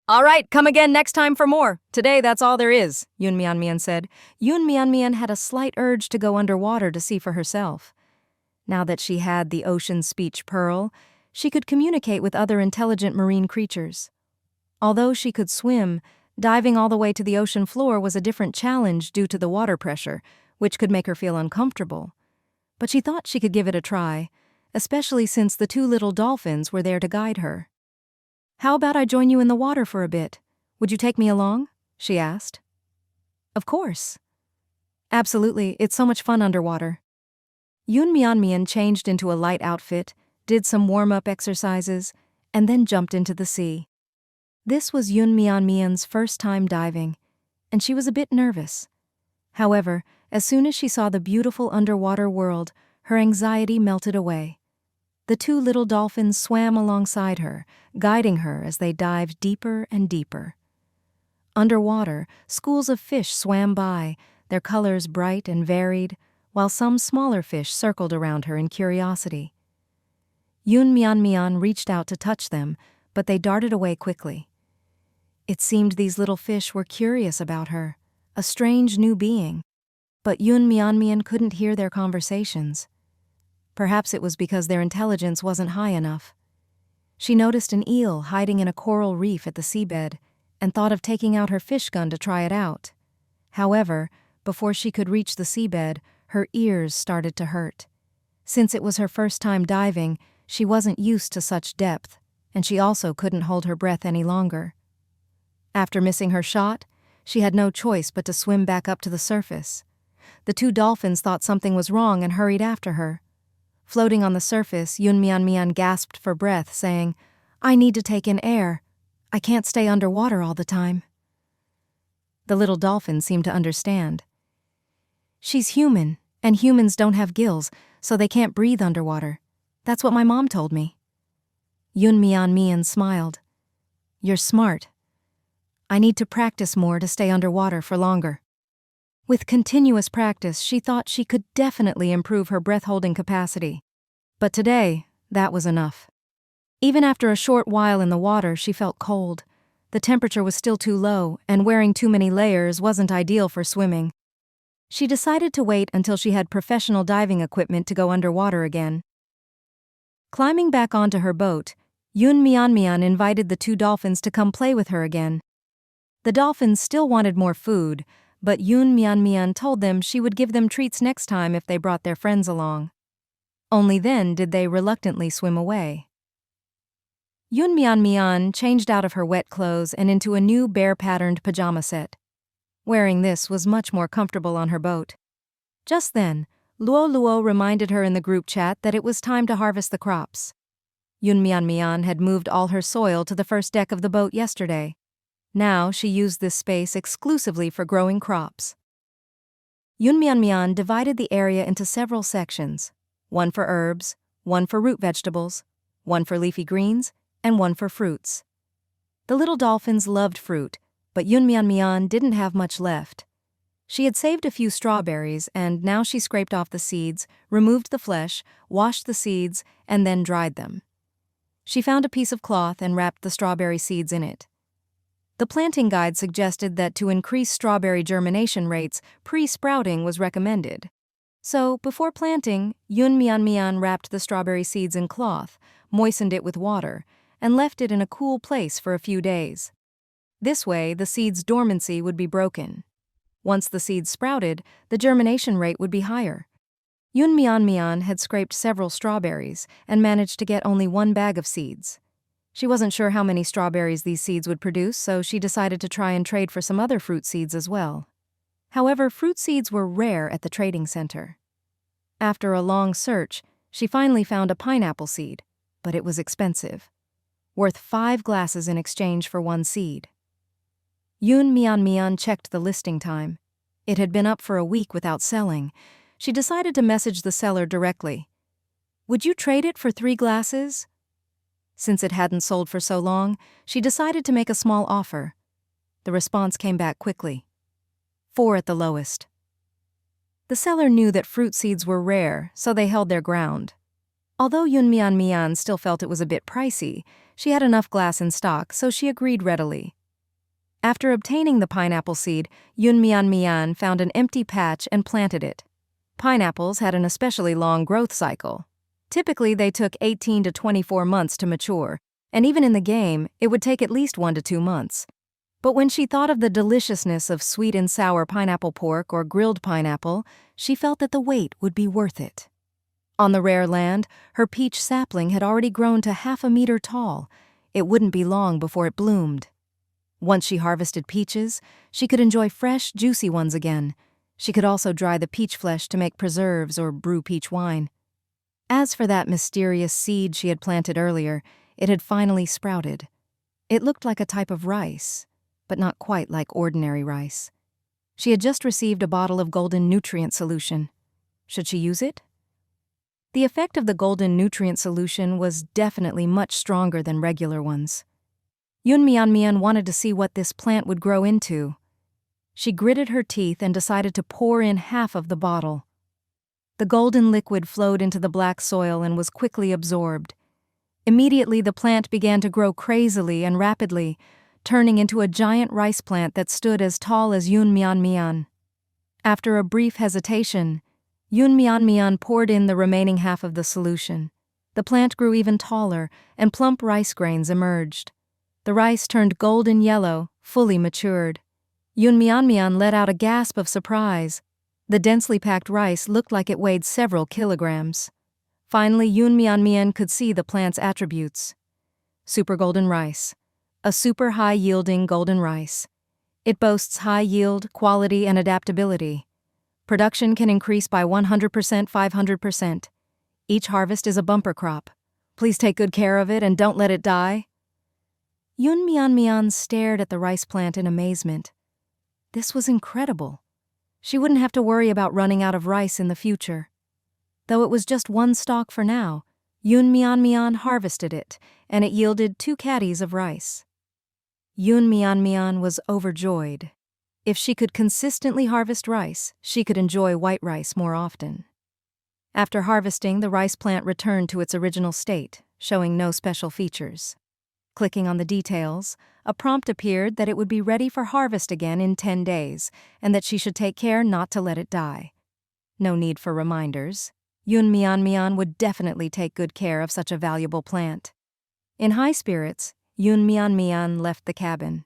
All right, come again next time for more. Today, that's all there is, Yun Mian said. Yun Mian had a slight urge to go underwater to see for herself. Now that she had the ocean speech pearl, she could communicate with other intelligent marine creatures. Although she could swim, diving all the way to the ocean floor was a different challenge due to the water pressure, which could make her feel uncomfortable. But she thought she could give it a try, especially since the two little dolphins were there to guide her. "How about I join you in the water for a bit? Would you take me along?" she asked. "Of course." "Absolutely, it's so much fun underwater." Yun Mian changed into a light outfit, did some warm-up exercises, and then jumped into the sea. This was Yun Mian's first time diving, and she was a bit nervous. However, as soon as she saw the beautiful underwater world, her anxiety melted away. The two little dolphins swam alongside her, guiding her as they dived deeper and deeper. Underwater, schools of fish swam by, their colors bright and varied, while some smaller fish circled around her in curiosity. Yun Mian reached out to touch them, but they darted away quickly. It seemed these little fish were curious about her, a strange new being, but Yun Mian couldn't hear their conversations. Perhaps it was because their intelligence wasn't high enough. She noticed an eel hiding in a coral reef at the seabed and thought of taking out her fish gun to try it out. However, before she could reach the seabed, her ears started to hurt. Since it was her first time diving, she wasn't used to such depth, and she also couldn't hold her breath any longer. After missing her shot, she had no choice but to swim back up to the surface. The two dolphins thought something was wrong and hurried after her. Floating on the surface, Yun Mian gasped for breath, saying, "I need to take in air. I can't stay underwater all the time." The little dolphins seemed to understand. "She's human, and humans don't have gills, so they can't breathe underwater. That's what my mom told me." Yun Mian smiled. "You're smart. I need to practice more to stay underwater for longer." With continuous practice, she thought she could definitely improve her breath-holding capacity. But today, that was enough. Even after a short while in the water, she felt cold. The temperature was still too low, and wearing too many layers wasn't ideal for swimming. She decided to wait until she had professional diving equipment to go underwater again. Climbing back onto her boat, Yun Mian invited the two dolphins to come play with her again. The dolphins still wanted more food, but Yun Mian told them she would give them treats next time if they brought their friends along. Only then did they reluctantly swim away. Yun Mian changed out of her wet clothes and into a new bear-patterned pajama set. Wearing this was much more comfortable on her boat. Just then, Luo reminded her in the group chat that it was time to harvest the crops. Yun Mian had moved all her soil to the first deck of the boat yesterday. Now she used this space exclusively for growing crops. Yun Mian divided the area into several sections, one for herbs, one for root vegetables, one for leafy greens, and one for fruits. The little dolphins loved fruit, but Yun Mian didn't have much left. She had saved a few strawberries, and now she scraped off the seeds, removed the flesh, washed the seeds, and then dried them. She found a piece of cloth and wrapped the strawberry seeds in it. The planting guide suggested that to increase strawberry germination rates, pre-sprouting was recommended. So, before planting, Yun Mian wrapped the strawberry seeds in cloth, moistened it with water, and left it in a cool place for a few days. This way, the seed's dormancy would be broken. Once the seeds sprouted, the germination rate would be higher. Yun Mian had scraped several strawberries and managed to get only one bag of seeds. She wasn't sure how many strawberries these seeds would produce, so she decided to try and trade for some other fruit seeds as well. However, fruit seeds were rare at the trading center. After a long search, she finally found a pineapple seed, but it was expensive, worth 5 glasses in exchange for one seed. Yun Mian checked the listing time. It had been up for a week without selling. She decided to message the seller directly. "Would you trade it for 3 glasses?" Since it hadn't sold for so long, she decided to make a small offer. The response came back quickly. 4 at the lowest. The seller knew that fruit seeds were rare, so they held their ground. Although Yun Mian Mian still felt it was a bit pricey, she had enough glass in stock, so she agreed readily. After obtaining the pineapple seed, Yun Mian Mian found an empty patch and planted it. Pineapples had an especially long growth cycle. Typically, they took 18 to 24 months to mature, and even in the game, it would take at least 1 to 2 months. But when she thought of the deliciousness of sweet and sour pineapple pork or grilled pineapple, she felt that the wait would be worth it. On the rare land, her peach sapling had already grown to 1/2 meter tall. It wouldn't be long before it bloomed. Once she harvested peaches, she could enjoy fresh, juicy ones again. She could also dry the peach flesh to make preserves or brew peach wine. As for that mysterious seed she had planted earlier, it had finally sprouted. It looked like a type of rice, but not quite like ordinary rice. She had just received a bottle of golden nutrient solution. Should she use it? The effect of the golden nutrient solution was definitely much stronger than regular ones. Yun Mian Mian wanted to see what this plant would grow into. She gritted her teeth and decided to pour in half of the bottle. The golden liquid flowed into the black soil and was quickly absorbed. Immediately, the plant began to grow crazily and rapidly, turning into a giant rice plant that stood as tall as Yun Mian Mian. After a brief hesitation, Yun Mian Mian poured in the remaining half of the solution. The plant grew even taller, and plump rice grains emerged. The rice turned golden yellow, fully matured. Yun Mian Mian let out a gasp of surprise. The densely packed rice looked like it weighed several kilograms. Finally, Yun Mian Mian could see the plant's attributes. Super golden rice. A super high-yielding golden rice. It boasts high yield, quality, and adaptability. Production can increase by 100%, 500%. Each harvest is a bumper crop. Please take good care of it and don't let it die. Yun Mian Mian stared at the rice plant in amazement. This was incredible. She wouldn't have to worry about running out of rice in the future. Though it was just one stalk for now, Yun Mian Mian harvested it, and it yielded 2 caddies of rice. Yun Mian Mian was overjoyed. If she could consistently harvest rice, she could enjoy white rice more often. After harvesting, the rice plant returned to its original state, showing no special features. Clicking on the details, a prompt appeared that it would be ready for harvest again in 10 days, and that she should take care not to let it die. No need for reminders. Yun Mian Mian would definitely take good care of such a valuable plant. In high spirits, Yun Mian Mian left the cabin.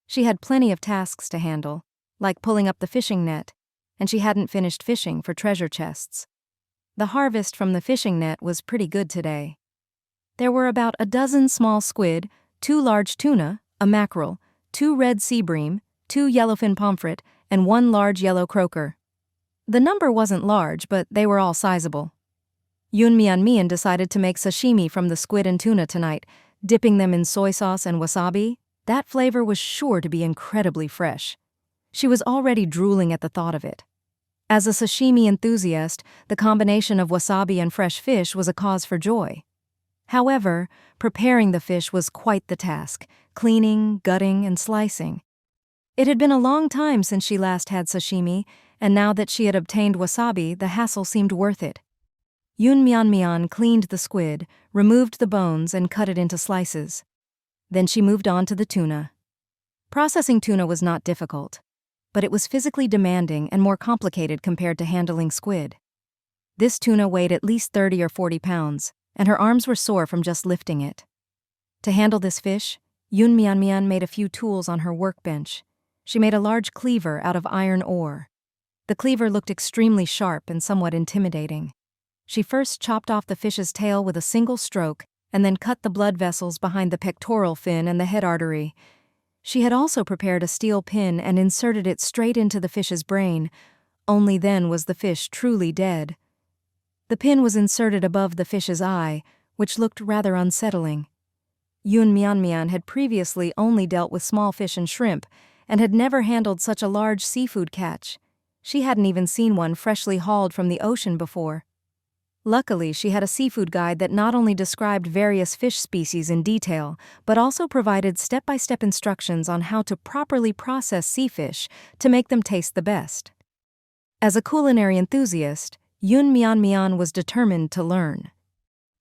She had plenty of tasks to handle, like pulling up the fishing net, and she hadn't finished fishing for treasure chests. The harvest from the fishing net was pretty good today. There were about a dozen small squid, 2 large tuna, a mackerel, 2 red sea bream, 2 yellowfin pomfret, and 1 large yellow croaker. The number wasn't large, but they were all sizable. Yun Mian Mian decided to make sashimi from the squid and tuna tonight, dipping them in soy sauce and wasabi. That flavor was sure to be incredibly fresh. She was already drooling at the thought of it. As a sashimi enthusiast, the combination of wasabi and fresh fish was a cause for joy. However, preparing the fish was quite the task, cleaning, gutting, and slicing. It had been a long time since she last had sashimi, and now that she had obtained wasabi, the hassle seemed worth it. Yun Mian Mian cleaned the squid, removed the bones, and cut it into slices. Then she moved on to the tuna. Processing tuna was not difficult, but it was physically demanding and more complicated compared to handling squid. This tuna weighed at least 30 or 40 pounds, and her arms were sore from just lifting it. To handle this fish, Yun Mian Mian made a few tools on her workbench. She made a large cleaver out of iron ore. The cleaver looked extremely sharp and somewhat intimidating. She first chopped off the fish's tail with a single stroke, and then cut the blood vessels behind the pectoral fin and the head artery. She had also prepared a steel pin and inserted it straight into the fish's brain. Only then was the fish truly dead. The pin was inserted above the fish's eye, which looked rather unsettling. Yun Mian Mian had previously only dealt with small fish and shrimp, and had never handled such a large seafood catch. She hadn't even seen one freshly hauled from the ocean before. Luckily, she had a seafood guide that not only described various fish species in detail, but also provided step-by-step instructions on how to properly process sea fish to make them taste the best. As a culinary enthusiast, Yun Mian Mian was determined to learn.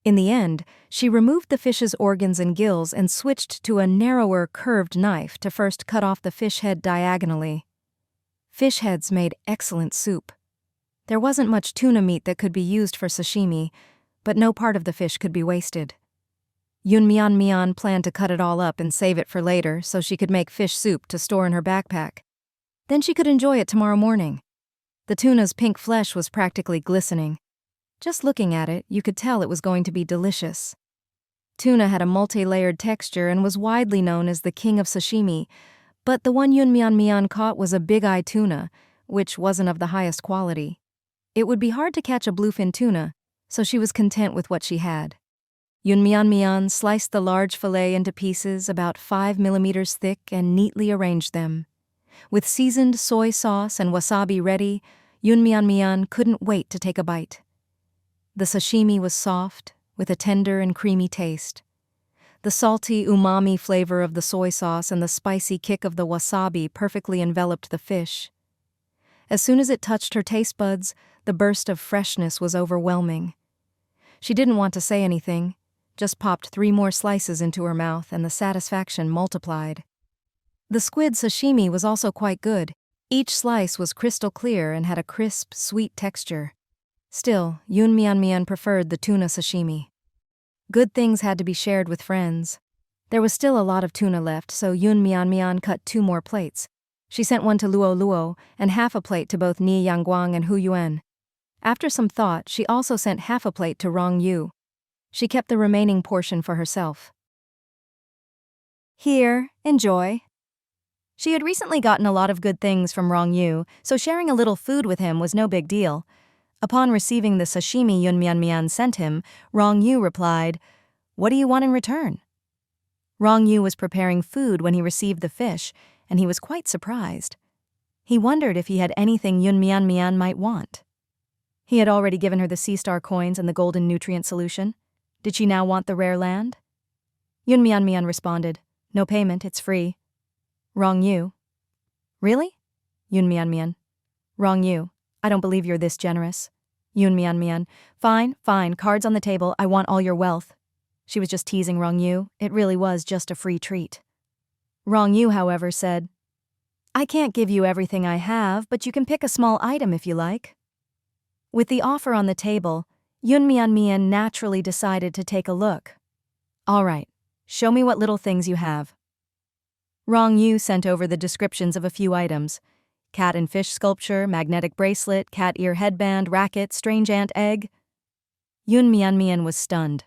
In the end, she removed the fish's organs and gills and switched to a narrower, curved knife to first cut off the fish head diagonally. Fish heads made excellent soup. There wasn't much tuna meat that could be used for sashimi, but no part of the fish could be wasted. Mian planned to cut it all up and save it for later so she could make fish soup to store in her backpack. Then she could enjoy it tomorrow morning. The tuna's pink flesh was practically glistening. Just looking at it, you could tell it was going to be delicious. Tuna had a multi-layered texture and was widely known as the king of sashimi, but the one Mian caught was a big-eye tuna, which wasn't of the highest quality. It would be hard to catch a bluefin tuna, so she was content with what she had. Mian sliced the large fillet into pieces about 5 millimeters thick and neatly arranged them. With seasoned soy sauce and wasabi ready, Mian couldn't wait to take a bite. The sashimi was soft, with a tender and creamy taste. The salty umami flavor of the soy sauce and the spicy kick of the wasabi perfectly enveloped the fish. As soon as it touched her taste buds, the burst of freshness was overwhelming. She didn't want to say anything, just popped 3 more slices into her mouth and the satisfaction multiplied. The squid sashimi was also quite good. Each slice was crystal clear and had a crisp, sweet texture. Still, Mian preferred the tuna sashimi. Good things had to be shared with friends. There was still a lot of tuna left, so Mian cut 2 more plates. She sent one to Luo and half a plate to both Ni Yangguang and Hu Yuan. After some thought, she also sent half a plate to Rong Yu. She kept the remaining portion for herself. Here, enjoy. She had recently gotten a lot of good things from Rong Yu, so sharing a little food with him was no big deal. Upon receiving the sashimi Mian sent him, Rong Yu replied, "What do you want in return?" Rong Yu was preparing food when he received the fish, and he was quite surprised. He wondered if he had anything Mian might want. He had already given her the sea star coins and the golden nutrient solution. Did she now want the rare land? Mian responded, "No payment, it's free." Rong Yu, "Really?" Mian. Rong Yu, "I don't believe you're this generous." Mian, Fine, cards on the table, I want all your wealth." She was just teasing Rong Yu, it really was just a free treat. Rong Yu, however, said, "I can't give you everything I have, but you can pick a small item if you like." With the offer on the table, Mian naturally decided to take a look. "All right, show me what little things you have." Rong Yu sent over the descriptions of a few items: cat and fish sculpture, magnetic bracelet, cat ear headband, racket, strange ant egg. Mian was stunned.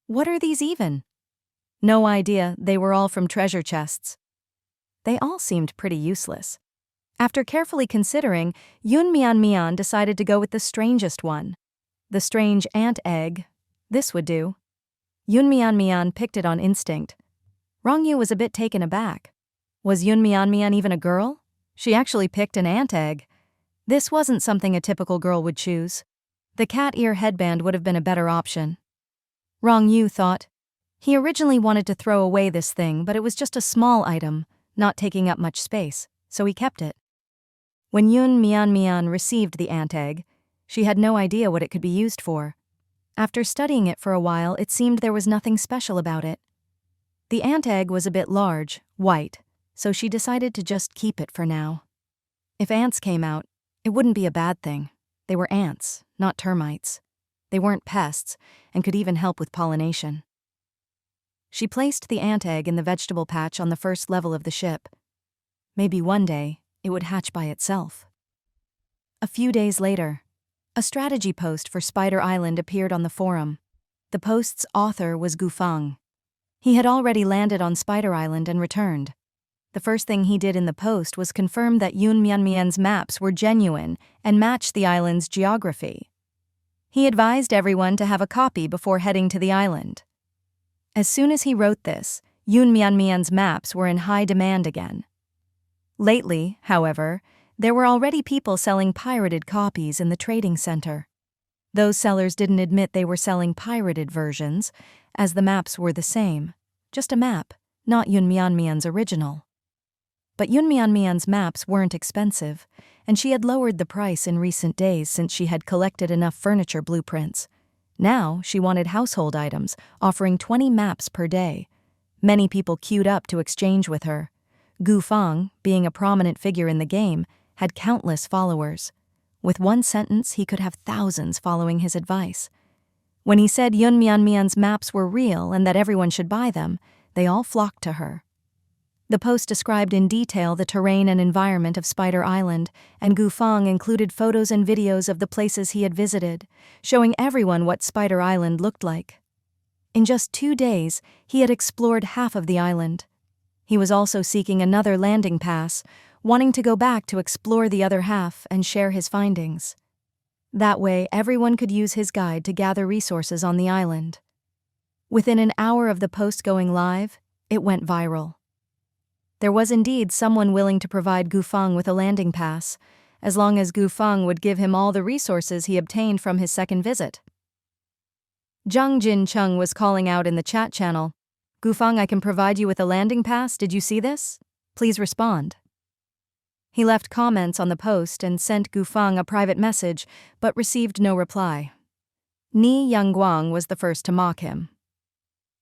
"What are these even?" No idea, they were all from treasure chests. They all seemed pretty useless. After carefully considering, Mian decided to go with the strangest one. The strange ant egg. This would do. Mian picked it on instinct. Rong Yu was a bit taken aback. Was Mian even a girl? She actually picked an ant egg. This wasn't something a typical girl would choose. The cat ear headband would have been a better option. Rong Yu thought. He originally wanted to throw away this thing, but it was just a small item, not taking up much space, so he kept it. When Mian received the ant egg, she had no idea what it could be used for. After studying it for a while, it seemed there was nothing special about it. The ant egg was a bit large, white, so she decided to just keep it for now. If ants came out, it wouldn't be a bad thing. They were ants, not termites. They weren't pests, and could even help with pollination. She placed the ant egg in the vegetable patch on the first level of the ship. Maybe one day, it would hatch by itself. A few days later, a strategy post for Spider Island appeared on the forum. The post's author was Gufang. He had already landed on Spider Island and returned. The first thing he did in the post was confirm that Mian's maps were genuine and matched the island's geography. He advised everyone to have a copy before heading to the island. As soon as he wrote this, Mian's maps were in high demand again. Lately, however, there were already people selling pirated copies in the trading center. Those sellers didn't admit they were selling pirated versions, as the maps were the same, just a map, not Mian's original. But Mian's maps weren't expensive, and she had lowered the price in recent days since she had collected enough furniture blueprints. Now, she wanted household items, offering 20 maps per day. Many people queued up to exchange with her. Gu Feng, being a prominent figure in the game, had countless followers. With one sentence, he could have thousands following his advice. When he said Yun Mian's maps were real and that everyone should buy them, they all flocked to her. The post described in detail the terrain and environment of Spider Island, and Gu Feng included photos and videos of the places he had visited, showing everyone what Spider Island looked like. In just 2 days, he had explored half of the island. He was also seeking another landing pass, wanting to go back to explore the other half and share his findings. That way, everyone could use his guide to gather resources on the island. Within an hour of the post going live, it went viral. There was indeed someone willing to provide Gu Feng with a landing pass, as long as Gu Feng would give him all the resources he obtained from his second visit. Zhang Jincheng was calling out in the chat channel, "Gu Feng, I can provide you with a landing pass, did you see this? Please respond." He left comments on the post and sent Gu Feng a private message, but received no reply. Ni Yangguang was the first to mock him.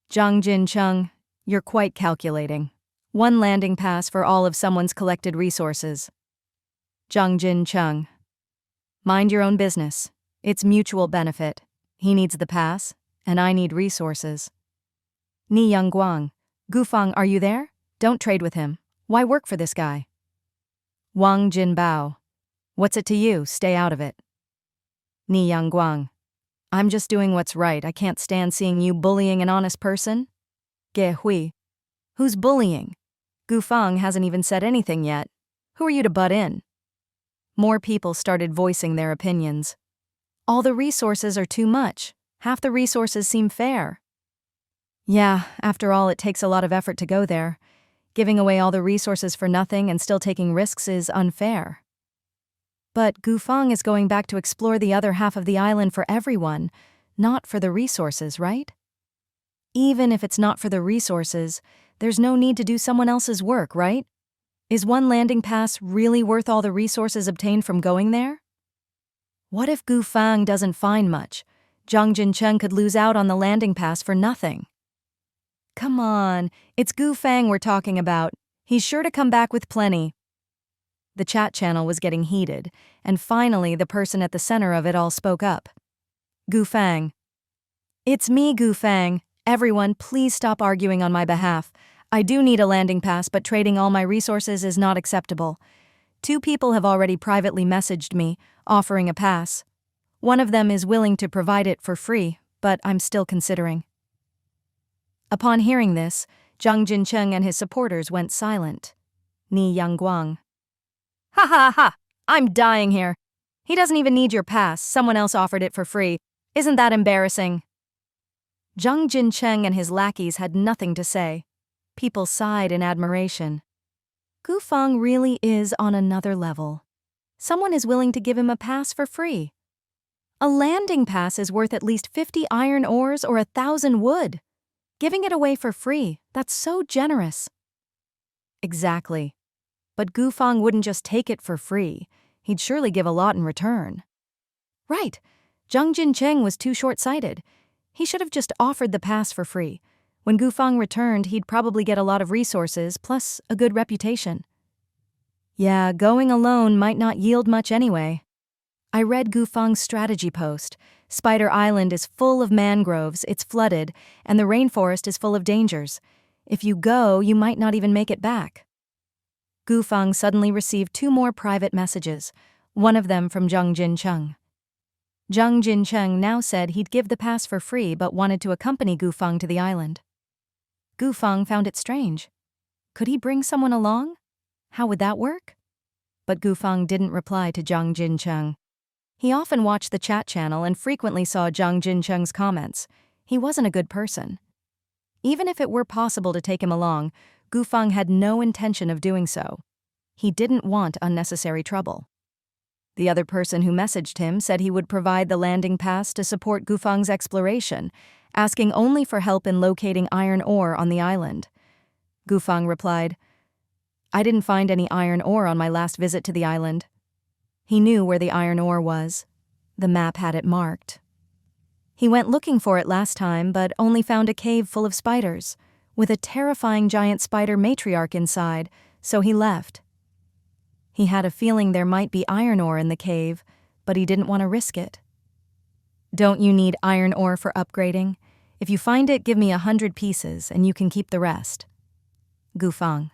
"Zhang Jincheng, you're quite calculating. 1 landing pass for all of someone's collected resources." Zhang Jincheng, "Mind your own business. It's mutual benefit. He needs the pass, and I need resources." Ni Yangguang, "Gu Feng, are you there? Don't trade with him. Why work for this guy?" Wang Jinbao, "What's it to you? Stay out of it." Ni Yangguang, "I'm just doing what's right. I can't stand seeing you bullying an honest person." Ge Hui, "Who's bullying? Gu Feng hasn't even said anything yet. Who are you to butt in?" More people started voicing their opinions. "All the resources are too much. Half the resources seem fair." Yeah, after all, it takes a lot of effort to go there. Giving away all the resources for nothing and still taking risks is unfair. But Gu Feng is going back to explore the other half of the island for everyone, not for the resources, right? Even if it's not for the resources, there's no need to do someone else's work, right? Is 1 landing pass really worth all the resources obtained from going there? What if Gu Feng doesn't find much? Zhang Jincheng could lose out on the landing pass for nothing. Come on, it's Gu Feng we're talking about. He's sure to come back with plenty. The chat channel was getting heated, and finally the person at the center of it all spoke up. Gu Feng, "It's me, Gu Feng. Everyone, please stop arguing on my behalf. I do need a landing pass, but trading all my resources is not acceptable. 2 people have already privately messaged me, offering a pass. One of them is willing to provide it for free, but I'm still considering." Upon hearing this, Zhang Jincheng and his supporters went silent. Ni Yangguang, "Ha ha ha! I'm dying here. He doesn't even need your pass, someone else offered it for free. Isn't that embarrassing?" Zhang Jincheng and his lackeys had nothing to say. People sighed in admiration. Gu Feng really is on another level. Someone is willing to give him a pass for free. A landing pass is worth at least 50 iron ores or 1,000 wood. Giving it away for free, that's so generous. Exactly. But Gu Feng wouldn't just take it for free. He'd surely give a lot in return. Right. Zhang Jincheng was too short-sighted. He should have just offered the pass for free. When Gu Feng returned, he'd probably get a lot of resources, plus a good reputation. Yeah, going alone might not yield much anyway. I read Gu Feng's strategy post. Spider Island is full of mangroves, it's flooded, and the rainforest is full of dangers. If you go, you might not even make it back. Gu Feng suddenly received 2 more private messages, one of them from Zhang Jincheng. Zhang Jincheng now said he'd give the pass for free but wanted to accompany Gu Feng to the island. Gu Feng found it strange. Could he bring someone along? How would that work? But Gu Feng didn't reply to Zhang Jincheng. He often watched the chat channel and frequently saw Zhang Jincheng's comments. He wasn't a good person. Even if it were possible to take him along, Gu Feng had no intention of doing so. He didn't want unnecessary trouble. The other person who messaged him said he would provide the landing pass to support Gu Feng's exploration, asking only for help in locating iron ore on the island. Gu Feng replied, "I didn't find any iron ore on my last visit to the island." He knew where the iron ore was. The map had it marked. He went looking for it last time, but only found a cave full of spiders, with a terrifying giant spider matriarch inside, so he left. He had a feeling there might be iron ore in the cave, but he didn't want to risk it. Don't you need iron ore for upgrading? If you find it, give me 100 pieces, and you can keep the rest. Gufang.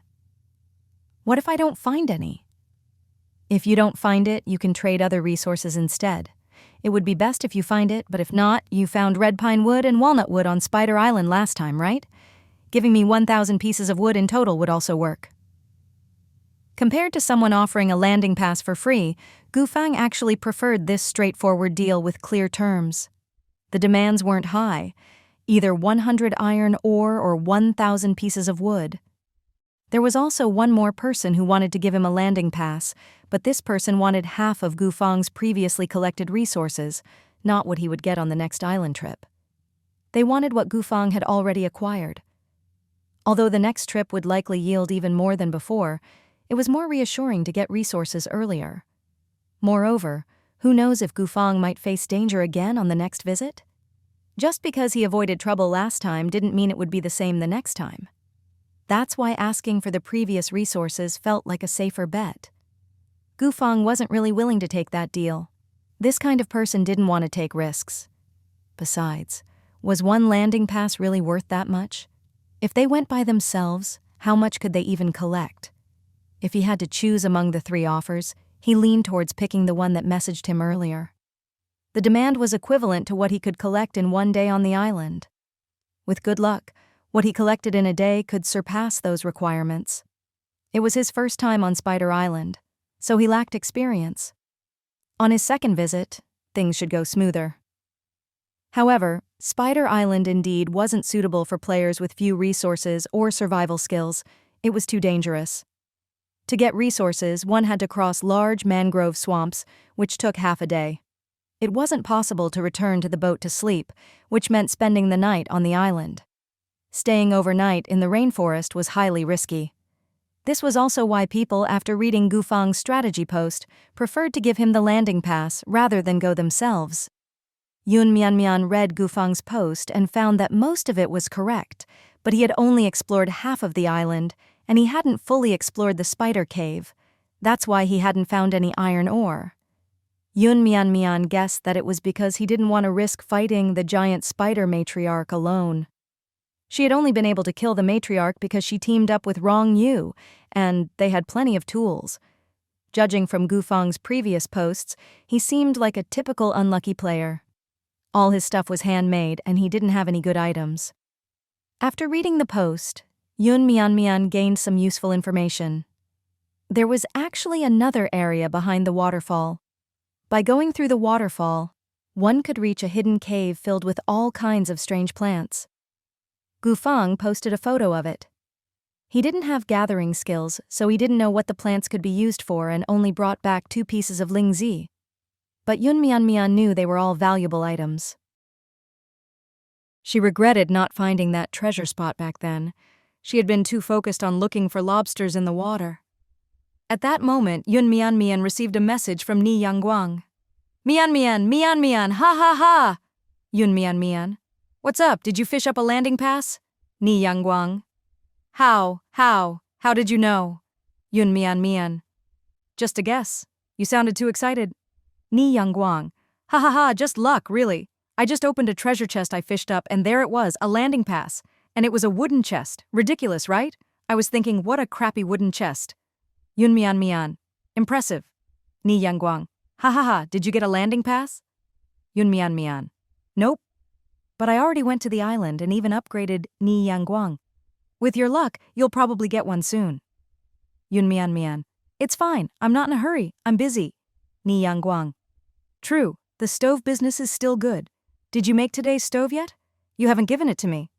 What if I don't find any? If you don't find it, you can trade other resources instead. It would be best if you find it, but if not, you found red pine wood and walnut wood on Spider Island last time, right? Giving me 1,000 pieces of wood in total would also work. Compared to someone offering a landing pass for free, Gufang actually preferred this straightforward deal with clear terms. The demands weren't high, either 100 iron ore or 1,000 pieces of wood. There was also one more person who wanted to give him a landing pass, but this person wanted half of Gufang's previously collected resources, not what he would get on the next island trip. They wanted what Gufang had already acquired. Although the next trip would likely yield even more than before, it was more reassuring to get resources earlier. Moreover, who knows if Gufang might face danger again on the next visit? Just because he avoided trouble last time didn't mean it would be the same the next time. That's why asking for the previous resources felt like a safer bet. Gufang wasn't really willing to take that deal. This kind of person didn't want to take risks. Besides, was one landing pass really worth that much? If they went by themselves, how much could they even collect? If he had to choose among the 3 offers, he leaned towards picking the one that messaged him earlier. The demand was equivalent to what he could collect in 1 day on the island. With good luck, what he collected in a day could surpass those requirements. It was his first time on Spider Island, so he lacked experience. On his second visit, things should go smoother. However, Spider Island indeed wasn't suitable for players with few resources or survival skills. It was too dangerous. To get resources, one had to cross large mangrove swamps, which took half a day. It wasn't possible to return to the boat to sleep, which meant spending the night on the island. Staying overnight in the rainforest was highly risky. This was also why people, after reading Gufang's strategy post, preferred to give him the landing pass rather than go themselves. Yun Mianmian read Gufang's post and found that most of it was correct, but he had only explored half of the island, and he hadn't fully explored the spider cave. That's why he hadn't found any iron ore. Yun Mianmian guessed that it was because he didn't want to risk fighting the giant spider matriarch alone. She had only been able to kill the matriarch because she teamed up with Rong Yu, and they had plenty of tools. Judging from Gufang's previous posts, he seemed like a typical unlucky player. All his stuff was handmade, and he didn't have any good items. After reading the post, Yun Mianmian gained some useful information. There was actually another area behind the waterfall. By going through the waterfall, one could reach a hidden cave filled with all kinds of strange plants. Gufang posted a photo of it. He didn't have gathering skills, so he didn't know what the plants could be used for and only brought back 2 pieces of lingzi. But Yun Mianmian knew they were all valuable items. She regretted not finding that treasure spot back then. She had been too focused on looking for lobsters in the water. At that moment, Yun Mianmian received a message from Ni Yangguang. Mianmian, ha ha ha! Yun Mianmian. What's up, did you fish up a landing pass? Ni Yangguang. How did you know? Yun Mianmian. Just a guess. You sounded too excited. Ni Yangguang. Ha ha ha, just luck, really. I just opened a treasure chest I fished up and there it was, a landing pass. And it was a wooden chest. Ridiculous, right? I was thinking, what a crappy wooden chest. Yun Mianmian. Impressive. Ni Yangguang. Ha ha ha, did you get a landing pass? Yun Mianmian. Nope. But I already went to the island and even upgraded Ni Yangguang. With your luck, you'll probably get one soon. Yun Mianmian. It's fine, I'm not in a hurry, I'm busy. Ni Yangguang. True, the stove business is still good. Did you make today's stove yet? You haven't given it to me.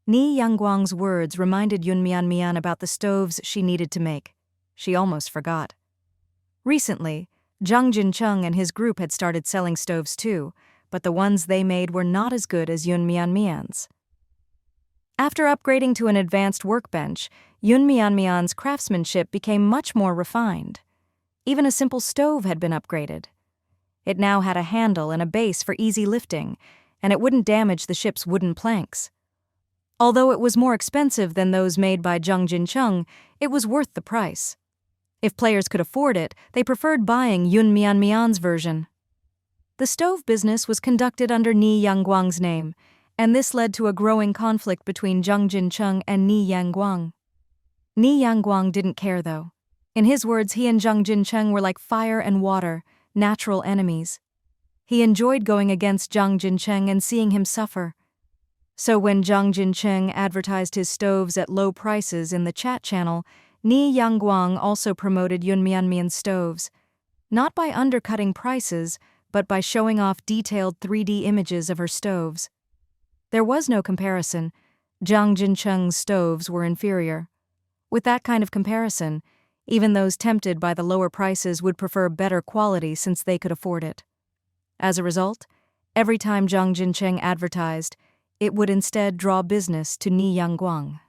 Ni Yangguang's words reminded Yun Mianmian about the stoves she needed to make. She almost forgot. Recently, Zhang Jincheng and his group had started selling stoves too, but the ones they made were not as good as Yun Mianmian's. After upgrading to an advanced workbench, Yun Mianmian's craftsmanship became much more refined. Even a simple stove had been upgraded. It now had a handle and a base for easy lifting, and it wouldn't damage the ship's wooden planks. Although it was more expensive than those made by Zhang Jincheng, it was worth the price. If players could afford it, they preferred buying Yun Mian's version. The stove business was conducted under Ni Yangguang's name, and this led to a growing conflict between Zhang Jincheng and Ni Yangguang. Ni Yangguang didn't care, though. In his words, he and Zhang Jincheng were like fire and water, natural enemies. He enjoyed going against Zhang Jincheng and seeing him suffer. So when Zhang Jincheng advertised his stoves at low prices in the chat channel, Ni Yangguang also promoted Yun Mian's stoves, not by undercutting prices, but by showing off detailed 3D images of her stoves. There was no comparison. Zhang Jincheng's stoves were inferior. With that kind of comparison, even those tempted by the lower prices would prefer better quality since they could afford it. As a result, every time Zhang Jincheng advertised, it would instead draw business to Ni Yangguang.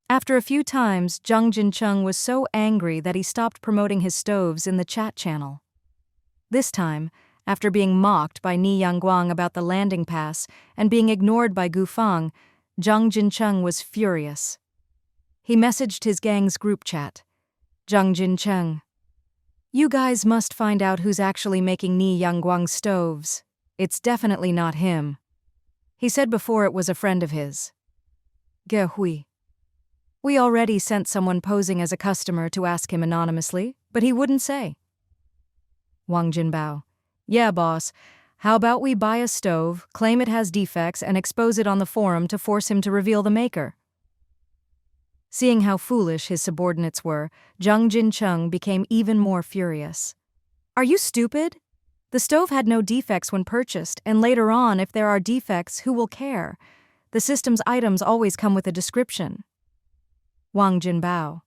After a few times, Zhang Jincheng was so angry that he stopped promoting his stoves in the chat channel. This time, after being mocked by Ni Yangguang about the landing pass and being ignored by Gu Fang, Zhang Jincheng was furious. He messaged his gang's group chat. Zhang Jincheng, "You guys must find out who's actually making Ni Yangguang's stoves. It's definitely not him." He said before it was a friend of his. Ge Hui. We already sent someone posing as a customer to ask him anonymously, but he wouldn't say. Wang Jinbao. Yeah, boss. How about we buy a stove, claim it has defects, and expose it on the forum to force him to reveal the maker? Seeing how foolish his subordinates were, Zhang Jincheng became even more furious. Are you stupid? The stove had no defects when purchased, and later on, if there are defects, who will care? The system's items always come with a description. Wang Jinbao.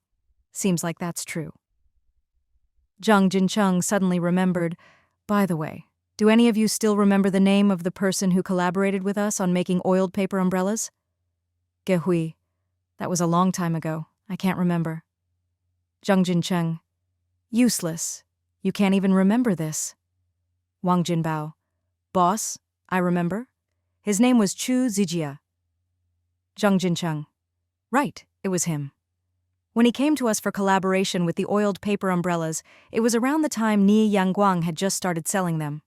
Seems like that's true. Zhang Jincheng suddenly remembered, by the way, do any of you still remember the name of the person who collaborated with us on making oiled paper umbrellas? Ge Hui. That was a long time ago. I can't remember. Zhang Jincheng. Useless. You can't even remember this. Wang Jinbao. Boss, I remember. His name was Chu Zijia. Zhang Jincheng. Right, it was him. When he came to us for collaboration with the oiled paper umbrellas, it was around the time Ni Yangguang had just started selling them.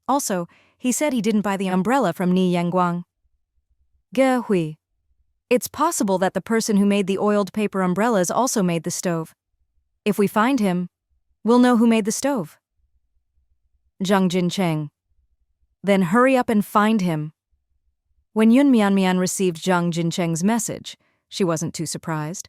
Also, he said he didn't buy the umbrella from Ni Yangguang. Ge Hui. It's possible that the person who made the oiled paper umbrellas also made the stove. If we find him, we'll know who made the stove. Zhang Jincheng. Then hurry up and find him. When Yun Mian received Zhang Jincheng's message, she wasn't too surprised.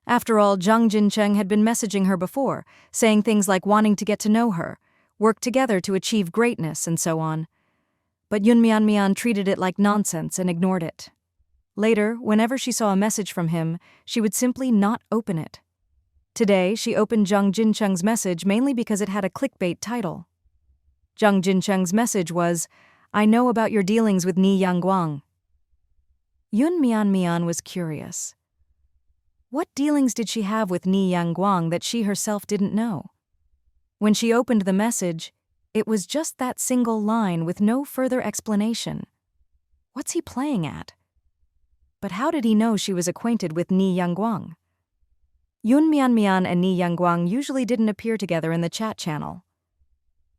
After all, Zhang Jincheng had been messaging her before, saying things like wanting to get to know her, work together to achieve greatness, and so on. But Yun Mian treated it like nonsense and ignored it. Later, whenever she saw a message from him, she would simply not open it. Today, she opened Zhang Jincheng's message mainly because it had a clickbait title. Zhang Jincheng's message was, "I know about your dealings with Ni Yangguang." Yun Mian was curious. What dealings did she have with Ni Yangguang that she herself didn't know? When she opened the message, it was just that single line with no further explanation. What's he playing at? But how did he know she was acquainted with Ni Yangguang? Yun Mian and Ni Yangguang usually didn't appear together in the chat channel.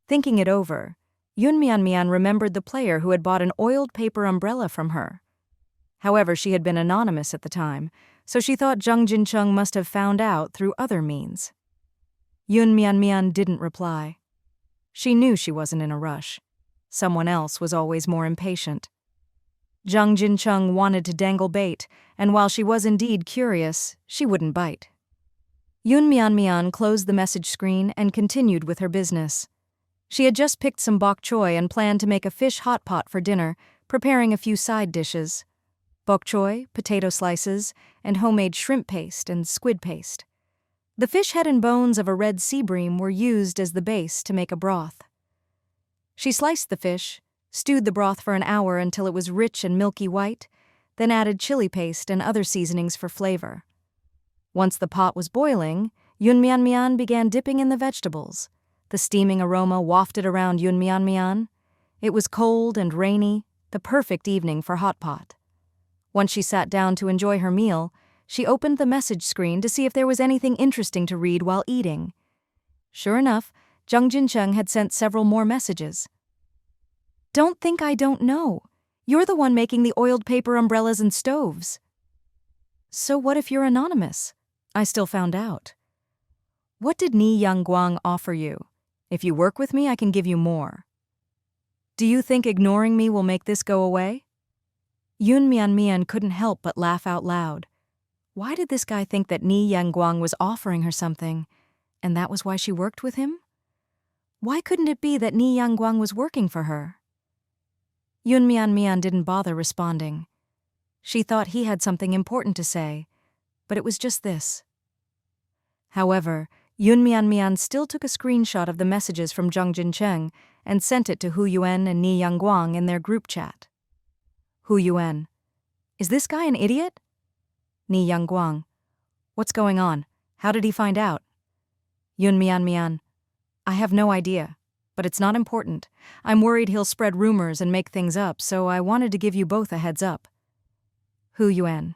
Thinking it over, Yun Mian remembered the player who had bought an oiled paper umbrella from her. However, she had been anonymous at the time, so she thought Zhang Jincheng must have found out through other means. Yun Mian didn't reply. She knew she wasn't in a rush. Someone else was always more impatient. Zhang Jincheng wanted to dangle bait, and while she was indeed curious, she wouldn't bite. Yun Mian closed the message screen and continued with her business. She had just picked some bok choy and planned to make a fish hot pot for dinner, preparing a few side dishes. Bok choy, potato slices, and homemade shrimp paste and squid paste. The fish head and bones of a red sea bream were used as the base to make a broth. She sliced the fish, stewed the broth for an hour until it was rich and milky white, then added chili paste and other seasonings for flavor. Once the pot was boiling, Yun Mian began dipping in the vegetables. The steaming aroma wafted around Yunmian. It was cold and rainy, the perfect evening for hot pot. Once she sat down to enjoy her meal, she opened the message screen to see if there was anything interesting to read while eating. Sure enough, Zhang Jincheng had sent several more messages. "Don't think I don't know. You're the one making the oiled paper umbrellas and stoves." "So what if you're anonymous?" I still found out. "What did Ni Yangguang offer you? If you work with me, I can give you more." "Do you think ignoring me will make this go away?" Yun Mian couldn't help but laugh out loud. Why did this guy think that Ni Yangguang was offering her something, and that was why she worked with him? Why couldn't it be that Ni Yangguang was working for her? Yun Mian didn't bother responding. She thought he had something important to say, but it was just this. However, Yun Mian still took a screenshot of the messages from Zhang Jincheng and sent it to Hu Yuan and Ni Yangguang in their group chat. Hu Yuan: "Is this guy an idiot?" Ni Yangguang: "What's going on? How did he find out?" Yun Mian: "I have no idea, but it's not important. I'm worried he'll spread rumors and make things up, so I wanted to give you both a heads up." Hu Yuan: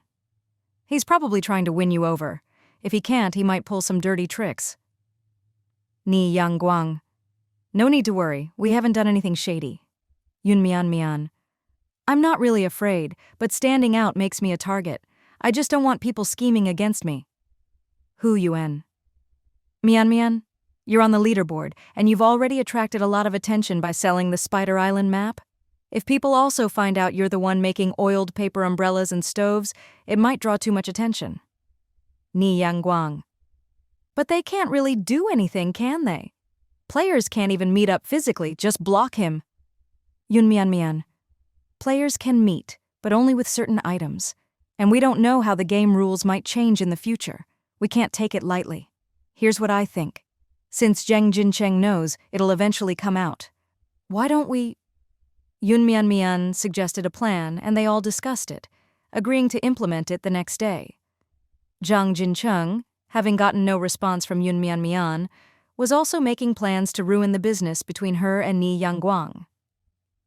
"He's probably trying to win you over. If he can't, he might pull some dirty tricks." Ni Yangguang: "No need to worry, we haven't done anything shady." Yun Mian: "I'm not really afraid, but standing out makes me a target. I just don't want people scheming against me." Hu Yuan: Mian, you're on the leaderboard, and you've already attracted a lot of attention by selling the Spider Island map. If people also find out you're the one making oiled paper umbrellas and stoves, it might draw too much attention. Ni Yangguang: "But they can't really do anything, can they? Players can't even meet up physically, just block him." Yun Mian: "Players can meet, but only with certain items. And we don't know how the game rules might change in the future. We can't take it lightly. Here's what I think. Since Zhang Jincheng knows, it'll eventually come out. Why don't we—" Yun Mian suggested a plan, and they all discussed it, agreeing to implement it the next day. Zhang Jincheng, having gotten no response from Yun Mian, was also making plans to ruin the business between her and Ni Yangguang.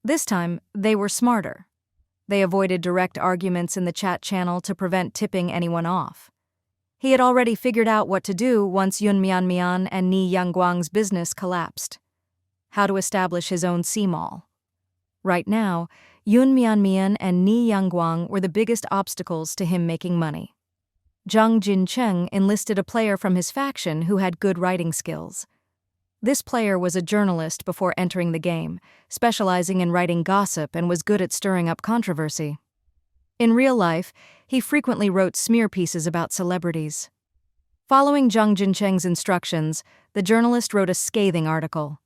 This time, they were smarter. They avoided direct arguments in the chat channel to prevent tipping anyone off. He had already figured out what to do once Yun Mian and Ni Yangguang's business collapsed. How to establish his own sea mall. Right now, Yun Mian and Ni Yangguang were the biggest obstacles to him making money. Zhang Jincheng enlisted a player from his faction who had good writing skills. This player was a journalist before entering the game, specializing in writing gossip and was good at stirring up controversy. In real life, he frequently wrote smear pieces about celebrities. Following Zhang Jincheng's instructions, the journalist wrote a scathing article.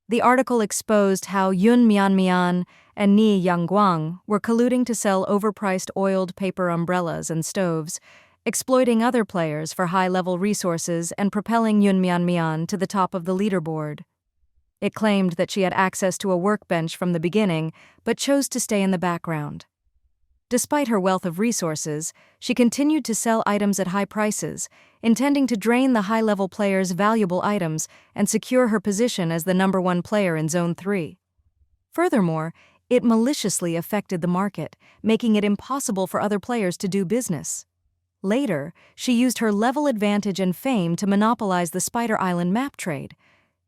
The article exposed how Yun Mian and Ni Yangguang were colluding to sell overpriced oiled paper umbrellas and stoves, exploiting other players for high-level resources and propelling Yun Mian to the top of the leaderboard. It claimed that she had access to a workbench from the beginning, but chose to stay in the background. Despite her wealth of resources, she continued to sell items at high prices, intending to drain the high-level players' valuable items and secure her position as the #1 player in Zone 3. Furthermore, it maliciously affected the market, making it impossible for other players to do business. Later, she used her level advantage and fame to monopolize the Spider Island map trade.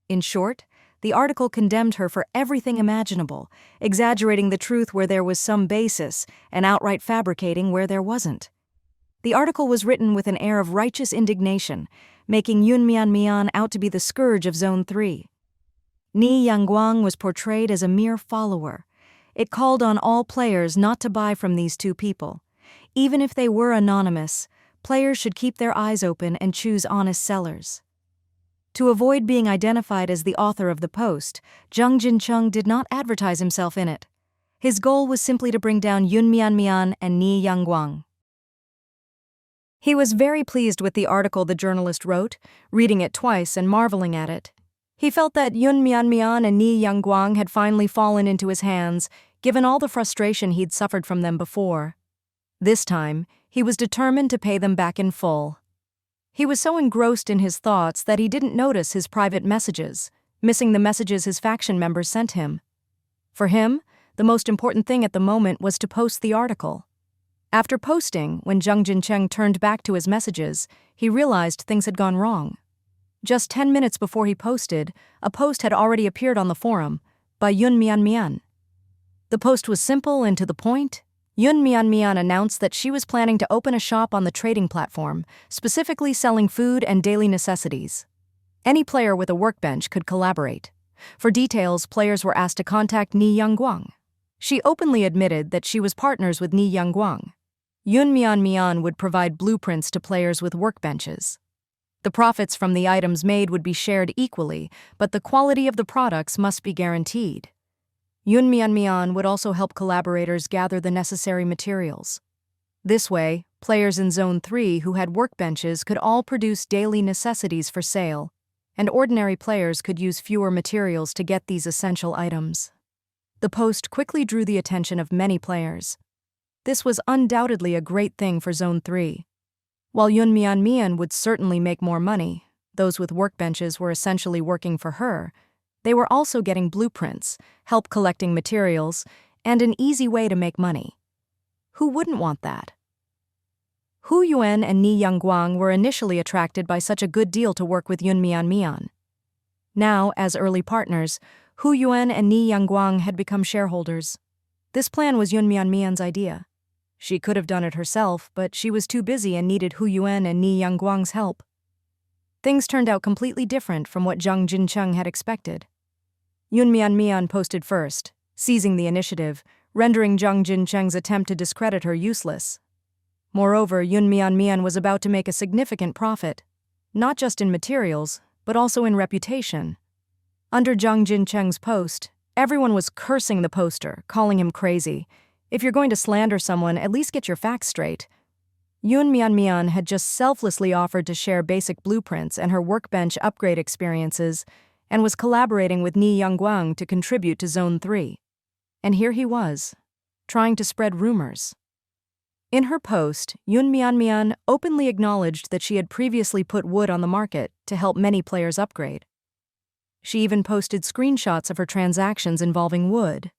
In short, the article condemned her for everything imaginable, exaggerating the truth where there was some basis and outright fabricating where there wasn't. The article was written with an air of righteous indignation, making Yun Mian out to be the scourge of Zone 3. Ni Yangguang was portrayed as a mere follower. It called on all players not to buy from these two people. Even if they were anonymous, players should keep their eyes open and choose honest sellers. To avoid being identified as the author of the post, Zhang Jincheng did not advertise himself in it. His goal was simply to bring down Yun Mian and Ni Yangguang. He was very pleased with the article the journalist wrote, reading it twice and marveling at it. He felt that Yun Mian and Ni Yangguang had finally fallen into his hands, given all the frustration he'd suffered from them before. This time, he was determined to pay them back in full. He was so engrossed in his thoughts that he didn't notice his private messages, missing the messages his faction members sent him. For him, the most important thing at the moment was to post the article. After posting, when Zhang Jincheng turned back to his messages, he realized things had gone wrong. Just 10 minutes before he posted, a post had already appeared on the forum by Yun Mian. The post was simple and to the point. Yun Mian announced that she was planning to open a shop on the trading platform, specifically selling food and daily necessities. Any player with a workbench could collaborate. For details, players were asked to contact Ni Yangguang. She openly admitted that she was partners with Ni Yangguang. Yun Mian would provide blueprints to players with workbenches. The profits from the items made would be shared equally, but the quality of the products must be guaranteed. Yun Mian would also help collaborators gather the necessary materials. This way, players in Zone 3 who had workbenches could all produce daily necessities for sale, and ordinary players could use fewer materials to get these essential items. The post quickly drew the attention of many players. This was undoubtedly a great thing for Zone 3. While Yun Mian would certainly make more money, those with workbenches were essentially working for her. They were also getting blueprints, help collecting materials, and an easy way to make money. Who wouldn't want that? Hu Yuan and Ni Yangguang were initially attracted by such a good deal to work with Yun Mian. Now, as early partners, Hu Yuan and Ni Yangguang had become shareholders. This plan was Yun Mian's idea. She could have done it herself, but she was too busy and needed Hu Yuan and Ni Yangguang's help. Things turned out completely different from what Zhang Jincheng had expected. Yun Mian posted first, seizing the initiative, rendering Zhang Jincheng's attempt to discredit her useless. Moreover, Yun Mian was about to make a significant profit, not just in materials, but also in reputation. Under Zhang Jincheng's post, everyone was cursing the poster, calling him crazy. If you're going to slander someone, at least get your facts straight. Yun Mian had just selflessly offered to share basic blueprints and her workbench upgrade experiences, and was collaborating with Ni Yangguang to contribute to Zone 3. And here he was, trying to spread rumors. In her post, Yun Mian openly acknowledged that she had previously put wood on the market to help many players upgrade. She even posted screenshots of her transactions involving wood.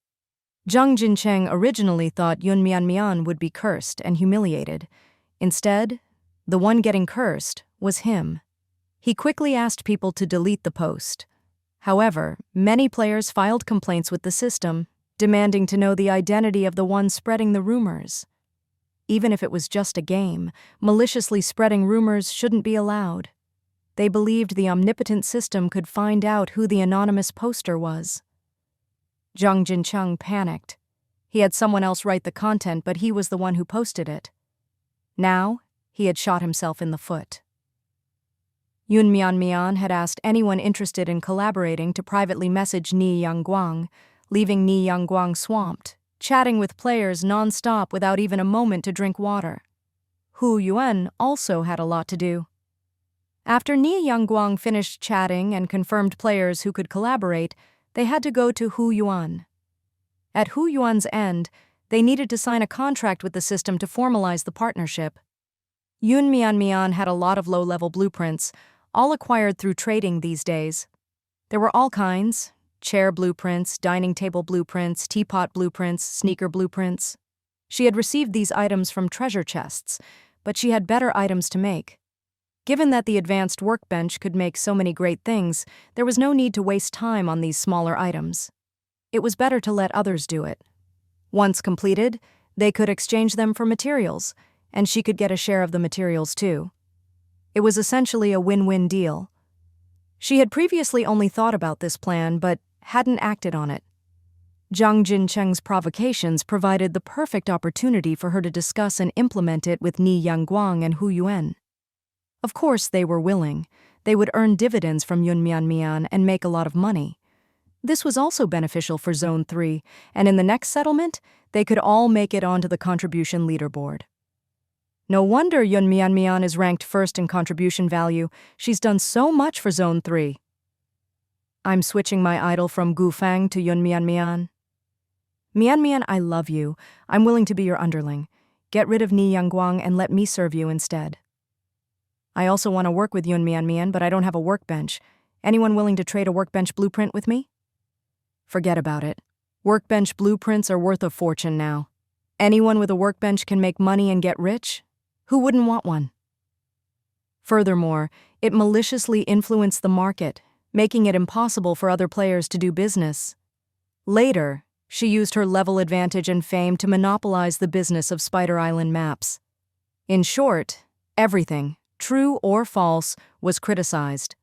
Zhang Jincheng originally thought Yun Mian would be cursed and humiliated. Instead, the one getting cursed was him. He quickly asked people to delete the post. However, many players filed complaints with the system, demanding to know the identity of the one spreading the rumors. Even if it was just a game, maliciously spreading rumors shouldn't be allowed. They believed the omnipotent system could find out who the anonymous poster was. Zhang Jincheng panicked. He had someone else write the content, but he was the one who posted it. Now, he had shot himself in the foot. Yun Mian had asked anyone interested in collaborating to privately message Ni Yangguang, leaving Ni Yangguang swamped, chatting with players non-stop without even a moment to drink water. Hu Yuan also had a lot to do. After Ni Yangguang finished chatting and confirmed players who could collaborate, they had to go to Hu Yuan. At Hu Yuan's end, they needed to sign a contract with the system to formalize the partnership. Yun Mian had a lot of low-level blueprints, all acquired through trading these days. There were all kinds: chair blueprints, dining table blueprints, teapot blueprints, sneaker blueprints. She had received these items from treasure chests, but she had better items to make. Given that the advanced workbench could make so many great things, there was no need to waste time on these smaller items. It was better to let others do it. Once completed, they could exchange them for materials, and she could get a share of the materials too. It was essentially a win-win deal. She had previously only thought about this plan, but hadn't acted on it. Zhang Jincheng's provocations provided the perfect opportunity for her to discuss and implement it with Ni Yangguang and Hu Yuan. Of course, they were willing. They would earn dividends from Yun Mian and make a lot of money. This was also beneficial for Zone 3, and in the next settlement, they could all make it onto the contribution leaderboard. No wonder Yun Mian is ranked first in contribution value. She's done so much for Zone 3. I'm switching my idol from Gu Fang to Yun Mian. Mian, I love you. I'm willing to be your underling. Get rid of Ni Yangguang and let me serve you instead. I also want to work with Yun Mian, but I don't have a workbench. Anyone willing to trade a workbench blueprint with me? Forget about it. Workbench blueprints are worth a fortune now. Anyone with a workbench can make money and get rich? Who wouldn't want one? Furthermore, it maliciously influenced the market, making it impossible for other players to do business. Later, she used her level advantage and fame to monopolize the business of Spider Island maps. In short, everything, true or false, was criticized.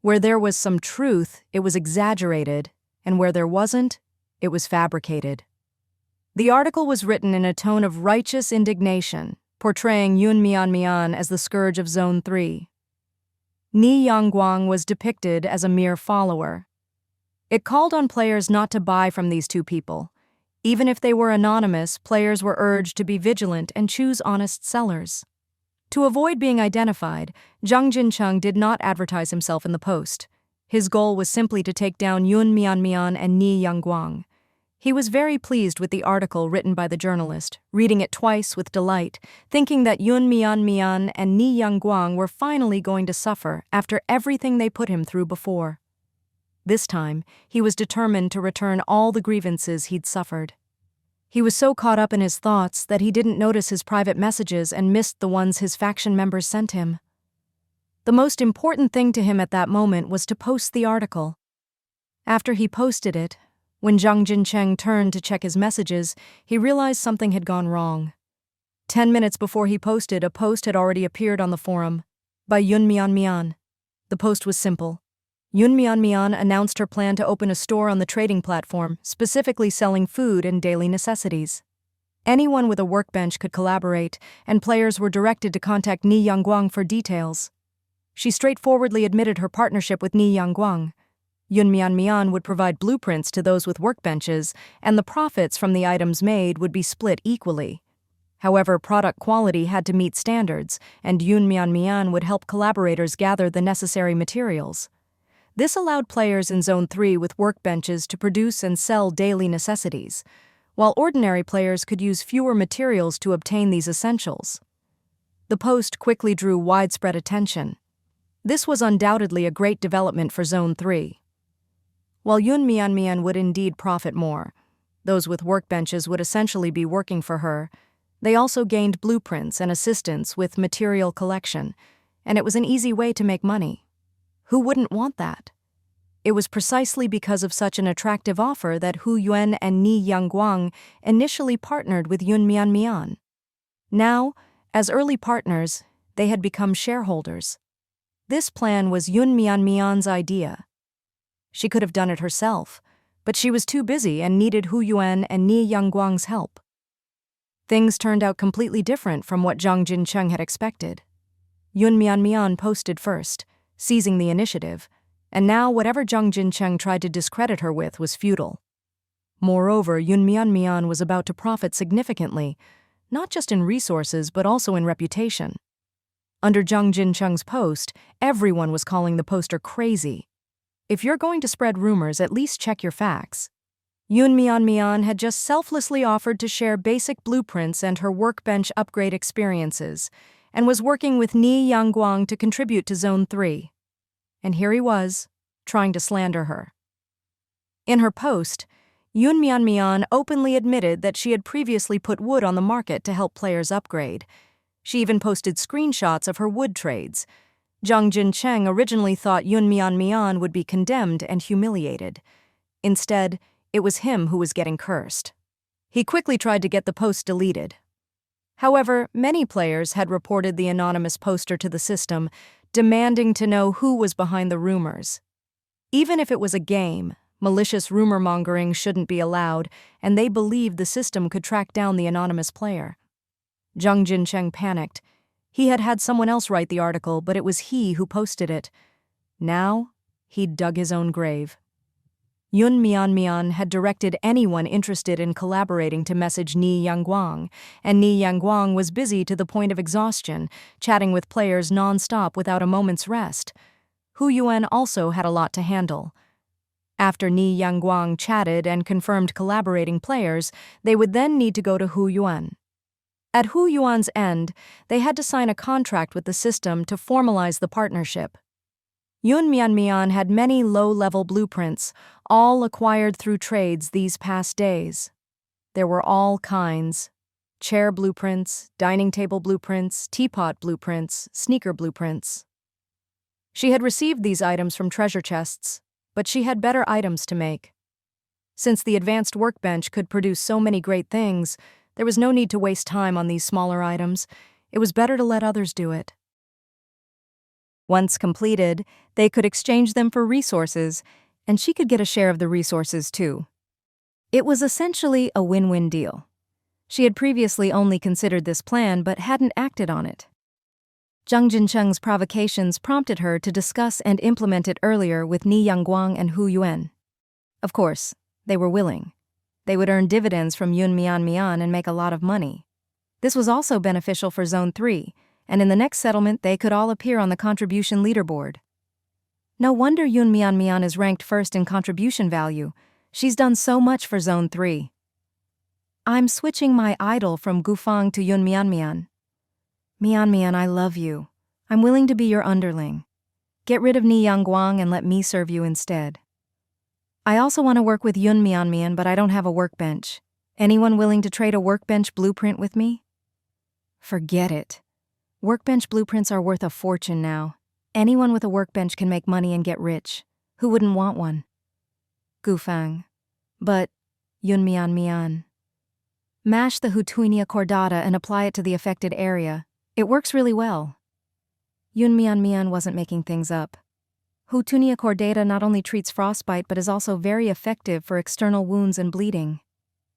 Where there was some truth, it was exaggerated, and where there wasn't, it was fabricated. The article was written in a tone of righteous indignation, portraying Yun Mian as the scourge of Zone 3. Ni Yangguang was depicted as a mere follower. It called on players not to buy from these two people. Even if they were anonymous, players were urged to be vigilant and choose honest sellers. To avoid being identified, Zhang Jincheng did not advertise himself in the post. His goal was simply to take down Yun Mian and Ni Yangguang. He was very pleased with the article written by the journalist, reading it twice with delight, thinking that Yun Mian and Ni Yangguang were finally going to suffer after everything they put him through before. This time, he was determined to return all the grievances he'd suffered. He was so caught up in his thoughts that he didn't notice his private messages and missed the ones his faction members sent him. The most important thing to him at that moment was to post the article. After he posted it, when Zhang Jincheng turned to check his messages, he realized something had gone wrong. 10 minutes before he posted, a post had already appeared on the forum by Yun Mian. The post was simple. Yun Mian announced her plan to open a store on the trading platform, specifically selling food and daily necessities. Anyone with a workbench could collaborate, and players were directed to contact Ni Yangguang for details. She straightforwardly admitted her partnership with Ni Yangguang. Yun Mian would provide blueprints to those with workbenches, and the profits from the items made would be split equally. However, product quality had to meet standards, and Yun Mian would help collaborators gather the necessary materials. This allowed players in Zone 3 with workbenches to produce and sell daily necessities, while ordinary players could use fewer materials to obtain these essentials. The post quickly drew widespread attention. This was undoubtedly a great development for Zone 3. While Yun Mian would indeed profit more, those with workbenches would essentially be working for her. They also gained blueprints and assistance with material collection, and it was an easy way to make money. Who wouldn't want that? It was precisely because of such an attractive offer that Hu Yuan and Ni Yangguang initially partnered with Yun Mian. Now, as early partners, they had become shareholders. This plan was Yun Mian's idea. She could have done it herself, but she was too busy and needed Hu Yuan and Ni Yangguang's help. Things turned out completely different from what Zhang Jincheng had expected. Yun Mian posted first, seizing the initiative, and now whatever Zhang Jincheng tried to discredit her with was futile. Moreover, Yun Mian was about to profit significantly, not just in resources but also in reputation. Under Zhang Jincheng's post, everyone was calling the poster crazy. If you're going to spread rumors, at least check your facts. Yun Mian had just selflessly offered to share basic blueprints and her workbench upgrade experiences, and was working with Ni Yangguang to contribute to Zone 3. And here he was, trying to slander her. In her post, Yun Mian openly admitted that she had previously put wood on the market to help players upgrade. She even posted screenshots of her wood trades. Zhang Jincheng originally thought Yun Mian would be condemned and humiliated. Instead, it was him who was getting cursed. He quickly tried to get the post deleted. However, many players had reported the anonymous poster to the system, demanding to know who was behind the rumors. Even if it was a game, malicious rumor-mongering shouldn't be allowed, and they believed the system could track down the anonymous player. Zhang Jincheng panicked. He had had someone else write the article, but it was he who posted it. Now, he'd dug his own grave. Yun Mian had directed anyone interested in collaborating to message Ni Yangguang, and Ni Yangguang was busy to the point of exhaustion, chatting with players non-stop without a moment's rest. Hu Yuan also had a lot to handle. After Ni Yangguang chatted and confirmed collaborating players, they would then need to go to Hu Yuan. At Hu Yuan's end, they had to sign a contract with the system to formalize the partnership. Yun Mian had many low-level blueprints, all acquired through trades these past days. There were all kinds: chair blueprints, dining table blueprints, teapot blueprints, sneaker blueprints. She had received these items from treasure chests, but she had better items to make. Since the advanced workbench could produce so many great things, there was no need to waste time on these smaller items. It was better to let others do it. Once completed, they could exchange them for resources, and she could get a share of the resources too. It was essentially a win-win deal. She had previously only considered this plan but hadn't acted on it. Zhang Jincheng's provocations prompted her to discuss and implement it earlier with Ni Yangguang and Hu Yuan. Of course, they were willing. They would earn dividends from Yun Mian and make a lot of money. This was also beneficial for Zone 3, and in the next settlement they could all appear on the contribution leaderboard. No wonder Yun Mian is ranked first in contribution value. She's done so much for Zone 3. I'm switching my idol from Gufang to Yun Mian. Mian, I love you. I'm willing to be your underling. Get rid of Ni Yangguang and let me serve you instead. I also want to work with Yun Mian, but I don't have a workbench. Anyone willing to trade a workbench blueprint with me? Forget it. Workbench blueprints are worth a fortune now. Anyone with a workbench can make money and get rich. Who wouldn't want one? Gufang. But Yun Mian. Mash the Hutuinia cordata and apply it to the affected area. It works really well. Yun Mian wasn't making things up. Hutuinia cordata not only treats frostbite but is also very effective for external wounds and bleeding.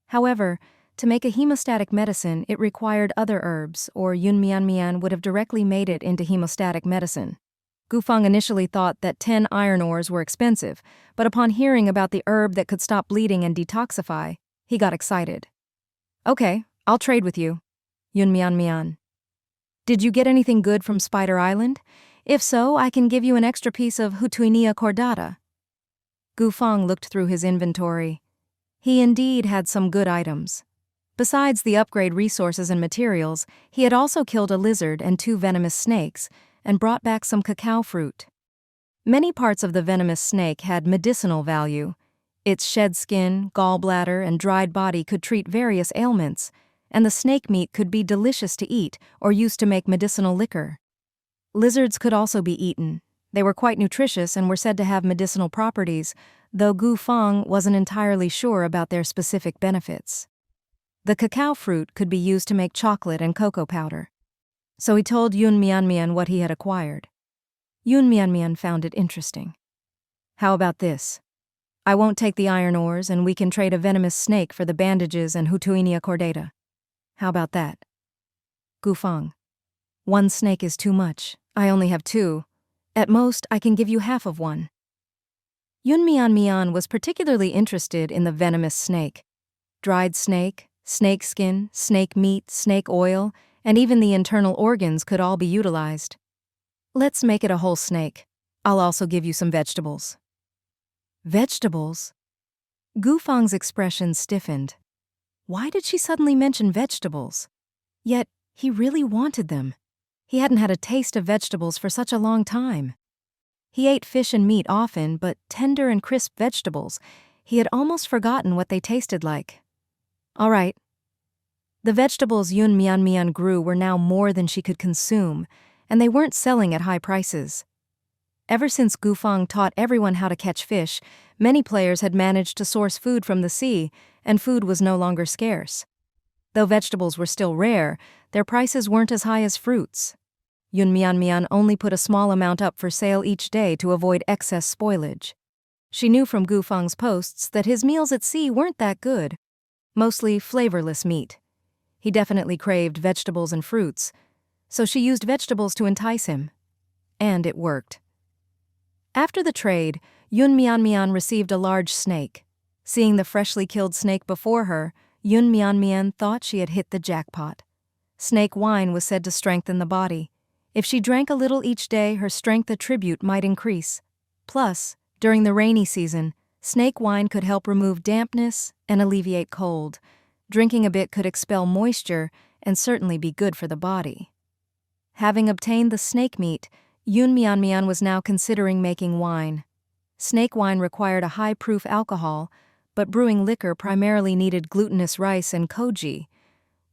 However, to make a hemostatic medicine, it required other herbs, or Yun Mian would have directly made it into hemostatic medicine. Gufang initially thought that 10 iron ores were expensive, but upon hearing about the herb that could stop bleeding and detoxify, he got excited. Okay, I'll trade with you. Yun Mian. Did you get anything good from Spider Island? If so, I can give you an extra piece of Hutuinia cordata. Gufang looked through his inventory. He indeed had some good items. Besides the upgrade resources and materials, he had also killed a lizard and 2 venomous snakes, and brought back some cacao fruit. Many parts of the venomous snake had medicinal value. Its shed skin, gallbladder, and dried body could treat various ailments, and the snake meat could be delicious to eat or used to make medicinal liquor. Lizards could also be eaten. They were quite nutritious and were said to have medicinal properties, though Gufang wasn't entirely sure about their specific benefits. The cacao fruit could be used to make chocolate and cocoa powder. So he told Yun Mian what he had acquired. Yun Mian found it interesting. How about this? I won't take the iron ores and we can trade a venomous snake for the bandages and Hutuinia cordata. How about that? Gufang. 1 snake is too much. I only have 2. At most, I can give you half of one. Yun Mian was particularly interested in the venomous snake. Dried snake, snake skin, snake meat, snake oil, and even the internal organs could all be utilized. Let's make it a whole snake. I'll also give you some vegetables. Vegetables? Gufang's expression stiffened. Why did she suddenly mention vegetables? Yet, he really wanted them. He hadn't had a taste of vegetables for such a long time. He ate fish and meat often, but tender and crisp vegetables, he had almost forgotten what they tasted like. All right. The vegetables Yun Mian grew were now more than she could consume, and they weren't selling at high prices. Ever since Gufang taught everyone how to catch fish, many players had managed to source food from the sea, and food was no longer scarce. Though vegetables were still rare, their prices weren't as high as fruits. Yun Mian only put a small amount up for sale each day to avoid excess spoilage. She knew from Gufang's posts that his meals at sea weren't that good, mostly flavorless meat. He definitely craved vegetables and fruits, so she used vegetables to entice him. And it worked. After the trade, Yun Mian received a large snake. Seeing the freshly killed snake before her, Yun Mian thought she had hit the jackpot. Snake wine was said to strengthen the body. If she drank a little each day, her strength attribute might increase. Plus, during the rainy season, snake wine could help remove dampness and alleviate cold. Drinking a bit could expel moisture and certainly be good for the body. Having obtained the snake meat, Yun Mian was now considering making wine. Snake wine required a high-proof alcohol, but brewing liquor primarily needed glutinous rice and koji.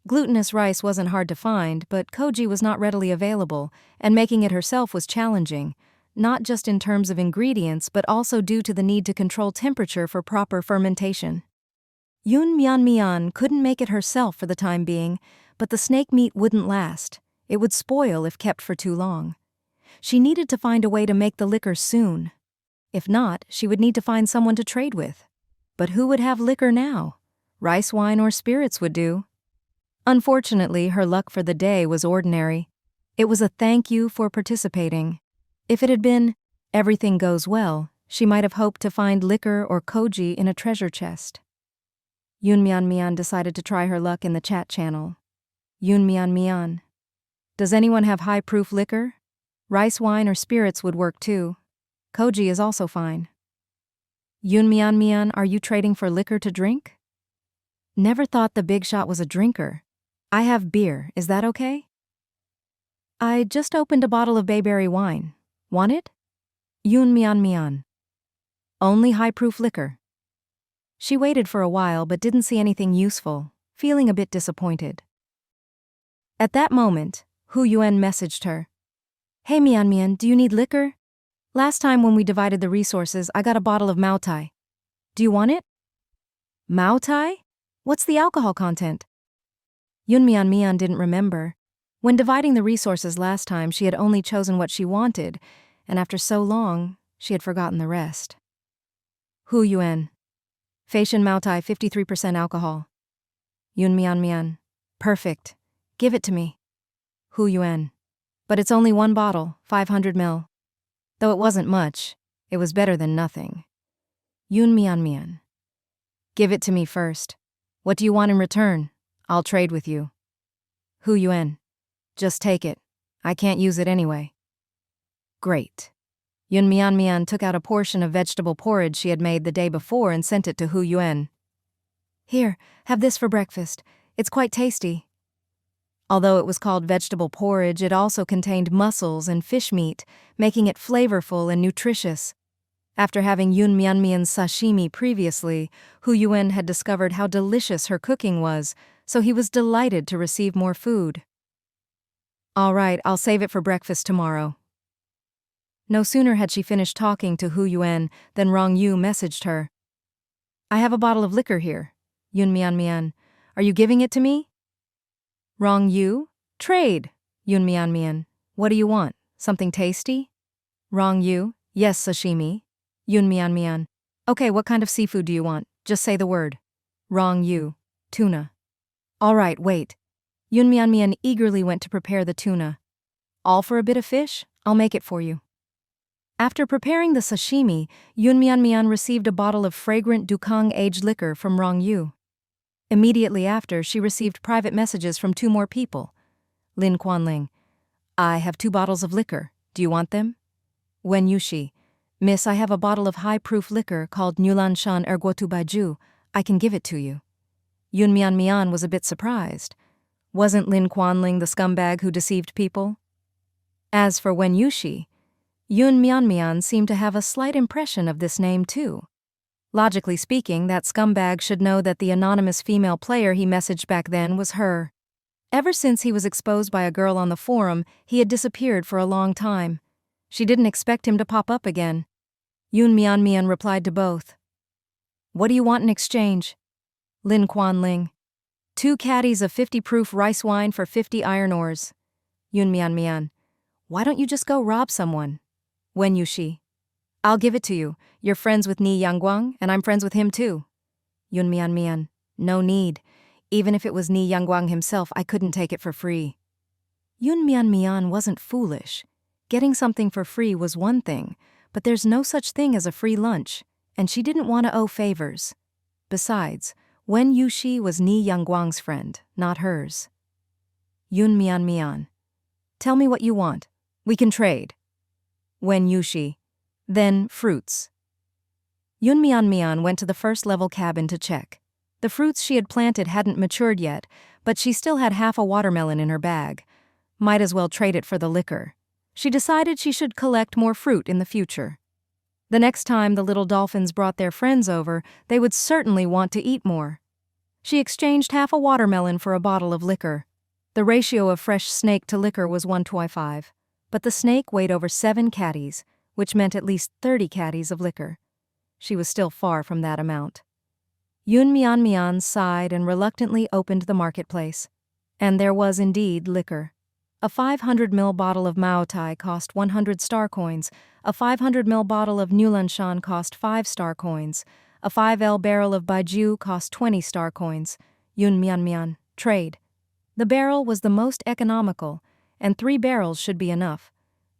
Glutinous rice wasn't hard to find, but koji was not readily available, and making it herself was challenging, not just in terms of ingredients but also due to the need to control temperature for proper fermentation. Yun Mian couldn't make it herself for the time being, but the snake meat wouldn't last. It would spoil if kept for too long. She needed to find a way to make the liquor soon. If not, she would need to find someone to trade with. But who would have liquor now? Rice wine or spirits would do. Unfortunately, her luck for the day was ordinary. It was a thank you for participating. If it had been, everything goes well, she might have hoped to find liquor or koji in a treasure chest. Yun Mian decided to try her luck in the chat channel. Yun Mian. Does anyone have high-proof liquor? Rice wine or spirits would work too. Koji is also fine. Yun Mian, are you trading for liquor to drink? Never thought the big shot was a drinker. I have beer, is that okay? I just opened a bottle of bayberry wine. Want it? Yun Mian. Only high-proof liquor. She waited for a while but didn't see anything useful, feeling a bit disappointed. At that moment, Hu Yuan messaged her. Hey Mian, do you need liquor? Last time when we divided the resources, I got a bottle of Mao Tai. Do you want it? Mao Tai? What's the alcohol content? Yun Mian didn't remember. When dividing the resources last time, she had only chosen what she wanted, and after so long, she had forgotten the rest. Hu Yuan. Feishan Mao Tai, 53% alcohol. Yun Mian. Perfect. Give it to me. Hu Yuan. But it's only one bottle, 500 ml. Though it wasn't much, it was better than nothing. Yun Mian. Give it to me first. What do you want in return? I'll trade with you. Hu Yuan. Just take it. I can't use it anyway. Great. Yun Mian took out a portion of vegetable porridge she had made the day before and sent it to Hu Yuan. Here, have this for breakfast. It's quite tasty. Although it was called vegetable porridge, it also contained mussels and fish meat, making it flavorful and nutritious. After having Yun Mian's sashimi previously, Hu Yuan had discovered how delicious her cooking was, so he was delighted to receive more food. All right, I'll save it for breakfast tomorrow. No sooner had she finished talking to Hu Yuan than Rong Yu messaged her. I have a bottle of liquor here. Yun Mian. Are you giving it to me? Rong Yu? Trade. Yun Mian. What do you want? Something tasty? Rong Yu? Yes, sashimi. Yun Mian. Okay, what kind of seafood do you want? Just say the word. Rong Yu. Tuna. All right, wait. Yun Mian eagerly went to prepare the tuna. All for a bit of fish? I'll make it for you. After preparing the sashimi, Yun Mian received a bottle of fragrant Dukang aged liquor from Rong Yu. Immediately after, she received private messages from 2 more people. Lin Quanling. I have 2 bottles of liquor. Do you want them? Wen Yushi. Miss, I have a bottle of high-proof liquor called Nulanshan Erguotu Baiju. I can give it to you. Yun Mian was a bit surprised. Wasn't Lin Quanling the scumbag who deceived people? As for Wen Yushi, Yun Mian seemed to have a slight impression of this name too. Logically speaking, that scumbag should know that the anonymous female player he messaged back then was her. Ever since he was exposed by a girl on the forum, he had disappeared for a long time. She didn't expect him to pop up again. Yun Mian replied to both. What do you want in exchange? Lin Quanling. 2 caddies of 50-proof rice wine for 50 iron ores. Yun Mian. Why don't you just go rob someone? Wen Yushi. I'll give it to you. You're friends with Ni Yangguang, and I'm friends with him too. Yun Mian. No need. Even if it was Ni Yangguang himself, I couldn't take it for free. Yun Mian wasn't foolish. Getting something for free was one thing, but there's no such thing as a free lunch, and she didn't want to owe favors. Besides, Wen Yushi was Ni Yangguang's friend, not hers. Yun Mian. Tell me what you want. We can trade. Wen Yushi. Then fruits. Yun Mian went to the first-level cabin to check. The fruits she had planted hadn't matured yet, but she still had half a watermelon in her bag. Might as well trade it for the liquor. She decided she should collect more fruit in the future. The next time the little dolphins brought their friends over, they would certainly want to eat more. She exchanged half a watermelon for a bottle of liquor. The ratio of fresh snake to liquor was 1:5, but the snake weighed over 7 catties, which meant at least 30 catties of liquor. She was still far from that amount. Yun Mian Mian sighed and reluctantly opened the marketplace. And there was indeed liquor. A 500 ml bottle of Maotai cost 100 star coins, a 500 ml bottle of Nulanshan cost 5 star coins, a 5L barrel of Baijiu cost 20 star coins. Yun Mian Mian, trade. The barrel was the most economical, and 3 barrels should be enough.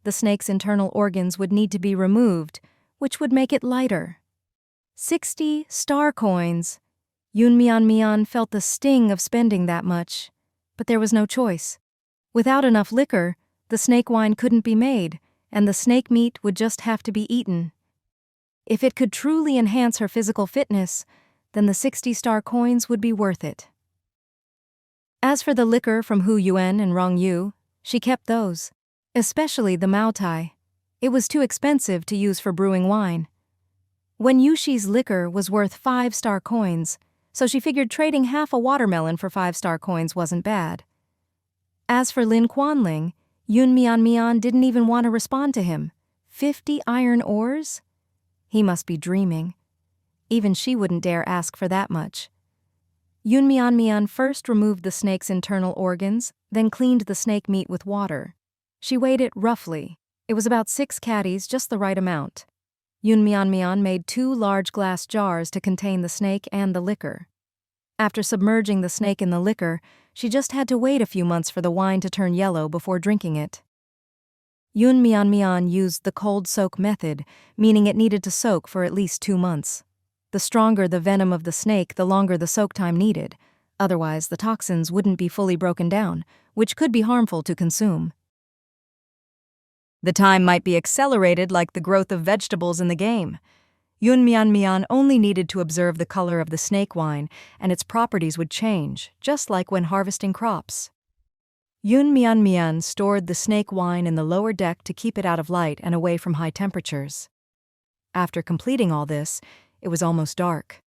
The snake's internal organs would need to be removed, which would make it lighter. 60 star coins. Yun Mian Mian felt the sting of spending that much, but there was no choice. Without enough liquor, the snake wine couldn't be made, and the snake meat would just have to be eaten. If it could truly enhance her physical fitness, then the 60 star coins would be worth it. As for the liquor from Hu Yuan and Rong Yu, she kept those, especially the Maotai. It was too expensive to use for brewing wine. Wen Yushi's liquor was worth 5 star coins, so she figured trading half a watermelon for 5 star coins wasn't bad. As for Lin Quanling, Yun Mian Mian didn't even want to respond to him. 50 iron ores? He must be dreaming. Even she wouldn't dare ask for that much. Yun Mian Mian first removed the snake's internal organs, then cleaned the snake meat with water. She weighed it roughly. It was about 6 catties, just the right amount. Yun Mian Mian made 2 large glass jars to contain the snake and the liquor. After submerging the snake in the liquor, she just had to wait a few months for the wine to turn yellow before drinking it. Yun Mian Mian used the cold soak method, meaning it needed to soak for at least 2 months. The stronger the venom of the snake, the longer the soak time needed. Otherwise, the toxins wouldn't be fully broken down, which could be harmful to consume. The time might be accelerated like the growth of vegetables in the game. Yun Mian Mian only needed to observe the color of the snake wine, and its properties would change, just like when harvesting crops. Yun Mian Mian stored the snake wine in the lower deck to keep it out of light and away from high temperatures. After completing all this, it was almost dark.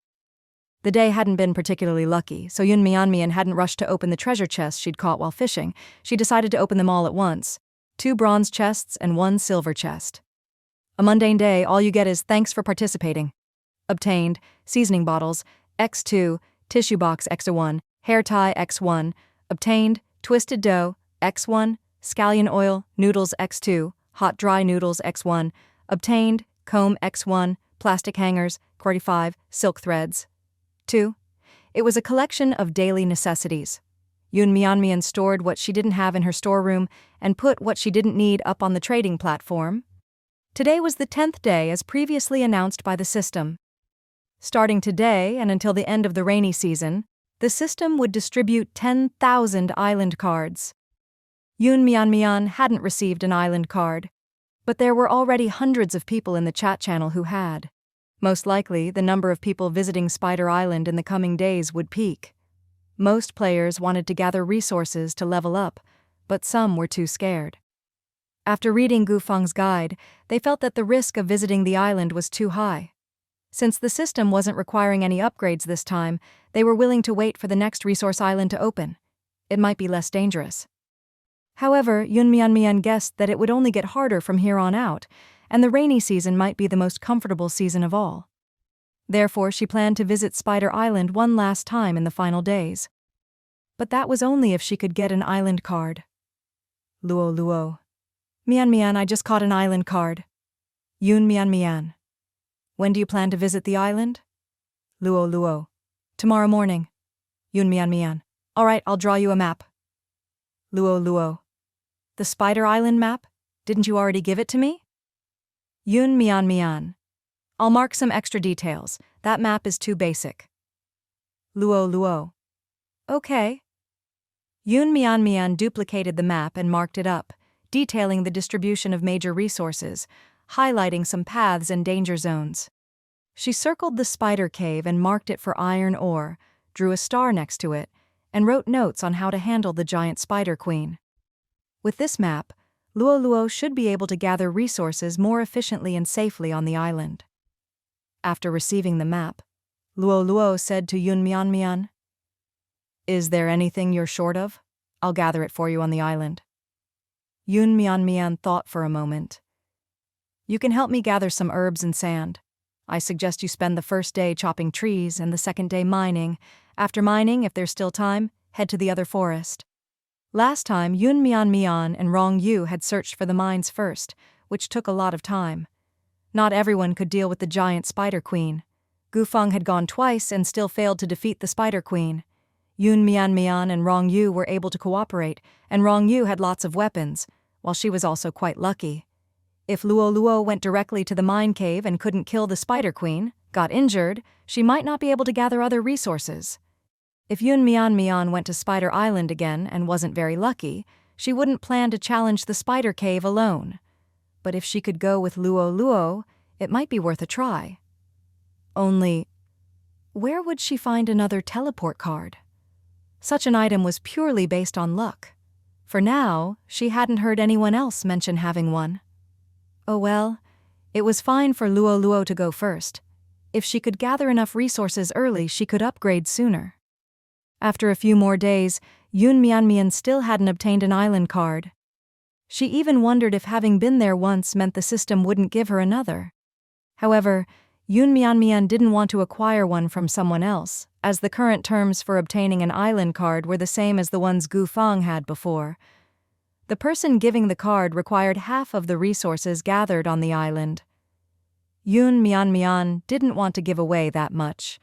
The day hadn't been particularly lucky, so Yun Mian Mian hadn't rushed to open the treasure chests she'd caught while fishing. She decided to open them all at once. 2 bronze chests and 1 silver chest. A mundane day, all you get is thanks for participating. Obtained, seasoning bottles, X2, tissue box X1, hair tie X1. Obtained, twisted dough, X1, scallion oil, noodles X2, hot dry noodles X1. Obtained, comb X1, plastic hangers, 45, silk threads. 2. It was a collection of daily necessities. Yun Mian Mian stored what she didn't have in her storeroom and put what she didn't need up on the trading platform. Today was the 10th day as previously announced by the system. Starting today and until the end of the rainy season, the system would distribute 10,000 island cards. Yun Mian Mian hadn't received an island card, but there were already hundreds of people in the chat channel who had. Most likely, the number of people visiting Spider Island in the coming days would peak. Most players wanted to gather resources to level up, but some were too scared. After reading Gufang's guide, they felt that the risk of visiting the island was too high. Since the system wasn't requiring any upgrades this time, they were willing to wait for the next resource island to open. It might be less dangerous. However, Yun Mian Mian guessed that it would only get harder from here on out, and the rainy season might be the most comfortable season of all. Therefore, she planned to visit Spider Island one last time in the final days. But that was only if she could get an island card. Luo Luo. Mian Mian, I just caught an island card. Yun Mian Mian. When do you plan to visit the island? Luo Luo. Tomorrow morning. Yun Mian Mian. All right, I'll draw you a map. Luo Luo. The Spider Island map? Didn't you already give it to me? Yun Mian Mian. I'll mark some extra details. That map is too basic. Luo Luo. Okay. Yun Mian Mian duplicated the map and marked it up, detailing the distribution of major resources, highlighting some paths and danger zones. She circled the spider cave and marked it for iron ore, drew a star next to it, and wrote notes on how to handle the giant spider queen. With this map, Luo should be able to gather resources more efficiently and safely on the island. After receiving the map, Luo said to Yun Mian, "Is there anything you're short of? I'll gather it for you on the island." Yun Mian thought for a moment. "You can help me gather some herbs and sand. I suggest you spend the first day chopping trees and the second day mining. After mining, if there's still time, head to the other forest." Last time, Yun Mian and Rong Yu had searched for the mines first, which took a lot of time. Not everyone could deal with the giant Spider Queen. Gufeng had gone twice and still failed to defeat the Spider Queen. Yun Mian and Rong Yu were able to cooperate, and Rong Yu had lots of weapons, while she was also quite lucky. If Luo went directly to the mine cave and couldn't kill the Spider Queen, got injured, she might not be able to gather other resources. If Yun Mian went to Spider Island again and wasn't very lucky, she wouldn't plan to challenge the Spider Cave alone. But if she could go with Luo, it might be worth a try. Only, where would she find another teleport card? Such an item was purely based on luck. For now, she hadn't heard anyone else mention having one. Oh well, it was fine for Luo to go first. If she could gather enough resources early, she could upgrade sooner. After a few more days, Yun Mian still hadn't obtained an island card. She even wondered if having been there once meant the system wouldn't give her another. However, Yun Mian didn't want to acquire one from someone else, as the current terms for obtaining an island card were the same as the ones Gufeng had before. The person giving the card required half of the resources gathered on the island. Yun Mian didn't want to give away that much,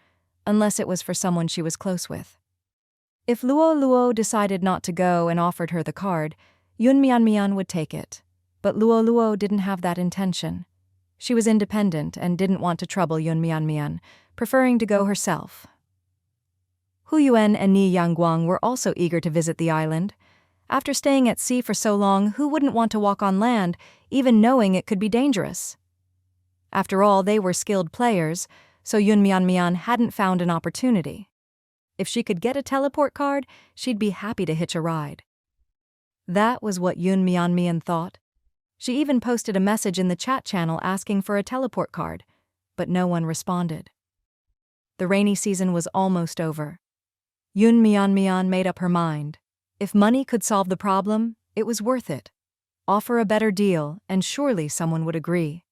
unless it was for someone she was close with. If Luo decided not to go and offered her the card, Yun Mian would take it. But Luo didn't have that intention. She was independent and didn't want to trouble Yun Mian, preferring to go herself. Hu Yuan and Ni Yangguang were also eager to visit the island. After staying at sea for so long, who wouldn't want to walk on land, even knowing it could be dangerous? After all, they were skilled players, so Yun Mian hadn't found an opportunity. If she could get a teleport card, she'd be happy to hitch a ride. That was what Yun Mian thought. She even posted a message in the chat channel asking for a teleport card, but no one responded. The rainy season was almost over. Yun Mian made up her mind. If money could solve the problem, it was worth it. Offer a better deal, and surely someone would agree.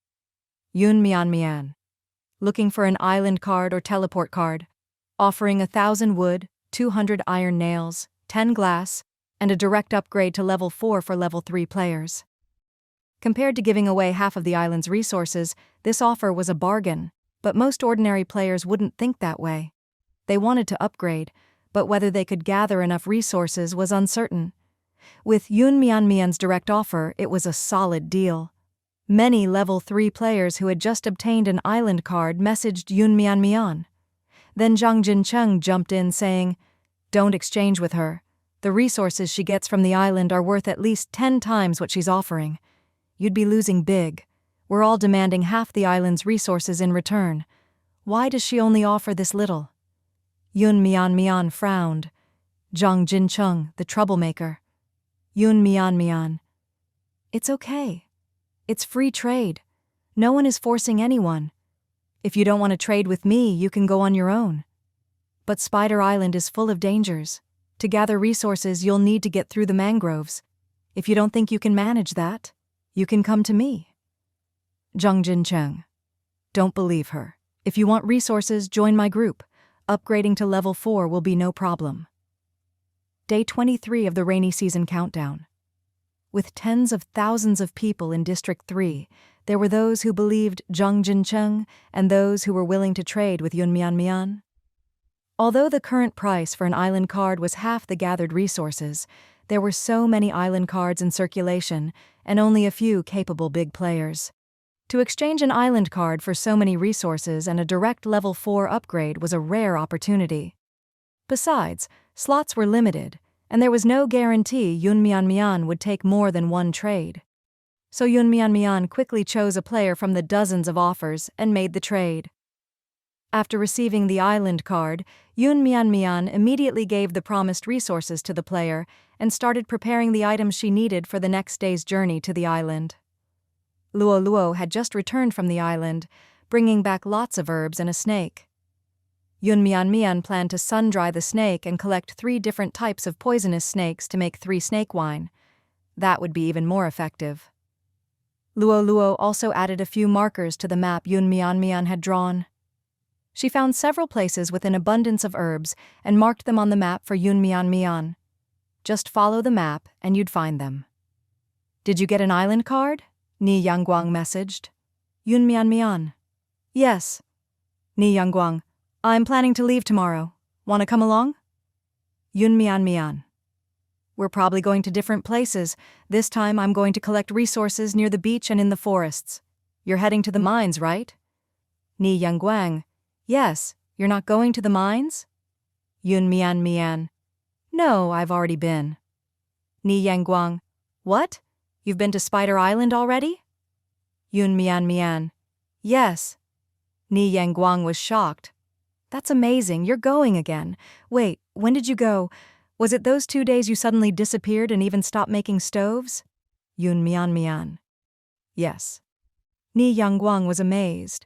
Yun Mian. Looking for an island card or teleport card, offering 1,000 wood, 200 iron nails, 10 glass, and a direct upgrade to level 4 for level 3 players. Compared to giving away half of the island's resources, this offer was a bargain, but most ordinary players wouldn't think that way. They wanted to upgrade, but whether they could gather enough resources was uncertain. With Yun Mian's direct offer, it was a solid deal. Many level 3 players who had just obtained an island card messaged Yun Mian. Then Zhang Jincheng jumped in saying, "Don't exchange with her. The resources she gets from the island are worth at least 10 times what she's offering. You'd be losing big. We're all demanding half the island's resources in return. Why does she only offer this little?" Yun Mian frowned. Zhang Jincheng, the troublemaker. Yun Mian. "It's okay. It's free trade. No one is forcing anyone. If you don't want to trade with me, you can go on your own. But Spider Island is full of dangers. To gather resources, you'll need to get through the mangroves. If you don't think you can manage that, you can come to me." Zhang Jincheng. "Don't believe her. If you want resources, join my group. Upgrading to level 4 will be no problem." Day 23 of the rainy season countdown. With tens of thousands of people in District 3, there were those who believed Zhang Jincheng and those who were willing to trade with Yun Mian. Although the current price for an island card was half the gathered resources, there were so many island cards in circulation and only a few capable big players. To exchange an island card for so many resources and a direct level 4 upgrade was a rare opportunity. Besides, slots were limited, and there was no guarantee Yun Mian would take more than one trade. So Yun Mian quickly chose a player from the dozens of offers and made the trade. After receiving the island card, Yun Mian Mian immediately gave the promised resources to the player and started preparing the items she needed for the next day's journey to the island. Luo Luo had just returned from the island, bringing back lots of herbs and a snake. Yun Mian Mian planned to sun-dry the snake and collect 3 different types of poisonous snakes to make 3 snake wine. That would be even more effective. Luo Luo also added a few markers to the map Yun Mian Mian had drawn. She found several places with an abundance of herbs and marked them on the map for Yun Mian Mian. Just follow the map and you'd find them. "Did you get an island card?" Ni Yangguang messaged. Yun Mian Mian. "Yes." Ni Yangguang. "I'm planning to leave tomorrow. Want to come along?" Yun Mian Mian. "We're probably going to different places. This time I'm going to collect resources near the beach and in the forests. You're heading to the mines, right?" Ni Yangguang. "Yes, you're not going to the mines?" Yun Mian Mian. "No, I've already been." Ni Yangguang. "What? You've been to Spider Island already?" Yun Mian Mian. "Yes." Ni Yangguang was shocked. "That's amazing, you're going again. Wait, when did you go? Was it those 2 days you suddenly disappeared and even stopped making stoves?" Yun Mian Mian. "Yes." Ni Yangguang was amazed.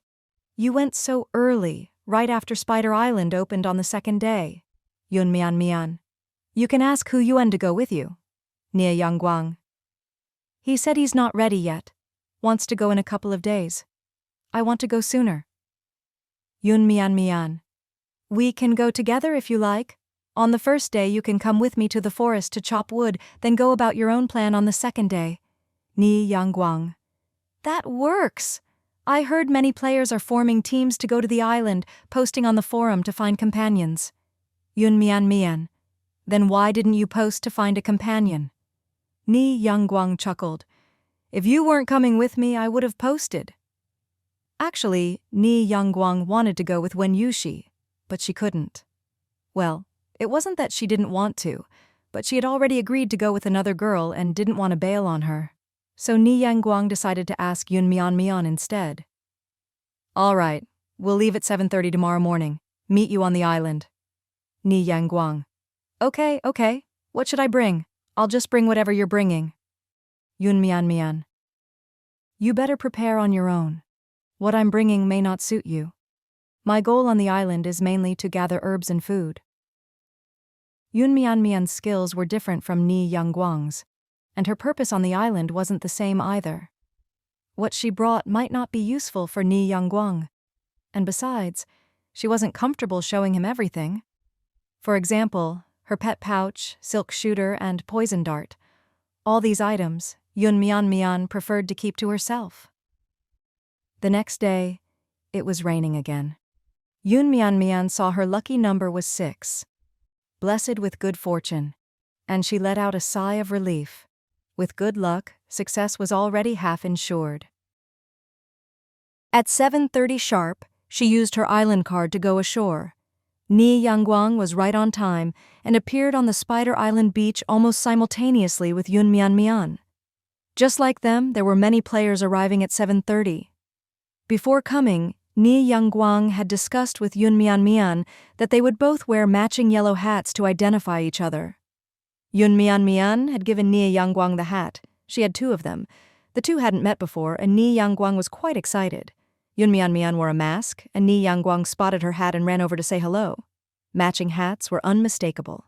"You went so early, right after Spider Island opened on the 2nd day." Yun Mian Mian. "You can ask Hu Yuan to go with you." Ni Yangguang. "He said he's not ready yet. Wants to go in a couple of days. I want to go sooner." Yun Mian Mian. "We can go together if you like. On the 1st day you can come with me to the forest to chop wood, then go about your own plan on the 2nd day. Ni Yangguang. "That works! I heard many players are forming teams to go to the island, posting on the forum to find companions." Yun Mian Mian. "Then why didn't you post to find a companion?" Ni Yangguang chuckled. "If you weren't coming with me, I would have posted." Actually, Ni Yangguang wanted to go with Wen Yushi, but she couldn't. Well, it wasn't that she didn't want to, but she had already agreed to go with another girl and didn't want to bail on her. So Ni Yangguang decided to ask Yun Mian Mian instead. "All right, we'll leave at 7:30 tomorrow morning. Meet you on the island." Ni Yangguang. Okay. What should I bring? I'll just bring whatever you're bringing." Yun Mian Mian. "You better prepare on your own. What I'm bringing may not suit you. My goal on the island is mainly to gather herbs and food." Yun Mian Mian's skills were different from Ni Yangguang's, and her purpose on the island wasn't the same either. What she brought might not be useful for Ni Yangguang, and besides, she wasn't comfortable showing him everything. For example, her pet pouch, silk shooter, and poison dart. All these items, Yun Mian Mian preferred to keep to herself. The next day, it was raining again. Yun Mian Mian saw her lucky number was 6. Blessed with good fortune, and she let out a sigh of relief. With good luck, success was already half insured. At 7:30 sharp, she used her island card to go ashore. Ni Yangguang was right on time and appeared on the Spider Island beach almost simultaneously with Yun Mian Mian. Just like them, there were many players arriving at 7:30. Before coming, Ni Yangguang had discussed with Yun Mian Mian that they would both wear matching yellow hats to identify each other. Yun Mian Mian had given Ni Yangguang the hat. She had 2 of them. The 2 hadn't met before, and Ni Yangguang was quite excited. Yun Mian Mian wore a mask, and Ni Yangguang spotted her hat and ran over to say hello. Matching hats were unmistakable.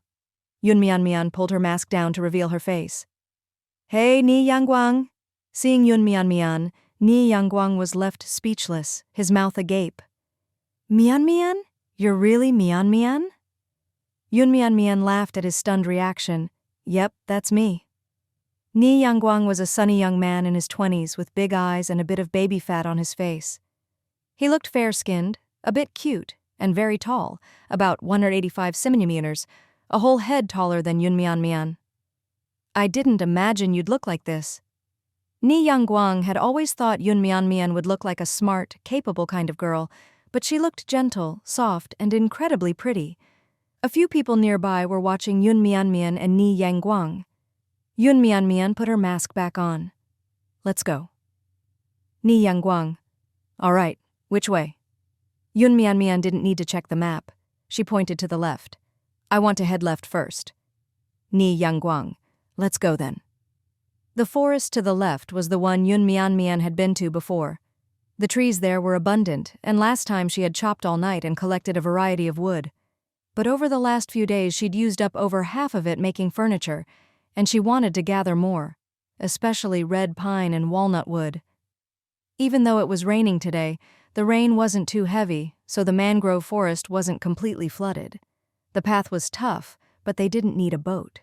Yun Mian Mian pulled her mask down to reveal her face. "Hey, Ni Yangguang." Seeing Yun Mian Mian, Ni Yangguang was left speechless, his mouth agape. "Mian Mian? You're really Mian Mian?" Yun Mian Mian laughed at his stunned reaction. "Yep, that's me." Ni Yangguang was a sunny young man in his 20s with big eyes and a bit of baby fat on his face. He looked fair-skinned, a bit cute, and very tall, about 185 centimeters, a whole head taller than Yun Mian Mian. "I didn't imagine you'd look like this." Ni Yangguang had always thought Yun Mian Mian would look like a smart, capable kind of girl, but she looked gentle, soft, and incredibly pretty. A few people nearby were watching Yun Mian Mian and Ni Yangguang. Yun Mian Mian put her mask back on. "Let's go." Ni Yangguang. "All right, which way?" Yun Mian didn't need to check the map. She pointed to the left. I want to head left first. Ni Yangguang. Let's go then. The forest to the left was the one Yun Mian had been to before. The trees there were abundant, and last time she had chopped all night and collected a variety of wood. But over the last few days she'd used up over half of it making furniture, and she wanted to gather more, especially red pine and walnut wood. Even though it was raining today, the rain wasn't too heavy, so the mangrove forest wasn't completely flooded. The path was tough, but they didn't need a boat.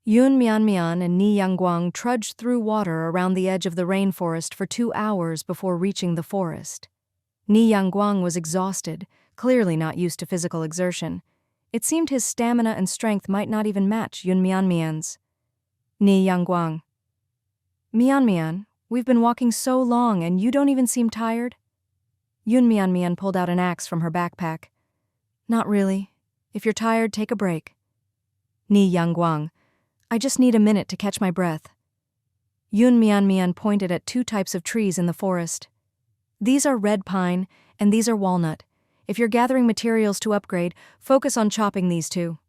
Yun Mian and Ni Yangguang trudged through water around the edge of the rainforest for 2 hours before reaching the forest. Ni Yangguang was exhausted, clearly not used to physical exertion. It seemed his stamina and strength might not even match Yun Mian's. Ni Yangguang. Mian, we've been walking so long and you don't even seem tired? Yun Mian pulled out an axe from her backpack. Not really. If you're tired, take a break. Ni Yangguang. I just need a minute to catch my breath. Yun Mian pointed at 2 types of trees in the forest. These are red pine, and these are walnut. If you're gathering materials to upgrade, focus on chopping these 2.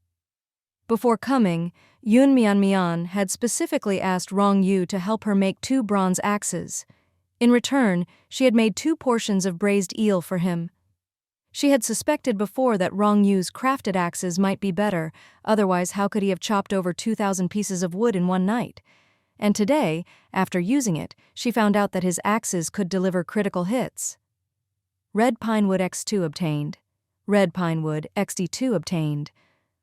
Before coming, Yun Mian had specifically asked Rong Yu to help her make 2 bronze axes. In return, she had made 2 portions of braised eel for him. She had suspected before that Rong Yu's crafted axes might be better, otherwise how could he have chopped over 2,000 pieces of wood in one night? And today, after using it, she found out that his axes could deliver critical hits. Red pine wood X2 obtained. Red pine wood XD2 obtained.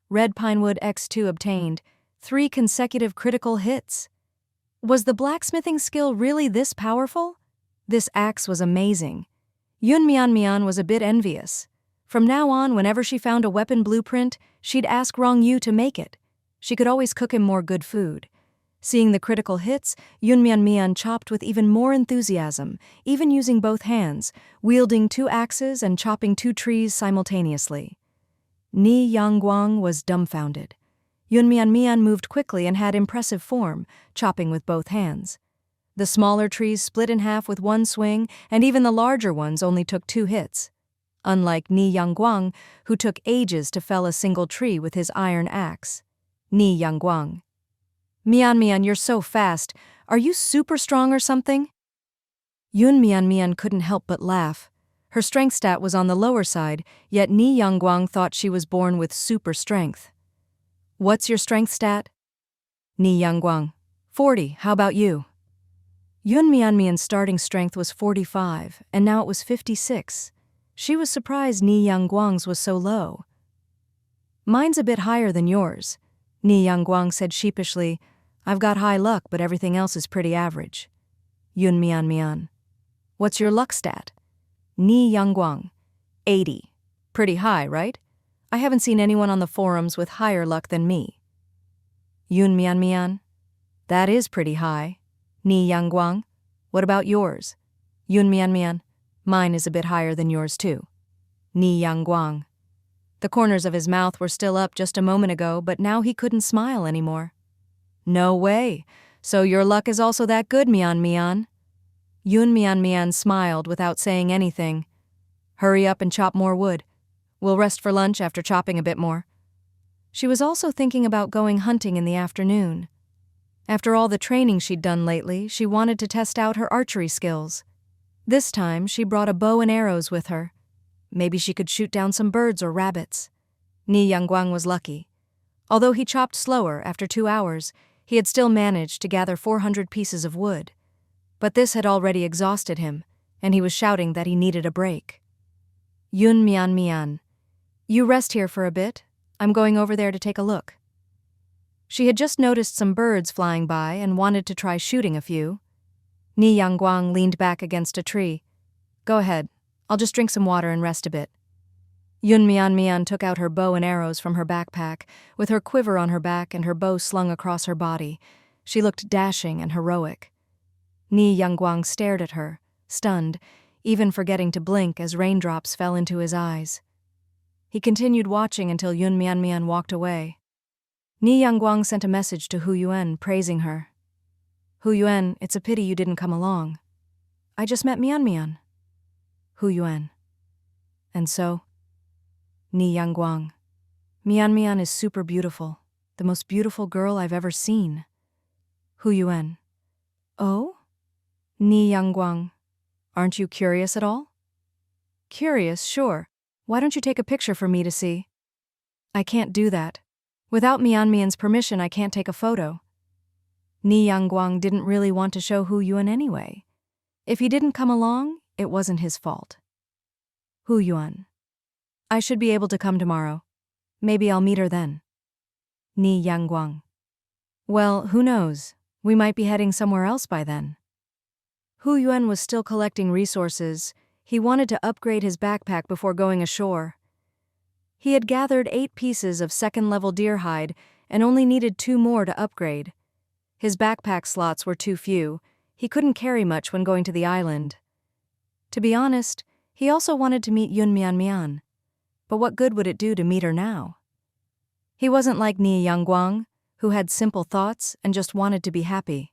Red pine wood X2 obtained. 3 consecutive critical hits. Was the blacksmithing skill really this powerful? This axe was amazing. Yun Mian was a bit envious. From now on, whenever she found a weapon blueprint, she'd ask Rong Yu to make it. She could always cook him more good food. Seeing the critical hits, Yun Mian chopped with even more enthusiasm, even using both hands, wielding 2 axes and chopping 2 trees simultaneously. Ni Yangguang was dumbfounded. Yun Mian moved quickly and had impressive form, chopping with both hands. The smaller trees split in half with 1 swing, and even the larger ones only took 2 hits. Unlike Ni Yangguang, who took ages to fell a single tree with his iron axe. Ni Yangguang. Mian, you're so fast. Are you super strong or something? Yun Mian couldn't help but laugh. Her strength stat was on the lower side, yet Ni Yangguang thought she was born with super strength. What's your strength stat? Ni Yangguang. 40, how about you? Yun Mian's starting strength was 45, and now it was 56. She was surprised Ni Yangguang's was so low. Mine's a bit higher than yours, Ni Yangguang said sheepishly. I've got high luck, but everything else is pretty average. Yun Mian. What's your luck stat? Ni Yangguang. 80. Pretty high, right? I haven't seen anyone on the forums with higher luck than me. Yun Mian. That is pretty high. Ni Yangguang. What about yours? Yun Mian. Mine is a bit higher than yours too. Ni Yangguang. The corners of his mouth were still up just a moment ago, but now he couldn't smile anymore. No way. So your luck is also that good, Mian. Yun Mian smiled without saying anything. Hurry up and chop more wood. We'll rest for lunch after chopping a bit more. She was also thinking about going hunting in the afternoon. After all the training she'd done lately, she wanted to test out her archery skills. This time, she brought a bow and arrows with her. Maybe she could shoot down some birds or rabbits. Ni Yangguang was lucky. Although he chopped slower after 2 hours, he had still managed to gather 400 pieces of wood. But this had already exhausted him, and he was shouting that he needed a break. Yun Mian. You rest here for a bit. I'm going over there to take a look. She had just noticed some birds flying by and wanted to try shooting a few. Ni Yangguang leaned back against a tree. Go ahead. I'll just drink some water and rest a bit. Yun Mian took out her bow and arrows from her backpack, with her quiver on her back and her bow slung across her body. She looked dashing and heroic. Ni Yangguang stared at her, stunned, even forgetting to blink as raindrops fell into his eyes. He continued watching until Yun Mian walked away. Ni Yangguang sent a message to Hu Yuan praising her. Hu Yuan, it's a pity you didn't come along. I just met Mian. Hu Yuan. And so? Ni Yangguang. Mian Mian is super beautiful. The most beautiful girl I've ever seen. Hu Yuan. Oh? Ni Yangguang. Aren't you curious at all? Curious, sure. Why don't you take a picture for me to see? I can't do that. Without Mian Mian's permission, I can't take a photo. Ni Yangguang didn't really want to show Hu Yuan anyway. If he didn't come along, it wasn't his fault. Hu Yuan. I should be able to come tomorrow. Maybe I'll meet her then. Ni Yangguang. Well, who knows? We might be heading somewhere else by then. Hu Yuan was still collecting resources. He wanted to upgrade his backpack before going ashore. He had gathered 8 pieces of second-level deer hide and only needed 2 more to upgrade. His backpack slots were too few. He couldn't carry much when going to the island. To be honest, he also wanted to meet Yun Mian Mian. But what good would it do to meet her now? He wasn't like Ni Yangguang, who had simple thoughts and just wanted to be happy.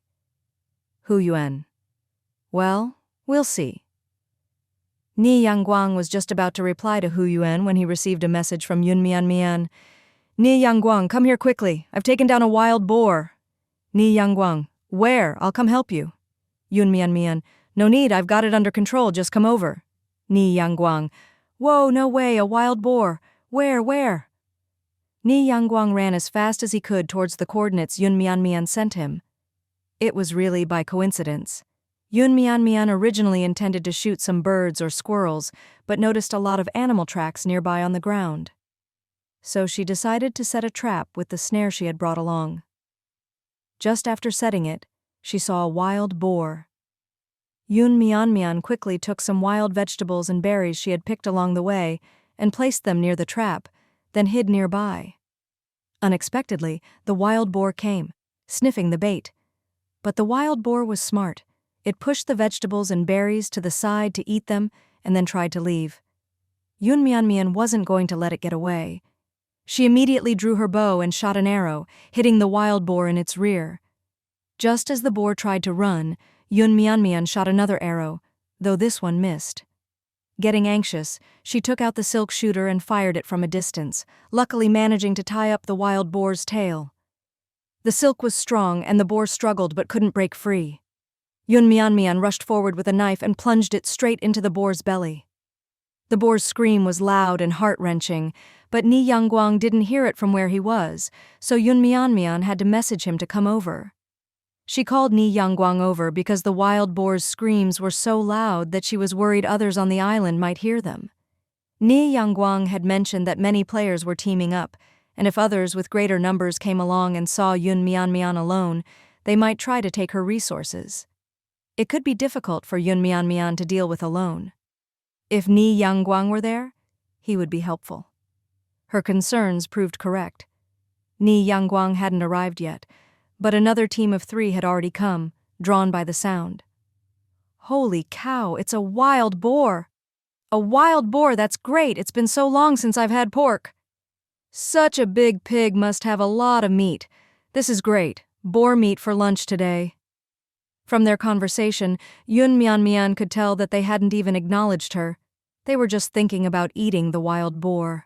Hu Yuan. Well, we'll see. Ni Yangguang was just about to reply to Hu Yuan when he received a message from Yun Mian Mian. Ni Yangguang, come here quickly. I've taken down a wild boar. Ni Yangguang. Where? I'll come help you. Yun Mian Mian. No need, I've got it under control, just come over. Ni Yangguang. Whoa, no way, a wild boar. Where? Ni Yangguang ran as fast as he could towards the coordinates Yun Mian Mian sent him. It was really by coincidence. Yun Mian Mian originally intended to shoot some birds or squirrels, but noticed a lot of animal tracks nearby on the ground. So she decided to set a trap with the snare she had brought along. Just after setting it, she saw a wild boar. Yun Mian Mian quickly took some wild vegetables and berries she had picked along the way and placed them near the trap, then hid nearby. Unexpectedly, the wild boar came, sniffing the bait. But the wild boar was smart. It pushed the vegetables and berries to the side to eat them and then tried to leave. Yun Mian Mian wasn't going to let it get away. She immediately drew her bow and shot an arrow, hitting the wild boar in its rear. Just as the boar tried to run, Yun Mian Mian shot another arrow, though this one missed. Getting anxious, she took out the silk shooter and fired it from a distance, luckily managing to tie up the wild boar's tail. The silk was strong and the boar struggled but couldn't break free. Yun Mian Mian rushed forward with a knife and plunged it straight into the boar's belly. The boar's scream was loud and heart-wrenching, but Ni Yangguang didn't hear it from where he was, so Yun Mian Mian had to message him to come over. She called Ni Yangguang over because the wild boar's screams were so loud that she was worried others on the island might hear them. Ni Yangguang had mentioned that many players were teaming up, and if others with greater numbers came along and saw Yun Mian Mian alone, they might try to take her resources. It could be difficult for Yun Mian Mian to deal with alone. If Ni Yangguang were there, he would be helpful. Her concerns proved correct. Ni Yangguang hadn't arrived yet, but another team of 3 had already come, drawn by the sound. Holy cow, it's a wild boar! A wild boar, that's great, it's been so long since I've had pork. Such a big pig must have a lot of meat. This is great, boar meat for lunch today. From their conversation, Yun Mian Mian could tell that they hadn't even acknowledged her. They were just thinking about eating the wild boar.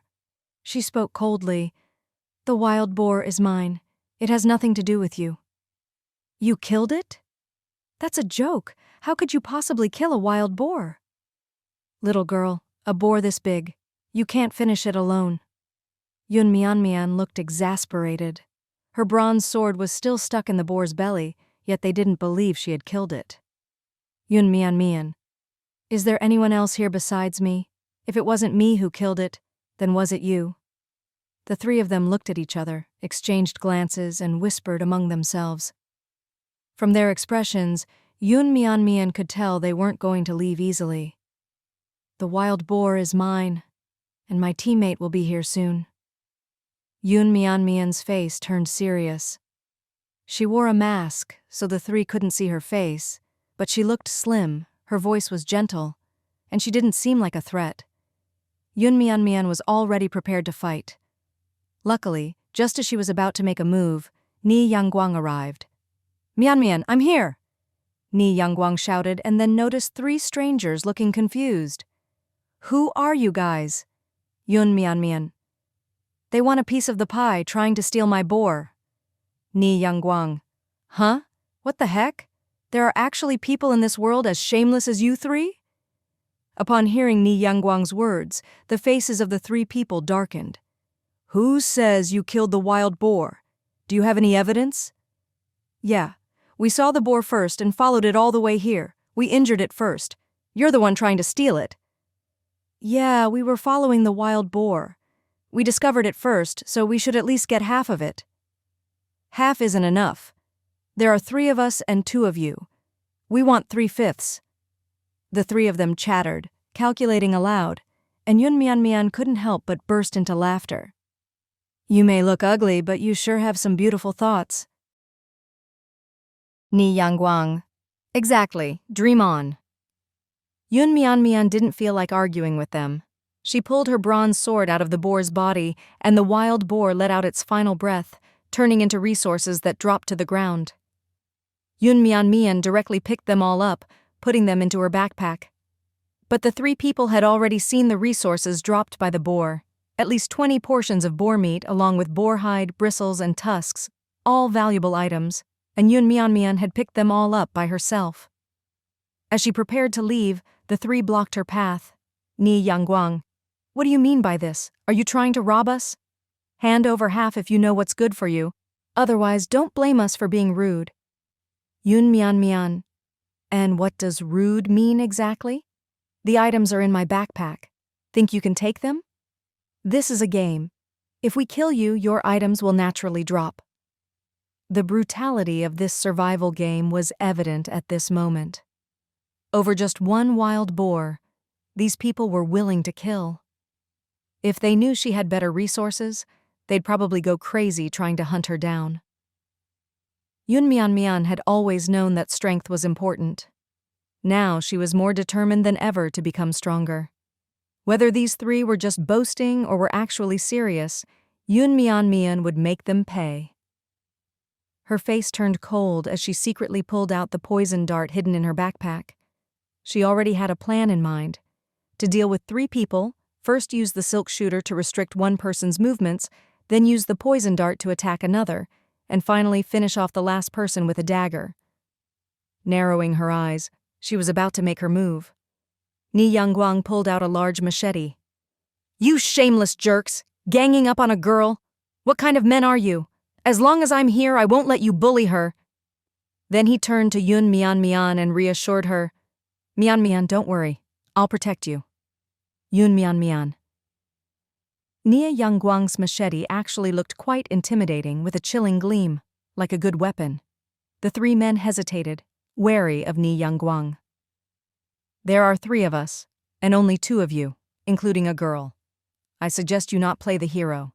She spoke coldly. The wild boar is mine. It has nothing to do with you. You killed it? That's a joke. How could you possibly kill a wild boar? Little girl, a boar this big. You can't finish it alone. Yun Mian Mian looked exasperated. Her bronze sword was still stuck in the boar's belly, yet they didn't believe she had killed it. Yun Mian Mian. Is there anyone else here besides me? If it wasn't me who killed it, then was it you? The 3 of them looked at each other, exchanged glances, and whispered among themselves. From their expressions, Yun Mian Mian could tell they weren't going to leave easily. The wild boar is mine, and my teammate will be here soon. Yun Mian Mian's face turned serious. She wore a mask, so the 3 couldn't see her face, but she looked slim, her voice was gentle, and she didn't seem like a threat. Yun Mian Mian was already prepared to fight. Luckily, just as she was about to make a move, Ni Yangguang arrived. Mian Mian, I'm here! Ni Yangguang shouted and then noticed 3 strangers looking confused. Who are you guys? Yun Mian. They want a piece of the pie, trying to steal my boar. Ni Yangguang. Huh? What the heck? There are actually people in this world as shameless as you three? Upon hearing Ni Yangguang's words, the faces of the three people darkened. Who says you killed the wild boar? Do you have any evidence? Yeah. We saw the boar first and followed it all the way here. We injured it first. You're the one trying to steal it. Yeah, we were following the wild boar. We discovered it first, so we should at least get half of it. Half isn't enough. There are 3 of us and 2 of you. We want 3/5. The 3 of them chattered, calculating aloud, and Yun Mian couldn't help but burst into laughter. You may look ugly, but you sure have some beautiful thoughts. Ni Yangguang. Exactly, dream on. Yun Mian didn't feel like arguing with them. She pulled her bronze sword out of the boar's body, and the wild boar let out its final breath, turning into resources that dropped to the ground. Yun Mian directly picked them all up, putting them into her backpack. But the 3 people had already seen the resources dropped by the boar, at least 20 portions of boar meat along with boar hide, bristles, and tusks, all valuable items, and Yun Mian had picked them all up by herself. As she prepared to leave, the 3 blocked her path. Ni Yangguang. What do you mean by this? Are you trying to rob us? Hand over half if you know what's good for you. Otherwise, don't blame us for being rude. Yun Mian. And what does rude mean exactly? The items are in my backpack. Think you can take them? This is a game. If we kill you, your items will naturally drop. The brutality of this survival game was evident at this moment. Over just one wild boar, these people were willing to kill. If they knew she had better resources, they'd probably go crazy trying to hunt her down. Yun Mian had always known that strength was important. Now she was more determined than ever to become stronger. Whether these 3 were just boasting or were actually serious, Yun Mian would make them pay. Her face turned cold as she secretly pulled out the poison dart hidden in her backpack. She already had a plan in mind. To deal with 3 people, first use the silk shooter to restrict one person's movements, then use the poison dart to attack another, and finally finish off the last person with a dagger. Narrowing her eyes, she was about to make her move. Ni Yangguang pulled out a large machete. You shameless jerks, ganging up on a girl. What kind of men are you? As long as I'm here, I won't let you bully her. Then he turned to Yun Mian and reassured her, Mian, don't worry. I'll protect you. Yun Mian. Ni Yangguang's machete actually looked quite intimidating with a chilling gleam, like a good weapon. The 3 men hesitated, wary of Ni Yangguang. There are 3 of us, and only 2 of you, including a girl. I suggest you not play the hero.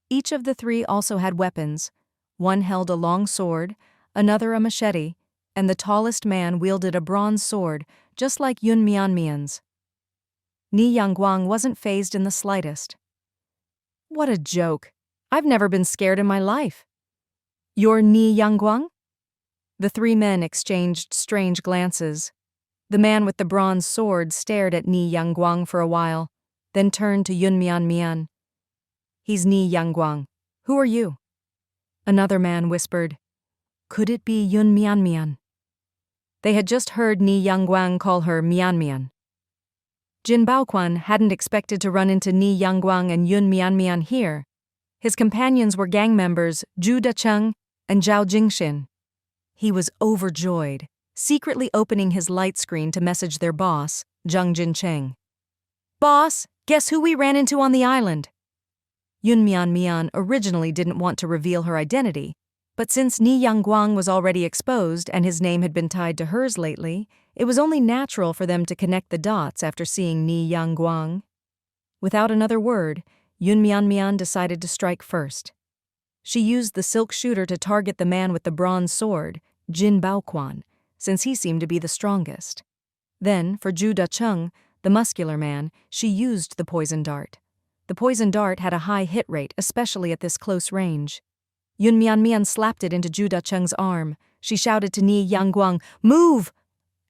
Each of the 3 also had weapons. One held a long sword, another a machete, and the tallest man wielded a bronze sword, just like Yun Mian's. Ni Yangguang wasn't fazed in the slightest. What a joke. I've never been scared in my life. You're Ni Yangguang? The 3 men exchanged strange glances. The man with the bronze sword stared at Ni Yangguang for a while, then turned to Yun Mian. He's Ni Yangguang. Who are you? Another man whispered. Could it be Yun Mian? They had just heard Ni Yangguang call her Mian. Jin Baoquan hadn't expected to run into Ni Yangguang and Yun Mian here. His companions were gang members Zhu Dacheng and Zhao Jingxin. He was overjoyed, secretly opening his light screen to message their boss, Zhang Jincheng. Boss, guess who we ran into on the island? Yun Mian originally didn't want to reveal her identity, but since Ni Yangguang was already exposed and his name had been tied to hers lately, it was only natural for them to connect the dots after seeing Ni Yangguang. Without another word, Yun Mian decided to strike first. She used the silk shooter to target the man with the bronze sword, Jin Baoquan, since he seemed to be the strongest. Then, for Zhu Dacheng, the muscular man, she used the poison dart. The poison dart had a high hit rate, especially at this close range. Yun Mian slapped it into Zhu Dacheng's arm. She shouted to Ni Yangguang, "Move!"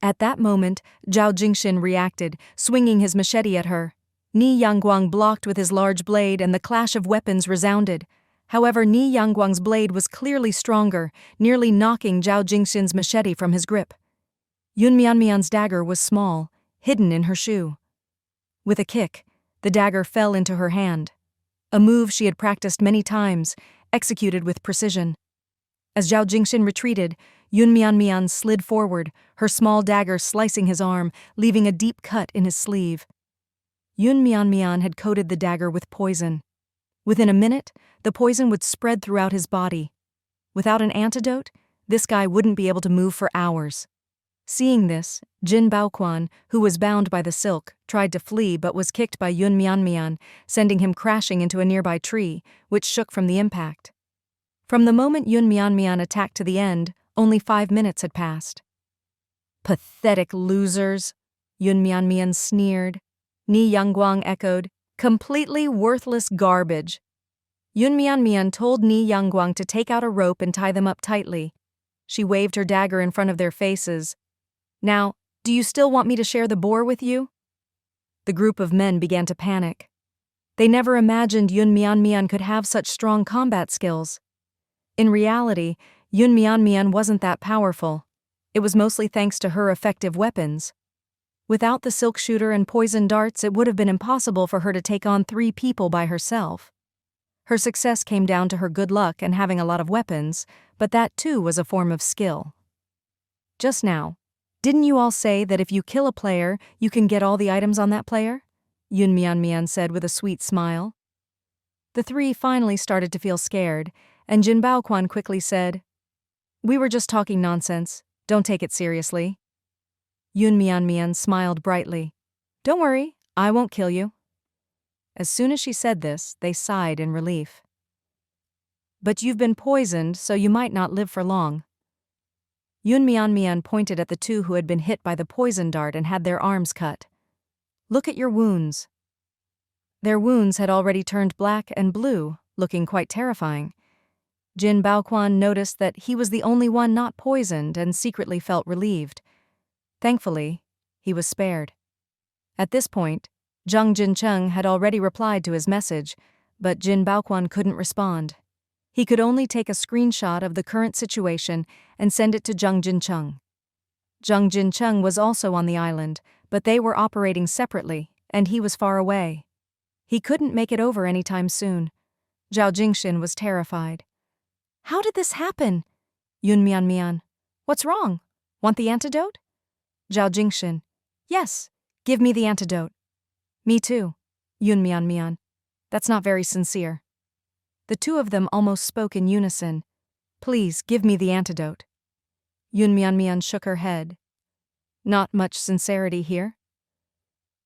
At that moment, Zhao Jingxin reacted, swinging his machete at her. Ni Yangguang blocked with his large blade and the clash of weapons resounded. However, Ni Yangguang's blade was clearly stronger, nearly knocking Zhao Jingxin's machete from his grip. Yun Mianmian's dagger was small, hidden in her shoe. With a kick, the dagger fell into her hand. A move she had practiced many times, executed with precision. As Zhao Jingxin retreated, Yun Mianmian slid forward, her small dagger slicing his arm, leaving a deep cut in his sleeve. Yun Mianmian had coated the dagger with poison. Within a minute, the poison would spread throughout his body. Without an antidote, this guy wouldn't be able to move for hours. Seeing this, Jin Baoquan, who was bound by the silk, tried to flee but was kicked by Yun Mianmian, sending him crashing into a nearby tree, which shook from the impact. From the moment Yun Mianmian attacked to the end, only 5 minutes had passed. "Pathetic losers," Yun Mianmian sneered. Ni Yangguang echoed, "Completely worthless garbage." Yun Mianmian told Ni Yangguang to take out a rope and tie them up tightly. She waved her dagger in front of their faces. "Now, do you still want me to share the boar with you?" The group of men began to panic. They never imagined Yun Mianmian could have such strong combat skills. In reality, Yun Mianmian wasn't that powerful. It was mostly thanks to her effective weapons. Without the silk shooter and poison darts, it would have been impossible for her to take on 3 people by herself. Her success came down to her good luck and having a lot of weapons, but that too was a form of skill. Just now, didn't you all say that if you kill a player, you can get all the items on that player? Yun Mianmian said with a sweet smile. The 3 finally started to feel scared, and Jin Baoquan quickly said, "We were just talking nonsense. Don't take it seriously." Yun Mianmian smiled brightly. "Don't worry, I won't kill you." As soon as she said this, they sighed in relief. "But you've been poisoned, so you might not live for long." Yun Mianmian pointed at the 2 who had been hit by the poison dart and had their arms cut. "Look at your wounds." Their wounds had already turned black and blue, looking quite terrifying. Jin Baoquan noticed that he was the only one not poisoned and secretly felt relieved. Thankfully, he was spared. At this point, Zhang Jincheng had already replied to his message, but Jin Baoquan couldn't respond. He could only take a screenshot of the current situation and send it to Zhang Jincheng. Zhang Jincheng was also on the island, but they were operating separately, and he was far away. He couldn't make it over anytime soon. Zhao Jingxin was terrified. "How did this happen?" Yun Mianmian. "What's wrong? Want the antidote?" Zhao Jingxin. "Yes, give me the antidote." "Me too." Yun Mianmian. "That's not very sincere." The 2 of them almost spoke in unison. "Please, give me the antidote." Yun Mianmian shook her head. "Not much sincerity here."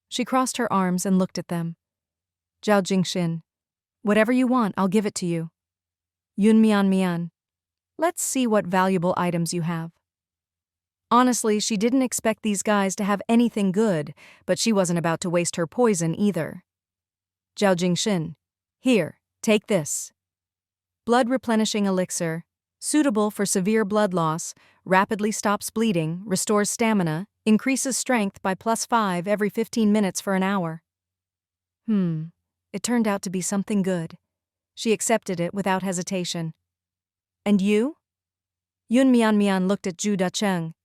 She crossed her arms and looked at them. Zhao Jingxin. "Whatever you want, I'll give it to you." Yun Mianmian. "Let's see what valuable items you have." Honestly, she didn't expect these guys to have anything good, but she wasn't about to waste her poison either. Zhao Jingxin. "Here, take this. Blood replenishing elixir, suitable for severe blood loss, rapidly stops bleeding, restores stamina, increases strength by +5 every 15 minutes for an hour." It turned out to be something good. She accepted it without hesitation. "And you?" Yun Mianmian looked at Zhu Dacheng.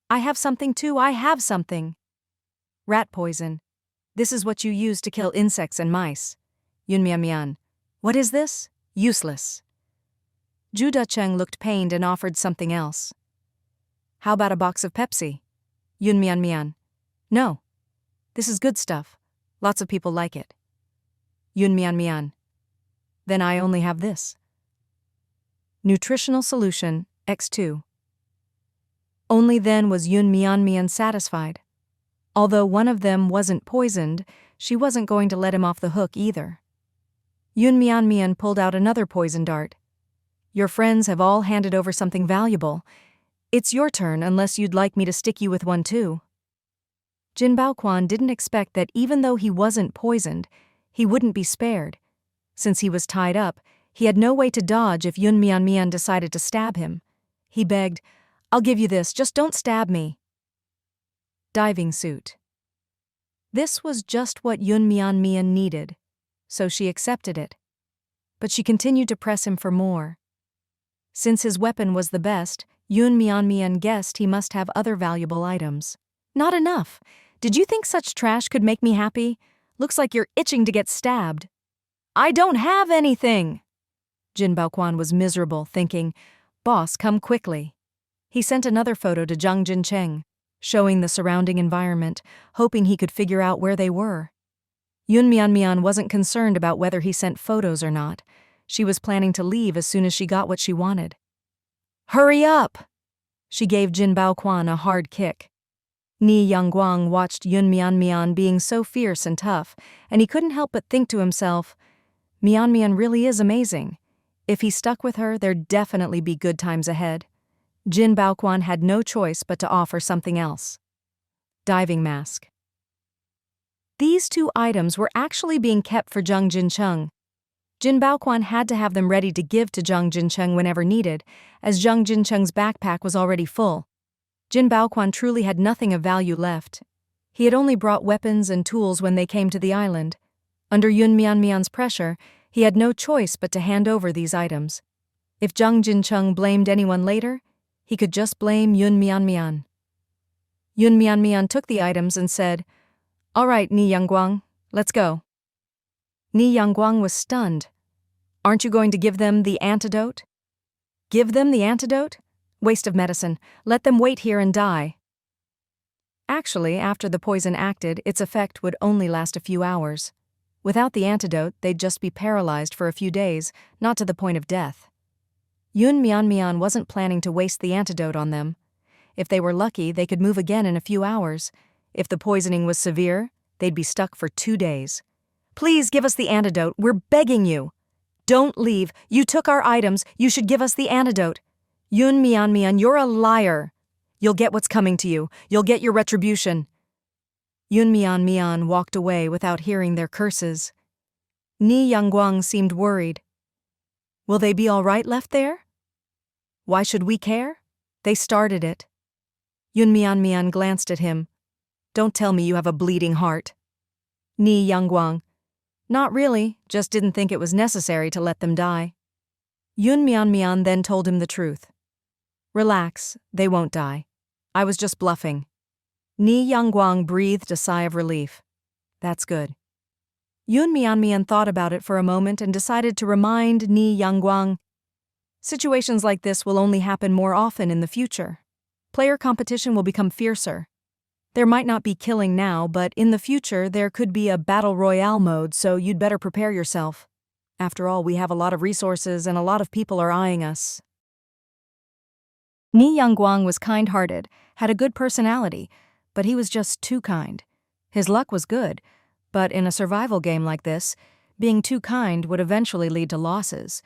"I have something too, I have something." "Rat poison. This is what you use to kill insects and mice." Yun Mianmian. "What is this? Useless." Zhu Dacheng looked pained and offered something else. "How about a box of Pepsi?" Yun Mianmian. "No. This is good stuff. Lots of people like it." Yun Mianmian. "Then I only have this." Nutritional solution, X2. Only then was Yun Mianmian satisfied. Although one of them wasn't poisoned, she wasn't going to let him off the hook either. Yun Mianmian pulled out another poison dart. "Your friends have all handed over something valuable. It's your turn unless you'd like me to stick you with one too." Jin Baoquan didn't expect that even though he wasn't poisoned, he wouldn't be spared. Since he was tied up, he had no way to dodge if Yun Mianmian decided to stab him. He begged, "I'll give you this, just don't stab me." diving suit. This was just what Yun Mian needed, so she accepted it. But she continued to press him for more. Since his weapon was the best, Yun Mian guessed he must have other valuable items. Not enough. Did you think such trash could make me happy? Looks like you're itching to get stabbed. I don't have anything. Jin Baoquan was miserable, thinking, Boss, come quickly. He sent another photo to Zhang Jincheng, showing the surrounding environment, hoping he could figure out where they were. Yun Mian wasn't concerned about whether he sent photos or not. She was planning to leave as soon as she got what she wanted. Hurry up! She gave Jin Baoquan a hard kick. Ni Yangguang watched Yun Mian being so fierce and tough, and he couldn't help but think to himself, Mian really is amazing. If he stuck with her, there'd definitely be good times ahead. Jin Baoquan had no choice but to offer something else. Diving mask. These two items were actually being kept for Zhang Jincheng. Jin Baoquan had to have them ready to give to Zhang Jincheng whenever needed, as Zhang Jincheng's backpack was already full. Jin Baoquan truly had nothing of value left. He had only brought weapons and tools when they came to the island. Under Yun Mian's pressure, he had no choice but to hand over these items. If Zhang Jincheng blamed anyone later, he could just blame Yun Mian. Yun Mian took the items and said, All right, Ni Yangguang, let's go. Ni Yangguang was stunned. Aren't you going to give them the antidote? Give them the antidote? Waste of medicine. Let them wait here and die. Actually, after the poison acted, its effect would only last a few hours. Without the antidote, they'd just be paralyzed for a few days, not to the point of death. Yun Mian wasn't planning to waste the antidote on them. If they were lucky, they could move again in a few hours. If the poisoning was severe, they'd be stuck for 2 days. Please give us the antidote, we're begging you. Don't leave, you took our items, you should give us the antidote. Yun Mian, you're a liar. You'll get what's coming to you, you'll get your retribution. Yun Mian walked away without hearing their curses. Ni Yangguang seemed worried. Will they be all right left there? Why should we care? They started it. Yun Mian glanced at him. Don't tell me you have a bleeding heart. Ni Yangguang. Not really, just didn't think it was necessary to let them die. Yun Mian then told him the truth. Relax, they won't die. I was just bluffing. Ni Yangguang breathed a sigh of relief. That's good. Yun Mian thought about it for a moment and decided to remind Ni Yangguang, situations like this will only happen more often in the future. Player competition will become fiercer. There might not be killing now, but in the future there could be a battle royale mode, so you'd better prepare yourself. After all, we have a lot of resources and a lot of people are eyeing us. Ni Yangguang was kind-hearted, had a good personality, but he was just too kind. His luck was good, but in a survival game like this, being too kind would eventually lead to losses.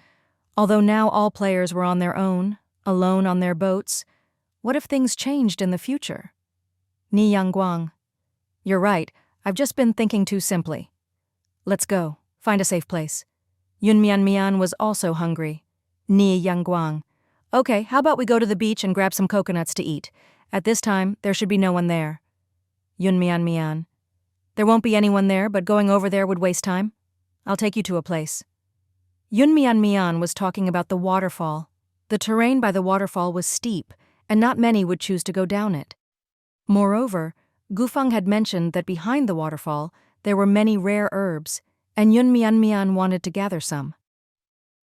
Although now all players were on their own, alone on their boats, what if things changed in the future? Ni Yangguang. You're right, I've just been thinking too simply. Let's go, find a safe place. Yun Mian was also hungry. Ni Yangguang. Okay, how about we go to the beach and grab some coconuts to eat? At this time, there should be no one there. Yun Mian. There won't be anyone there, but going over there would waste time. I'll take you to a place. Yun Mian was talking about the waterfall. The terrain by the waterfall was steep, and not many would choose to go down it. Moreover, Gufeng had mentioned that behind the waterfall there were many rare herbs, and Yun Mian wanted to gather some.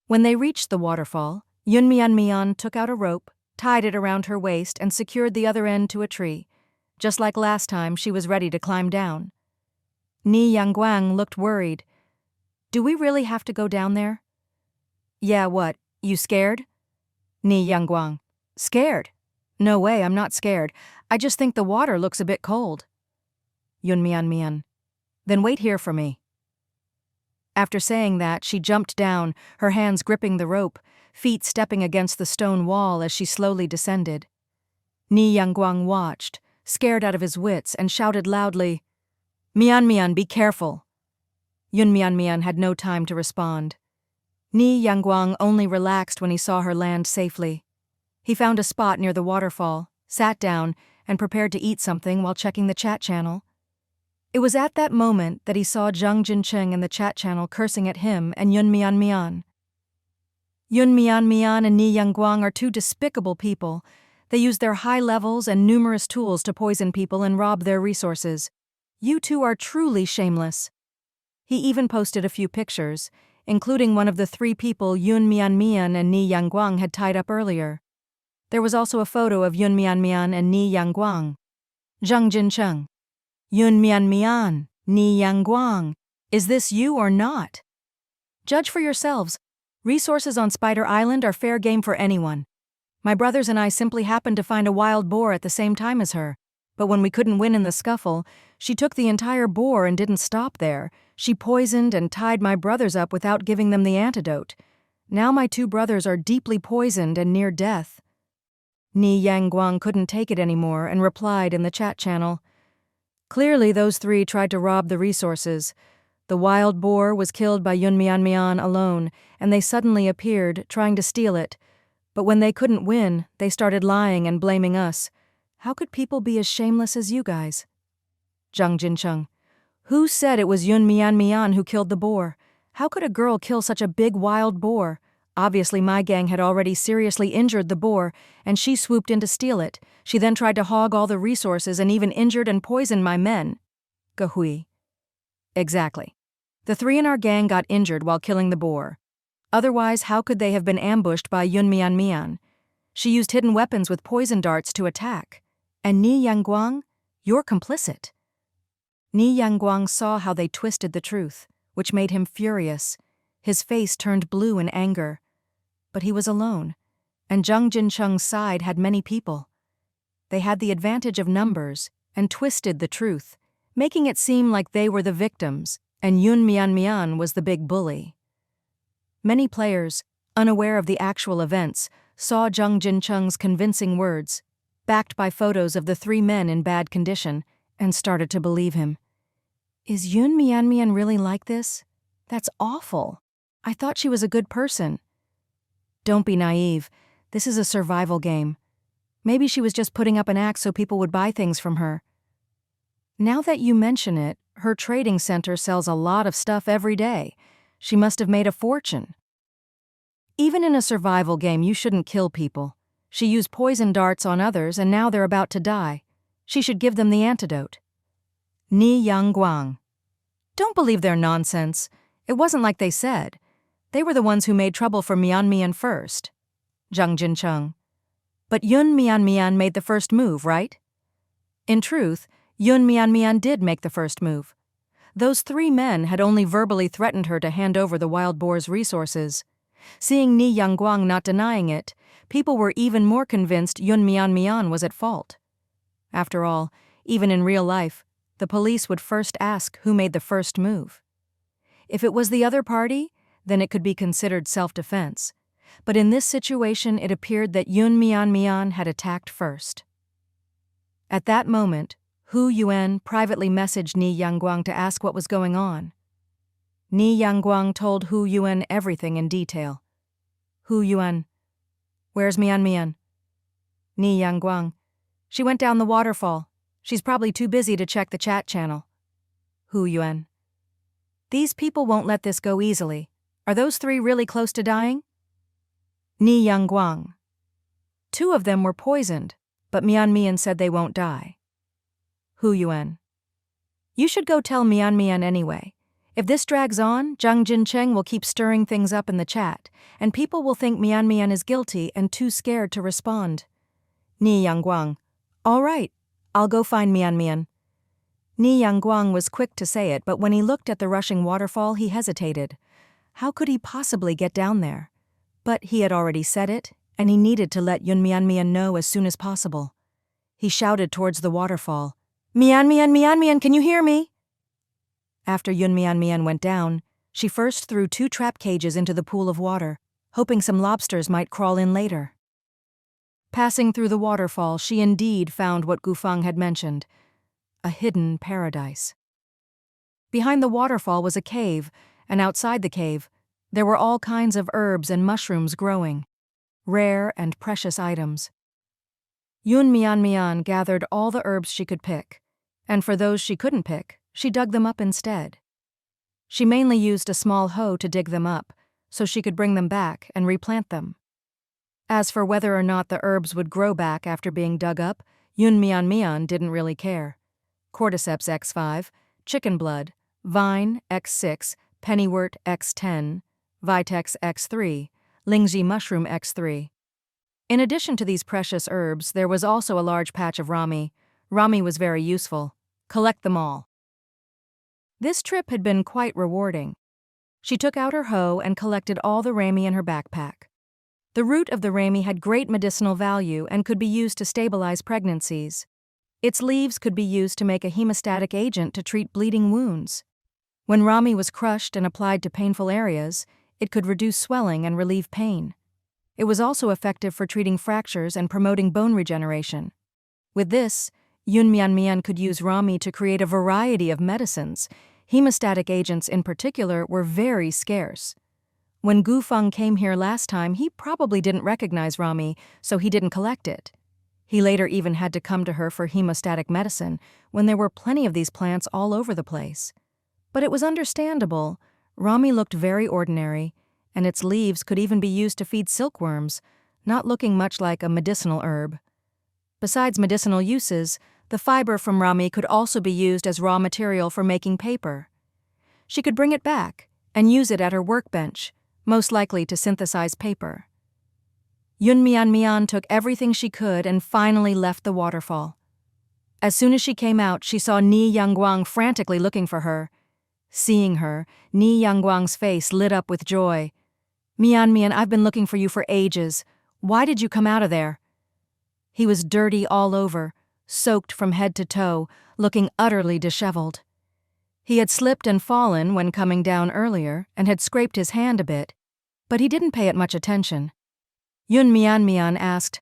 When they reached the waterfall, Yun Mian took out a rope, tied it around her waist, and secured the other end to a tree. Just like last time, she was ready to climb down. Ni Yangguang looked worried. Do we really have to go down there? Yeah, what? You scared? Ni Yangguang. Scared? No way, I'm not scared. I just think the water looks a bit cold. Yun Mian. Then wait here for me. After saying that, she jumped down, her hands gripping the rope, feet stepping against the stone wall as she slowly descended. Ni Yangguang watched, scared out of his wits, and shouted loudly, Mian, be careful. Yun Mian had no time to respond. Ni Yangguang only relaxed when he saw her land safely. He found a spot near the waterfall, sat down, and prepared to eat something while checking the chat channel. It was at that moment that he saw Zhang Jincheng in the chat channel cursing at him and Yun Mian. Yun Mian and Ni Yangguang are two despicable people. They use their high levels and numerous tools to poison people and rob their resources. You two are truly shameless. He even posted a few pictures, including one of the 3 people Yun Mian and Ni Yangguang had tied up earlier. There was also a photo of Yun Mian and Ni Yangguang. Zhang Jincheng. Yun Mian, Ni Yangguang. Is this you or not? Judge for yourselves. Resources on Spider Island are fair game for anyone. My brothers and I simply happened to find a wild boar at the same time as her. But when we couldn't win in the scuffle, she took the entire boar and didn't stop there. She poisoned and tied my brothers up without giving them the antidote. Now my 2 brothers are deeply poisoned and near death. Ni Yangguang couldn't take it anymore and replied in the chat channel. Clearly those 3 tried to rob the resources. The wild boar was killed by Yun Mian alone, and they suddenly appeared, trying to steal it. But when they couldn't win, they started lying and blaming us. How could people be as shameless as you guys? Zhang Jincheng. Who said it was Yun Mian who killed the boar? How could a girl kill such a big wild boar? Obviously my gang had already seriously injured the boar, and she swooped in to steal it. She then tried to hog all the resources and even injured and poisoned my men. Gahui. Exactly. The 3 in our gang got injured while killing the boar. Otherwise, how could they have been ambushed by Yun Mian? She used hidden weapons with poison darts to attack. And Ni Yangguang? You're complicit. Ni Yangguang saw how they twisted the truth, which made him furious. His face turned blue in anger. But he was alone, and Zhang Jincheng's side had many people. They had the advantage of numbers and twisted the truth, making it seem like they were the victims, and Yun Mian was the big bully. Many players, unaware of the actual events, saw Zhang Jincheng's convincing words, backed by photos of the 3 men in bad condition, and started to believe him. Is Yun Mian really like this? That's awful. I thought she was a good person. Don't be naive. This is a survival game. Maybe she was just putting up an act so people would buy things from her. Now that you mention it, her trading center sells a lot of stuff every day. She must have made a fortune. Even in a survival game, you shouldn't kill people. She used poison darts on others, and now they're about to die. She should give them the antidote. Ni Yangguang. Don't believe their nonsense. It wasn't like they said. They were the ones who made trouble for Mian first. Zhang Jincheng. But Yun Mian made the first move, right? In truth, Yun Mian did make the first move. Those 3 men had only verbally threatened her to hand over the wild boar's resources. Seeing Ni Yangguang not denying it, people were even more convinced Yun Mian was at fault. After all, even in real life, the police would first ask who made the first move. If it was the other party, then it could be considered self-defense. But in this situation, it appeared that Yun Mian had attacked first. At that moment, Hu Yuan privately messaged Ni Yangguang to ask what was going on. Ni Yangguang told Hu Yuan everything in detail. Hu Yuan. Where's Mian? Ni Yangguang. She went down the waterfall. She's probably too busy to check the chat channel. Hu Yuan. These people won't let this go easily. Are those 3 really close to dying? Ni Yangguang. 2 of them were poisoned, but Mian said they won't die. Hu Yuan. You should go tell Mian anyway. If this drags on, Zhang Jincheng will keep stirring things up in the chat, and people will think Mian is guilty and too scared to respond. Ni Yangguang. All right, I'll go find Mian. Ni Yangguang was quick to say it, but when he looked at the rushing waterfall, he hesitated. How could he possibly get down there? But he had already said it, and he needed to let Yun Mian know as soon as possible. He shouted towards the waterfall. Mian, can you hear me? After Yun Mian went down, she first threw 2 trap cages into the pool of water, hoping some lobsters might crawl in later. Passing through the waterfall, she indeed found what Gufang had mentioned, a hidden paradise. Behind the waterfall was a cave, and outside the cave, there were all kinds of herbs and mushrooms growing, rare and precious items. Yun Mian Mian gathered all the herbs she could pick, and for those she couldn't pick, she dug them up instead. She mainly used a small hoe to dig them up, so she could bring them back and replant them. As for whether or not the herbs would grow back after being dug up, Yun Mian Mian didn't really care. Cordyceps X5, chicken blood, vine X6, pennywort X10, vitex X3, lingzhi mushroom X3. In addition to these precious herbs, there was also a large patch of rami. Rami was very useful. Collect them all. This trip had been quite rewarding. She took out her hoe and collected all the rami in her backpack. The root of the rami had great medicinal value and could be used to stabilize pregnancies. Its leaves could be used to make a hemostatic agent to treat bleeding wounds. When rami was crushed and applied to painful areas, it could reduce swelling and relieve pain. It was also effective for treating fractures and promoting bone regeneration. With this, Yun Mian Mian could use rami to create a variety of medicines. Hemostatic agents in particular were very scarce. When Gu Feng came here last time, he probably didn't recognize rami, so he didn't collect it. He later even had to come to her for hemostatic medicine when there were plenty of these plants all over the place. But it was understandable. Rami looked very ordinary, and its leaves could even be used to feed silkworms, not looking much like a medicinal herb. Besides medicinal uses, the fiber from rami could also be used as raw material for making paper. She could bring it back and use it at her workbench, most likely to synthesize paper. Yun Mian Mian took everything she could and finally left the waterfall. As soon as she came out, she saw Ni Yangguang frantically looking for her. Seeing her, Ni Yangguang's face lit up with joy. "Mian Mian, I've been looking for you for ages. Why did you come out of there?" He was dirty all over, soaked from head to toe, looking utterly disheveled. He had slipped and fallen when coming down earlier and had scraped his hand a bit, but he didn't pay it much attention. Yun Mian Mian asked,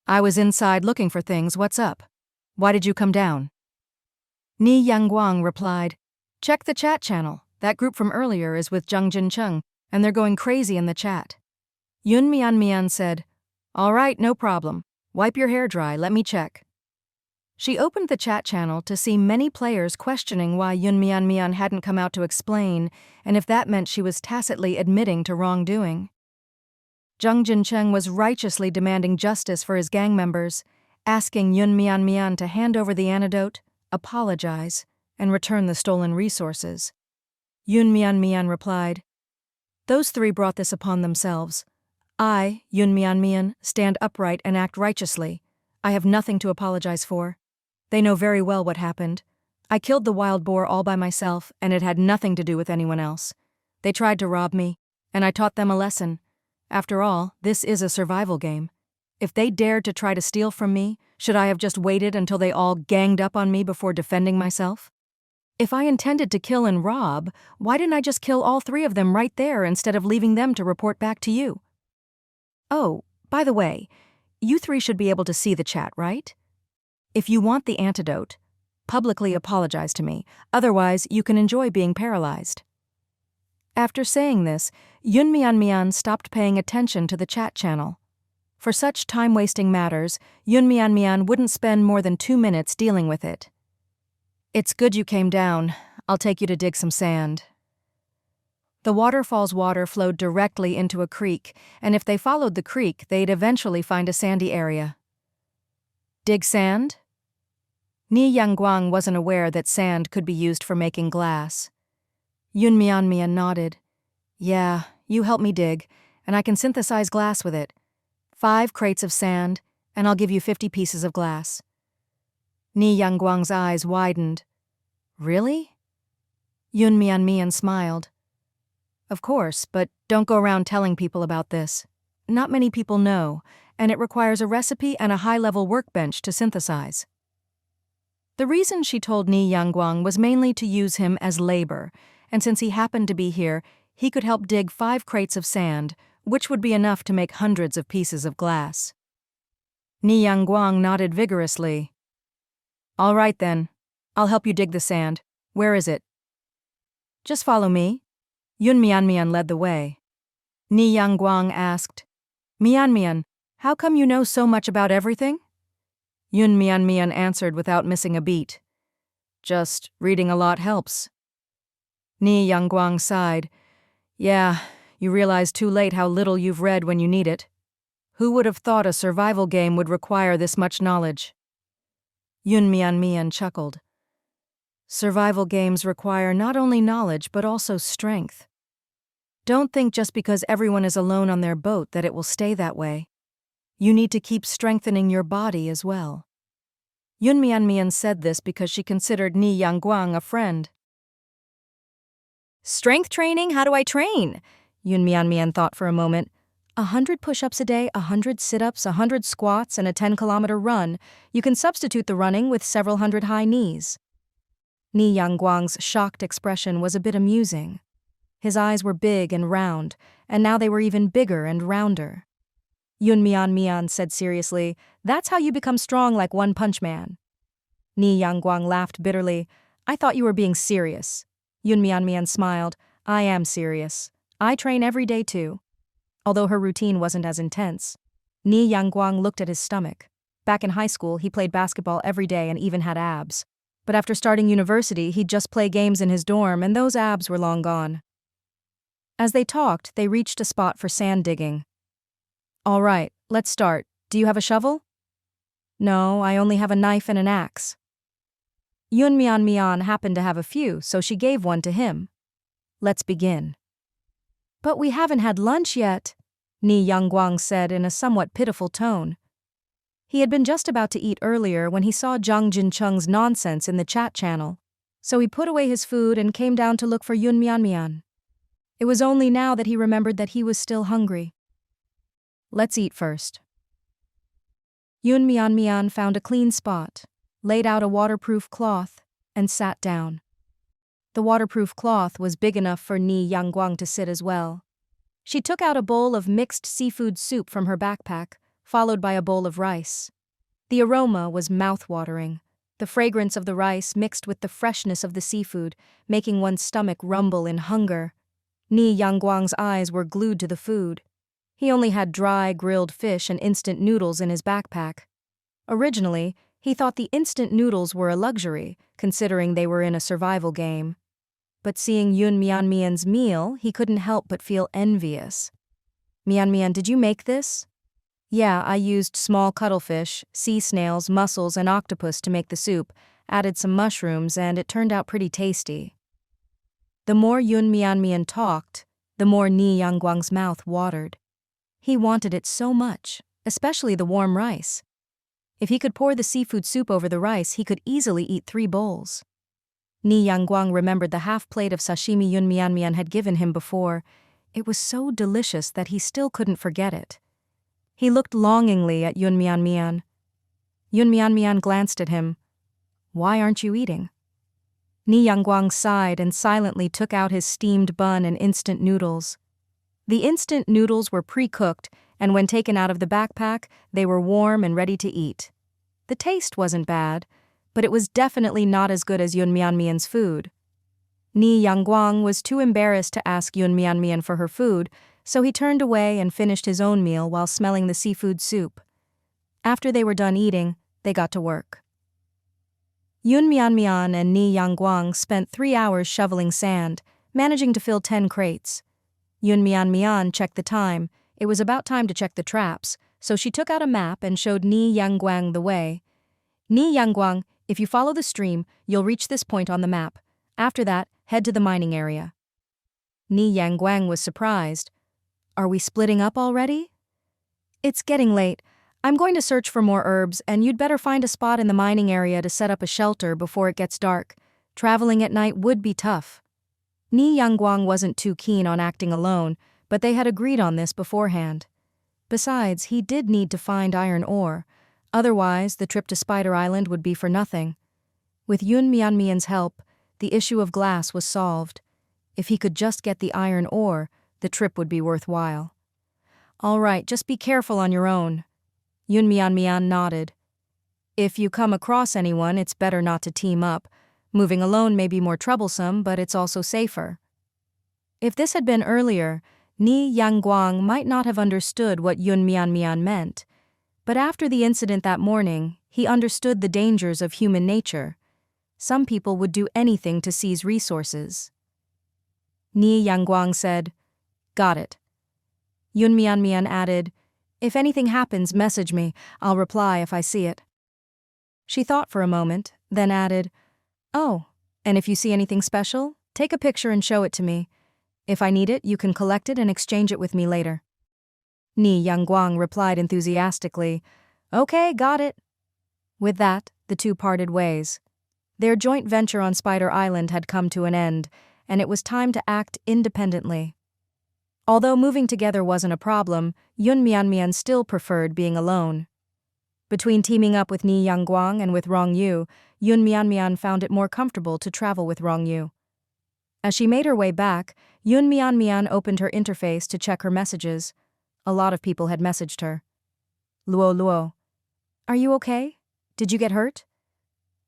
"I was inside looking for things, what's up? Why did you come down?" Ni Yangguang replied, "Check the chat channel. That group from earlier is with Zheng Jincheng, and they're going crazy in the chat." Yun Mian Mian said, "All right, no problem. Wipe your hair dry, let me check." She opened the chat channel to see many players questioning why Yun Mian Mian hadn't come out to explain, and if that meant she was tacitly admitting to wrongdoing. Zheng Jincheng was righteously demanding justice for his gang members, asking Yun Mian Mian to hand over the antidote, apologize, and return the stolen resources. Yun Mian Mian replied, "Those three brought this upon themselves. I, Yun Mian Mian, stand upright and act righteously. I have nothing to apologize for. They know very well what happened. I killed the wild boar all by myself, and it had nothing to do with anyone else. They tried to rob me, and I taught them a lesson. After all, this is a survival game. If they dared to try to steal from me, should I have just waited until they all ganged up on me before defending myself? If I intended to kill and rob, why didn't I just kill all three of them right there instead of leaving them to report back to you? Oh, by the way, you three should be able to see the chat, right? If you want the antidote, publicly apologize to me, otherwise you can enjoy being paralyzed." After saying this, Yun Mian Mian stopped paying attention to the chat channel. For such time-wasting matters, Yun Mian Mian wouldn't spend more than 2 minutes dealing with it. "It's good you came down. I'll take you to dig some sand." The waterfall's water flowed directly into a creek, and if they followed the creek, they'd eventually find a sandy area. Dig sand? Ni Yangguang wasn't aware that sand could be used for making glass. Yun Mian Mian nodded. "Yeah, you help me dig, and I can synthesize glass with it. 5 crates of sand, and I'll give you 50 pieces of glass." Ni Yangguang's eyes widened. "Really?" Yun Mian Mian smiled. "Of course, but don't go around telling people about this. Not many people know, and it requires a recipe and a high-level workbench to synthesize." The reason she told Ni Yangguang was mainly to use him as labor, and since he happened to be here, he could help dig 5 crates of sand, which would be enough to make hundreds of pieces of glass. Ni Yangguang nodded vigorously. "All right then, I'll help you dig the sand. Where is it?" "Just follow me." Yun Mian Mian led the way. Ni Yangguang asked, "Mian Mian, how come you know so much about everything?" Yun Mian Mian answered without missing a beat. Just reading a lot helps. Ni Yangguang sighed. Yeah, you realize too late how little you've read when you need it. Who would have thought a survival game would require this much knowledge? Yun Mian Mian chuckled. Survival games require not only knowledge but also strength. Don't think just because everyone is alone on their boat that it will stay that way. You need to keep strengthening your body as well. Yun Mian Mian said this because she considered Ni Yangguang a friend. Strength training? How do I train? Yun Mian Mian thought for a moment. 100 push-ups a day, 100 sit-ups, 100 squats, and a 10-kilometer run. You can substitute the running with several hundred high knees. Ni Yangguang's shocked expression was a bit amusing. His eyes were big and round, and now they were even bigger and rounder. Yun Mian Mian said seriously, "That's how you become strong like One Punch Man." Ni Yangguang laughed bitterly. "I thought you were being serious." Yun Mian Mian smiled. "I am serious. I train every day too." Although her routine wasn't as intense. Ni Yangguang looked at his stomach. Back in high school, he played basketball every day and even had abs. But after starting university, he'd just play games in his dorm, and those abs were long gone. As they talked, they reached a spot for sand digging. "All right, let's start. Do you have a shovel?" "No, I only have a knife and an axe." Yun Mian Mian happened to have a few, so she gave one to him. "Let's begin." "But we haven't had lunch yet," Ni Yangguang said in a somewhat pitiful tone. He had been just about to eat earlier when he saw Zhang Jincheng's nonsense in the chat channel, so he put away his food and came down to look for Yun Mian Mian. It was only now that he remembered that he was still hungry. "Let's eat first." Yun Mian Mian found a clean spot, laid out a waterproof cloth, and sat down. The waterproof cloth was big enough for Ni Yangguang to sit as well. She took out a bowl of mixed seafood soup from her backpack, followed by a bowl of rice. The aroma was mouth-watering, the fragrance of the rice mixed with the freshness of the seafood, making one's stomach rumble in hunger. Ni Yangguang's eyes were glued to the food. He only had dry, grilled fish and instant noodles in his backpack. Originally, he thought the instant noodles were a luxury, considering they were in a survival game. But seeing Yun Mian Mian's meal, he couldn't help but feel envious. "Mian Mian, did you make this?" "Yeah, I used small cuttlefish, sea snails, mussels, and octopus to make the soup, added some mushrooms, and it turned out pretty tasty." The more Yun Mian Mian talked, the more Ni Yangguang's mouth watered. He wanted it so much, especially the warm rice. If he could pour the seafood soup over the rice, he could easily eat 3 bowls. Ni Yangguang remembered the half plate of sashimi Yun Mian Mian had given him before. It was so delicious that he still couldn't forget it. He looked longingly at Yun Mian Mian. Yun Mian Mian glanced at him. "Why aren't you eating?" Ni Yangguang sighed and silently took out his steamed bun and instant noodles. The instant noodles were pre-cooked, and when taken out of the backpack, they were warm and ready to eat. The taste wasn't bad, but it was definitely not as good as Yun Mian Mian's food. Ni Yangguang was too embarrassed to ask Yun Mian Mian for her food, so he turned away and finished his own meal while smelling the seafood soup. After they were done eating, they got to work. Yun Mian Mian and Ni Yangguang spent 3 hours shoveling sand, managing to fill 10 crates. Yun Mian Mian checked the time. It was about time to check the traps, so she took out a map and showed Ni Yangguang the way. "Ni Yangguang, if you follow the stream, you'll reach this point on the map. After that, head to the mining area." Ni Yangguang was surprised. "Are we splitting up already?" "It's getting late. I'm going to search for more herbs, and you'd better find a spot in the mining area to set up a shelter before it gets dark. Traveling at night would be tough." Ni Yangguang wasn't too keen on acting alone, but they had agreed on this beforehand. Besides, he did need to find iron ore. Otherwise, the trip to Spider Island would be for nothing. With Yun Mian Mian's help, the issue of glass was solved. If he could just get the iron ore, the trip would be worthwhile. "All right, just be careful on your own." Yun Mian Mian nodded. "If you come across anyone, it's better not to team up. Moving alone may be more troublesome, but it's also safer." If this had been earlier, Ni Yangguang might not have understood what Yun Mian Mian meant. But after the incident that morning, He understood the dangers of human nature. Some people would do anything to seize resources. Ni Yangguang said, "Got it." Yun Mian added, "If anything happens, message me. I'll reply if I see it." She thought for a moment, then added, "Oh, and if you see anything special, take a picture and show it to me. If I need it, you can collect it and exchange it with me later." Ni Yangguang replied enthusiastically, "Okay, got it." With that, the two parted ways. Their joint venture on Spider Island had come to an end, and it was time to act independently. Although moving together wasn't a problem, Yun Mian still preferred being alone. Between teaming up with Ni Yangguang and with Rong Yu, Yun Mian found it more comfortable to travel with Rong Yu. As she made her way back, Yun Mian opened her interface to check her messages. A lot of people had messaged her. Luo. "Are you okay? Did you get hurt?"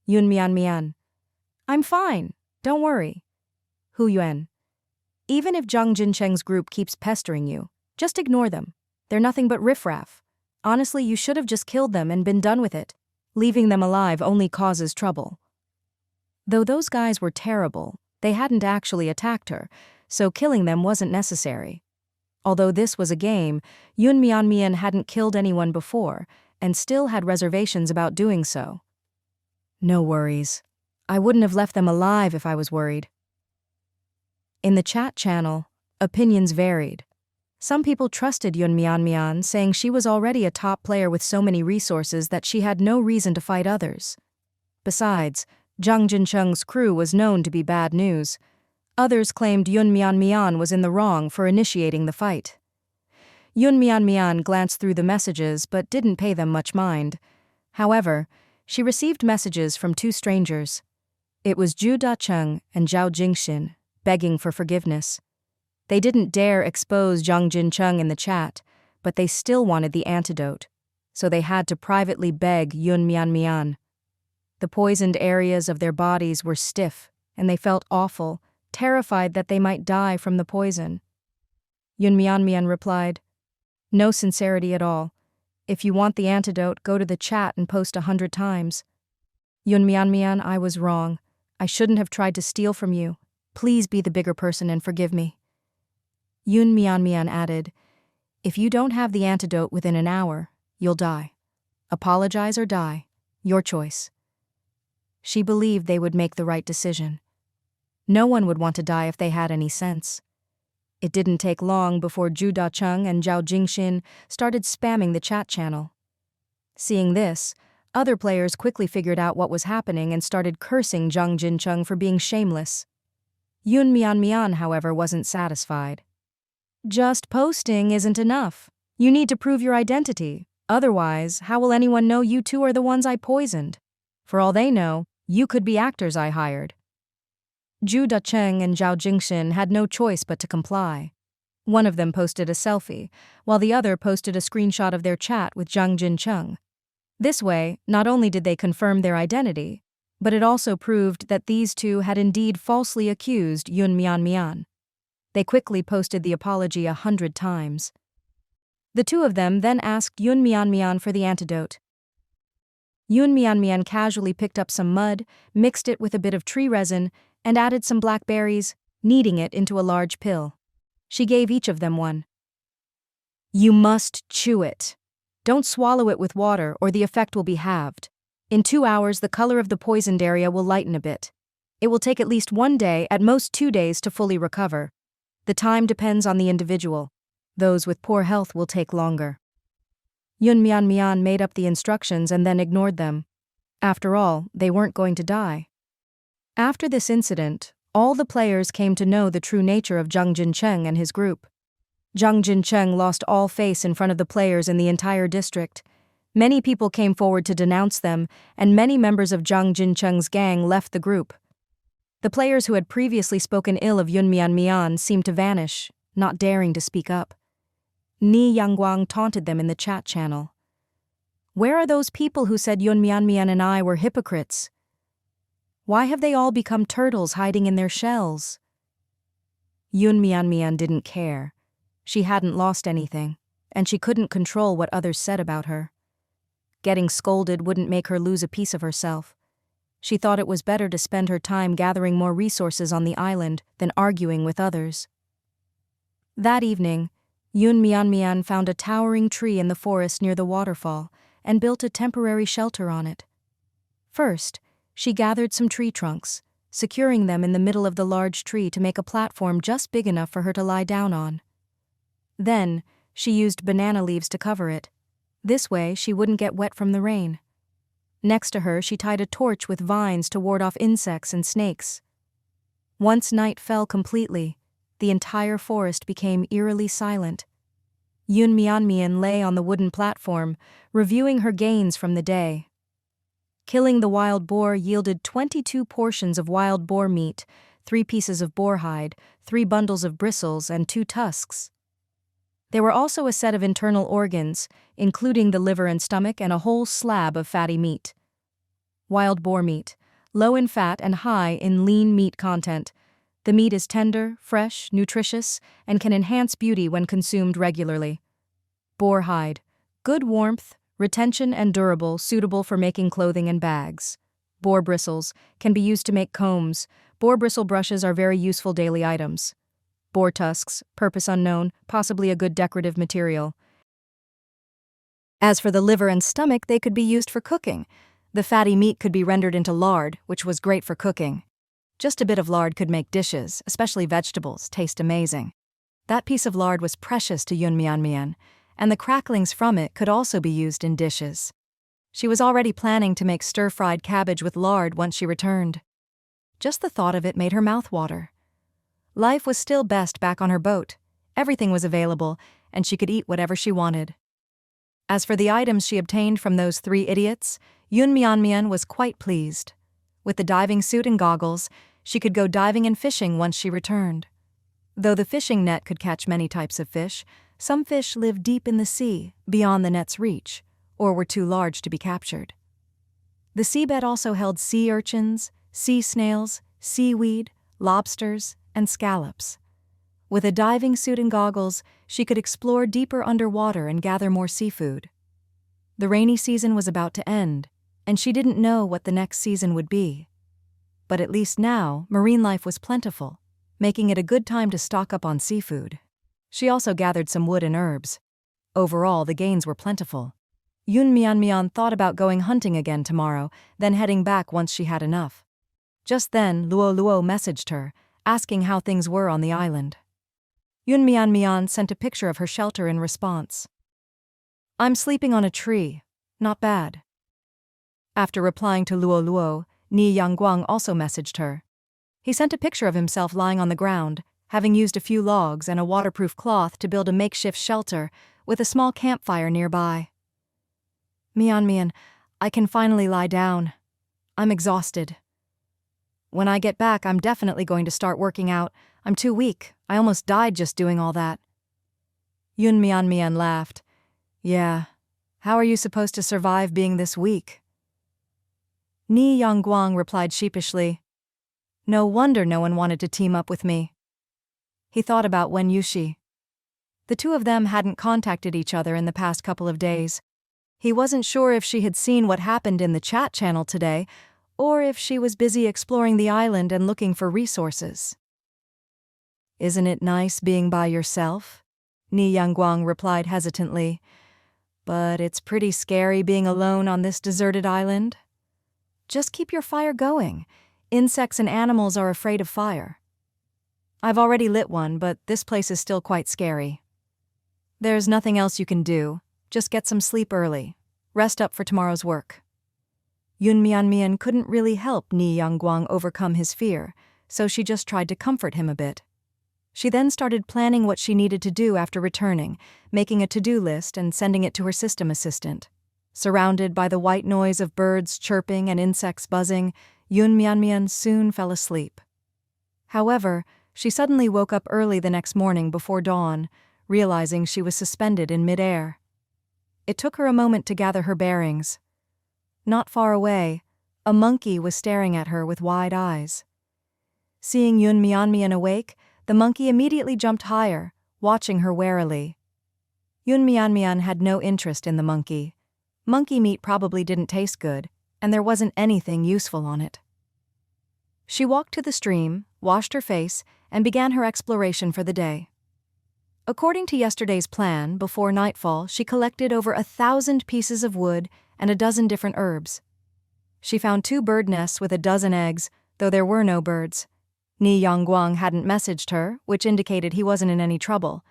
Yun Mian. "I'm fine. Don't worry." Hu Yuan. "Even if Zhang Jincheng's group keeps pestering you, just ignore them. They're nothing but riffraff. Honestly, you should have just killed them and been done with it. Leaving them alive only causes trouble." Though those guys were terrible, they hadn't actually attacked her, so killing them wasn't necessary. Although this was a game, Yun Mian hadn't killed anyone before, and still had reservations about doing so. "No worries. I wouldn't have left them alive if I was worried." In the chat channel, opinions varied. Some people trusted Yun Mian, saying she was already a top player with so many resources that she had no reason to fight others. Besides, Zhang Jincheng's crew was known to be bad news. Others claimed Yun Mian was in the wrong for initiating the fight. Yun Mian glanced through the messages but didn't pay them much mind. However, she received messages from two strangers. It was Zhu Dacheng and Zhao Jingxin, begging for forgiveness. They didn't dare expose Zhang Jincheng in the chat, but they still wanted the antidote, so they had to privately beg Yun Mian. The poisoned areas of their bodies were stiff, and they felt awful, terrified that they might die from the poison. Yun Mian replied, "No sincerity at all. If you want the antidote, go to the chat and post 100 times. Yun Mian, I was wrong. I shouldn't have tried to steal from you. Please be the bigger person and forgive me." Yun Mian added, "If you don't have the antidote within an hour, you'll die. Apologize or die. Your choice." She believed they would make the right decision. No one would want to die if they had any sense. It didn't take long before Zhu Dacheng and Zhao Jingxin started spamming the chat channel. Seeing this, other players quickly figured out what was happening and started cursing Zhang Jincheng for being shameless. Yun Mian, however, wasn't satisfied. "Just posting isn't enough. You need to prove your identity. Otherwise, how will anyone know you two are the ones I poisoned? For all they know, you could be actors I hired." Zhu Dacheng and Zhao Jingxin had no choice but to comply. One of them posted a selfie, while the other posted a screenshot of their chat with Zhang Jincheng. This way, not only did they confirm their identity, but it also proved that these two had indeed falsely accused Yun Mian. They quickly posted the apology 100 times. The two of them then asked Yun Mian for the antidote. Yun Mian casually picked up some mud, mixed it with a bit of tree resin, and added some blackberries, kneading it into a large pill. She gave each of them one. "You must chew it. Don't swallow it with water or the effect will be halved. In 2 hours, the color of the poisoned area will lighten a bit. It will take at least 1 day, at most 2 days, to fully recover. The time depends on the individual. Those with poor health will take longer." Yun Mian made up the instructions and then ignored them. After all, they weren't going to die. After this incident, all the players came to know the true nature of Zhang Jincheng and his group. Zhang Jincheng lost all face in front of the players in the entire district. Many people came forward to denounce them, and many members of Zhang Jincheng's gang left the group. The players who had previously spoken ill of Yun Mian seemed to vanish, not daring to speak up. Ni Yangguang taunted them in the chat channel. "Where are those people who said Yun Mian and I were hypocrites? Why have they all become turtles hiding in their shells?" Yun Mian didn't care. She hadn't lost anything, and she couldn't control what others said about her. Getting scolded wouldn't make her lose a piece of herself. She thought it was better to spend her time gathering more resources on the island than arguing with others. That evening, Yun Mian found a towering tree in the forest near the waterfall and built a temporary shelter on it. First, she gathered some tree trunks, securing them in the middle of the large tree to make a platform just big enough for her to lie down on. Then, she used banana leaves to cover it. This way, she wouldn't get wet from the rain. Next to her, she tied a torch with vines to ward off insects and snakes. Once night fell completely, the entire forest became eerily silent. Yun Mian lay on the wooden platform, reviewing her gains from the day. Killing the wild boar yielded 22 portions of wild boar meat, 3 pieces of boar hide, 3 bundles of bristles, and 2 tusks. There were also a set of internal organs, including the liver and stomach, and a whole slab of fatty meat. Wild boar meat, low in fat and high in lean meat content. The meat is tender, fresh, nutritious, and can enhance beauty when consumed regularly. Boar hide, good warmth, retention, and durable, suitable for making clothing and bags. Boar bristles can be used to make combs. Boar bristle brushes are very useful daily items. Boar tusks, purpose unknown, possibly a good decorative material. As for the liver and stomach, they could be used for cooking. The fatty meat could be rendered into lard, which was great for cooking. Just a bit of lard could make dishes, especially vegetables, taste amazing. That piece of lard was precious to Yun Mian, and the cracklings from it could also be used in dishes. She was already planning to make stir-fried cabbage with lard once she returned. Just the thought of it made her mouth water. Life was still best back on her boat. Everything was available, and she could eat whatever she wanted. As for the items she obtained from those 3 idiots, Yun Mian was quite pleased. With the diving suit and goggles, she could go diving and fishing once she returned. Though the fishing net could catch many types of fish, some fish lived deep in the sea, beyond the net's reach, or were too large to be captured. The seabed also held sea urchins, sea snails, seaweed, lobsters, and scallops. With a diving suit and goggles, she could explore deeper underwater and gather more seafood. The rainy season was about to end, and she didn't know what the next season would be. But at least now, marine life was plentiful, making it a good time to stock up on seafood. She also gathered some wood and herbs. Overall, the gains were plentiful. Yun Mian thought about going hunting again tomorrow, then heading back once she had enough. Just then, Luo messaged her, asking how things were on the island. Yun Mian sent a picture of her shelter in response. "I'm sleeping on a tree. Not bad." After replying to Luo, Ni Yangguang also messaged her. He sent a picture of himself lying on the ground, having used a few logs and a waterproof cloth to build a makeshift shelter with a small campfire nearby. Mian, I can finally lie down. I'm exhausted. When I get back, I'm definitely going to start working out. I'm too weak. I almost died just doing all that." Yun Mian laughed. "Yeah. How are you supposed to survive being this weak?" Ni Yangguang replied sheepishly, "No wonder no one wanted to team up with me." He thought about Wen Yushi. The two of them hadn't contacted each other in the past couple of days. He wasn't sure if she had seen what happened in the chat channel today, or if she was busy exploring the island and looking for resources. "Isn't it nice being by yourself?" Ni Yangguang replied hesitantly. "But it's pretty scary being alone on this deserted island." "Just keep your fire going. Insects and animals are afraid of fire." "I've already lit one, but this place is still quite scary." "There's nothing else you can do. Just get some sleep early. Rest up for tomorrow's work." Yun Mian couldn't really help Ni Yangguang overcome his fear, so she just tried to comfort him a bit. She then started planning what she needed to do after returning, making a to-do list and sending it to her system assistant. Surrounded by the white noise of birds chirping and insects buzzing, Yun Mian soon fell asleep. However, she suddenly woke up early the next morning before dawn, realizing she was suspended in midair. It took her a moment to gather her bearings. Not far away, a monkey was staring at her with wide eyes. Seeing Yun Mian awake, the monkey immediately jumped higher, watching her warily. Yun Mian had no interest in the monkey. Monkey meat probably didn't taste good, and there wasn't anything useful on it. She walked to the stream, washed her face, and began her exploration for the day. According to yesterday's plan, before nightfall, she collected over 1,000 pieces of wood and a dozen different herbs. She found 2 bird nests with a dozen eggs, though there were no birds. Ni Yangguang hadn't messaged her, which indicated he wasn't in any trouble.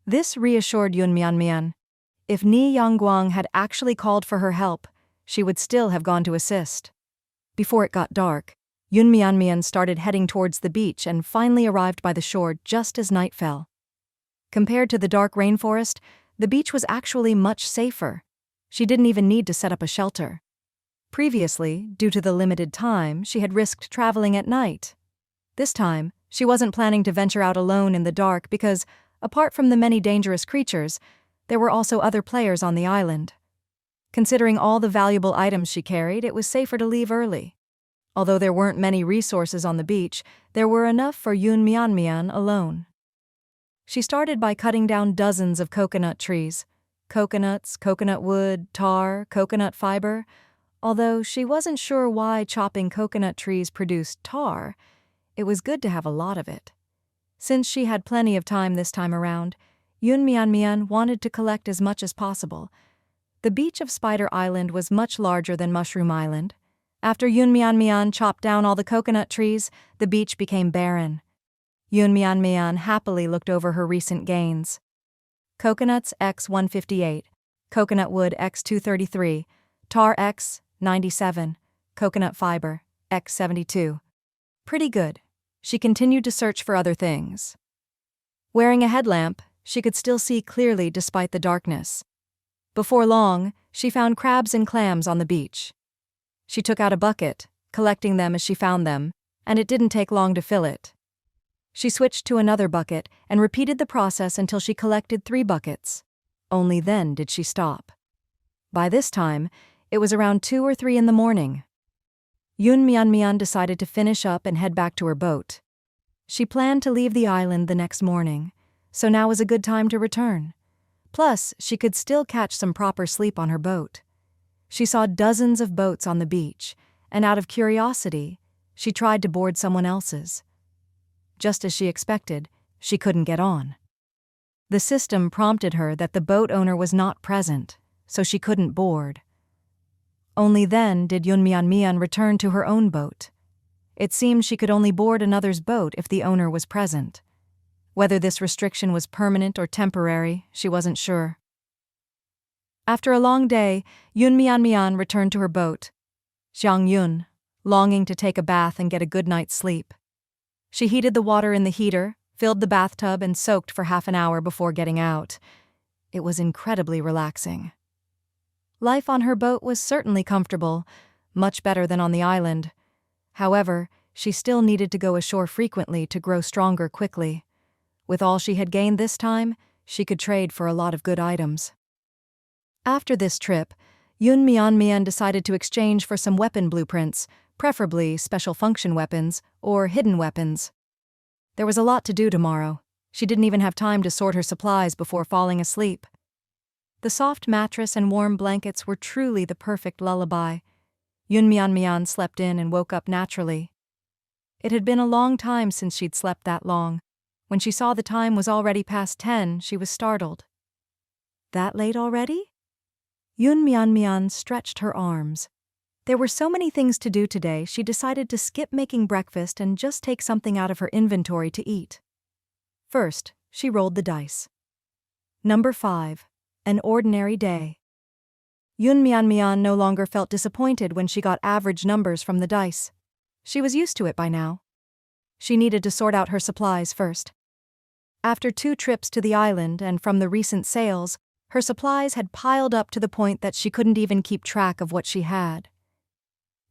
This reassured Yun Mianmian. If Ni Yangguang had actually called for her help, she would still have gone to assist. Before it got dark, Yun Mianmian started heading towards the beach and finally arrived by the shore just as night fell. Compared to the dark rainforest, the beach was actually much safer. She didn't even need to set up a shelter. Previously, due to the limited time, she had risked traveling at night. This time, she wasn't planning to venture out alone in the dark because, apart from the many dangerous creatures, there were also other players on the island. Considering all the valuable items she carried, it was safer to leave early. Although there weren't many resources on the beach, there were enough for Yun Mianmian alone. She started by cutting down dozens of coconut trees. Coconuts, coconut wood, tar, coconut fiber. Although she wasn't sure why chopping coconut trees produced tar, it was good to have a lot of it. Since she had plenty of time this time around, Yun Mianmian wanted to collect as much as possible. The beach of Spider Island was much larger than Mushroom Island. After Yun Mianmian chopped down all the coconut trees, the beach became barren. Yun Mianmian happily looked over her recent gains. Coconuts X 158, coconut wood X 233, tar X 97, coconut fiber X 72. Pretty good. She continued to search for other things. Wearing a headlamp, she could still see clearly despite the darkness. Before long, she found crabs and clams on the beach. She took out a bucket, collecting them as she found them, and it didn't take long to fill it. She switched to another bucket and repeated the process until she collected 3 buckets. Only then did she stop. By this time, it was around 2 or 3 in the morning. Yun Mianmian decided to finish up and head back to her boat. She planned to leave the island the next morning, so now was a good time to return. Plus, she could still catch some proper sleep on her boat. She saw dozens of boats on the beach, and out of curiosity, she tried to board someone else's. Just as she expected, she couldn't get on. The system prompted her that the boat owner was not present, so she couldn't board. Only then did Yun Mianmian return to her own boat. It seemed she could only board another's boat if the owner was present. Whether this restriction was permanent or temporary, she wasn't sure. After a long day, Yun Mianmian returned to her boat. Xiang Yun, longing to take a bath and get a good night's sleep. She heated the water in the heater, filled the bathtub, and soaked for half an hour before getting out. It was incredibly relaxing. Life on her boat was certainly comfortable, much better than on the island. However, she still needed to go ashore frequently to grow stronger quickly. With all she had gained this time, she could trade for a lot of good items. After this trip, Yun Mianmian decided to exchange for some weapon blueprints, preferably special function weapons or hidden weapons. There was a lot to do tomorrow. She didn't even have time to sort her supplies before falling asleep. The soft mattress and warm blankets were truly the perfect lullaby. Yun Mianmian slept in and woke up naturally. It had been a long time since she'd slept that long. When she saw the time was already past 10, she was startled. That late already? Yun Mianmian stretched her arms. There were so many things to do today, she decided to skip making breakfast and just take something out of her inventory to eat. First, she rolled the dice. Number 5. An ordinary day. Yun Mianmian no longer felt disappointed when she got average numbers from the dice. She was used to it by now. She needed to sort out her supplies first. After 2 trips to the island and from the recent sales, her supplies had piled up to the point that she couldn't even keep track of what she had.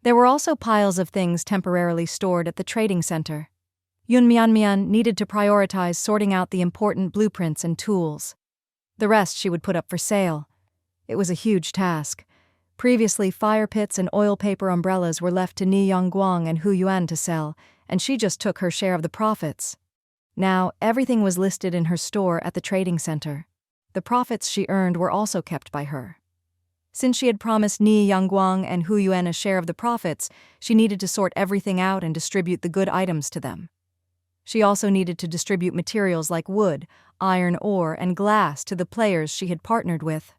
There were also piles of things temporarily stored at the trading center. Yun Mianmian needed to prioritize sorting out the important blueprints and tools. The rest she would put up for sale. It was a huge task. Previously, fire pits and oil paper umbrellas were left to Ni Yangguang and Hu Yuan to sell, and she just took her share of the profits. Now, everything was listed in her store at the trading center. The profits she earned were also kept by her. Since she had promised Ni Yangguang and Hu Yuan a share of the profits, she needed to sort everything out and distribute the good items to them. She also needed to distribute materials like wood, iron ore, and glass to the players she had partnered with.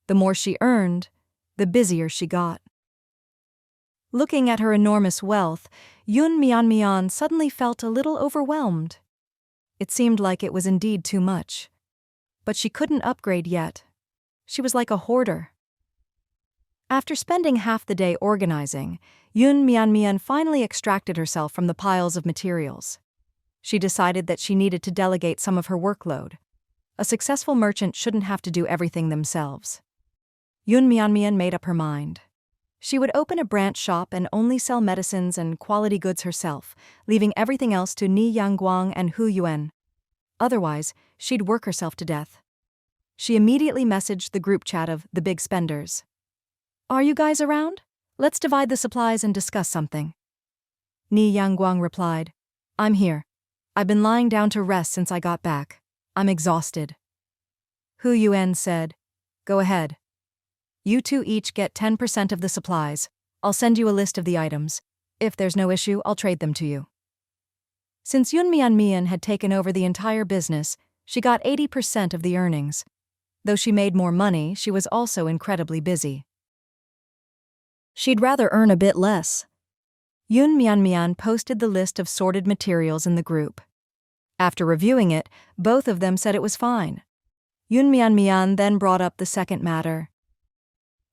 The more she earned, the busier she got. Looking at her enormous wealth, Yun Mian suddenly felt a little overwhelmed. It seemed like it was indeed too much. But she couldn't upgrade yet. She was like a hoarder. After spending half the day organizing, Yun Mian finally extracted herself from the piles of materials. She decided that she needed to delegate some of her workload. A successful merchant shouldn't have to do everything themselves. Yun Mian made up her mind. She would open a branch shop and only sell medicines and quality goods herself, leaving everything else to Ni Yangguang and Hu Yuan. Otherwise, she'd work herself to death. She immediately messaged the group chat of the big spenders. "Are you guys around? Let's divide the supplies and discuss something." Ni Yangguang replied, "I'm here. I've been lying down to rest since I got back. I'm exhausted." Hu Yuan said, "Go ahead. You two each get 10% of the supplies. I'll send you a list of the items. If there's no issue, I'll trade them to you." Since Yun Mian had taken over the entire business, she got 80% of the earnings. Though she made more money, she was also incredibly busy. She'd rather earn a bit less. Yun Mian posted the list of sorted materials in the group. After reviewing it, both of them said it was fine. Yun Mian then brought up the second matter.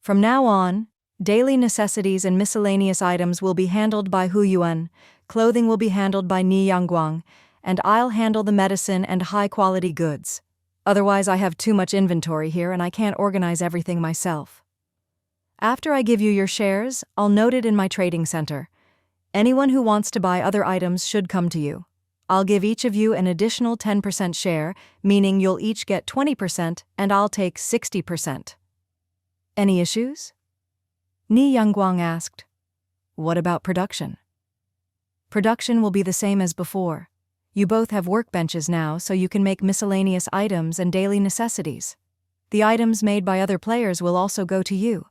From now on, daily necessities and miscellaneous items will be handled by Hu Yuan, clothing will be handled by Ni Yangguang, and I'll handle the medicine and high-quality goods. Otherwise, I have too much inventory here and I can't organize everything myself. After I give you your shares, I'll note it in my trading center. Anyone who wants to buy other items should come to you. I'll give each of you an additional 10% share, meaning you'll each get 20% and I'll take 60%. Any issues? Ni Yangguang asked. What about production? Production will be the same as before. You both have workbenches now, so you can make miscellaneous items and daily necessities. The items made by other players will also go to you.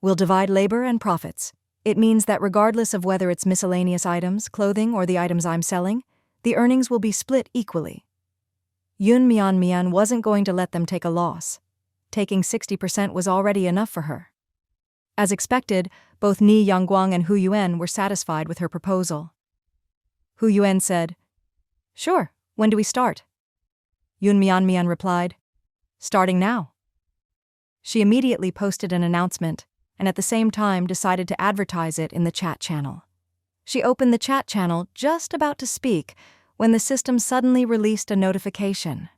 We'll divide labor and profits. It means that regardless of whether it's miscellaneous items, clothing, or the items I'm selling, the earnings will be split equally. Yun Mian wasn't going to let them take a loss. Taking 60% was already enough for her. As expected, both Ni Yangguang and Hu Yuan were satisfied with her proposal. Hu Yuan said, "Sure, when do we start?" Yun Mian replied, "Starting now." She immediately posted an announcement, and at the same time decided to advertise it in the chat channel. She opened the chat channel just about to speak when the system suddenly released a notification.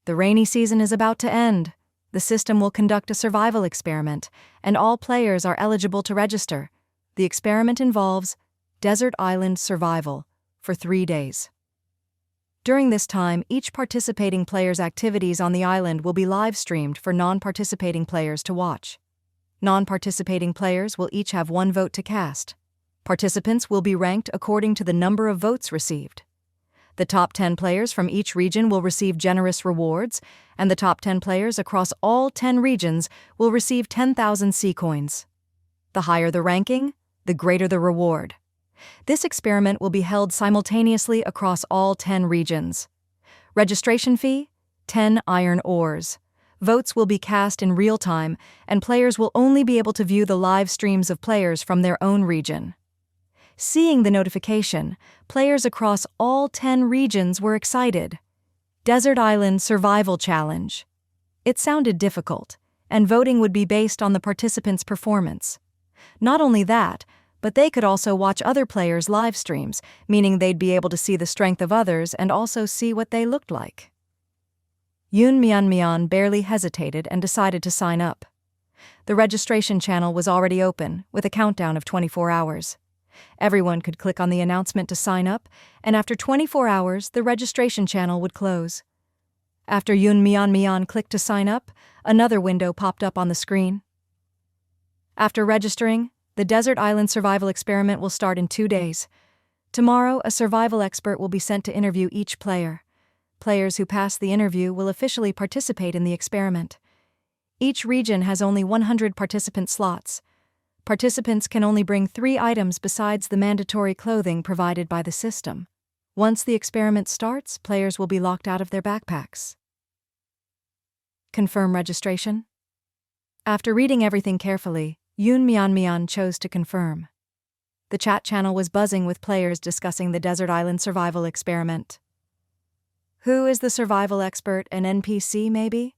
The rainy season is about to end. The system will conduct a survival experiment, and all players are eligible to register. The experiment involves desert island survival for 3 days. During this time, each participating player's activities on the island will be live-streamed for non-participating players to watch. Non-participating players will each have 1 vote to cast. Participants will be ranked according to the number of votes received. The top 10 players from each region will receive generous rewards, and the top 10 players across all 10 regions will receive 10,000 sea coins. The higher the ranking, the greater the reward. This experiment will be held simultaneously across all 10 regions. Registration fee, 10 iron ores. Votes will be cast in real time, and players will only be able to view the live streams of players from their own region. Seeing the notification, players across all 10 regions were excited. Desert Island Survival Challenge. It sounded difficult, and voting would be based on the participants' performance. Not only that, but they could also watch other players' live streams, meaning they'd be able to see the strength of others and also see what they looked like. Yun Mian barely hesitated and decided to sign up. The registration channel was already open, with a countdown of 24 hours. Everyone could click on the announcement to sign up, and after 24 hours, the registration channel would close. After Yun Mian clicked to sign up, another window popped up on the screen. After registering, the Desert Island Survival Experiment will start in 2 days. Tomorrow, a survival expert will be sent to interview each player. Players who pass the interview will officially participate in the experiment. Each region has only 100 participant slots. Participants can only bring 3 items besides the mandatory clothing provided by the system. Once the experiment starts, players will be locked out of their backpacks. Confirm registration? After reading everything carefully, Yoon Mian chose to confirm. The chat channel was buzzing with players discussing the desert island survival experiment. Who is the survival expert? An NPC, maybe?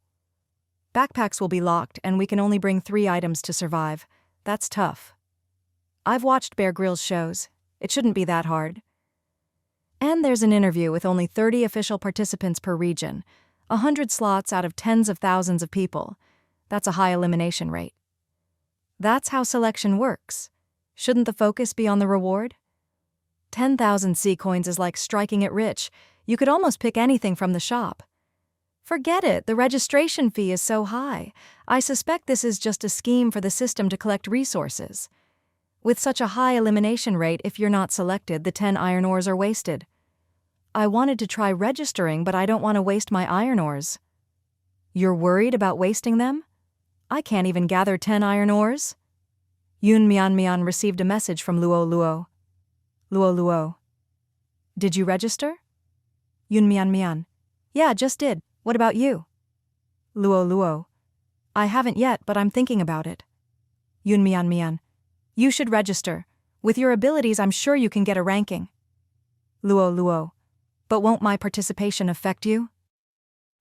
Backpacks will be locked, and we can only bring 3 items to survive. That's tough. I've watched Bear Grylls shows. It shouldn't be that hard. And there's an interview with only 30 official participants per region, 100 slots out of tens of thousands of people. That's a high elimination rate. That's how selection works. Shouldn't the focus be on the reward? 10,000 sea coins is like striking it rich. You could almost pick anything from the shop. Forget it, the registration fee is so high. I suspect this is just a scheme for the system to collect resources. With such a high elimination rate, if you're not selected, the 10 iron ores are wasted. I wanted to try registering, but I don't want to waste my iron ores. You're worried about wasting them? I can't even gather 10 iron ores. Yoon Mian received a message from Luo. Luo. Did you register? Yoon Mian. Yeah, just did. What about you? Luo. I haven't yet, but I'm thinking about it. Yoon Mian. You should register. With your abilities, I'm sure you can get a ranking. Luo. But won't my participation affect you?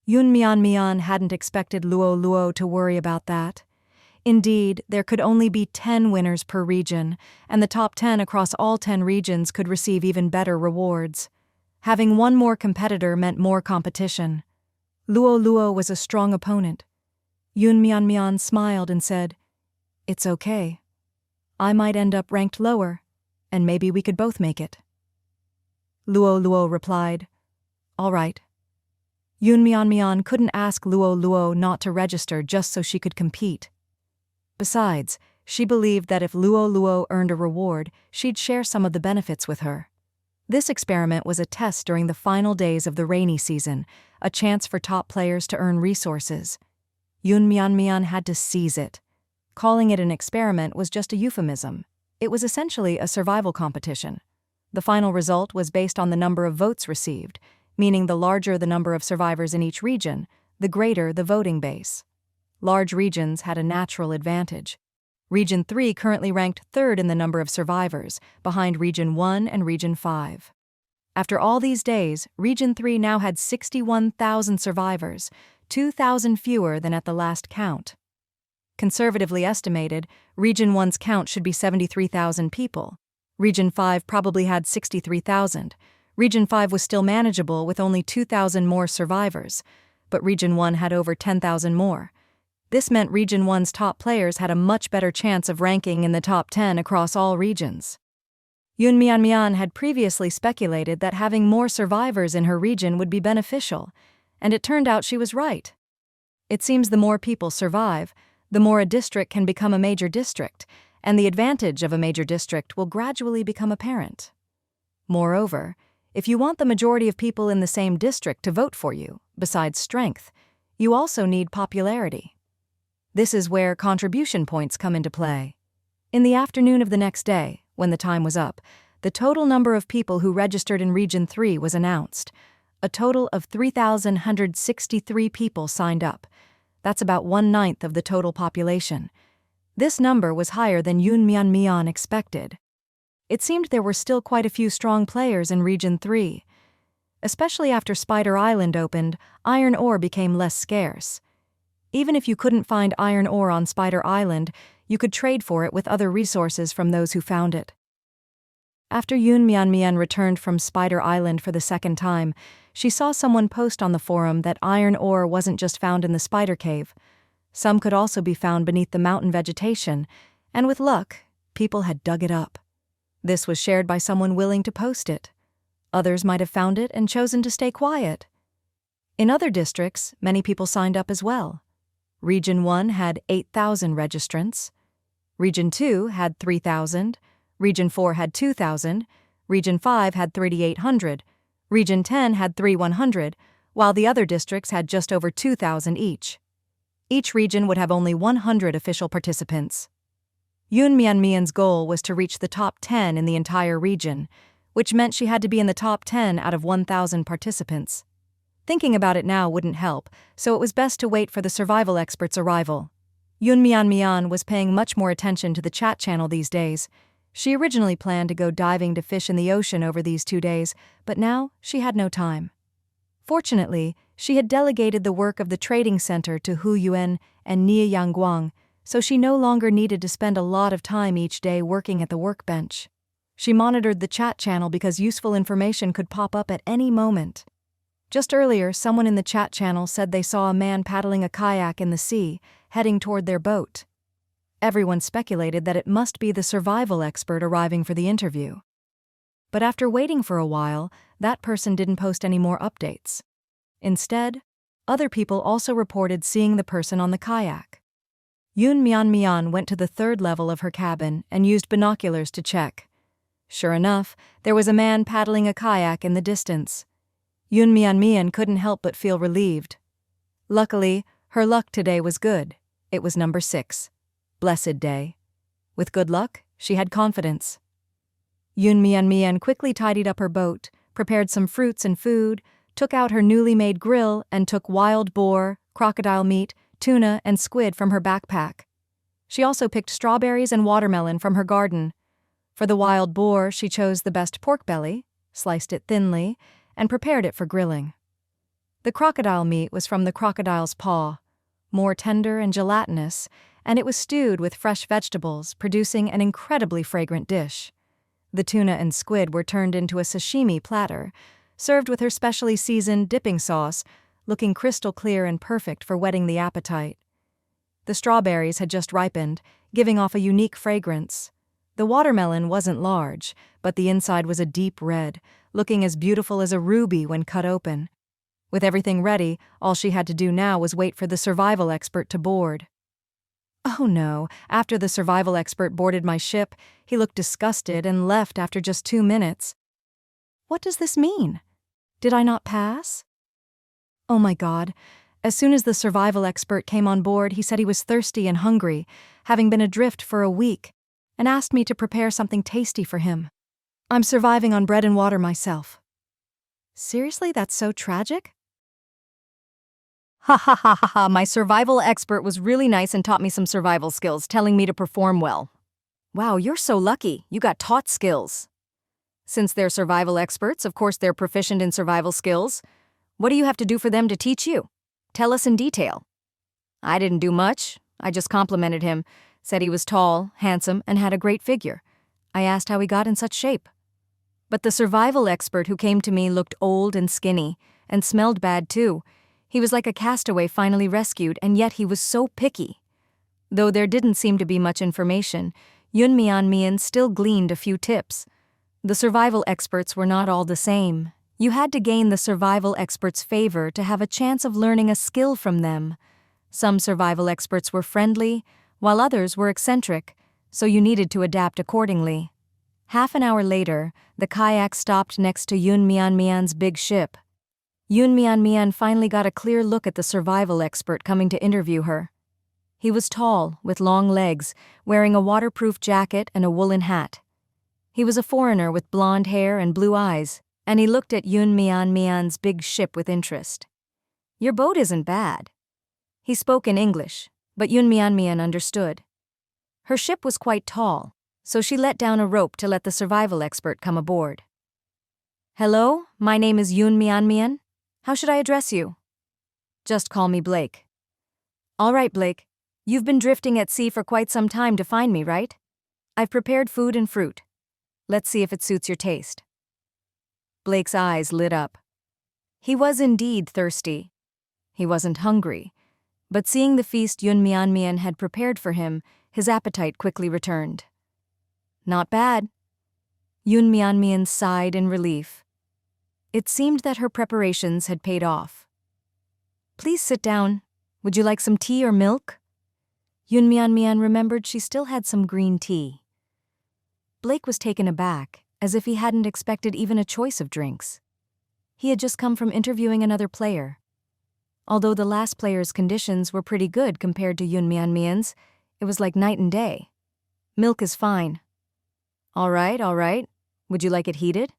Yoon Mian hadn't expected Luo to worry about that. Indeed, there could only be 10 winners per region, and the top 10 across all 10 regions could receive even better rewards. Having one more competitor meant more competition. Luo was a strong opponent. Yoon Mian smiled and said, "It's okay. I might end up ranked lower, and maybe we could both make it." Luo replied, "All right." Yoon Mian couldn't ask Luo not to register just so she could compete. Besides, she believed that if Luo earned a reward, she'd share some of the benefits with her. This experiment was a test during the final days of the rainy season, a chance for top players to earn resources. Yoon Mian had to seize it. Calling it an experiment was just a euphemism. It was essentially a survival competition. The final result was based on the number of votes received, meaning the larger the number of survivors in each region, the greater the voting base. Large regions had a natural advantage. Region 3 currently ranked 3rd in the number of survivors, behind Region 1 and Region 5. After all these days, Region 3 now had 61,000 survivors, 2,000 fewer than at the last count. Conservatively estimated, Region 1's count should be 73,000 people. Region 5 probably had 63,000. Region 5 was still manageable with only 2,000 more survivors, but Region 1 had over 10,000 more. This meant Region 1's top players had a much better chance of ranking in the top 10 across all regions. Yoon Mian had previously speculated that having more survivors in her region would be beneficial, and it turned out she was right. It seems the more people survive, the more a district can become a major district, and the advantage of a major district will gradually become apparent. Moreover, if you want the majority of people in the same district to vote for you, besides strength, you also need popularity. This is where contribution points come into play. In the afternoon of the next day, when the time was up, the total number of people who registered in Region 3 was announced. A total of 3,163 people signed up. That's about 1/9 of the total population. This number was higher than Yoon Mian expected. It seemed there were still quite a few strong players in Region 3. Especially after Spider Island opened, iron ore became less scarce. Even if you couldn't find iron ore on Spider Island, you could trade for it with other resources from those who found it. After Yoon Mian returned from Spider Island for the second time, she saw someone post on the forum that iron ore wasn't just found in the spider cave. Some could also be found beneath the mountain vegetation, and with luck, people had dug it up. This was shared by someone willing to post it. Others might have found it and chosen to stay quiet. In other districts, many people signed up as well. Region 1 had 8,000 registrants. Region 2 had 3,000. Region 4 had 2,000. Region 5 had 3,800. Region 10 had 3,100, while the other districts had just over 2,000 each. Each region would have only 100 official participants. Yoon Mian's goal was to reach the top 10 in the entire region, which meant she had to be in the top 10 out of 1,000 participants. Thinking about it now wouldn't help, so it was best to wait for the survival expert's arrival. Yoon Mian was paying much more attention to the chat channel these days. She originally planned to go diving to fish in the ocean over these 2 days, but now she had no time. Fortunately, she had delegated the work of the trading center to Hu Yuan and Nie Yangguang, so she no longer needed to spend a lot of time each day working at the workbench. She monitored the chat channel because useful information could pop up at any moment. Just earlier, someone in the chat channel said they saw a man paddling a kayak in the sea, heading toward their boat. Everyone speculated that it must be the survival expert arriving for the interview. But after waiting for a while, that person didn't post any more updates. Instead, other people also reported seeing the person on the kayak. Yoon Mian went to the 3rd level of her cabin and used binoculars to check. Sure enough, there was a man paddling a kayak in the distance. Yoon Mian couldn't help but feel relieved. Luckily, her luck today was good. It was number 6. Blessed day. With good luck, she had confidence. Yoon Mian quickly tidied up her boat, prepared some fruits and food, took out her newly made grill, and took wild boar, crocodile meat, tuna, and squid from her backpack. She also picked strawberries and watermelon from her garden. For the wild boar, she chose the best pork belly, sliced it thinly, and prepared it for grilling. The crocodile meat was from the crocodile's paw, more tender and gelatinous, and it was stewed with fresh vegetables, producing an incredibly fragrant dish. The tuna and squid were turned into a sashimi platter, served with her specially seasoned dipping sauce, looking crystal clear and perfect for whetting the appetite. The strawberries had just ripened, giving off a unique fragrance. The watermelon wasn't large, but the inside was a deep red, looking as beautiful as a ruby when cut open. With everything ready, all she had to do now was wait for the survival expert to board. Oh no, after the survival expert boarded my ship, he looked disgusted and left after just 2 minutes. What does this mean? Did I not pass? Oh my God. As soon as the survival expert came on board, he said he was thirsty and hungry, having been adrift for a week, and asked me to prepare something tasty for him. I'm surviving on bread and water myself. Seriously, that's so tragic? Ha ha ha ha ha, my survival expert was really nice and taught me some survival skills, telling me to perform well. Wow, you're so lucky, you got taught skills. Since they're survival experts, of course they're proficient in survival skills. What do you have to do for them to teach you? Tell us in detail. I didn't do much, I just complimented him, said he was tall, handsome, and had a great figure. I asked how he got in such shape. But the survival expert who came to me looked old and skinny, and smelled bad too. He was like a castaway finally rescued, and yet he was so picky. Though there didn't seem to be much information, Yoon Mian still gleaned a few tips. The survival experts were not all the same. You had to gain the survival experts' favor to have a chance of learning a skill from them. Some survival experts were friendly, while others were eccentric, so you needed to adapt accordingly. Half an hour later, the kayak stopped next to Yoon Mian's big ship. Yoon Mian finally got a clear look at the survival expert coming to interview her. He was tall, with long legs, wearing a waterproof jacket and a woolen hat. He was a foreigner with blonde hair and blue eyes, and he looked at Yoon Mian's big ship with interest. Your boat isn't bad. He spoke in English, but Yoon Mian understood. Her ship was quite tall, so she let down a rope to let the survival expert come aboard. Hello, my name is Yoon Mian. How should I address you? Just call me Blake. All right, Blake. You've been drifting at sea for quite some time to find me, right? I've prepared food and fruit. Let's see if it suits your taste. Blake's eyes lit up. He was indeed thirsty. He wasn't hungry, but seeing the feast Yoon Mian had prepared for him, his appetite quickly returned. Not bad. Yoon Mian sighed in relief. It seemed that her preparations had paid off. Please sit down. Would you like some tea or milk? Yoon Mian remembered she still had some green tea. Blake was taken aback, as if he hadn't expected even a choice of drinks. He had just come from interviewing another player. Although the last player's conditions were pretty good compared to Yunmian's, it was like night and day. Milk is fine. All right. Would you like it heated?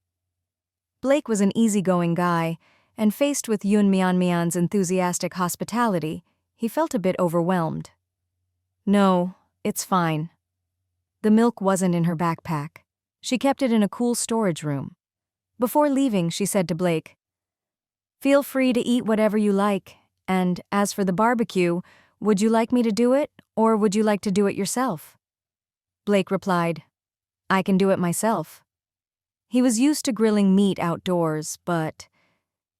Blake was an easygoing guy, and faced with Yunmian's enthusiastic hospitality, he felt a bit overwhelmed. No, it's fine. The milk wasn't in her backpack. She kept it in a cool storage room. Before leaving, she said to Blake, "Feel free to eat whatever you like, and as for the barbecue, would you like me to do it, or would you like to do it yourself?" Blake replied, "I can do it myself." He was used to grilling meat outdoors, but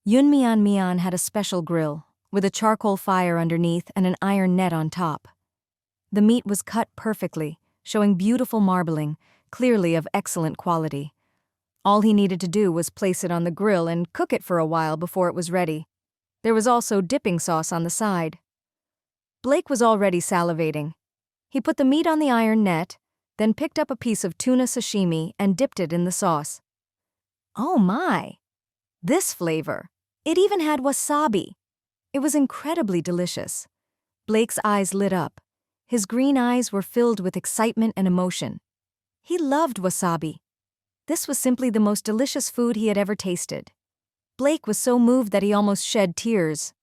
Yunmian had a special grill, with a charcoal fire underneath and an iron net on top. The meat was cut perfectly, showing beautiful marbling, clearly of excellent quality. All he needed to do was place it on the grill and cook it for a while before it was ready. There was also dipping sauce on the side. Blake was already salivating. He put the meat on the iron net, then picked up a piece of tuna sashimi and dipped it in the sauce. Oh my! This flavor! It even had wasabi! It was incredibly delicious. Blake's eyes lit up. His green eyes were filled with excitement and emotion. He loved wasabi. This was simply the most delicious food he had ever tasted. Blake was so moved that he almost shed tears.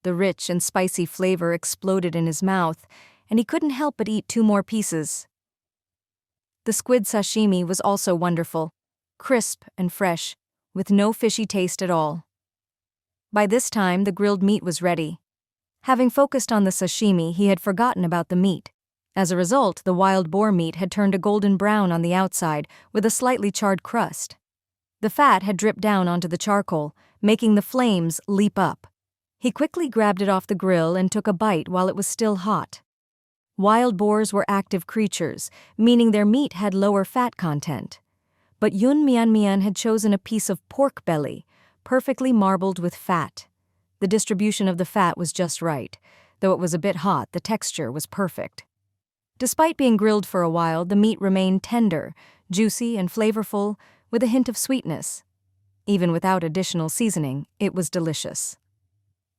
The rich and spicy flavor exploded in his mouth, and he couldn't help but eat 2 more pieces. The squid sashimi was also wonderful, crisp and fresh, with no fishy taste at all. By this time, the grilled meat was ready. Having focused on the sashimi, he had forgotten about the meat. As a result, the wild boar meat had turned a golden brown on the outside with a slightly charred crust. The fat had dripped down onto the charcoal, making the flames leap up. He quickly grabbed it off the grill and took a bite while it was still hot. Wild boars were active creatures, meaning their meat had lower fat content. But Yunmian had chosen a piece of pork belly, perfectly marbled with fat. The distribution of the fat was just right. Though it was a bit hot, the texture was perfect. Despite being grilled for a while, the meat remained tender, juicy and flavorful, with a hint of sweetness. Even without additional seasoning, it was delicious.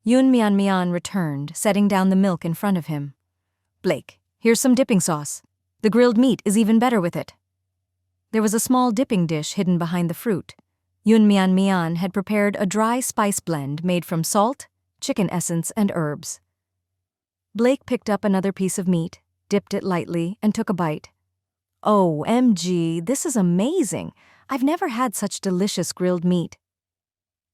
Yunmian returned, setting down the milk in front of him. "Blake, here's some dipping sauce. The grilled meat is even better with it." There was a small dipping dish hidden behind the fruit. Yunmian had prepared a dry spice blend made from salt, chicken essence, and herbs. Blake picked up another piece of meat, dipped it lightly, and took a bite. "OMG, this is amazing! I've never had such delicious grilled meat."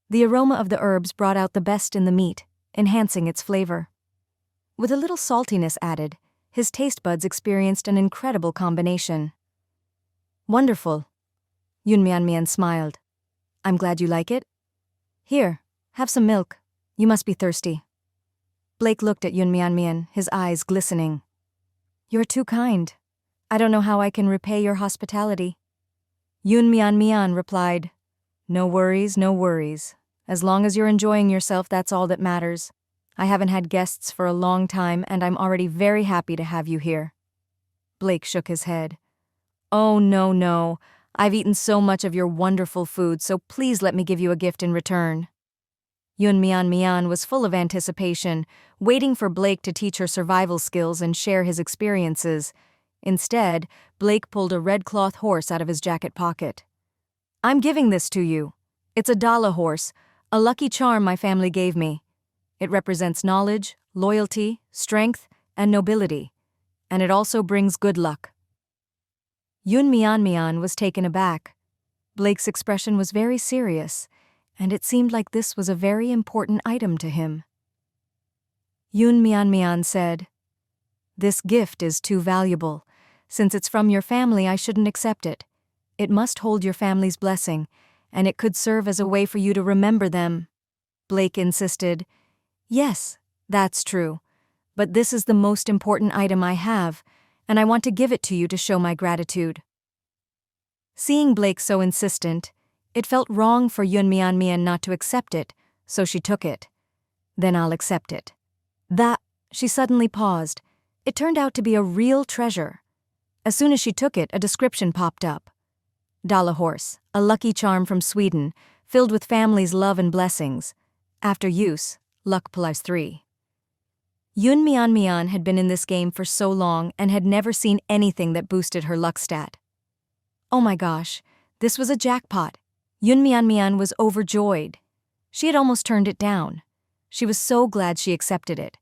The aroma of the herbs brought out the best in the meat, enhancing its flavor. With a little saltiness added, his taste buds experienced an incredible combination. "Wonderful." Yunmian smiled. "I'm glad you like it. Here, have some milk. You must be thirsty." Blake looked at Yunmian, his eyes glistening. "You're too kind. I don't know how I can repay your hospitality." Yunmian replied, No worries. As long as you're enjoying yourself, that's all that matters. I haven't had guests for a long time, and I'm already very happy to have you here." Blake shook his head. "Oh, no. I've eaten so much of your wonderful food, so please let me give you a gift in return." Yunmian was full of anticipation, waiting for Blake to teach her survival skills and share his experiences. Instead, Blake pulled a red cloth horse out of his jacket pocket. "I'm giving this to you. It's a Dala horse, a lucky charm my family gave me. It represents knowledge, loyalty, strength, and nobility, and it also brings good luck." Yunmian was taken aback. Blake's expression was very serious, and it seemed like this was a very important item to him. Yunmian said, "This gift is too valuable. Since it's from your family, I shouldn't accept it. It must hold your family's blessing, and it could serve as a way for you to remember them." Blake insisted, "Yes, that's true. But this is the most important item I have, and I want to give it to you to show my gratitude." Seeing Blake so insistent, it felt wrong for Yunmian not to accept it, so she took it. "Then I'll accept it." She suddenly paused. It turned out to be a real treasure. As soon as she took it, a description popped up. Dala horse, a lucky charm from Sweden, filled with family's love and blessings. After use, Luck plus 3. Yun Mian Mian had been in this game for so long and had never seen anything that boosted her luck stat. Oh my gosh, this was a jackpot. Yun Mian Mian was overjoyed. She had almost turned it down. She was so glad she accepted it.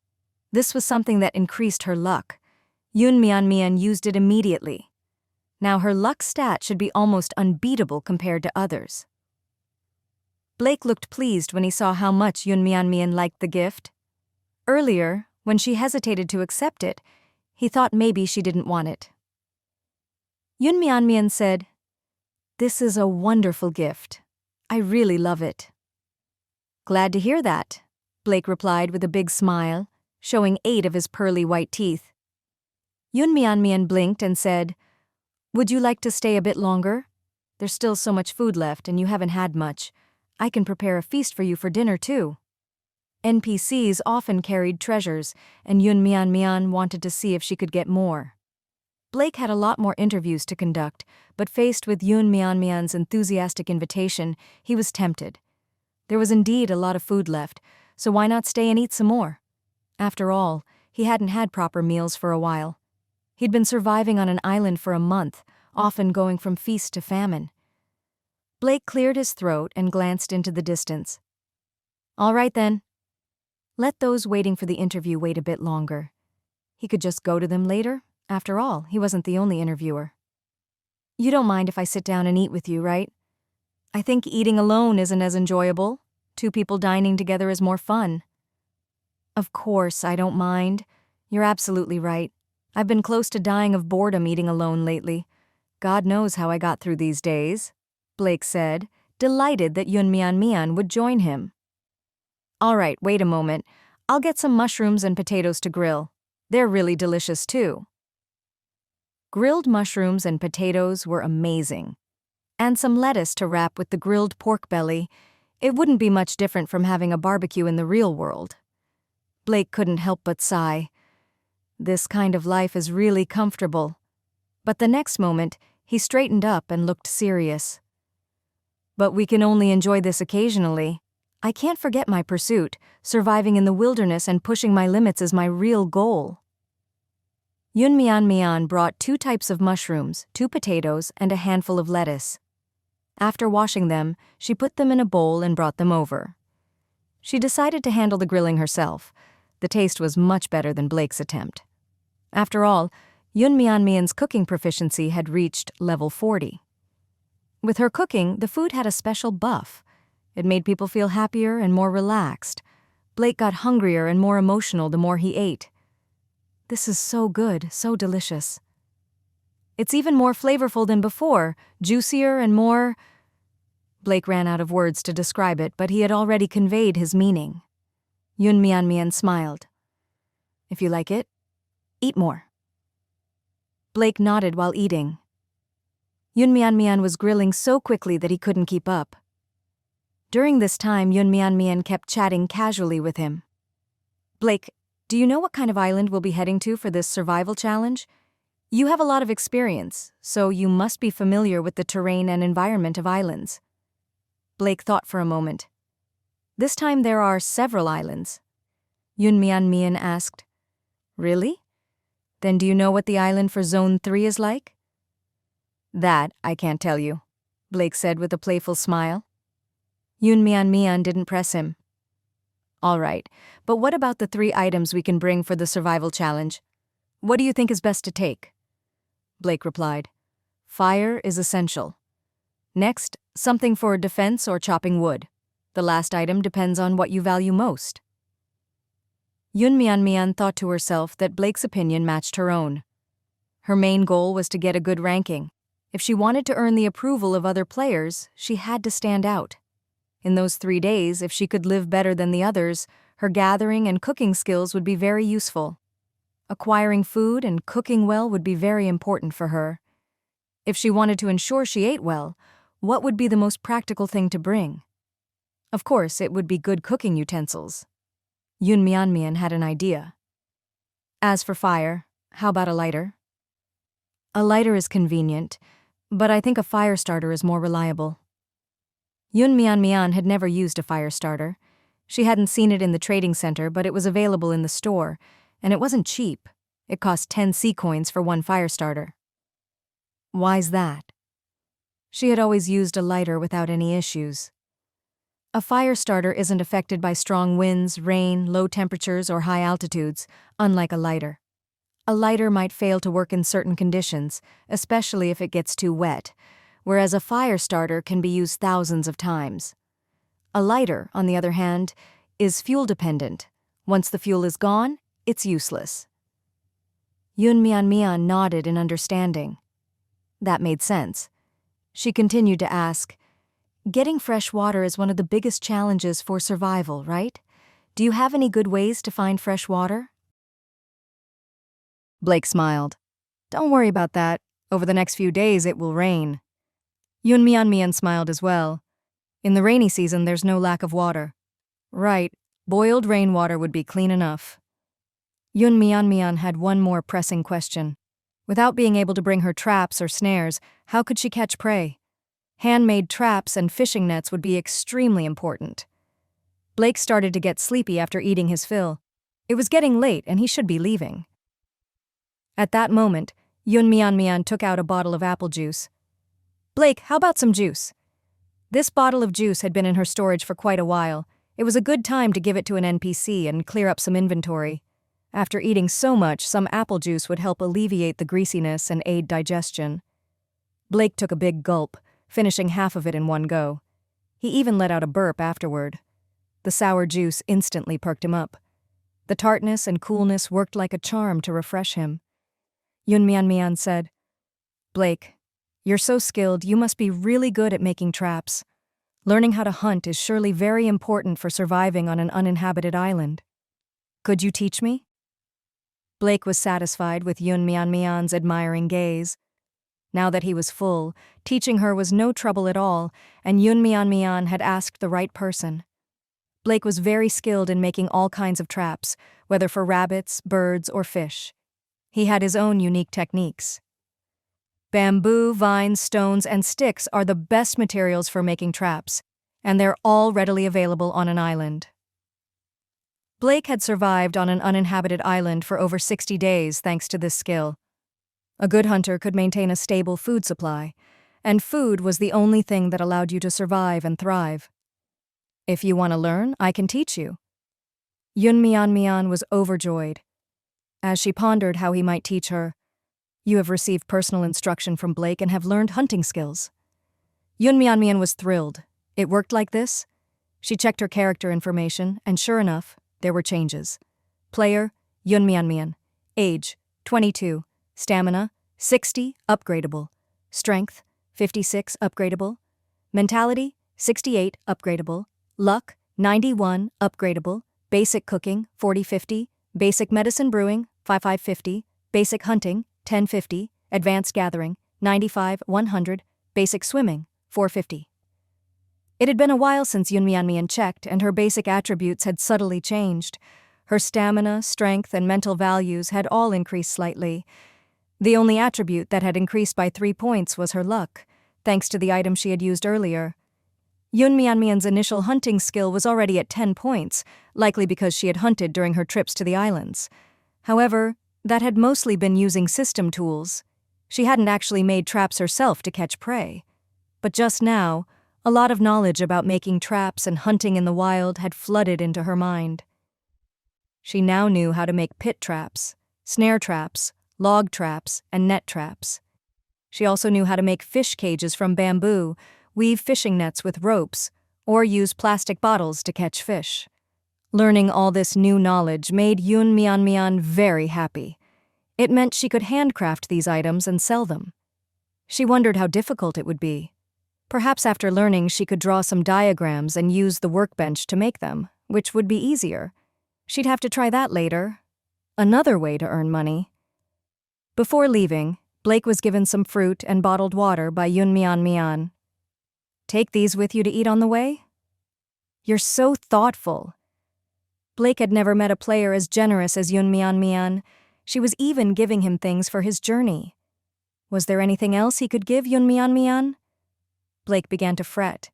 This was something that increased her luck. Yun Mian Mian used it immediately. Now her luck stat should be almost unbeatable compared to others. Blake looked pleased when he saw how much Yun Mian Mian liked the gift. Earlier, when she hesitated to accept it, he thought maybe she didn't want it. Yun Mian Mian said, "This is a wonderful gift. I really love it." "Glad to hear that," Blake replied with a big smile, showing 8 of his pearly white teeth. Yun Mian Mian blinked and said, "Would you like to stay a bit longer? There's still so much food left and you haven't had much. I can prepare a feast for you for dinner too." NPCs often carried treasures, and Yun Mian Mian wanted to see if she could get more. Blake had a lot more interviews to conduct, but faced with Yun Mian Mian's enthusiastic invitation, he was tempted. There was indeed a lot of food left, so why not stay and eat some more? After all, he hadn't had proper meals for a while. He'd been surviving on an island for a month, often going from feast to famine. Blake cleared his throat and glanced into the distance. All right then. Let those waiting for the interview wait a bit longer. He could just go to them later. After all, he wasn't the only interviewer. You don't mind if I sit down and eat with you, right? I think eating alone isn't as enjoyable. 2 people dining together is more fun. Of course, I don't mind. You're absolutely right. I've been close to dying of boredom eating alone lately. God knows how I got through these days, Blake said, delighted that Yun Mian Mian would join him. All right, wait a moment. I'll get some mushrooms and potatoes to grill. They're really delicious too. Grilled mushrooms and potatoes were amazing. And some lettuce to wrap with the grilled pork belly. It wouldn't be much different from having a barbecue in the real world. Blake couldn't help but sigh. This kind of life is really comfortable. But the next moment, he straightened up and looked serious. But we can only enjoy this occasionally. I can't forget my pursuit. Surviving in the wilderness and pushing my limits is my real goal. Yun Mian Mian brought 2 types of mushrooms, 2 potatoes, and a handful of lettuce. After washing them, she put them in a bowl and brought them over. She decided to handle the grilling herself. The taste was much better than Blake's attempt. After all, Yun Mian Mian's cooking proficiency had reached level 40. With her cooking, the food had a special buff. It made people feel happier and more relaxed. Blake got hungrier and more emotional the more he ate. This is so good, so delicious. It's even more flavorful than before, juicier and more... Blake ran out of words to describe it, but he had already conveyed his meaning. Yun Mian Mian smiled. If you like it, eat more. Blake nodded while eating. Yun Mian Mian was grilling so quickly that he couldn't keep up. During this time, Yun Mian Mian kept chatting casually with him. Blake, do you know what kind of island we'll be heading to for this survival challenge? You have a lot of experience, so you must be familiar with the terrain and environment of islands. Blake thought for a moment. This time there are several islands. Yun Mian Mian asked. Really? Then do you know what the island for Zone 3 is like? That I can't tell you, Blake said with a playful smile. Yun Mian Mian didn't press him. All right, but what about the 3 items we can bring for the survival challenge? What do you think is best to take? Blake replied. Fire is essential. Next, something for defense or chopping wood. The last item depends on what you value most. Yun Mian Mian thought to herself that Blake's opinion matched her own. Her main goal was to get a good ranking. If she wanted to earn the approval of other players, she had to stand out. In those 3 days, if she could live better than the others, her gathering and cooking skills would be very useful. Acquiring food and cooking well would be very important for her. If she wanted to ensure she ate well, what would be the most practical thing to bring? Of course, it would be good cooking utensils. Yun Mian Mian had an idea. As for fire, how about a lighter? A lighter is convenient, but I think a fire starter is more reliable. Yun Mian Mian had never used a fire starter. She hadn't seen it in the trading center, but it was available in the store, and it wasn't cheap. It cost 10 sea coins for one fire starter. Why's that? She had always used a lighter without any issues. A fire starter isn't affected by strong winds, rain, low temperatures, or high altitudes, unlike a lighter. A lighter might fail to work in certain conditions, especially if it gets too wet, whereas a fire starter can be used thousands of times. A lighter, on the other hand, is fuel-dependent. Once the fuel is gone, it's useless. Mian nodded in understanding. That made sense. She continued to ask, "Getting fresh water is one of the biggest challenges for survival, right? Do you have any good ways to find fresh water?" Blake smiled. "Don't worry about that. Over the next few days it will rain." Mian smiled as well. "In the rainy season there's no lack of water." "Right, boiled rainwater would be clean enough." Mian had one more pressing question. Without being able to bring her traps or snares, how could she catch prey? Handmade traps and fishing nets would be extremely important. Blake started to get sleepy after eating his fill. It was getting late and he should be leaving. At that moment, Mian took out a bottle of apple juice. "Blake, how about some juice?" This bottle of juice had been in her storage for quite a while. It was a good time to give it to an NPC and clear up some inventory. After eating so much, some apple juice would help alleviate the greasiness and aid digestion. Blake took a big gulp, finishing half of it in one go. He even let out a burp afterward. The sour juice instantly perked him up. The tartness and coolness worked like a charm to refresh him. Mian said, "Blake, you're so skilled, you must be really good at making traps. Learning how to hunt is surely very important for surviving on an uninhabited island. Could you teach me?" Blake was satisfied with Mian's admiring gaze. Now that he was full, teaching her was no trouble at all, and Mian had asked the right person. Blake was very skilled in making all kinds of traps, whether for rabbits, birds, or fish. He had his own unique techniques. Bamboo, vines, stones, and sticks are the best materials for making traps, and they're all readily available on an island. Blake had survived on an uninhabited island for over 60 days thanks to this skill. A good hunter could maintain a stable food supply, and food was the only thing that allowed you to survive and thrive. "If you want to learn, I can teach you." Mian was overjoyed. As she pondered how he might teach her, "You have received personal instruction from Blake and have learned hunting skills." Mian was thrilled. It worked like this. She checked her character information, and sure enough, there were changes. Player, Mian. Age, 22. Stamina, 60, upgradable. Strength, 56, upgradable. Mentality, 68, upgradable. Luck, 91, upgradable. Basic cooking, 40-50. Basic medicine brewing, 55-50. Basic hunting, 10-50. Advanced gathering, 95-100. Basic swimming, 450. It had been a while since Mian checked, and her basic attributes had subtly changed. Her stamina, strength, and mental values had all increased slightly. The only attribute that had increased by 3 points was her luck, thanks to the item she had used earlier. Mian's initial hunting skill was already at 10 points, likely because she had hunted during her trips to the islands. However, that had mostly been using system tools. She hadn't actually made traps herself to catch prey. But just now, a lot of knowledge about making traps and hunting in the wild had flooded into her mind. She now knew how to make pit traps, snare traps, log traps, and net traps. She also knew how to make fish cages from bamboo, weave fishing nets with ropes, or use plastic bottles to catch fish. Learning all this new knowledge made Mian very happy. It meant she could handcraft these items and sell them. She wondered how difficult it would be. Perhaps after learning she could draw some diagrams and use the workbench to make them, which would be easier. She'd have to try that later. Another way to earn money. Before leaving, Blake was given some fruit and bottled water by Mian. "Take these with you to eat on the way?" "You're so thoughtful." Blake had never met a player as generous as Mian. She was even giving him things for his journey. Was there anything else he could give Mian? Blake began to fret.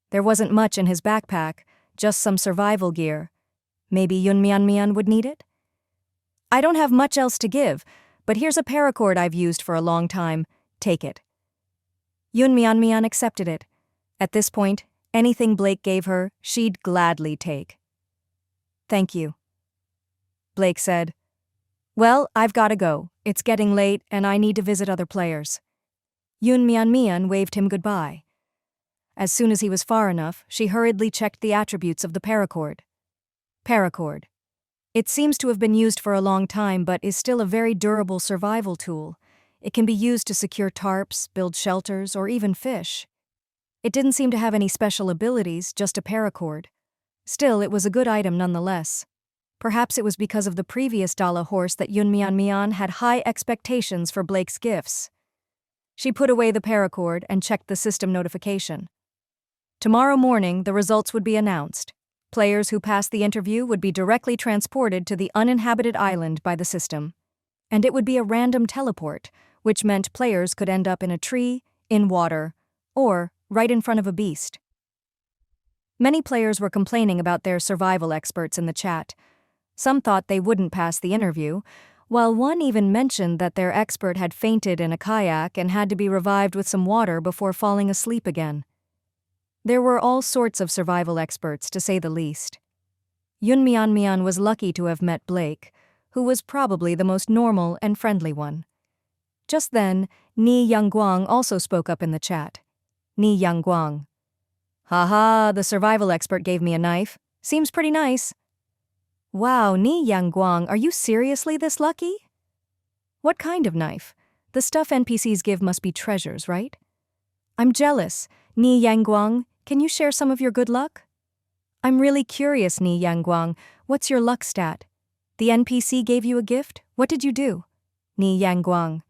There wasn't much in his backpack, just some survival gear. Maybe Yunmian would need it? I don't have much else to give, but here's a paracord I've used for a long time. Take it. Yunmian accepted it. At this point, anything Blake gave her, she'd gladly take. Thank you. Blake said, Well, I've gotta go. It's getting late and I need to visit other players. Yunmian waved him goodbye. As soon as he was far enough, she hurriedly checked the attributes of the paracord. Paracord. It seems to have been used for a long time but is still a very durable survival tool. It can be used to secure tarps, build shelters, or even fish. It didn't seem to have any special abilities, just a paracord. Still, it was a good item nonetheless. Perhaps it was because of the previous Dala horse that Yunmian had high expectations for Blake's gifts. She put away the paracord and checked the system notification. Tomorrow morning, the results would be announced. Players who passed the interview would be directly transported to the uninhabited island by the system. And it would be a random teleport, which meant players could end up in a tree, in water, or right in front of a beast. Many players were complaining about their survival experts in the chat. Some thought they wouldn't pass the interview, while one even mentioned that their expert had fainted in a kayak and had to be revived with some water before falling asleep again. There were all sorts of survival experts, to say the least. Yunmian was lucky to have met Blake, who was probably the most normal and friendly one. Just then, Ni Yangguang also spoke up in the chat. Ni Yangguang. Haha, the survival expert gave me a knife. Seems pretty nice. Wow, Ni Yangguang, are you seriously this lucky? What kind of knife? The stuff NPCs give must be treasures, right? I'm jealous. Ni Yangguang, can you share some of your good luck? I'm really curious, Ni Yangguang. What's your luck stat? The NPC gave you a gift? What did you do? Ni Yangguang.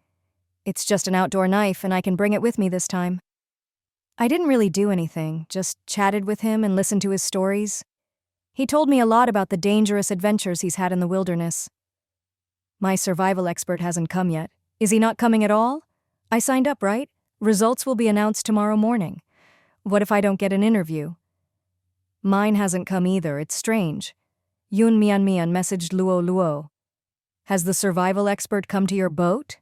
It's just an outdoor knife and I can bring it with me this time. I didn't really do anything, just chatted with him and listened to his stories. He told me a lot about the dangerous adventures he's had in the wilderness. My survival expert hasn't come yet. Is he not coming at all? I signed up, right? Results will be announced tomorrow morning. What if I don't get an interview? Mine hasn't come either, it's strange. Yunmian messaged Luo. Has the survival expert come to your boat?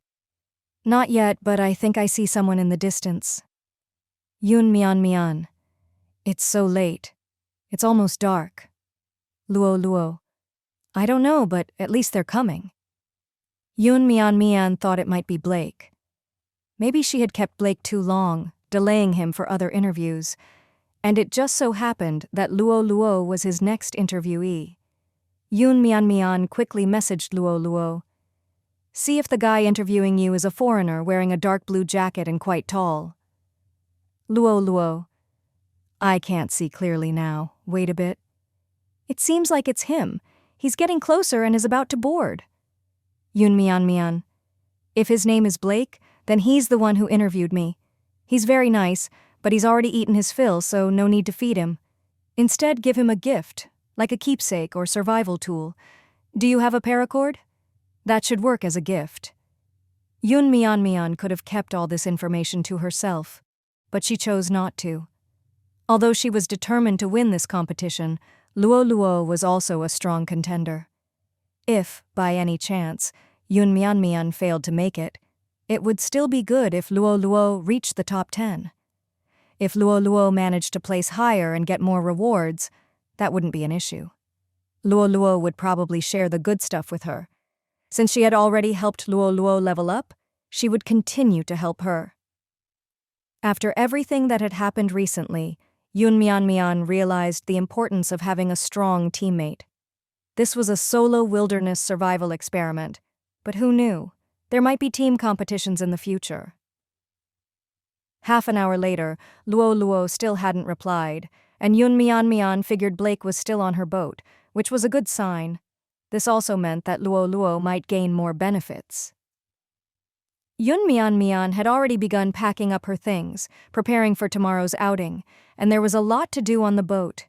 Not yet, but I think I see someone in the distance. Yunmian. It's so late. It's almost dark. Luo. I don't know, but at least they're coming. Yunmian thought it might be Blake. Maybe she had kept Blake too long, delaying him for other interviews, and it just so happened that Luo was his next interviewee. Yunmian quickly messaged Luo. See if the guy interviewing you is a foreigner wearing a dark blue jacket and quite tall. Luo. I can't see clearly now. Wait a bit. It seems like it's him. He's getting closer and is about to board. Yunmian. If his name is Blake, then he's the one who interviewed me. He's very nice, but he's already eaten his fill, so no need to feed him. Instead, give him a gift, like a keepsake or survival tool. Do you have a paracord? That should work as a gift. Yunmian could have kept all this information to herself, but she chose not to. Although she was determined to win this competition, Luo was also a strong contender. If, by any chance, Yunmian failed to make it, it would still be good if Luo reached the top 10. If Luo managed to place higher and get more rewards, that wouldn't be an issue. Luo would probably share the good stuff with her. Since she had already helped Luo level up, she would continue to help her. After everything that had happened recently, Yunmian realized the importance of having a strong teammate. This was a solo wilderness survival experiment, but who knew? There might be team competitions in the future. Half an hour later, Luo still hadn't replied, and Yunmian figured Blake was still on her boat, which was a good sign. This also meant that Luo might gain more benefits. Yunmian had already begun packing up her things, preparing for tomorrow's outing, and there was a lot to do on the boat.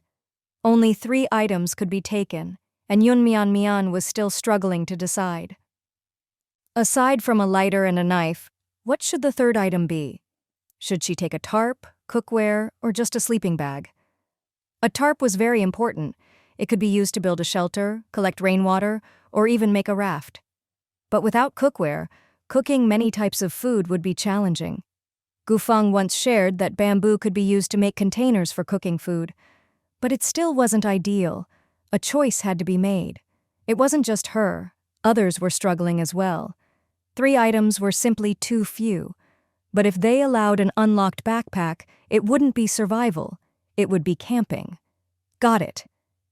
Only 3 items could be taken, and Yunmian was still struggling to decide. Aside from a lighter and a knife, what should the 3rd item be? Should she take a tarp, cookware, or just a sleeping bag? A tarp was very important. It could be used to build a shelter, collect rainwater, or even make a raft. But without cookware, cooking many types of food would be challenging. Gufeng once shared that bamboo could be used to make containers for cooking food. But it still wasn't ideal. A choice had to be made. It wasn't just her. Others were struggling as well. 3 items were simply too few. But if they allowed an unlocked backpack, it wouldn't be survival. It would be camping. Got it.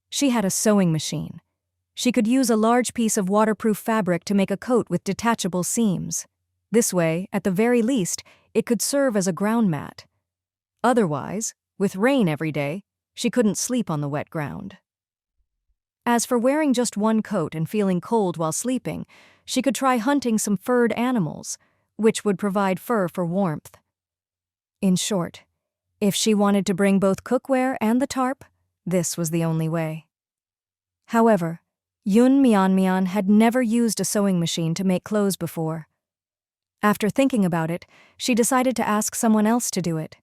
She had a sewing machine. She could use a large piece of waterproof fabric to make a coat with detachable seams. This way, at the very least, it could serve as a ground mat. Otherwise, with rain every day, she couldn't sleep on the wet ground. As for wearing just one coat and feeling cold while sleeping, she could try hunting some furred animals, which would provide fur for warmth. In short, if she wanted to bring both cookware and the tarp, this was the only way. However, Yun Mian had never used a sewing machine to make clothes before. After thinking about it, she decided to ask someone else to do it.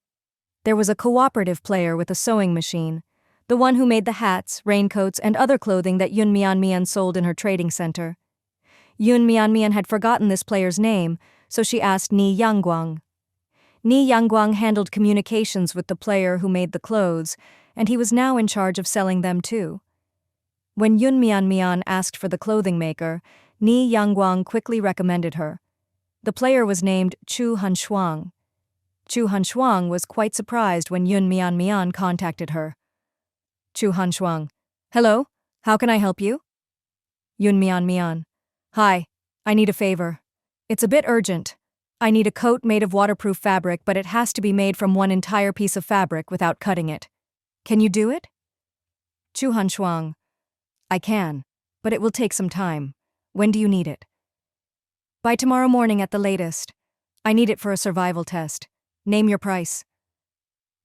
There was a cooperative player with a sewing machine, the one who made the hats, raincoats, and other clothing that Yun Mian sold in her trading center. Yun Mian had forgotten this player's name, so she asked Ni Yangguang. Ni Yangguang handled communications with the player who made the clothes, and he was now in charge of selling them too. When Yun Mian asked for the clothing maker, Ni Yangguang quickly recommended her. The player was named Chu Hanshuang. Chu Hanshuang was quite surprised when Yun Mian contacted her. Chu Hanshuang: "Hello, how can I help you?" Yun Mian: "Hi, I need a favor. It's a bit urgent. I need a coat made of waterproof fabric, but it has to be made from one entire piece of fabric without cutting it. Can you do it?" Chu Hanshuang: "I can, but it will take some time. When do you need it?" "By tomorrow morning at the latest. I need it for a survival test. Name your price."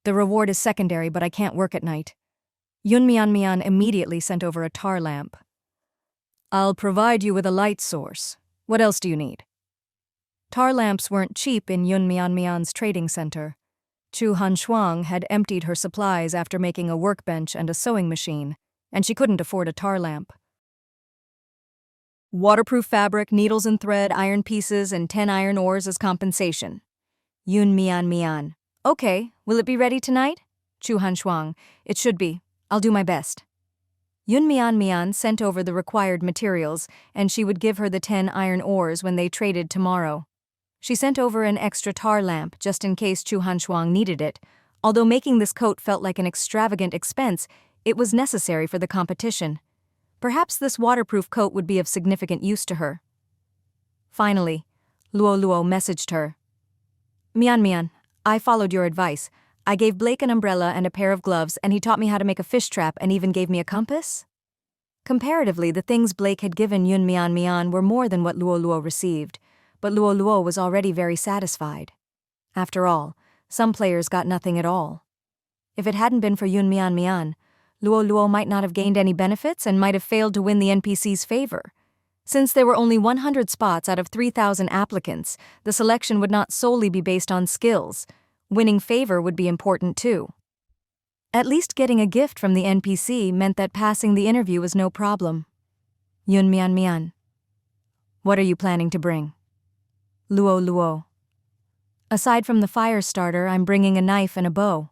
"The reward is secondary, but I can't work at night." Yun Mian immediately sent over a tar lamp. "I'll provide you with a light source. What else do you need?" Tar lamps weren't cheap in Yun Mian's trading center. Chu Hanshuang had emptied her supplies after making a workbench and a sewing machine, and she couldn't afford a tar lamp. "Waterproof fabric, needles and thread, iron pieces, and 10 iron ores as compensation." Yun Mian: "Okay, will it be ready tonight?" Chu Hanshuang: "It should be. I'll do my best." Yun Mian sent over the required materials, and she would give her the 10 iron ores when they traded tomorrow. She sent over an extra tar lamp just in case Chu Hanshuang needed it. Although making this coat felt like an extravagant expense, it was necessary for the competition. Perhaps this waterproof coat would be of significant use to her. Finally, Luo messaged her. Mian, I followed your advice. I gave Blake an umbrella and a pair of gloves, and he taught me how to make a fish trap and even gave me a compass." Comparatively, the things Blake had given Yun Mian were more than what Luo received, but Luo was already very satisfied. After all, some players got nothing at all. If it hadn't been for Yun Mian, Luo might not have gained any benefits and might have failed to win the NPC's favor. Since there were only 100 spots out of 3,000 applicants, the selection would not solely be based on skills. Winning favor would be important too. At least getting a gift from the NPC meant that passing the interview was no problem. Yun Mian: "What are you planning to bring?" Luo: "Aside from the fire starter, I'm bringing a knife and a bow."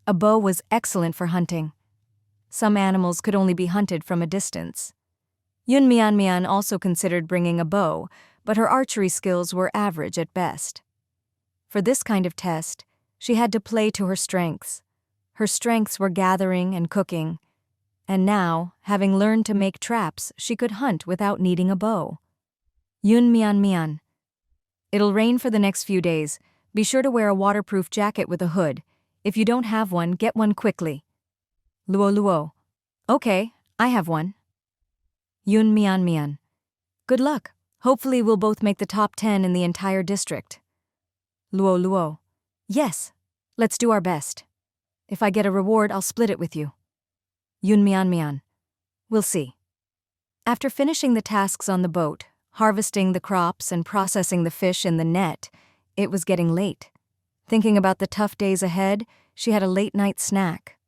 A bow was excellent for hunting. Some animals could only be hunted from a distance. Yun Mian also considered bringing a bow, but her archery skills were average at best. For this kind of test, she had to play to her strengths. Her strengths were gathering and cooking. And now, having learned to make traps, she could hunt without needing a bow. Yun Mian: "It'll rain for the next few days. Be sure to wear a waterproof jacket with a hood. If you don't have one, get one quickly." Luo: "Okay, I have one." Yun Mian: "Good luck. Hopefully we'll both make the top 10 in the entire district." Luo: "Yes, let's do our best. If I get a reward, I'll split it with you." Yun Mian: "We'll see." After finishing the tasks on the boat, harvesting the crops and processing the fish in the net, it was getting late. Thinking about the tough days ahead, she had a late-night snack.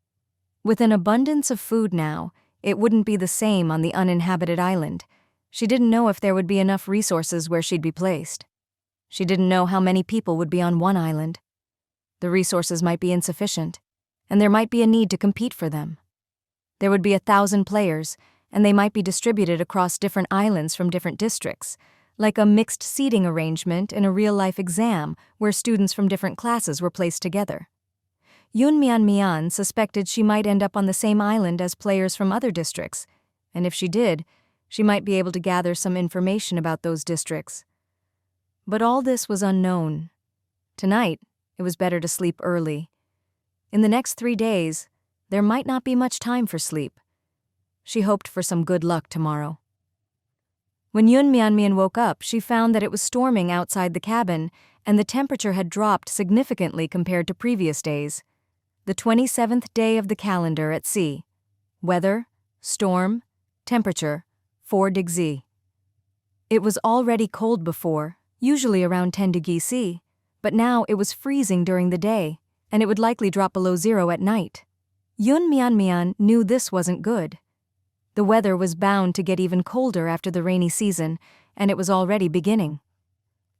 With an abundance of food now, it wouldn't be the same on the uninhabited island. She didn't know if there would be enough resources where she'd be placed. She didn't know how many people would be on one island. The resources might be insufficient, and there might be a need to compete for them. There would be 1,000 players, and they might be distributed across different islands from different districts, like a mixed seating arrangement in a real-life exam where students from different classes were placed together. Mian suspected she might end up on the same island as players from other districts, and if she did, she might be able to gather some information about those districts. But all this was unknown. Tonight, it was better to sleep early. In the next 3 days, there might not be much time for sleep. She hoped for some good luck tomorrow. When Mian woke up, she found that it was storming outside the cabin, and the temperature had dropped significantly compared to previous days. The 27th day of the calendar at sea. Weather, storm, temperature, 4°C. It was already cold before, usually around 10°C, but now it was freezing during the day, and it would likely drop below 0 at night. Mian knew this wasn't good. The weather was bound to get even colder after the rainy season, and it was already beginning.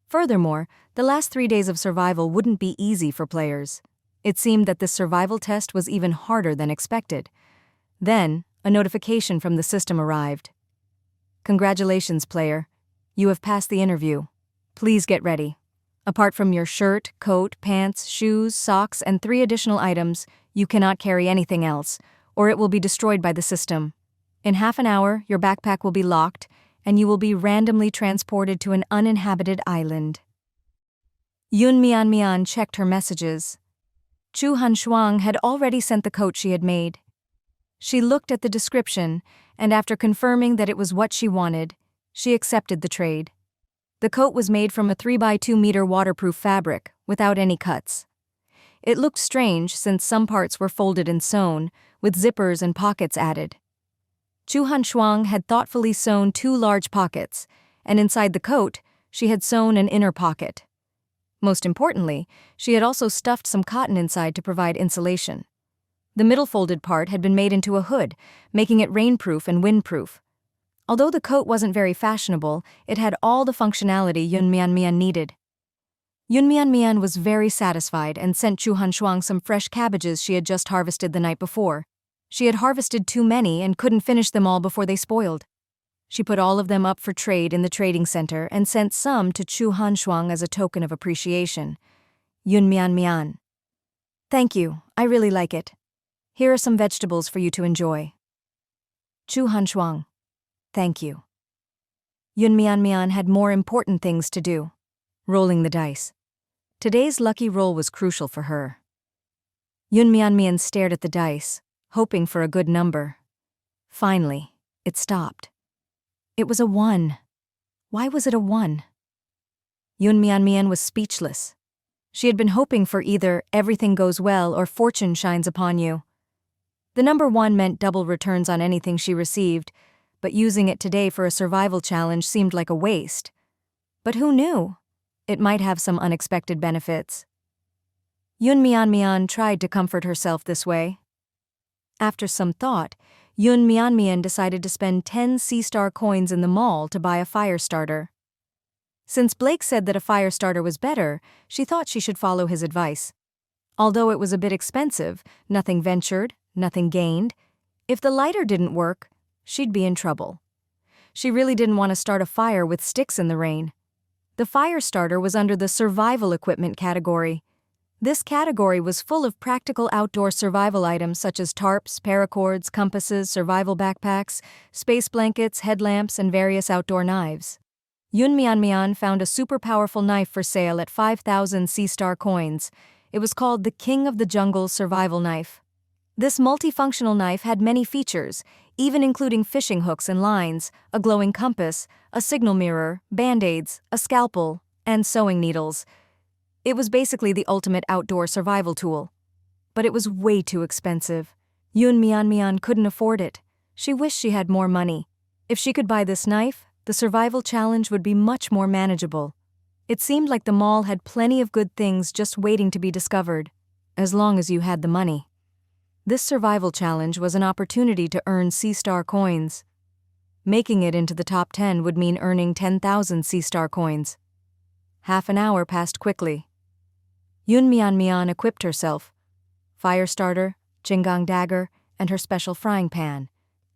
Furthermore, the last 3 days of survival wouldn't be easy for players. It seemed that this survival test was even harder than expected. Then, a notification from the system arrived. Congratulations, player. You have passed the interview. Please get ready. Apart from your shirt, coat, pants, shoes, socks, and 3 additional items, you cannot carry anything else, or it will be destroyed by the system. In half an hour, your backpack will be locked, and you will be randomly transported to an uninhabited island. Mian checked her messages. Chu Hanshuang had already sent the coat she had made. She looked at the description, and after confirming that it was what she wanted, she accepted the trade. The coat was made from a 3x2-meter waterproof fabric, without any cuts. It looked strange since some parts were folded and sewn, with zippers and pockets added. Chu Hanshuang had thoughtfully sewn 2 large pockets, and inside the coat, she had sewn an inner pocket. Most importantly, she had also stuffed some cotton inside to provide insulation. The middle folded part had been made into a hood, making it rainproof and windproof. Although the coat wasn't very fashionable, it had all the functionality Mian needed. Mian was very satisfied and sent Chu Hanshuang some fresh cabbages she had just harvested the night before. She had harvested too many and couldn't finish them all before they spoiled. She put all of them up for trade in the trading center and sent some to Chu Hanshuang as a token of appreciation. Mian. Thank you, I really like it. Here are some vegetables for you to enjoy. Chu Hanshuang. Thank you. Mian had more important things to do. Rolling the dice. Today's lucky roll was crucial for her. Mian stared at the dice, hoping for a good number. Finally, it stopped. It was a 1. Why was it a 1? Mian was speechless. She had been hoping for either everything goes well or fortune shines upon you. The number 1 meant double returns on anything she received, but using it today for a survival challenge seemed like a waste. But who knew? It might have some unexpected benefits. Mian tried to comfort herself this way. After some thought, Mian decided to spend 10 sea star coins in the mall to buy a fire starter. Since Blake said that a fire starter was better, she thought she should follow his advice. Although it was a bit expensive, nothing ventured, nothing gained. If the lighter didn't work, she'd be in trouble. She really didn't want to start a fire with sticks in the rain. The fire starter was under the survival equipment category. This category was full of practical outdoor survival items such as tarps, paracords, compasses, survival backpacks, space blankets, headlamps, and various outdoor knives. Mian found a super powerful knife for sale at 5,000 sea star coins. It was called the King of the Jungle Survival Knife. This multifunctional knife had many features, even including fishing hooks and lines, a glowing compass, a signal mirror, band-aids, a scalpel, and sewing needles. It was basically the ultimate outdoor survival tool. But it was way too expensive. Mian couldn't afford it. She wished she had more money. If she could buy this knife, the survival challenge would be much more manageable. It seemed like the mall had plenty of good things just waiting to be discovered, as long as you had the money. This survival challenge was an opportunity to earn sea star coins. Making it into the top 10 would mean earning 10,000 sea star coins. Half an hour passed quickly. Mian equipped herself, fire starter, Qinggang dagger, and her special frying pan,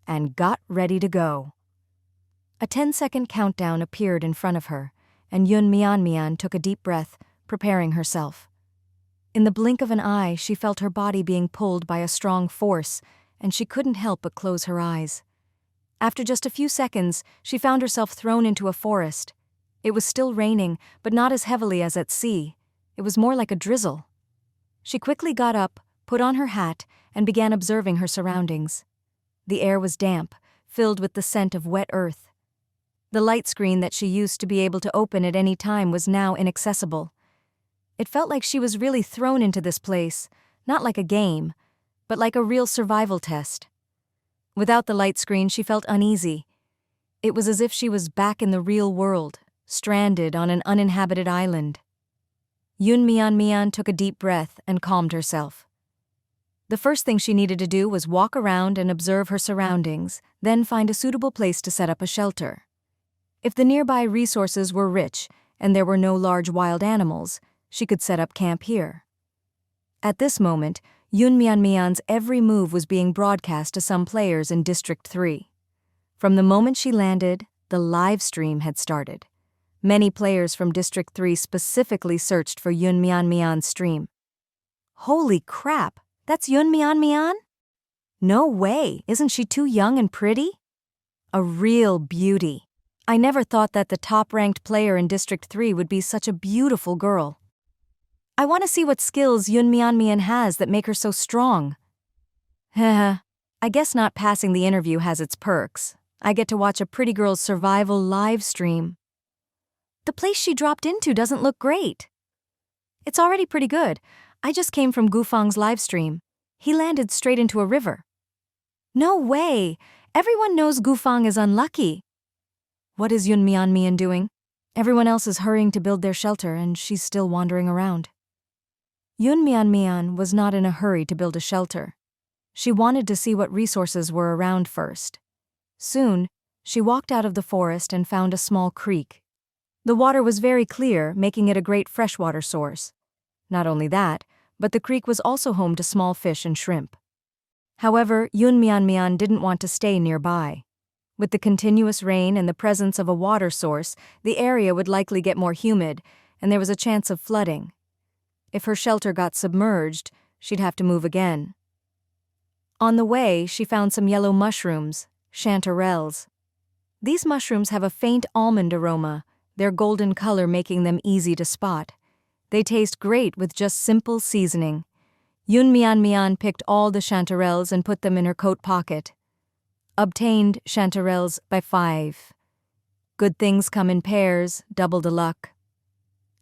and got ready to go. A 10-second countdown appeared in front of her, and Mian took a deep breath, preparing herself. In the blink of an eye, she felt her body being pulled by a strong force, and she couldn't help but close her eyes. After just a few seconds, she found herself thrown into a forest. It was still raining, but not as heavily as at sea. It was more like a drizzle. She quickly got up, put on her hat, and began observing her surroundings. The air was damp, filled with the scent of wet earth. The light screen that she used to be able to open at any time was now inaccessible. It felt like she was really thrown into this place, not like a game, but like a real survival test. Without the light screen, she felt uneasy. It was as if she was back in the real world, stranded on an uninhabited island. Mian took a deep breath and calmed herself. The first thing she needed to do was walk around and observe her surroundings, then find a suitable place to set up a shelter. If the nearby resources were rich and there were no large wild animals, she could set up camp here. At this moment, Mian's every move was being broadcast to some players in District 3. From the moment she landed, the live stream had started. Many players from District 3 specifically searched for Mian's stream. Holy crap, that's Mian? No way, isn't she too young and pretty? A real beauty. I never thought that the top-ranked player in District 3 would be such a beautiful girl. I want to see what skills Mian has that make her so strong. Heh, I guess not passing the interview has its perks. I get to watch a pretty girl's survival live stream. The place she dropped into doesn't look great. It's already pretty good. I just came from Gufang's live stream. He landed straight into a river. No way! Everyone knows Gufang is unlucky. What is Mian doing? Everyone else is hurrying to build their shelter, and she's still wandering around. Mian was not in a hurry to build a shelter. She wanted to see what resources were around first. Soon, she walked out of the forest and found a small creek. The water was very clear, making it a great freshwater source. Not only that, but the creek was also home to small fish and shrimp. However, Mian didn't want to stay nearby. With the continuous rain and the presence of a water source, the area would likely get more humid, and there was a chance of flooding. If her shelter got submerged, she'd have to move again. On the way, she found some yellow mushrooms, chanterelles. These mushrooms have a faint almond aroma, their golden color making them easy to spot. They taste great with just simple seasoning. Mian picked all the chanterelles and put them in her coat pocket. Obtained chanterelles by 5. Good things come in pairs, double the luck.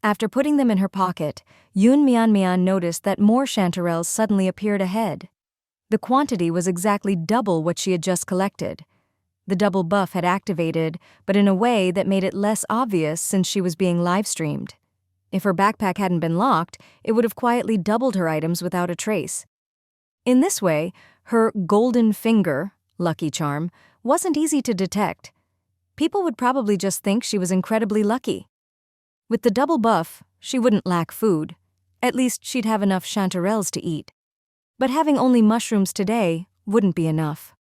After putting them in her pocket, Mian noticed that more chanterelles suddenly appeared ahead. The quantity was exactly double what she had just collected. The double buff had activated, but in a way that made it less obvious since she was being live-streamed. If her backpack hadn't been locked, it would have quietly doubled her items without a trace. In this way, her golden finger, lucky charm, wasn't easy to detect. People would probably just think she was incredibly lucky. With the double buff, she wouldn't lack food. At least she'd have enough chanterelles to eat. But having only mushrooms today wouldn't be enough.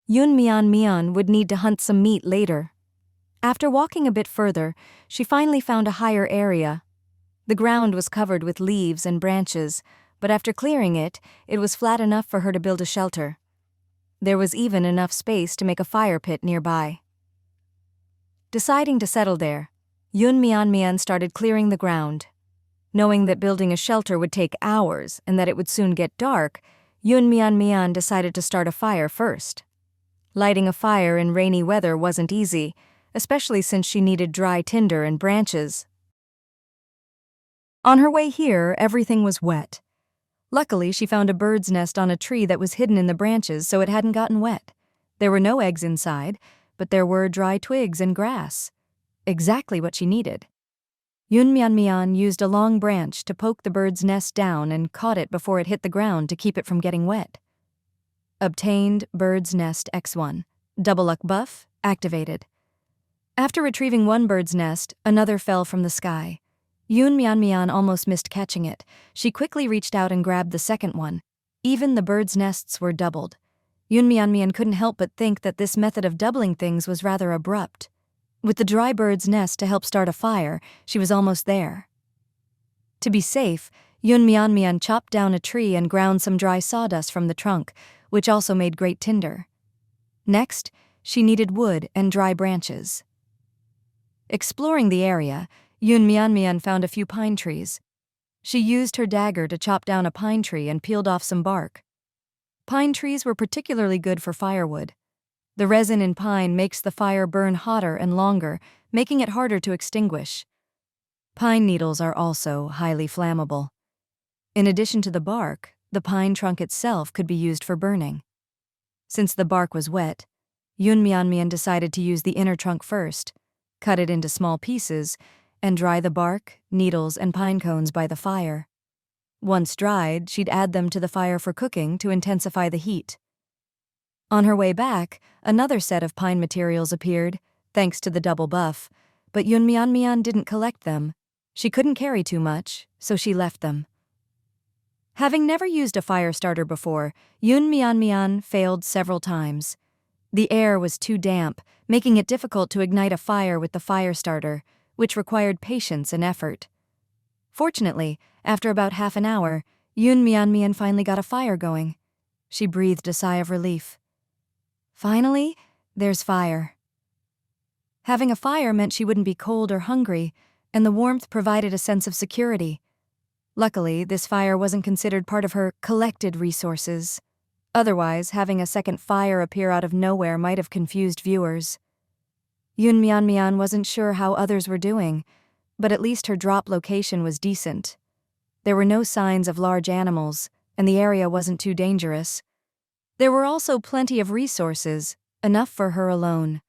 Mian would need to hunt some meat later. After walking a bit further, she finally found a higher area. The ground was covered with leaves and branches, but after clearing it, it was flat enough for her to build a shelter. There was even enough space to make a fire pit nearby. Deciding to settle there, Mian started clearing the ground. Knowing that building a shelter would take hours and that it would soon get dark, Mian decided to start a fire first. Lighting a fire in rainy weather wasn't easy, especially since she needed dry tinder and branches. On her way here, everything was wet. Luckily, she found a bird's nest on a tree that was hidden in the branches so it hadn't gotten wet. There were no eggs inside, but there were dry twigs and grass. Exactly what she needed. Yun Mian Mian used a long branch to poke the bird's nest down and caught it before it hit the ground to keep it from getting wet. Obtained bird's nest X1. Double luck buff activated. After retrieving one bird's nest, another fell from the sky. Yun Mian Mian almost missed catching it. She quickly reached out and grabbed the second one. Even the birds' nests were doubled. Yun Mian Mian couldn't help but think that this method of doubling things was rather abrupt. With the dry bird's nest to help start a fire, she was almost there. To be safe, Yun Mian Mian chopped down a tree and ground some dry sawdust from the trunk, which also made great tinder. Next, she needed wood and dry branches. Exploring the area, Yun Mian Mian found a few pine trees. She used her dagger to chop down a pine tree and peeled off some bark. Pine trees were particularly good for firewood. The resin in pine makes the fire burn hotter and longer, making it harder to extinguish. Pine needles are also highly flammable. In addition to the bark, the pine trunk itself could be used for burning. Since the bark was wet, Yun Mian Mian decided to use the inner trunk first, cut it into small pieces, and dry the bark, needles, and pine cones by the fire. Once dried, she'd add them to the fire for cooking to intensify the heat. On her way back, another set of pine materials appeared, thanks to the double buff, but Yun Mian Mian didn't collect them. She couldn't carry too much, so she left them. Having never used a fire starter before, Yun Mian Mian failed several times. The air was too damp, making it difficult to ignite a fire with the fire starter, which required patience and effort. Fortunately, after about half an hour, Yun Mian Mian finally got a fire going. She breathed a sigh of relief. Finally, there's fire. Having a fire meant she wouldn't be cold or hungry, and the warmth provided a sense of security. Luckily, this fire wasn't considered part of her collected resources. Otherwise, having a second fire appear out of nowhere might have confused viewers. Yun Mian Mian wasn't sure how others were doing, but at least her drop location was decent. There were no signs of large animals, and the area wasn't too dangerous. There were also plenty of resources, enough for her alone.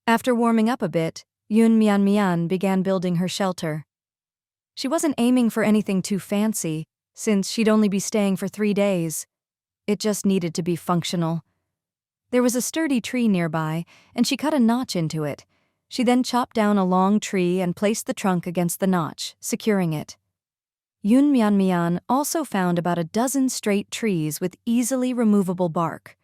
After warming up a bit, Yun Mian Mian began building her shelter. She wasn't aiming for anything too fancy, since she'd only be staying for 3 days. It just needed to be functional. There was a sturdy tree nearby, and she cut a notch into it. She then chopped down a long tree and placed the trunk against the notch, securing it. Yun Mian Mian also found about a dozen straight trees with easily removable bark.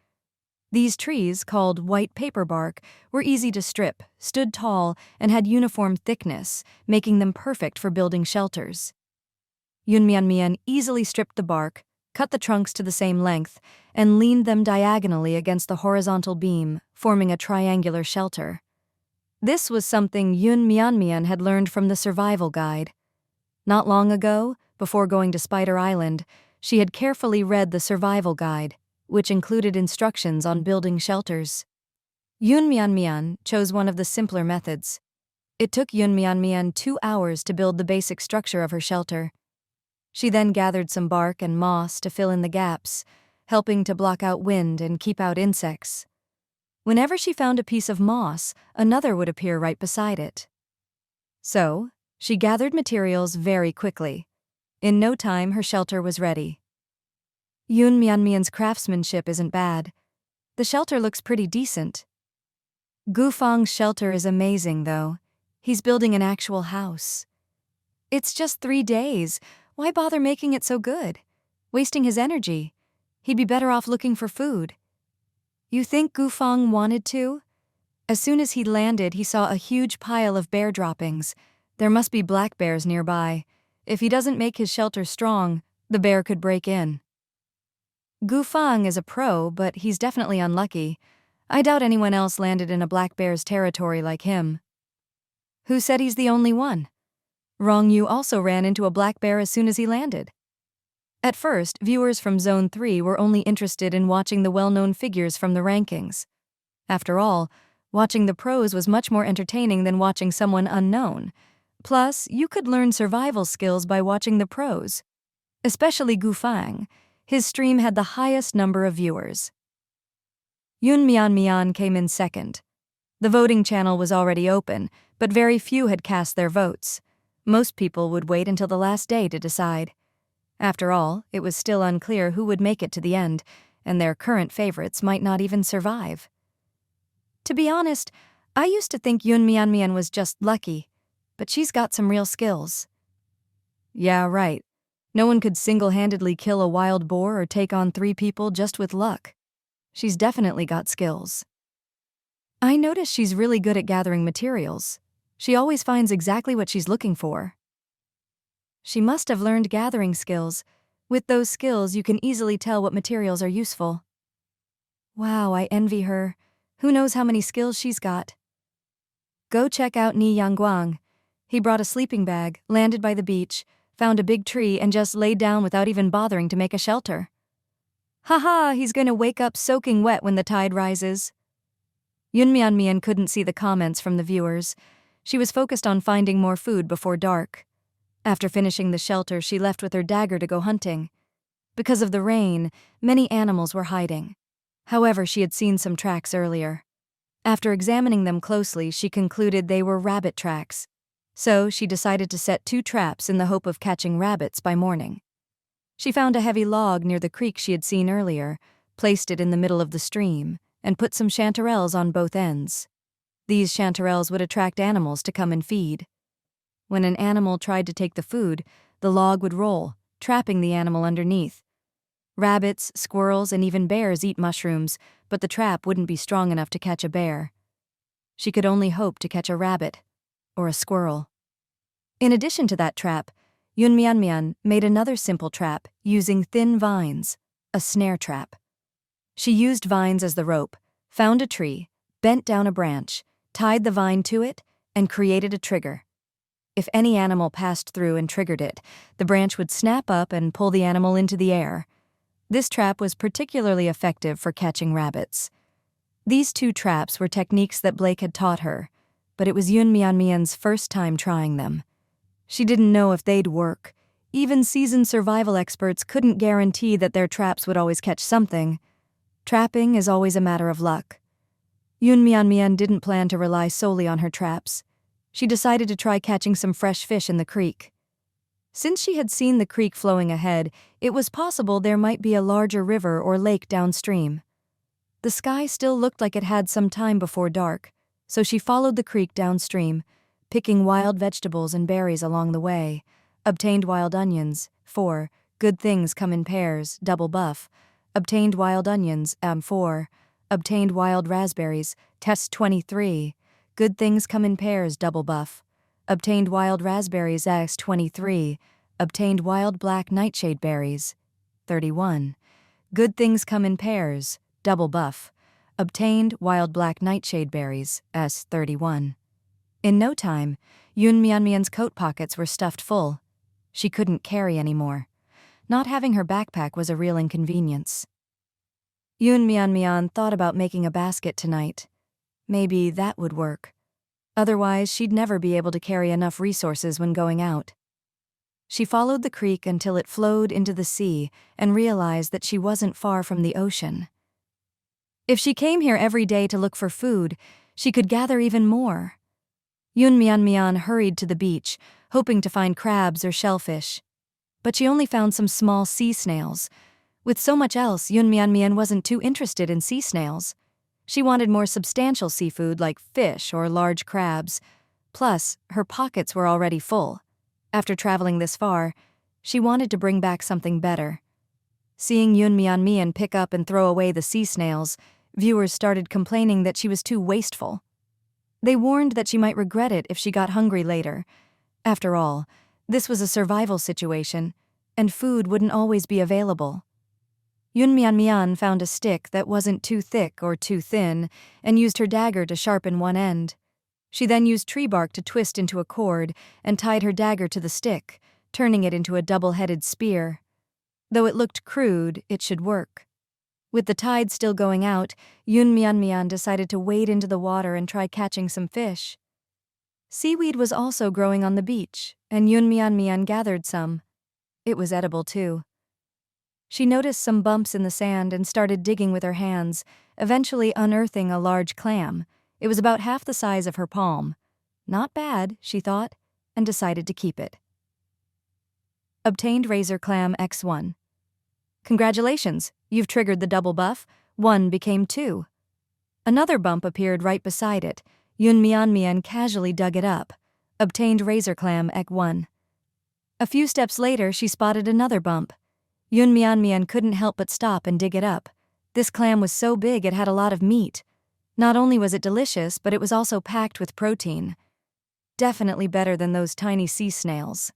These trees, called white paper bark, were easy to strip, stood tall, and had uniform thickness, making them perfect for building shelters. Yun Mian Mian easily stripped the bark, cut the trunks to the same length, and leaned them diagonally against the horizontal beam, forming a triangular shelter. This was something Yun Mian Mian had learned from the survival guide. Not long ago, before going to Spider Island, she had carefully read the survival guide, which included instructions on building shelters. Yun Mian Mian chose one of the simpler methods. It took Yun Mian Mian 2 hours to build the basic structure of her shelter. She then gathered some bark and moss to fill in the gaps, helping to block out wind and keep out insects. Whenever she found a piece of moss, another would appear right beside it. So, she gathered materials very quickly. In no time, her shelter was ready. Yun Mian Mian's craftsmanship isn't bad. The shelter looks pretty decent. Gu Fang's shelter is amazing, though. He's building an actual house. It's just 3 days. Why bother making it so good? Wasting his energy. He'd be better off looking for food. You think Gu Fang wanted to? As soon as he landed, he saw a huge pile of bear droppings. There must be black bears nearby. If he doesn't make his shelter strong, the bear could break in. Gu Fang is a pro, but he's definitely unlucky. I doubt anyone else landed in a black bear's territory like him. Who said he's the only one? Rong Yu also ran into a black bear as soon as he landed. At first, viewers from Zone 3 were only interested in watching the well-known figures from the rankings. After all, watching the pros was much more entertaining than watching someone unknown. Plus, you could learn survival skills by watching the pros. Especially Gu Fang. His stream had the highest number of viewers. Yun Mian Mian came in second. The voting channel was already open, but very few had cast their votes. Most people would wait until the last day to decide. After all, it was still unclear who would make it to the end, and their current favorites might not even survive. To be honest, I used to think Yun Mian was just lucky, but she's got some real skills. Yeah, right. No one could single-handedly kill a wild boar or take on 3 people just with luck. She's definitely got skills. I notice she's really good at gathering materials. She always finds exactly what she's looking for. She must have learned gathering skills. With those skills, you can easily tell what materials are useful. Wow, I envy her. Who knows how many skills she's got? Go check out Ni Yangguang. He brought a sleeping bag, landed by the beach, found a big tree, and just laid down without even bothering to make a shelter. Haha, he's gonna wake up soaking wet when the tide rises. Yun Mian couldn't see the comments from the viewers. She was focused on finding more food before dark. After finishing the shelter, she left with her dagger to go hunting. Because of the rain, many animals were hiding. However, she had seen some tracks earlier. After examining them closely, she concluded they were rabbit tracks. So she decided to set 2 traps in the hope of catching rabbits by morning. She found a heavy log near the creek she had seen earlier, placed it in the middle of the stream, and put some chanterelles on both ends. These chanterelles would attract animals to come and feed. When an animal tried to take the food, the log would roll, trapping the animal underneath. Rabbits, squirrels, and even bears eat mushrooms, but the trap wouldn't be strong enough to catch a bear. She could only hope to catch a rabbit or a squirrel. In addition to that trap, Yun Mian made another simple trap using thin vines, a snare trap. She used vines as the rope, found a tree, bent down a branch, tied the vine to it, and created a trigger. If any animal passed through and triggered it, the branch would snap up and pull the animal into the air. This trap was particularly effective for catching rabbits. These 2 traps were techniques that Blake had taught her, but it was Yun Mian's first time trying them. She didn't know if they'd work. Even seasoned survival experts couldn't guarantee that their traps would always catch something. Trapping is always a matter of luck. Yun Mian didn't plan to rely solely on her traps. She decided to try catching some fresh fish in the creek. Since she had seen the creek flowing ahead, it was possible there might be a larger river or lake downstream. The sky still looked like it had some time before dark, so she followed the creek downstream, picking wild vegetables and berries along the way, obtained wild onions, 4, good things come in pairs, double buff, obtained wild onions, 4, obtained wild raspberries, test 23, good things come in pairs, double buff, obtained wild raspberries, x 23, obtained wild black nightshade berries, 31, good things come in pairs, double buff, obtained wild black nightshade berries, s 31. In no time, Yun Mian's coat pockets were stuffed full. She couldn't carry anymore. Not having her backpack was a real inconvenience. Yun Mian thought about making a basket tonight. Maybe that would work. Otherwise, she'd never be able to carry enough resources when going out. She followed the creek until it flowed into the sea and realized that she wasn't far from the ocean. If she came here every day to look for food, she could gather even more. Yun Mian hurried to the beach, hoping to find crabs or shellfish. But she only found some small sea snails. With so much else, Yun Mian wasn't too interested in sea snails. She wanted more substantial seafood like fish or large crabs. Plus, her pockets were already full. After traveling this far, she wanted to bring back something better. Seeing Yun Mian pick up and throw away the sea snails, viewers started complaining that she was too wasteful. They warned that she might regret it if she got hungry later. After all, this was a survival situation, and food wouldn't always be available. Yun Mian found a stick that wasn't too thick or too thin and used her dagger to sharpen one end. She then used tree bark to twist into a cord and tied her dagger to the stick, turning it into a double-headed spear. Though it looked crude, it should work. With the tide still going out, Yun Mian decided to wade into the water and try catching some fish. Seaweed was also growing on the beach, and Yun Mian gathered some. It was edible too. She noticed some bumps in the sand and started digging with her hands, eventually unearthing a large clam. It was about half the size of her palm. Not bad, she thought. and decided to keep it. Obtained Razor Clam X1. Congratulations, you've triggered the double buff. 1 became 2. Another bump appeared right beside it. Yunmian casually dug it up. Obtained Razor Clam X1. A few steps later, she spotted another bump. Yunmian couldn't help but stop and dig it up. This clam was so big it had a lot of meat. Not only was it delicious, but it was also packed with protein. Definitely better than those tiny sea snails.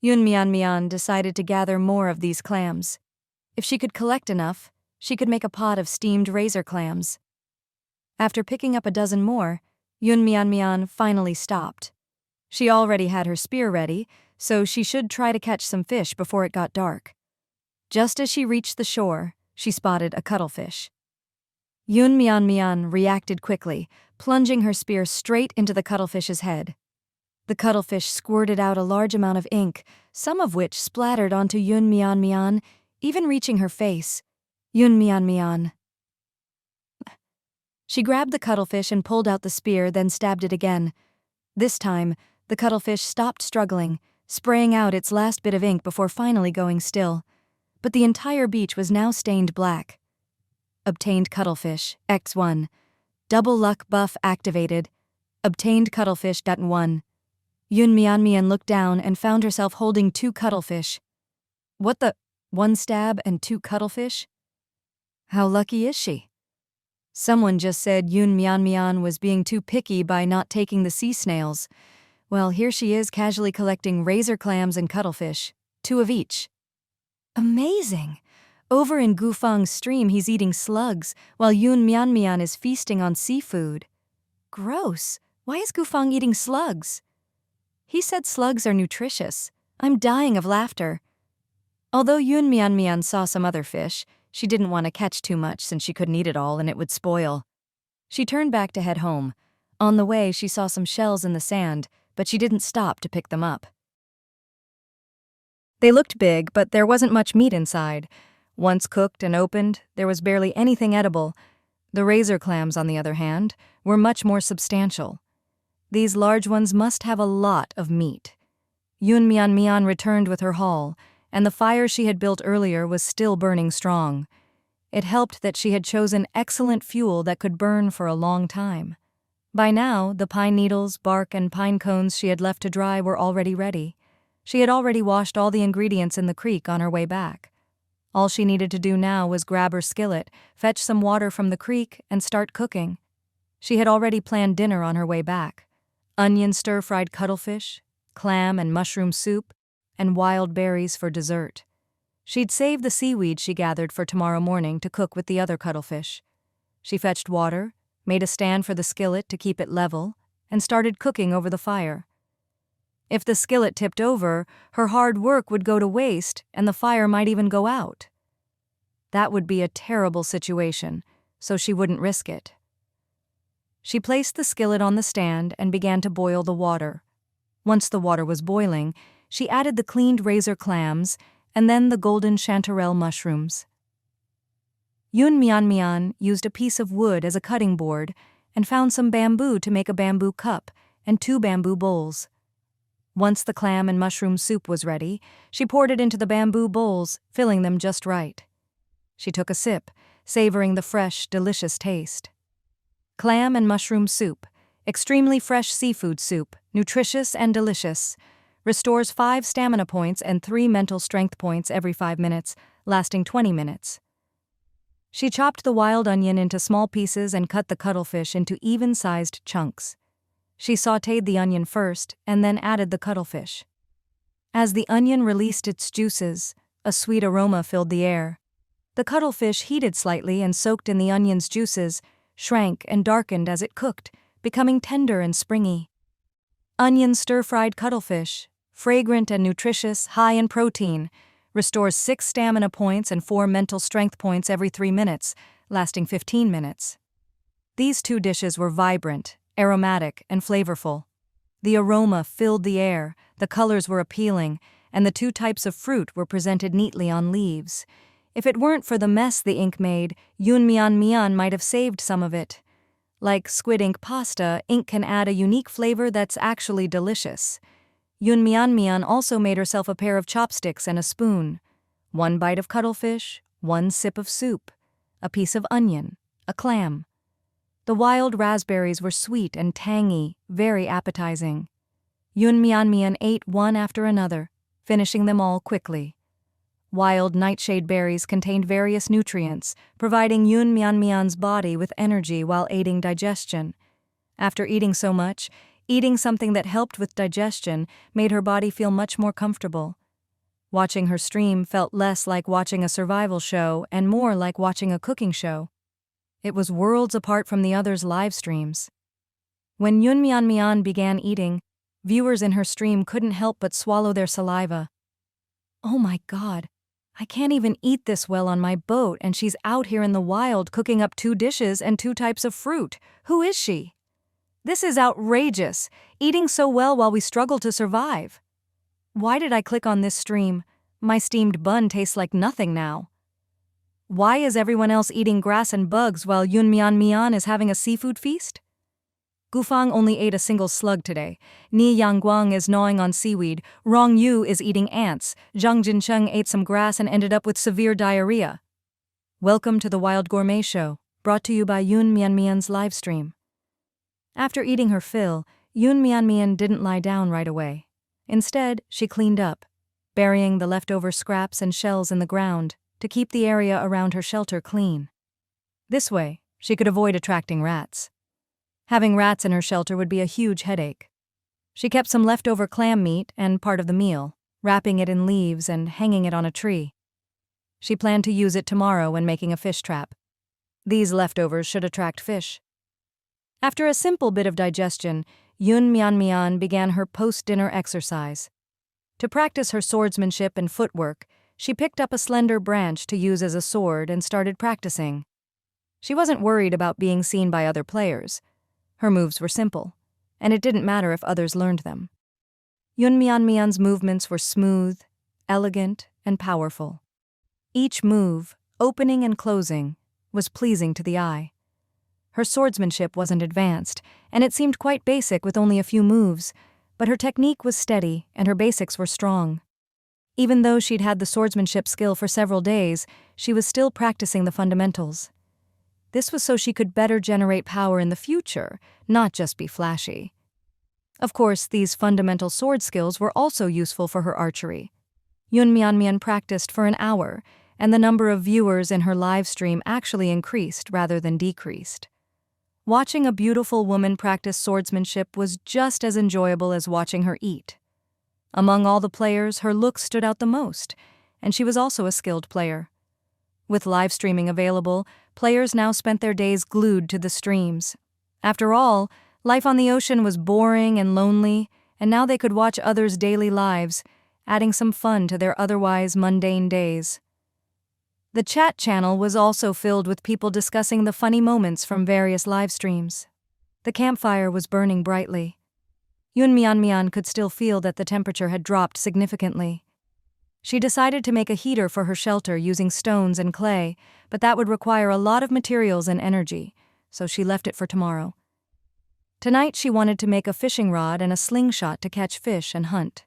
Yunmian decided to gather more of these clams. If she could collect enough, she could make a pot of steamed razor clams. After picking up a dozen more, Yunmian finally stopped. She already had her spear ready, so she should try to catch some fish before it got dark. Just as she reached the shore, she spotted a cuttlefish. Yunmian reacted quickly, plunging her spear straight into the cuttlefish's head. The cuttlefish squirted out a large amount of ink, some of which splattered onto Yunmian, even reaching her face. Yunmian. She grabbed the cuttlefish and pulled out the spear, then stabbed it again. This time, the cuttlefish stopped struggling, spraying out its last bit of ink before finally going still. But the entire beach was now stained black. Obtained Cuttlefish, X1. Double Luck Buff activated. Obtained Cuttlefish, .1. Yunmian looked down and found herself holding 2 cuttlefish. What the? 1 stab and 2 cuttlefish? How lucky is she? Someone just said Yunmian was being too picky by not taking the sea snails. Well, here she is casually collecting razor clams and cuttlefish, 2 of each. Amazing! Over in Gufang's stream, he's eating slugs, while Yunmian is feasting on seafood. Gross! Why is Gufang eating slugs? He said slugs are nutritious. I'm dying of laughter. Although Yunmian saw some other fish, she didn't want to catch too much since she couldn't eat it all and it would spoil. She turned back to head home. On the way, she saw some shells in the sand, but she didn't stop to pick them up. They looked big, but there wasn't much meat inside. Once cooked and opened, there was barely anything edible. The razor clams, on the other hand, were much more substantial. These large ones must have a lot of meat. Yunmian returned with her haul, and the fire she had built earlier was still burning strong. It helped that she had chosen excellent fuel that could burn for a long time. By now, the pine needles, bark, and pine cones she had left to dry were already ready. She had already washed all the ingredients in the creek on her way back. All she needed to do now was grab her skillet, fetch some water from the creek, and start cooking. She had already planned dinner on her way back. Onion stir-fried cuttlefish, clam and mushroom soup, and wild berries for dessert. She'd saved the seaweed she gathered for tomorrow morning to cook with the other cuttlefish. She fetched water, made a stand for the skillet to keep it level, and started cooking over the fire. If the skillet tipped over, her hard work would go to waste and the fire might even go out. That would be a terrible situation, so she wouldn't risk it. She placed the skillet on the stand and began to boil the water. Once the water was boiling, she added the cleaned razor clams and then the golden chanterelle mushrooms. Yunmian used a piece of wood as a cutting board and found some bamboo to make a bamboo cup and 2 bamboo bowls. Once the clam and mushroom soup was ready, she poured it into the bamboo bowls, filling them just right. She took a sip, savoring the fresh, delicious taste. Clam and mushroom soup, extremely fresh seafood soup, nutritious and delicious. Restores 5 stamina points and 3 mental strength points every 5 minutes, lasting 20 minutes. She chopped the wild onion into small pieces and cut the cuttlefish into even-sized chunks. She sautéed the onion first and then added the cuttlefish. As the onion released its juices, a sweet aroma filled the air. The cuttlefish heated slightly and soaked in the onion's juices, shrank and darkened as it cooked, becoming tender and springy. Onion stir-fried cuttlefish, fragrant and nutritious, high in protein, restores 6 stamina points and 4 mental strength points every 3 minutes, lasting 15 minutes. These 2 dishes were vibrant, aromatic, and flavorful. The aroma filled the air, the colors were appealing, and the 2 types of fruit were presented neatly on leaves. If it weren't for the mess the ink made, Yunmian might have saved some of it. Like squid ink pasta, ink can add a unique flavor that's actually delicious. Yun also made herself a pair of chopsticks and a spoon. 1 bite of cuttlefish, 1 sip of soup, a piece of onion, a clam. The wild raspberries were sweet and tangy, very appetizing. Yun ate one after another, finishing them all quickly. Wild nightshade berries contained various nutrients, providing Yun body with energy while aiding digestion. After eating so much, eating something that helped with digestion made her body feel much more comfortable. Watching her stream felt less like watching a survival show and more like watching a cooking show. It was worlds apart from the others' live streams. When Yun began eating, viewers in her stream couldn't help but swallow their saliva. Oh my God, I can't even eat this well on my boat, and she's out here in the wild cooking up 2 dishes and 2 types of fruit. Who is she? This is outrageous, eating so well while we struggle to survive. Why did I click on this stream? My steamed bun tastes like nothing now. Why is everyone else eating grass and bugs while Yun is having a seafood feast? Gufang only ate a single slug today. Ni Yangguang is gnawing on seaweed. Rong Yu is eating ants. Zhang Jincheng ate some grass and ended up with severe diarrhea. Welcome to the Wild Gourmet Show, brought to you by Yun Mian's livestream. After eating her fill, Yun didn't lie down right away. Instead, she cleaned up, burying the leftover scraps and shells in the ground to keep the area around her shelter clean. This way, she could avoid attracting rats. Having rats in her shelter would be a huge headache. She kept some leftover clam meat and part of the meal, wrapping it in leaves and hanging it on a tree. She planned to use it tomorrow when making a fish trap. These leftovers should attract fish. After a simple bit of digestion, Yun began her post-dinner exercise. To practice her swordsmanship and footwork, she picked up a slender branch to use as a sword and started practicing. She wasn't worried about being seen by other players. Her moves were simple, and it didn't matter if others learned them. Yun movements were smooth, elegant, and powerful. Each move, opening and closing, was pleasing to the eye. Her swordsmanship wasn't advanced, and it seemed quite basic with only a few moves, but her technique was steady and her basics were strong. Even though she'd had the swordsmanship skill for several days, she was still practicing the fundamentals. This was so she could better generate power in the future, not just be flashy. Of course, these fundamental sword skills were also useful for her archery. Yun practiced for an hour, and the number of viewers in her live stream actually increased rather than decreased. Watching a beautiful woman practice swordsmanship was just as enjoyable as watching her eat. Among all the players, her look stood out the most, and she was also a skilled player. With live streaming available, players now spent their days glued to the streams. After all, life on the ocean was boring and lonely, and now they could watch others' daily lives, adding some fun to their otherwise mundane days. The chat channel was also filled with people discussing the funny moments from various live streams. The campfire was burning brightly. Yun could still feel that the temperature had dropped significantly. She decided to make a heater for her shelter using stones and clay, but that would require a lot of materials and energy, so she left it for tomorrow. Tonight she wanted to make a fishing rod and a slingshot to catch fish and hunt.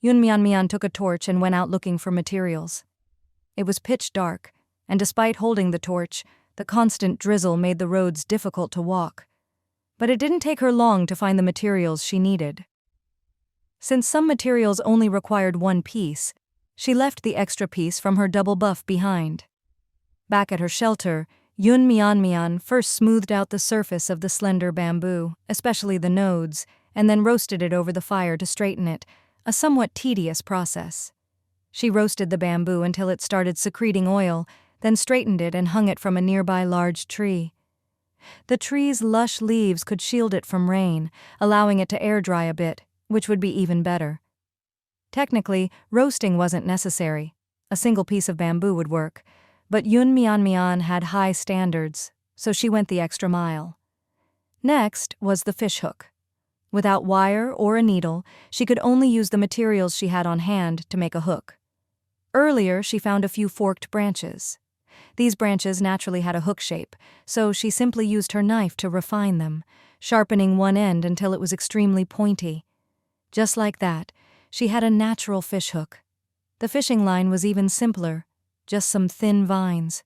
Yun took a torch and went out looking for materials. It was pitch dark, and despite holding the torch, the constant drizzle made the roads difficult to walk. But it didn't take her long to find the materials she needed. Since some materials only required 1 piece, she left the extra piece from her double buff behind. Back at her shelter, Yun first smoothed out the surface of the slender bamboo, especially the nodes, and then roasted it over the fire to straighten it, a somewhat tedious process. She roasted the bamboo until it started secreting oil, then straightened it and hung it from a nearby large tree. The tree's lush leaves could shield it from rain, allowing it to air dry a bit, which would be even better. Technically, roasting wasn't necessary. A single piece of bamboo would work, but Yun had high standards, so she went the extra mile. Next was the fishhook. Without wire or a needle, she could only use the materials she had on hand to make a hook. Earlier, she found a few forked branches. These branches naturally had a hook shape, so she simply used her knife to refine them, sharpening one end until it was extremely pointy. Just like that, she had a natural fishhook. The fishing line was even simpler, just some thin vines.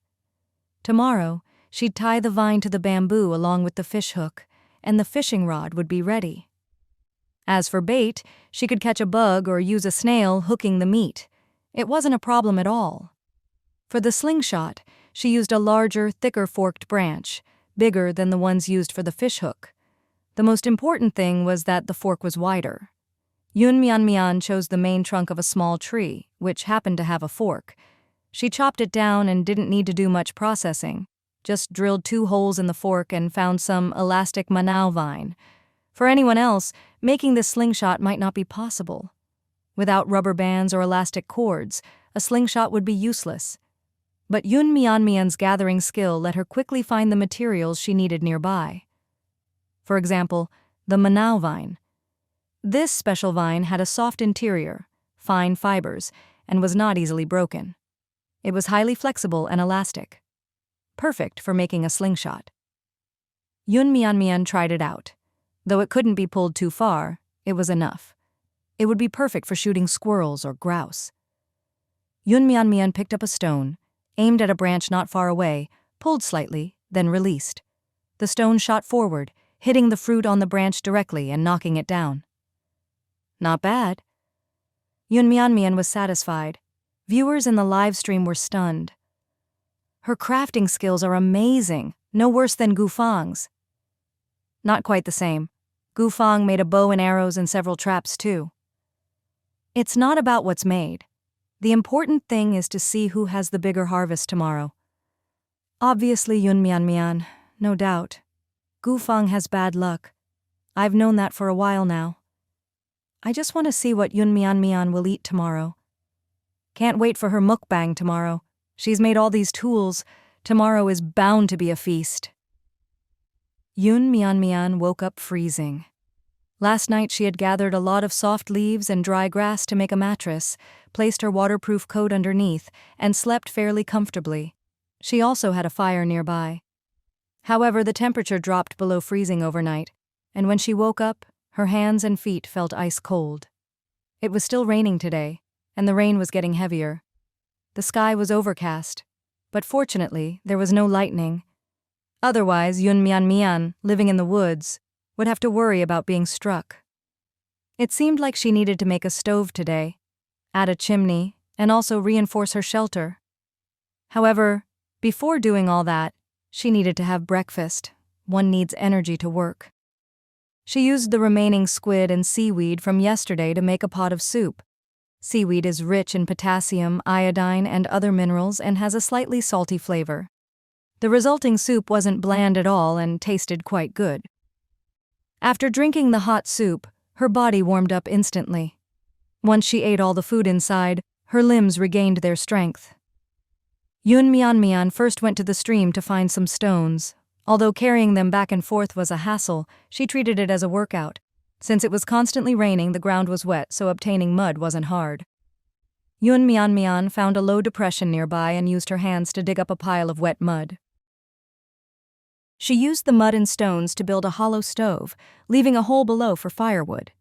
Tomorrow, she'd tie the vine to the bamboo along with the fishhook, and the fishing rod would be ready. As for bait, she could catch a bug or use a snail hooking the meat. It wasn't a problem at all. For the slingshot, she used a larger, thicker forked branch, bigger than the ones used for the fishhook. The most important thing was that the fork was wider. Yun Mian chose the main trunk of a small tree, which happened to have a fork. She chopped it down and didn't need to do much processing, just drilled 2 holes in the fork and found some elastic manao vine. For anyone else, making this slingshot might not be possible. Without rubber bands or elastic cords, a slingshot would be useless. But Yun Mian's gathering skill let her quickly find the materials she needed nearby. For example, the manao vine. This special vine had a soft interior, fine fibers, and was not easily broken. It was highly flexible and elastic. Perfect for making a slingshot. Yun Mian tried it out. Though it couldn't be pulled too far, it was enough. It would be perfect for shooting squirrels or grouse. Yun Mian picked up a stone, aimed at a branch not far away, pulled slightly, then released. The stone shot forward, hitting the fruit on the branch directly and knocking it down. Not bad. Yun Mian was satisfied. Viewers in the live stream were stunned. Her crafting skills are amazing, no worse than Gufang's. Not quite the same. Gufang made a bow and arrows and several traps too. It's not about what's made. The important thing is to see who has the bigger harvest tomorrow. Obviously Yun Mian, no doubt. Gufang has bad luck. I've known that for a while now. I just want to see what Yun Mian will eat tomorrow. Can't wait for her mukbang tomorrow. She's made all these tools. Tomorrow is bound to be a feast. Yun Mian woke up freezing. Last night she had gathered a lot of soft leaves and dry grass to make a mattress, placed her waterproof coat underneath, and slept fairly comfortably. She also had a fire nearby. However, the temperature dropped below freezing overnight, and when she woke up, her hands and feet felt ice cold. It was still raining today, and the rain was getting heavier. The sky was overcast, but fortunately there was no lightning. Otherwise, Yun Mian, living in the woods, would have to worry about being struck. It seemed like she needed to make a stove today, add a chimney, and also reinforce her shelter. However, before doing all that, she needed to have breakfast. One needs energy to work. She used the remaining squid and seaweed from yesterday to make a pot of soup. Seaweed is rich in potassium, iodine, and other minerals and has a slightly salty flavor. The resulting soup wasn't bland at all and tasted quite good. After drinking the hot soup, her body warmed up instantly. Once she ate all the food inside, her limbs regained their strength. Yun Mian first went to the stream to find some stones. Although carrying them back and forth was a hassle, she treated it as a workout. Since it was constantly raining, the ground was wet, so obtaining mud wasn't hard. Yun Mian found a low depression nearby and used her hands to dig up a pile of wet mud. She used the mud and stones to build a hollow stove, leaving a hole below for firewood.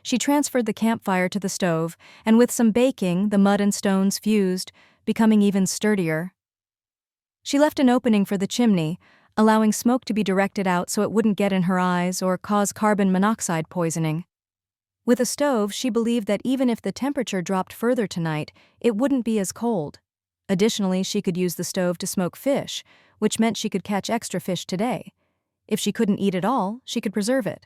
She transferred the campfire to the stove, and with some baking, the mud and stones fused, becoming even sturdier. She left an opening for the chimney, allowing smoke to be directed out so it wouldn't get in her eyes or cause carbon monoxide poisoning. With a stove, she believed that even if the temperature dropped further tonight, it wouldn't be as cold. Additionally, she could use the stove to smoke fish, which meant she could catch extra fish today. If she couldn't eat it all, she could preserve it.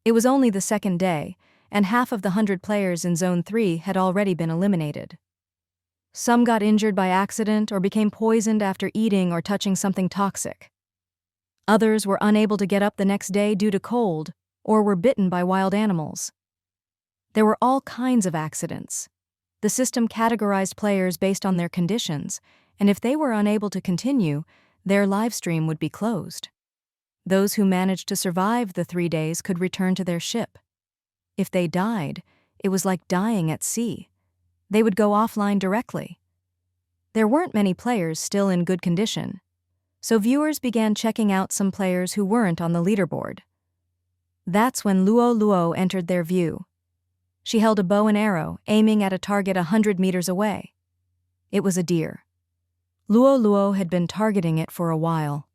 It was only the second day, and half of the 100 players in Zone 3 had already been eliminated. Some got injured by accident or became poisoned after eating or touching something toxic. Others were unable to get up the next day due to cold, or were bitten by wild animals. There were all kinds of accidents. The system categorized players based on their conditions, and if they were unable to continue, their livestream would be closed. Those who managed to survive the 3 days could return to their ship. If they died, it was like dying at sea. They would go offline directly. There weren't many players still in good condition, so viewers began checking out some players who weren't on the leaderboard. That's when Luo entered their view. She held a bow and arrow, aiming at a target 100 meters away. It was a deer. Luo Luo had been targeting it for a while.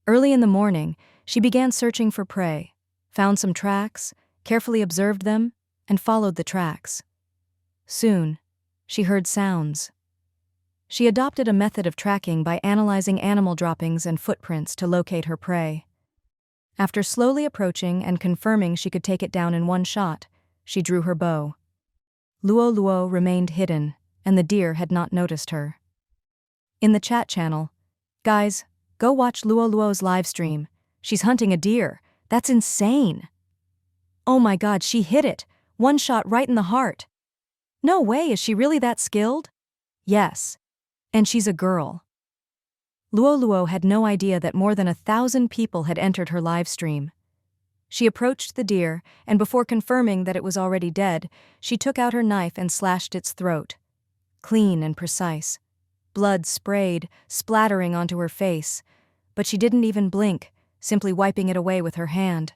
Early in the morning, she began searching for prey, found some tracks, carefully observed them, and followed the tracks. Soon, she heard sounds. She adopted a method of tracking by analyzing animal droppings and footprints to locate her prey. After slowly approaching and confirming she could take it down in one shot, she drew her bow. Luo Luo remained hidden, and the deer had not noticed her. In the chat channel, "Guys, go watch Luo Luo's livestream. She's hunting a deer. That's insane. Oh my god, she hit it. One shot right in the heart. No way, is she really that skilled? Yes. And she's a girl." Luo Luo had no idea that more than 1,000 people had entered her livestream. She approached the deer, and before confirming that it was already dead, she took out her knife and slashed its throat. Clean and precise. Blood sprayed, splattering onto her face, but she didn't even blink, simply wiping it away with her hand.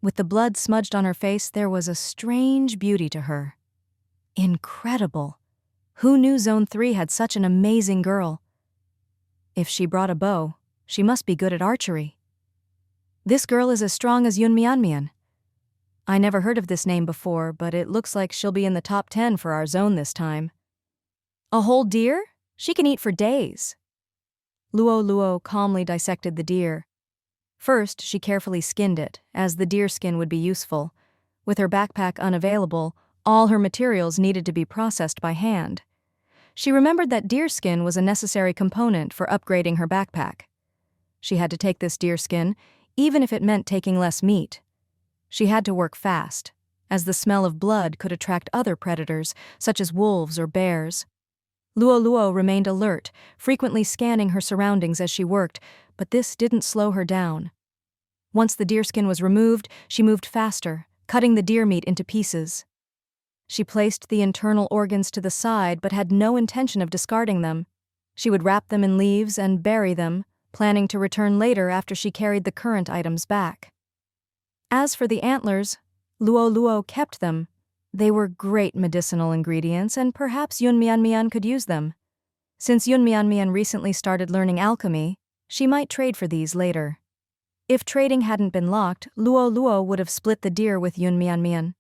With the blood smudged on her face, there was a strange beauty to her. Incredible. Who knew Zone 3 had such an amazing girl? If she brought a bow, she must be good at archery. This girl is as strong as Yun Mian Mian. I never heard of this name before, but it looks like she'll be in the top 10 for our zone this time. A whole deer? She can eat for days. Luo Luo calmly dissected the deer. First, she carefully skinned it, as the deer skin would be useful. With her backpack unavailable, all her materials needed to be processed by hand. She remembered that deer skin was a necessary component for upgrading her backpack. She had to take this deer skin, even if it meant taking less meat. She had to work fast, as the smell of blood could attract other predators, such as wolves or bears. Luo Luo remained alert, frequently scanning her surroundings as she worked, but this didn't slow her down. Once the deerskin was removed, she moved faster, cutting the deer meat into pieces. She placed the internal organs to the side but had no intention of discarding them. She would wrap them in leaves and bury them, planning to return later after she carried the current items back. As for the antlers, Luo Luo kept them. They were great medicinal ingredients, and perhaps Yun Mian Mian could use them. Since Yun Mian Mian recently started learning alchemy, she might trade for these later. If trading hadn't been locked, Luo Luo would have split the deer with Yun Mian Mian.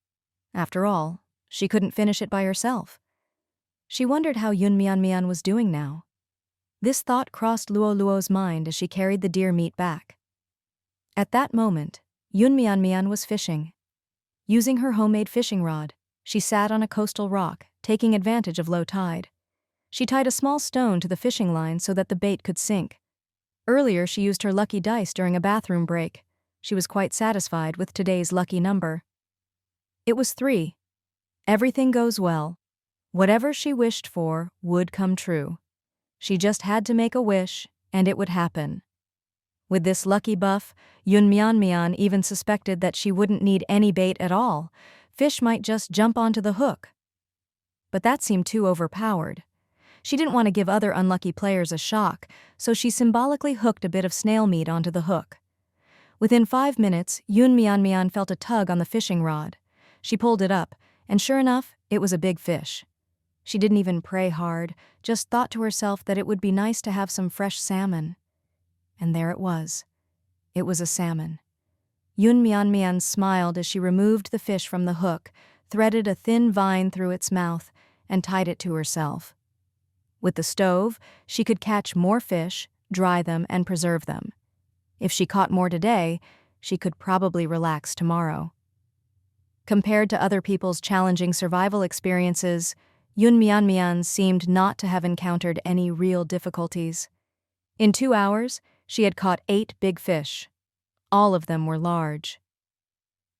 After all, she couldn't finish it by herself. She wondered how Yun Mian Mian was doing now. This thought crossed Luo Luo's mind as she carried the deer meat back. At that moment, Yun Mian Mian was fishing. Using her homemade fishing rod, she sat on a coastal rock, taking advantage of low tide. She tied a small stone to the fishing line so that the bait could sink. Earlier, she used her lucky dice during a bathroom break. She was quite satisfied with today's lucky number. It was 3. Everything goes well. Whatever she wished for would come true. She just had to make a wish, and it would happen. With this lucky buff, Yun Mian Mian even suspected that she wouldn't need any bait at all. Fish might just jump onto the hook. But that seemed too overpowered. She didn't want to give other unlucky players a shock, so she symbolically hooked a bit of snail meat onto the hook. Within 5 minutes, Yun Mian Mian felt a tug on the fishing rod. She pulled it up, and sure enough, it was a big fish. She didn't even pray hard, just thought to herself that it would be nice to have some fresh salmon. And there it was. It was a salmon. Yun Mian Mian smiled as she removed the fish from the hook, threaded a thin vine through its mouth, and tied it to herself. With the stove, she could catch more fish, dry them, and preserve them. If she caught more today, she could probably relax tomorrow. Compared to other people's challenging survival experiences, Yun Mian Mian seemed not to have encountered any real difficulties. In 2 hours, she had caught 8 big fish. All of them were large.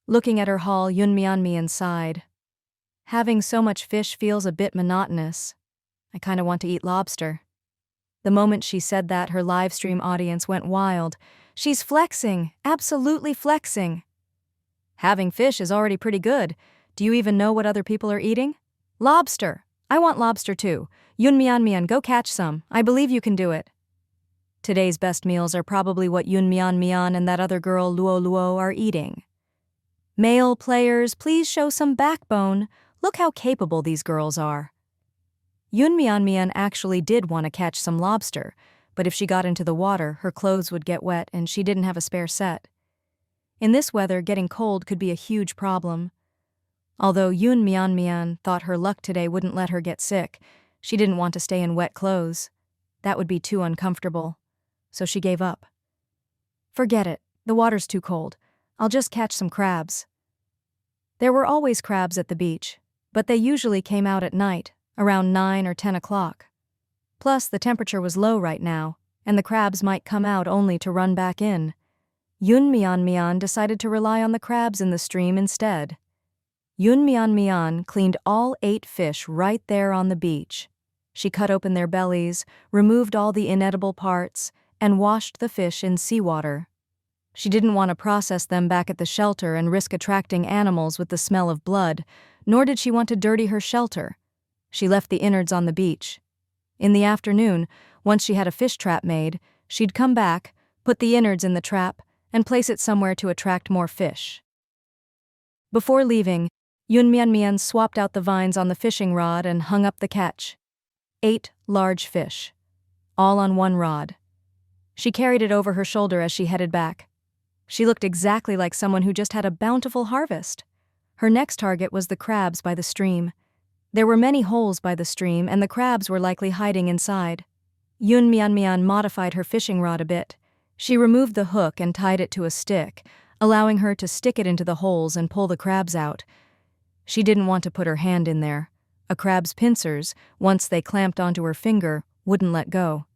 Looking at her haul, Yun Mian Mian sighed. Having so much fish feels a bit monotonous. I kinda want to eat lobster. The moment she said that, her livestream audience went wild. She's flexing, absolutely flexing. Having fish is already pretty good. Do you even know what other people are eating? Lobster! I want lobster too. Yun Mian Mian, go catch some. I believe you can do it. Today's best meals are probably what Yun Mian Mian and that other girl Luo Luo are eating. Male players, please show some backbone. Look how capable these girls are. Yunmian actually did want to catch some lobster, but if she got into the water, her clothes would get wet and she didn't have a spare set. In this weather, getting cold could be a huge problem. Although Yunmian thought her luck today wouldn't let her get sick, she didn't want to stay in wet clothes. That would be too uncomfortable. So she gave up. Forget it, the water's too cold. I'll just catch some crabs. There were always crabs at the beach, but they usually came out at night, around 9 or 10 o'clock. Plus, the temperature was low right now, and the crabs might come out only to run back in. Yunmian decided to rely on the crabs in the stream instead. Yunmian cleaned all 8 fish right there on the beach. She cut open their bellies, removed all the inedible parts, and washed the fish in seawater. She didn't want to process them back at the shelter and risk attracting animals with the smell of blood, nor did she want to dirty her shelter. She left the innards on the beach. In the afternoon, once she had a fish trap made, she'd come back, put the innards in the trap, and place it somewhere to attract more fish. Before leaving, Yunmian swapped out the vines on the fishing rod and hung up the catch. 8 large fish, all on one rod. She carried it over her shoulder as she headed back. She looked exactly like someone who just had a bountiful harvest. Her next target was the crabs by the stream. There were many holes by the stream, and the crabs were likely hiding inside. Yunmian modified her fishing rod a bit. She removed the hook and tied it to a stick, allowing her to stick it into the holes and pull the crabs out. She didn't want to put her hand in there. A crab's pincers, once they clamped onto her finger, wouldn't let go.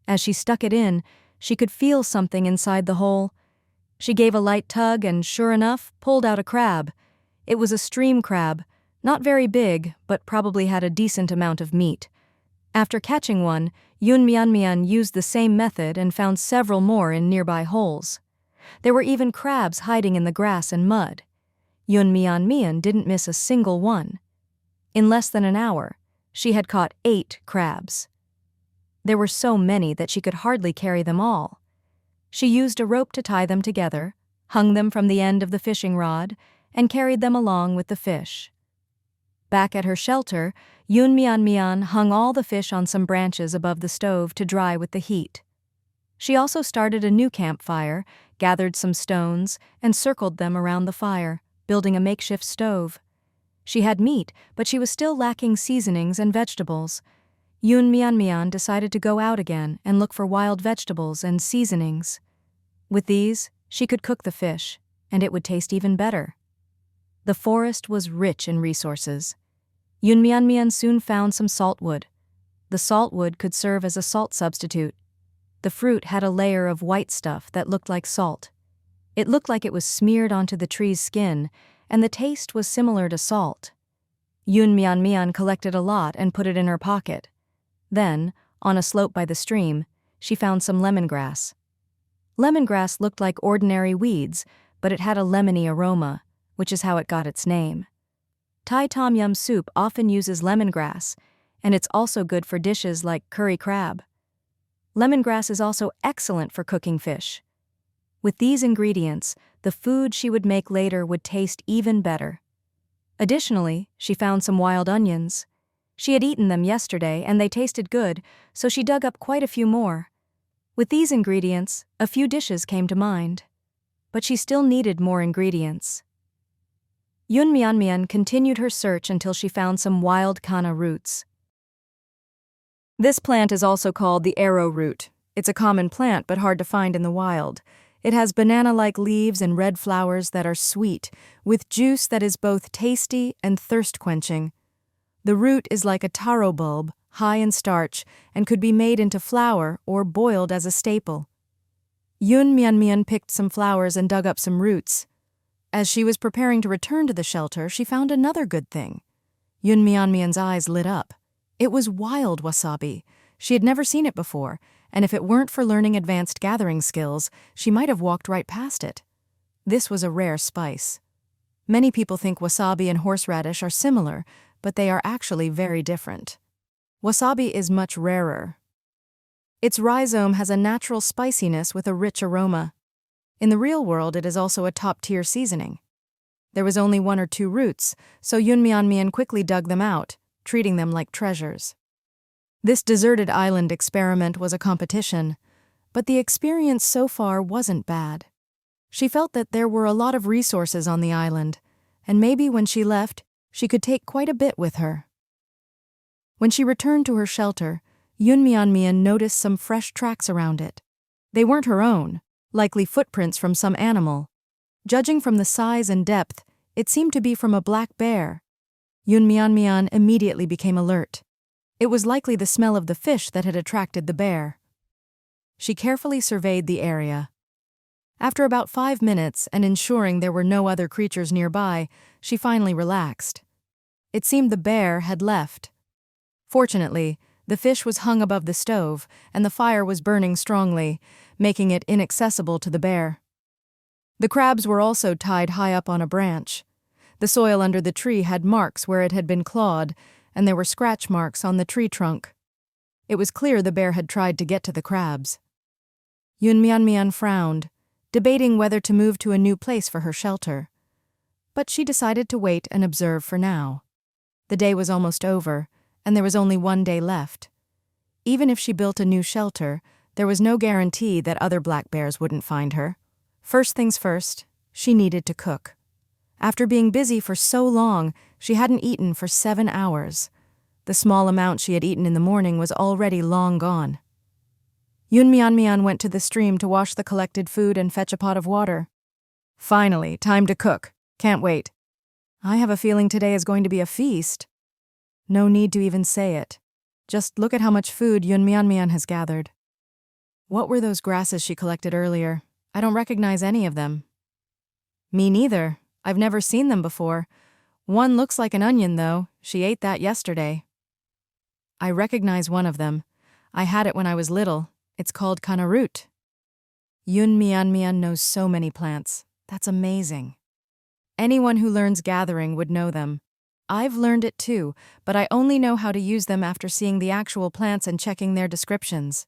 As she stuck it in, she could feel something inside the hole. She gave a light tug and, sure enough, pulled out a crab. It was a stream crab, not very big, but probably had a decent amount of meat. After catching one, Yunmian used the same method and found several more in nearby holes. There were even crabs hiding in the grass and mud. Yunmian didn't miss a single one. In less than an hour, she had caught 8 crabs. There were so many that she could hardly carry them all. She used a rope to tie them together, hung them from the end of the fishing rod, and carried them along with the fish. Back at her shelter, Yunmian hung all the fish on some branches above the stove to dry with the heat. She also started a new campfire, gathered some stones, and circled them around the fire, building a makeshift stove. She had meat, but she was still lacking seasonings and vegetables. Yunmian decided to go out again and look for wild vegetables and seasonings. With these, she could cook the fish, and it would taste even better. The forest was rich in resources. Yunmian soon found some saltwood. The saltwood could serve as a salt substitute. The fruit had a layer of white stuff that looked like salt. It looked like it was smeared onto the tree's skin, and the taste was similar to salt. Yunmian collected a lot and put it in her pocket. Then, on a slope by the stream, she found some lemongrass. Lemongrass looked like ordinary weeds, but it had a lemony aroma, which is how it got its name. Thai tom yum soup often uses lemongrass, and it's also good for dishes like curry crab. Lemongrass is also excellent for cooking fish. With these ingredients, the food she would make later would taste even better. Additionally, she found some wild onions. She had eaten them yesterday and they tasted good, so she dug up quite a few more. With these ingredients, a few dishes came to mind. But she still needed more ingredients. Yunmian continued her search until she found some wild kanna roots. This plant is also called the arrowroot. It's a common plant but hard to find in the wild. It has banana-like leaves and red flowers that are sweet, with juice that is both tasty and thirst-quenching. The root is like a taro bulb, high in starch, and could be made into flour or boiled as a staple. Yunmian picked some flowers and dug up some roots. As she was preparing to return to the shelter, she found another good thing. Yunmian's eyes lit up. It was wild wasabi. She had never seen it before, and if it weren't for learning advanced gathering skills, she might have walked right past it. This was a rare spice. Many people think wasabi and horseradish are similar, but they are actually very different. Wasabi is much rarer. Its rhizome has a natural spiciness with a rich aroma. In the real world, it is also a top-tier seasoning. There was only 1 or 2 roots, so Yunmian quickly dug them out, treating them like treasures. This deserted island experiment was a competition, but the experience so far wasn't bad. She felt that there were a lot of resources on the island, and maybe when she left, she could take quite a bit with her. When she returned to her shelter, Yunmian noticed some fresh tracks around it. They weren't her own, likely footprints from some animal. Judging from the size and depth, it seemed to be from a black bear. Yunmian immediately became alert. It was likely the smell of the fish that had attracted the bear. She carefully surveyed the area. After about 5 minutes and ensuring there were no other creatures nearby, she finally relaxed. It seemed the bear had left. Fortunately, the fish was hung above the stove, and the fire was burning strongly, making it inaccessible to the bear. The crabs were also tied high up on a branch. The soil under the tree had marks where it had been clawed, and there were scratch marks on the tree trunk. It was clear the bear had tried to get to the crabs. Yunmian frowned, debating whether to move to a new place for her shelter. But she decided to wait and observe for now. The day was almost over, and there was only 1 day left. Even if she built a new shelter, there was no guarantee that other black bears wouldn't find her. First things first, she needed to cook. After being busy for so long, she hadn't eaten for 7 hours. The small amount she had eaten in the morning was already long gone. Yunmian went to the stream to wash the collected food and fetch a pot of water. Finally, time to cook. Can't wait. I have a feeling today is going to be a feast. No need to even say it. Just look at how much food Yunmian has gathered. What were those grasses she collected earlier? I don't recognize any of them. Me neither. I've never seen them before. One looks like an onion, though. She ate that yesterday. I recognize one of them. I had it when I was little. It's called kana root. Yunmian knows so many plants. That's amazing. Anyone who learns gathering would know them. I've learned it too, but I only know how to use them after seeing the actual plants and checking their descriptions.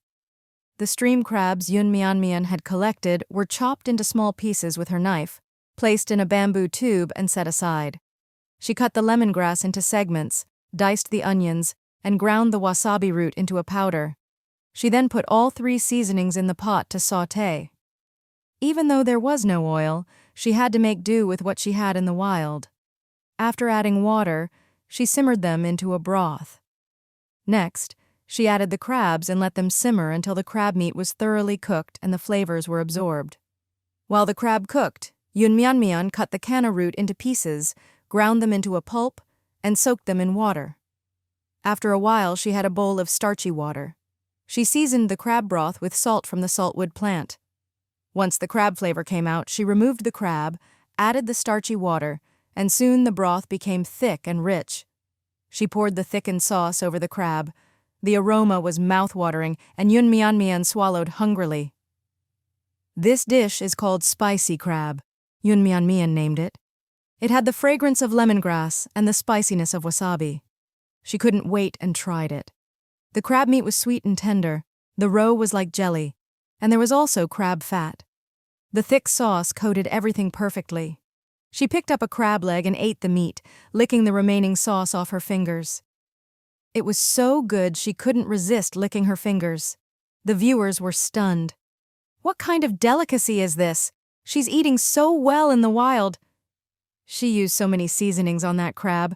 The stream crabs Yunmian had collected were chopped into small pieces with her knife, placed in a bamboo tube and set aside. She cut the lemongrass into segments, diced the onions, and ground the wasabi root into a powder. She then put all 3 seasonings in the pot to sauté. Even though there was no oil, she had to make do with what she had in the wild. After adding water, she simmered them into a broth. Next, she added the crabs and let them simmer until the crab meat was thoroughly cooked and the flavors were absorbed. While the crab cooked, Yunmian cut the kana root into pieces, ground them into a pulp, and soaked them in water. After a while, she had a bowl of starchy water. She seasoned the crab broth with salt from the saltwood plant. Once the crab flavor came out, she removed the crab, added the starchy water, and soon the broth became thick and rich. She poured the thickened sauce over the crab. The aroma was mouth-watering, and Yunmian swallowed hungrily. This dish is called spicy crab. Yunmian named it. It had the fragrance of lemongrass and the spiciness of wasabi. She couldn't wait and tried it. The crab meat was sweet and tender, the roe was like jelly, and there was also crab fat. The thick sauce coated everything perfectly. She picked up a crab leg and ate the meat, licking the remaining sauce off her fingers. It was so good she couldn't resist licking her fingers. The viewers were stunned. What kind of delicacy is this? She's eating so well in the wild. She used so many seasonings on that crab.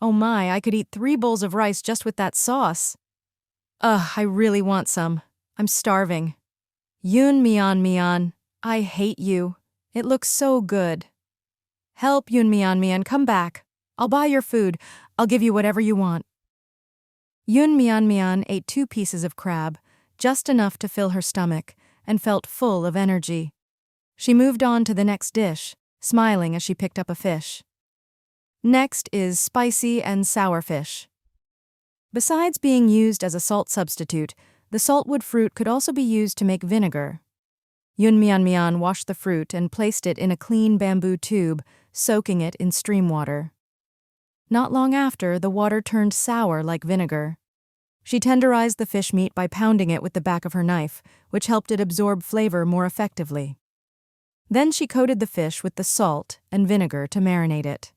Oh my, I could eat 3 bowls of rice just with that sauce. Ugh, I really want some. I'm starving. Yunmian, I hate you. It looks so good. Help, Yunmian, come back. I'll buy your food. I'll give you whatever you want. Yunmian ate 2 pieces of crab, just enough to fill her stomach, and felt full of energy. She moved on to the next dish, smiling as she picked up a fish. Next is spicy and sour fish. Besides being used as a salt substitute, the saltwood fruit could also be used to make vinegar. Yunmian washed the fruit and placed it in a clean bamboo tube, soaking it in stream water. Not long after, the water turned sour like vinegar. She tenderized the fish meat by pounding it with the back of her knife, which helped it absorb flavor more effectively. Then she coated the fish with the salt and vinegar to marinate it.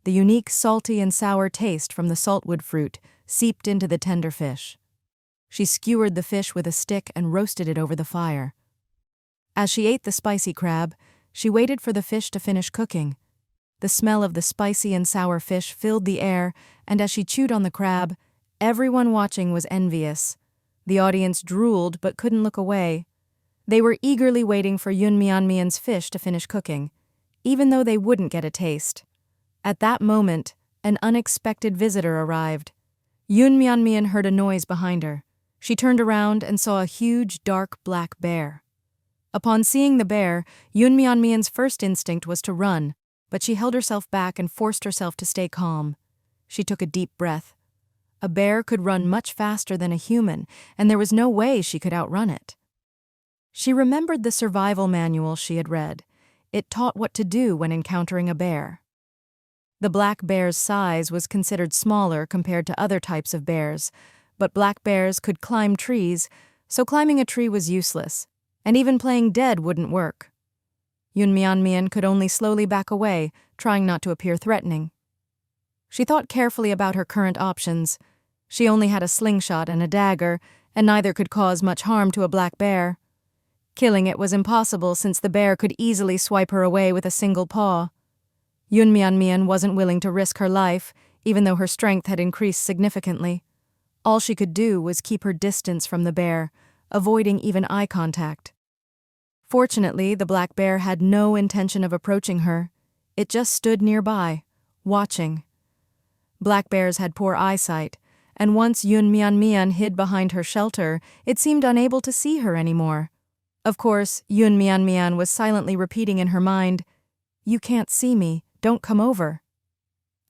The unique salty and sour taste from the saltwood fruit seeped into the tender fish. She skewered the fish with a stick and roasted it over the fire. As she ate the spicy crab, she waited for the fish to finish cooking. The smell of the spicy and sour fish filled the air, and as she chewed on the crab, everyone watching was envious. The audience drooled but couldn't look away. They were eagerly waiting for Yunmianmian's fish to finish cooking, even though they wouldn't get a taste. At that moment, an unexpected visitor arrived. Yunmianmian heard a noise behind her. She turned around and saw a huge, dark, black bear. Upon seeing the bear, Yunmianmian's first instinct was to run, but she held herself back and forced herself to stay calm. She took a deep breath. A bear could run much faster than a human, and there was no way she could outrun it. She remembered the survival manual she had read. It taught what to do when encountering a bear. The black bear's size was considered smaller compared to other types of bears, but black bears could climb trees, so climbing a tree was useless, and even playing dead wouldn't work. Yunmianmian could only slowly back away, trying not to appear threatening. She thought carefully about her current options. She only had a slingshot and a dagger, and neither could cause much harm to a black bear. Killing it was impossible since the bear could easily swipe her away with a single paw. Yunmianmian wasn't willing to risk her life, even though her strength had increased significantly. All she could do was keep her distance from the bear, avoiding even eye contact. Fortunately, the black bear had no intention of approaching her. It just stood nearby, watching. Black bears had poor eyesight, and once Yunmianmian hid behind her shelter, it seemed unable to see her anymore. Of course, Yunmianmian was silently repeating in her mind, "You can't see me, don't come over."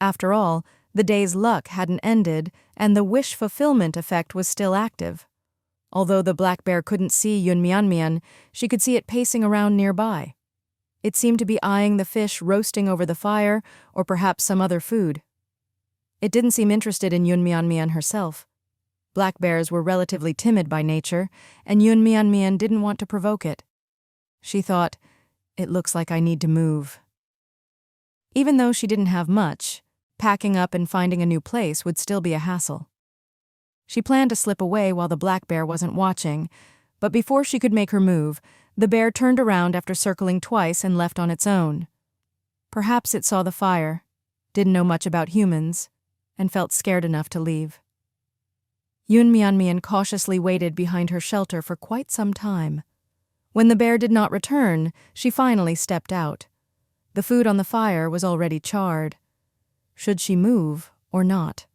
After all, the day's luck hadn't ended, and the wish fulfillment effect was still active. Although the black bear couldn't see Yunmianmian, she could see it pacing around nearby. It seemed to be eyeing the fish roasting over the fire, or perhaps some other food. It didn't seem interested in Yunmianmian herself. Black bears were relatively timid by nature, and Yunmianmian didn't want to provoke it. She thought, "It looks like I need to move." Even though she didn't have much, packing up and finding a new place would still be a hassle. She planned to slip away while the black bear wasn't watching, but before she could make her move, the bear turned around after circling twice and left on its own. Perhaps it saw the fire, didn't know much about humans, and felt scared enough to leave. Yunmianmian cautiously waited behind her shelter for quite some time. When the bear did not return, she finally stepped out. The food on the fire was already charred. Should she move or not?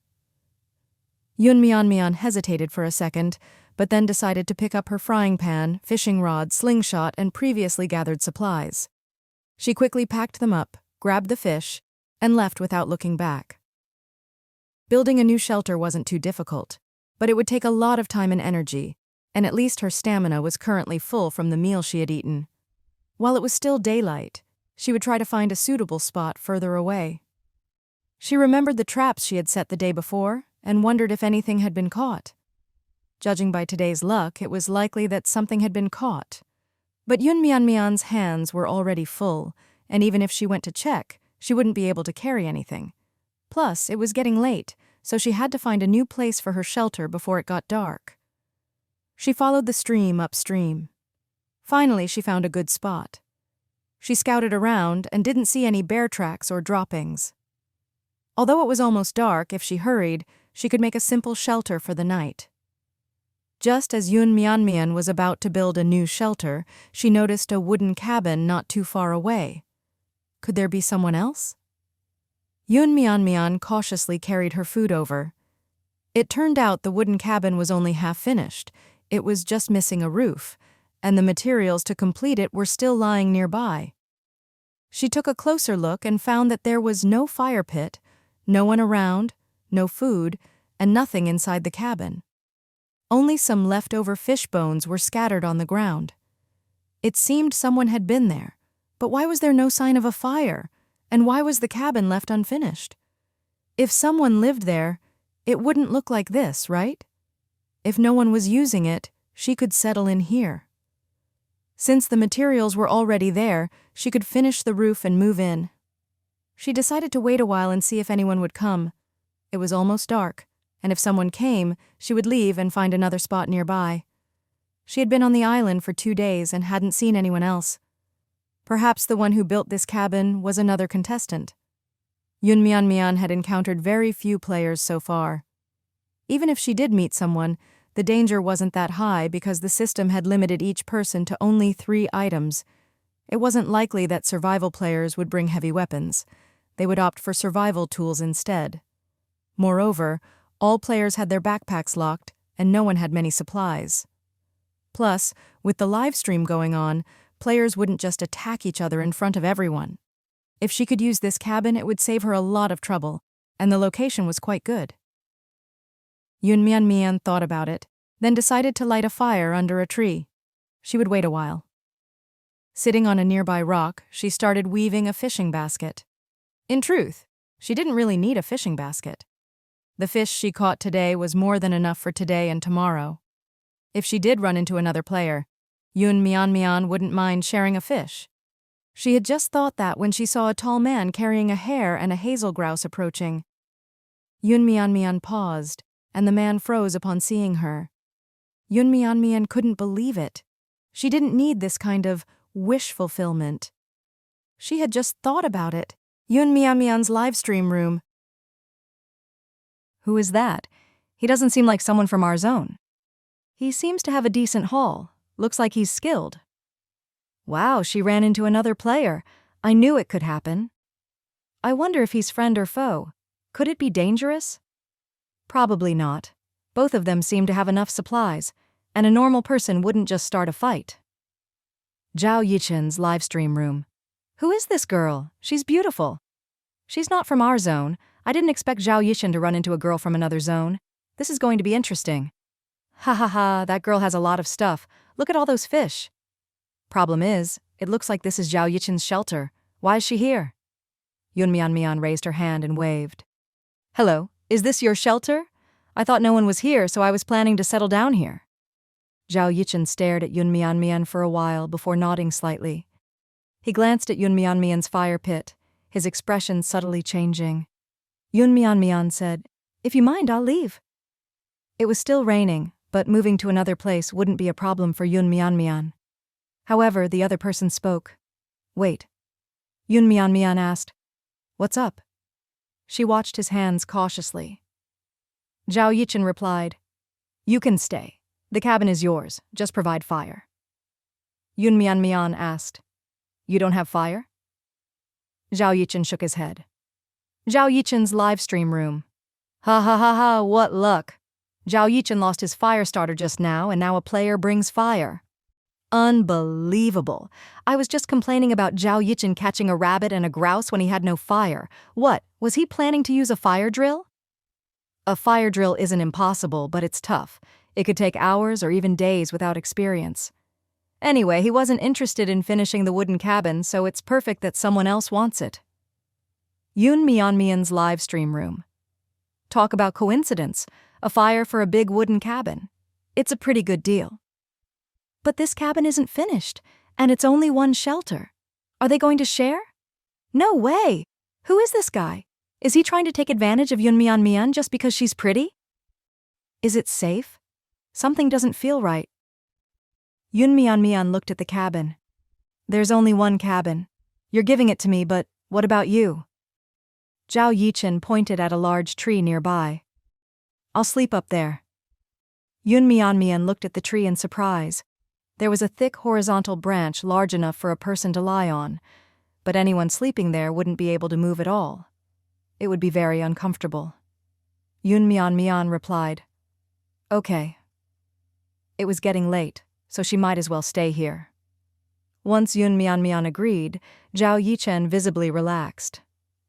Yunmianmian hesitated for a second, but then decided to pick up her frying pan, fishing rod, slingshot, and previously gathered supplies. She quickly packed them up, grabbed the fish, and left without looking back. Building a new shelter wasn't too difficult, but it would take a lot of time and energy, and at least her stamina was currently full from the meal she had eaten. While it was still daylight, she would try to find a suitable spot further away. She remembered the traps she had set the day before and wondered if anything had been caught. Judging by today's luck, it was likely that something had been caught. But Yunmianmian's hands were already full, and even if she went to check, she wouldn't be able to carry anything. Plus, it was getting late, so she had to find a new place for her shelter before it got dark. She followed the stream upstream. Finally, she found a good spot. She scouted around and didn't see any bear tracks or droppings. Although it was almost dark, if she hurried, she could make a simple shelter for the night. Just as Yunmianmian was about to build a new shelter, she noticed a wooden cabin not too far away. Could there be someone else? Yunmianmian cautiously carried her food over. It turned out the wooden cabin was only half finished. It was just missing a roof, and the materials to complete it were still lying nearby. She took a closer look and found that there was no fire pit, no one around, no food, and nothing inside the cabin. Only some leftover fish bones were scattered on the ground. It seemed someone had been there, but why was there no sign of a fire, and why was the cabin left unfinished? If someone lived there, it wouldn't look like this, right? If no one was using it, she could settle in here. Since the materials were already there, she could finish the roof and move in. She decided to wait a while and see if anyone would come. It was almost dark, and if someone came, she would leave and find another spot nearby. She had been on the island for 2 days and hadn't seen anyone else. Perhaps the one who built this cabin was another contestant. Mian had encountered very few players so far. Even if she did meet someone, the danger wasn't that high because the system had limited each person to only 3 items. It wasn't likely that survival players would bring heavy weapons. They would opt for survival tools instead. Moreover, all players had their backpacks locked, and no one had many supplies. Plus, with the live stream going on, players wouldn't just attack each other in front of everyone. If she could use this cabin, it would save her a lot of trouble, and the location was quite good. Mian thought about it, then decided to light a fire under a tree. She would wait a while. Sitting on a nearby rock, she started weaving a fishing basket. In truth, she didn't really need a fishing basket. The fish she caught today was more than enough for today and tomorrow. If she did run into another player, Mian wouldn't mind sharing a fish. She had just thought that when she saw a tall man carrying a hare and a hazel grouse approaching. Mian paused, and the man froze upon seeing her. Mian couldn't believe it. She didn't need this kind of wish fulfillment. She had just thought about it. Mian's live stream room. Who is that? He doesn't seem like someone from our zone. He seems to have a decent haul. Looks like he's skilled. Wow, she ran into another player. I knew it could happen. I wonder if he's friend or foe. Could it be dangerous? Probably not. Both of them seem to have enough supplies, and a normal person wouldn't just start a fight. Zhao Yichen's live stream room. Who is this girl? She's beautiful. She's not from our zone. I didn't expect Zhao Yichen to run into a girl from another zone. This is going to be interesting. Ha ha ha, that girl has a lot of stuff. Look at all those fish. Problem is, it looks like this is Zhao Yichen's shelter. Why is she here? Mian raised her hand and waved. Hello, is this your shelter? I thought no one was here, so I was planning to settle down here. Zhao Yichen stared at Mian for a while before nodding slightly. He glanced at Mian's fire pit, his expression subtly changing. Mian said, If you mind, I'll leave. It was still raining, but moving to another place wouldn't be a problem for Mian. However, the other person spoke. Wait. Mian asked, What's up? She watched his hands cautiously. Zhao Yichen replied, You can stay. The cabin is yours. Just provide fire. Mian asked, You don't have fire? Zhao Yichen shook his head. Zhao Yichen's live stream room. Ha ha ha ha, what luck. Zhao Yichen lost his fire starter just now, and now a player brings fire. Unbelievable. I was just complaining about Zhao Yichen catching a rabbit and a grouse when he had no fire. What, was he planning to use a fire drill? A fire drill isn't impossible, but it's tough. It could take hours or even days without experience. Anyway, he wasn't interested in finishing the wooden cabin, so it's perfect that someone else wants it. Mian's live stream room. Talk about coincidence. A fire for a big wooden cabin. It's a pretty good deal. But this cabin isn't finished, and it's only one shelter. Are they going to share? No way! Who is this guy? Is he trying to take advantage of Mian just because she's pretty? Is it safe? Something doesn't feel right. Mian looked at the cabin. There's only one cabin. You're giving it to me, but what about you? Zhao Yichen pointed at a large tree nearby. I'll sleep up there. Mian looked at the tree in surprise. There was a thick horizontal branch large enough for a person to lie on, but anyone sleeping there wouldn't be able to move at all. It would be very uncomfortable. Mian replied, Okay. It was getting late, so she might as well stay here. Once Mian agreed, Zhao Yichen visibly relaxed.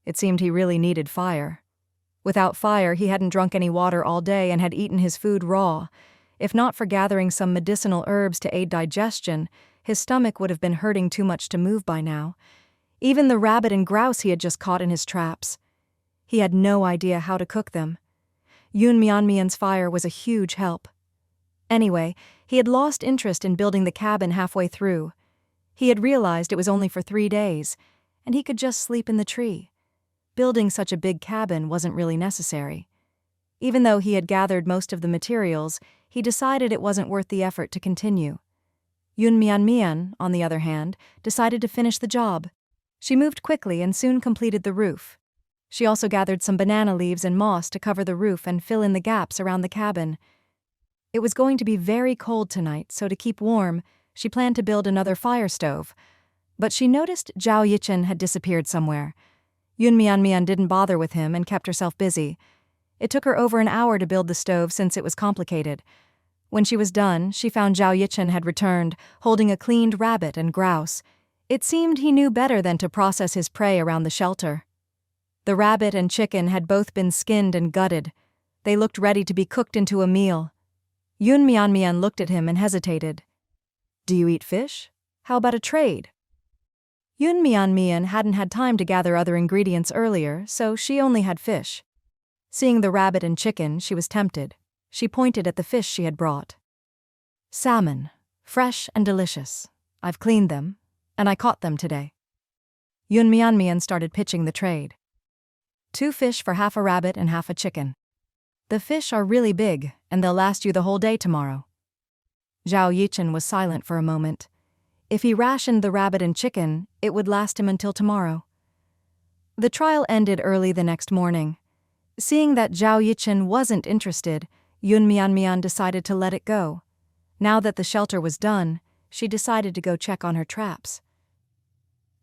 It seemed he really needed fire. Without fire, he hadn't drunk any water all day and had eaten his food raw. If not for gathering some medicinal herbs to aid digestion, his stomach would have been hurting too much to move by now. Even the rabbit and grouse he had just caught in his traps. He had no idea how to cook them. Mian's fire was a huge help. Anyway, he had lost interest in building the cabin halfway through. He had realized it was only for 3 days, and he could just sleep in the tree. Building such a big cabin wasn't really necessary. Even though he had gathered most of the materials, he decided it wasn't worth the effort to continue. Mian, on the other hand, decided to finish the job. She moved quickly and soon completed the roof. She also gathered some banana leaves and moss to cover the roof and fill in the gaps around the cabin. It was going to be very cold tonight, so to keep warm, she planned to build another fire stove. But she noticed Zhao Yichen had disappeared somewhere. Mian didn't bother with him and kept herself busy. It took her over an hour to build the stove since it was complicated. When she was done, she found Zhao Yichen had returned, holding a cleaned rabbit and grouse. It seemed he knew better than to process his prey around the shelter. The rabbit and chicken had both been skinned and gutted. They looked ready to be cooked into a meal. Mian looked at him and hesitated. "Do you eat fish? How about a trade?" Mian hadn't had time to gather other ingredients earlier, so she only had fish. Seeing the rabbit and chicken, she was tempted. She pointed at the fish she had brought. "Salmon, fresh and delicious. I've cleaned them, and I caught them today." Mian started pitching the trade. 2 fish for half a rabbit and half a chicken. The fish are really big, and they'll last you the whole day tomorrow. Zhao Yichen was silent for a moment. If he rationed the rabbit and chicken, it would last him until tomorrow. The trial ended early the next morning. Seeing that Zhao Yichen wasn't interested, Mian decided to let it go. Now that the shelter was done, she decided to go check on her traps.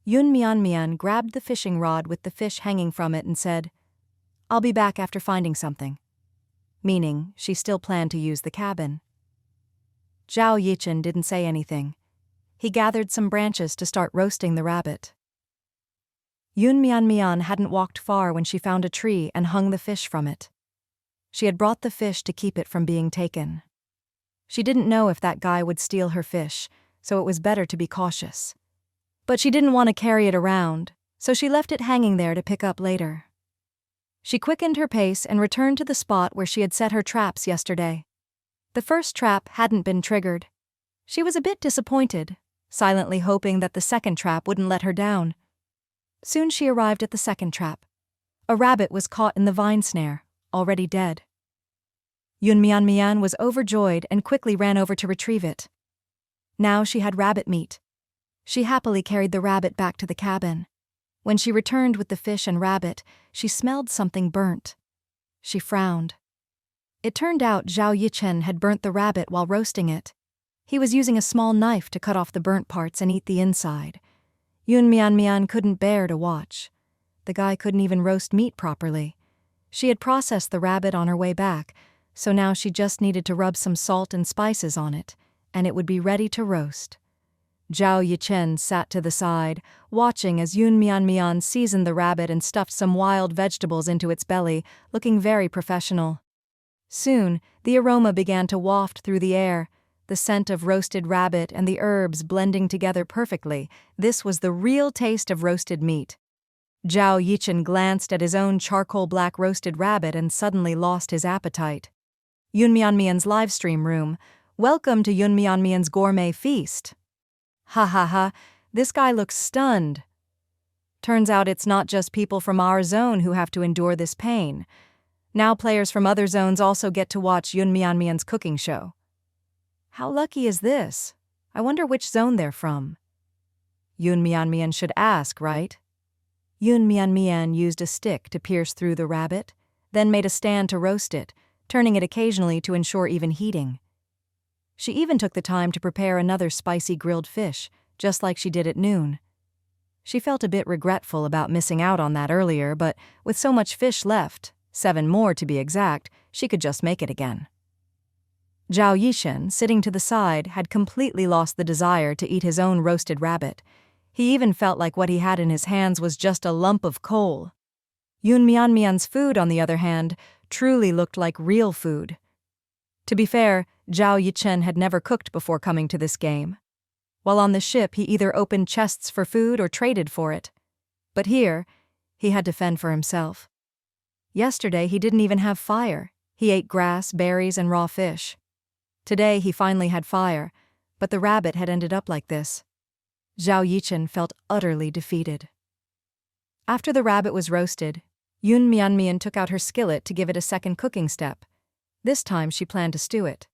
Mian grabbed the fishing rod with the fish hanging from it and said, "I'll be back after finding something." Meaning, she still planned to use the cabin. Zhao Yichen didn't say anything. He gathered some branches to start roasting the rabbit. Mian hadn't walked far when she found a tree and hung the fish from it. She had brought the fish to keep it from being taken. She didn't know if that guy would steal her fish, so it was better to be cautious. But she didn't want to carry it around, so she left it hanging there to pick up later. She quickened her pace and returned to the spot where she had set her traps yesterday. The first trap hadn't been triggered. She was a bit disappointed, silently hoping that the second trap wouldn't let her down. Soon she arrived at the second trap. A rabbit was caught in the vine snare, already dead. Mian was overjoyed and quickly ran over to retrieve it. Now she had rabbit meat. She happily carried the rabbit back to the cabin. When she returned with the fish and rabbit, she smelled something burnt. She frowned. It turned out Zhao Yichen had burnt the rabbit while roasting it. He was using a small knife to cut off the burnt parts and eat the inside. Mian couldn't bear to watch. The guy couldn't even roast meat properly. She had processed the rabbit on her way back, so now she just needed to rub some salt and spices on it, and it would be ready to roast. Zhao Yichen sat to the side, watching as Mian seasoned the rabbit and stuffed some wild vegetables into its belly, looking very professional. Soon, the aroma began to waft through the air, the scent of roasted rabbit and the herbs blending together perfectly. This was the real taste of roasted meat. Zhao Yichen glanced at his own charcoal black roasted rabbit and suddenly lost his appetite. Mian's livestream room. "Welcome to Mian's gourmet feast." "Ha ha ha, this guy looks stunned." Turns out it's not just people from our zone who have to endure this pain. Now players from other zones also get to watch Mian's cooking show. How lucky is this? I wonder which zone they're from. Mian should ask, right? Mian used a stick to pierce through the rabbit, then made a stand to roast it, turning it occasionally to ensure even heating. She even took the time to prepare another spicy grilled fish, just like she did at noon. She felt a bit regretful about missing out on that earlier, but with so much fish left, 7 more to be exact, she could just make it again. Zhao Yichen, sitting to the side, had completely lost the desire to eat his own roasted rabbit. He even felt like what he had in his hands was just a lump of coal. Mian's food, on the other hand, truly looked like real food. To be fair, Zhao Yichen had never cooked before coming to this game. While on the ship, he either opened chests for food or traded for it. But here, he had to fend for himself. Yesterday, he didn't even have fire. He ate grass, berries, and raw fish. Today, he finally had fire, but the rabbit had ended up like this. Zhao Yichen felt utterly defeated. After the rabbit was roasted, Yun Mianmian took out her skillet to give it a second cooking step. This time she planned to stew it.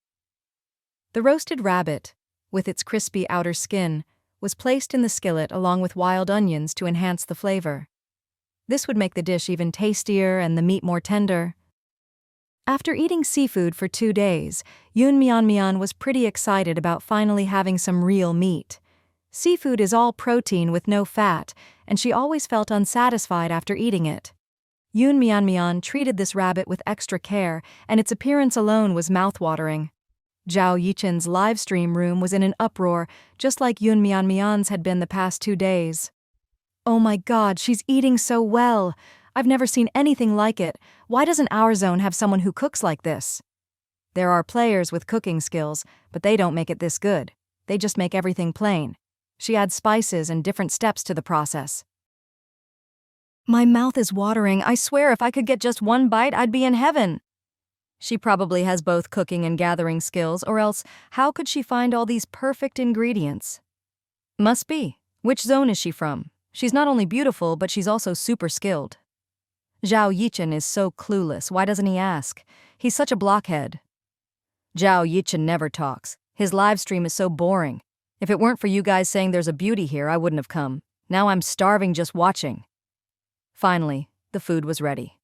The roasted rabbit, with its crispy outer skin, was placed in the skillet along with wild onions to enhance the flavor. This would make the dish even tastier and the meat more tender. After eating seafood for 2 days, Yun Mianmian was pretty excited about finally having some real meat. Seafood is all protein with no fat, and she always felt unsatisfied after eating it. Yun Mianmian treated this rabbit with extra care, and its appearance alone was mouthwatering. Zhao Yichen's live stream room was in an uproar, just like Yun Mianmian's had been the past 2 days. "Oh my god, she's eating so well! I've never seen anything like it. Why doesn't our zone have someone who cooks like this?" There are players with cooking skills, but they don't make it this good. They just make everything plain. She adds spices and different steps to the process. "My mouth is watering. I swear if I could get just one bite, I'd be in heaven." She probably has both cooking and gathering skills, or else how could she find all these perfect ingredients? Must be. Which zone is she from? She's not only beautiful, but she's also super skilled. Zhao Yichen is so clueless. Why doesn't he ask? He's such a blockhead. Zhao Yichen never talks. His live stream is so boring. If it weren't for you guys saying there's a beauty here, I wouldn't have come. Now I'm starving just watching. Finally, the food was ready.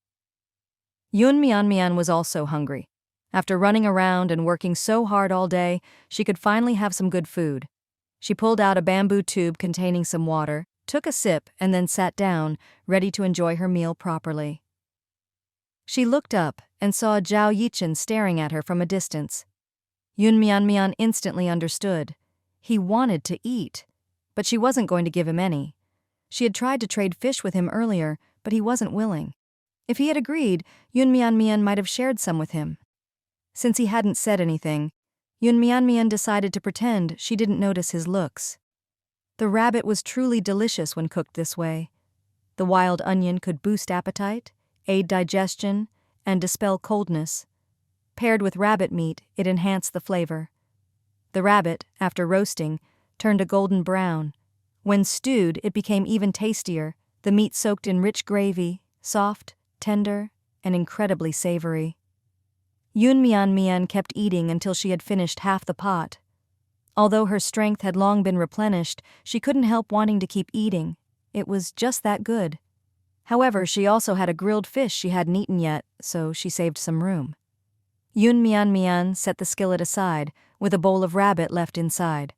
Yun Mianmian was also hungry. After running around and working so hard all day, she could finally have some good food. She pulled out a bamboo tube containing some water, took a sip, and then sat down, ready to enjoy her meal properly. She looked up and saw Zhao Yichen staring at her from a distance. Yun Mianmian instantly understood. He wanted to eat, but she wasn't going to give him any. She had tried to trade fish with him earlier, but he wasn't willing. If he had agreed, Yun Mianmian might have shared some with him. Since he hadn't said anything, Yun Mianmian decided to pretend she didn't notice his looks. The rabbit was truly delicious when cooked this way. The wild onion could boost appetite, aid digestion, and dispel coldness. Paired with rabbit meat, it enhanced the flavor. The rabbit, after roasting, turned a golden brown. When stewed, it became even tastier, the meat soaked in rich gravy, soft, tender, and incredibly savory. Yun Mianmian kept eating until she had finished half the pot. Although her strength had long been replenished, she couldn't help wanting to keep eating. It was just that good. However, she also had a grilled fish she hadn't eaten yet, so she saved some room. Yun Mianmian set the skillet aside, with a bowl of rabbit left inside.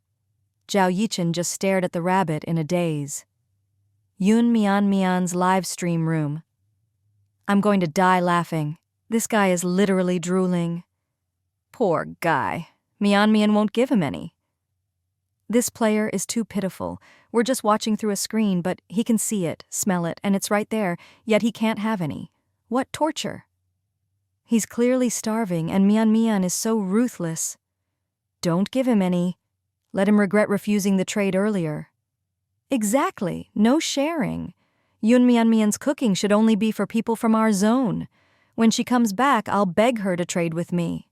Zhao Yichen just stared at the rabbit in a daze. Yun Mianmian's live stream room. "I'm going to die laughing. This guy is literally drooling." Poor guy. Mianmian won't give him any. "This player is too pitiful. We're just watching through a screen, but he can see it, smell it, and it's right there, yet he can't have any. What torture." He's clearly starving, and Mianmian is so ruthless. "Don't give him any. Let him regret refusing the trade earlier." Exactly, no sharing. Yun Mianmian's cooking should only be for people from our zone. When she comes back, I'll beg her to trade with me.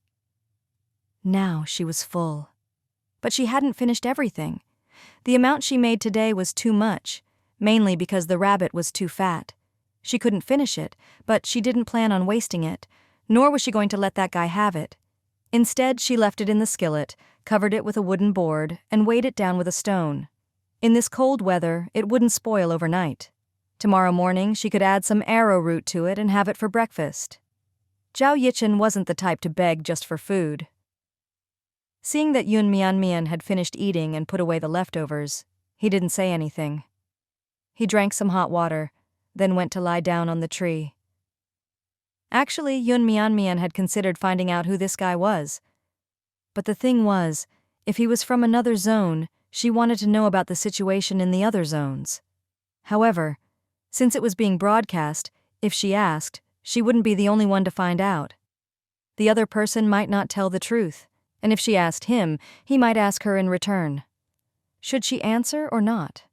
Now she was full. But she hadn't finished everything. The amount she made today was too much, mainly because the rabbit was too fat. She couldn't finish it, but she didn't plan on wasting it, nor was she going to let that guy have it. Instead, she left it in the skillet, covered it with a wooden board, and weighed it down with a stone. In this cold weather, it wouldn't spoil overnight. Tomorrow morning, she could add some arrowroot to it and have it for breakfast. Zhao Yichen wasn't the type to beg just for food. Seeing that Yun Mianmian had finished eating and put away the leftovers, he didn't say anything. He drank some hot water, then went to lie down on the tree. Actually, Yun Mianmian had considered finding out who this guy was. But the thing was, if he was from another zone, she wanted to know about the situation in the other zones. However, since it was being broadcast, if she asked, she wouldn't be the only one to find out. The other person might not tell the truth, and if she asked him, he might ask her in return. Should she answer or not?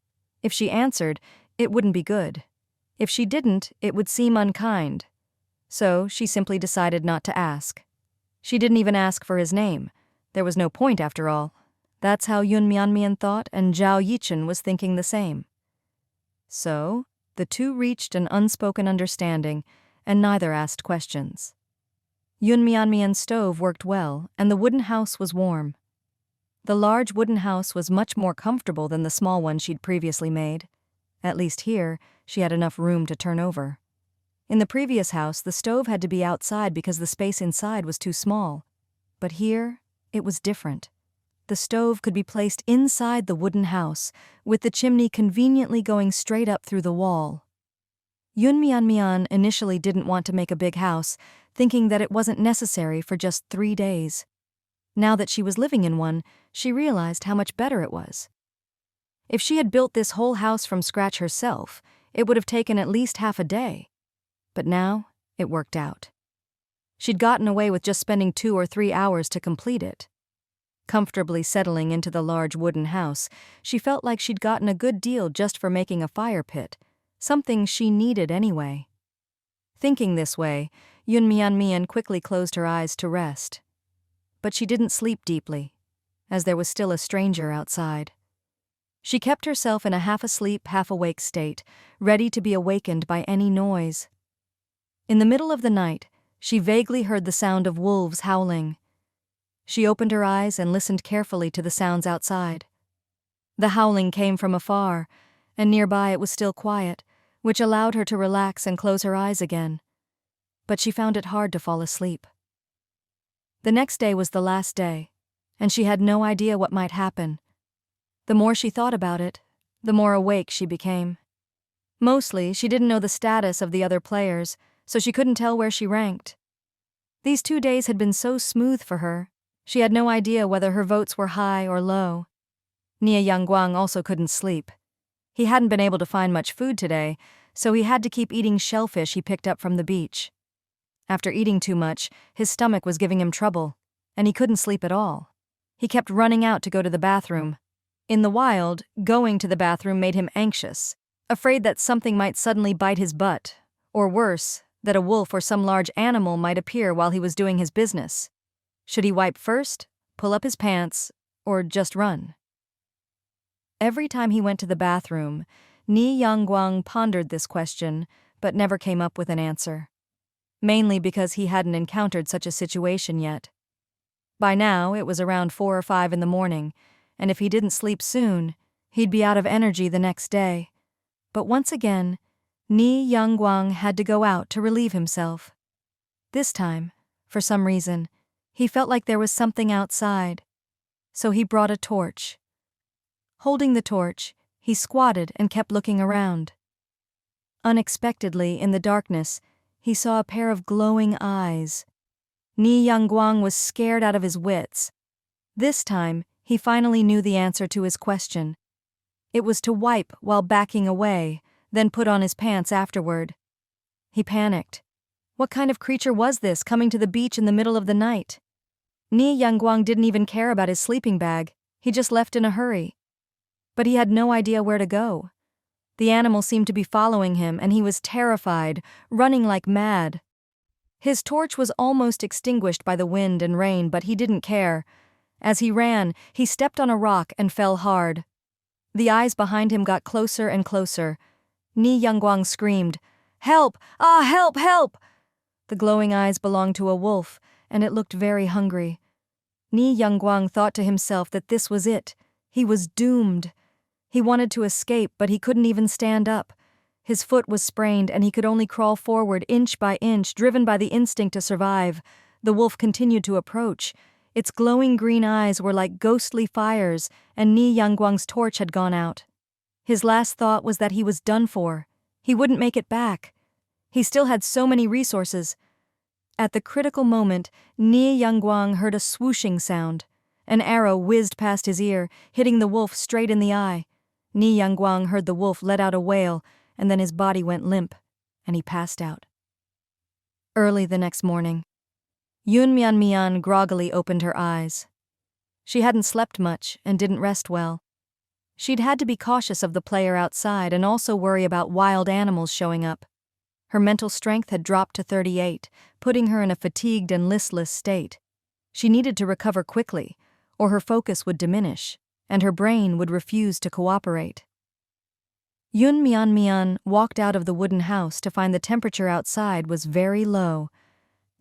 If she answered, it wouldn't be good. If she didn't, it would seem unkind. So she simply decided not to ask. She didn't even ask for his name. There was no point after all. That's how Yun Mianmian thought, and Zhao Yichen was thinking the same. So, the two reached an unspoken understanding, and neither asked questions. Yun Mianmian's stove worked well, and the wooden house was warm. The large wooden house was much more comfortable than the small one she'd previously made. At least here, she had enough room to turn over. In the previous house, the stove had to be outside because the space inside was too small. But here, it was different. The stove could be placed inside the wooden house, with the chimney conveniently going straight up through the wall. Yun Mianmian initially didn't want to make a big house, thinking that it wasn't necessary for just 3 days. Now that she was living in one, she realized how much better it was. If she had built this whole house from scratch herself, it would have taken at least half a day. But now, it worked out. She'd gotten away with just spending 2 or 3 hours to complete it. Comfortably settling into the large wooden house, she felt like she'd gotten a good deal just for making a fire pit, something she needed anyway. Thinking this way, Yun Mianmian quickly closed her eyes to rest. But she didn't sleep deeply, as there was still a stranger outside. She kept herself in a half-asleep, half-awake state, ready to be awakened by any noise. In the middle of the night, she vaguely heard the sound of wolves howling. She opened her eyes and listened carefully to the sounds outside. The howling came from afar, and nearby it was still quiet, which allowed her to relax and close her eyes again. But she found it hard to fall asleep. The next day was the last day, and she had no idea what might happen. The more she thought about it, the more awake she became. Mostly, she didn't know the status of the other players, so she couldn't tell where she ranked. These 2 days had been so smooth for her, she had no idea whether her votes were high or low. Nie Yangguang also couldn't sleep. He hadn't been able to find much food today, so he had to keep eating shellfish he picked up from the beach. After eating too much, his stomach was giving him trouble, and he couldn't sleep at all. He kept running out to go to the bathroom. In the wild, going to the bathroom made him anxious, afraid that something might suddenly bite his butt, or worse, that a wolf or some large animal might appear while he was doing his business. Should he wipe first, pull up his pants, or just run? Every time he went to the bathroom, Nie Yangguang pondered this question, but never came up with an answer. Mainly because he hadn't encountered such a situation yet. By now, it was around 4 or 5 in the morning, and if he didn't sleep soon, he'd be out of energy the next day. But once again, Nie Yangguang had to go out to relieve himself. This time, for some reason, he felt like there was something outside. So he brought a torch. Holding the torch, he squatted and kept looking around. Unexpectedly, in the darkness, he saw a pair of glowing eyes. Nie Yangguang was scared out of his wits. This time, he finally knew the answer to his question. It was to wipe while backing away, then put on his pants afterward. He panicked. What kind of creature was this coming to the beach in the middle of the night? Nie Yangguang didn't even care about his sleeping bag. He just left in a hurry. But he had no idea where to go. The animal seemed to be following him, and he was terrified, running like mad. His torch was almost extinguished by the wind and rain, but he didn't care. As he ran, he stepped on a rock and fell hard. The eyes behind him got closer and closer. Nie Yangguang screamed, "Help! Ah, help, help!" The glowing eyes belonged to a wolf, and it looked very hungry. Nie Yangguang thought to himself that this was it. He was doomed. He wanted to escape, but he couldn't even stand up. His foot was sprained, and he could only crawl forward inch by inch, driven by the instinct to survive. The wolf continued to approach. Its glowing green eyes were like ghostly fires, and Nie Yangguang's torch had gone out. His last thought was that he was done for. He wouldn't make it back. He still had so many resources. At the critical moment, Nie Yangguang heard a swooshing sound. An arrow whizzed past his ear, hitting the wolf straight in the eye. Nie Yangguang heard the wolf let out a wail, and then his body went limp, and he passed out. Early the next morning, Yun Mianmian groggily opened her eyes. She hadn't slept much and didn't rest well. She'd had to be cautious of the player outside and also worry about wild animals showing up. Her mental strength had dropped to 38, putting her in a fatigued and listless state. She needed to recover quickly, or her focus would diminish, and her brain would refuse to cooperate. Yun Mian Mian walked out of the wooden house to find the temperature outside was very low.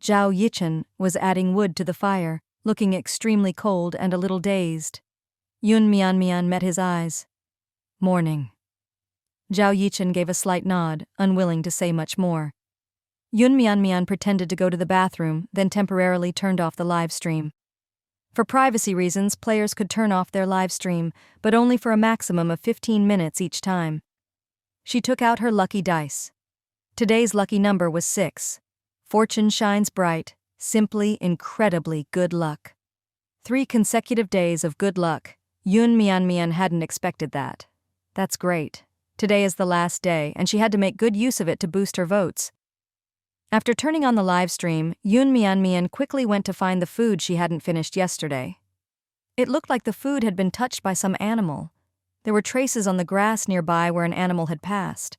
Zhao Yichen was adding wood to the fire, looking extremely cold and a little dazed. Yun Mian Mian met his eyes. "Morning." Zhao Yichen gave a slight nod, unwilling to say much more. Yun Mian Mian pretended to go to the bathroom, then temporarily turned off the live stream. For privacy reasons, players could turn off their live stream, but only for a maximum of 15 minutes each time. She took out her lucky dice. Today's lucky number was 6. Fortune shines bright, simply incredibly good luck. 3 consecutive days of good luck. Yun Mian Mian hadn't expected that. That's great. Today is the last day, and she had to make good use of it to boost her votes. After turning on the live stream, Yun Mian Mian quickly went to find the food she hadn't finished yesterday. It looked like the food had been touched by some animal. There were traces on the grass nearby where an animal had passed.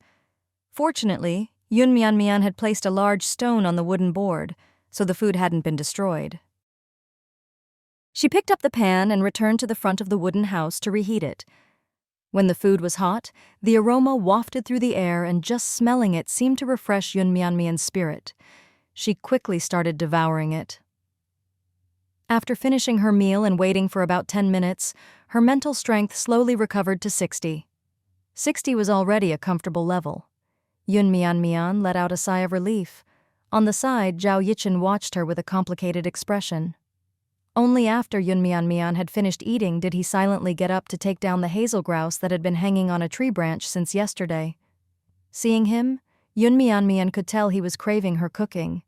Fortunately, Yun Mian Mian had placed a large stone on the wooden board, so the food hadn't been destroyed. She picked up the pan and returned to the front of the wooden house to reheat it. When the food was hot, the aroma wafted through the air, and just smelling it seemed to refresh Yun Mian Mian's spirit. She quickly started devouring it. After finishing her meal and waiting for about 10 minutes, her mental strength slowly recovered to 60. 60 was already a comfortable level. Yun Mian Mian let out a sigh of relief. On the side, Zhao Yichen watched her with a complicated expression. Only after Yun Mian Mian had finished eating did he silently get up to take down the hazel grouse that had been hanging on a tree branch since yesterday. Seeing him, Yun Mian Mian could tell he was craving her cooking.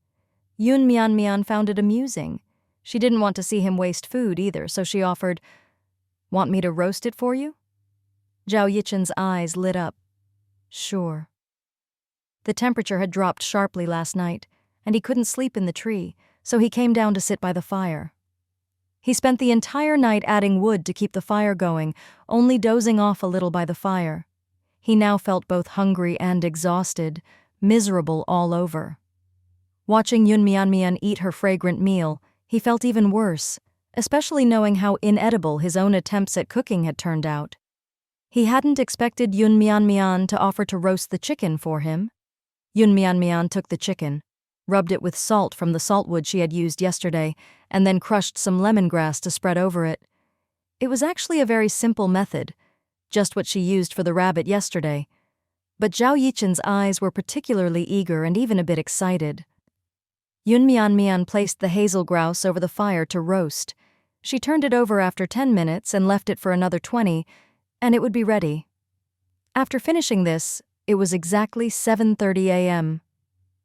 Yun Mian Mian found it amusing. She didn't want to see him waste food either, so she offered, "Want me to roast it for you?" Zhao Yichen's eyes lit up. "Sure." The temperature had dropped sharply last night, and he couldn't sleep in the tree, so he came down to sit by the fire. He spent the entire night adding wood to keep the fire going, only dozing off a little by the fire. He now felt both hungry and exhausted, miserable all over. Watching Yun Mian Mian eat her fragrant meal, he felt even worse, especially knowing how inedible his own attempts at cooking had turned out. He hadn't expected Yun Mian Mian to offer to roast the chicken for him. Yun Mian Mian took the chicken, rubbed it with salt from the saltwood she had used yesterday, and then crushed some lemongrass to spread over it. It was actually a very simple method, just what she used for the rabbit yesterday. But Zhao Yichen's eyes were particularly eager and even a bit excited. Yun Mian Mian placed the hazel grouse over the fire to roast. She turned it over after 10 minutes and left it for another 20, and it would be ready. After finishing this, it was exactly 7:30 a.m.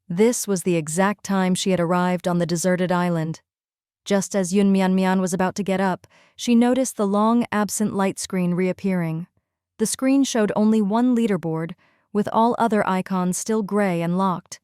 This was the exact time she had arrived on the deserted island. Just as Yun Mian Mian was about to get up, she noticed the long absent light screen reappearing. The screen showed only one leaderboard, with all other icons still gray and locked.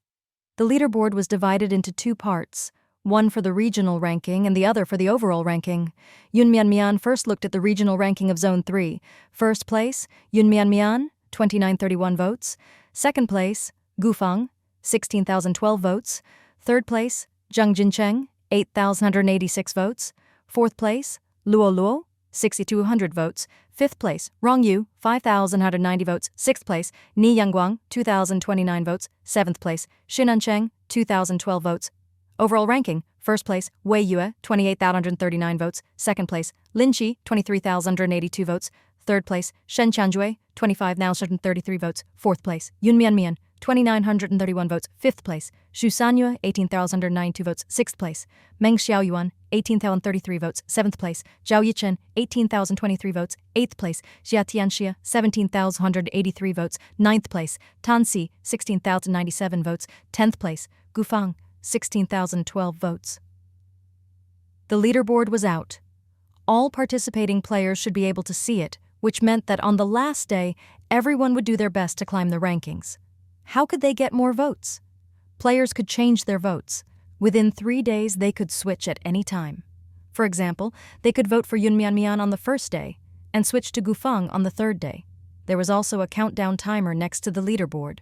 The leaderboard was divided into 2 parts, one for the regional ranking and the other for the overall ranking. Yun Mian Mian first looked at the regional ranking of Zone 3. First place, Yun Mian Mian, 2931 votes. Second place, Gufang, 16,012 votes. Third place, Zhang Jincheng, 8,186 votes. Fourth place, Luo Luo, 6,200 votes. Fifth place, Rong Yu, 5,190 votes. Sixth place, Ni Yangguang, 2,029 votes. Seventh place, Shinan Cheng, 2,012 votes. Overall ranking, first place, Wei Yue, 28,139 votes. Second place, Lin Qi, 23,182 votes. Third place, Shen Qianjue, 25,933 votes. Fourth place, Yun Mian Mian, 2,931 votes. Fifth place, Xu Sanyue, 18,192 votes. Sixth place, Meng Xiaoyuan, 18,033 votes. Seventh place, Zhao Yichen, 18,023 votes. Eighth place, Xia Tianxia, 17,183 votes. Ninth place, Tan Si, 16,097 votes. 10th place, Gufang, 16,012 votes. The leaderboard was out. All participating players should be able to see it, which meant that on the last day, everyone would do their best to climb the rankings. How could they get more votes? Players could change their votes. Within 3 days, they could switch at any time. For example, they could vote for Yun Mian Mian on the first day and switch to Gufang on the third day. There was also a countdown timer next to the leaderboard.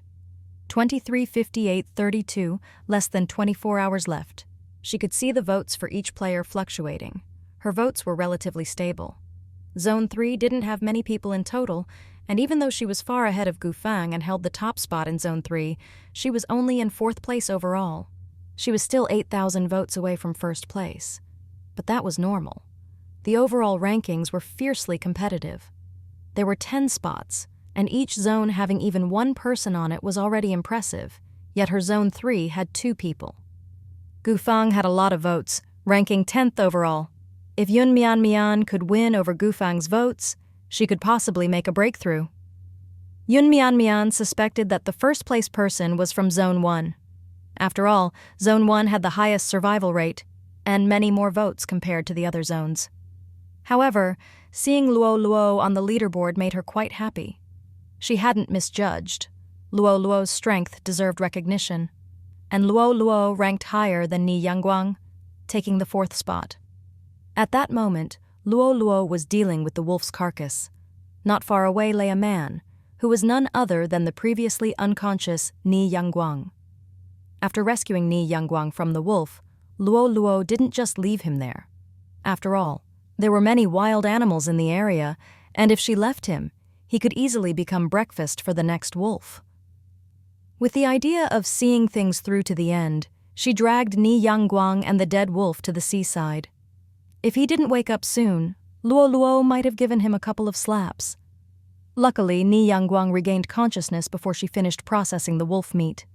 23:58:32, less than 24 hours left. She could see the votes for each player fluctuating. her votes were relatively stable. Zone 3 didn't have many people in total, and even though she was far ahead of Gufang and held the top spot in Zone 3, she was only in 4th place overall. She was still 8,000 votes away from 1st place. But that was normal. The overall rankings were fiercely competitive. There were 10 spots, and each zone having even one person on it was already impressive, yet her Zone 3 had 2 people. Gufang had a lot of votes, ranking 10th overall. If Yun Mian could win over Gufang's votes, she could possibly make a breakthrough. Yun Mian suspected that the first-place person was from Zone 1. After all, Zone 1 had the highest survival rate, and many more votes compared to the other zones. However, seeing Luo on the leaderboard made her quite happy. She hadn't misjudged. Luo's strength deserved recognition, and Luo ranked higher than Ni Yangguang, taking the 4th spot. At that moment, Luo was dealing with the wolf's carcass. Not far away lay a man, who was none other than the previously unconscious Ni Yangguang. After rescuing Ni Yangguang from the wolf, Luo didn't just leave him there. After all, there were many wild animals in the area, and if she left him, he could easily become breakfast for the next wolf. With the idea of seeing things through to the end, she dragged Ni Yangguang and the dead wolf to the seaside. If he didn't wake up soon, Luo might have given him a couple of slaps. Luckily, Ni Yangguang regained consciousness before she finished processing the wolf meat.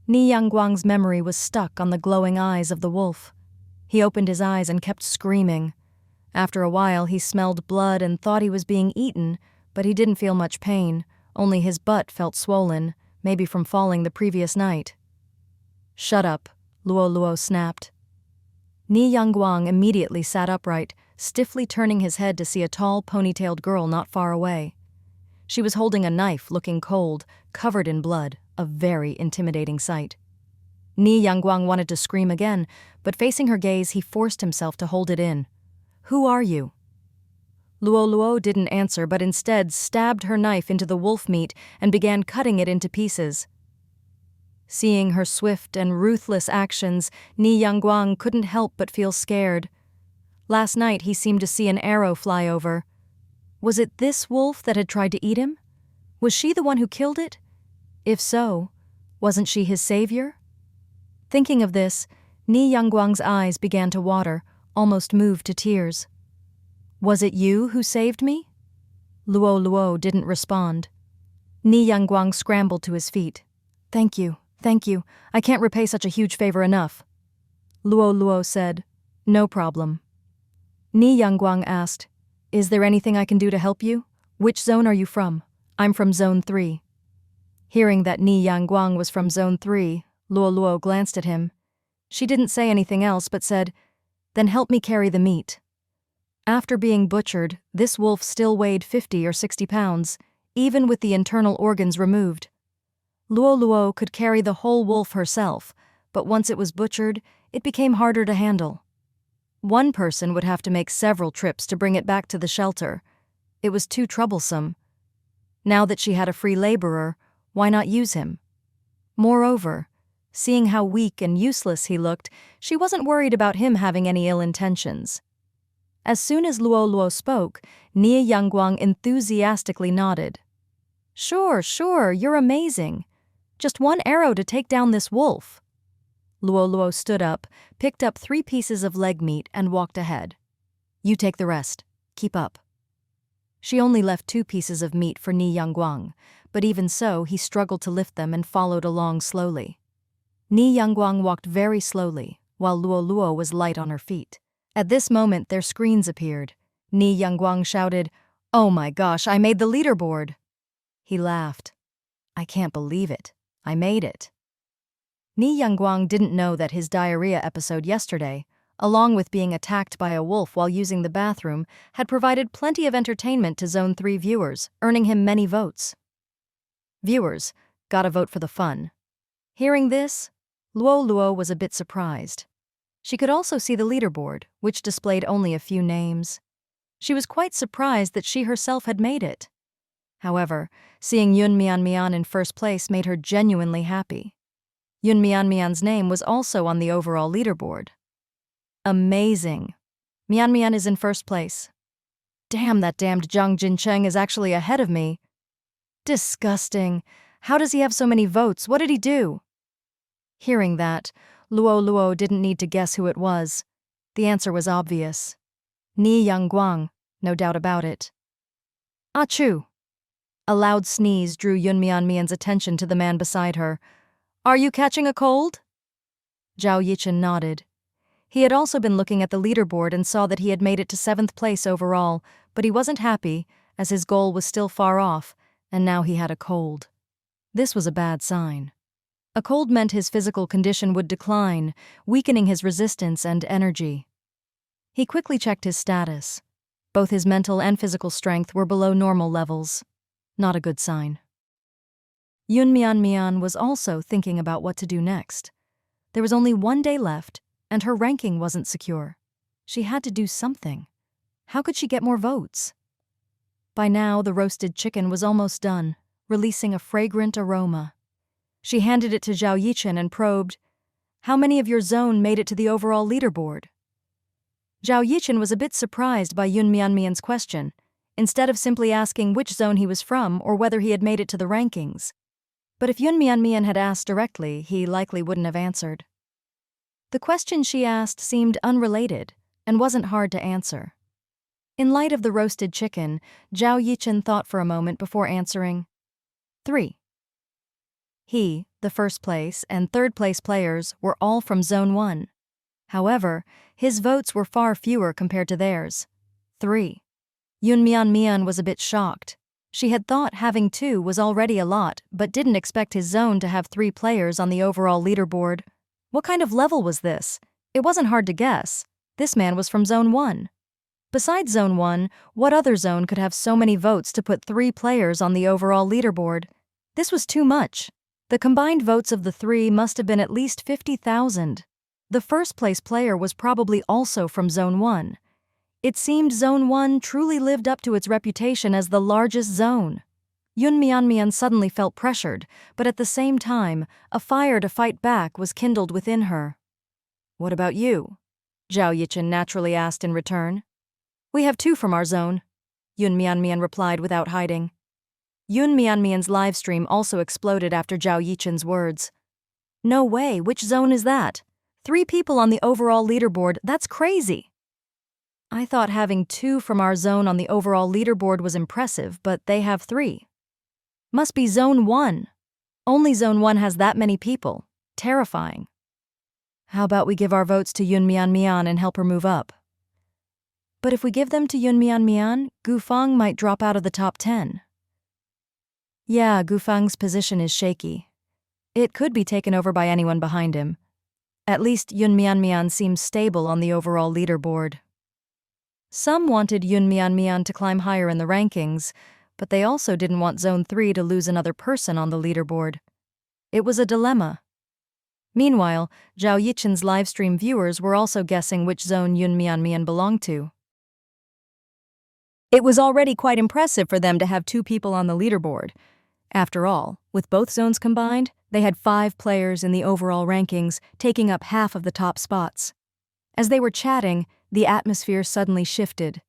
Ni Yangguang's memory was stuck on the glowing eyes of the wolf. He opened his eyes and kept screaming. After a while, he smelled blood and thought he was being eaten, but he didn't feel much pain, only his butt felt swollen, maybe from falling the previous night. "Shut up," Luo snapped. Ni Yangguang immediately sat upright, stiffly turning his head to see a tall, ponytailed girl not far away. She was holding a knife, looking cold, covered in blood, a very intimidating sight. Ni Yangguang wanted to scream again, but facing her gaze, he forced himself to hold it in. "Who are you?" Luo didn't answer, but instead stabbed her knife into the wolf meat and began cutting it into pieces. Seeing her swift and ruthless actions, Ni Yangguang couldn't help but feel scared. Last night he seemed to see an arrow fly over. Was it this wolf that had tried to eat him? Was she the one who killed it? If so, wasn't she his savior? Thinking of this, Ni Yangguang's eyes began to water, almost moved to tears. "Was it you who saved me?" Luo didn't respond. Ni Yangguang scrambled to his feet. Thank you. I can't repay such a huge favor enough." Luo said, "No problem." Ni Yangguang asked, "Is there anything I can do to help you? Which zone are you from?" "I'm from Zone 3. Hearing that Ni Yangguang was from Zone 3, Luo glanced at him. She didn't say anything else but said, "Then help me carry the meat." After being butchered, this wolf still weighed 50 or 60 pounds, even with the internal organs removed. Luo could carry the whole wolf herself, but once it was butchered, it became harder to handle. One person would have to make several trips to bring it back to the shelter. It was too troublesome. Now that she had a free laborer, why not use him? Moreover, seeing how weak and useless he looked, she wasn't worried about him having any ill intentions. As soon as Luo spoke, Ni Yangguang enthusiastically nodded. Sure, you're amazing. Just one arrow to take down this wolf." Luo stood up, picked up 3 pieces of leg meat, and walked ahead. "You take the rest. Keep up." She only left 2 pieces of meat for Ni Yangguang, but even so, he struggled to lift them and followed along slowly. Ni Yangguang walked very slowly, while Luo was light on her feet. At this moment, their screens appeared. Ni Yangguang shouted, "Oh my gosh, I made the leaderboard!" He laughed. "I can't believe it. I made it." Ni Yangguang didn't know that his diarrhea episode yesterday, along with being attacked by a wolf while using the bathroom, had provided plenty of entertainment to Zone 3 viewers, earning him many votes. Viewers, gotta vote for the fun. Hearing this, Luo was a bit surprised. She could also see the leaderboard, which displayed only a few names. She was quite surprised that she herself had made it. However, seeing Yun Mian in first place made her genuinely happy. Yun Mian's name was also on the overall leaderboard. Amazing. Mian Mian is in first place. Damn, that damned Zhang Jincheng is actually ahead of me. Disgusting. How does he have so many votes? What did he do? Hearing that, Luo Luo didn't need to guess who it was. The answer was obvious. Ni Yangguang, no doubt about it. Achoo! A loud sneeze drew Yun Mian Mian's attention to the man beside her. Are you catching a cold? Zhao Yichen nodded. He had also been looking at the leaderboard and saw that he had made it to 7th place overall, but he wasn't happy, as his goal was still far off, and now he had a cold. This was a bad sign. A cold meant his physical condition would decline, weakening his resistance and energy. He quickly checked his status. Both his mental and physical strength were below normal levels. Not a good sign. Yun Mian Mian was also thinking about what to do next. There was only 1 day left, and her ranking wasn't secure. She had to do something. How could she get more votes? By now, the roasted chicken was almost done, releasing a fragrant aroma. She handed it to Zhao Yichen and probed, "How many of your zone made it to the overall leaderboard?" Zhao Yichen was a bit surprised by Yun Mian Mian's question, instead of simply asking which zone he was from or whether he had made it to the rankings. But if Yun Mian Mian had asked directly, he likely wouldn't have answered. The question she asked seemed unrelated and wasn't hard to answer. In light of the roasted chicken, Zhao Yichen thought for a moment before answering. 3. He, the first place, and third place players were all from Zone 1. However, his votes were far fewer compared to theirs. 3. Yun Mian Mian was a bit shocked. She had thought having 2 was already a lot, but didn't expect his zone to have 3 players on the overall leaderboard. What kind of level was this? It wasn't hard to guess. This man was from Zone 1. Besides Zone 1, what other zone could have so many votes to put 3 players on the overall leaderboard? This was too much. The combined votes of the 3 must have been at least 50,000. The first place player was probably also from Zone 1. It seemed Zone 1 truly lived up to its reputation as the largest zone. Yun Mian Mian suddenly felt pressured, but at the same time, a fire to fight back was kindled within her. "What about you?" Zhao Yichen naturally asked in return. "We have 2 from our zone," Yun Mian Mian replied without hiding. Yun Mian Mian's livestream also exploded after Zhao Yichen's words. "No way, which zone is that? 3 people on the overall leaderboard, that's crazy." "I thought having 2 from our zone on the overall leaderboard was impressive, but they have 3. Must be Zone 1. Only Zone 1 has that many people. Terrifying." "How about we give our votes to Yun Mian Mian and help her move up?" "But if we give them to Yun Mian Mian, Gufang might drop out of the top 10. "Yeah, Gufang's position is shaky. It could be taken over by anyone behind him. At least Yun Mian Mian seems stable on the overall leaderboard." Some wanted Yun Mian Mian to climb higher in the rankings, but they also didn't want Zone 3 to lose another person on the leaderboard. It was a dilemma. Meanwhile, Zhao Yichen's livestream viewers were also guessing which zone Yun Mian Mian belonged to. It was already quite impressive for them to have 2 people on the leaderboard. After all, with both zones combined, they had 5 players in the overall rankings, taking up half of the top spots. As they were chatting, the atmosphere suddenly shifted.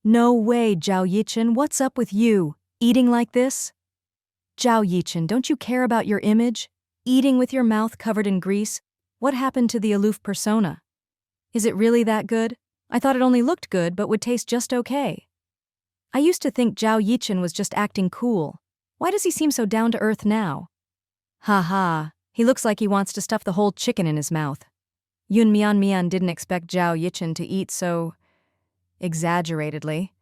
"No way, Zhao Yichen, what's up with you? Eating like this?" "Zhao Yichen, don't you care about your image? Eating with your mouth covered in grease? What happened to the aloof persona? Is it really that good? I thought it only looked good but would taste just okay. I used to think Zhao Yichen was just acting cool. Why does he seem so down to earth now?" "Ha ha, he looks like he wants to stuff the whole chicken in his mouth." Yun Mian Mian didn't expect Zhao Yichen to eat so exaggeratedly.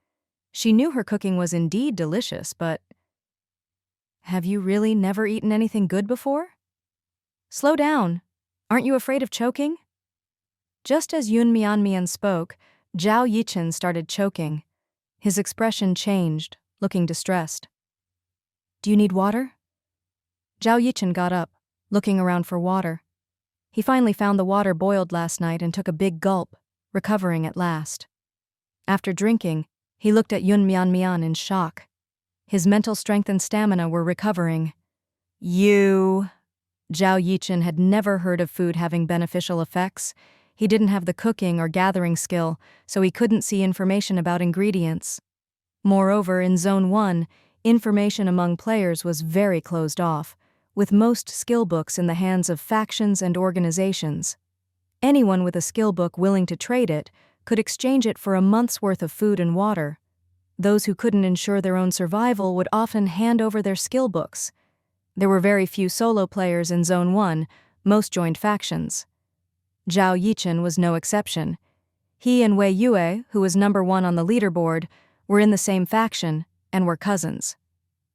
She knew her cooking was indeed delicious, but have you really never eaten anything good before? Slow down. Aren't you afraid of choking? Just as Yun Mian Mian spoke, Zhao Yichen started choking. His expression changed, looking distressed. "Do you need water?" Zhao Yichen got up, looking around for water. He finally found the water boiled last night and took a big gulp, recovering at last. After drinking, he looked at Yun Mian Mian in shock. His mental strength and stamina were recovering. "You..." Zhao Yichen had never heard of food having beneficial effects. He didn't have the cooking or gathering skill, so he couldn't see information about ingredients. Moreover, in Zone 1, information among players was very closed off, with most skill books in the hands of factions and organizations. Anyone with a skill book willing to trade it could exchange it for a month's worth of food and water. Those who couldn't ensure their own survival would often hand over their skill books. There were very few solo players in Zone 1, most joined factions. Zhao Yichen was no exception. He and Wei Yue, who was number 1 on the leaderboard, were in the same faction and were cousins.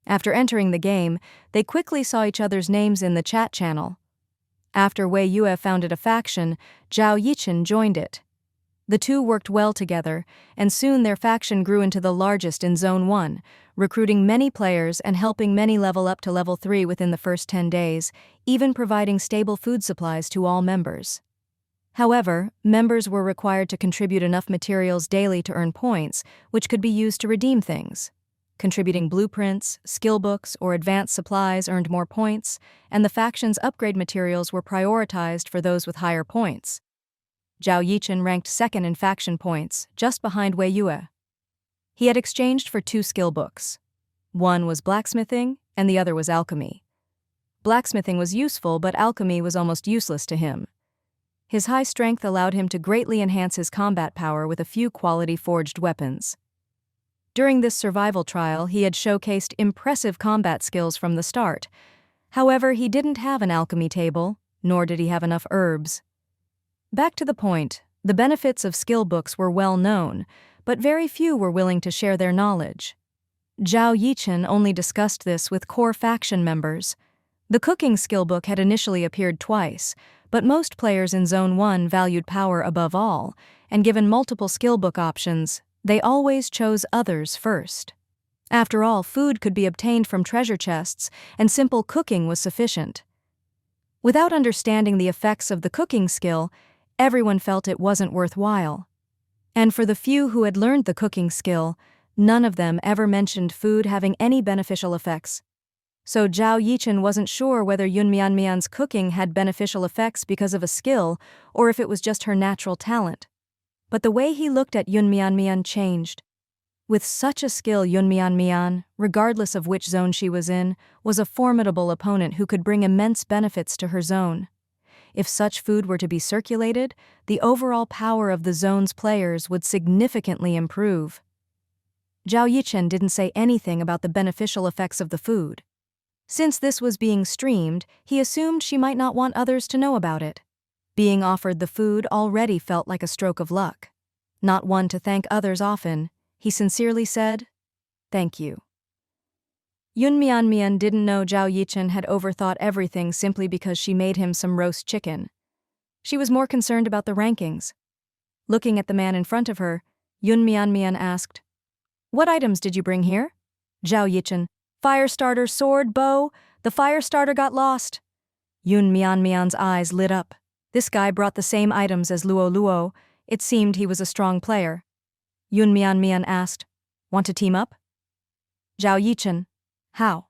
After entering the game, they quickly saw each other's names in the chat channel. After Wei Yue founded a faction, Zhao Yichen joined it. The two worked well together, and soon their faction grew into the largest in Zone 1, recruiting many players and helping many level up to level 3 within the first 10 days, even providing stable food supplies to all members. However, members were required to contribute enough materials daily to earn points, which could be used to redeem things. Contributing blueprints, skill books, or advanced supplies earned more points, and the faction's upgrade materials were prioritized for those with higher points. Zhao Yichen ranked second in faction points, just behind Wei Yue. He had exchanged for 2 skill books. One was blacksmithing, and the other was alchemy. Blacksmithing was useful, but alchemy was almost useless to him. His high strength allowed him to greatly enhance his combat power with a few quality forged weapons. During this survival trial, he had showcased impressive combat skills from the start. However, he didn't have an alchemy table, nor did he have enough herbs. Back to the point, the benefits of skill books were well known, but very few were willing to share their knowledge. Zhao Yichen only discussed this with core faction members. The cooking skill book had initially appeared twice, but most players in Zone 1 valued power above all, and given multiple skill book options, they always chose others first. After all, food could be obtained from treasure chests, and simple cooking was sufficient. Without understanding the effects of the cooking skill, everyone felt it wasn't worthwhile. And for the few who had learned the cooking skill, none of them ever mentioned food having any beneficial effects. So Zhao Yichen wasn't sure whether Yun Mianmian's cooking had beneficial effects because of a skill or if it was just her natural talent. But the way he looked at Yun Mianmian changed. With such a skill, Yun Mianmian, regardless of which zone she was in, was a formidable opponent who could bring immense benefits to her zone. If such food were to be circulated, the overall power of the zone's players would significantly improve. Zhao Yichen didn't say anything about the beneficial effects of the food. Since this was being streamed, he assumed she might not want others to know about it. Being offered the food already felt like a stroke of luck. Not one to thank others often, he sincerely said, "Thank you." Yun Mianmian didn't know Zhao Yichen had overthought everything simply because she made him some roast chicken. She was more concerned about the rankings. Looking at the man in front of her, Yun Mianmian asked, "What items did you bring here?" Zhao Yichen, "Fire starter, sword, bow. The fire starter got lost." Yun Mianmian's eyes lit up. This guy brought the same items as Luo Luo. It seemed he was a strong player. Yun Mianmian asked, "Want to team up?" Zhao Yichen, "How?"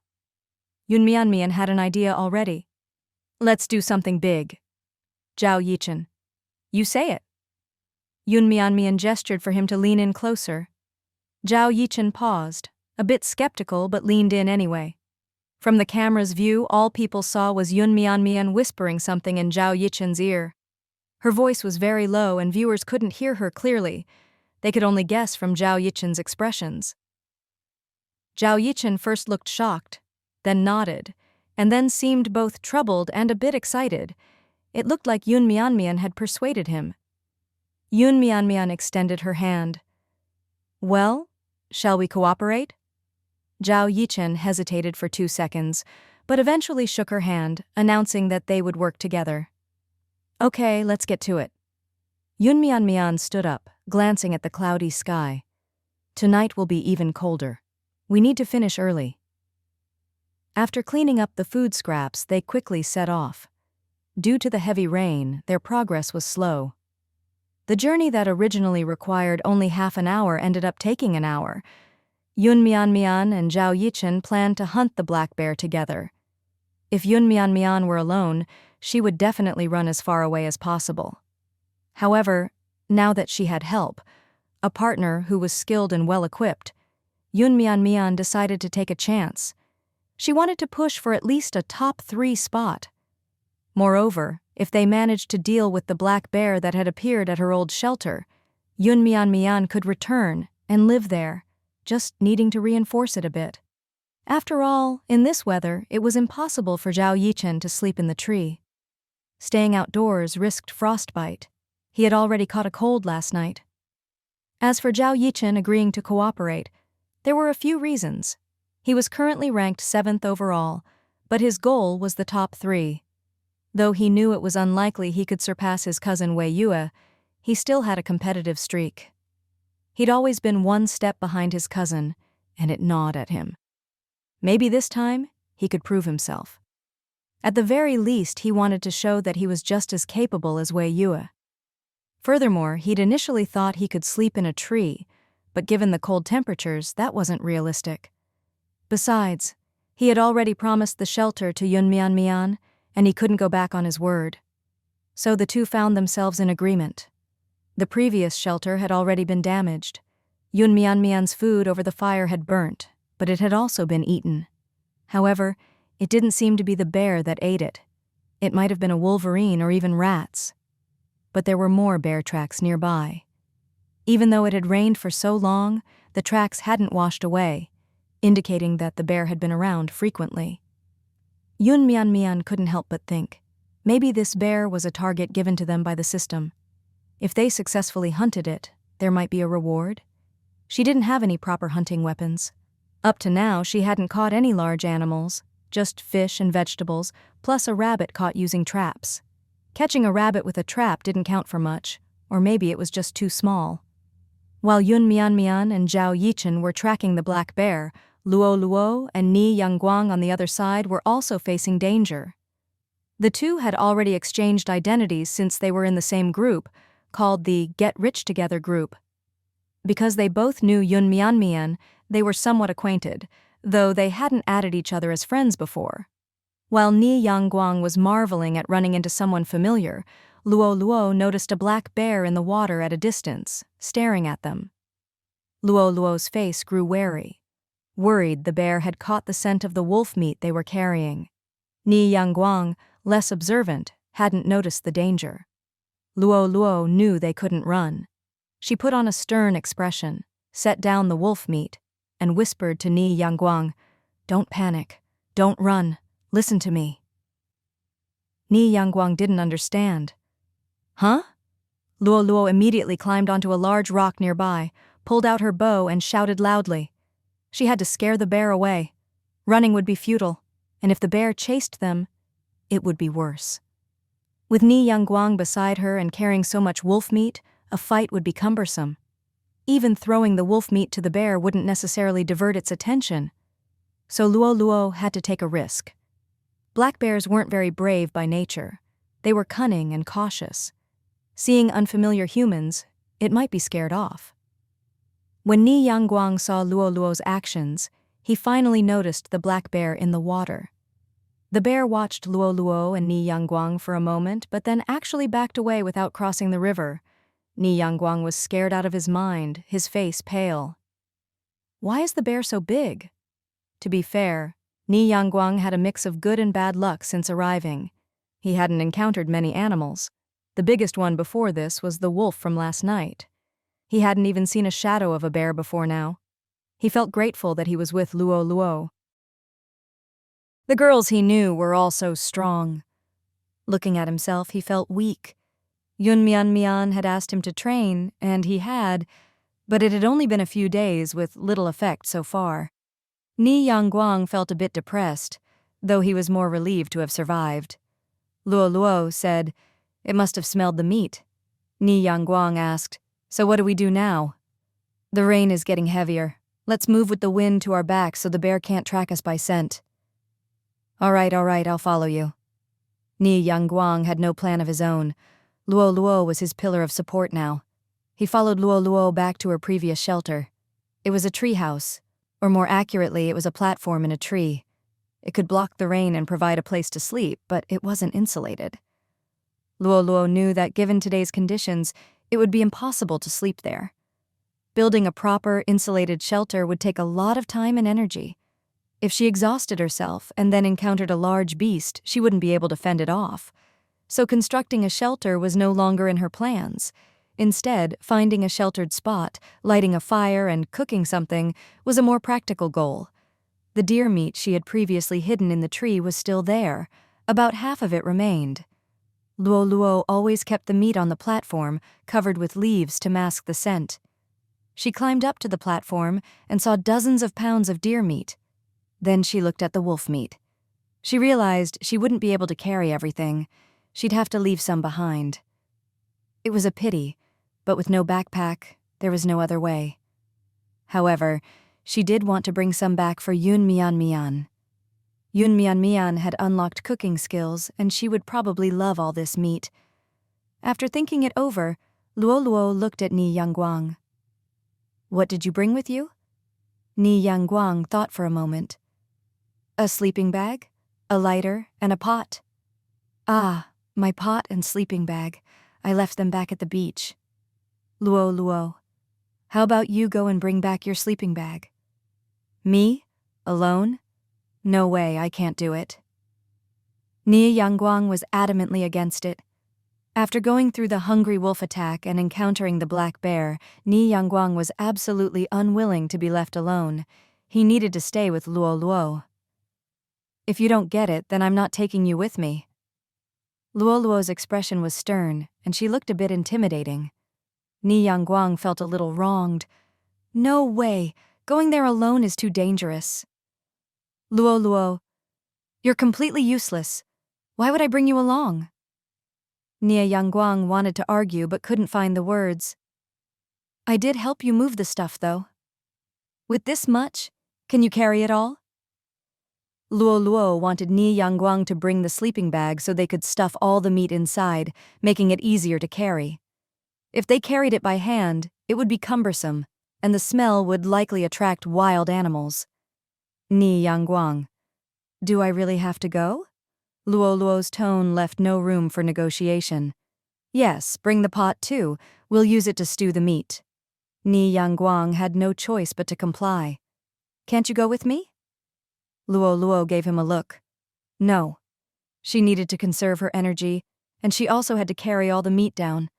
Yun Mianmian had an idea already. "Let's do something big." Zhao Yichen, "You say it." Yun Mianmian gestured for him to lean in closer. Zhao Yichen paused, a bit skeptical but leaned in anyway. From the camera's view, all people saw was Yun Mianmian whispering something in Zhao Yichen's ear. Her voice was very low and viewers couldn't hear her clearly. They could only guess from Zhao Yichen's expressions. Zhao Yichen first looked shocked, then nodded, and then seemed both troubled and a bit excited. It looked like Yun Mianmian had persuaded him. Yun Mianmian extended her hand. "Well, shall we cooperate?" Zhao Yichen hesitated for 2 seconds, but eventually shook her hand, announcing that they would work together. "Okay, let's get to it." Yun Mianmian stood up, glancing at the cloudy sky. "Tonight will be even colder. We need to finish early." After cleaning up the food scraps, they quickly set off. Due to the heavy rain, their progress was slow. The journey that originally required only half an hour ended up taking an hour. Yun Mianmian and Zhao Yichen planned to hunt the black bear together. If Yun Mianmian were alone, she would definitely run as far away as possible. However, now that she had help, a partner who was skilled and well-equipped, Mian decided to take a chance. She wanted to push for at least a top 3 spot. Moreover, if they managed to deal with the black bear that had appeared at her old shelter, Mian could return and live there, just needing to reinforce it a bit. After all, in this weather, it was impossible for Zhao Yichen to sleep in the tree. Staying outdoors risked frostbite. He had already caught a cold last night. As for Zhao Yichen agreeing to cooperate, there were a few reasons. He was currently ranked 7th overall, but his goal was the top 3. Though he knew it was unlikely he could surpass his cousin Wei Yue, he still had a competitive streak. He'd always been one step behind his cousin, and it gnawed at him. Maybe this time, he could prove himself. At the very least, he wanted to show that he was just as capable as Wei Yue. Furthermore, he'd initially thought he could sleep in a tree, but given the cold temperatures, that wasn't realistic. Besides, he had already promised the shelter to Mian, and he couldn't go back on his word. So the two found themselves in agreement. The previous shelter had already been damaged. Mian's food over the fire had burnt, but it had also been eaten. However, it didn't seem to be the bear that ate it. It might have been a wolverine or even rats. But there were more bear tracks nearby. Even though it had rained for so long, the tracks hadn't washed away, indicating that the bear had been around frequently. Mian couldn't help but think, maybe this bear was a target given to them by the system. If they successfully hunted it, there might be a reward. She didn't have any proper hunting weapons. Up to now, she hadn't caught any large animals, just fish and vegetables, plus a rabbit caught using traps. Catching a rabbit with a trap didn't count for much, or maybe it was just too small. While Mian and Zhao Yichen were tracking the black bear, Luo and Ni Yangguang on the other side were also facing danger. The two had already exchanged identities since they were in the same group, called the Get Rich Together group. Because they both knew Mian, they were somewhat acquainted, though they hadn't added each other as friends before. While Ni Yangguang was marveling at running into someone familiar, Luo noticed a black bear in the water at a distance, staring at them. Luo's face grew wary, worried the bear had caught the scent of the wolf meat they were carrying. Ni Yangguang, less observant, hadn't noticed the danger. Luo knew they couldn't run. She put on a stern expression, set down the wolf meat, and whispered to Ni Yangguang, "Don't panic. Don't run. Listen to me." Ni Yangguang didn't understand. Huh? Luo immediately climbed onto a large rock nearby, pulled out her bow, and shouted loudly. She had to scare the bear away. Running would be futile, and if the bear chased them, it would be worse. With Ni Yangguang beside her and carrying so much wolf meat, a fight would be cumbersome. Even throwing the wolf meat to the bear wouldn't necessarily divert its attention. So Luo had to take a risk. Black bears weren't very brave by nature. They were cunning and cautious. Seeing unfamiliar humans, it might be scared off. When Ni Yangguang saw Luo's actions, he finally noticed the black bear in the water. The bear watched Luo and Ni Yangguang for a moment, but then actually backed away without crossing the river. Ni Yangguang was scared out of his mind, his face pale. Why is the bear so big? To be fair, Ni Yangguang had a mix of good and bad luck since arriving. He hadn't encountered many animals. The biggest one before this was the wolf from last night. He hadn't even seen a shadow of a bear before now. He felt grateful that he was with Luo. The girls he knew were all so strong. Looking at himself, he felt weak. Mian had asked him to train, and he had, but it had only been a few days with little effect so far. Ni Yangguang felt a bit depressed, though he was more relieved to have survived. Luo said, "It must have smelled the meat." Ni Yangguang asked, "So what do we do now?" "The rain is getting heavier. Let's move with the wind to our backs so the bear can't track us by scent." All right, I'll follow you." Ni Yangguang had no plan of his own. Luo was his pillar of support now. He followed Luo back to her previous shelter. It was a tree house, or more accurately, it was a platform in a tree. It could block the rain and provide a place to sleep, but it wasn't insulated. Luo knew that given today's conditions, it would be impossible to sleep there. Building a proper, insulated shelter would take a lot of time and energy. If she exhausted herself and then encountered a large beast, she wouldn't be able to fend it off. So constructing a shelter was no longer in her plans. Instead, finding a sheltered spot, lighting a fire, and cooking something was a more practical goal. The deer meat she had previously hidden in the tree was still there. About half of it remained. Luo always kept the meat on the platform, covered with leaves to mask the scent. She climbed up to the platform and saw dozens of pounds of deer meat. Then she looked at the wolf meat. She realized she wouldn't be able to carry everything. She'd have to leave some behind. It was a pity, but with no backpack, there was no other way. However, she did want to bring some back for Yun Mian. Yun Mian had unlocked cooking skills, and she would probably love all this meat. After thinking it over, Luo looked at Ni Yangguang. "What did you bring with you?" Ni Yangguang thought for a moment. "A sleeping bag, a lighter, and a pot." "Ah, my pot and sleeping bag. I left them back at the beach." Luo, how about you go and bring back your sleeping bag?" "Me? Alone? No way, I can't do it." Ni Yangguang was adamantly against it. After going through the hungry wolf attack and encountering the black bear, Ni Yangguang was absolutely unwilling to be left alone. He needed to stay with Luo. "If you don't get it, then I'm not taking you with me." Luo's expression was stern, and she looked a bit intimidating. Ni Yangguang felt a little wronged. "No way, going there alone is too dangerous." Luo, you're completely useless. Why would I bring you along?" Ni Yangguang wanted to argue but couldn't find the words. "I did help you move the stuff, though." "With this much? Can you carry it all?" Luo wanted Ni Yangguang to bring the sleeping bag so they could stuff all the meat inside, making it easier to carry. If they carried it by hand, it would be cumbersome, and the smell would likely attract wild animals. Ni Yangguang, "Do I really have to go?" Luo's tone left no room for negotiation. "Yes, bring the pot too. We'll use it to stew the meat." Ni Yangguang had no choice but to comply. "Can't you go with me?" Luo gave him a look. No. She needed to conserve her energy, and she also had to carry all the meat down.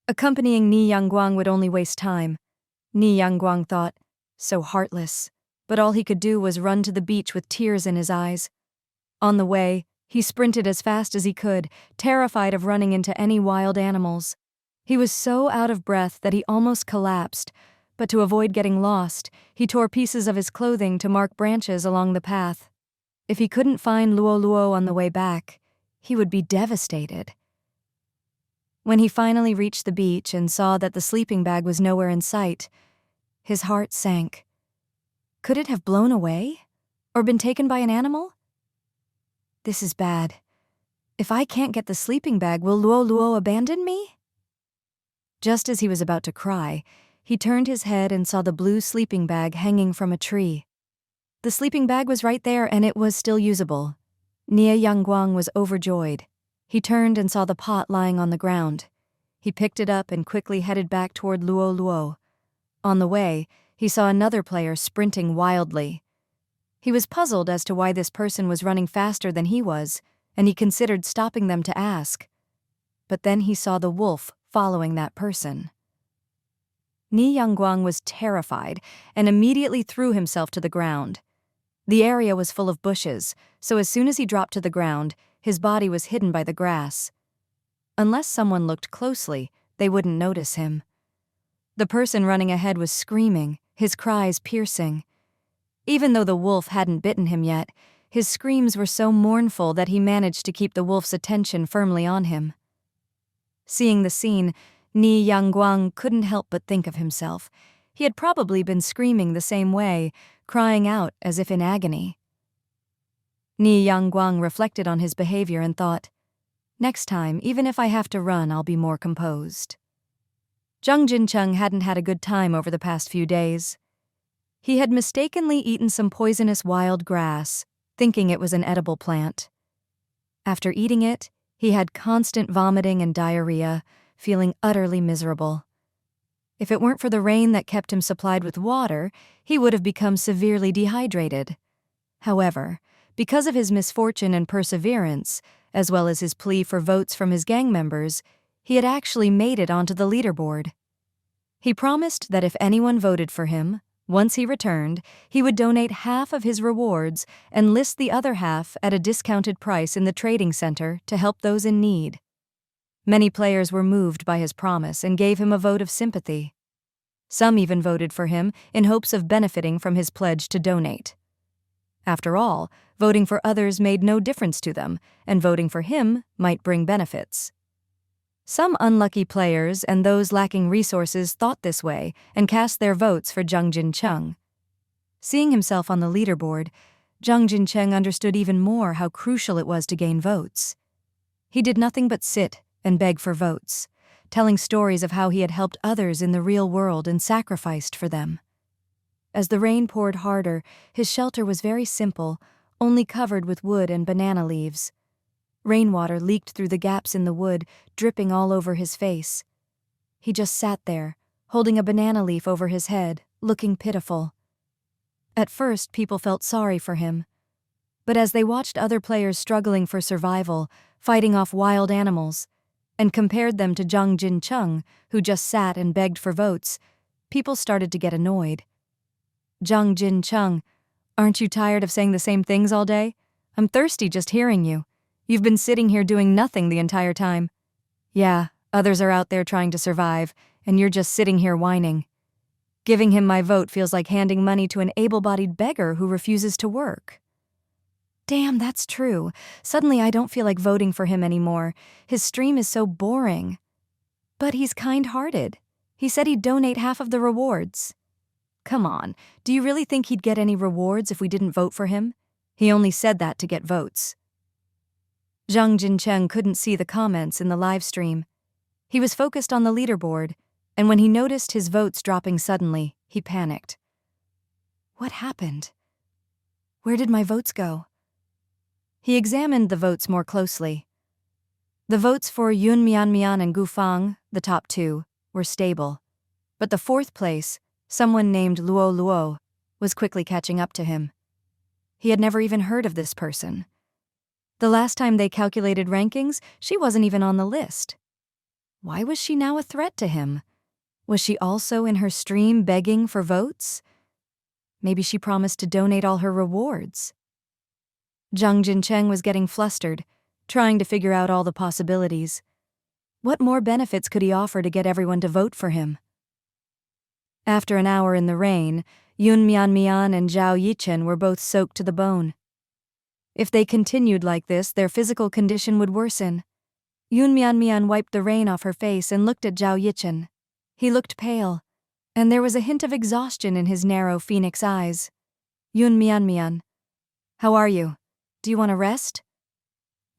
Accompanying Ni Yangguang would only waste time. Ni Yangguang thought, so heartless, but all he could do was run to the beach with tears in his eyes. On the way, he sprinted as fast as he could, terrified of running into any wild animals. He was so out of breath that he almost collapsed, but to avoid getting lost, he tore pieces of his clothing to mark branches along the path. If he couldn't find Luo on the way back, he would be devastated. When he finally reached the beach and saw that the sleeping bag was nowhere in sight, his heart sank. Could it have blown away? Or been taken by an animal? This is bad. If I can't get the sleeping bag, will Luo abandon me? Just as he was about to cry, he turned his head and saw the blue sleeping bag hanging from a tree. The sleeping bag was right there, and it was still usable. Ni Yangguang was overjoyed. He turned and saw the pot lying on the ground. He picked it up and quickly headed back toward Luo. On the way, he saw another player sprinting wildly. He was puzzled as to why this person was running faster than he was, and he considered stopping them to ask. But then he saw the wolf following that person. Ni Yangguang was terrified and immediately threw himself to the ground. The area was full of bushes, so as soon as he dropped to the ground, his body was hidden by the grass. Unless someone looked closely, they wouldn't notice him. The person running ahead was screaming, his cries piercing. Even though the wolf hadn't bitten him yet, his screams were so mournful that he managed to keep the wolf's attention firmly on him. Seeing the scene, Ni Yangguang couldn't help but think of himself. He had probably been screaming the same way, crying out as if in agony. Ni Yangguang reflected on his behavior and thought, next time, even if I have to run, I'll be more composed. Zhang Jincheng hadn't had a good time over the past few days. He had mistakenly eaten some poisonous wild grass, thinking it was an edible plant. After eating it, He had constant vomiting and diarrhea, feeling utterly miserable. If it weren't for the rain that kept him supplied with water, he would have become severely dehydrated. However, because of his misfortune and perseverance, as well as his plea for votes from his gang members, he had actually made it onto the leaderboard. He promised that if anyone voted for him, once he returned, he would donate half of his rewards and list the other half at a discounted price in the trading center to help those in need. Many players were moved by his promise and gave him a vote of sympathy. Some even voted for him in hopes of benefiting from his pledge to donate. After all, voting for others made no difference to them, and voting for him might bring benefits. Some unlucky players and those lacking resources thought this way and cast their votes for Zhang Jincheng. Seeing himself on the leaderboard, Zhang Jincheng understood even more how crucial it was to gain votes. He did nothing but sit and beg for votes, telling stories of how he had helped others in the real world and sacrificed for them. As the rain poured harder, his shelter was very simple, only covered with wood and banana leaves. Rainwater leaked through the gaps in the wood, dripping all over his face. He just sat there, holding a banana leaf over his head, looking pitiful. At first, people felt sorry for him. But as they watched other players struggling for survival, fighting off wild animals, and compared them to Zhang Jincheng, who just sat and begged for votes, people started to get annoyed. Zhang Jincheng, aren't you tired of saying the same things all day? I'm thirsty just hearing you. You've been sitting here doing nothing the entire time. Yeah, others are out there trying to survive, and you're just sitting here whining. Giving him my vote feels like handing money to an able-bodied beggar who refuses to work. Damn, that's true. Suddenly I don't feel like voting for him anymore. His stream is so boring. But he's kind-hearted. He said he'd donate half of the rewards. Come on, do you really think he'd get any rewards if we didn't vote for him? He only said that to get votes. Zhang Jincheng couldn't see the comments in the live stream. He was focused on the leaderboard, and when he noticed his votes dropping suddenly, he panicked. What happened? Where did my votes go? He examined the votes more closely. The votes for Yun Mian and Gu Fang, the top two, were stable. But the fourth place, someone named Luo Luo, was quickly catching up to him. He had never even heard of this person. The last time they calculated rankings, she wasn't even on the list. Why was she now a threat to him? Was she also in her stream begging for votes? Maybe she promised to donate all her rewards. Zhang Jincheng was getting flustered, trying to figure out all the possibilities. What more benefits could he offer to get everyone to vote for him? After an hour in the rain, Yun Mian and Zhao Yichen were both soaked to the bone. If they continued like this, their physical condition would worsen. Yun Mian wiped the rain off her face and looked at Zhao Yichen. He looked pale, and there was a hint of exhaustion in his narrow phoenix eyes. Yun Mian, how are you? Do you want to rest?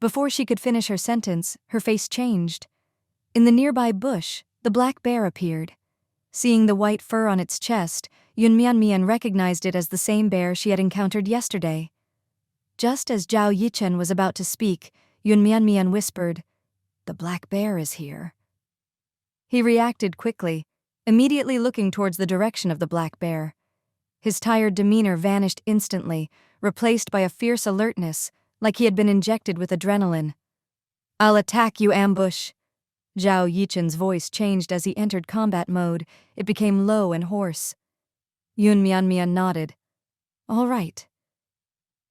Before she could finish her sentence, her face changed. In the nearby bush, the black bear appeared. Seeing the white fur on its chest, Yun Mian recognized it as the same bear she had encountered yesterday. Just as Zhao Yichen was about to speak, Yun Mian whispered, "The black bear is here." He reacted quickly, immediately looking towards the direction of the black bear. His tired demeanor vanished instantly, replaced by a fierce alertness, like he had been injected with adrenaline. "I'll attack you, ambush." Zhao Yichen's voice changed as he entered combat mode. It became low and hoarse. Yun Mian nodded. "All right."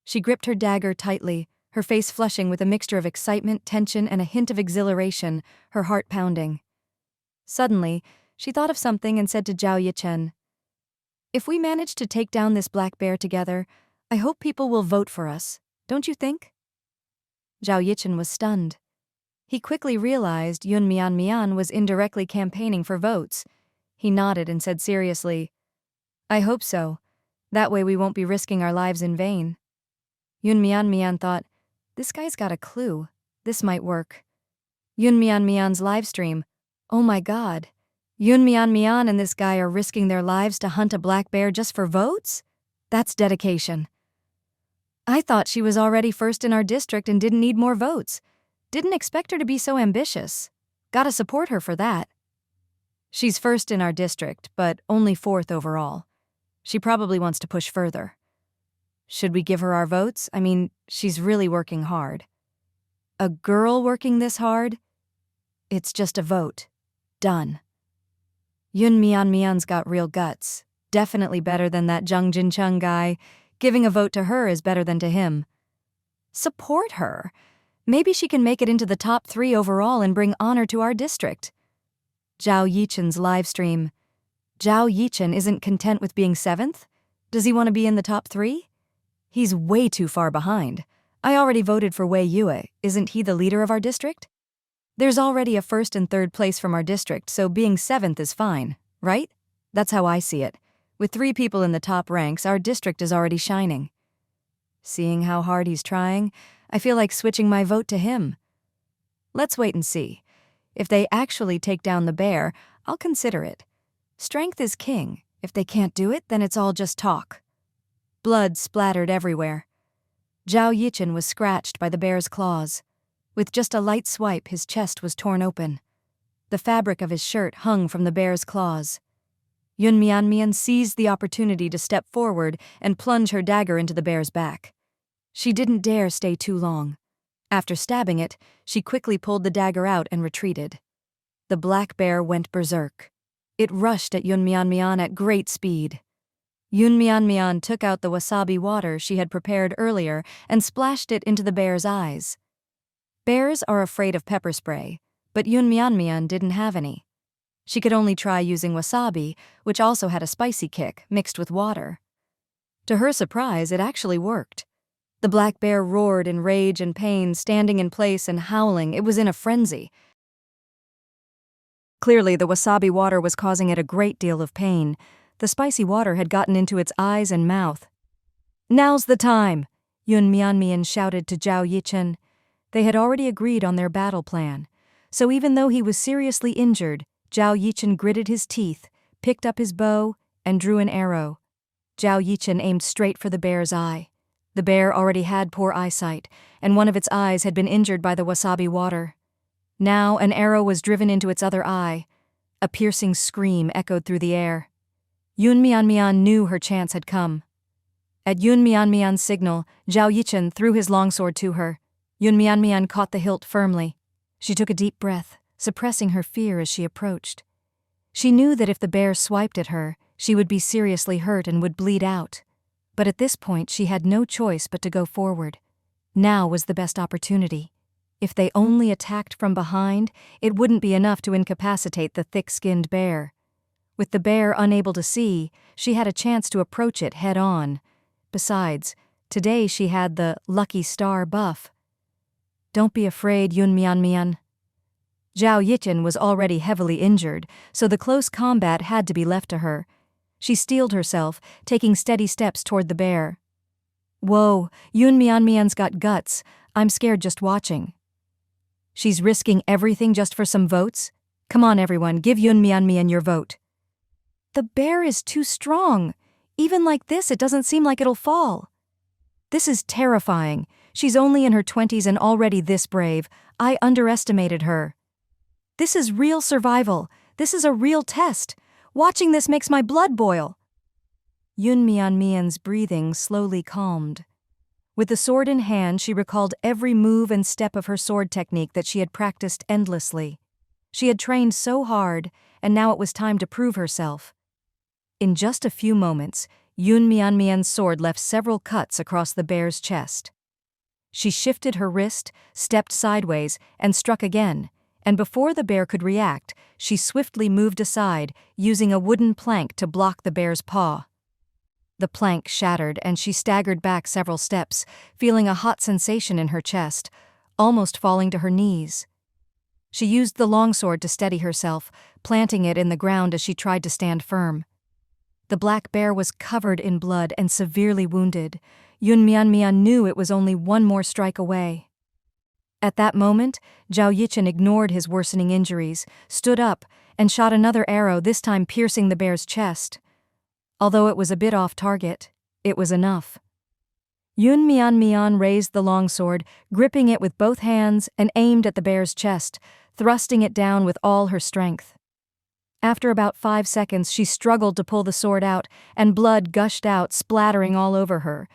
She gripped her dagger tightly, her face flushing with a mixture of excitement, tension, and a hint of exhilaration, her heart pounding. Suddenly, she thought of something and said to Zhao Yichen, "If we manage to take down this black bear together, I hope people will vote for us, don't you think?" Zhao Yichen was stunned. He quickly realized Yun Mian was indirectly campaigning for votes. He nodded and said seriously, "I hope so. That way we won't be risking our lives in vain." Yun Mian thought, "This guy's got a clue. This might work." Yun Mian's livestream. Oh my god. Yun Mian and this guy are risking their lives to hunt a black bear just for votes? That's dedication. I thought she was already first in our district and didn't need more votes. Didn't expect her to be so ambitious. Gotta support her for that. She's first in our district, but only fourth overall. She probably wants to push further. Should we give her our votes? I mean, she's really working hard. A girl working this hard? It's just a vote. Done. Yun Mian's got real guts. Definitely better than that Jung Jin-chung guy. Giving a vote to her is better than to him. Support her. Maybe she can make it into the top 3 overall and bring honor to our district. Zhao Yichen's livestream. Zhao Yichen isn't content with being 7th? Does he want to be in the top 3? He's way too far behind. I already voted for Wei Yue. Isn't he the leader of our district? There's already a 1st and 3rd place from our district, so being 7th is fine, right? That's how I see it. With 3 people in the top ranks, our district is already shining. Seeing how hard he's trying, I feel like switching my vote to him. Let's wait and see. If they actually take down the bear, I'll consider it. Strength is king. If they can't do it, then it's all just talk. Blood splattered everywhere. Zhao Yichen was scratched by the bear's claws. With just a light swipe, his chest was torn open. The fabric of his shirt hung from the bear's claws. Yun Mian seized the opportunity to step forward and plunge her dagger into the bear's back. She didn't dare stay too long. After stabbing it, she quickly pulled the dagger out and retreated. The black bear went berserk. It rushed at Yun Mian at great speed. Yun Mian took out the wasabi water she had prepared earlier and splashed it into the bear's eyes. Bears are afraid of pepper spray, but Yun Mian didn't have any. She could only try using wasabi, which also had a spicy kick, mixed with water. To her surprise, it actually worked. The black bear roared in rage and pain, standing in place and howling. It was in a frenzy. Clearly, the wasabi water was causing it a great deal of pain. The spicy water had gotten into its eyes and mouth. "Now's the time!" Yun Mian shouted to Zhao Yichen. They had already agreed on their battle plan, so even though he was seriously injured, Zhao Yichen gritted his teeth, picked up his bow, and drew an arrow. Zhao Yichen aimed straight for the bear's eye. The bear already had poor eyesight, and one of its eyes had been injured by the wasabi water. Now an arrow was driven into its other eye. A piercing scream echoed through the air. Yun Mian knew her chance had come. At Yun Mian's signal, Zhao Yichen threw his longsword to her. Yun Mian caught the hilt firmly. She took a deep breath, suppressing her fear as she approached. She knew that if the bear swiped at her, she would be seriously hurt and would bleed out. But at this point, she had no choice but to go forward. Now was the best opportunity. If they only attacked from behind, it wouldn't be enough to incapacitate the thick-skinned bear. With the bear unable to see, she had a chance to approach it head-on. Besides, today she had the lucky star buff. "Don't be afraid, Yun Mian." Zhao Yichen was already heavily injured, so the close combat had to be left to her. She steeled herself, taking steady steps toward the bear. "Whoa, Yun Mian's got guts. I'm scared just watching." "She's risking everything just for some votes? Come on, everyone, give Yun Mian your vote." "The bear is too strong. Even like this, it doesn't seem like it'll fall." "This is terrifying. She's only in her 20s and already this brave. I underestimated her." "This is real survival. This is a real test. Watching this makes my blood boil." Yun Mian's breathing slowly calmed. With the sword in hand, she recalled every move and step of her sword technique that she had practiced endlessly. She had trained so hard, and now it was time to prove herself. In just a few moments, Yun Mian's sword left several cuts across the bear's chest. She shifted her wrist, stepped sideways, and struck again, and before the bear could react, she swiftly moved aside, using a wooden plank to block the bear's paw. The plank shattered, and she staggered back several steps, feeling a hot sensation in her chest, almost falling to her knees. She used the longsword to steady herself, planting it in the ground as she tried to stand firm. The black bear was covered in blood and severely wounded. Yun Mian knew it was only one more strike away. At that moment, Zhao Yichen ignored his worsening injuries, stood up, and shot another arrow, this time piercing the bear's chest. Although it was a bit off target, it was enough. Yun Mian raised the longsword, gripping it with both hands, and aimed at the bear's chest, thrusting it down with all her strength. After about 5 seconds, she struggled to pull the sword out, and blood gushed out, splattering all over her.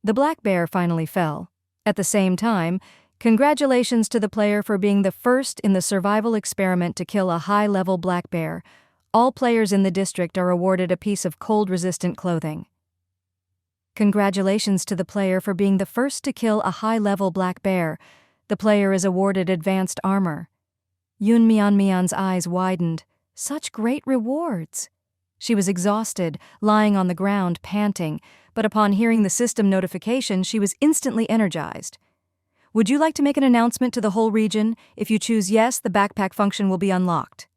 The black bear finally fell. At the same time, congratulations to the player for being the first in the survival experiment to kill a high-level black bear. All players in the district are awarded a piece of cold-resistant clothing. Congratulations to the player for being the first to kill a high-level black bear. The player is awarded advanced armor. Yun Mian's eyes widened. Such great rewards! She was exhausted, lying on the ground, panting, but upon hearing the system notification, she was instantly energized. Would you like to make an announcement to the whole region? If you choose yes, the backpack function will be unlocked.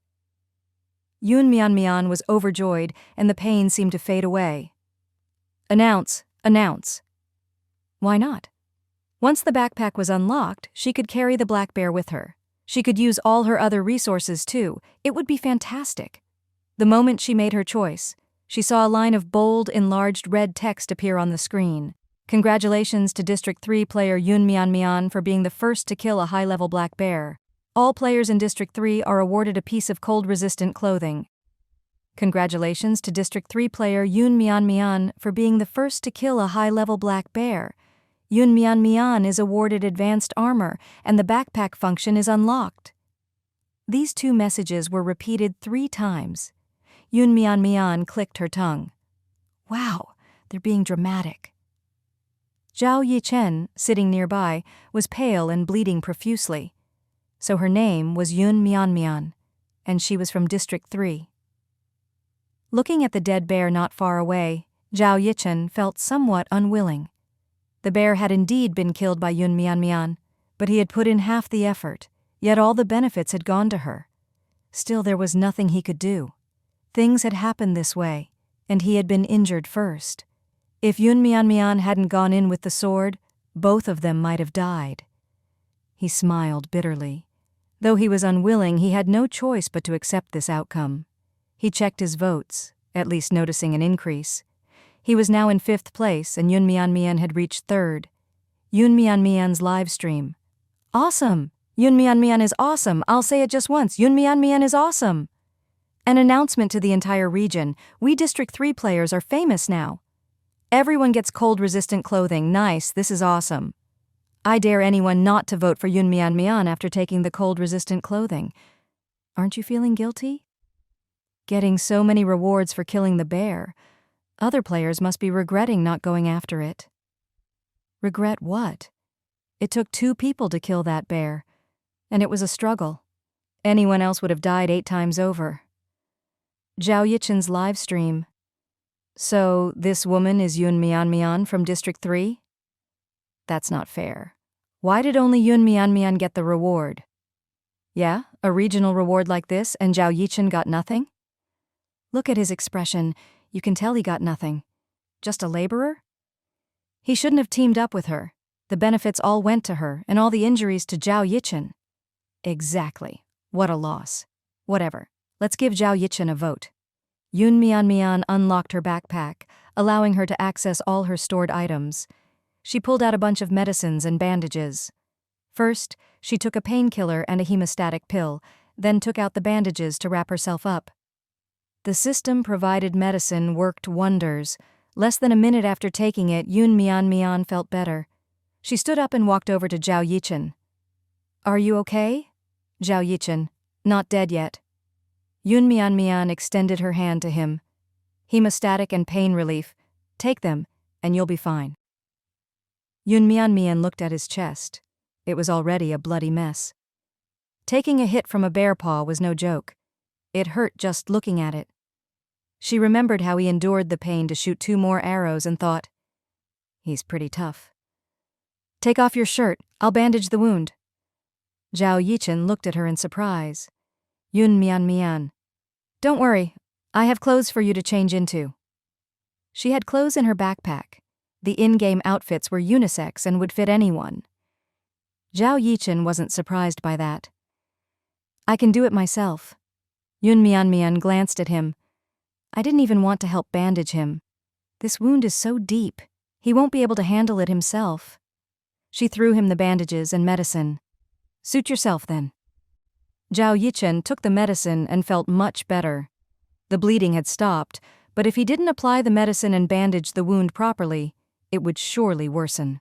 Yun Mian was overjoyed, and the pain seemed to fade away. Announce. Why not? Once the backpack was unlocked, she could carry the black bear with her. She could use all her other resources too. It would be fantastic. The moment she made her choice, she saw a line of bold, enlarged red text appear on the screen. Congratulations to District 3 player Yun Mian for being the first to kill a high-level black bear. All players in District 3 are awarded a piece of cold-resistant clothing. Congratulations to District 3 player Yun Mian for being the first to kill a high-level black bear. Yun Mian is awarded advanced armor, and the backpack function is unlocked. These 2 messages were repeated 3 times. Yun Mian clicked her tongue. Wow, they're being dramatic. Zhao Yichen, sitting nearby, was pale and bleeding profusely. So her name was Yun Mian, and she was from District 3. Looking at the dead bear not far away, Zhao Yichen felt somewhat unwilling. The bear had indeed been killed by Yun Mian, but he had put in half the effort, yet all the benefits had gone to her. Still, there was nothing he could do. Things had happened this way, and he had been injured first. If Yun Mian hadn't gone in with the sword, both of them might have died. He smiled bitterly. Though he was unwilling, he had no choice but to accept this outcome. He checked his votes, at least noticing an increase. He was now in 5th place, and Yun Mian had reached 3rd. Yun Mian's live stream. Awesome! Yun Mian is awesome! I'll say it just once. Yun Mian is awesome! An announcement to the entire region. We District 3 players are famous now. Everyone gets cold-resistant clothing. Nice, this is awesome. I dare anyone not to vote for Yun Mian after taking the cold-resistant clothing. Aren't you feeling guilty? Getting so many rewards for killing the bear. Other players must be regretting not going after it. Regret what? It took 2 people to kill that bear, and it was a struggle. Anyone else would have died 8 times over. Zhao Yichen's live stream. So, this woman is Yun Mian from District 3? That's not fair. Why did only Yun Mian get the reward? Yeah, a regional reward like this, and Zhao Yichen got nothing? Look at his expression. You can tell he got nothing. Just a laborer? He shouldn't have teamed up with her. The benefits all went to her, and all the injuries to Zhao Yichen. Exactly. What a loss. Whatever. Let's give Zhao Yichen a vote. Yun Mian unlocked her backpack, allowing her to access all her stored items. She pulled out a bunch of medicines and bandages. First, she took a painkiller and a hemostatic pill, then took out the bandages to wrap herself up. The system-provided medicine worked wonders. Less than a minute after taking it, Yun Mian felt better. She stood up and walked over to Zhao Yichen. Are you okay? Zhao Yichen, not dead yet. Yun Mian extended her hand to him. Hemostatic and pain relief. Take them, and you'll be fine. Yun Mian looked at his chest. It was already a bloody mess. Taking a hit from a bear paw was no joke. It hurt just looking at it. She remembered how he endured the pain to shoot 2 more arrows and thought, he's pretty tough. Take off your shirt, I'll bandage the wound. Zhao Yichen looked at her in surprise. Yun Mian. Don't worry, I have clothes for you to change into. She had clothes in her backpack. The in-game outfits were unisex and would fit anyone. Zhao Yichen wasn't surprised by that. I can do it myself. Yun Mian glanced at him. I didn't even want to help bandage him. This wound is so deep. He won't be able to handle it himself. She threw him the bandages and medicine. Suit yourself then. Zhao Yichen took the medicine and felt much better. The bleeding had stopped, but if he didn't apply the medicine and bandage the wound properly, it would surely worsen.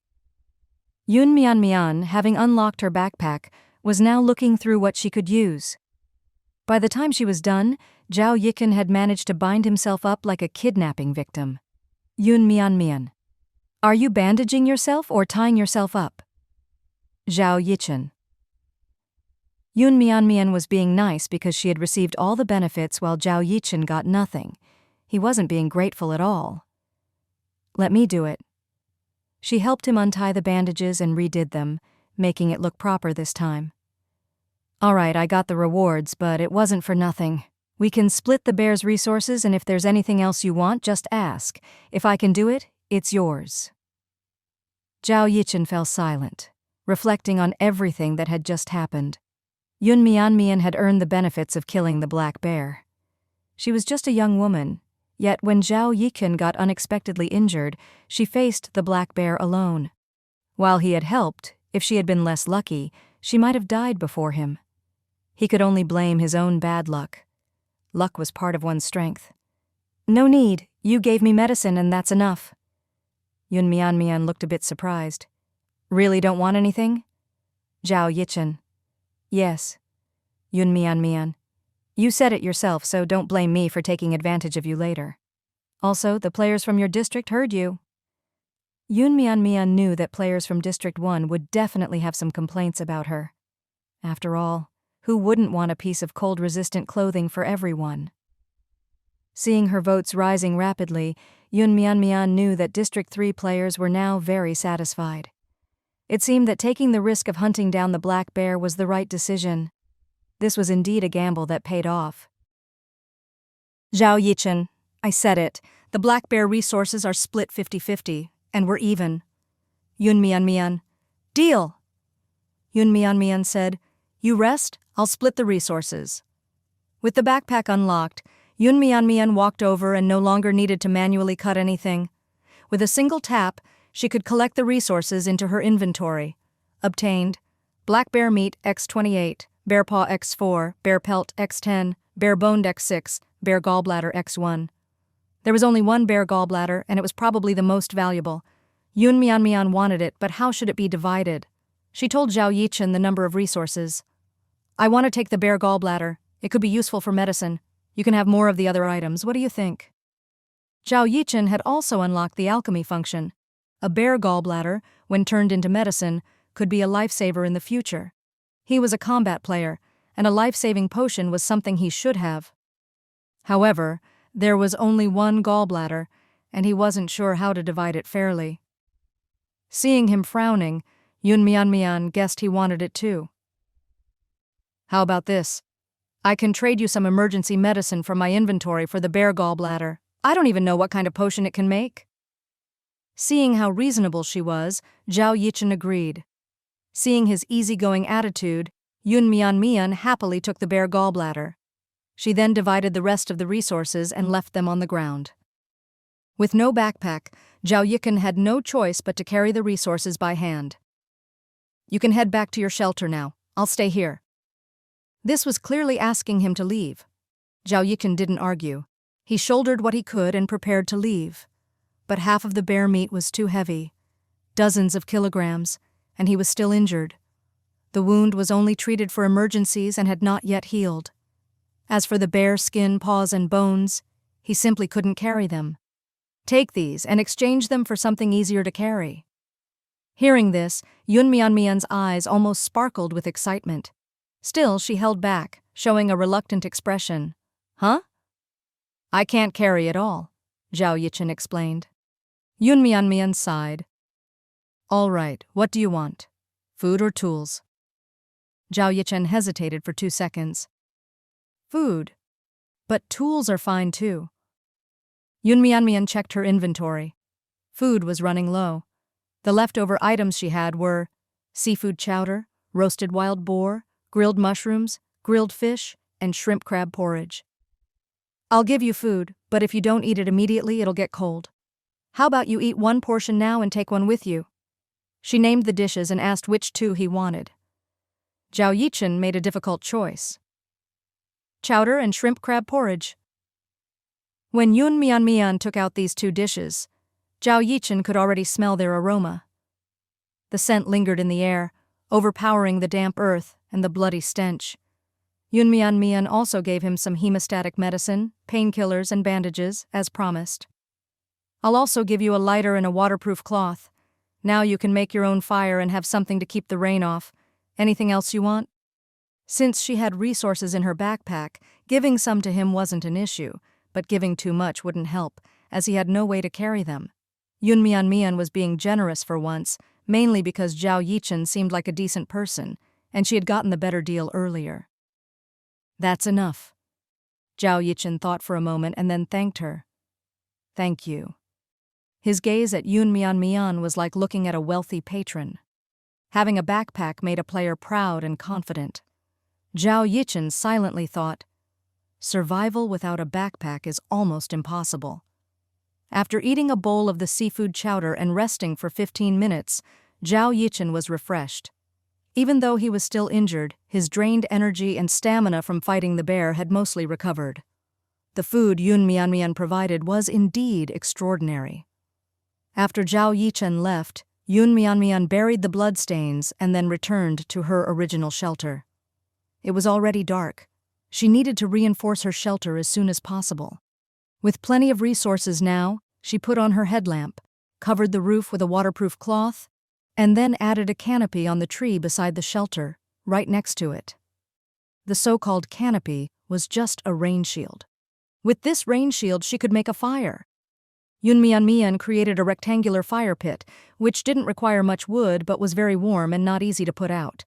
Yun Mian, having unlocked her backpack, was now looking through what she could use. By the time she was done, Zhao Yichen had managed to bind himself up like a kidnapping victim. Yun Mian. Are you bandaging yourself or tying yourself up? Zhao Yichen. Yun Mian was being nice because she had received all the benefits while Zhao Yichen got nothing. He wasn't being grateful at all. Let me do it. She helped him untie the bandages and redid them, making it look proper this time. All right, I got the rewards, but it wasn't for nothing. We can split the bear's resources, and if there's anything else you want, just ask. If I can do it, it's yours. Zhao Yichen fell silent, reflecting on everything that had just happened. Yun Mian had earned the benefits of killing the black bear. She was just a young woman, yet when Zhao Yichen got unexpectedly injured, she faced the black bear alone. While he had helped, if she had been less lucky, she might have died before him. He could only blame his own bad luck. Luck was part of one's strength. No need, you gave me medicine and that's enough. Yun Mian looked a bit surprised. Really don't want anything? Zhao Yichen. Yes. Yun Mian. You said it yourself, so don't blame me for taking advantage of you later. Also, the players from your district heard you. Yun Mian knew that players from District 1 would definitely have some complaints about her. After all, who wouldn't want a piece of cold-resistant clothing for everyone? Seeing her votes rising rapidly, Yun Mian knew that District 3 players were now very satisfied. It seemed that taking the risk of hunting down the black bear was the right decision. This was indeed a gamble that paid off. Zhao Yichen, I said it. The black bear resources are split 50-50, and we're even. Yun Mian. Deal! Yun Mian said, You rest, I'll split the resources. With the backpack unlocked, Yun Mian walked over and no longer needed to manually cut anything. With a single tap, she could collect the resources into her inventory. Obtained: black bear meat X28, bear paw X4, bear pelt X10, bear boned X6, bear gallbladder X1. There was only one bear gallbladder, and it was probably the most valuable. Yun Mian wanted it, but how should it be divided? She told Zhao Yichen the number of resources. I want to take the bear gallbladder. It could be useful for medicine. You can have more of the other items. What do you think? Zhao Yichen had also unlocked the alchemy function. A bear gallbladder, when turned into medicine, could be a lifesaver in the future. He was a combat player, and a life-saving potion was something he should have. However, there was only one gallbladder, and he wasn't sure how to divide it fairly. Seeing him frowning, Yun Mian guessed he wanted it too. How about this? I can trade you some emergency medicine from my inventory for the bear gallbladder. I don't even know what kind of potion it can make. Seeing how reasonable she was, Zhao Yichen agreed. Seeing his easygoing attitude, Yun Mian happily took the bear gallbladder. She then divided the rest of the resources and left them on the ground. With no backpack, Zhao Yichen had no choice but to carry the resources by hand. You can head back to your shelter now. I'll stay here. This was clearly asking him to leave. Zhao Yichen didn't argue. He shouldered what he could and prepared to leave. But half of the bear meat was too heavy, dozens of kilograms, and he was still injured. The wound was only treated for emergencies and had not yet healed. As for the bear skin, paws, and bones, he simply couldn't carry them. Take these and exchange them for something easier to carry. Hearing this, Yun Mian's eyes almost sparkled with excitement. Still, she held back, showing a reluctant expression. Huh? I can't carry it all, Zhao Yichen explained. Yun Mian sighed. All right, what do you want? Food or tools? Zhao Yichen hesitated for 2 seconds. Food. But tools are fine too. Yun Mian checked her inventory. Food was running low. The leftover items she had were seafood chowder, roasted wild boar, grilled mushrooms, grilled fish, and shrimp crab porridge. I'll give you food, but if you don't eat it immediately, it'll get cold. How about you eat one portion now and take one with you? She named the dishes and asked which two he wanted. Zhao Yichen made a difficult choice. Chowder and shrimp crab porridge. When Yun Mian took out these two dishes, Zhao Yichen could already smell their aroma. The scent lingered in the air, overpowering the damp earth and the bloody stench. Yun Mian also gave him some hemostatic medicine, painkillers, and bandages, as promised. I'll also give you a lighter and a waterproof cloth. Now you can make your own fire and have something to keep the rain off. Anything else you want? Since she had resources in her backpack, giving some to him wasn't an issue, but giving too much wouldn't help, as he had no way to carry them. Yun Mian was being generous for once, mainly because Zhao Yichen seemed like a decent person, and she had gotten the better deal earlier. That's enough. Zhao Yichen thought for a moment and then thanked her. Thank you. His gaze at Yun Mian was like looking at a wealthy patron. Having a backpack made a player proud and confident. Zhao Yichen silently thought, survival without a backpack is almost impossible. After eating a bowl of the seafood chowder and resting for 15 minutes, Zhao Yichen was refreshed. Even though he was still injured, his drained energy and stamina from fighting the bear had mostly recovered. The food Yun Mian provided was indeed extraordinary. After Zhao Yichen left, Yun Mian buried the bloodstains and then returned to her original shelter. It was already dark. She needed to reinforce her shelter as soon as possible. With plenty of resources now, she put on her headlamp, covered the roof with a waterproof cloth, and then added a canopy on the tree beside the shelter, right next to it. The so-called canopy was just a rain shield. With this rain shield, she could make a fire. Yun Mian created a rectangular fire pit, which didn't require much wood but was very warm and not easy to put out.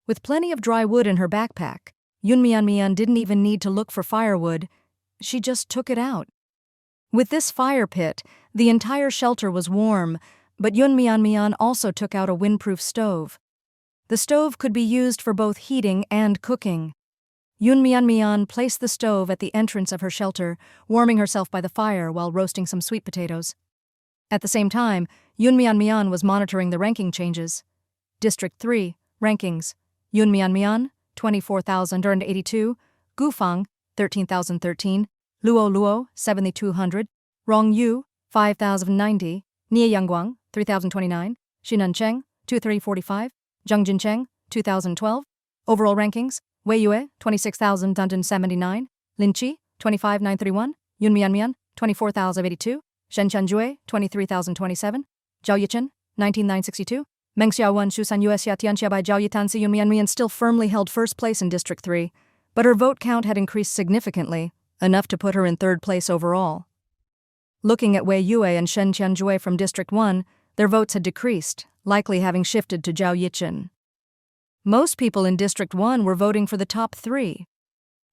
With plenty of dry wood in her backpack, Yun Mian didn't even need to look for firewood. She just took it out. With this fire pit, the entire shelter was warm, but Yun Mian also took out a windproof stove. The stove could be used for both heating and cooking. Yun Mian placed the stove at the entrance of her shelter, warming herself by the fire while roasting some sweet potatoes. At the same time, Yun Mian was monitoring the ranking changes. District 3, rankings. Yun Mian, 24,082, Gufang, 13,013, Luo, 7,200, Rongyu, 5,090, Nieyangguang, 3,029, Xinancheng, 2,345, Zhengjincheng, 2,012. Overall rankings, Weiyue, 26,079, Linqi, 25,931, Yun Mian, 24,082, Shenqianjue, 23,027, Zhao Yichen, 19,962, Meng Xiaowen Shusan Yuexia Tianxia by Zhao Yitansi. Yun Mian still firmly held first place in District 3, but her vote count had increased significantly, enough to put her in third place overall. Looking at Weiyue and Shenqianjue from District 1, their votes had decreased, likely having shifted to Zhao Yichen. Most people in District 1 were voting for the top 3.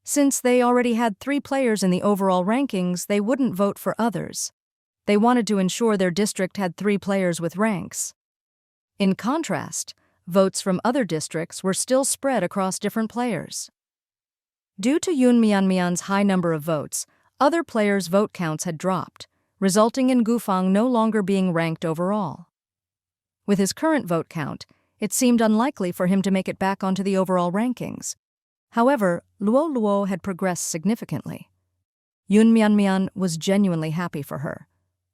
Since they already had 3 players in the overall rankings, they wouldn't vote for others. They wanted to ensure their district had 3 players with ranks. In contrast, votes from other districts were still spread across different players. Due to Yun Mian's high number of votes, other players' vote counts had dropped, resulting in Gufang no longer being ranked overall. With his current vote count, it seemed unlikely for him to make it back onto the overall rankings. However, Luo had progressed significantly. Yun Mian was genuinely happy for her.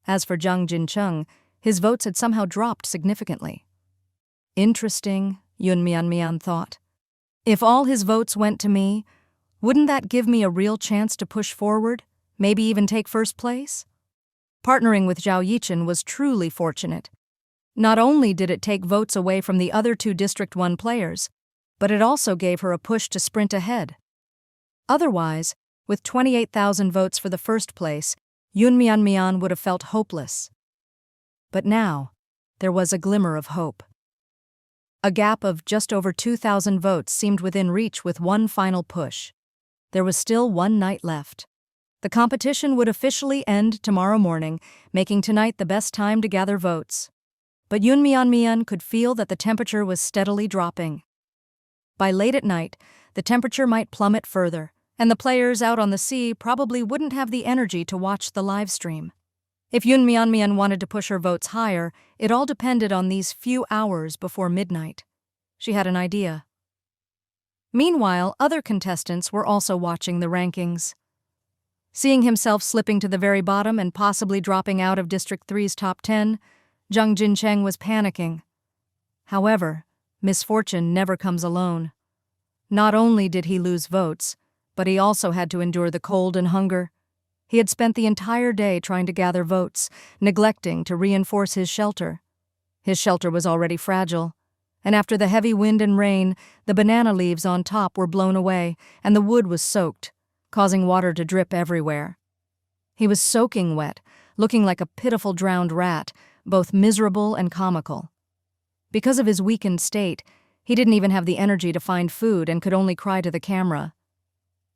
As for Zhang Jincheng, his votes had somehow dropped significantly. Interesting, Yun Mian thought. If all his votes went to me, wouldn't that give me a real chance to push forward, maybe even take first place? Partnering with Zhao Yichen was truly fortunate. Not only did it take votes away from the other 2 District 1 players, but it also gave her a push to sprint ahead. Otherwise, with 28,000 votes for the first place, Yun Mian would have felt hopeless. But now, there was a glimmer of hope. A gap of just over 2,000 votes seemed within reach with one final push. There was still one night left. The competition would officially end tomorrow morning, making tonight the best time to gather votes. But Yun Mian could feel that the temperature was steadily dropping. By late at night, the temperature might plummet further, and the players out on the sea probably wouldn't have the energy to watch the live stream. If Yun Mian wanted to push her votes higher, it all depended on these few hours before midnight. She had an idea. Meanwhile, other contestants were also watching the rankings. Seeing himself slipping to the very bottom and possibly dropping out of District 3's top 10, Zhang Jincheng was panicking. However, misfortune never comes alone. Not only did he lose votes, but he also had to endure the cold and hunger. He had spent the entire day trying to gather votes, neglecting to reinforce his shelter. His shelter was already fragile, and after the heavy wind and rain, the banana leaves on top were blown away, and the wood was soaked, causing water to drip everywhere. He was soaking wet, looking like a pitiful drowned rat, both miserable and comical. Because of his weakened state, he didn't even have the energy to find food and could only cry to the camera.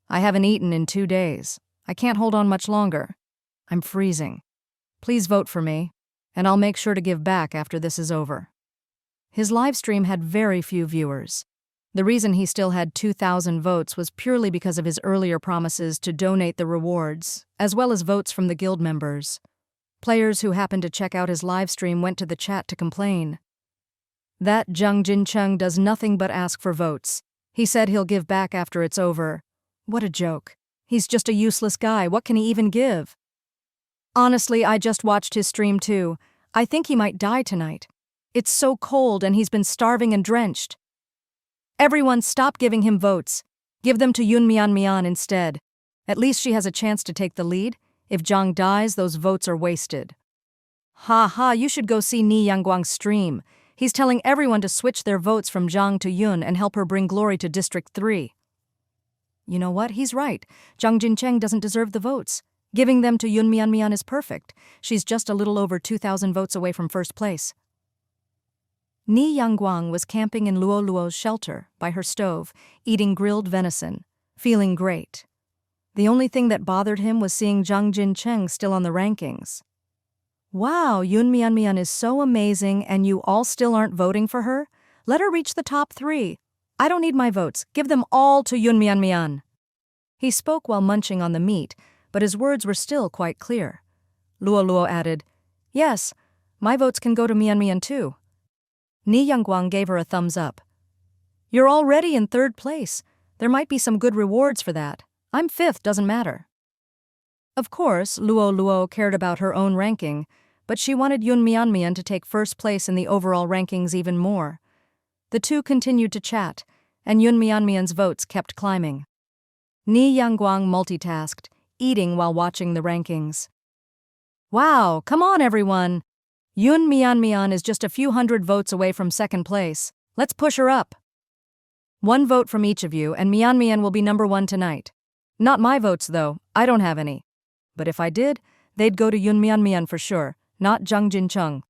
"I haven't eaten in 2 days. I can't hold on much longer. I'm freezing. Please vote for me, and I'll make sure to give back after this is over." His livestream had very few viewers. The reason he still had 2,000 votes was purely because of his earlier promises to donate the rewards, as well as votes from the guild members. Players who happened to check out his livestream went to the chat to complain. "That Zhang Jincheng does nothing but ask for votes. He said he'll give back after it's over. What a joke. He's just a useless guy. What can he even give?" "Honestly, I just watched his stream too. I think he might die tonight. It's so cold and he's been starving and drenched. Everyone stop giving him votes. Give them to Yun Mian instead. At least she has a chance to take the lead. If Zhang dies, those votes are wasted." "Ha, you should go see Ni Yangguang's stream. He's telling everyone to switch their votes from Zhang to Yun and help her bring glory to District 3. You know what? He's right. Zhang Jincheng doesn't deserve the votes. Giving them to Yun Mian is perfect. She's just a little over 2,000 votes away from first place. Ni Yangguang was camping in Luo's shelter, by her stove, eating grilled venison, feeling great. The only thing that bothered him was seeing Zhang Jincheng still on the rankings. "Wow, Yun Mian is so amazing and you all still aren't voting for her? Let her reach the top 3. I don't need my votes. Give them all to Yun Mian." He spoke while munching on the meat, but his words were still quite clear. Luo added, "Yes, my votes can go to Mian too." Ni Yangguang gave her a thumbs up. "You're already in 3rd place. There might be some good rewards for that. I'm 5th, doesn't matter." Of course, Luo cared about her own ranking, but she wanted Yun Mian to take first place in the overall rankings even more. The two continued to chat, and Yun Mian's votes kept climbing. Ni Yangguang multitasked, eating while watching the rankings. "Wow, come on everyone! Yun Mian is just a few hundred votes away from 2nd place. Let's push her up. 1 vote from each of you, and Mian will be number 1 tonight. Not my votes, though. I don't have any. But if I did, they'd go to Yun Mian for sure, not Zhang Jincheng."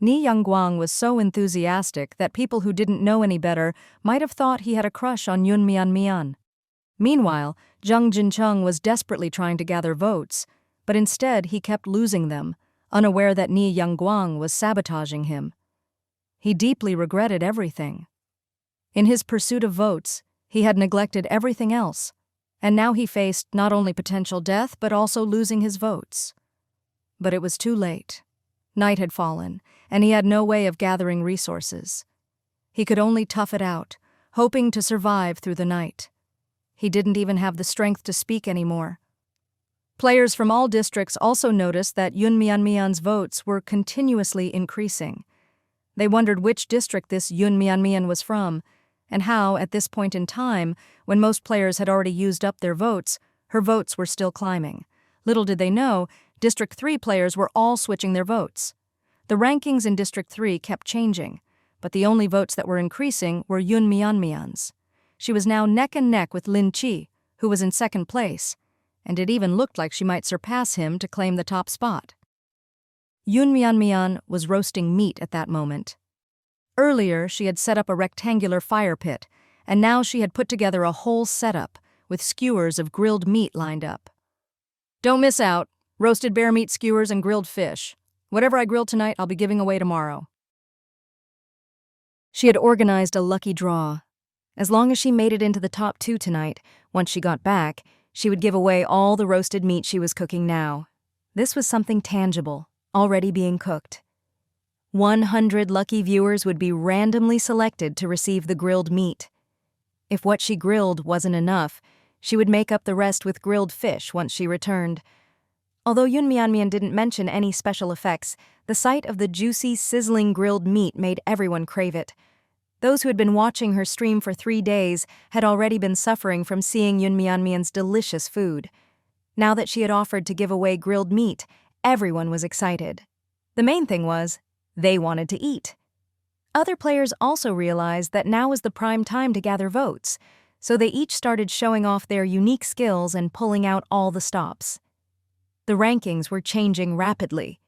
Ni Yangguang was so enthusiastic that people who didn't know any better might have thought he had a crush on Yun Mian. Meanwhile, Zhang Jincheng was desperately trying to gather votes, but instead he kept losing them, unaware that Ni Yangguang was sabotaging him. He deeply regretted everything. In his pursuit of votes, he had neglected everything else, and now he faced not only potential death but also losing his votes. But it was too late. Night had fallen, and he had no way of gathering resources. He could only tough it out, hoping to survive through the night. He didn't even have the strength to speak anymore. Players from all districts also noticed that Yun Mian's votes were continuously increasing. They wondered which district this Yun Mian was from, and how, at this point in time, when most players had already used up their votes, her votes were still climbing. Little did they know, District 3 players were all switching their votes. The rankings in District 3 kept changing, but the only votes that were increasing were Yun Mian's. She was now neck and neck with Lin Qi, who was in 2nd place, and it even looked like she might surpass him to claim the top spot. Yun Mian was roasting meat at that moment. Earlier, she had set up a rectangular fire pit, and now she had put together a whole setup with skewers of grilled meat lined up. "Don't miss out. Roasted bear meat skewers and grilled fish. Whatever I grill tonight, I'll be giving away tomorrow." She had organized a lucky draw. As long as she made it into the top 2 tonight, once she got back, she would give away all the roasted meat she was cooking now. This was something tangible, already being cooked. 100 lucky viewers would be randomly selected to receive the grilled meat. If what she grilled wasn't enough, she would make up the rest with grilled fish once she returned. Although Yunmianmian didn't mention any special effects, the sight of the juicy, sizzling grilled meat made everyone crave it. Those who had been watching her stream for 3 days had already been suffering from seeing Yunmianmian's delicious food. Now that she had offered to give away grilled meat, everyone was excited. The main thing was, they wanted to eat. Other players also realized that now was the prime time to gather votes, so they each started showing off their unique skills and pulling out all the stops. The rankings were changing rapidly.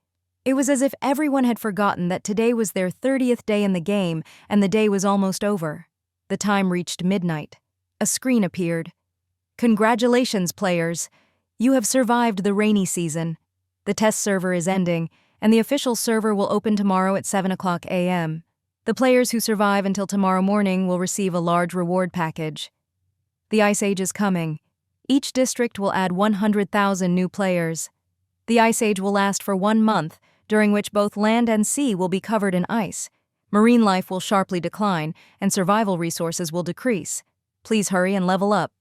It was as if everyone had forgotten that today was their 30th day in the game and the day was almost over. The time reached midnight. A screen appeared. Congratulations, players! You have survived the rainy season. The test server is ending, and the official server will open tomorrow at 7:00 a.m. The players who survive until tomorrow morning will receive a large reward package. The Ice Age is coming. Each district will add 100,000 new players. The Ice Age will last for 1 month, during which both land and sea will be covered in ice. Marine life will sharply decline, and survival resources will decrease. Please hurry and level up.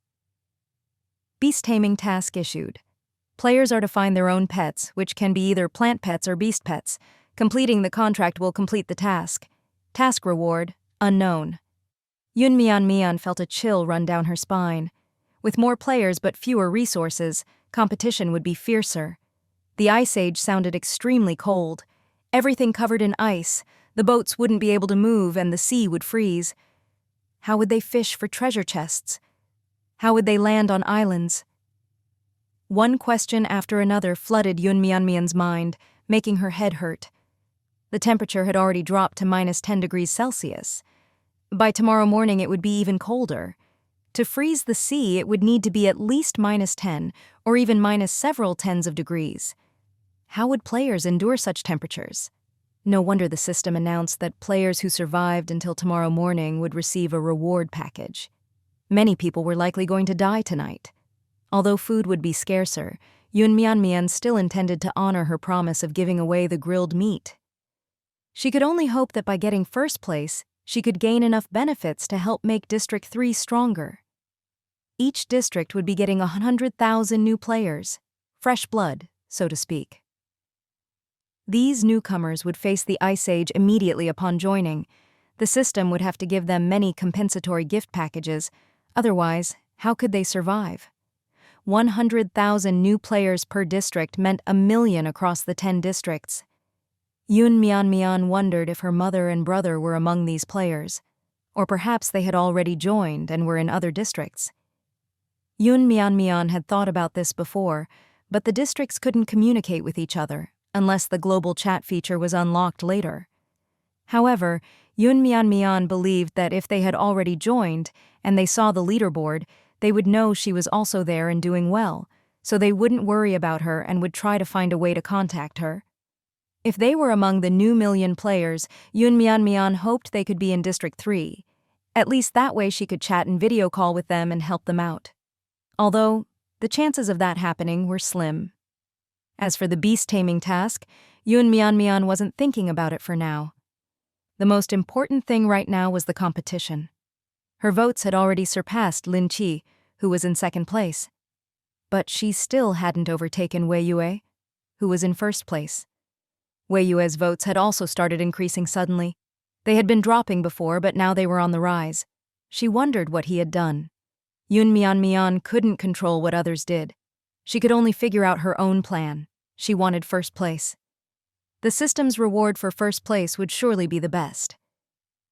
Beast taming task issued. Players are to find their own pets, which can be either plant pets or beast pets. Completing the contract will complete the task. Task reward, unknown. Yunmian felt a chill run down her spine. With more players but fewer resources, competition would be fiercer. The Ice Age sounded extremely cold. Everything covered in ice, the boats wouldn't be able to move and the sea would freeze. How would they fish for treasure chests? How would they land on islands? One question after another flooded Yunmianmian's mind, making her head hurt. The temperature had already dropped to -10 degrees Celsius. By tomorrow morning it would be even colder. To freeze the sea, it would need to be at least -10, or even minus several tens of degrees. How would players endure such temperatures? No wonder the system announced that players who survived until tomorrow morning would receive a reward package. Many people were likely going to die tonight. Although food would be scarcer, Yunmianmian still intended to honor her promise of giving away the grilled meat. She could only hope that by getting first place, she could gain enough benefits to help make District 3 stronger. Each district would be getting 100,000 new players, fresh blood, so to speak. These newcomers would face the Ice Age immediately upon joining. The system would have to give them many compensatory gift packages. Otherwise, how could they survive? 100,000 new players per district meant 1 million across the 10 districts. Yunmian wondered if her mother and brother were among these players, or perhaps they had already joined and were in other districts. Yunmian had thought about this before, but the districts couldn't communicate with each other unless the global chat feature was unlocked later. However, Yunmian believed that if they had already joined and they saw the leaderboard, they would know she was also there and doing well, so they wouldn't worry about her and would try to find a way to contact her. If they were among the new million players, Yunmian hoped they could be in District 3. At least that way she could chat and video call with them and help them out. Although, the chances of that happening were slim. As for the beast taming task, Yunmian wasn't thinking about it for now. The most important thing right now was the competition. Her votes had already surpassed Lin Qi, who was in second place. But she still hadn't overtaken Wei Yue, who was in first place. Wei Yue's votes had also started increasing suddenly. They had been dropping before, but now they were on the rise. She wondered what he had done. Yunmian couldn't control what others did. She could only figure out her own plan. She wanted first place. The system's reward for first place would surely be the best.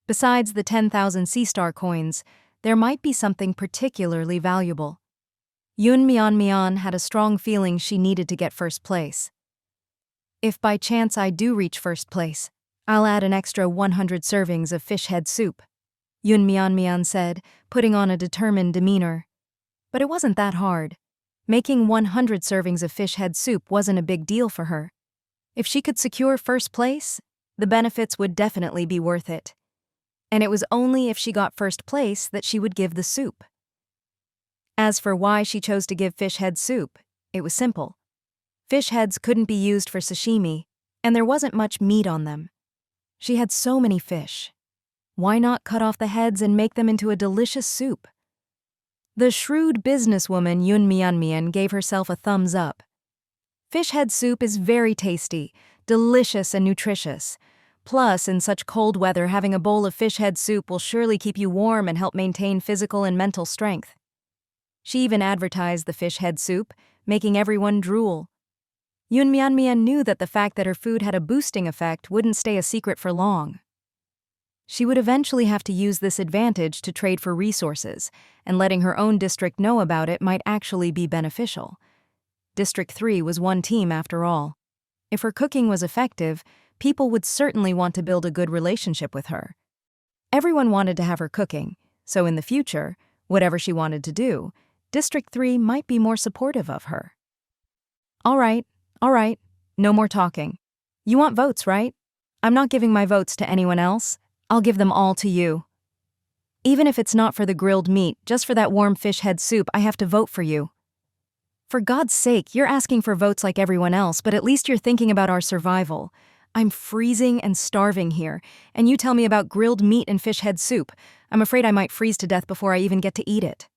Besides the 10,000 Sea Star coins, there might be something particularly valuable. Yunmian had a strong feeling she needed to get first place. If by chance I do reach first place, I'll add an extra 100 servings of fish head soup, Yunmian said, putting on a determined demeanor. But it wasn't that hard. Making 100 servings of fish head soup wasn't a big deal for her. If she could secure first place, the benefits would definitely be worth it. And it was only if she got first place that she would give the soup. As for why she chose to give fish head soup, it was simple. Fish heads couldn't be used for sashimi, and there wasn't much meat on them. She had so many fish. Why not cut off the heads and make them into a delicious soup? The shrewd businesswoman Yun Mian gave herself a thumbs up. Fish head soup is very tasty, delicious and nutritious. Plus, in such cold weather, having a bowl of fish head soup will surely keep you warm and help maintain physical and mental strength. She even advertised the fish head soup, making everyone drool. Yun Mian knew that the fact that her food had a boosting effect wouldn't stay a secret for long. She would eventually have to use this advantage to trade for resources, and letting her own district know about it might actually be beneficial. District 3 was one team after all. If her cooking was effective, people would certainly want to build a good relationship with her. Everyone wanted to have her cooking, so in the future, whatever she wanted to do, District 3 might be more supportive of her. All right, no more talking. You want votes, right? I'm not giving my votes to anyone else. I'll give them all to you. Even if it's not for the grilled meat, just for that warm fish head soup, I have to vote for you. For God's sake, you're asking for votes like everyone else, but at least you're thinking about our survival. I'm freezing and starving here, and you tell me about grilled meat and fish head soup. I'm afraid I might freeze to death before I even get to eat it.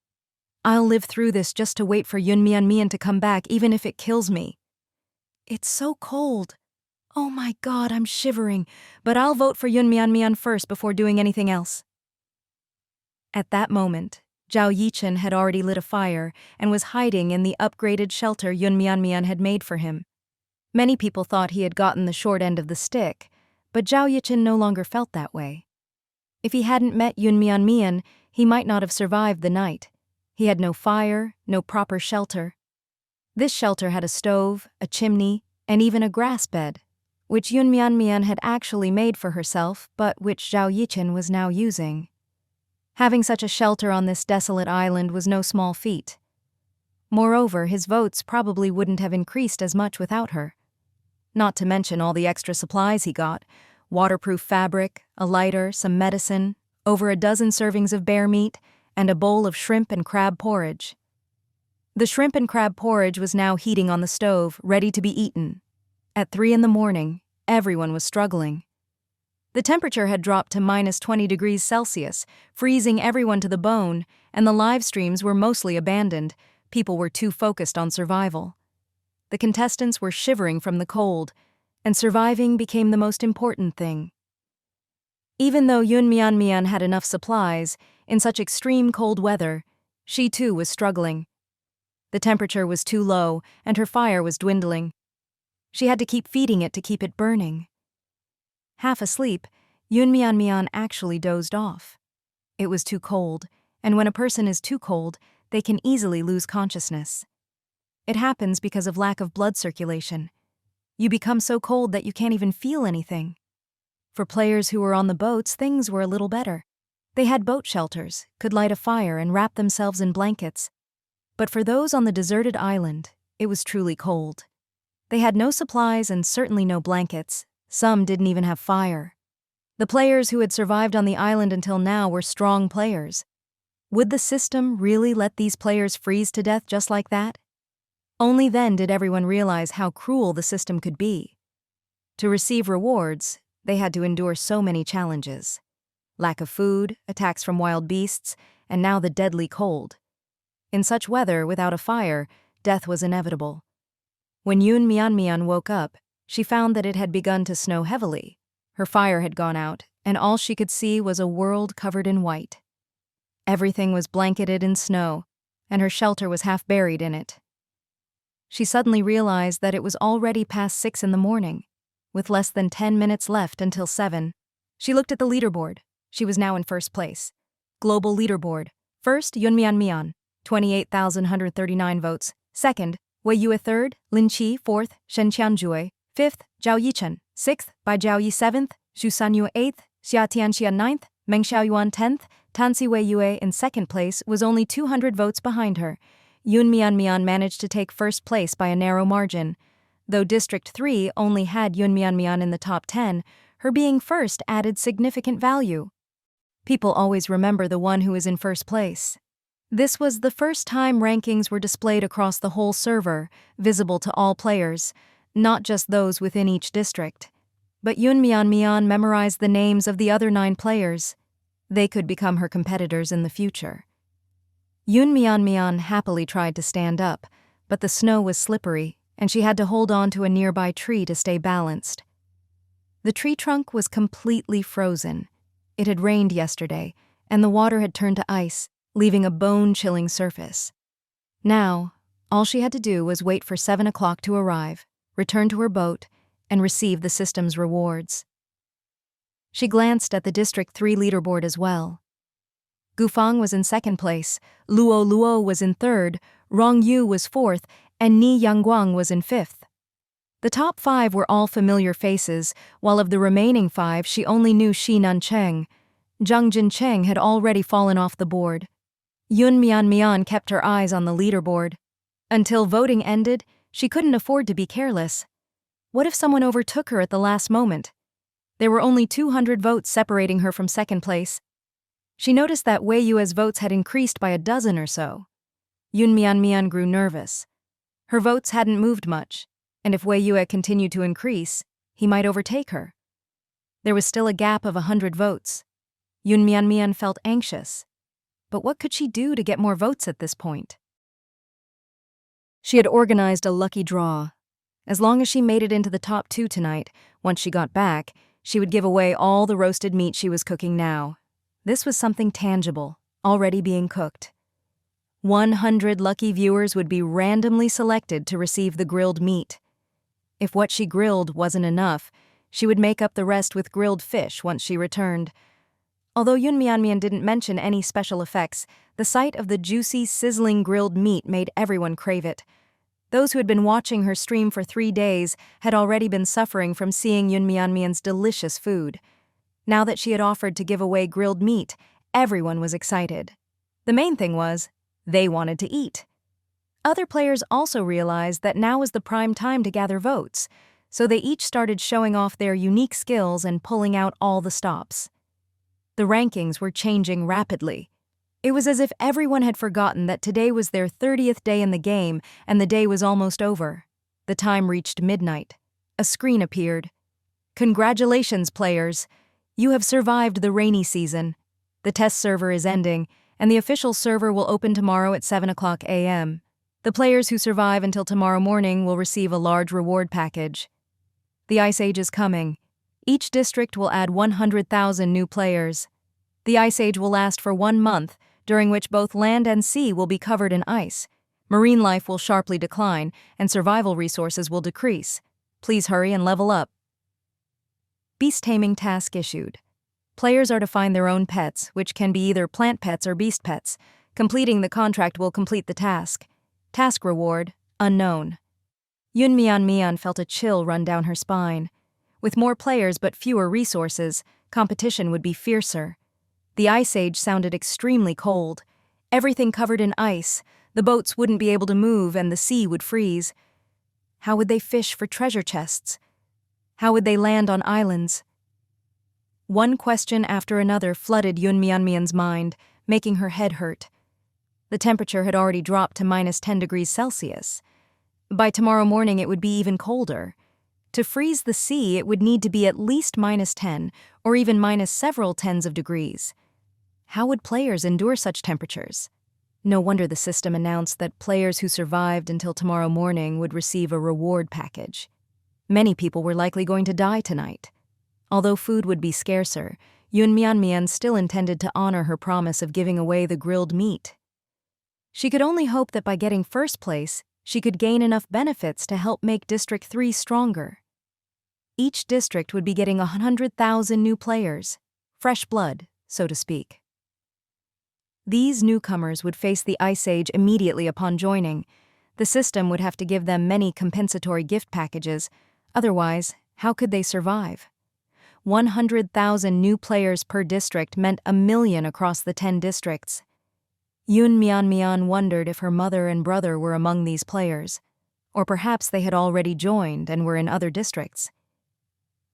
I'll live through this just to wait for Yun Mian to come back, even if it kills me. It's so cold. Oh my God, I'm shivering, but I'll vote for Yun Mian first before doing anything else. At that moment, Zhao Yichen had already lit a fire and was hiding in the upgraded shelter Yun Mian had made for him. Many people thought he had gotten the short end of the stick, but Zhao Yichen no longer felt that way. If he hadn't met Yun Mian, he might not have survived the night. He had no fire, no proper shelter. This shelter had a stove, a chimney, and even a grass bed, which Yun Mian had actually made for herself, but which Zhao Yichen was now using. Having such a shelter on this desolate island was no small feat. Moreover, his votes probably wouldn't have increased as much without her. Not to mention all the extra supplies he got: waterproof fabric, a lighter, some medicine, over a dozen servings of bear meat, and a bowl of shrimp and crab porridge. The shrimp and crab porridge was now heating on the stove, ready to be eaten. At 3 a.m, everyone was struggling. The temperature had dropped to -20 degrees Celsius, freezing everyone to the bone, and the live streams were mostly abandoned. People were too focused on survival. The contestants were shivering from the cold, and surviving became the most important thing. Even though Yun Mian had enough supplies, in such extreme cold weather, she too was struggling. The temperature was too low, and her fire was dwindling. She had to keep feeding it to keep it burning. Half asleep, Yun Mian actually dozed off. It was too cold, and when a person is too cold, they can easily lose consciousness. It happens because of lack of blood circulation. You become so cold that you can't even feel anything. For players who were on the boats, things were a little better. They had boat shelters, could light a fire and wrap themselves in blankets. But for those on the deserted island, it was truly cold. They had no supplies and certainly no blankets. Some didn't even have fire. The players who had survived on the island until now were strong players. Would the system really let these players freeze to death just like that? Only then did everyone realize how cruel the system could be. To receive rewards, they had to endure so many challenges. Lack of food, attacks from wild beasts, and now the deadly cold. In such weather, without a fire, death was inevitable. When Yun Mian woke up, she found that it had begun to snow heavily. Her fire had gone out, and all she could see was a world covered in white. Everything was blanketed in snow, and her shelter was half buried in it. She suddenly realized that it was already past 6 a.m, with less than 10 minutes left until 7. She looked at the leaderboard. She was now in first place. Global leaderboard. First, Yun Mian, 28,139 votes. Second, Wei Yue third, Lin Qi fourth, Shen Qianjue fifth, Zhao Yichen sixth, Bai Zhaoyi seventh, Zhu Sanyu eighth, Xia Tianxia ninth, Meng Xiaoyuan 10th. Tansi Wei Yue in second place was only 200 votes behind her. Yun Mian managed to take first place by a narrow margin. Though District 3 only had Yun Mian in the top 10, her being first added significant value. People always remember the one who is in first place. This was the first time rankings were displayed across the whole server, visible to all players, not just those within each district. But Mian memorized the names of the other 9 players. They could become her competitors in the future. Mian happily tried to stand up, but the snow was slippery, and she had to hold on to a nearby tree to stay balanced. The tree trunk was completely frozen. It had rained yesterday, and the water had turned to ice, leaving a bone-chilling surface. Now, all she had to do was wait for 7 o'clock to arrive, return to her boat, and receive the system's rewards. She glanced at the District 3 leaderboard as well. Gufang was in 2nd place, Luo was in 3rd, Rongyu was 4th, and Ni Yangguang was in 5th. The top 5 were all familiar faces, while of the remaining 5 she only knew Shi Nancheng. Zhang Jincheng had already fallen off the board. Mian kept her eyes on the leaderboard. Until voting ended, she couldn't afford to be careless. What if someone overtook her at the last moment? There were only 200 votes separating her from 2nd place. She noticed that Wei Yue's votes had increased by a dozen or so. Mian grew nervous. Her votes hadn't moved much, and if Wei Yue continued to increase, he might overtake her. There was still a gap of 100 votes. Mian felt anxious. But what could she do to get more votes at this point? She had organized a lucky draw. As long as she made it into the top 2 tonight, once she got back, she would give away all the roasted meat she was cooking now. This was something tangible, already being cooked. 100 lucky viewers would be randomly selected to receive the grilled meat. If what she grilled wasn't enough, she would make up the rest with grilled fish once she returned. Although Mian didn't mention any special effects, the sight of the juicy, sizzling grilled meat made everyone crave it. Those who had been watching her stream for 3 days had already been suffering from seeing Mian's delicious food. Now that she had offered to give away grilled meat, everyone was excited. The main thing was, they wanted to eat. Other players also realized that now was the prime time to gather votes, so they each started showing off their unique skills and pulling out all the stops. The rankings were changing rapidly. It was as if everyone had forgotten that today was their 30th day in the game and the day was almost over. The time reached midnight. A screen appeared. Congratulations, players! You have survived the rainy season. The test server is ending, and the official server will open tomorrow at 7 o'clock a.m. The players who survive until tomorrow morning will receive a large reward package. The Ice Age is coming. Each district will add 100,000 new players. The Ice Age will last for 1 month, during which both land and sea will be covered in ice. Marine life will sharply decline, and survival resources will decrease. Please hurry and level up. Beast taming task issued. Players are to find their own pets, which can be either plant pets or beast pets. Completing the contract will complete the task. Task reward, unknown. Mian felt a chill run down her spine. With more players but fewer resources, competition would be fiercer. The Ice Age sounded extremely cold. Everything covered in ice, the boats wouldn't be able to move and the sea would freeze. How would they fish for treasure chests? How would they land on islands? One question after another flooded Mian's mind, making her head hurt. The temperature had already dropped to -10 degrees Celsius. By tomorrow morning it would be even colder. To freeze the sea, it would need to be at least -10, or even minus several tens of degrees. How would players endure such temperatures? No wonder the system announced that players who survived until tomorrow morning would receive a reward package. Many people were likely going to die tonight. Although food would be scarcer, Mian still intended to honor her promise of giving away the grilled meat. She could only hope that by getting first place, she could gain enough benefits to help make District 3 stronger. Each district would be getting 100,000 new players, fresh blood, so to speak. These newcomers would face the Ice Age immediately upon joining. The system would have to give them many compensatory gift packages. Otherwise, how could they survive? 100,000 new players per district meant 1 million across the 10 districts. Mian wondered if her mother and brother were among these players, or perhaps they had already joined and were in other districts.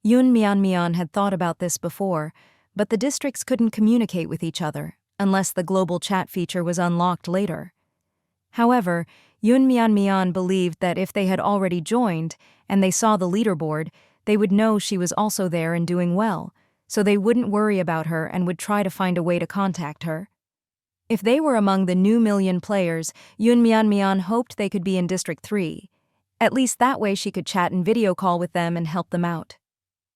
Mian had thought about this before, but the districts couldn't communicate with each other, unless the global chat feature was unlocked later. However, Yun believed that if they had already joined and they saw the leaderboard, they would know she was also there and doing well, so they wouldn't worry about her and would try to find a way to contact her. If they were among the new million players, Yun hoped they could be in District 3. At least that way she could chat and video call with them and help them out.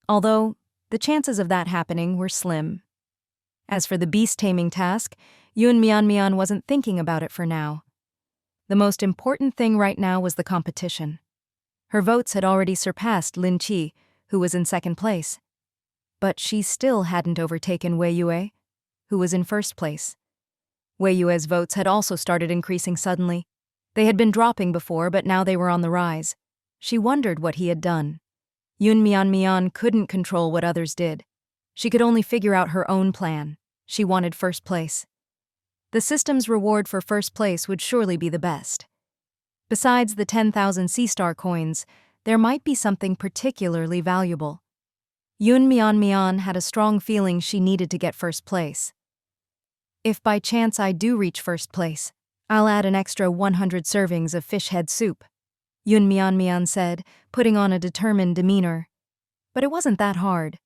Although, the chances of that happening were slim. As for the beast-taming task, Yun wasn't thinking about it for now. The most important thing right now was the competition. Her votes had already surpassed Lin Qi, who was in second place. But she still hadn't overtaken Wei Yue, who was in first place. Wei Yue's votes had also started increasing suddenly. They had been dropping before, but now they were on the rise. She wondered what he had done. Yun couldn't control what others did. She could only figure out her own plan. She wanted first place. The system's reward for first place would surely be the best. Besides the 10,000 Sea Star coins, there might be something particularly valuable. Yun had a strong feeling she needed to get first place. If by chance I do reach first place, I'll add an extra 100 servings of fish head soup, Yun said, putting on a determined demeanor. But it wasn't that hard.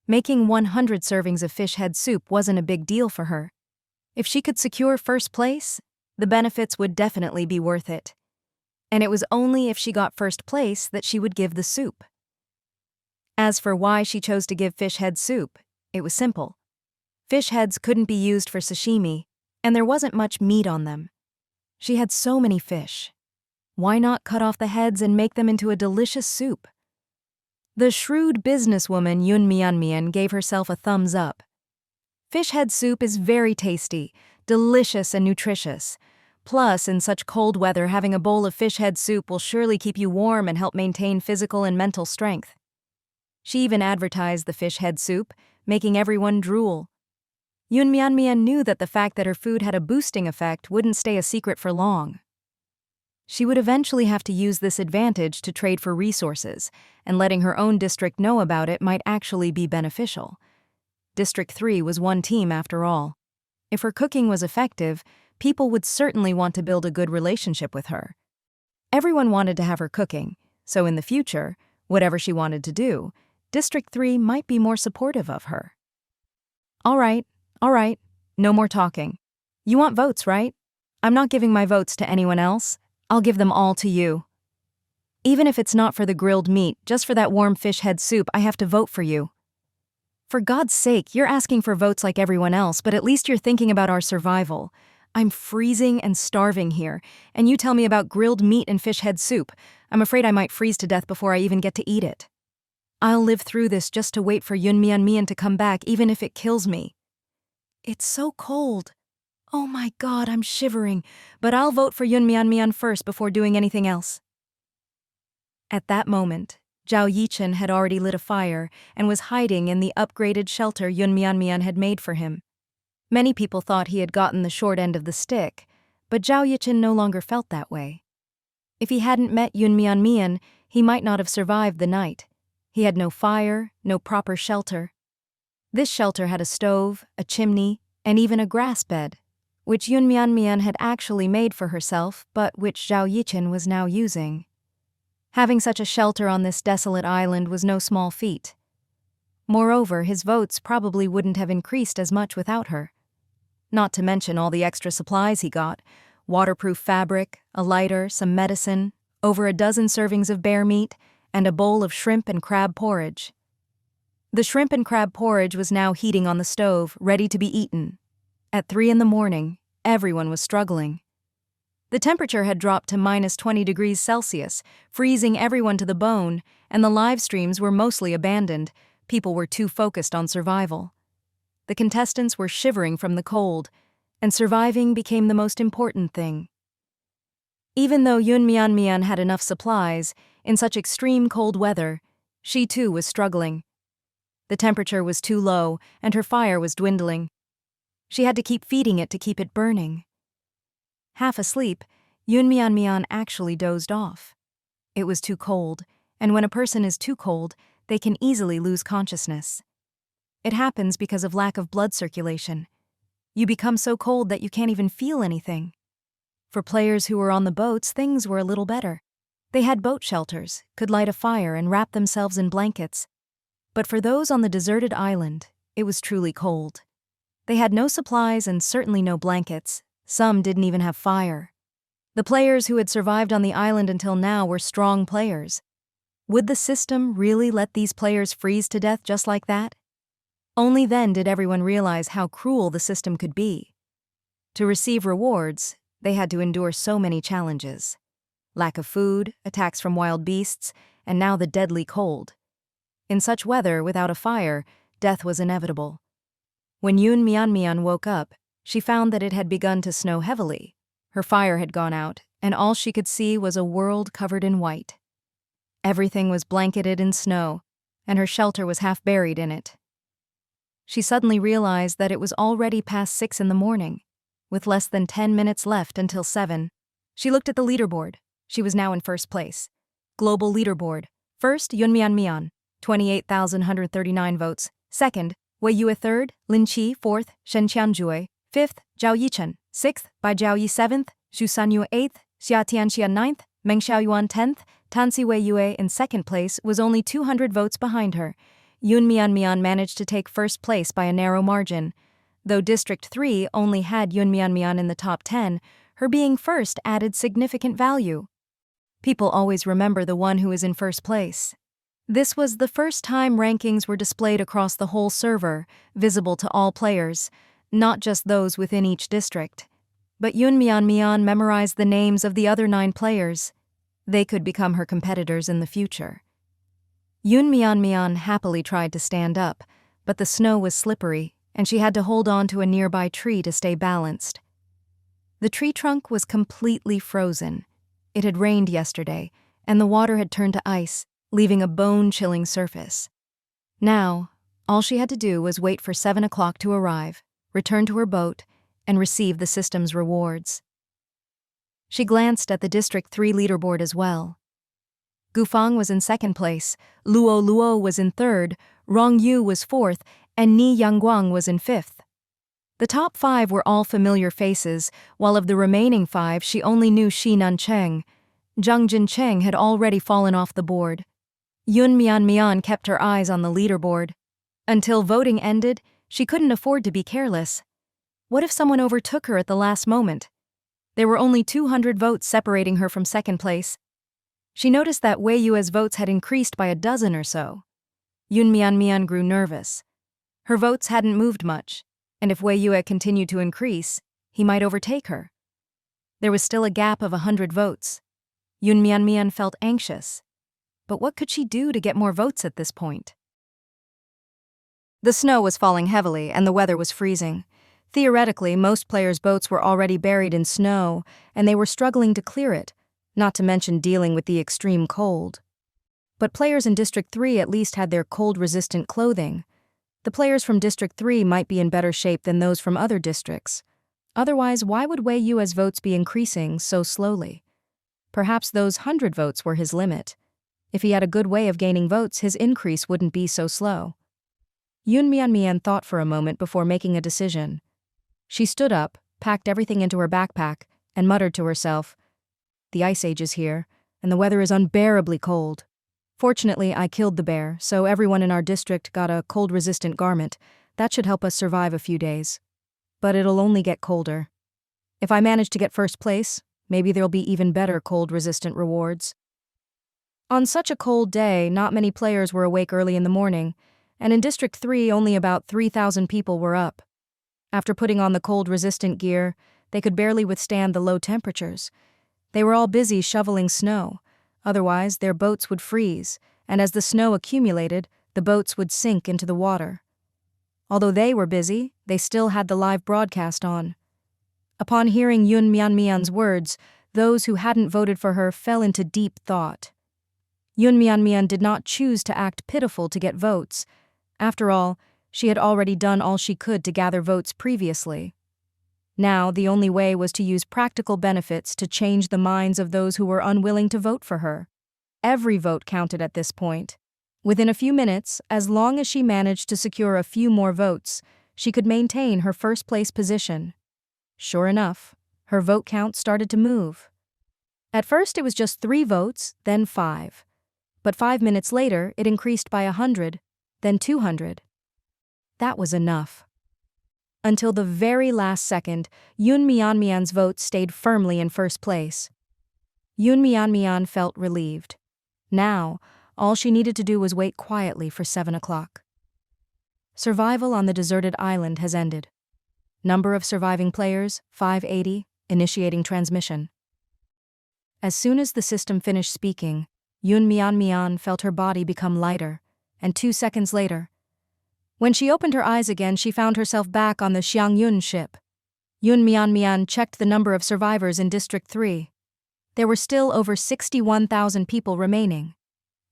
Making 100 servings of fish head soup wasn't a big deal for her. If she could secure first place, the benefits would definitely be worth it. And it was only if she got first place that she would give the soup. As for why she chose to give fish head soup, it was simple. Fish heads couldn't be used for sashimi, and there wasn't much meat on them. She had so many fish. Why not cut off the heads and make them into a delicious soup? The shrewd businesswoman Yun gave herself a thumbs up. Fish head soup is very tasty, delicious and nutritious. Plus, in such cold weather, having a bowl of fish head soup will surely keep you warm and help maintain physical and mental strength. She even advertised the fish head soup, making everyone drool. Yun knew that the fact that her food had a boosting effect wouldn't stay a secret for long. She would eventually have to use this advantage to trade for resources, and letting her own district know about it might actually be beneficial. District 3 was one team after all. If her cooking was effective, people would certainly want to build a good relationship with her. Everyone wanted to have her cooking, so in the future, whatever she wanted to do, District 3 might be more supportive of her. All right, no more talking. You want votes, right? I'm not giving my votes to anyone else. I'll give them all to you. Even if it's not for the grilled meat, just for that warm fish head soup, I have to vote for you. For God's sake, you're asking for votes like everyone else, but at least you're thinking about our survival. I'm freezing and starving here, and you tell me about grilled meat and fish head soup. I'm afraid I might freeze to death before I even get to eat it. I'll live through this just to wait for Yun to come back, even if it kills me. It's so cold. Oh my God, I'm shivering, but I'll vote for Yun first before doing anything else. At that moment, Zhao Yichen had already lit a fire and was hiding in the upgraded shelter Yun had made for him. Many people thought he had gotten the short end of the stick, but Zhao Yichen no longer felt that way. If he hadn't met Yun, he might not have survived the night. He had no fire, no proper shelter. This shelter had a stove, a chimney, and even a grass bed, which Yun had actually made for herself, but which Zhao Yichen was now using. Having such a shelter on this desolate island was no small feat. Moreover, his votes probably wouldn't have increased as much without her. Not to mention all the extra supplies he got: waterproof fabric, a lighter, some medicine, over a dozen servings of bear meat, and a bowl of shrimp and crab porridge. The shrimp and crab porridge was now heating on the stove, ready to be eaten. At 3 a.m, everyone was struggling. The temperature had dropped to -20 degrees Celsius, freezing everyone to the bone, and the live streams were mostly abandoned. People were too focused on survival. The contestants were shivering from the cold, and surviving became the most important thing. Even though Yun had enough supplies, in such extreme cold weather, she too was struggling. The temperature was too low, and her fire was dwindling. She had to keep feeding it to keep it burning. Half asleep, Yun actually dozed off. It was too cold, and when a person is too cold, they can easily lose consciousness. It happens because of lack of blood circulation. You become so cold that you can't even feel anything. For players who were on the boats, things were a little better. They had boat shelters, could light a fire and wrap themselves in blankets. But for those on the deserted island, it was truly cold. They had no supplies and certainly no blankets. Some didn't even have fire. The players who had survived on the island until now were strong players. Would the system really let these players freeze to death just like that? Only then did everyone realize how cruel the system could be. To receive rewards, they had to endure so many challenges. Lack of food, attacks from wild beasts, and now the deadly cold. In such weather, without a fire, death was inevitable. When Yoon Myeon woke up, she found that it had begun to snow heavily. Her fire had gone out, and all she could see was a world covered in white. Everything was blanketed in snow, and her shelter was half buried in it. She suddenly realized that it was already past 6 in the morning, with less than 10 minutes left until 7. She looked at the leaderboard. She was now in first place. Global leaderboard. First, Yoon Myeon, 28,139 votes. Second, Wei Yue third, Lin Chi fourth, Shen Qianjue fifth, Zhao Yichen sixth, Bai Zhaoyi seventh, Zhu Sanyu eighth, Xia Tianxia ninth, Meng Xiaoyuan 10th, Tansi Wei Yue in second place was only 200 votes behind her. Yoon Myeon managed to take first place by a narrow margin. Though District 3 only had Yoon Myeon in the top 10, her being first added significant value. People always remember the one who is in first place. This was the first time rankings were displayed across the whole server, visible to all players, not just those within each district. But Yoon Myeon memorized the names of the other 9 players. They could become her competitors in the future. Yoon Myeon happily tried to stand up, but the snow was slippery, and she had to hold on to a nearby tree to stay balanced. The tree trunk was completely frozen. It had rained yesterday, and the water had turned to ice, leaving a bone-chilling surface. Now, all she had to do was wait for 7 o'clock to arrive, return to her boat, and receive the system's rewards. She glanced at the District 3 leaderboard as well. Gufang was in second place, Luo was in third, Rong Yu was fourth, and Ni Yangguang was in fifth. The top 5 were all familiar faces, while of the remaining 5 she only knew Shi Nancheng. Zhang Jincheng had already fallen off the board. Yoon Myeon kept her eyes on the leaderboard. Until voting ended, she couldn't afford to be careless. What if someone overtook her at the last moment? There were only 200 votes separating her from second place. She noticed that Wei Yue's votes had increased by a dozen or so. Yoon Myeon grew nervous. Her votes hadn't moved much, and if Wei Yue continued to increase, he might overtake her. There was still a gap of 100 votes. Yoon Myeon felt anxious. But what could she do to get more votes at this point? The snow was falling heavily and the weather was freezing. Theoretically, most players' boats were already buried in snow, and they were struggling to clear it, not to mention dealing with the extreme cold. But players in District 3 at least had their cold-resistant clothing. The players from District 3 might be in better shape than those from other districts. Otherwise, why would Wei Yue's votes be increasing so slowly? Perhaps those 100 votes were his limit. If he had a good way of gaining votes, his increase wouldn't be so slow. Yoon Myeon thought for a moment before making a decision. She stood up, packed everything into her backpack, and muttered to herself, "The ice age is here, and the weather is unbearably cold. Fortunately, I killed the bear, so everyone in our district got a cold-resistant garment. That should help us survive a few days. But it'll only get colder. If I manage to get first place, maybe there'll be even better cold-resistant rewards." On such a cold day, not many players were awake early in the morning, and in District 3 only about 3,000 people were up. After putting on the cold-resistant gear, they could barely withstand the low temperatures. They were all busy shoveling snow. Otherwise, their boats would freeze, and as the snow accumulated, the boats would sink into the water. Although they were busy, they still had the live broadcast on. Upon hearing Yoon Myeon's words, those who hadn't voted for her fell into deep thought. Yoon Myeon did not choose to act pitiful to get votes. After all, she had already done all she could to gather votes previously. Now, the only way was to use practical benefits to change the minds of those who were unwilling to vote for her. Every vote counted at this point. Within a few minutes, as long as she managed to secure a few more votes, she could maintain her first-place position. Sure enough, her vote count started to move. At first it was just 3 votes, then 5. But 5 minutes later it increased by 100, then 200. That was enough. Until the very last second, Yoon Mianmian's vote stayed firmly in first place. Yoon Mianmian felt relieved. Now, all she needed to do was wait quietly for 7 o'clock. Survival on the deserted island has ended. Number of surviving players, 580, initiating transmission. As soon as the system finished speaking, Yoon Mianmian felt her body become lighter, and 2 seconds later, when she opened her eyes again, she found herself back on the Xiangyun ship. Yoon Mianmian checked the number of survivors in District 3. There were still over 61,000 people remaining.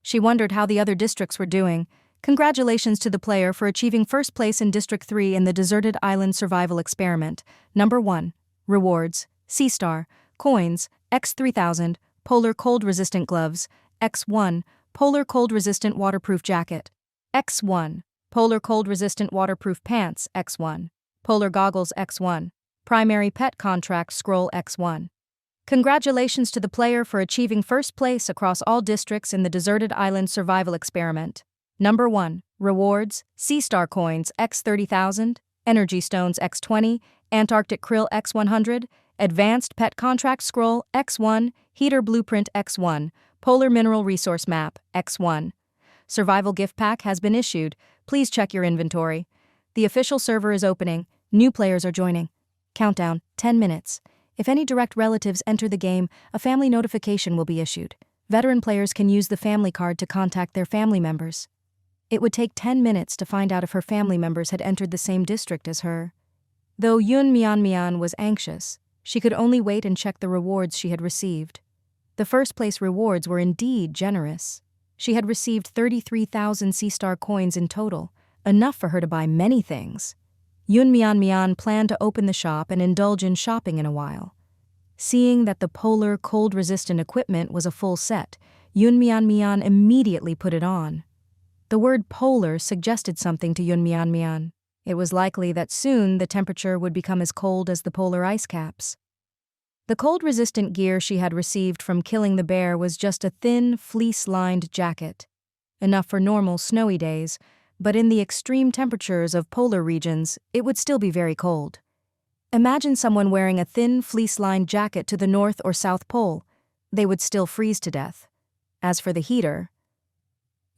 She wondered how the other districts were doing. Congratulations to the player for achieving first place in District 3 in the Deserted Island Survival Experiment. Number 1. Rewards: Sea Star, Coins, X3000, Polar Cold Resistant Gloves, X1, Polar Cold Resistant Waterproof Jacket, X1, Polar Cold Resistant Waterproof Pants, X1, Polar Goggles, X1, Primary Pet Contract Scroll, X1. Congratulations to the player for achieving first place across all districts in the Deserted Island Survival Experiment. Number 1. Rewards: Sea Star Coins, X30,000, Energy Stones, X20, Antarctic Krill, X100, Advanced Pet Contract Scroll, X1, Heater Blueprint, X1, Polar Mineral Resource Map, X1. Survival Gift Pack has been issued. Please check your inventory. The official server is opening. New players are joining. Countdown, 10 minutes. If any direct relatives enter the game, a family notification will be issued. Veteran players can use the family card to contact their family members. It would take 10 minutes to find out if her family members had entered the same district as her. Though Yoon Mianmian was anxious, she could only wait and check the rewards she had received. The first-place rewards were indeed generous. She had received 33,000 Sea Star coins in total, enough for her to buy many things. Yoon Mianmian planned to open the shop and indulge in shopping in a while. Seeing that the polar cold-resistant equipment was a full set, Yoon Mianmian immediately put it on. The word polar suggested something to Yoon Mianmian. It was likely that soon the temperature would become as cold as the polar ice caps. The cold-resistant gear she had received from killing the bear was just a thin, fleece-lined jacket, enough for normal snowy days, but in the extreme temperatures of polar regions, it would still be very cold. Imagine someone wearing a thin, fleece-lined jacket to the North or South Pole. They would still freeze to death. As for the heater,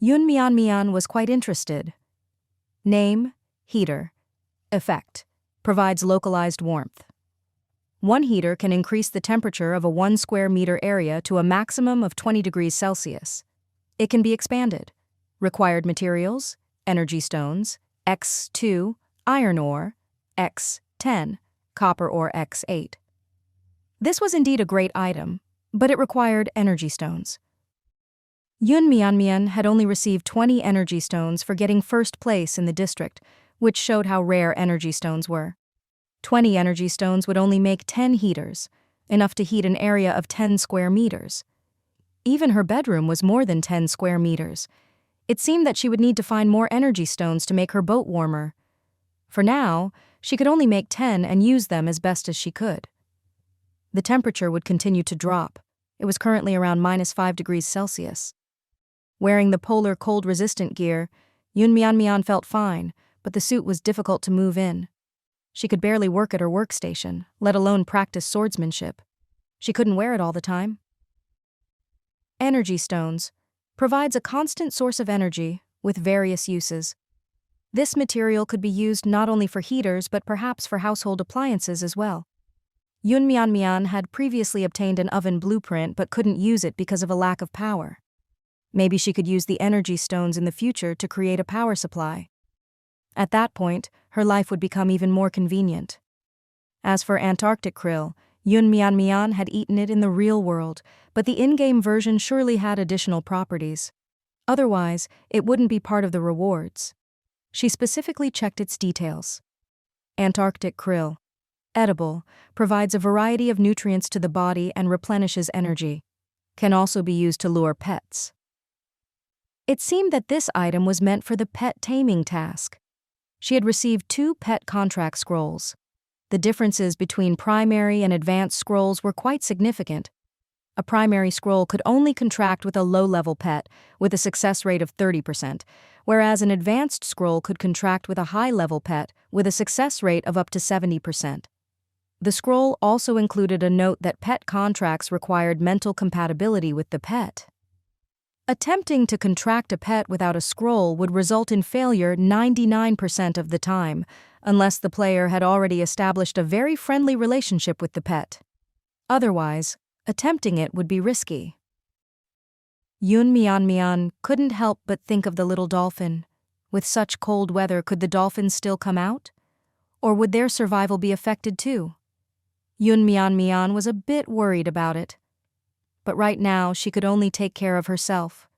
Yoon Mianmian was quite interested. Name: Heater. Effect: provides localized warmth. One heater can increase the temperature of a 1 square meter area to a maximum of 20 degrees Celsius. It can be expanded. Required materials: energy stones, X2, iron ore, X10, copper ore, X8. This was indeed a great item, but it required energy stones. Yoon Mianmian had only received 20 energy stones for getting first place in the district, which showed how rare energy stones were. 20 energy stones would only make 10 heaters, enough to heat an area of 10 square meters. Even her bedroom was more than 10 square meters. It seemed that she would need to find more energy stones to make her boat warmer. For now, she could only make 10 and use them as best as she could. The temperature would continue to drop. It was currently around -5 degrees Celsius. Wearing the polar cold-resistant gear, Yoon Mianmian felt fine, but the suit was difficult to move in. She could barely work at her workstation, let alone practice swordsmanship. She couldn't wear it all the time. Energy stones provides a constant source of energy with various uses. This material could be used not only for heaters but perhaps for household appliances as well. Yoon Mianmian had previously obtained an oven blueprint but couldn't use it because of a lack of power. Maybe she could use the energy stones in the future to create a power supply. At that point, her life would become even more convenient. As for Antarctic krill, Yoon Mianmian had eaten it in the real world, but the in-game version surely had additional properties. Otherwise, it wouldn't be part of the rewards. She specifically checked its details. Antarctic krill, edible, provides a variety of nutrients to the body and replenishes energy. Can also be used to lure pets. It seemed that this item was meant for the pet taming task. She had received 2 pet contract scrolls. The differences between primary and advanced scrolls were quite significant. A primary scroll could only contract with a low-level pet, with a success rate of 30%, whereas an advanced scroll could contract with a high-level pet, with a success rate of up to 70%. The scroll also included a note that pet contracts required mental compatibility with the pet. Attempting to contract a pet without a scroll would result in failure 99% of the time, unless the player had already established a very friendly relationship with the pet. Otherwise, attempting it would be risky. Mian couldn't help but think of the little dolphin. With such cold weather, could the dolphins still come out? Or would their survival be affected too? Mian was a bit worried about it. But right now, she could only take care of herself.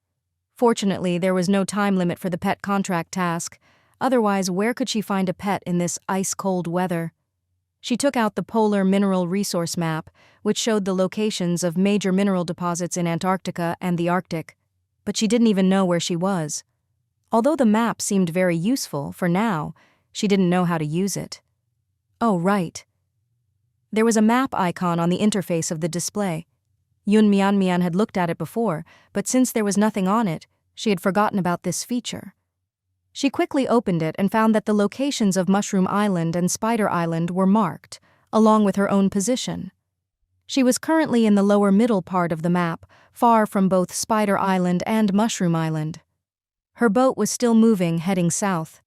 Fortunately, there was no time limit for the pet contract task. Otherwise, where could she find a pet in this ice-cold weather? She took out the Polar Mineral Resource Map, which showed the locations of major mineral deposits in Antarctica and the Arctic, but she didn't even know where she was. Although the map seemed very useful, for now, she didn't know how to use it. Oh, right. There was a map icon on the interface of the display. Mian had looked at it before, but since there was nothing on it, she had forgotten about this feature. She quickly opened it and found that the locations of Mushroom Island and Spider Island were marked, along with her own position. She was currently in the lower middle part of the map, far from both Spider Island and Mushroom Island. Her boat was still moving, heading south.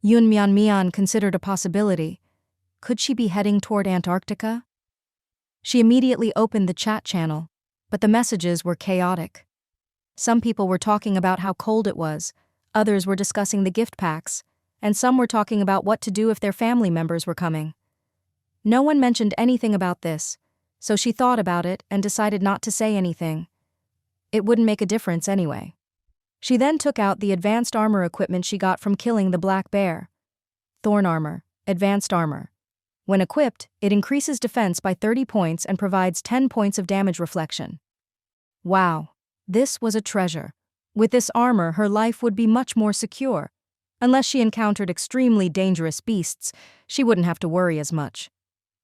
Mian considered a possibility. Could she be heading toward Antarctica? She immediately opened the chat channel, but the messages were chaotic. Some people were talking about how cold it was, others were discussing the gift packs, and some were talking about what to do if their family members were coming. No one mentioned anything about this, so she thought about it and decided not to say anything. It wouldn't make a difference anyway. She then took out the advanced armor equipment she got from killing the black bear. Thorn armor, advanced armor. When equipped, it increases defense by 30 points and provides 10 points of damage reflection. Wow, this was a treasure. With this armor, her life would be much more secure. Unless she encountered extremely dangerous beasts, she wouldn't have to worry as much.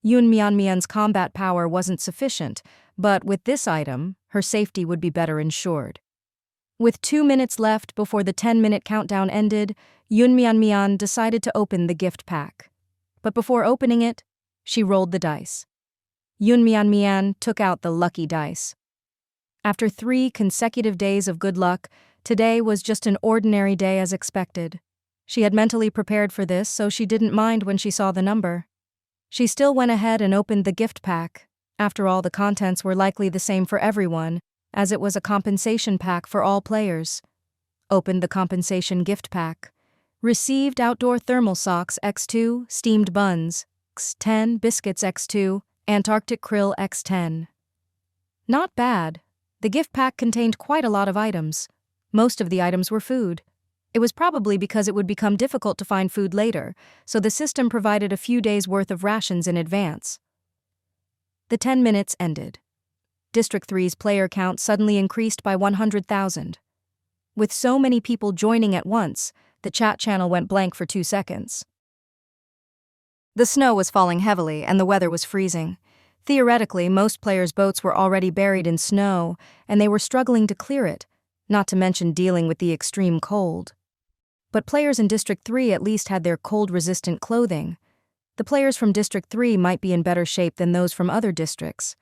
Mian's combat power wasn't sufficient, but with this item, her safety would be better ensured. With 2 minutes left before the 10-minute countdown ended, Mian decided to open the gift pack. But before opening it, she rolled the dice. Mian took out the lucky dice. After 3 consecutive days of good luck, today was just an ordinary day as expected. She had mentally prepared for this, so she didn't mind when she saw the number. She still went ahead and opened the gift pack. After all, the contents were likely the same for everyone, as it was a compensation pack for all players. Opened the compensation gift pack. Received outdoor thermal socks X2, steamed buns, X10, biscuits X2, Antarctic krill X10. Not bad. The gift pack contained quite a lot of items. Most of the items were food. It was probably because it would become difficult to find food later, so the system provided a few days' worth of rations in advance. The 10 minutes ended. District 3's player count suddenly increased by 100,000. With so many people joining at once, the chat channel went blank for 2 seconds. The snow was falling heavily and the weather was freezing. Theoretically, most players' boats were already buried in snow, and they were struggling to clear it, not to mention dealing with the extreme cold. But players in District 3 at least had their cold-resistant clothing. The players from District 3 might be in better shape than those from other districts.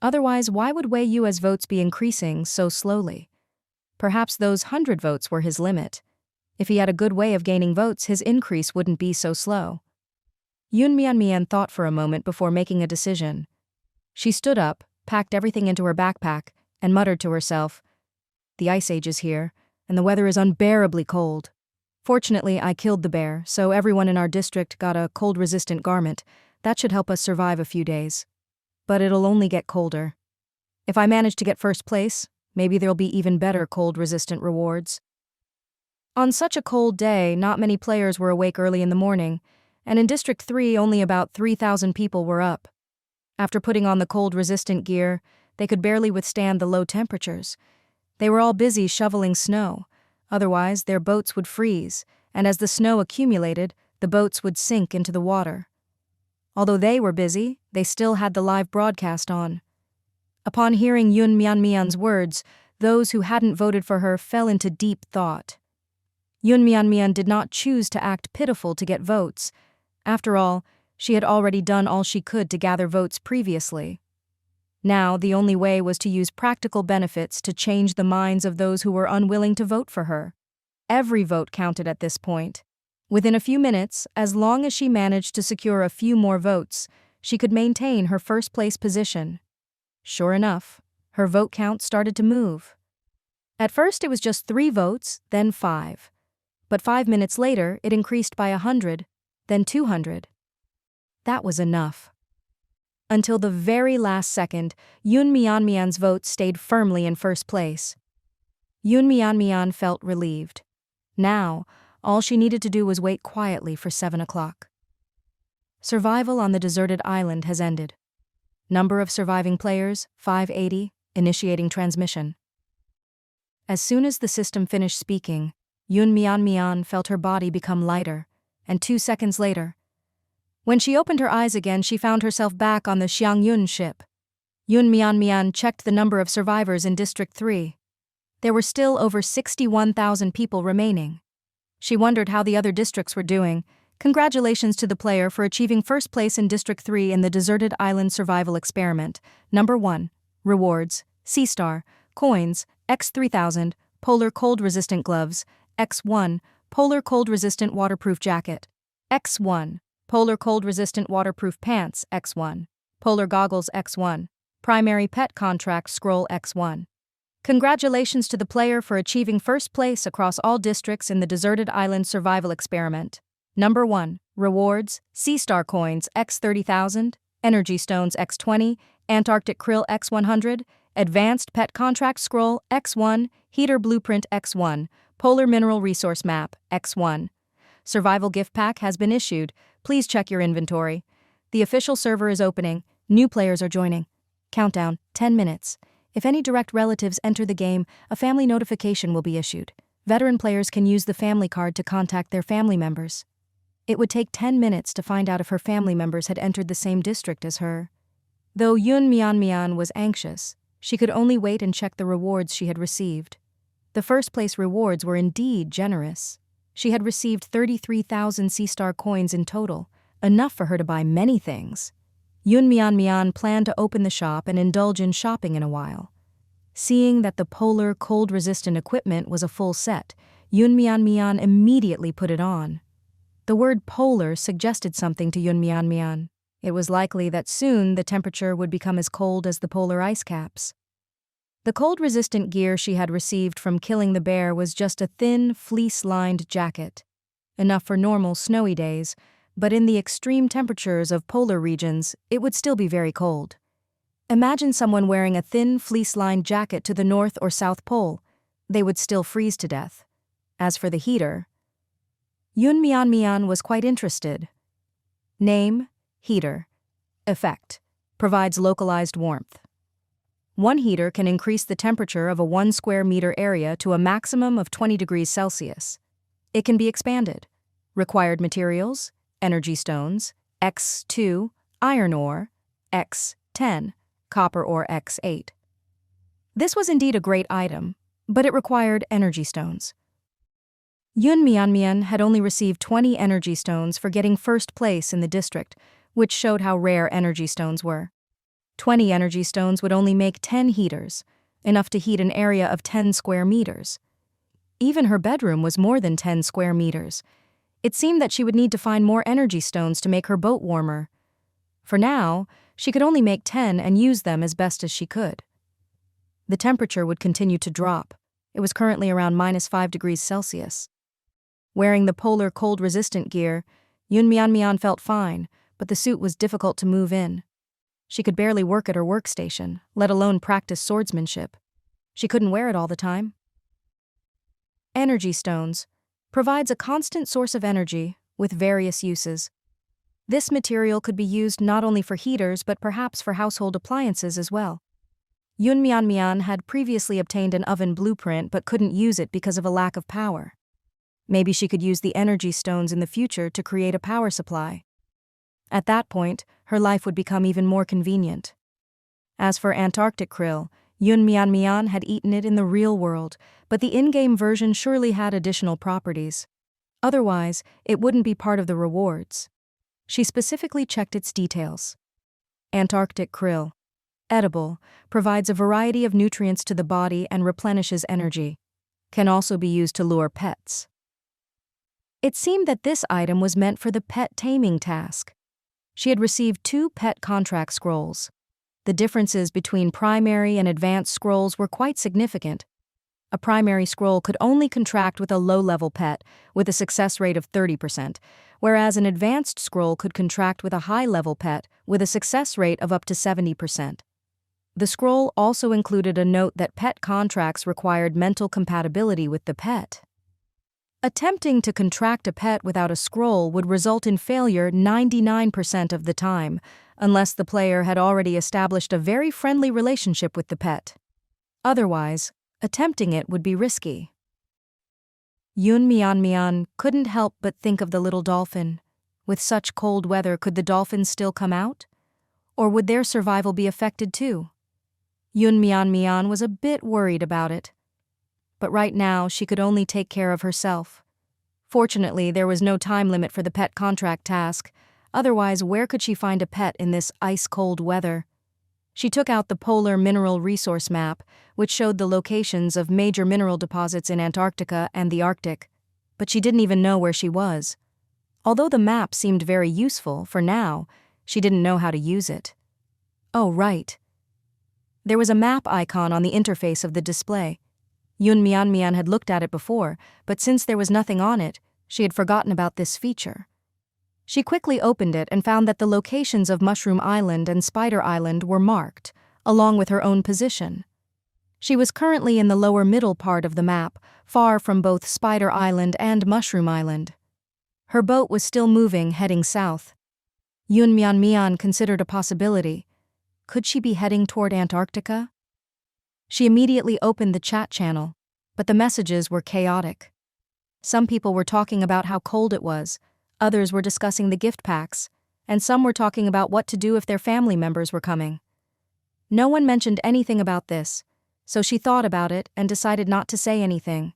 Otherwise, why would Wei Yue's votes be increasing so slowly? Perhaps those 100 votes were his limit. If he had a good way of gaining votes, his increase wouldn't be so slow. Mian thought for a moment before making a decision. She stood up, packed everything into her backpack, and muttered to herself, "The ice age is here, and the weather is unbearably cold. Fortunately, I killed the bear, so everyone in our district got a cold-resistant garment. That should help us survive a few days. But it'll only get colder. If I manage to get first place, maybe there'll be even better cold-resistant rewards." On such a cold day, not many players were awake early in the morning, and in District 3 only about 3,000 people were up. After putting on the cold-resistant gear, they could barely withstand the low temperatures. They were all busy shoveling snow. Otherwise, their boats would freeze, and as the snow accumulated, the boats would sink into the water. Although they were busy, they still had the live broadcast on. Upon hearing Yun Mianmian's words, those who hadn't voted for her fell into deep thought. Yun Mianmian did not choose to act pitiful to get votes. After all, she had already done all she could to gather votes previously. Now, the only way was to use practical benefits to change the minds of those who were unwilling to vote for her. Every vote counted at this point. Within a few minutes, as long as she managed to secure a few more votes, she could maintain her first-place position. Sure enough, her vote count started to move. At first it was just 3 votes, then 5. But 5 minutes later, it increased by 100, then 200. That was enough. Until the very last second, Yun Mianmian's vote stayed firmly in first place. Yun Mianmian felt relieved. Now, all she needed to do was wait quietly for 7 o'clock. Survival on the deserted island has ended. Number of surviving players, 580, initiating transmission. As soon as the system finished speaking, Yun Mianmian felt her body become lighter, and 2 seconds later, when she opened her eyes again, she found herself back on the Xiangyun ship. Yun Mianmian checked the number of survivors in District 3. There were still over 61,000 people remaining. She wondered how the other districts were doing. Congratulations to the player for achieving first place in District 3 in the Deserted Island Survival Experiment. Number 1. Rewards: Sea Star, Coins, X3000, Polar Cold Resistant Gloves, X1, Polar Cold Resistant Waterproof Jacket, X1, Polar Cold Resistant Waterproof Pants, X1, Polar Goggles, X1, Primary Pet Contract Scroll, X1. Congratulations to the player for achieving first place across all districts in the Deserted Island Survival Experiment. Number 1. Rewards: Sea Star Coins, X30,000, Energy Stones, X20, Antarctic Krill, X100, Advanced Pet Contract Scroll, X1, Heater Blueprint, X1, Polar Mineral Resource Map, X1. Survival Gift Pack has been issued. Please check your inventory. The official server is opening. New players are joining. Countdown, 10 minutes. If any direct relatives enter the game, a family notification will be issued. Veteran players can use the family card to contact their family members. It would take 10 minutes to find out if her family members had entered the same district as her. Though Yun Mianmian was anxious, she could only wait and check the rewards she had received. The first-place rewards were indeed generous. She had received 33,000 Sea Star coins in total, enough for her to buy many things. Yun Mianmian planned to open the shop and indulge in shopping in a while. Seeing that the polar cold-resistant equipment was a full set, Yun Mianmian immediately put it on. The word polar suggested something to Yun Mianmian. It was likely that soon the temperature would become as cold as the polar ice caps. The cold-resistant gear she had received from killing the bear was just a thin, fleece-lined jacket, enough for normal snowy days, but in the extreme temperatures of polar regions, it would still be very cold. Imagine someone wearing a thin, fleece-lined jacket to the North or South Pole. They would still freeze to death. As for the heater, Yun Mianmian was quite interested. Name: Heater. Effect: provides localized warmth. One heater can increase the temperature of a 1 square meter area to a maximum of 20 degrees Celsius. It can be expanded. Required materials: energy stones, X2, iron ore, X10, copper ore, X8. This was indeed a great item, but it required energy stones. Yun Mianmian had only received 20 energy stones for getting first place in the district, which showed how rare energy stones were. 20 energy stones would only make 10 heaters, enough to heat an area of 10 square meters. Even her bedroom was more than 10 square meters. It seemed that she would need to find more energy stones to make her boat warmer. For now, she could only make 10 and use them as best as she could. The temperature would continue to drop. It was currently around -5 degrees Celsius. Wearing the polar cold-resistant gear, Yun Mianmian felt fine, but the suit was difficult to move in. She could barely work at her workstation, let alone practice swordsmanship. She couldn't wear it all the time. Energy stones provides a constant source of energy with various uses. This material could be used not only for heaters but perhaps for household appliances as well. Yun Mianmian had previously obtained an oven blueprint but couldn't use it because of a lack of power. Maybe she could use the energy stones in the future to create a power supply. At that point, her life would become even more convenient. As for Antarctic krill, Yun Mian Mian had eaten it in the real world, but the in-game version surely had additional properties. Otherwise, it wouldn't be part of the rewards. She specifically checked its details. Antarctic krill. Edible, provides a variety of nutrients to the body and replenishes energy. Can also be used to lure pets. It seemed that this item was meant for the pet taming task. She had received 2 pet contract scrolls. The differences between primary and advanced scrolls were quite significant. A primary scroll could only contract with a low-level pet, with a success rate of 30%, whereas an advanced scroll could contract with a high-level pet, with a success rate of up to 70%. The scroll also included a note that pet contracts required mental compatibility with the pet. Attempting to contract a pet without a scroll would result in failure 99% of the time, unless the player had already established a very friendly relationship with the pet. Otherwise, attempting it would be risky. Yun Mian Mian couldn't help but think of the little dolphin. With such cold weather, could the dolphins still come out? Or would their survival be affected too? Yun Mian Mian was a bit worried about it. But right now, she could only take care of herself. Fortunately, there was no time limit for the pet contract task. Otherwise, where could she find a pet in this ice-cold weather? She took out the Polar Mineral Resource Map, which showed the locations of major mineral deposits in Antarctica and the Arctic, but she didn't even know where she was. Although the map seemed very useful, for now, she didn't know how to use it. Oh, right. There was a map icon on the interface of the display. Yun Mian Mian had looked at it before, but since there was nothing on it, she had forgotten about this feature. She quickly opened it and found that the locations of Mushroom Island and Spider Island were marked, along with her own position. She was currently in the lower middle part of the map, far from both Spider Island and Mushroom Island. Her boat was still moving, heading south. Yun Mian Mian considered a possibility. Could she be heading toward Antarctica? She immediately opened the chat channel, but the messages were chaotic. Some people were talking about how cold it was, others were discussing the gift packs, and some were talking about what to do if their family members were coming. No one mentioned anything about this, so she thought about it and decided not to say anything.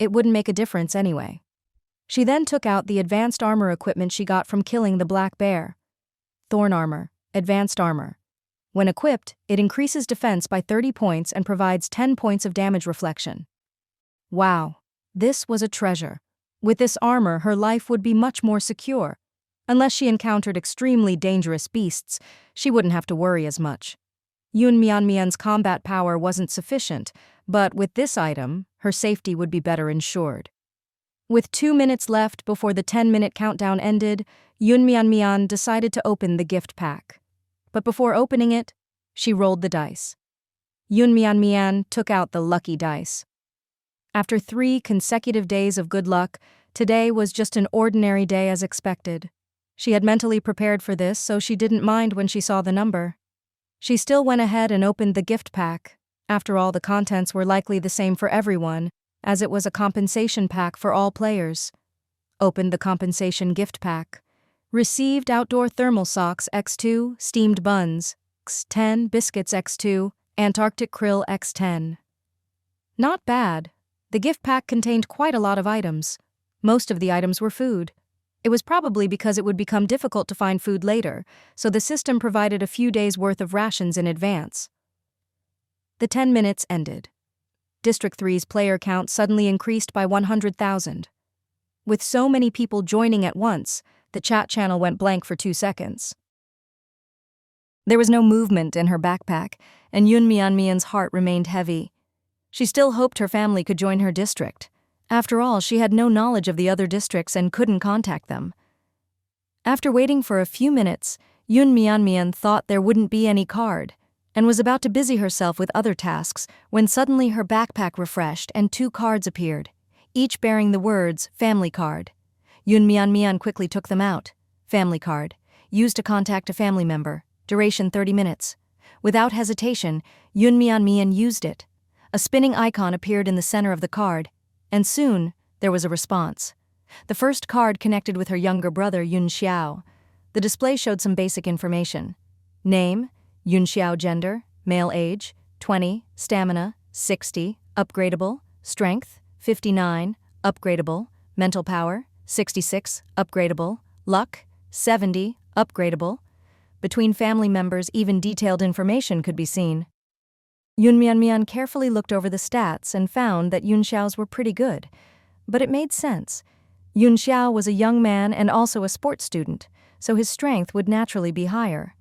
It wouldn't make a difference anyway. She then took out the advanced armor equipment she got from killing the black bear. Thorn armor, advanced armor. When equipped, it increases defense by 30 points and provides 10 points of damage reflection. Wow, this was a treasure. With this armor, her life would be much more secure. Unless she encountered extremely dangerous beasts, she wouldn't have to worry as much. Yun Mian Mian's combat power wasn't sufficient, but with this item, her safety would be better ensured. With 2 minutes left before the 10-minute countdown ended, Yun Mian Mian decided to open the gift pack. But before opening it, she rolled the dice. Yun Mian Mian took out the lucky dice. After 3 consecutive days of good luck, today was just an ordinary day as expected. She had mentally prepared for this, so she didn't mind when she saw the number. She still went ahead and opened the gift pack. After all, the contents were likely the same for everyone, as it was a compensation pack for all players. Opened the compensation gift pack. Received outdoor thermal socks X2, steamed buns, X10, biscuits X2, Antarctic krill X10. Not bad. The gift pack contained quite a lot of items. Most of the items were food. It was probably because it would become difficult to find food later, so the system provided a few days' worth of rations in advance. The 10 minutes ended. District 3's player count suddenly increased by 100,000. With so many people joining at once, the chat channel went blank for 2 seconds. There was no movement in her backpack, and Yun Mian Mian's heart remained heavy. She still hoped her family could join her district. After all, she had no knowledge of the other districts and couldn't contact them. After waiting for a few minutes, Yun Mian Mian thought there wouldn't be any card, and was about to busy herself with other tasks when suddenly her backpack refreshed and 2 cards appeared, each bearing the words, family card. Yun Mian Mian quickly took them out. Family card. Used to contact a family member. Duration 30 minutes. Without hesitation, Yun Mian Mian used it. A spinning icon appeared in the center of the card, and soon, There was a response. The first card connected with her younger brother, Yun Xiao. The display showed some basic information. Name, Yun Xiao gender, male age, 20, stamina, 60, upgradable, strength, 59, upgradable, mental power, 66, upgradable, luck, 70, upgradable. Between family members, even detailed information could be seen. Yun Mian carefully looked over the stats and found that Yun Xiao's were pretty good. But it made sense. Yun Xiao was a young man and also a sports student, so his strength would naturally be higher.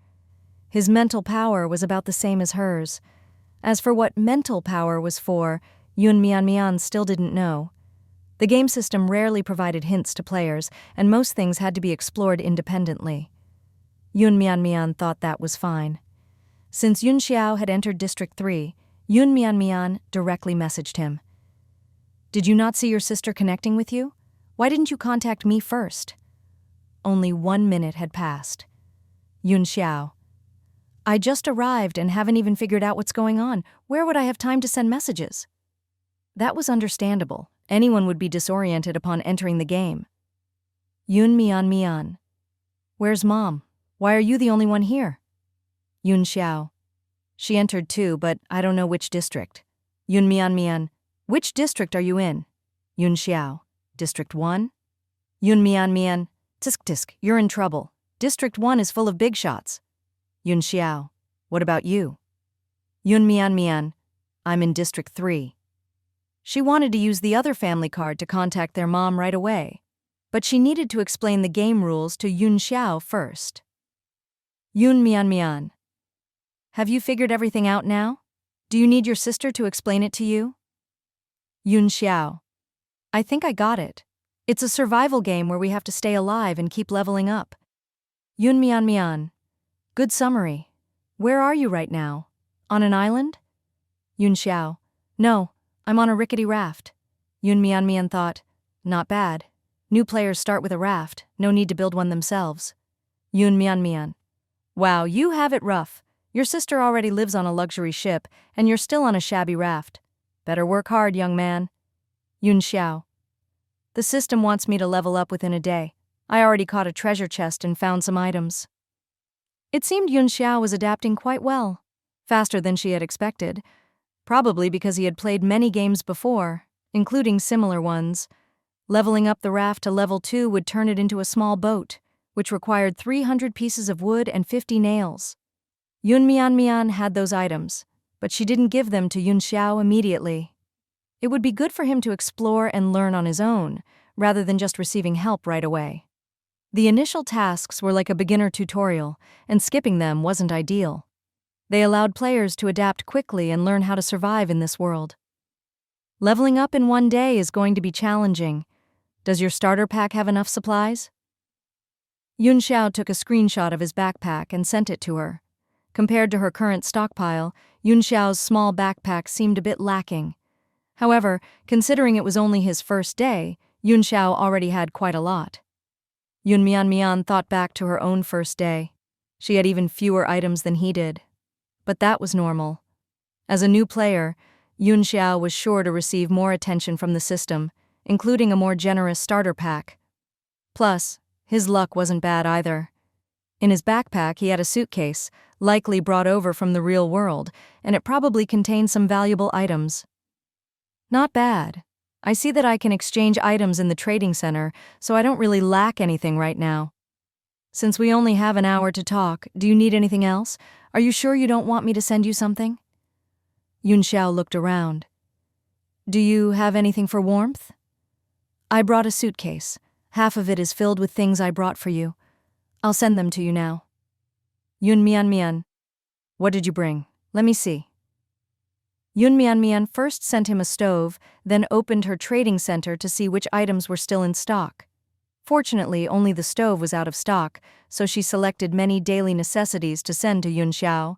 His mental power was about the same as hers. As for what mental power was for, Yun Mian still didn't know. The game system rarely provided hints to players, and most things had to be explored independently. Yun Mian thought that was fine. Since Yun Xiao had entered District 3, Yun Mian directly messaged him. "Did you not see your sister connecting with you? Why didn't you contact me first?" Only 1 minute had passed. Yun Xiao: "I just arrived and haven't even figured out what's going on. Where would I have time to send messages?" That was understandable. Anyone would be disoriented upon entering the game. Yun Mian: "Where's Mom? Why are you the only one here?" Yun Xiao: "She entered too, but I don't know which district." Yun Mian: "Which district are you in?" Yun Xiao: "District 1? Yun Mian: "Tisk, you're in trouble. District 1 is full of big shots." Yun Xiao: "What about you?" Yun Mian: "I'm in District 3. She wanted to use the other family card to contact their mom right away, but she needed to explain the game rules to Yun Xiao first. Yun Mian: "Have you figured everything out now? Do you need your sister to explain it to you?" Yun Xiao: "I think I got it. It's a survival game where we have to stay alive and keep leveling up." Yun Mian: "Good summary. Where are you right now? On an island?" Yun Xiao: "No, I'm on a rickety raft." Yun Mian thought, "Not bad. New players start with a raft, no need to build one themselves." Yun Mian: "Wow, you have it rough. Your sister already lives on a luxury ship, and you're still on a shabby raft. Better work hard, young man." Yun Xiao: "The system wants me to level up within a day. I already caught a treasure chest and found some items." It seemed Yun Xiao was adapting quite well, faster than she had expected, probably because he had played many games before, including similar ones. Leveling up the raft to level 2 would turn it into a small boat, which required 300 pieces of wood and 50 nails. Yun Mian had those items, but she didn't give them to Yun Xiao immediately. It would be good for him to explore and learn on his own, rather than just receiving help right away. The initial tasks were like a beginner tutorial, and skipping them wasn't ideal. They allowed players to adapt quickly and learn how to survive in this world. Leveling up in 1 day is going to be challenging. Does your starter pack have enough supplies? Yun Xiao took a screenshot of his backpack and sent it to her. Compared to her current stockpile, Yun Xiao's small backpack seemed a bit lacking. However, considering it was only his first day, Yun Xiao already had quite a lot. Yun Mian thought back to her own first day. She had even fewer items than he did. But that was normal. As a new player, Yun Xiao was sure to receive more attention from the system, including a more generous starter pack. Plus, his luck wasn't bad either. In his backpack, he had a suitcase, likely brought over from the real world, and it probably contained some valuable items. Not bad. I see that I can exchange items in the trading center, so I don't really lack anything right now. Since we only have an hour to talk, do you need anything else? Are you sure you don't want me to send you something? Yun Xiao looked around. Do you have anything for warmth? I brought a suitcase. Half of it is filled with things I brought for you. I'll send them to you now. Yun Mian: What did you bring? Let me see. Yun Mian first sent him a stove, then opened her trading center to see which items were still in stock. Fortunately, only the stove was out of stock, so she selected many daily necessities to send to Yun Xiao.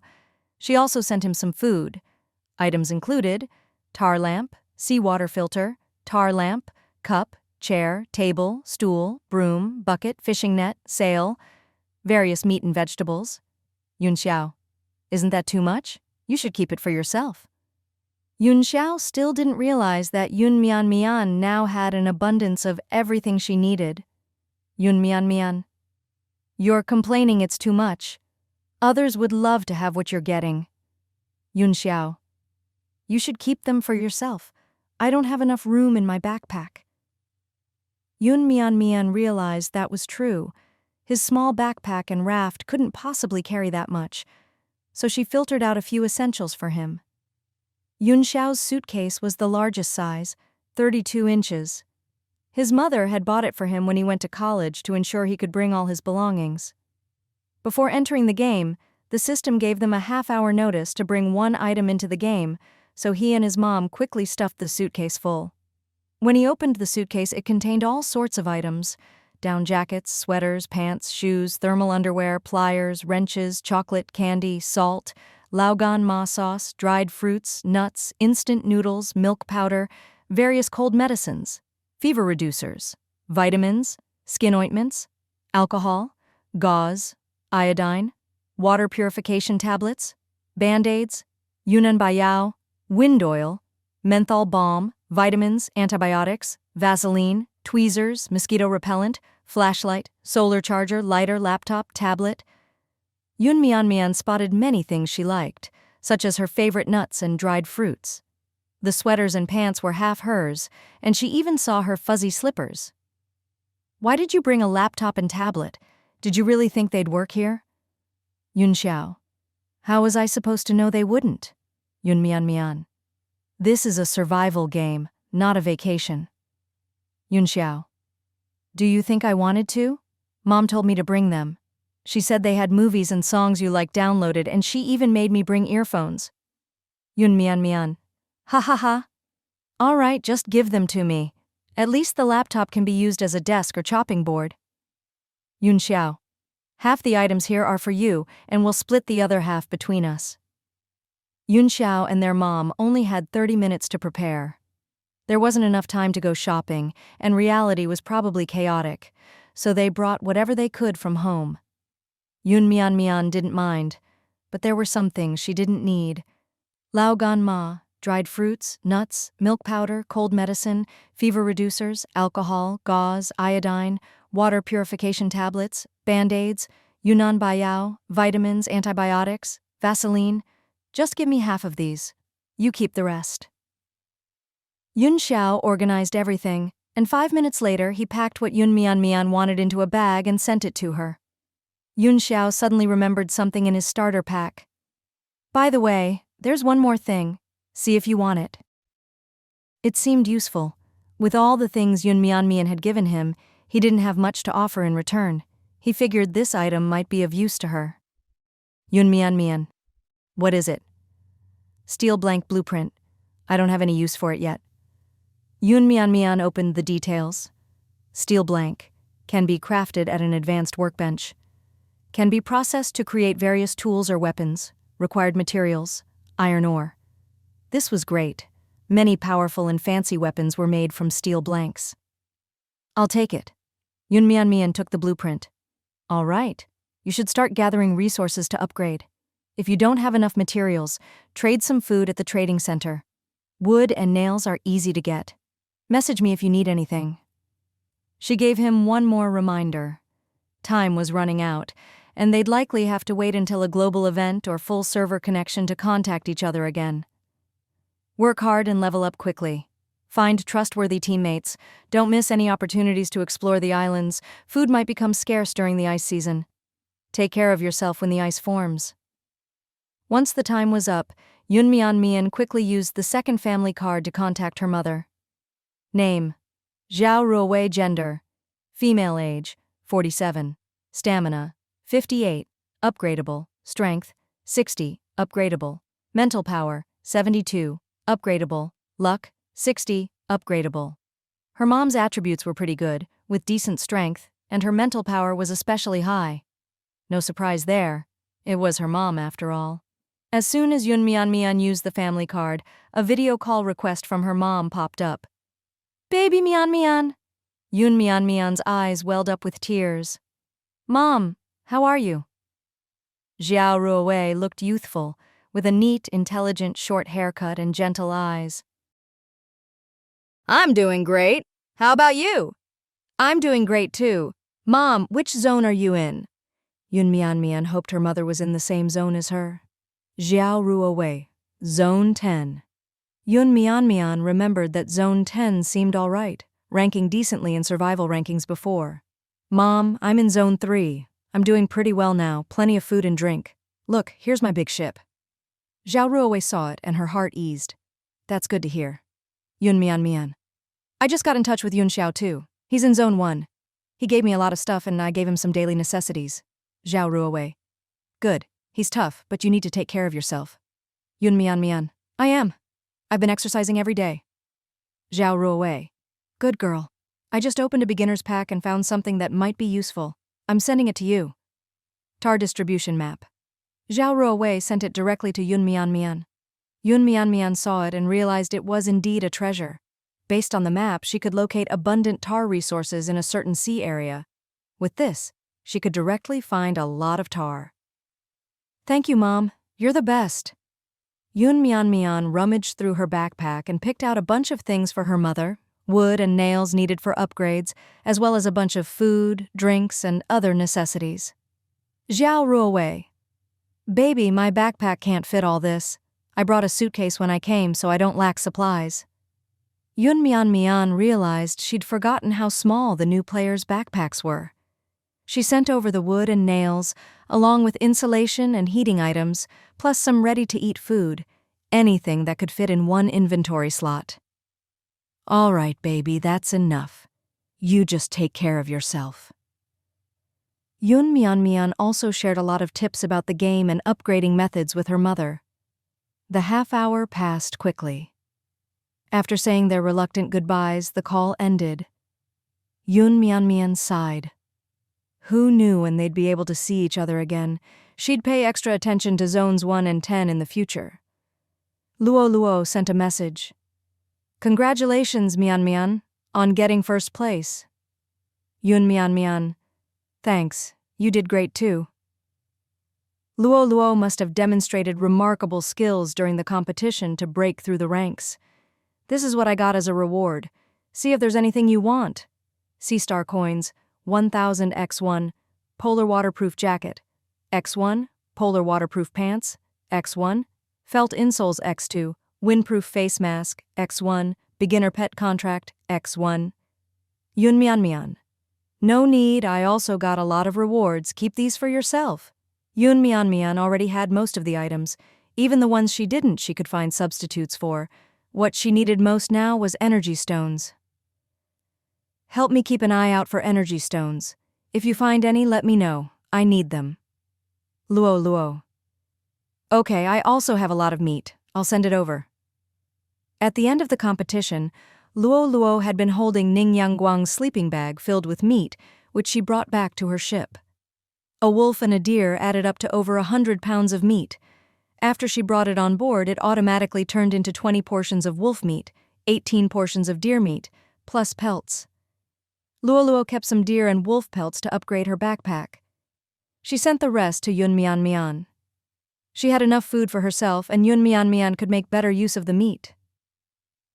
She also sent him some food. Items included tar lamp, seawater filter, tar lamp, cup, chair, table, stool, broom, bucket, fishing net, sail, various meat and vegetables. Yun Xiao: Isn't that too much? You should keep it for yourself. Yun Xiao still didn't realize that Yun Mian Mian now had an abundance of everything she needed. Yun Mian Mian. You're complaining it's too much. Others would love to have what you're getting. Yun Xiao. You should keep them for yourself. I don't have enough room in my backpack. Yun Mian Mian realized that was true. His small backpack and raft couldn't possibly carry that much, so she filtered out a few essentials for him. Yun Xiao's suitcase was the largest size, 32 inches. His mother had bought it for him when he went to college to ensure he could bring all his belongings. Before entering the game, the system gave them a half-hour notice to bring one item into the game, so he and his mom quickly stuffed the suitcase full. When he opened the suitcase, it contained all sorts of items: down jackets, sweaters, pants, shoes, thermal underwear, pliers, wrenches, chocolate, candy, salt, Laogan ma sauce, dried fruits, nuts, instant noodles, milk powder, various cold medicines, fever reducers, vitamins, skin ointments, alcohol, gauze, iodine, water purification tablets, Band-Aids, Yunnan Baiyao, wind oil, menthol balm, vitamins, antibiotics, Vaseline, tweezers, mosquito repellent, flashlight, solar charger, lighter, laptop, tablet. Yun Mian Mian spotted many things she liked, such as her favorite nuts and dried fruits. The sweaters and pants were half hers, and she even saw her fuzzy slippers. Why did you bring a laptop and tablet? Did you really think they'd work here? Yun Xiao. How was I supposed to know they wouldn't? Yun Mian Mian. This is a survival game, not a vacation. Yun Xiao. Do you think I wanted to? Mom told me to bring them. She said they had movies and songs you like downloaded, and she even made me bring earphones. Yun Mian Mian. Ha ha ha. All right, just give them to me. At least the laptop can be used as a desk or chopping board. Yun Xiao. Half the items here are for you, and we'll split the other half between us. Yun Xiao and their mom only had 30 minutes to prepare. There wasn't enough time to go shopping, and reality was probably chaotic, so they brought whatever they could from home. Yun Mian Mian didn't mind, but there were some things she didn't need. Laogan ma, dried fruits, nuts, milk powder, cold medicine, fever reducers, alcohol, gauze, iodine, water purification tablets, Band-Aids, Yunnan Baiyao, vitamins, antibiotics, Vaseline. Just give me half of these. You keep the rest. Yun Xiao organized everything, and 5 minutes later he packed what Yun Mian Mian wanted into a bag and sent it to her. Yun Xiao suddenly remembered something in his starter pack. By the way, there's one more thing. See if you want it. It seemed useful. With all the things Yun Mian Mian had given him, he didn't have much to offer in return. He figured this item might be of use to her. Yun Mian Mian. What is it? Steel blank blueprint. I don't have any use for it yet. Yun Mian Mian opened the details. Steel blank. Can be crafted at an advanced workbench. Can be processed to create various tools or weapons. Required materials. Iron ore. This was great. Many powerful and fancy weapons were made from steel blanks. I'll take it. Yun Mian Mian took the blueprint. All right. You should start gathering resources to upgrade. If you don't have enough materials, trade some food at the trading center. Wood and nails are easy to get. Message me if you need anything. She gave him one more reminder. Time was running out, and they'd likely have to wait until a global event or full server connection to contact each other again. Work hard and level up quickly. Find trustworthy teammates. Don't miss any opportunities to explore the islands. Food might become scarce during the ice season. Take care of yourself when the ice forms. Once the time was up, Yun Mian Mian quickly used the second family card to contact her mother. Name: Zhao Ruowei. Gender: female. Age: 47. Stamina: 58. Upgradable. Strength: 60. Upgradable. Mental power: 72. Upgradable. Luck: 60. Upgradable. Her mom's attributes were pretty good, with decent strength, and her mental power was especially high. No surprise there. It was her mom, after all. As soon as Yun Mian Mian used the family card, a video call request from her mom popped up. Baby Mian Mian! Yun Mian Mian's eyes welled up with tears. Mom, how are you? Zhao Ruowei looked youthful, with a neat, intelligent, short haircut and gentle eyes. I'm doing great. How about you? I'm doing great too. Mom, which zone are you in? Yun Mian hoped her mother was in the same zone as her. Xiao Ruowei, Zone 10. Yun Mian remembered that Zone 10 seemed all right, ranking decently in survival rankings before. Mom, I'm in Zone 3. I'm doing pretty well now, plenty of food and drink. Look, here's my big ship. Xiao Ruowei saw it and her heart eased. That's good to hear. Yun Mian. I just got in touch with Yun Xiao too. He's in Zone 1. He gave me a lot of stuff and I gave him some daily necessities. Xiao Ruowei. Good. He's tough, but you need to take care of yourself. Yun Mian. I am. I've been exercising every day. Xiao Ruowei. Good girl. I just opened a beginner's pack and found something that might be useful. I'm sending it to you. Tar distribution map. Xiao Ruowei sent it directly to Yun Mian. Yun Mian saw it and realized it was indeed a treasure. Based on the map, she could locate abundant tar resources in a certain sea area. With this, she could directly find a lot of tar. Thank you, Mom. You're the best. Yun Mian rummaged through her backpack and picked out a bunch of things for her mother, wood and nails needed for upgrades, as well as a bunch of food, drinks, and other necessities. Xiao Ruowei. Baby, my backpack can't fit all this. I brought a suitcase when I came so I don't lack supplies. Yun Mian realized she'd forgotten how small the new players' backpacks were. She sent over the wood and nails, along with insulation and heating items, plus some ready-to-eat food, anything that could fit in one inventory slot. All right, baby, that's enough. You just take care of yourself. Yun Mian also shared a lot of tips about the game and upgrading methods with her mother. The half-hour passed quickly. After saying their reluctant goodbyes, the call ended. Yun Mian sighed. Who knew when they'd be able to see each other again? She'd pay extra attention to Zones 1 and 10 in the future. Luo sent a message. Congratulations, Mian, on getting first place. Yun Mian. Thanks, you did great too. Luo must have demonstrated remarkable skills during the competition to break through the ranks. This is what I got as a reward. See if there's anything you want. Sea Star coins, 1000 X1, polar waterproof jacket, X1, polar waterproof pants, X1, felt insoles X2, windproof face mask, X1, beginner pet contract, X1. Yun Mian. No need, I also got a lot of rewards, keep these for yourself. Yun Mian already had most of the items. Even the ones she didn't, she could find substitutes for. What she needed most now was energy stones. Help me keep an eye out for energy stones. If you find any, let me know. I need them. Luo. Okay, I also have a lot of meat. I'll send it over. At the end of the competition, Luo had been holding Ning Yangguang's sleeping bag filled with meat, which she brought back to her ship. A wolf and a deer added up to over 100 pounds of meat. After she brought it on board, it automatically turned into 20 portions of wolf meat, 18 portions of deer meat, plus pelts. Luo kept some deer and wolf pelts to upgrade her backpack. She sent the rest to Yun Mian. She had enough food for herself, and Yun Mian could make better use of the meat.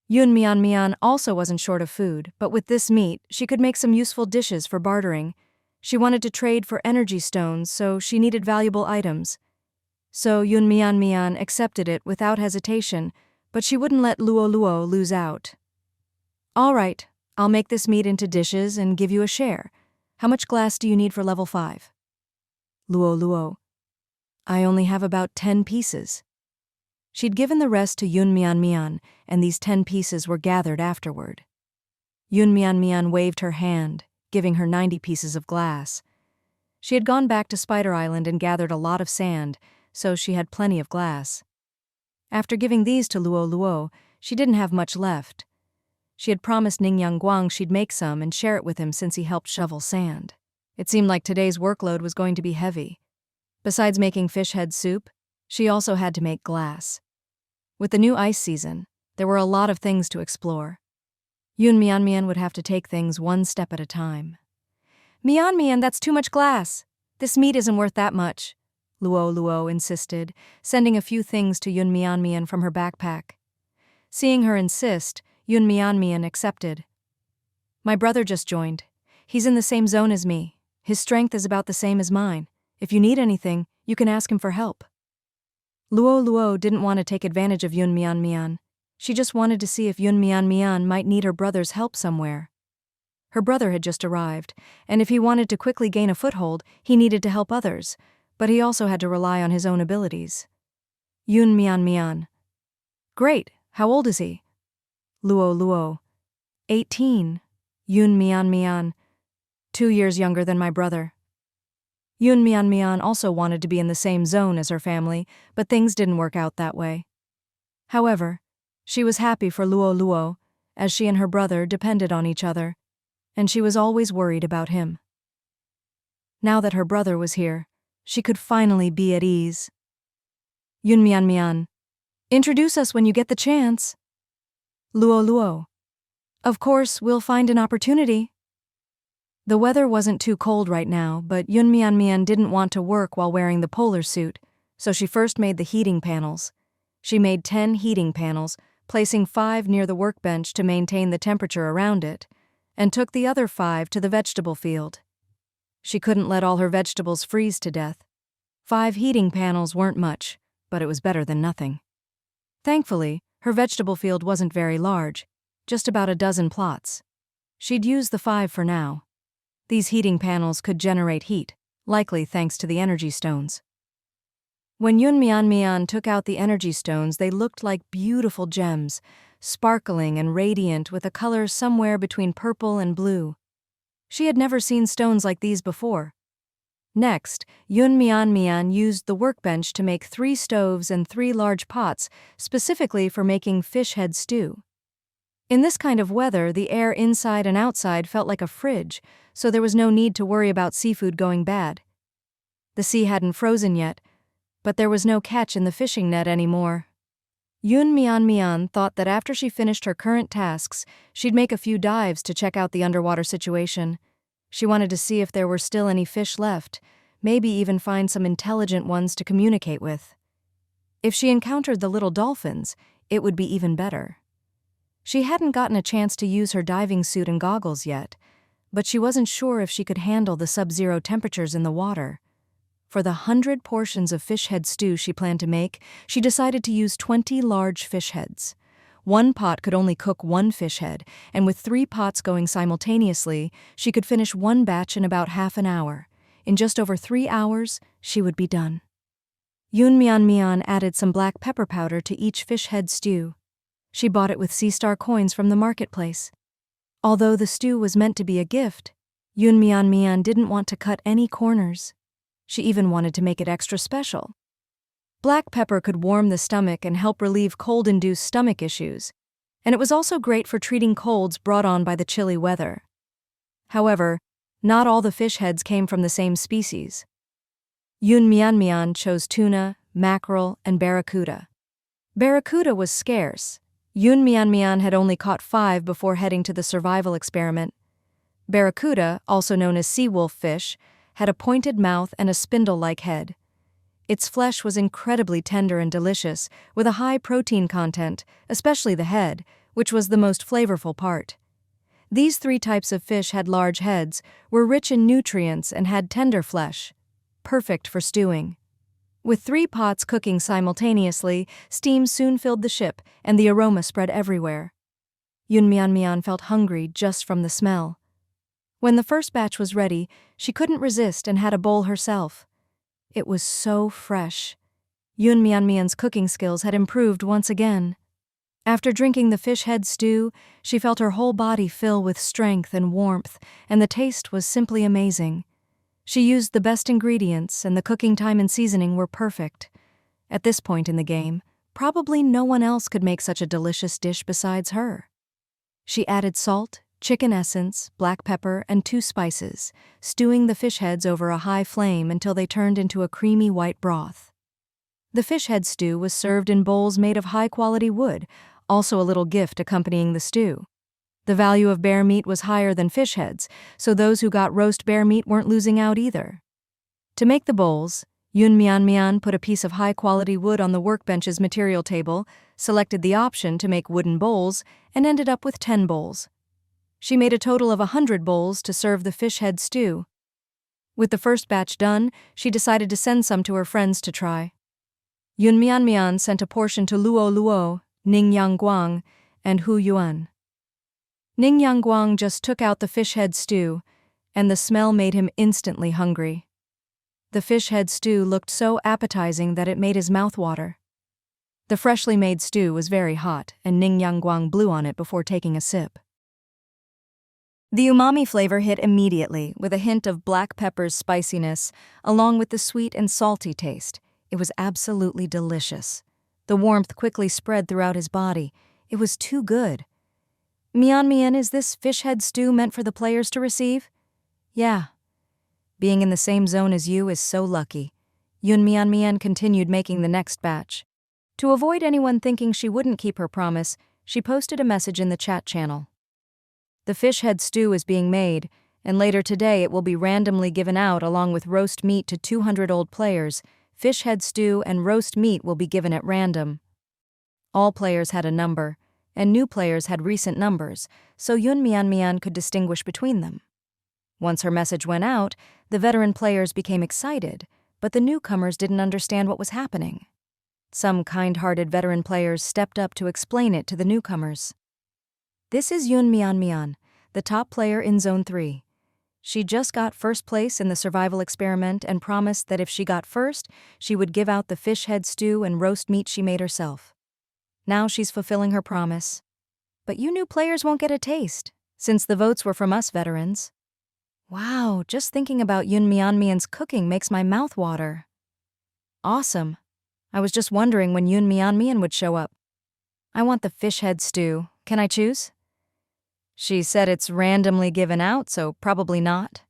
Yun Mian also wasn't short of food, but with this meat, she could make some useful dishes for bartering. She wanted to trade for energy stones, so she needed valuable items. So Yun Mian accepted it without hesitation, but she wouldn't let Luo lose out. All right, I'll make this meat into dishes and give you a share. How much glass do you need for level 5? Luo. I only have about 10 pieces. She'd given the rest to Yun Mian, and these 10 pieces were gathered afterward. Yun Mian waved her hand, giving her 90 pieces of glass. She had gone back to Spider Island and gathered a lot of sand, so she had plenty of glass. After giving these to Luo, she didn't have much left. She had promised Ning Yangguang she'd make some and share it with him since he helped shovel sand. It seemed like today's workload was going to be heavy. Besides making fish head soup, she also had to make glass. With the new ice season, there were a lot of things to explore. Yun Mian would have to take things one step at a time. Mian, that's too much glass. This meat isn't worth that much. Luo insisted, sending a few things to Yun Mian from her backpack. Seeing her insist, Yun Mian accepted. My brother just joined. He's in the same zone as me. His strength is about the same as mine. If you need anything, you can ask him for help. Luo didn't want to take advantage of Yun Mian. She just wanted to see if Yun Mian might need her brother's help somewhere. Her brother had just arrived, and if he wanted to quickly gain a foothold, he needed to help others, but he also had to rely on his own abilities. Yun Mian. Great, how old is he? Luo. 18. Yun Mian. 2 years younger than my brother. Yun Mian also wanted to be in the same zone as her family, but things didn't work out that way. However, she was happy for Luo, as she and her brother depended on each other, and she was always worried about him. Now that her brother was here, she could finally be at ease. Yun Mian. Introduce us when you get the chance. Luo. Of course, we'll find an opportunity. The weather wasn't too cold right now, but Yun Mian didn't want to work while wearing the polar suit, so she first made the heating panels. She made 10 heating panels, placing 5 near the workbench to maintain the temperature around it, and took the other 5 to the vegetable field. She couldn't let all her vegetables freeze to death. 5 heating panels weren't much, but it was better than nothing. Thankfully, her vegetable field wasn't very large, just about a dozen plots. She'd use the 5 for now. These heating panels could generate heat, likely thanks to the energy stones. When Yun Mian took out the energy stones, they looked like beautiful gems, sparkling and radiant with a color somewhere between purple and blue. She had never seen stones like these before. Next, Yun Mian used the workbench to make 3 stoves and 3 large pots, specifically for making fish head stew. In this kind of weather, the air inside and outside felt like a fridge, so there was no need to worry about seafood going bad. The sea hadn't frozen yet, but there was no catch in the fishing net anymore. Yun Mian thought that after she finished her current tasks, she'd make a few dives to check out the underwater situation. She wanted to see if there were still any fish left, maybe even find some intelligent ones to communicate with. If she encountered the little dolphins, it would be even better. She hadn't gotten a chance to use her diving suit and goggles yet, but she wasn't sure if she could handle the sub-zero temperatures in the water. For the 100 portions of fish head stew she planned to make, she decided to use 20 large fish heads. 1 pot could only cook 1 fish head, and with 3 pots going simultaneously, she could finish 1 batch in about half an hour. In just over 3 hours, she would be done. Yun Mian added some black pepper powder to each fish head stew. She bought it with sea star coins from the marketplace. Although the stew was meant to be a gift, Yun Mian didn't want to cut any corners. She even wanted to make it extra special. Black pepper could warm the stomach and help relieve cold-induced stomach issues, and it was also great for treating colds brought on by the chilly weather. However, not all the fish heads came from the same species. Yun Mian chose tuna, mackerel, and barracuda. Barracuda was scarce. Yun Mian had only caught 5 before heading to the survival experiment. Barracuda, also known as sea wolf fish, had a pointed mouth and a spindle-like head. Its flesh was incredibly tender and delicious, with a high protein content, especially the head, which was the most flavorful part. These 3 types of fish had large heads, were rich in nutrients, and had tender flesh, perfect for stewing. With 3 pots cooking simultaneously, steam soon filled the ship, and the aroma spread everywhere. Yun Mian felt hungry just from the smell. When the first batch was ready, she couldn't resist and had a bowl herself. It was so fresh. Yun Mian's cooking skills had improved once again. After drinking the fish head stew, she felt her whole body fill with strength and warmth, and the taste was simply amazing. She used the best ingredients, and the cooking time and seasoning were perfect. At this point in the game, probably no one else could make such a delicious dish besides her. She added salt, chicken essence, black pepper, and 2 spices, stewing the fish heads over a high flame until they turned into a creamy white broth. The fish head stew was served in bowls made of high-quality wood, also a little gift accompanying the stew. The value of bear meat was higher than fish heads, so those who got roast bear meat weren't losing out either. To make the bowls, Yun Mian Mian put a piece of high-quality wood on the workbench's material table, selected the option to make wooden bowls, and ended up with 10 bowls. She made a total of 100 bowls to serve the fish head stew. With the first batch done, she decided to send some to her friends to try. Yun Mian Mian sent a portion to Luo Luo, Ning Yang Guang, and Hu Yuan. Ning Yang Guang just took out the fish head stew, and the smell made him instantly hungry. The fish head stew looked so appetizing that it made his mouth water. The freshly made stew was very hot, and Ning Yang Guang blew on it before taking a sip. The umami flavor hit immediately, with a hint of black pepper's spiciness, along with the sweet and salty taste. It was absolutely delicious. The warmth quickly spread throughout his body. It was too good. Mian Mian, is this fish head stew meant for the players to receive? Yeah. Being in the same zone as you is so lucky. Yun Mian Mian continued making the next batch. To avoid anyone thinking she wouldn't keep her promise, she posted a message in the chat channel. The fish head stew is being made, and later today it will be randomly given out along with roast meat to 200 old players. Fish head stew and roast meat will be given at random. All players had a number, and new players had recent numbers, so Yun Mian Mian could distinguish between them. Once her message went out, the veteran players became excited, but the newcomers didn't understand what was happening. Some kind-hearted veteran players stepped up to explain it to the newcomers. This is Yun Mian Mian, the top player in Zone 3. She just got first place in the survival experiment and promised that if she got first, she would give out the fish head stew and roast meat she made herself. Now she's fulfilling her promise. But you new players won't get a taste, since the votes were from us veterans. Wow, just thinking about Yun Mian Mian's cooking makes my mouth water. Awesome. I was just wondering when Yun Mian Mian would show up. I want the fish head stew. Can I choose? She said it's randomly given out, so probably not.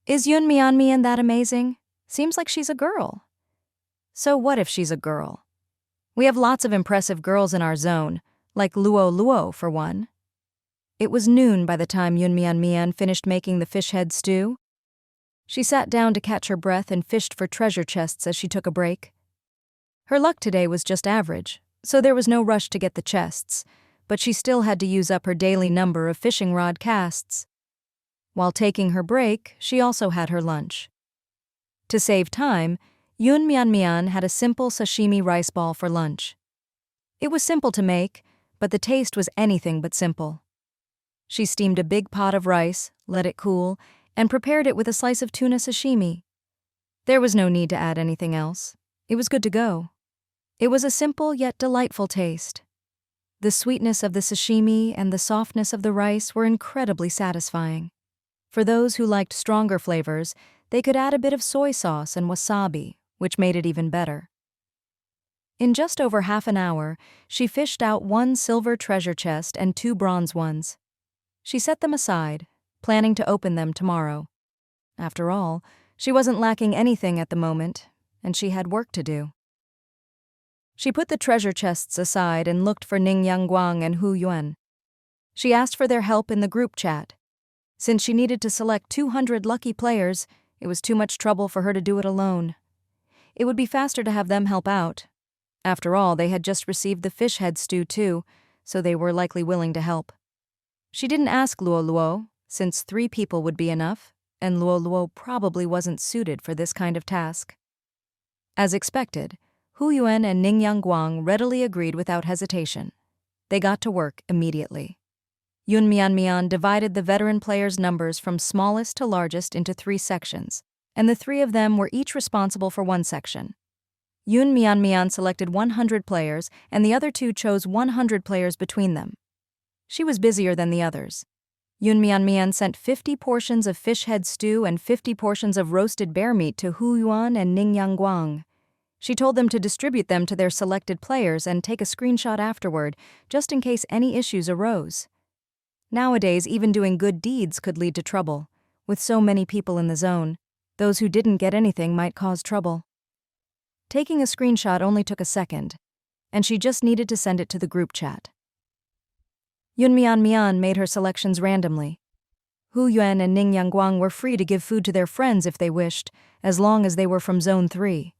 Is Yun Mian Mian that amazing? Seems like she's a girl. So what if she's a girl? We have lots of impressive girls in our zone, like Luo Luo for one. It was noon by the time Yun Mian Mian finished making the fish head stew. She sat down to catch her breath and fished for treasure chests as she took a break. Her luck today was just average, so there was no rush to get the chests, but she still had to use up her daily number of fishing rod casts. While taking her break, she also had her lunch. To save time, Yun Mian Mian had a simple sashimi rice ball for lunch. It was simple to make, but the taste was anything but simple. She steamed a big pot of rice, let it cool, and prepared it with a slice of tuna sashimi. There was no need to add anything else. It was good to go. It was a simple yet delightful taste. The sweetness of the sashimi and the softness of the rice were incredibly satisfying. For those who liked stronger flavors, they could add a bit of soy sauce and wasabi, which made it even better. In just over half an hour, she fished out 1 silver treasure chest and 2 bronze ones. She set them aside, planning to open them tomorrow. After all, she wasn't lacking anything at the moment, and she had work to do. She put the treasure chests aside and looked for Ning Yang Guang and Hu Yuan. She asked for their help in the group chat. Since she needed to select 200 lucky players, it was too much trouble for her to do it alone. It would be faster to have them help out. After all, they had just received the fish head stew too, so they were likely willing to help. She didn't ask Luo Luo, since 3 people would be enough, and Luo Luo probably wasn't suited for this kind of task. As expected, Hu Yuan and Ning Yang Guang readily agreed without hesitation. They got to work immediately. Yun Mian Mian divided the veteran players' numbers from smallest to largest into 3 sections, and the 3 of them were each responsible for 1 section. Yun Mian Mian selected 100 players, and the other 2 chose 100 players between them. She was busier than the others. Yun Mian Mian sent 50 portions of fish head stew and 50 portions of roasted bear meat to Hu Yuan and Ning Yang Guang. She told them to distribute them to their selected players and take a screenshot afterward, just in case any issues arose. Nowadays, even doing good deeds could lead to trouble. With so many people in the zone, those who didn't get anything might cause trouble. Taking a screenshot only took a second, and she just needed to send it to the group chat. Yun Mian Mian made her selections randomly. Hu Yuan and Ning Yangguang were free to give food to their friends if they wished, as long as they were from Zone 3.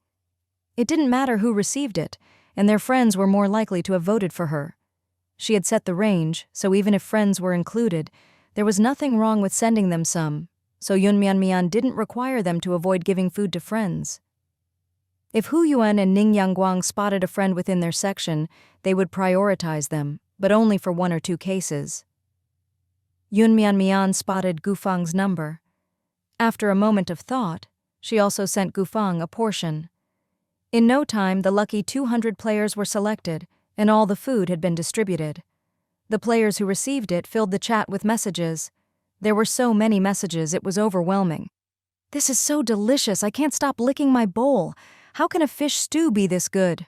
It didn't matter who received it, and their friends were more likely to have voted for her. She had set the range, so even if friends were included, there was nothing wrong with sending them some, so Yun Mian didn't require them to avoid giving food to friends. If Hu Yuan and Ning Yangguang spotted a friend within their section, they would prioritize them, but only for 1 or 2 cases. Yun Mian spotted Gufang's number. After a moment of thought, she also sent Gufang a portion. In no time, the lucky 200 players were selected, and all the food had been distributed. The players who received it filled the chat with messages. There were so many messages, it was overwhelming. "This is so delicious, I can't stop licking my bowl. How can a fish stew be this good?"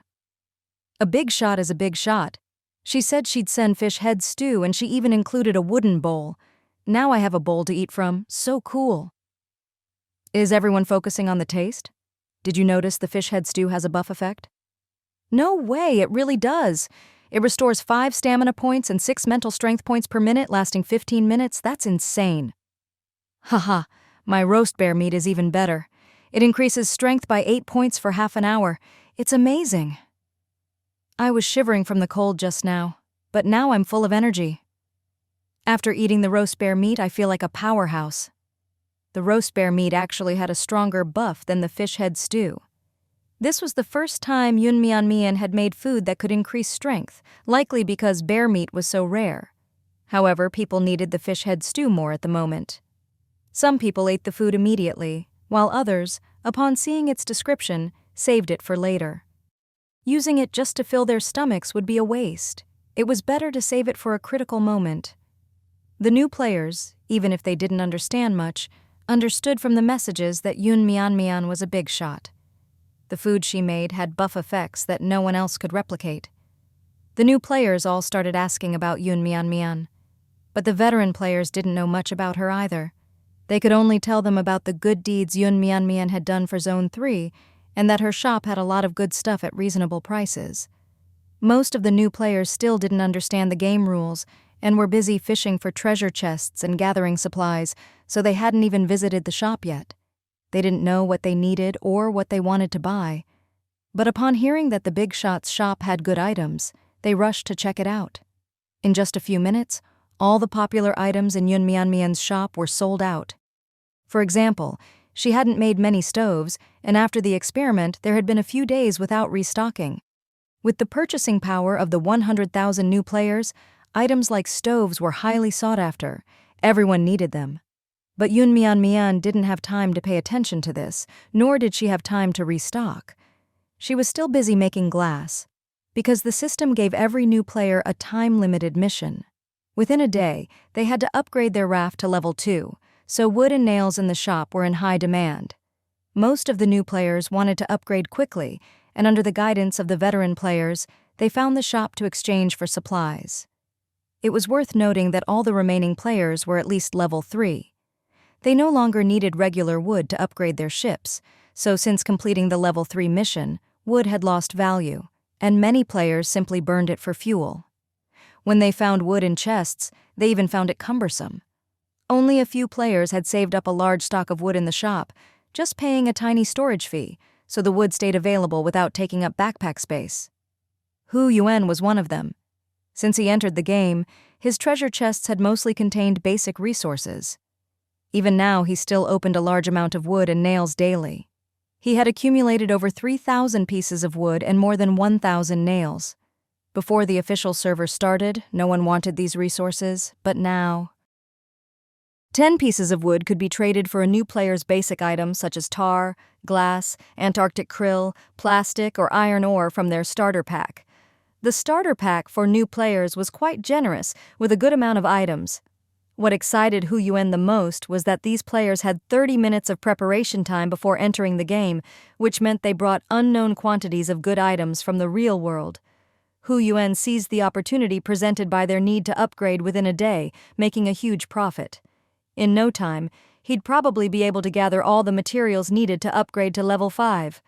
A big shot is a big shot. She said she'd send fish head stew, and she even included a wooden bowl. Now I have a bowl to eat from, so cool. Is everyone focusing on the taste? Did you notice the fish head stew has a buff effect? No way, it really does. It restores 5 stamina points and 6 mental strength points per minute, lasting 15 minutes. That's insane. Haha, my roast bear meat is even better. It increases strength by 8 points for half an hour. It's amazing. I was shivering from the cold just now, but now I'm full of energy. After eating the roast bear meat, I feel like a powerhouse. The roast bear meat actually had a stronger buff than the fish head stew. This was the first time Yun Mian had made food that could increase strength, likely because bear meat was so rare. However, people needed the fish head stew more at the moment. Some people ate the food immediately, while others, upon seeing its description, saved it for later. Using it just to fill their stomachs would be a waste. It was better to save it for a critical moment. The new players, even if they didn't understand much, understood from the messages that Yun Mian was a big shot. The food she made had buff effects that no one else could replicate. The new players all started asking about Yun Mian, but the veteran players didn't know much about her either. They could only tell them about the good deeds Yun Mian had done for Zone 3, and that her shop had a lot of good stuff at reasonable prices. Most of the new players still didn't understand the game rules and were busy fishing for treasure chests and gathering supplies, so they hadn't even visited the shop yet. They didn't know what they needed or what they wanted to buy. But upon hearing that the Big Shot's shop had good items, they rushed to check it out. In just a few minutes, all the popular items in Yun Mian's shop were sold out. For example, she hadn't made many stoves, and after the experiment, there had been a few days without restocking. With the purchasing power of the 100,000 new players, items like stoves were highly sought after. Everyone needed them. But Yun Mian didn't have time to pay attention to this, nor did she have time to restock. She was still busy making glass, because the system gave every new player a time-limited mission. Within a day, they had to upgrade their raft to level 2, so wood and nails in the shop were in high demand. Most of the new players wanted to upgrade quickly, and under the guidance of the veteran players, they found the shop to exchange for supplies. It was worth noting that all the remaining players were at least level 3. They no longer needed regular wood to upgrade their ships, so since completing the level 3 mission, wood had lost value, and many players simply burned it for fuel. When they found wood in chests, they even found it cumbersome. Only a few players had saved up a large stock of wood in the shop, just paying a tiny storage fee, so the wood stayed available without taking up backpack space. Hu Yuan was one of them. Since he entered the game, his treasure chests had mostly contained basic resources. Even now, he still opened a large amount of wood and nails daily. He had accumulated over 3,000 pieces of wood and more than 1,000 nails. Before the official server started, no one wanted these resources, but now 10 pieces of wood could be traded for a new player's basic items such as tar, glass, Antarctic krill, plastic, or iron ore from their starter pack. The starter pack for new players was quite generous, with a good amount of items. What excited Hu Yuan the most was that these players had 30 minutes of preparation time before entering the game, which meant they brought unknown quantities of good items from the real world. Hu Yuan seized the opportunity presented by their need to upgrade within a day, making a huge profit. In no time, he'd probably be able to gather all the materials needed to upgrade to level 5.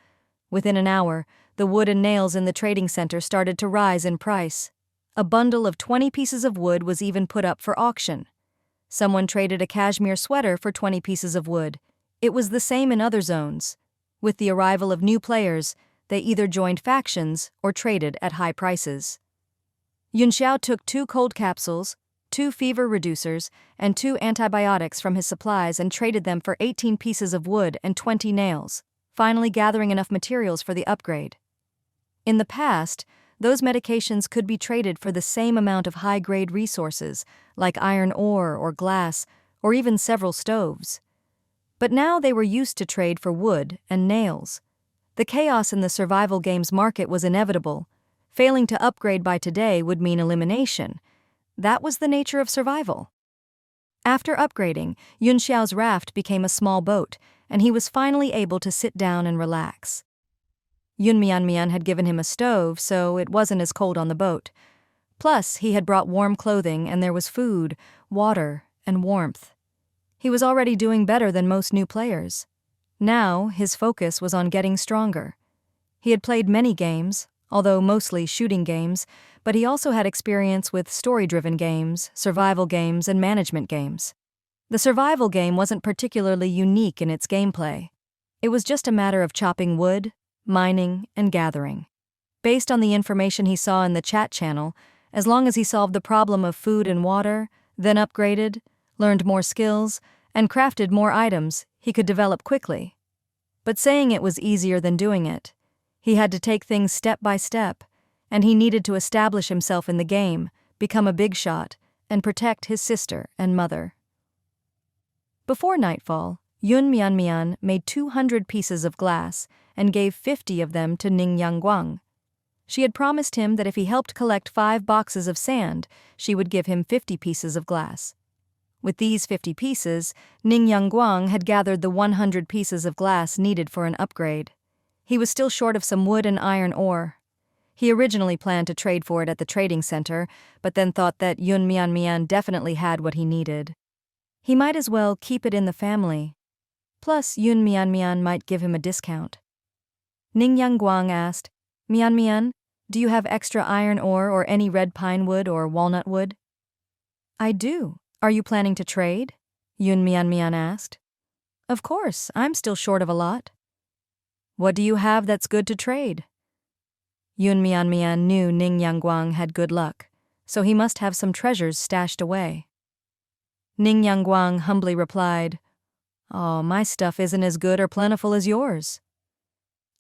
Within an hour, the wood and nails in the trading center started to rise in price. A bundle of 20 pieces of wood was even put up for auction. Someone traded a cashmere sweater for 20 pieces of wood. It was the same in other zones. With the arrival of new players, they either joined factions or traded at high prices. Yunxiao took 2 cold capsules, 2 fever reducers, and 2 antibiotics from his supplies and traded them for 18 pieces of wood and 20 nails, finally gathering enough materials for the upgrade. In the past, those medications could be traded for the same amount of high-grade resources, like iron ore or glass, or even several stoves. But now they were used to trade for wood and nails. The chaos in the survival games market was inevitable. Failing to upgrade by today would mean elimination. That was the nature of survival. After upgrading, Yunxiao's raft became a small boat, and he was finally able to sit down and relax. Yun Mian had given him a stove, so it wasn't as cold on the boat. Plus, he had brought warm clothing, and there was food, water, and warmth. He was already doing better than most new players. Now, his focus was on getting stronger. He had played many games, although mostly shooting games, but he also had experience with story-driven games, survival games, and management games. The survival game wasn't particularly unique in its gameplay. It was just a matter of chopping wood, mining, and gathering. Based on the information he saw in the chat channel, as long as he solved the problem of food and water, then upgraded, learned more skills, and crafted more items, he could develop quickly. But saying it was easier than doing it. He had to take things step by step, and he needed to establish himself in the game, become a big shot, and protect his sister and mother. Before nightfall, Yun Mian made 200 pieces of glass and gave 50 of them to Ning Yangguang. She had promised him that if he helped collect 5 boxes of sand, she would give him 50 pieces of glass. With these 50 pieces, Ning Yangguang had gathered the 100 pieces of glass needed for an upgrade. He was still short of some wood and iron ore. He originally planned to trade for it at the trading center, but then thought that Yun Mian definitely had what he needed. He might as well keep it in the family. Plus, Yun Mian might give him a discount. Ning Yangguang asked, Mian, do you have extra iron ore or any red pine wood or walnut wood? I do. Are you planning to trade? Yun Mian asked. Of course, I'm still short of a lot. What do you have that's good to trade? Yun Mian knew Ning Yangguang had good luck, so he must have some treasures stashed away. Ning Yangguang humbly replied, Oh, my stuff isn't as good or plentiful as yours.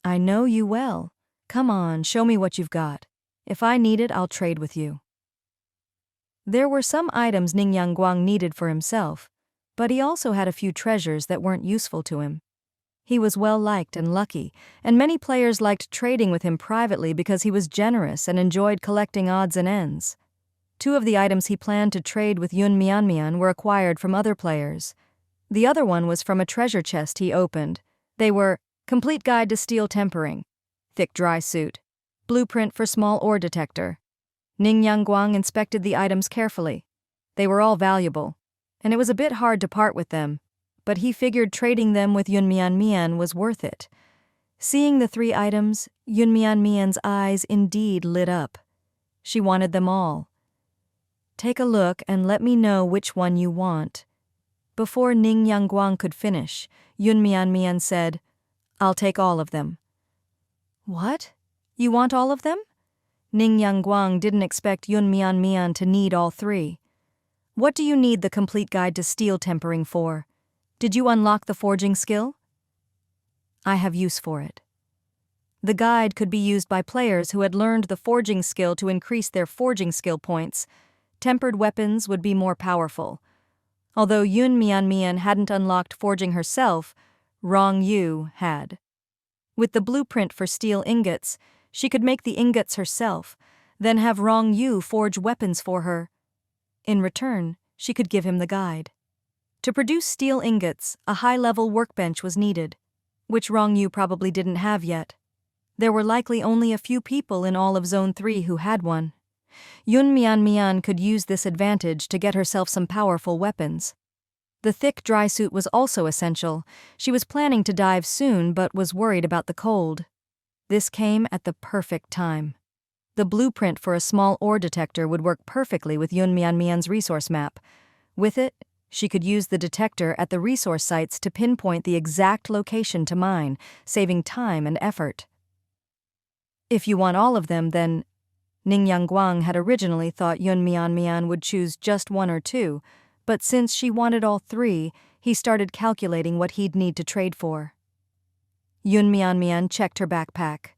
I know you well. Come on, show me what you've got. If I need it, I'll trade with you. There were some items Ning Yangguang needed for himself, but he also had a few treasures that weren't useful to him. He was well-liked and lucky, and many players liked trading with him privately because he was generous and enjoyed collecting odds and ends. 2 of the items he planned to trade with Yun Mian were acquired from other players. The other one was from a treasure chest he opened. They were Complete Guide to Steel Tempering, Thick Dry Suit, Blueprint for Small Ore Detector. Ning Yangguang inspected the items carefully. They were all valuable, and it was a bit hard to part with them, but he figured trading them with Yun Mian was worth it. Seeing the 3 items, Yun Mian's eyes indeed lit up. She wanted them all. Take a look and let me know which one you want. Before Ning Yangguang could finish, Yun Mian said, I'll take all of them. What? You want all of them? Ning Yangguang didn't expect Yun Mian to need all 3. What do you need the Complete Guide to Steel Tempering for? Did you unlock the forging skill? I have use for it. The guide could be used by players who had learned the forging skill to increase their forging skill points. Tempered weapons would be more powerful. Although Yun Mian hadn't unlocked forging herself, Rong Yu had. With the blueprint for steel ingots, she could make the ingots herself, then have Rong Yu forge weapons for her. In return, she could give him the guide. To produce steel ingots, a high-level workbench was needed, which Rong Yu probably didn't have yet. There were likely only a few people in all of Zone 3 who had one. Yun Mian could use this advantage to get herself some powerful weapons. The thick dry suit was also essential. She was planning to dive soon but was worried about the cold. This came at the perfect time. The blueprint for a small ore detector would work perfectly with Yun Mian's resource map. With it, She could use the detector at the resource sites to pinpoint the exact location to mine, saving time and effort. If you want all of them, then Ning Yangguang had originally thought Yun Mian would choose just one or two, but since she wanted all three, he started calculating what he'd need to trade for. Yun Mian checked her backpack.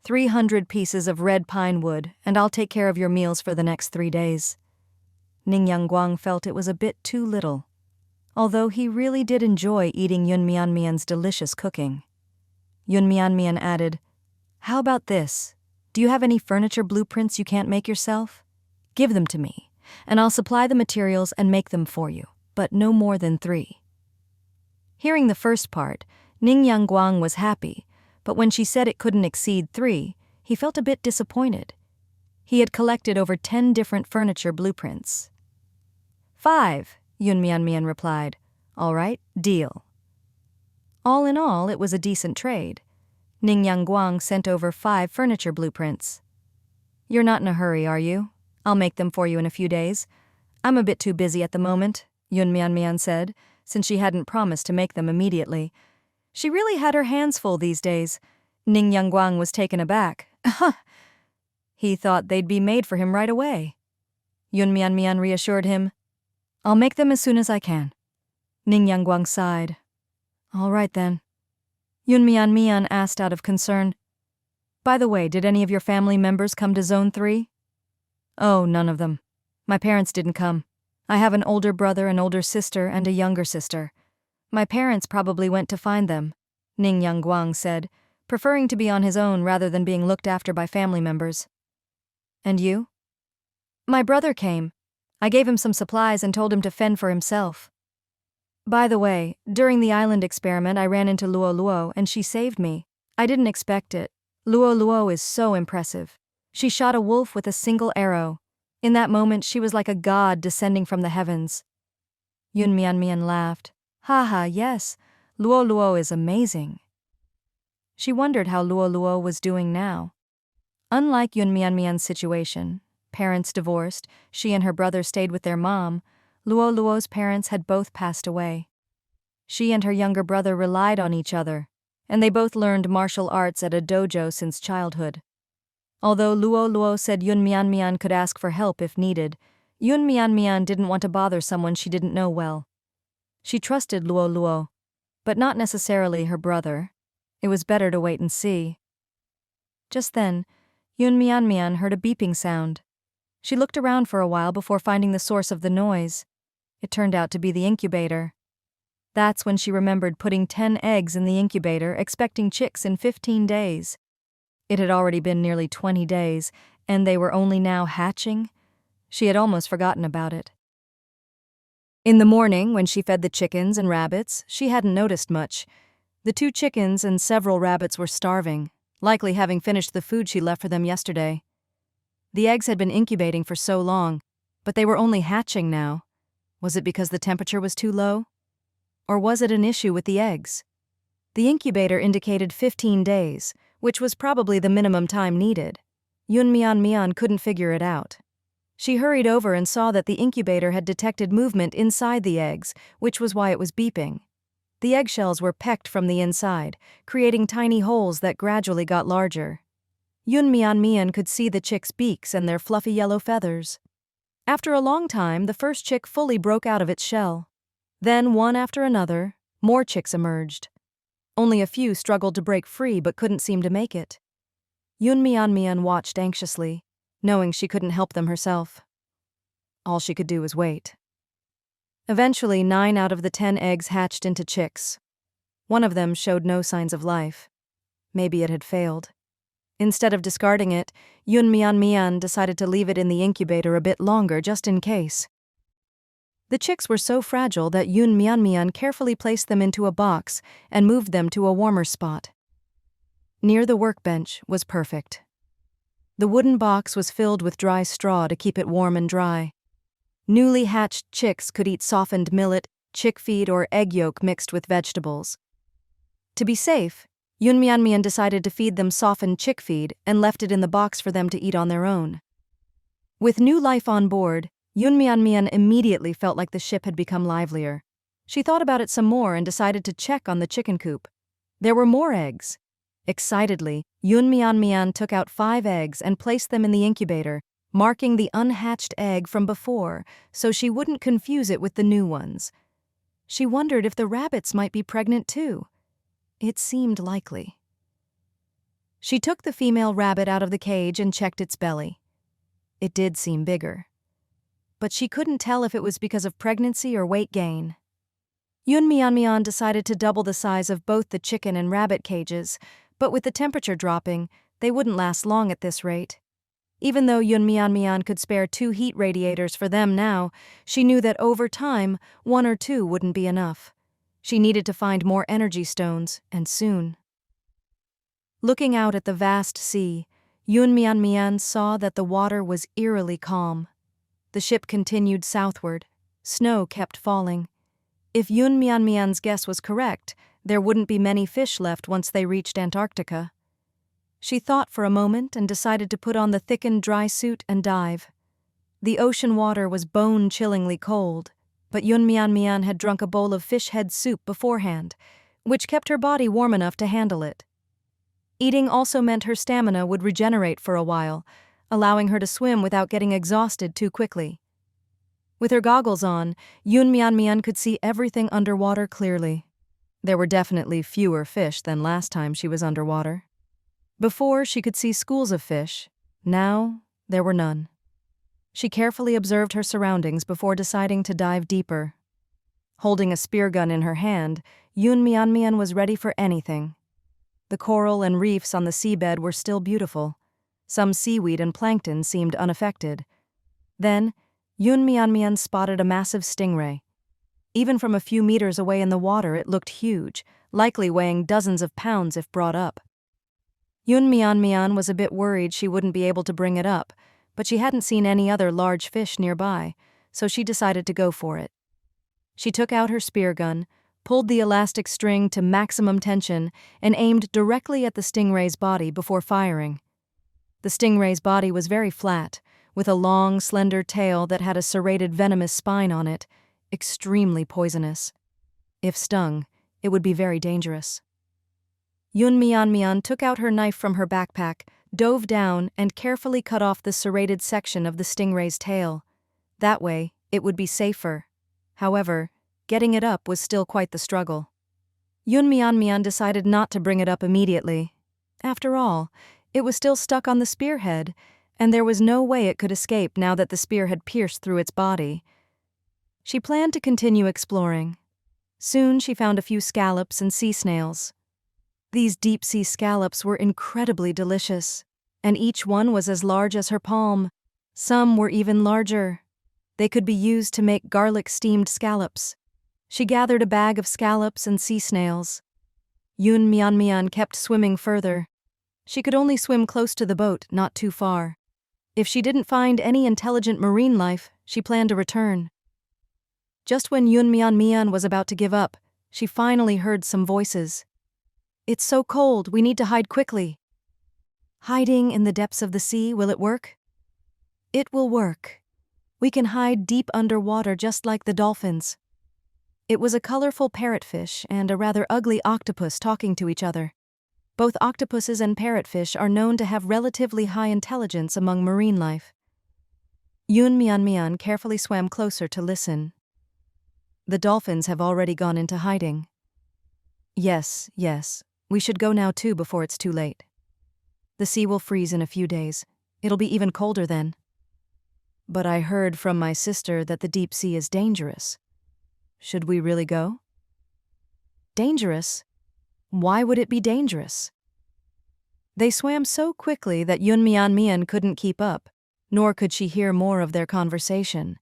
300 pieces of red pine wood, and I'll take care of your meals for the next 3 days. Ning Yangguang felt it was a bit too little, although he really did enjoy eating Yun Mian's delicious cooking. Yun Mian added, "How about this? Do you have any furniture blueprints you can't make yourself? Give them to me, and I'll supply the materials and make them for you, but no more than 3. Hearing the first part, Ning Yangguang was happy, but when she said it couldn't exceed 3, he felt a bit disappointed. He had collected over 10 different furniture blueprints. 5, Yun Mian replied. All right, deal. All in all, it was a decent trade. Ning Yangguang sent over 5 furniture blueprints. You're not in a hurry, are you? I'll make them for you in a few days. I'm a bit too busy at the moment, Yun Mian said, since she hadn't promised to make them immediately. She really had her hands full these days. Ning Yangguang was taken aback. He thought they'd be made for him right away. Yun Mian reassured him. I'll make them as soon as I can. Ning Yangguang sighed. All right then. Yun Mian asked out of concern. By the way, did any of your family members come to Zone 3? Oh, none of them. My parents didn't come. I have an older brother, an older sister, and a younger sister. My parents probably went to find them, Ning Yangguang said, preferring to be on his own rather than being looked after by family members. And you? My brother came. I gave him some supplies and told him to fend for himself. By the way, during the island experiment I ran into Luo and she saved me. I didn't expect it. Luo is so impressive. She shot a wolf with a single arrow. In that moment she was like a god descending from the heavens. Yun Mian laughed. Haha, yes, Luo is amazing. She wondered how Luo was doing now. Unlike Yun Mian's situation, parents divorced, she and her brother stayed with their mom, Luo's parents had both passed away. She and her younger brother relied on each other, and they both learned martial arts at a dojo since childhood. Although Luo said Yun Mian could ask for help if needed, Yun Mian didn't want to bother someone she didn't know well. She trusted Luo, but not necessarily her brother. It was better to wait and see. Just then, Yun Mian heard a beeping sound. She looked around for a while before finding the source of the noise. It turned out to be the incubator. That's when she remembered putting 10 eggs in the incubator, expecting chicks in 15 days. It had already been nearly 20 days, and they were only now hatching. She had almost forgotten about it. In the morning, when she fed the chickens and rabbits, she hadn't noticed much. The 2 chickens and several rabbits were starving, likely having finished the food she left for them yesterday. The eggs had been incubating for so long, but they were only hatching now. Was it because the temperature was too low? Or was it an issue with the eggs? The incubator indicated 15 days, which was probably the minimum time needed. Yun Mian couldn't figure it out. She hurried over and saw that the incubator had detected movement inside the eggs, which was why it was beeping. The eggshells were pecked from the inside, creating tiny holes that gradually got larger. Yun Mian could see the chicks' beaks and their fluffy yellow feathers. After a long time, the first chick fully broke out of its shell. Then, one after another, more chicks emerged. Only a few struggled to break free but couldn't seem to make it. Yun Mian watched anxiously, knowing she couldn't help them herself. All she could do was wait. Eventually, 9 out of the 10 eggs hatched into chicks. One of them showed no signs of life. Maybe it had failed. Instead of discarding it, Yun Mian decided to leave it in the incubator a bit longer just in case. The chicks were so fragile that Yun Mian carefully placed them into a box and moved them to a warmer spot. Near the workbench was perfect. The wooden box was filled with dry straw to keep it warm and dry. Newly hatched chicks could eat softened millet, chick feed, or egg yolk mixed with vegetables. To be safe, Yun Mian decided to feed them softened chick feed and left it in the box for them to eat on their own. With new life on board, Mian immediately felt like the ship had become livelier. She thought about it some more and decided to check on the chicken coop. There were more eggs. Excitedly, Mian took out 5 eggs and placed them in the incubator, marking the unhatched egg from before so she wouldn't confuse it with the new ones. She wondered if the rabbits might be pregnant too. It seemed likely. She took the female rabbit out of the cage and checked its belly. It did seem bigger. But she couldn't tell if it was because of pregnancy or weight gain. Mian decided to double the size of both the chicken and rabbit cages, but with the temperature dropping, they wouldn't last long at this rate. Even though Mian could spare 2 heat radiators for them now, she knew that over time, 1 or 2 wouldn't be enough. She needed to find more energy stones, and soon. Looking out at the vast sea, Mian saw that the water was eerily calm. The ship continued southward. Snow kept falling. If Mian's guess was correct, there wouldn't be many fish left once they reached Antarctica. She thought for a moment and decided to put on the thickened dry suit and dive. The ocean water was bone-chillingly cold, but Mian had drunk a bowl of fish head soup beforehand, which kept her body warm enough to handle it. Eating also meant her stamina would regenerate for a while, allowing her to swim without getting exhausted too quickly. With her goggles on, Mian could see everything underwater clearly. There were definitely fewer fish than last time she was underwater. Before, she could see schools of fish. Now, there were none. She carefully observed her surroundings before deciding to dive deeper. Holding a spear gun in her hand, Mian was ready for anything. The coral and reefs on the seabed were still beautiful. Some seaweed and plankton seemed unaffected. Then, Mian spotted a massive stingray. Even from a few meters away in the water, it looked huge, likely weighing dozens of pounds if brought up. Mian was a bit worried she wouldn't be able to bring it up, but she hadn't seen any other large fish nearby, so she decided to go for it. She took out her spear gun, pulled the elastic string to maximum tension, and aimed directly at the stingray's body before firing. The stingray's body was very flat, with a long, slender tail that had a serrated venomous spine on it, extremely poisonous. If stung, it would be very dangerous. Mian took out her knife from her backpack, dove down, and carefully cut off the serrated section of the stingray's tail. That way, it would be safer. However, getting it up was still quite the struggle. Mian decided not to bring it up immediately. After all, it was still stuck on the spearhead, and there was no way it could escape now that the spear had pierced through its body. She planned to continue exploring. Soon she found a few scallops and sea snails. These deep-sea scallops were incredibly delicious, and each one was as large as her palm. Some were even larger. They could be used to make garlic-steamed scallops. She gathered a bag of scallops and sea snails. Mian kept swimming further. She could only swim close to the boat, not too far. If she didn't find any intelligent marine life, she planned to return. Just when Mian was about to give up, she finally heard some voices. "It's so cold, we need to hide quickly." "Hiding in the depths of the sea, will it work?" "It will work. We can hide deep underwater just like the dolphins." It was a colorful parrotfish and a rather ugly octopus talking to each other. Both octopuses and parrotfish are known to have relatively high intelligence among marine life. Mian carefully swam closer to listen. "The dolphins have already gone into hiding." Yes, we should go now too before it's too late. The sea will freeze in a few days. It'll be even colder then." "But I heard from my sister that the deep sea is dangerous. Should we really go?" "Dangerous? Why would it be dangerous?" They swam so quickly that Mian couldn't keep up, nor could she hear more of their conversation.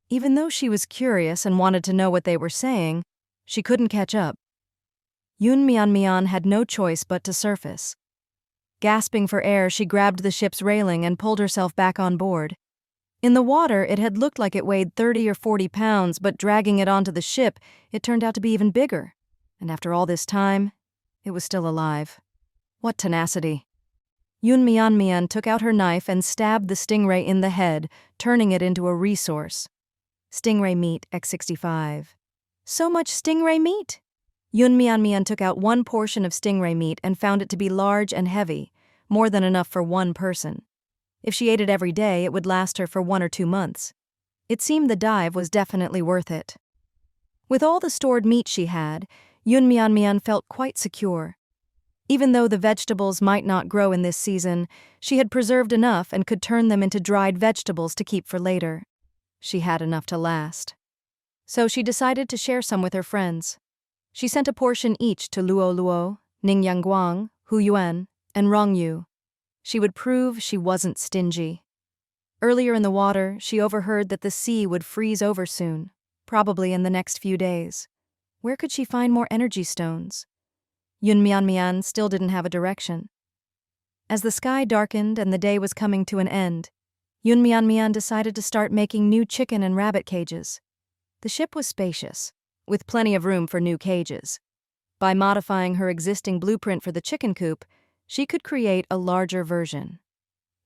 Even though she was curious and wanted to know what they were saying, she couldn't catch up. Mian had no choice but to surface. Gasping for air, she grabbed the ship's railing and pulled herself back on board. In the water, it had looked like it weighed 30 or 40 pounds, but dragging it onto the ship, it turned out to be even bigger. And after all this time, it was still alive. What tenacity. Yun Mian Mian took out her knife and stabbed the stingray in the head, turning it into a resource. Stingray meat, X65. So much stingray meat! Yun Mian Mian took out one portion of stingray meat and found it to be large and heavy, more than enough for one person. If she ate it every day, it would last her for 1 or 2 months. It seemed the dive was definitely worth it. With all the stored meat she had, Yun Mian Mian felt quite secure. Even though the vegetables might not grow in this season, she had preserved enough and could turn them into dried vegetables to keep for later. She had enough to last. So she decided to share some with her friends. She sent a portion each to Luo Luo, Ning Yangguang, Hu Yuan, and Rong Yu. She would prove she wasn't stingy. Earlier in the water, she overheard that the sea would freeze over soon, probably in the next few days. Where could she find more energy stones? Yun Mian Mian still didn't have a direction. As the sky darkened and the day was coming to an end, Yun Mian Mian decided to start making new chicken and rabbit cages. The ship was spacious, with plenty of room for new cages. By modifying her existing blueprint for the chicken coop, she could create a larger version.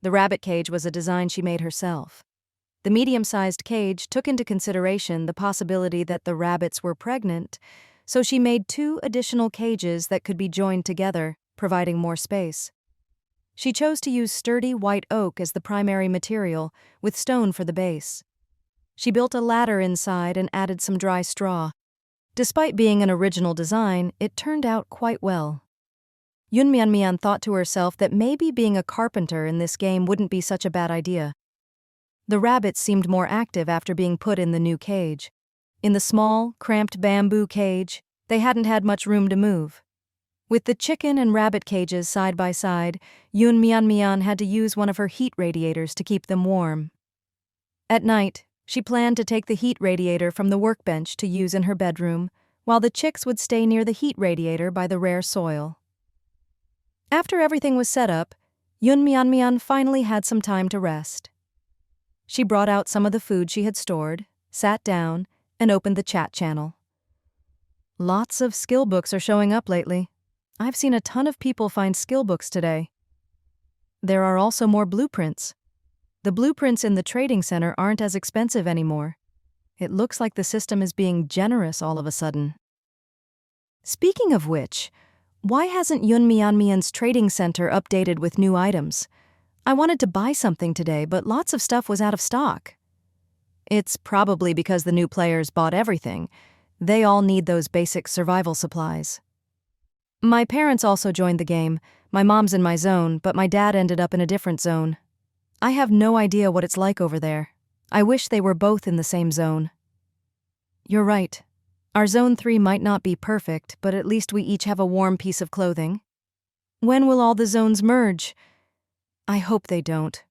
The rabbit cage was a design she made herself. The medium-sized cage took into consideration the possibility that the rabbits were pregnant, so she made 2 additional cages that could be joined together, providing more space. She chose to use sturdy white oak as the primary material, with stone for the base. She built a ladder inside and added some dry straw. Despite being an original design, it turned out quite well. Yun Mian Mian thought to herself that maybe being a carpenter in this game wouldn't be such a bad idea. The rabbits seemed more active after being put in the new cage. In the small, cramped bamboo cage, they hadn't had much room to move. With the chicken and rabbit cages side by side, Yun Mian Mian had to use one of her heat radiators to keep them warm. At night, she planned to take the heat radiator from the workbench to use in her bedroom, while the chicks would stay near the heat radiator by the rare soil. After everything was set up, Yun Mian Mian finally had some time to rest. She brought out some of the food she had stored, sat down, and opened the chat channel. Lots of skill books are showing up lately. I've seen a ton of people find skill books today. There are also more blueprints. The blueprints in the trading center aren't as expensive anymore. It looks like the system is being generous all of a sudden. Speaking of which, why hasn't Yun Mian Mian's trading center updated with new items? I wanted to buy something today, but lots of stuff was out of stock. It's probably because the new players bought everything. They all need those basic survival supplies. My parents also joined the game. My mom's in my zone, but my dad ended up in a different zone. I have no idea what it's like over there. I wish they were both in the same zone. You're right. Our Zone 3 might not be perfect, but at least we each have a warm piece of clothing. When will all the zones merge? I hope they don't.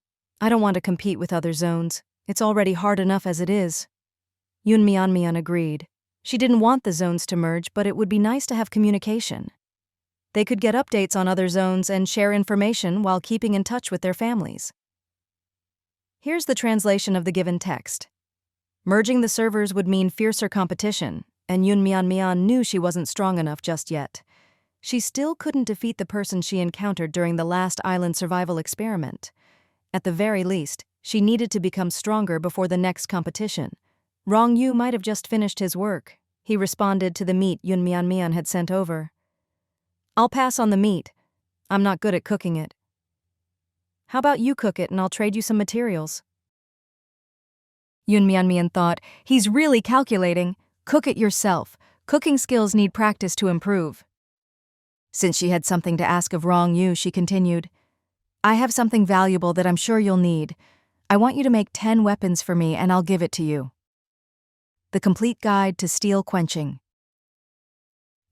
I don't want to compete with other zones. It's already hard enough as it is. Yun Mian Mian agreed. She didn't want the zones to merge, but it would be nice to have communication. They could get updates on other zones and share information while keeping in touch with their families. Here's the translation of the given text. Merging the servers would mean fiercer competition, and Yun Mian Mian knew she wasn't strong enough just yet. She still couldn't defeat the person she encountered during the last island survival experiment. At the very least, she needed to become stronger before the next competition. Rong Yu might have just finished his work. He responded to the meat Yun Mian Mian had sent over. I'll pass on the meat. I'm not good at cooking it. How about you cook it and I'll trade you some materials? Yun Mian Mian thought, he's really calculating. Cook it yourself. Cooking skills need practice to improve. Since she had something to ask of Rong Yu, she continued, I have something valuable that I'm sure you'll need. I want you to make 10 weapons for me and I'll give it to you. The complete guide to steel quenching.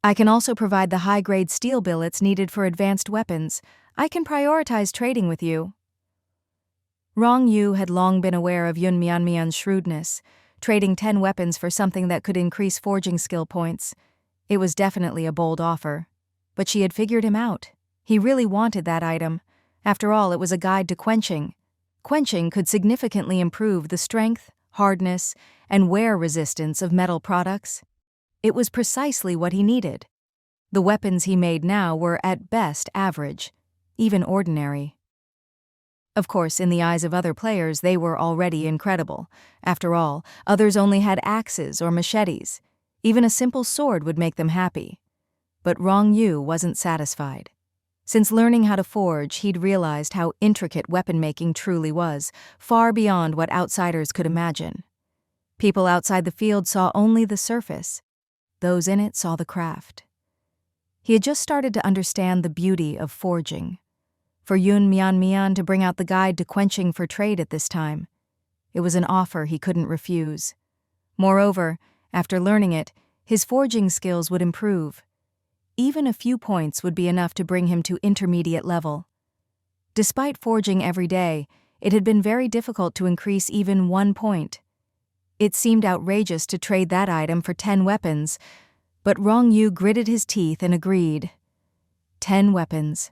I can also provide the high-grade steel billets needed for advanced weapons. I can prioritize trading with you. Rong Yu had long been aware of Yun Mian Mian's shrewdness, trading 10 weapons for something that could increase forging skill points. It was definitely a bold offer. But she had figured him out. He really wanted that item. After all, it was a guide to quenching. Quenching could significantly improve the strength, hardness, and wear resistance of metal products. It was precisely what he needed. The weapons he made now were at best average, even ordinary. Of course, in the eyes of other players, they were already incredible. After all, others only had axes or machetes. Even a simple sword would make them happy. But Rong Yu wasn't satisfied. Since learning how to forge, he'd realized how intricate weapon-making truly was, far beyond what outsiders could imagine. People outside the field saw only the surface. Those in it saw the craft. He had just started to understand the beauty of forging. For Yun Mian to bring out the guide to quenching for trade at this time, it was an offer he couldn't refuse. Moreover, after learning it, his forging skills would improve. Even a few points would be enough to bring him to intermediate level. Despite forging every day, it had been very difficult to increase even 1 point. It seemed outrageous to trade that item for 10 weapons, but Rong Yu gritted his teeth and agreed. 10 weapons.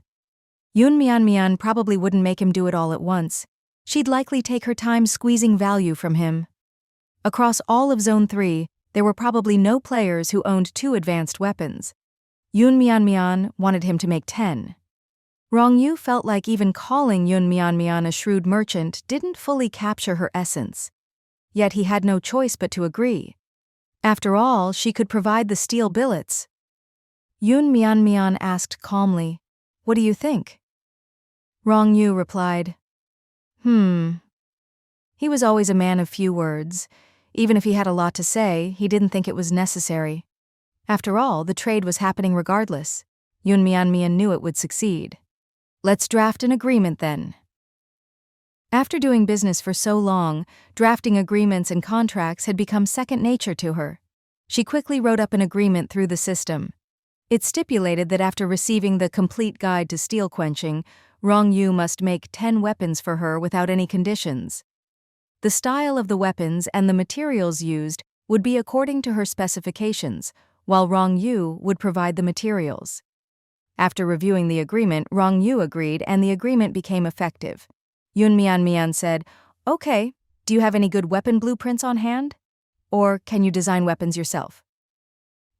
Yun Mian probably wouldn't make him do it all at once. She'd likely take her time squeezing value from him. Across all of Zone 3, there were probably no players who owned 2 advanced weapons. Yun Mian wanted him to make 10. Rong Yu felt like even calling Yun Mian a shrewd merchant didn't fully capture her essence. Yet he had no choice but to agree. After all, she could provide the steel billets. Yun Mian asked calmly, "What do you think?" Rong Yu replied, He was always a man of few words. Even if he had a lot to say, he didn't think it was necessary. After all, the trade was happening regardless. Yun Mian knew it would succeed. "Let's draft an agreement then." After doing business for so long, drafting agreements and contracts had become second nature to her. She quickly wrote up an agreement through the system. It stipulated that after receiving the complete guide to steel quenching, Rong Yu must make 10 weapons for her without any conditions. The style of the weapons and the materials used would be according to her specifications, while Rong Yu would provide the materials. After reviewing the agreement, Rong Yu agreed and the agreement became effective. Yun Mian said, "Okay, do you have any good weapon blueprints on hand? Or can you design weapons yourself?"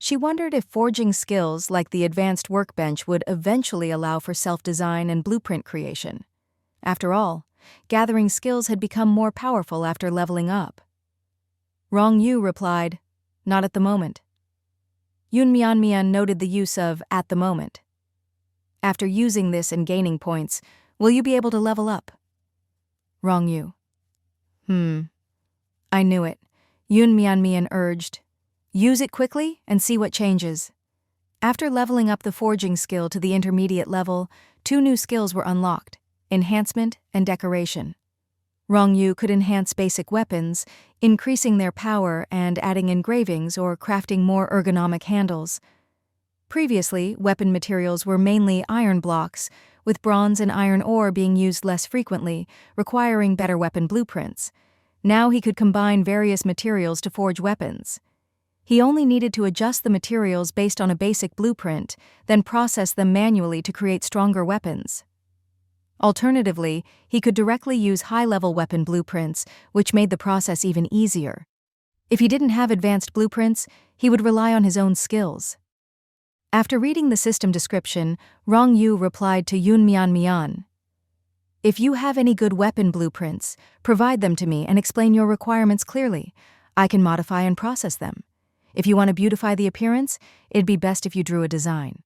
She wondered if forging skills like the advanced workbench would eventually allow for self-design and blueprint creation. After all, gathering skills had become more powerful after leveling up. Rong Yu replied, "Not at the moment." Yun Mian noted the use of "at the moment." "After using this and gaining points, will you be able to level up?" Rong Yu. I knew it. Yun Mian urged, "Use it quickly and see what changes." After leveling up the forging skill to the intermediate level, 2 new skills were unlocked: enhancement and decoration. Rong Yu could enhance basic weapons, increasing their power and adding engravings or crafting more ergonomic handles. Previously, weapon materials were mainly iron blocks, with bronze and iron ore being used less frequently, requiring better weapon blueprints. Now he could combine various materials to forge weapons. He only needed to adjust the materials based on a basic blueprint, then process them manually to create stronger weapons. Alternatively, he could directly use high-level weapon blueprints, which made the process even easier. If he didn't have advanced blueprints, he would rely on his own skills. After reading the system description, Rong Yu replied to Yun Mian, "If you have any good weapon blueprints, provide them to me and explain your requirements clearly. I can modify and process them. If you want to beautify the appearance, it'd be best if you drew a design."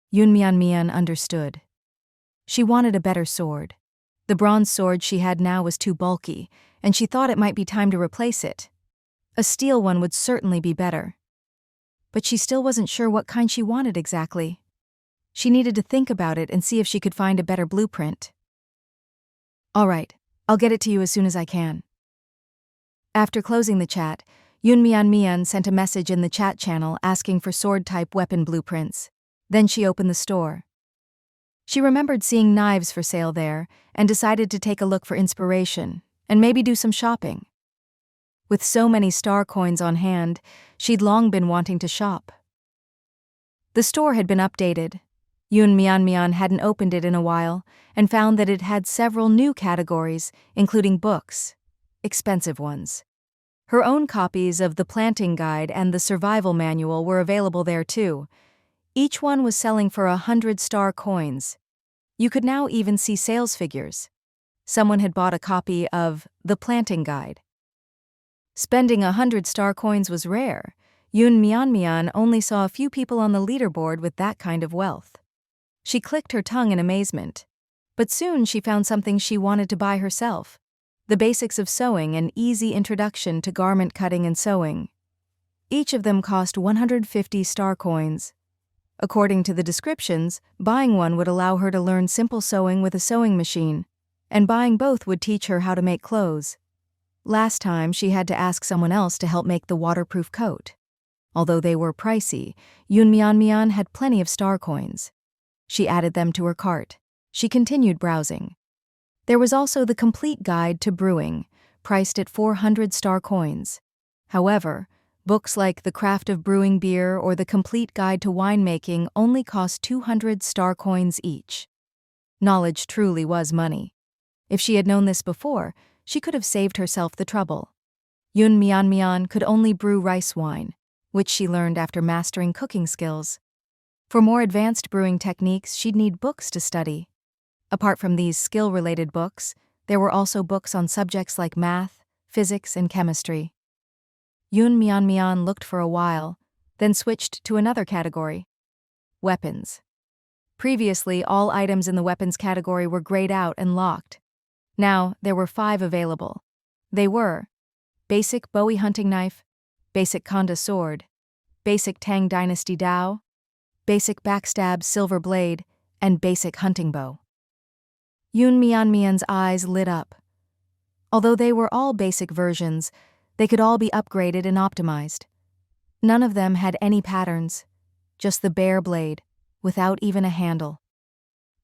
Yun Mian understood. She wanted a better sword. The bronze sword she had now was too bulky, and she thought it might be time to replace it. A steel one would certainly be better. But she still wasn't sure what kind she wanted exactly. She needed to think about it and see if she could find a better blueprint. "All right, I'll get it to you as soon as I can." After closing the chat, Yun Mian sent a message in the chat channel asking for sword-type weapon blueprints. Then she opened the store. She remembered seeing knives for sale there and decided to take a look for inspiration and maybe do some shopping. With so many star coins on hand, she'd long been wanting to shop. The store had been updated. Yun Mian hadn't opened it in a while and found that it had several new categories, including books, expensive ones. Her own copies of the Planting Guide and the Survival Manual were available there too. Each one was selling for 100 star coins. You could now even see sales figures. Someone had bought a copy of The Planting Guide. Spending 100 star coins was rare. Yun Mian only saw a few people on the leaderboard with that kind of wealth. She clicked her tongue in amazement. But soon she found something she wanted to buy herself. The basics of sewing, an easy introduction to garment cutting and sewing. Each of them cost 150 star coins. According to the descriptions, buying one would allow her to learn simple sewing with a sewing machine, and buying both would teach her how to make clothes. Last time, she had to ask someone else to help make the waterproof coat. Although they were pricey, Yun Mian had plenty of star coins. She added them to her cart. She continued browsing. There was also the complete guide to brewing, priced at 400 star coins. However, books like The Craft of Brewing Beer or The Complete Guide to Winemaking only cost 200 star coins each. Knowledge truly was money. If she had known this before, she could have saved herself the trouble. Yun Mian could only brew rice wine, which she learned after mastering cooking skills. For more advanced brewing techniques, she'd need books to study. Apart from these skill-related books, there were also books on subjects like math, physics, and chemistry. Yun Mian looked for a while, then switched to another category: weapons. Previously, all items in the weapons category were grayed out and locked. Now, there were 5 available. They were basic Bowie hunting knife, basic Konda sword, basic Tang Dynasty dao, basic backstab silver blade, and basic hunting bow. Yun Mian's eyes lit up. Although they were all basic versions, they could all be upgraded and optimized. None of them had any patterns, just the bare blade, without even a handle.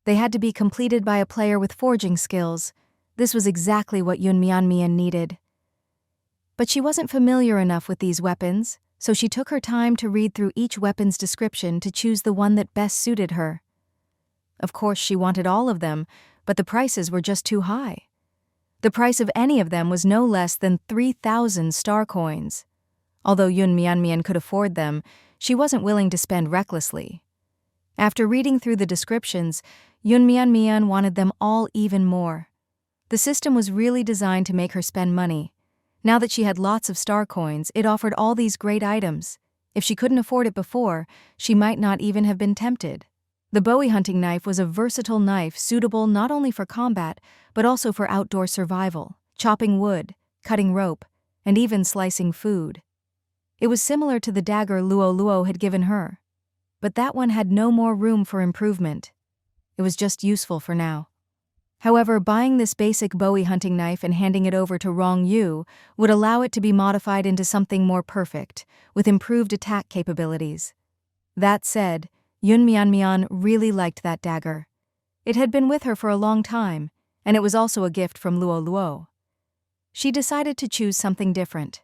They had to be completed by a player with forging skills. This was exactly what Yun Mian needed. But she wasn't familiar enough with these weapons, so she took her time to read through each weapon's description to choose the one that best suited her. Of course, she wanted all of them, but the prices were just too high. The price of any of them was no less than 3,000 star coins. Although Yun Mian could afford them, she wasn't willing to spend recklessly. After reading through the descriptions, Yun Mian wanted them all even more. The system was really designed to make her spend money. Now that she had lots of star coins, it offered all these great items. If she couldn't afford it before, she might not even have been tempted. The Bowie hunting knife was a versatile knife suitable not only for combat, but also for outdoor survival, chopping wood, cutting rope, and even slicing food. It was similar to the dagger Luo had given her, but that one had no more room for improvement. It was just useful for now. However, buying this basic Bowie hunting knife and handing it over to Rong Yu would allow it to be modified into something more perfect, with improved attack capabilities. That said, Yun Mian really liked that dagger. It had been with her for a long time, and it was also a gift from Luo. She decided to choose something different.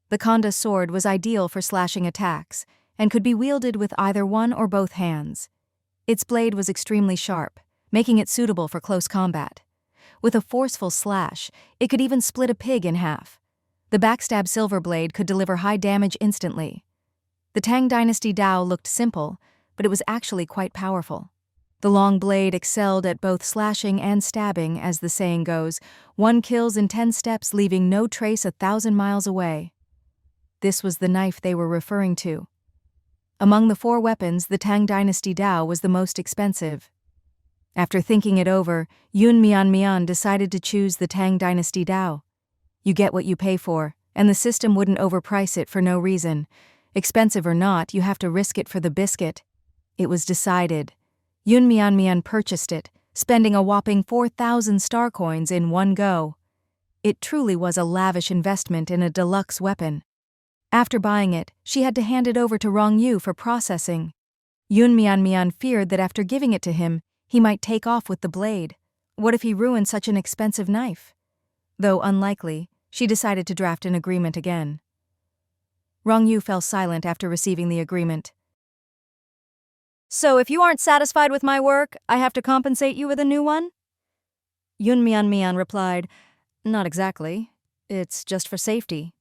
The Konda sword was ideal for slashing attacks, and could be wielded with either one or both hands. Its blade was extremely sharp, making it suitable for close combat. With a forceful slash, it could even split a pig in half. The backstab silver blade could deliver high damage instantly. The Tang Dynasty dao looked simple, but it was actually quite powerful. The long blade excelled at both slashing and stabbing, as the saying goes, 1 kills in 10 steps, leaving no trace 1,000 miles away. This was the knife they were referring to. Among the 4 weapons, the Tang Dynasty dao was the most expensive. After thinking it over, Yun Mian decided to choose the Tang Dynasty dao. You get what you pay for, and the system wouldn't overprice it for no reason. Expensive or not, you have to risk it for the biscuit. It was decided. Yun Mian purchased it, spending a whopping 4,000 star coins in one go. It truly was a lavish investment in a deluxe weapon. After buying it, she had to hand it over to Rong Yu for processing. Yun Mian feared that after giving it to him, he might take off with the blade. What if he ruined such an expensive knife? Though unlikely, she decided to draft an agreement again. Rong Yu fell silent after receiving the agreement. So if you aren't satisfied with my work, I have to compensate you with a new one? Yun Mian replied, Not exactly. It's just for safety.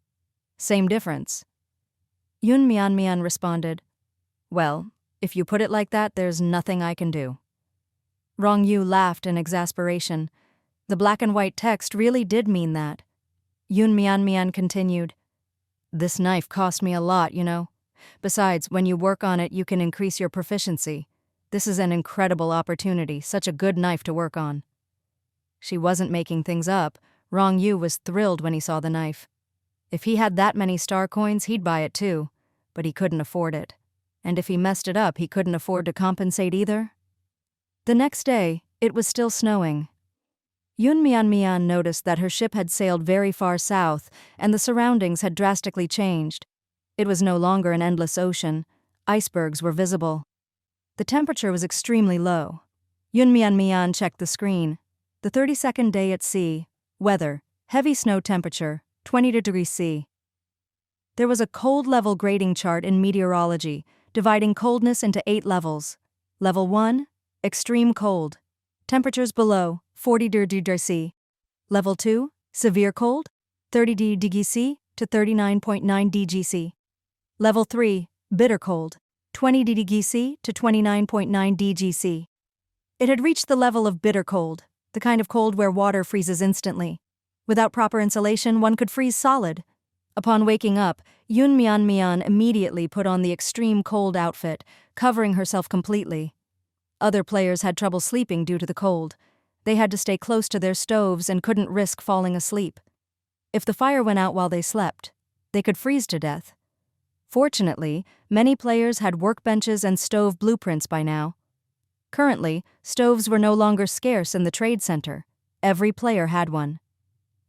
Same difference. Yun Mian responded, Well, if you put it like that, there's nothing I can do. Rong Yu laughed in exasperation. The black and white text really did mean that. Yun Mian continued. This knife cost me a lot, you know. Besides, when you work on it, you can increase your proficiency. This is an incredible opportunity, such a good knife to work on. She wasn't making things up. Rong Yu was thrilled when he saw the knife. If he had that many star coins, he'd buy it too. But he couldn't afford it. And if he messed it up, he couldn't afford to compensate either. The next day, it was still snowing. Yun Mian noticed that her ship had sailed very far south, and the surroundings had drastically changed. It was no longer an endless ocean. Icebergs were visible. The temperature was extremely low. Yun Mian checked the screen. The 32nd day at sea. Weather, heavy snow temperature, 20 degrees C. There was a cold level grading chart in meteorology, dividing coldness into 8 levels. Level 1, extreme cold. Temperatures below 40 degrees C. Level 2, severe cold, 30 degrees C to 39.9 degrees C. Level 3, bitter cold, 20 degrees C to 29.9 degrees C. It had reached the level of bitter cold, the kind of cold where water freezes instantly. Without proper insulation, one could freeze solid. Upon waking up, Yun Mian immediately put on the extreme cold outfit, covering herself completely. Other players had trouble sleeping due to the cold. They had to stay close to their stoves and couldn't risk falling asleep. If the fire went out while they slept, they could freeze to death. Fortunately, many players had workbenches and stove blueprints by now. Currently, stoves were no longer scarce in the trade center. Every player had one.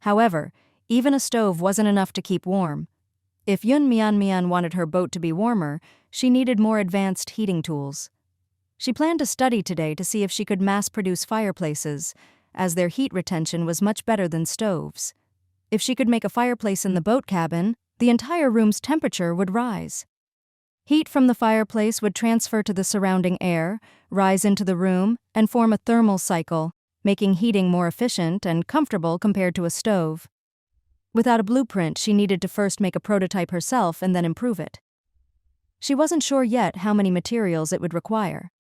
However, even a stove wasn't enough to keep warm. If Yun Mian wanted her boat to be warmer, she needed more advanced heating tools. She planned to study today to see if she could mass-produce fireplaces, as their heat retention was much better than stoves. If she could make a fireplace in the boat cabin, the entire room's temperature would rise. Heat from the fireplace would transfer to the surrounding air, rise into the room, and form a thermal cycle, making heating more efficient and comfortable compared to a stove. Without a blueprint, she needed to first make a prototype herself and then improve it. She wasn't sure yet how many materials it would require.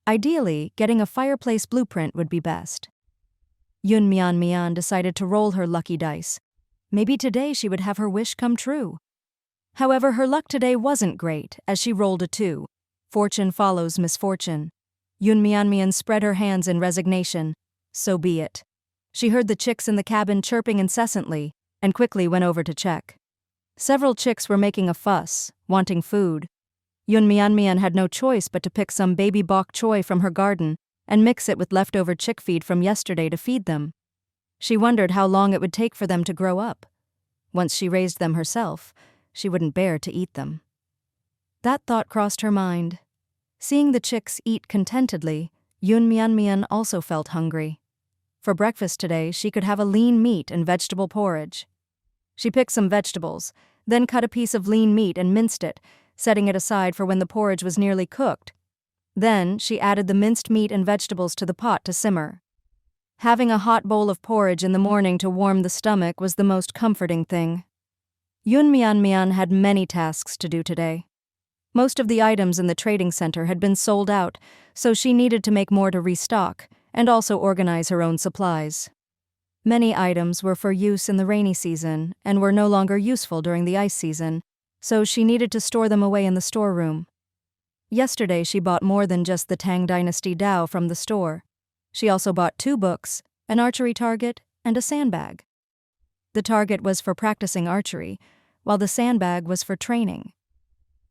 Ideally, getting a fireplace blueprint would be best. Yun Mian decided to roll her lucky dice. Maybe today she would have her wish come true. However, her luck today wasn't great, as she rolled a 2. Fortune follows misfortune. Yun Mian spread her hands in resignation. So be it. She heard the chicks in the cabin chirping incessantly, and quickly went over to check. Several chicks were making a fuss, wanting food. Yun Mian had no choice but to pick some baby bok choy from her garden and mix it with leftover chick feed from yesterday to feed them. She wondered how long it would take for them to grow up. Once she raised them herself, she wouldn't bear to eat them. That thought crossed her mind. Seeing the chicks eat contentedly, Yun Mian also felt hungry. For breakfast today, she could have a lean meat and vegetable porridge. She picked some vegetables, then cut a piece of lean meat and minced it, setting it aside for when the porridge was nearly cooked. Then she added the minced meat and vegetables to the pot to simmer. Having a hot bowl of porridge in the morning to warm the stomach was the most comforting thing. Yun Mian had many tasks to do today. Most of the items in the trading center had been sold out, so she needed to make more to restock, and also organize her own supplies. Many items were for use in the rainy season, and were no longer useful during the ice season, so she needed to store them away in the storeroom. Yesterday she bought more than just the Tang Dynasty Dao from the store. She also bought 2 books, an archery target, and a sandbag. The target was for practicing archery, while the sandbag was for training.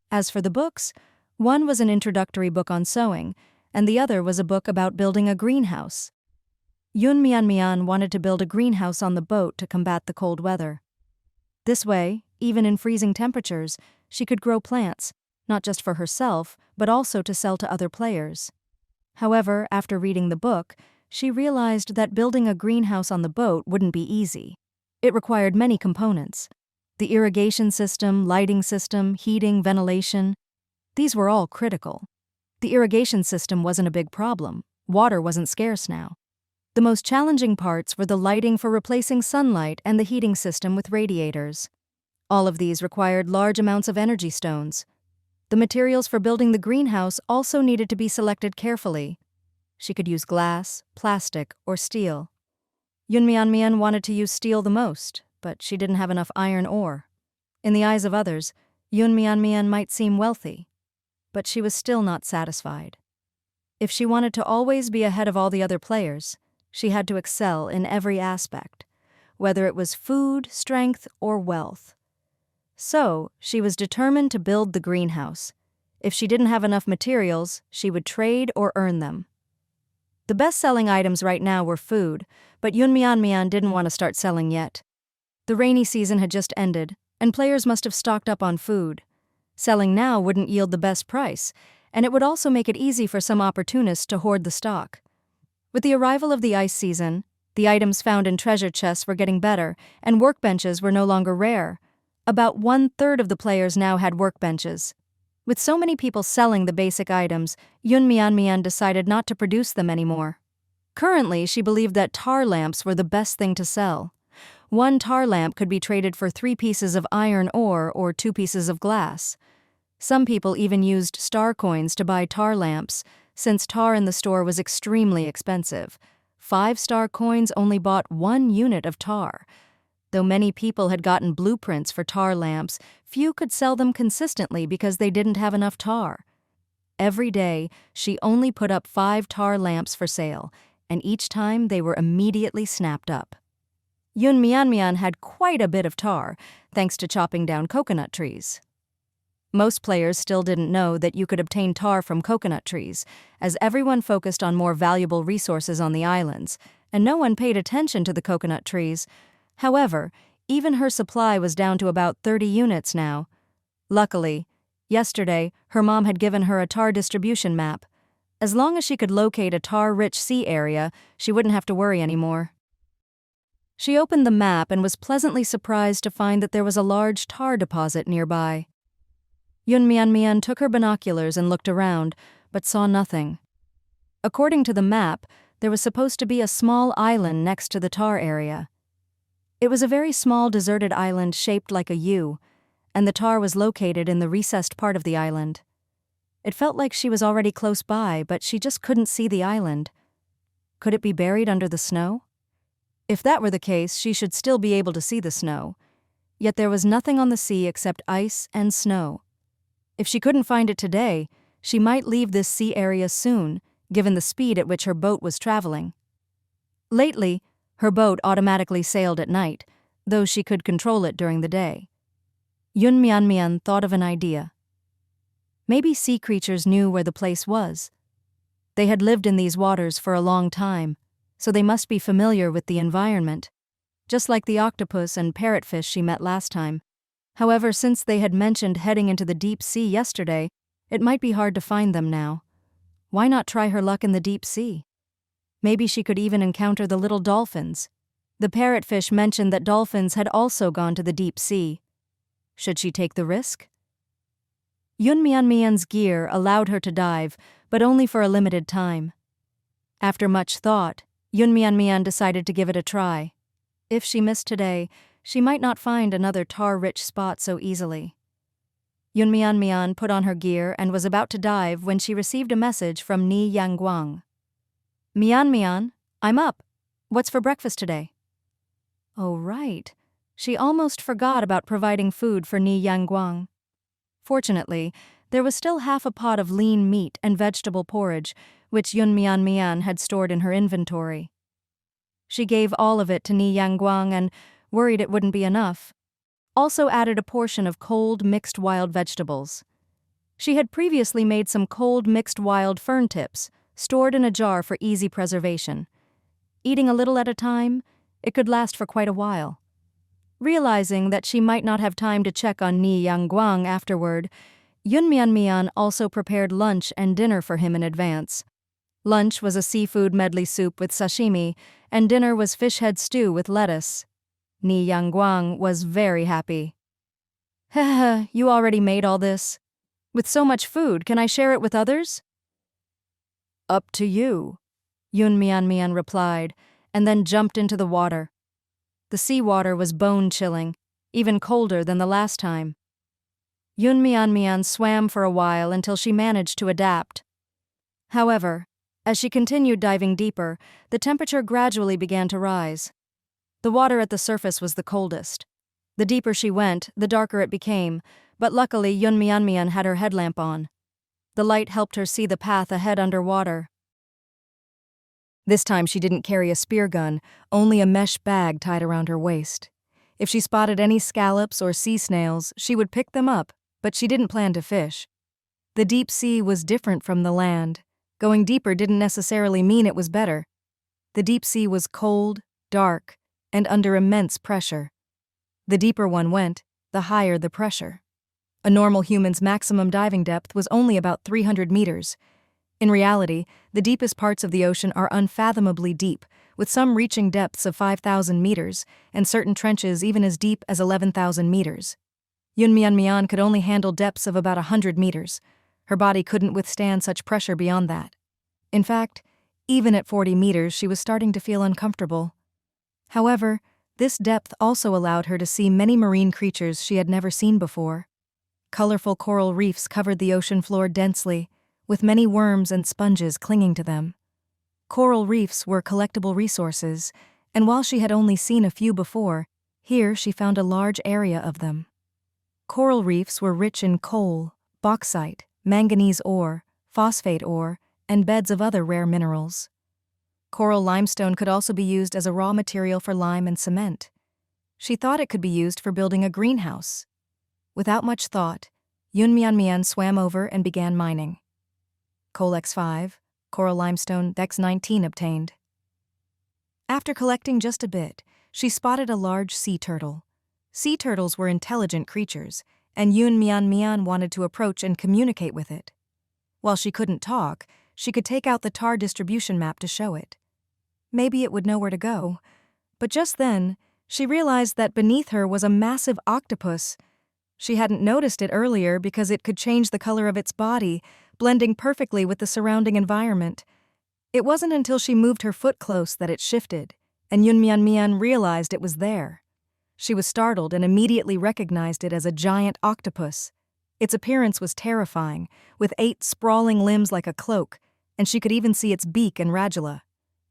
As for the books, one was an introductory book on sewing, and the other was a book about building a greenhouse. Yun Mian wanted to build a greenhouse on the boat to combat the cold weather. This way, even in freezing temperatures, she could grow plants, not just for herself, but also to sell to other players. However, after reading the book, she realized that building a greenhouse on the boat wouldn't be easy. It required many components. The irrigation system, lighting system, heating, ventilation. These were all critical. The irrigation system wasn't a big problem. Water wasn't scarce now. The most challenging parts were the lighting for replacing sunlight and the heating system with radiators. All of these required large amounts of energy stones. The materials for building the greenhouse also needed to be selected carefully. She could use glass, plastic, or steel. Yunmian wanted to use steel the most, but she didn't have enough iron ore. In the eyes of others, Yunmian might seem wealthy, but she was still not satisfied. If she wanted to always be ahead of all the other players, she had to excel in every aspect, whether it was food, strength, or wealth. So, she was determined to build the greenhouse. If she didn't have enough materials, she would trade or earn them. The best-selling items right now were food, but Yunmian didn't want to start selling yet. The rainy season had just ended, and players must have stocked up on food. Selling now wouldn't yield the best price, and it would also make it easy for some opportunists to hoard the stock. With the arrival of the ice season, the items found in treasure chests were getting better, and workbenches were no longer rare. About 1/3 of the players now had workbenches. With so many people selling the basic items, Yunmian decided not to produce them anymore. Currently, she believed that tar lamps were the best thing to sell. One tar lamp could be traded for 3 pieces of iron ore or 2 pieces of glass. Some people even used star coins to buy tar lamps, since tar in the store was extremely expensive. 5-star coins only bought 1 unit of tar. Though many people had gotten blueprints for tar lamps, few could sell them consistently because they didn't have enough tar. Every day, she only put up 5 tar lamps for sale, and each time they were immediately snapped up. Yunmian had quite a bit of tar, thanks to chopping down coconut trees. Most players still didn't know that you could obtain tar from coconut trees, as everyone focused on more valuable resources on the islands, and no one paid attention to the coconut trees. However, even her supply was down to about 30 units now. Luckily, yesterday, her mom had given her a tar distribution map. As long as she could locate a tar-rich sea area, she wouldn't have to worry anymore. She opened the map and was pleasantly surprised to find that there was a large tar deposit nearby. Yunmian took her binoculars and looked around, but saw nothing. According to the map, there was supposed to be a small island next to the tar area. It was a very small deserted island shaped like a U, and the tar was located in the recessed part of the island. It felt like she was already close by, but she just couldn't see the island. Could it be buried under the snow? If that were the case, she should still be able to see the snow. Yet there was nothing on the sea except ice and snow. If she couldn't find it today, she might leave this sea area soon, given the speed at which her boat was traveling. Lately, her boat automatically sailed at night, though she could control it during the day. Yunmian thought of an idea. Maybe sea creatures knew where the place was. They had lived in these waters for a long time, so they must be familiar with the environment, just like the octopus and parrotfish she met last time. However, since they had mentioned heading into the deep sea yesterday, it might be hard to find them now. Why not try her luck in the deep sea? Maybe she could even encounter the little dolphins. The parrotfish mentioned that dolphins had also gone to the deep sea. Should she take the risk? Yunmian's gear allowed her to dive, but only for a limited time. After much thought, Yunmian decided to give it a try. If she missed today, she might not find another tar-rich spot so easily. Yunmian put on her gear and was about to dive when she received a message from Ni Yangguang. Mian, I'm up. What's for breakfast today? Oh, right. She almost forgot about providing food for Ni Yangguang. Fortunately, there was still half a pot of lean meat and vegetable porridge, which Yunmian had stored in her inventory. She gave all of it to Ni Yangguang and, worried it wouldn't be enough, also added a portion of cold mixed wild vegetables. She had previously made some cold mixed wild fern tips, stored in a jar for easy preservation. Eating a little at a time, it could last for quite a while. Realizing that she might not have time to check on Ni Yangguang afterward, Yunmian also prepared lunch and dinner for him in advance. Lunch was a seafood medley soup with sashimi, and dinner was fish head stew with lettuce. Ni Yangguang was very happy. Heh, you already made all this? With so much food, can I share it with others? Up to you, Yunmian replied, and then jumped into the water. The seawater was bone-chilling, even colder than the last time. Yunmian swam for a while until she managed to adapt. However, As she continued diving deeper, the temperature gradually began to rise. The water at the surface was the coldest. The deeper she went, the darker it became, but luckily Yunmian had her headlamp on. The light helped her see the path ahead underwater. This time she didn't carry a spear gun, only a mesh bag tied around her waist. If she spotted any scallops or sea snails, she would pick them up, but she didn't plan to fish. The deep sea was different from the land. Going deeper didn't necessarily mean it was better. The deep sea was cold, dark, and under immense pressure. The deeper one went, the higher the pressure. A normal human's maximum diving depth was only about 300 meters. In reality, the deepest parts of the ocean are unfathomably deep, with some reaching depths of 5,000 meters, and certain trenches even as deep as 11,000 meters. Yunmian could only handle depths of about 100 meters. Her body couldn't withstand such pressure beyond that. In fact, even at 40 meters, she was starting to feel uncomfortable. However, this depth also allowed her to see many marine creatures she had never seen before. Colorful coral reefs covered the ocean floor densely, with many worms and sponges clinging to them. Coral reefs were collectible resources, and while she had only seen a few before, here she found a large area of them. Coral reefs were rich in coal, bauxite, manganese ore, phosphate ore, and beds of other rare minerals. Coral limestone could also be used as a raw material for lime and cement. She thought it could be used for building a greenhouse. Without much thought, Yunmian swam over and began mining. Coal X5, coral limestone X19 obtained. After collecting just a bit, she spotted a large sea turtle. Sea turtles were intelligent creatures, and Yunmian wanted to approach and communicate with it. While she couldn't talk, she could take out the tar distribution map to show it. Maybe it would know where to go. But just then, she realized that beneath her was a massive octopus. She hadn't noticed it earlier because it could change the color of its body, blending perfectly with the surrounding environment. It wasn't until she moved her foot close that it shifted, and Yunmian realized it was there. She was startled and immediately recognized it as a giant octopus. Its appearance was terrifying, with 8 sprawling limbs like a cloak, and she could even see its beak and radula.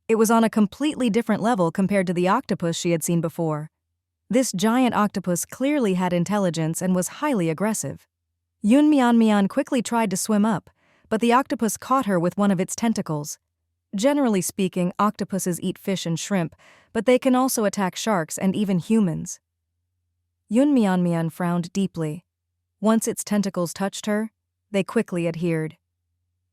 It was on a completely different level compared to the octopus she had seen before. This giant octopus clearly had intelligence and was highly aggressive. Yunmian quickly tried to swim up, but the octopus caught her with one of its tentacles. Generally speaking, octopuses eat fish and shrimp, but they can also attack sharks and even humans. Yunmian frowned deeply. Once its tentacles touched her, they quickly adhered.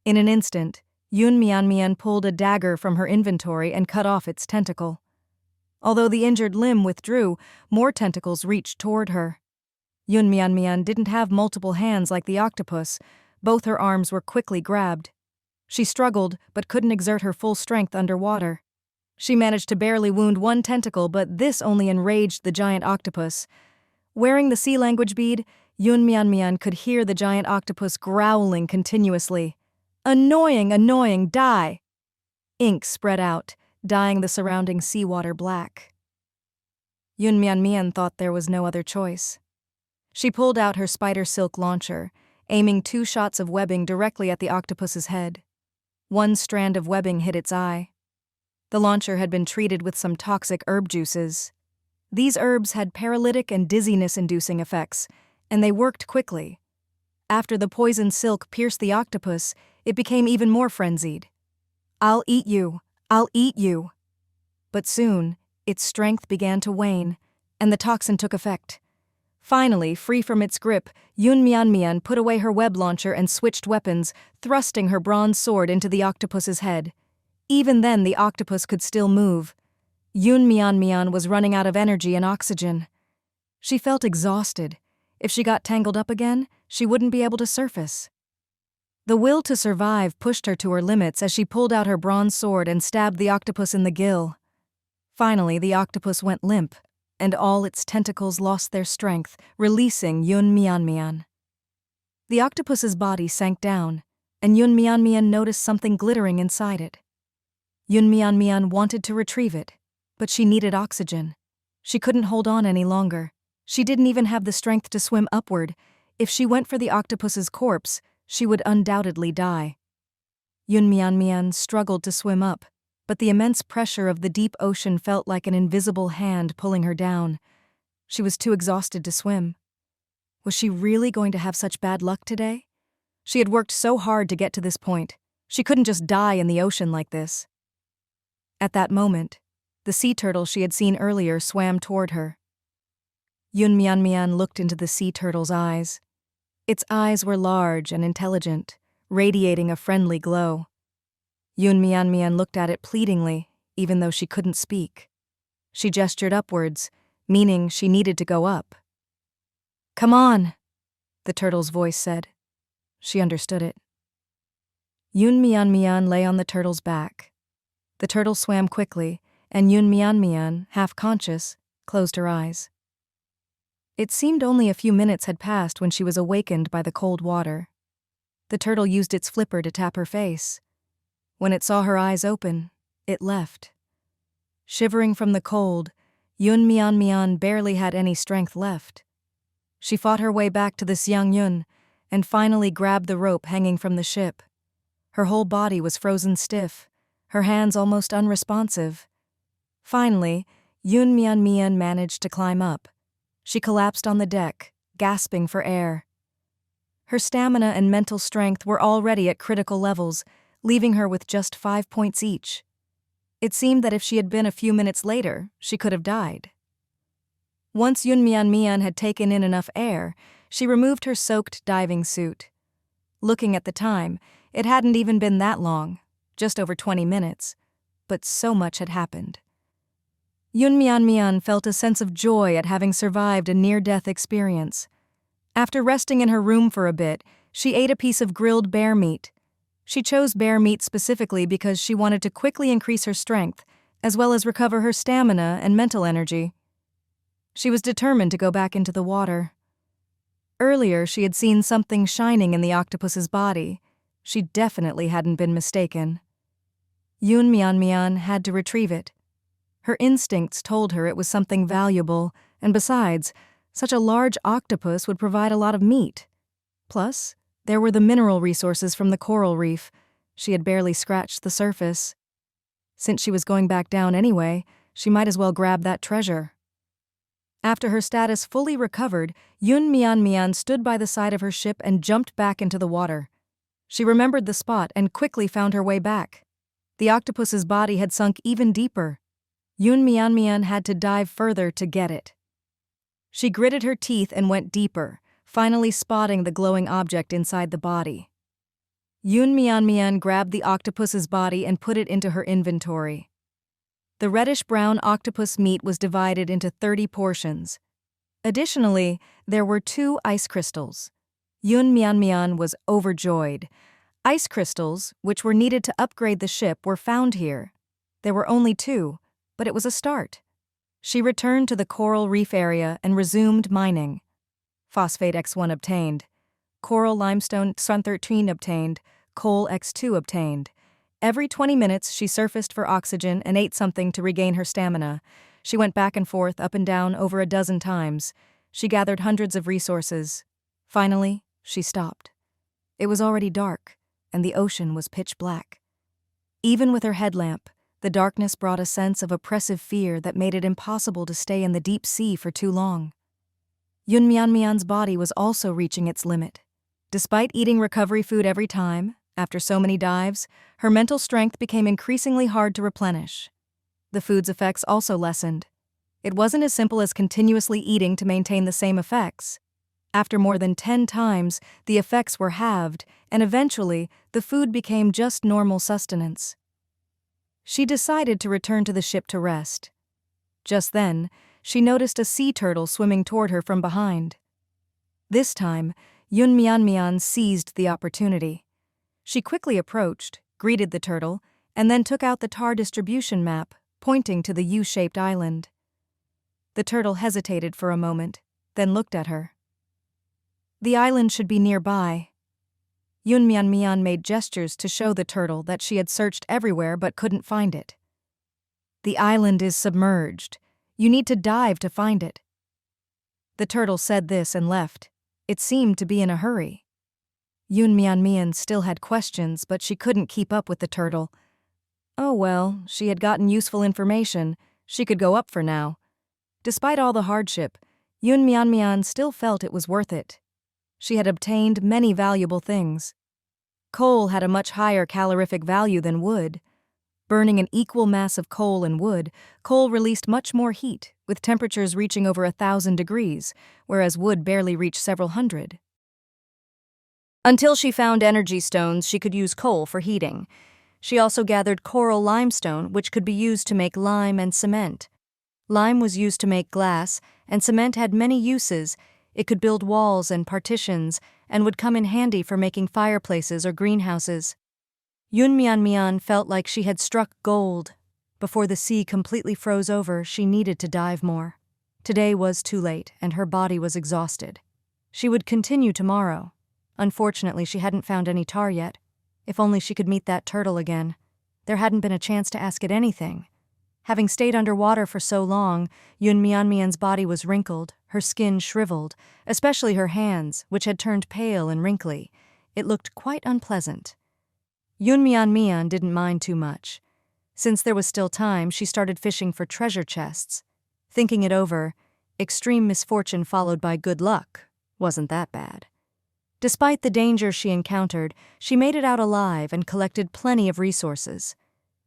In an instant, Yunmian pulled a dagger from her inventory and cut off its tentacle. Although the injured limb withdrew, more tentacles reached toward her. Yunmian didn't have multiple hands like the octopus. Both her arms were quickly grabbed. She struggled, but couldn't exert her full strength underwater. She managed to barely wound one tentacle, but this only enraged the giant octopus. Wearing the sea language bead, Yunmian could hear the giant octopus growling continuously. "Annoying, annoying, die!" Ink spread out, dyeing the surrounding seawater black. Yunmian thought there was no other choice. She pulled out her spider silk launcher, aiming 2 shots of webbing directly at the octopus's head. One strand of webbing hit its eye. The launcher had been treated with some toxic herb juices. These herbs had paralytic and dizziness-inducing effects, and they worked quickly. After the poison silk pierced the octopus, it became even more frenzied. "I'll eat you! I'll eat you!" But soon, its strength began to wane, and the toxin took effect. Finally, free from its grip, Yunmian put away her web launcher and switched weapons, thrusting her bronze sword into the octopus's head. Even then, the octopus could still move. Yunmian was running out of energy and oxygen. She felt exhausted. If she got tangled up again, she wouldn't be able to surface. The will to survive pushed her to her limits as she pulled out her bronze sword and stabbed the octopus in the gill. Finally, the octopus went limp, and all its tentacles lost their strength, releasing Yunmian. The octopus's body sank down, and Yunmian noticed something glittering inside it. Yunmian wanted to retrieve it, but she needed oxygen. She couldn't hold on any longer. She didn't even have the strength to swim upward. If she went for the octopus's corpse, she would undoubtedly die. Yunmian struggled to swim up, but the immense pressure of the deep ocean felt like an invisible hand pulling her down. She was too exhausted to swim. Was she really going to have such bad luck today? She had worked so hard to get to this point. She couldn't just die in the ocean like this. At that moment, the sea turtle she had seen earlier swam toward her. Yunmian looked into the sea turtle's eyes. Its eyes were large and intelligent, radiating a friendly glow. Yunmian looked at it pleadingly, even though she couldn't speak. She gestured upwards, meaning she needed to go up. "Come on," the turtle's voice said. She understood it. Yunmian lay on the turtle's back. The turtle swam quickly, and Yunmian, half conscious, closed her eyes. It seemed only a few minutes had passed when she was awakened by the cold water. The turtle used its flipper to tap her face. When it saw her eyes open, it left. Shivering from the cold, Yunmian barely had any strength left. She fought her way back to the Xiangyun and finally grabbed the rope hanging from the ship. Her whole body was frozen stiff, her hands almost unresponsive. Finally, Yunmian managed to climb up. She collapsed on the deck, gasping for air. Her stamina and mental strength were already at critical levels, leaving her with just 5 points each. It seemed that if she had been a few minutes later, she could have died. Once Yunmian had taken in enough air, she removed her soaked diving suit. Looking at the time, it hadn't even been that long, just over 20 minutes, but so much had happened. Yunmian felt a sense of joy at having survived a near-death experience. After resting in her room for a bit, she ate a piece of grilled bear meat. She chose bear meat specifically because she wanted to quickly increase her strength, as well as recover her stamina and mental energy. She was determined to go back into the water. Earlier, she had seen something shining in the octopus's body. She definitely hadn't been mistaken. Yunmian had to retrieve it. Her instincts told her it was something valuable, and besides, such a large octopus would provide a lot of meat. Plus, there were the mineral resources from the coral reef. She had barely scratched the surface. Since she was going back down anyway, she might as well grab that treasure. After her status fully recovered, Yunmian stood by the side of her ship and jumped back into the water. She remembered the spot and quickly found her way back. The octopus's body had sunk even deeper. Yunmian had to dive further to get it. She gritted her teeth and went deeper, finally spotting the glowing object inside the body. Yunmian grabbed the octopus's body and put it into her inventory. The reddish-brown octopus meat was divided into 30 portions. Additionally, there were 2 ice crystals. Yunmian was overjoyed. Ice crystals, which were needed to upgrade the ship, were found here. There were only 2, but it was a start. She returned to the coral reef area and resumed mining. Phosphate X1 obtained. Coral limestone Sun13 obtained. Coal X2 obtained. Every 20 minutes, she surfaced for oxygen and ate something to regain her stamina. She went back and forth, up and down, over a dozen times. She gathered hundreds of resources. Finally, she stopped. It was already dark, and the ocean was pitch black. Even with her headlamp, the darkness brought a sense of oppressive fear that made it impossible to stay in the deep sea for too long. Yunmian's body was also reaching its limit. Despite eating recovery food every time, after so many dives, her mental strength became increasingly hard to replenish. The food's effects also lessened. It wasn't as simple as continuously eating to maintain the same effects. After more than 10 times, the effects were halved, and eventually, the food became just normal sustenance. She decided to return to the ship to rest. Just then, she noticed a sea turtle swimming toward her from behind. This time, Yunmian seized the opportunity. She quickly approached, greeted the turtle, and then took out the tar distribution map, pointing to the U-shaped island. The turtle hesitated for a moment, then looked at her. The island should be nearby. Yunmian made gestures to show the turtle that she had searched everywhere but couldn't find it. The island is submerged. You need to dive to find it. The turtle said this and left. It seemed to be in a hurry. Mian still had questions, but she couldn't keep up with the turtle. Oh well, she had gotten useful information. She could go up for now. Despite all the hardship, Mian still felt it was worth it. She had obtained many valuable things. Coal had a much higher calorific value than wood. Burning an equal mass of coal and wood, coal released much more heat, with temperatures reaching over 1,000 degrees, whereas wood barely reached several hundred. Until she found energy stones, she could use coal for heating. She also gathered coral limestone, which could be used to make lime and cement. Lime was used to make glass, and cement had many uses. It could build walls and partitions, and would come in handy for making fireplaces or greenhouses. Mian felt like she had struck gold. Before the sea completely froze over, she needed to dive more. Today was too late, and her body was exhausted. She would continue tomorrow. Unfortunately, she hadn't found any tar yet. If only she could meet that turtle again. There hadn't been a chance to ask it anything. Having stayed underwater for so long, Mian's body was wrinkled, her skin shriveled, especially her hands, which had turned pale and wrinkly. It looked quite unpleasant. Mian didn't mind too much. Since there was still time, she started fishing for treasure chests. Thinking it over, extreme misfortune followed by good luck wasn't that bad. Despite the danger she encountered, she made it out alive and collected plenty of resources.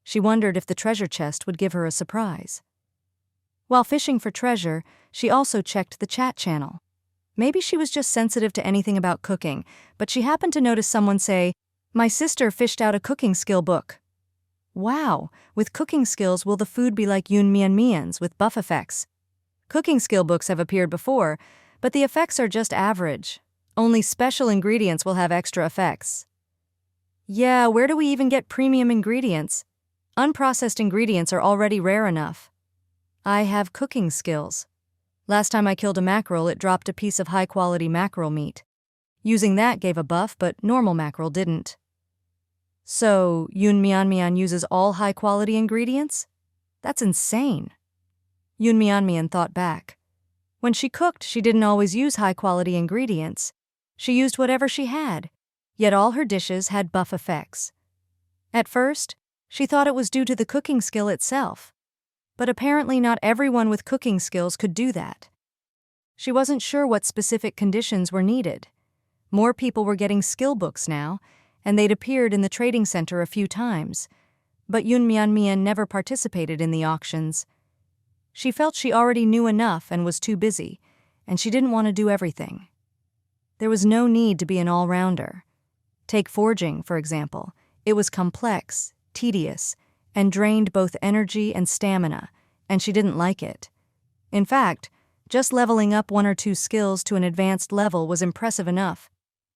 She wondered if the treasure chest would give her a surprise. While fishing for treasure, she also checked the chat channel. Maybe she was just sensitive to anything about cooking, but she happened to notice someone say, "My sister fished out a cooking skill book." Wow, with cooking skills, will the food be like Mian's with buff effects? Cooking skill books have appeared before, but the effects are just average. Only special ingredients will have extra effects. Yeah, where do we even get premium ingredients? Unprocessed ingredients are already rare enough. I have cooking skills. Last time I killed a mackerel, it dropped a piece of high-quality mackerel meat. Using that gave a buff, but normal mackerel didn't. So, Mian uses all high-quality ingredients? That's insane. Mian thought back. When she cooked, she didn't always use high-quality ingredients. She used whatever she had, yet all her dishes had buff effects. At first, she thought it was due to the cooking skill itself, but apparently not everyone with cooking skills could do that. She wasn't sure what specific conditions were needed. More people were getting skill books now, and they'd appeared in the trading center a few times, but Mian never participated in the auctions. She felt she already knew enough and was too busy, and she didn't want to do everything. There was no need to be an all-rounder. Take forging, for example. It was complex, tedious, and drained both energy and stamina, and she didn't like it. In fact, just leveling up 1 or 2 skills to an advanced level was impressive enough.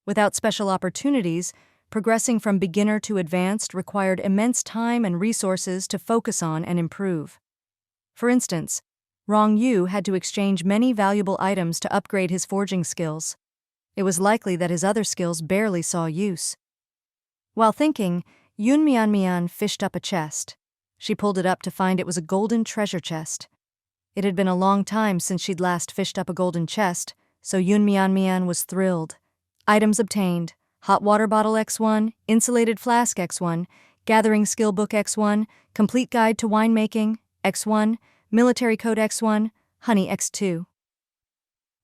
Without special opportunities, progressing from beginner to advanced required immense time and resources to focus on and improve. For instance, Rong Yu had to exchange many valuable items to upgrade his forging skills. It was likely that his other skills barely saw use. While thinking, Mian fished up a chest. She pulled it up to find it was a golden treasure chest. It had been a long time since she'd last fished up a golden chest, so Mian was thrilled. Items obtained: hot water bottle X1, insulated flask X1, gathering skill book X1, complete guide to winemaking X1, military code X1, honey X2.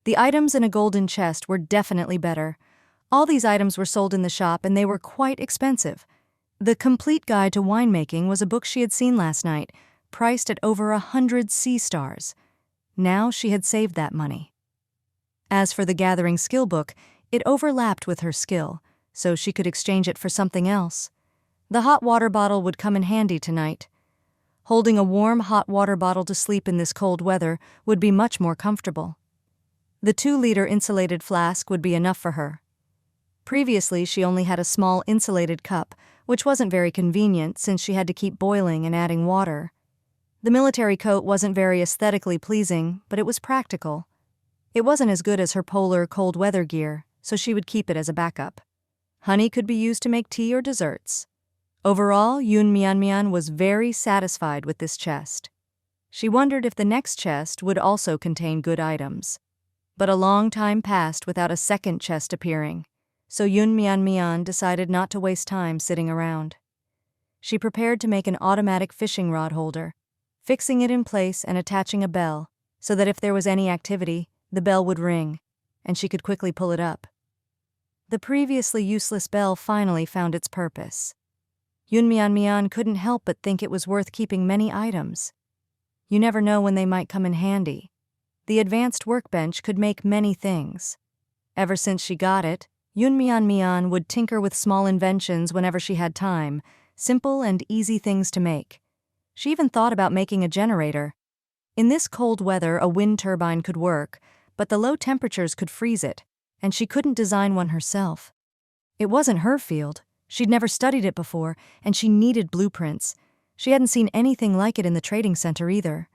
The items in a golden chest were definitely better. All these items were sold in the shop and they were quite expensive. The Complete Guide to Winemaking was a book she had seen last night, priced at over 100 sea stars. Now she had saved that money. As for the Gathering skill book, it overlapped with her skill, so she could exchange it for something else. The hot water bottle would come in handy tonight. Holding a warm hot water bottle to sleep in this cold weather would be much more comfortable. The 2-liter insulated flask would be enough for her. Previously, she only had a small insulated cup, which wasn't very convenient since she had to keep boiling and adding water. The military coat wasn't very aesthetically pleasing, but it was practical. It wasn't as good as her polar cold weather gear, so she would keep it as a backup. Honey could be used to make tea or desserts. Overall, Mian was very satisfied with this chest. She wondered if the next chest would also contain good items. But a long time passed without a second chest appearing. so Yun decided not to waste time sitting around. She prepared to make an automatic fishing rod holder, fixing it in place and attaching a bell so that if there was any activity, the bell would ring, and she could quickly pull it up. The previously useless bell finally found its purpose. Yun couldn't help but think it was worth keeping many items. You never know when they might come in handy. The advanced workbench could make many things. Ever since she got it, Yun would tinker with small inventions whenever she had time, simple and easy things to make. She even thought about making a generator. In this cold weather, a wind turbine could work, but the low temperatures could freeze it, and she couldn't design one herself. It wasn't her field. She'd never studied it before, and she needed blueprints. She hadn't seen anything like it in the trading center either.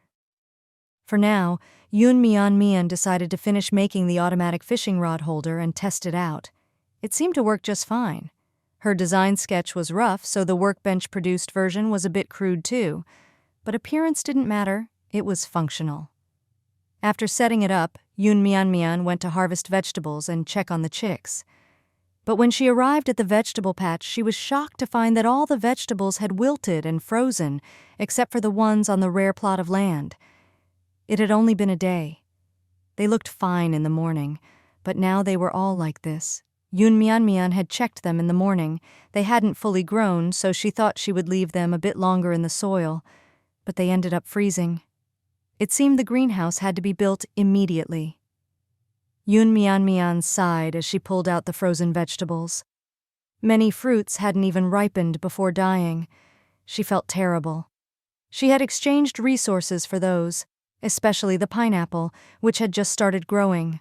For now, Yun decided to finish making the automatic fishing rod holder and test it out. It seemed to work just fine. Her design sketch was rough, so the workbench-produced version was a bit crude too. But appearance didn't matter. It was functional. After setting it up, Yun went to harvest vegetables and check on the chicks. But when she arrived at the vegetable patch, she was shocked to find that all the vegetables had wilted and frozen, except for the ones on the rare plot of land. It had only been a day. They looked fine in the morning, but now they were all like this. Yun had checked them in the morning. They hadn't fully grown, so she thought she would leave them a bit longer in the soil, but they ended up freezing. It seemed the greenhouse had to be built immediately. Yun sighed as she pulled out the frozen vegetables. Many fruits hadn't even ripened before dying. She felt terrible. She had exchanged resources for those, especially the pineapple, which had just started growing.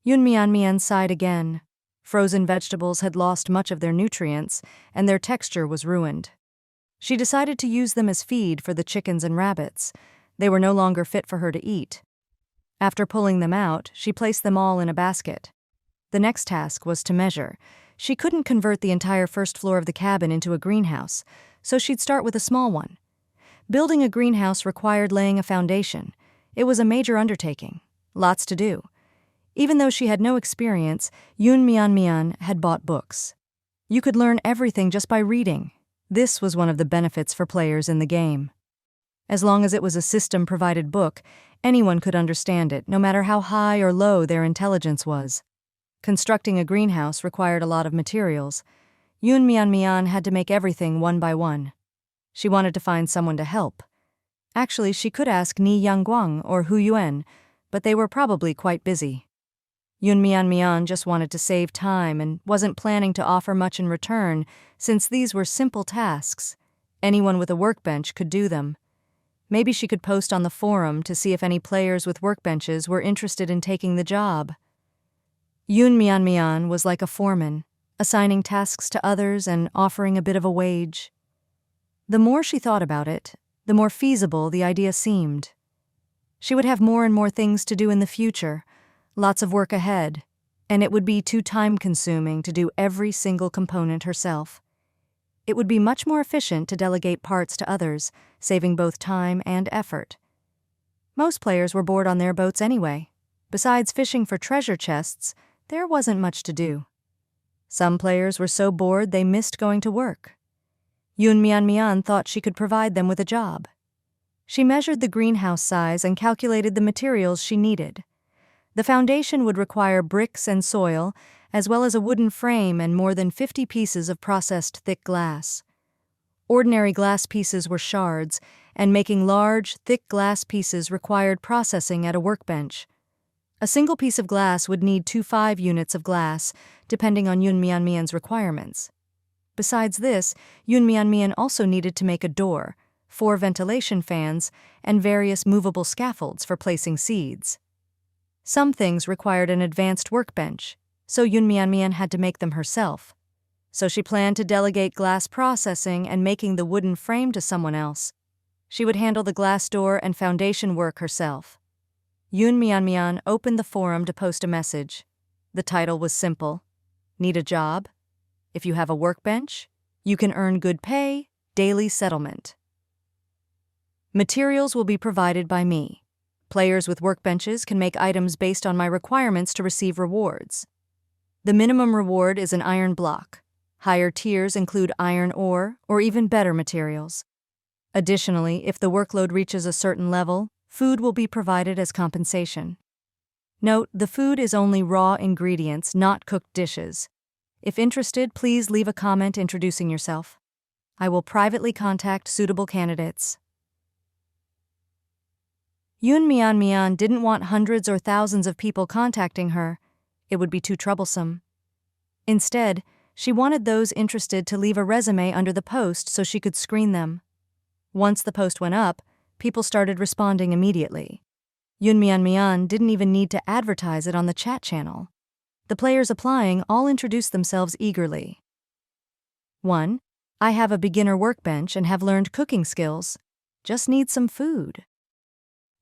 Yun sighed again. Frozen vegetables had lost much of their nutrients, and their texture was ruined. She decided to use them as feed for the chickens and rabbits. They were no longer fit for her to eat. After pulling them out, she placed them all in a basket. The next task was to measure. She couldn't convert the entire first floor of the cabin into a greenhouse, so she'd start with a small one. Building a greenhouse required laying a foundation. It was a major undertaking. Lots to do. Even though she had no experience, Yun had bought books. You could learn everything just by reading. This was one of the benefits for players in the game. As long as it was a system-provided book, anyone could understand it, no matter how high or low their intelligence was. Constructing a greenhouse required a lot of materials. Yun had to make everything one by one. She wanted to find someone to help. Actually, she could ask Ni Yangguang or Hu Yuan, but they were probably quite busy. Yun just wanted to save time and wasn't planning to offer much in return, since these were simple tasks. Anyone with a workbench could do them. Maybe she could post on the forum to see if any players with workbenches were interested in taking the job. Yun was like a foreman, assigning tasks to others and offering a bit of a wage. The more she thought about it, the more feasible the idea seemed. She would have more and more things to do in the future, lots of work ahead, and it would be too time-consuming to do every single component herself. It would be much more efficient to delegate parts to others, saving both time and effort. Most players were bored on their boats anyway. Besides fishing for treasure chests, there wasn't much to do. Some players were so bored they missed going to work. Yun thought she could provide them with a job. She measured the greenhouse size and calculated the materials she needed. The foundation would require bricks and soil, as well as a wooden frame and more than 50 pieces of processed thick glass. Ordinary glass pieces were shards, and making large, thick glass pieces required processing at a workbench. A single piece of glass would need 2 units of glass, depending on Yun requirements. Besides this, Yun also needed to make a door, 4 ventilation fans, and various movable scaffolds for placing seeds. Some things required an advanced workbench, so Yun had to make them herself. So she planned to delegate glass processing and making the wooden frame to someone else. She would handle the glass door and foundation work herself. Yun opened the forum to post a message. The title was simple: Need a job? If you have a workbench, you can earn good pay, daily settlement. Materials will be provided by me. Players with workbenches can make items based on my requirements to receive rewards. The minimum reward is an iron block. Higher tiers include iron ore or even better materials. Additionally, if the workload reaches a certain level, food will be provided as compensation. Note, the food is only raw ingredients, not cooked dishes. If interested, please leave a comment introducing yourself. I will privately contact suitable candidates. Yun Mian didn't want hundreds or thousands of people contacting her. It would be too troublesome. Instead, she wanted those interested to leave a resume under the post so she could screen them. Once the post went up, people started responding immediately. Yun Mian didn't even need to advertise it on the chat channel. The players applying all introduced themselves eagerly. 1. I have a beginner workbench and have learned cooking skills. Just need some food.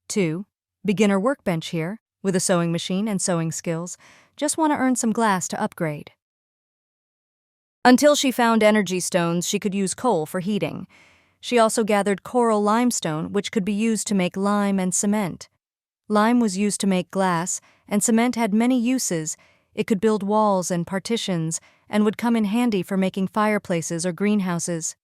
2. Beginner workbench here, with a sewing machine and sewing skills. Just want to earn some glass to upgrade. Until she found energy stones, she could use coal for heating. She also gathered coral limestone, which could be used to make lime and cement. Lime was used to make glass, and cement had many uses. It could build walls and partitions, and would come in handy for making fireplaces or greenhouses.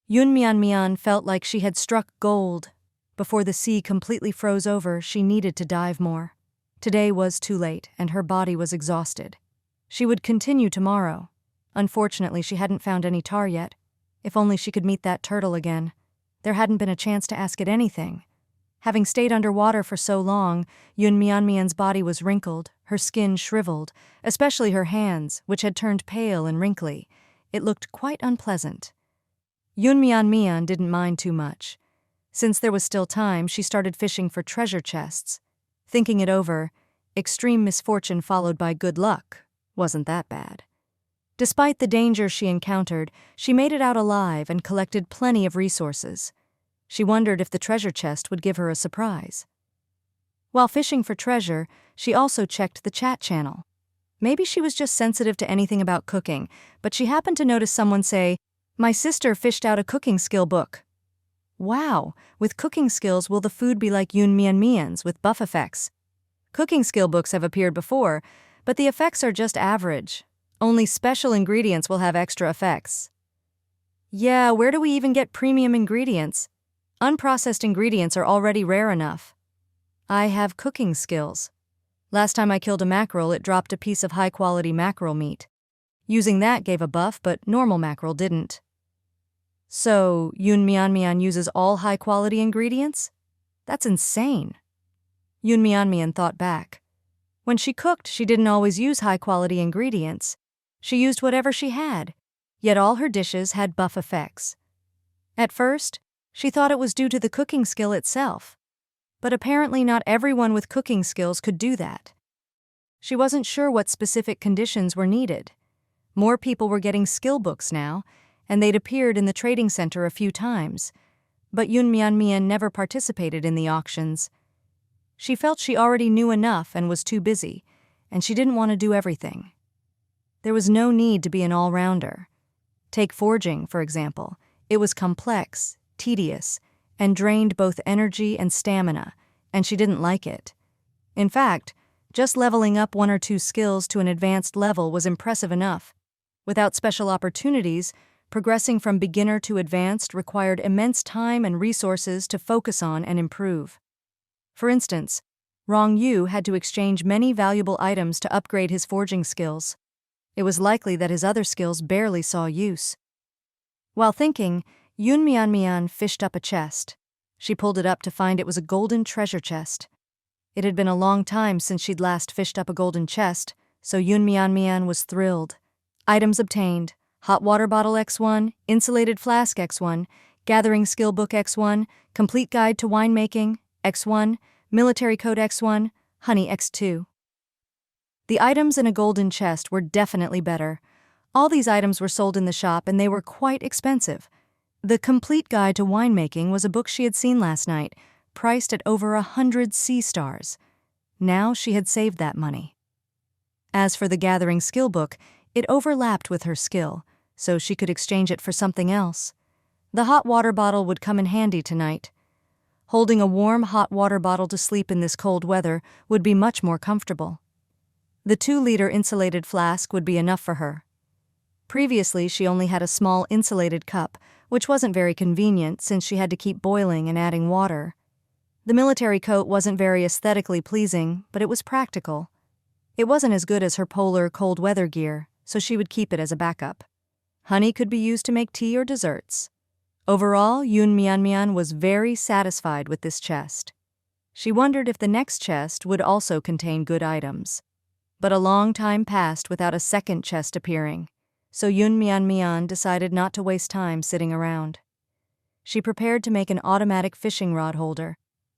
Yun Mian felt like she had struck gold. Before the sea completely froze over, she needed to dive more. Today was too late, and her body was exhausted. She would continue tomorrow. Unfortunately, she hadn't found any tar yet. If only she could meet that turtle again. There hadn't been a chance to ask it anything. Having stayed underwater for so long, Yun Mian's body was wrinkled, her skin shriveled, especially her hands, which had turned pale and wrinkly. It looked quite unpleasant. Yun Mian didn't mind too much. Since there was still time, she started fishing for treasure chests. Thinking it over, extreme misfortune followed by good luck wasn't that bad. Despite the danger she encountered, she made it out alive and collected plenty of resources. She wondered if the treasure chest would give her a surprise. While fishing for treasure, she also checked the chat channel. Maybe she was just sensitive to anything about cooking, but she happened to notice someone say, "My sister fished out a cooking skill book." Wow, with cooking skills, will the food be like Yun Mian's with buff effects? Cooking skill books have appeared before, but the effects are just average. Only special ingredients will have extra effects. Yeah, where do we even get premium ingredients? Unprocessed ingredients are already rare enough. I have cooking skills. Last time I killed a mackerel, it dropped a piece of high-quality mackerel meat. Using that gave a buff, but normal mackerel didn't. So, Yun Mian uses all high-quality ingredients? That's insane. Yun Mian thought back. When she cooked, she didn't always use high-quality ingredients. She used whatever she had, yet all her dishes had buff effects. At first, she thought it was due to the cooking skill itself. But apparently not everyone with cooking skills could do that. She wasn't sure what specific conditions were needed. More people were getting skill books now, and they'd appeared in the trading center a few times, but Yun Mian never participated in the auctions. She felt she already knew enough and was too busy, and she didn't want to do everything. There was no need to be an all-rounder. Take forging, for example. It was complex, tedious, and drained both energy and stamina, and she didn't like it. In fact, just leveling up 1 or 2 skills to an advanced level was impressive enough. Without special opportunities, progressing from beginner to advanced required immense time and resources to focus on and improve. For instance, Rong Yu had to exchange many valuable items to upgrade his forging skills. It was likely that his other skills barely saw use. While thinking, Yun Mian fished up a chest. She pulled it up to find it was a golden treasure chest. It had been a long time since she'd last fished up a golden chest, so Yun Mian was thrilled. Items obtained: hot water bottle X1, insulated flask X1, gathering skill book X1, complete guide to winemaking X1, military code X1, honey X2. The items in a golden chest were definitely better. All these items were sold in the shop and they were quite expensive. The complete guide to winemaking was a book she had seen last night, priced at over 100 sea stars. Now she had saved that money. As for the gathering skill book, it overlapped with her skill, so she could exchange it for something else. The hot water bottle would come in handy tonight. Holding a warm hot water bottle to sleep in this cold weather would be much more comfortable. The 2-liter insulated flask would be enough for her. Previously, she only had a small insulated cup, which wasn't very convenient since she had to keep boiling and adding water. The military coat wasn't very aesthetically pleasing, but it was practical. It wasn't as good as her polar cold weather gear, so she would keep it as a backup. Honey could be used to make tea or desserts. Overall, Yoon Mian was very satisfied with this chest. She wondered if the next chest would also contain good items. But a long time passed without a second chest appearing, so Yoon Mian decided not to waste time sitting around. She prepared to make an automatic fishing rod holder,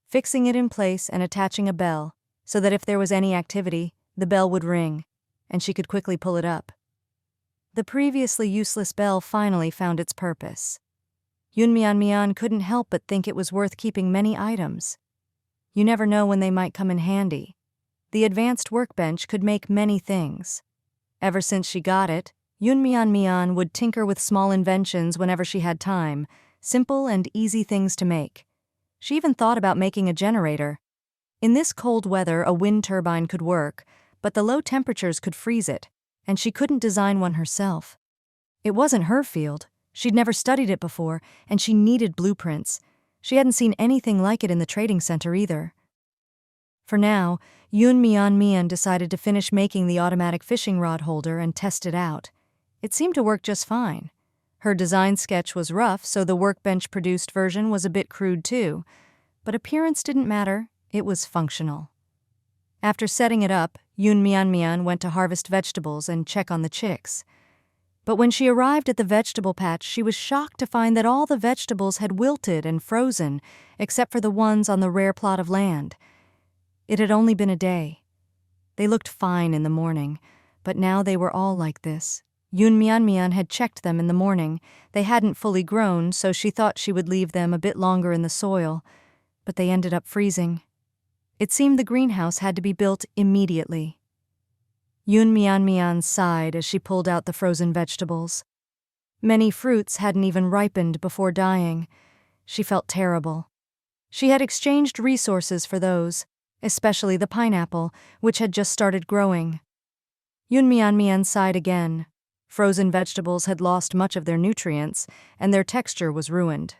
fixing it in place and attaching a bell so that if there was any activity, the bell would ring, and she could quickly pull it up. The previously useless bell finally found its purpose. Yoon Mian couldn't help but think it was worth keeping many items. You never know when they might come in handy. The advanced workbench could make many things. Ever since she got it, Yoon Mian would tinker with small inventions whenever she had time, simple and easy things to make. She even thought about making a generator. In this cold weather, a wind turbine could work, but the low temperatures could freeze it, and she couldn't design one herself. It wasn't her field. She'd never studied it before, and she needed blueprints. She hadn't seen anything like it in the trading center either. For now, Yoon Mian decided to finish making the automatic fishing rod holder and test it out. It seemed to work just fine. Her design sketch was rough, so the workbench-produced version was a bit crude too. But appearance didn't matter. It was functional. After setting it up, Yoon Mian went to harvest vegetables and check on the chicks. But when she arrived at the vegetable patch, she was shocked to find that all the vegetables had wilted and frozen, except for the ones on the rare plot of land. It had only been a day. They looked fine in the morning, but now they were all like this. Yoon Mian had checked them in the morning. They hadn't fully grown, so she thought she would leave them a bit longer in the soil, but they ended up freezing. It seemed the greenhouse had to be built immediately. Yoon Mian sighed as she pulled out the frozen vegetables. Many fruits hadn't even ripened before dying. She felt terrible. She had exchanged resources for those, especially the pineapple, which had just started growing. Yoon Mian sighed again. Frozen vegetables had lost much of their nutrients, and their texture was ruined.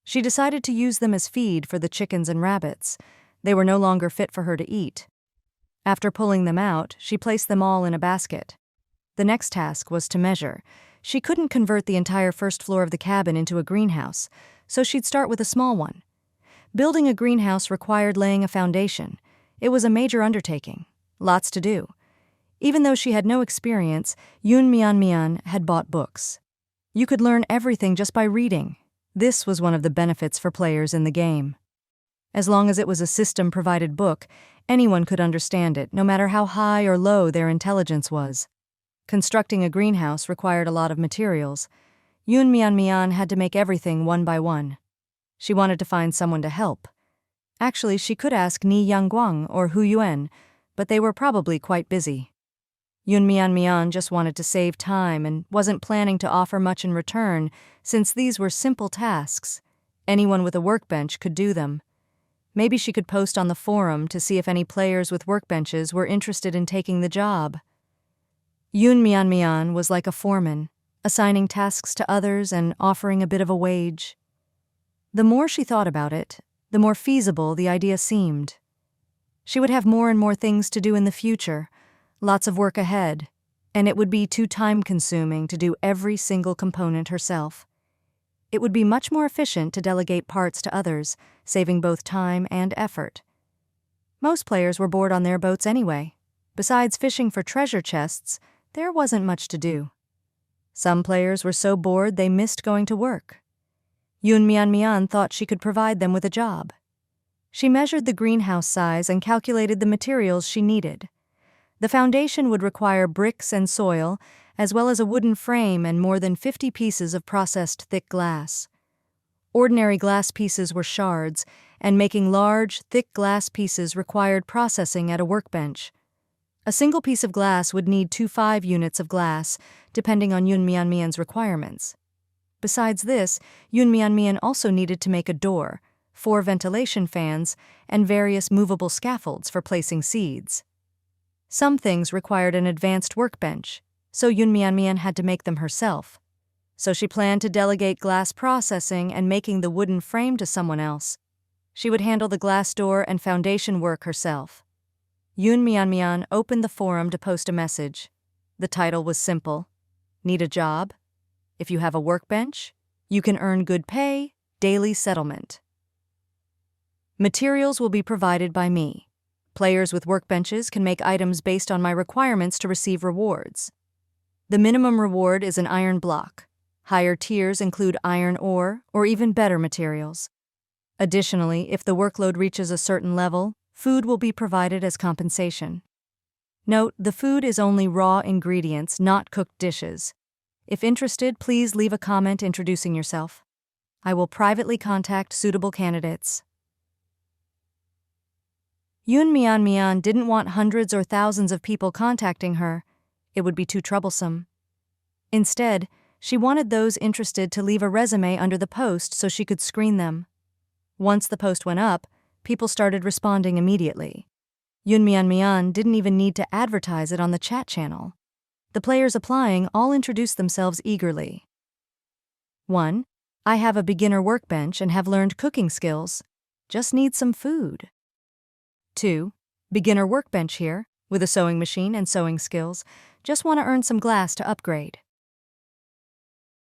She decided to use them as feed for the chickens and rabbits. They were no longer fit for her to eat. After pulling them out, she placed them all in a basket. The next task was to measure. She couldn't convert the entire first floor of the cabin into a greenhouse, so she'd start with a small one. Building a greenhouse required laying a foundation. It was a major undertaking. Lots to do. Even though she had no experience, Yoon Mian had bought books. You could learn everything just by reading. This was one of the benefits for players in the game. As long as it was a system-provided book, anyone could understand it, no matter how high or low their intelligence was. Constructing a greenhouse required a lot of materials. Yoon Mian had to make everything one by one. She wanted to find someone to help. Actually, she could ask Ni Yangguang or Hu Yuan, but they were probably quite busy. Yoon Mian just wanted to save time and wasn't planning to offer much in return, since these were simple tasks. Anyone with a workbench could do them. Maybe she could post on the forum to see if any players with workbenches were interested in taking the job. Yoon Mian was like a foreman, assigning tasks to others and offering a bit of a wage. The more she thought about it, the more feasible the idea seemed. She would have more and more things to do in the future, lots of work ahead, and it would be too time-consuming to do every single component herself. It would be much more efficient to delegate parts to others, saving both time and effort. Most players were bored on their boats anyway. Besides fishing for treasure chests, there wasn't much to do. Some players were so bored they missed going to work. Yoon Mian thought she could provide them with a job. She measured the greenhouse size and calculated the materials she needed. The foundation would require bricks and soil, as well as a wooden frame and more than 50 pieces of processed thick glass. Ordinary glass pieces were shards, and making large, thick glass pieces required processing at a workbench. A single piece of glass would need 25 units of glass, depending on Yoon Mian's requirements. Besides this, Yoon Mian also needed to make a door, 4 ventilation fans, and various movable scaffolds for placing seeds. Some things required an advanced workbench, so Yunmian had to make them herself. So she planned to delegate glass processing and making the wooden frame to someone else. She would handle the glass door and foundation work herself. Yunmian opened the forum to post a message. The title was simple. Need a job? If you have a workbench, you can earn good pay, daily settlement. Materials will be provided by me. Players with workbenches can make items based on my requirements to receive rewards. The minimum reward is an iron block. Higher tiers include iron ore or even better materials. Additionally, if the workload reaches a certain level, food will be provided as compensation. Note, the food is only raw ingredients, not cooked dishes. If interested, please leave a comment introducing yourself. I will privately contact suitable candidates. Yunmian didn't want hundreds or thousands of people contacting her. It would be too troublesome. Instead, she wanted those interested to leave a resume under the post so she could screen them. Once the post went up, people started responding immediately. Yunmian didn't even need to advertise it on the chat channel. The players applying all introduced themselves eagerly. 1. I have a beginner workbench and have learned cooking skills. Just need some food. 2. Beginner workbench here, with a sewing machine and sewing skills. Just want to earn some glass to upgrade.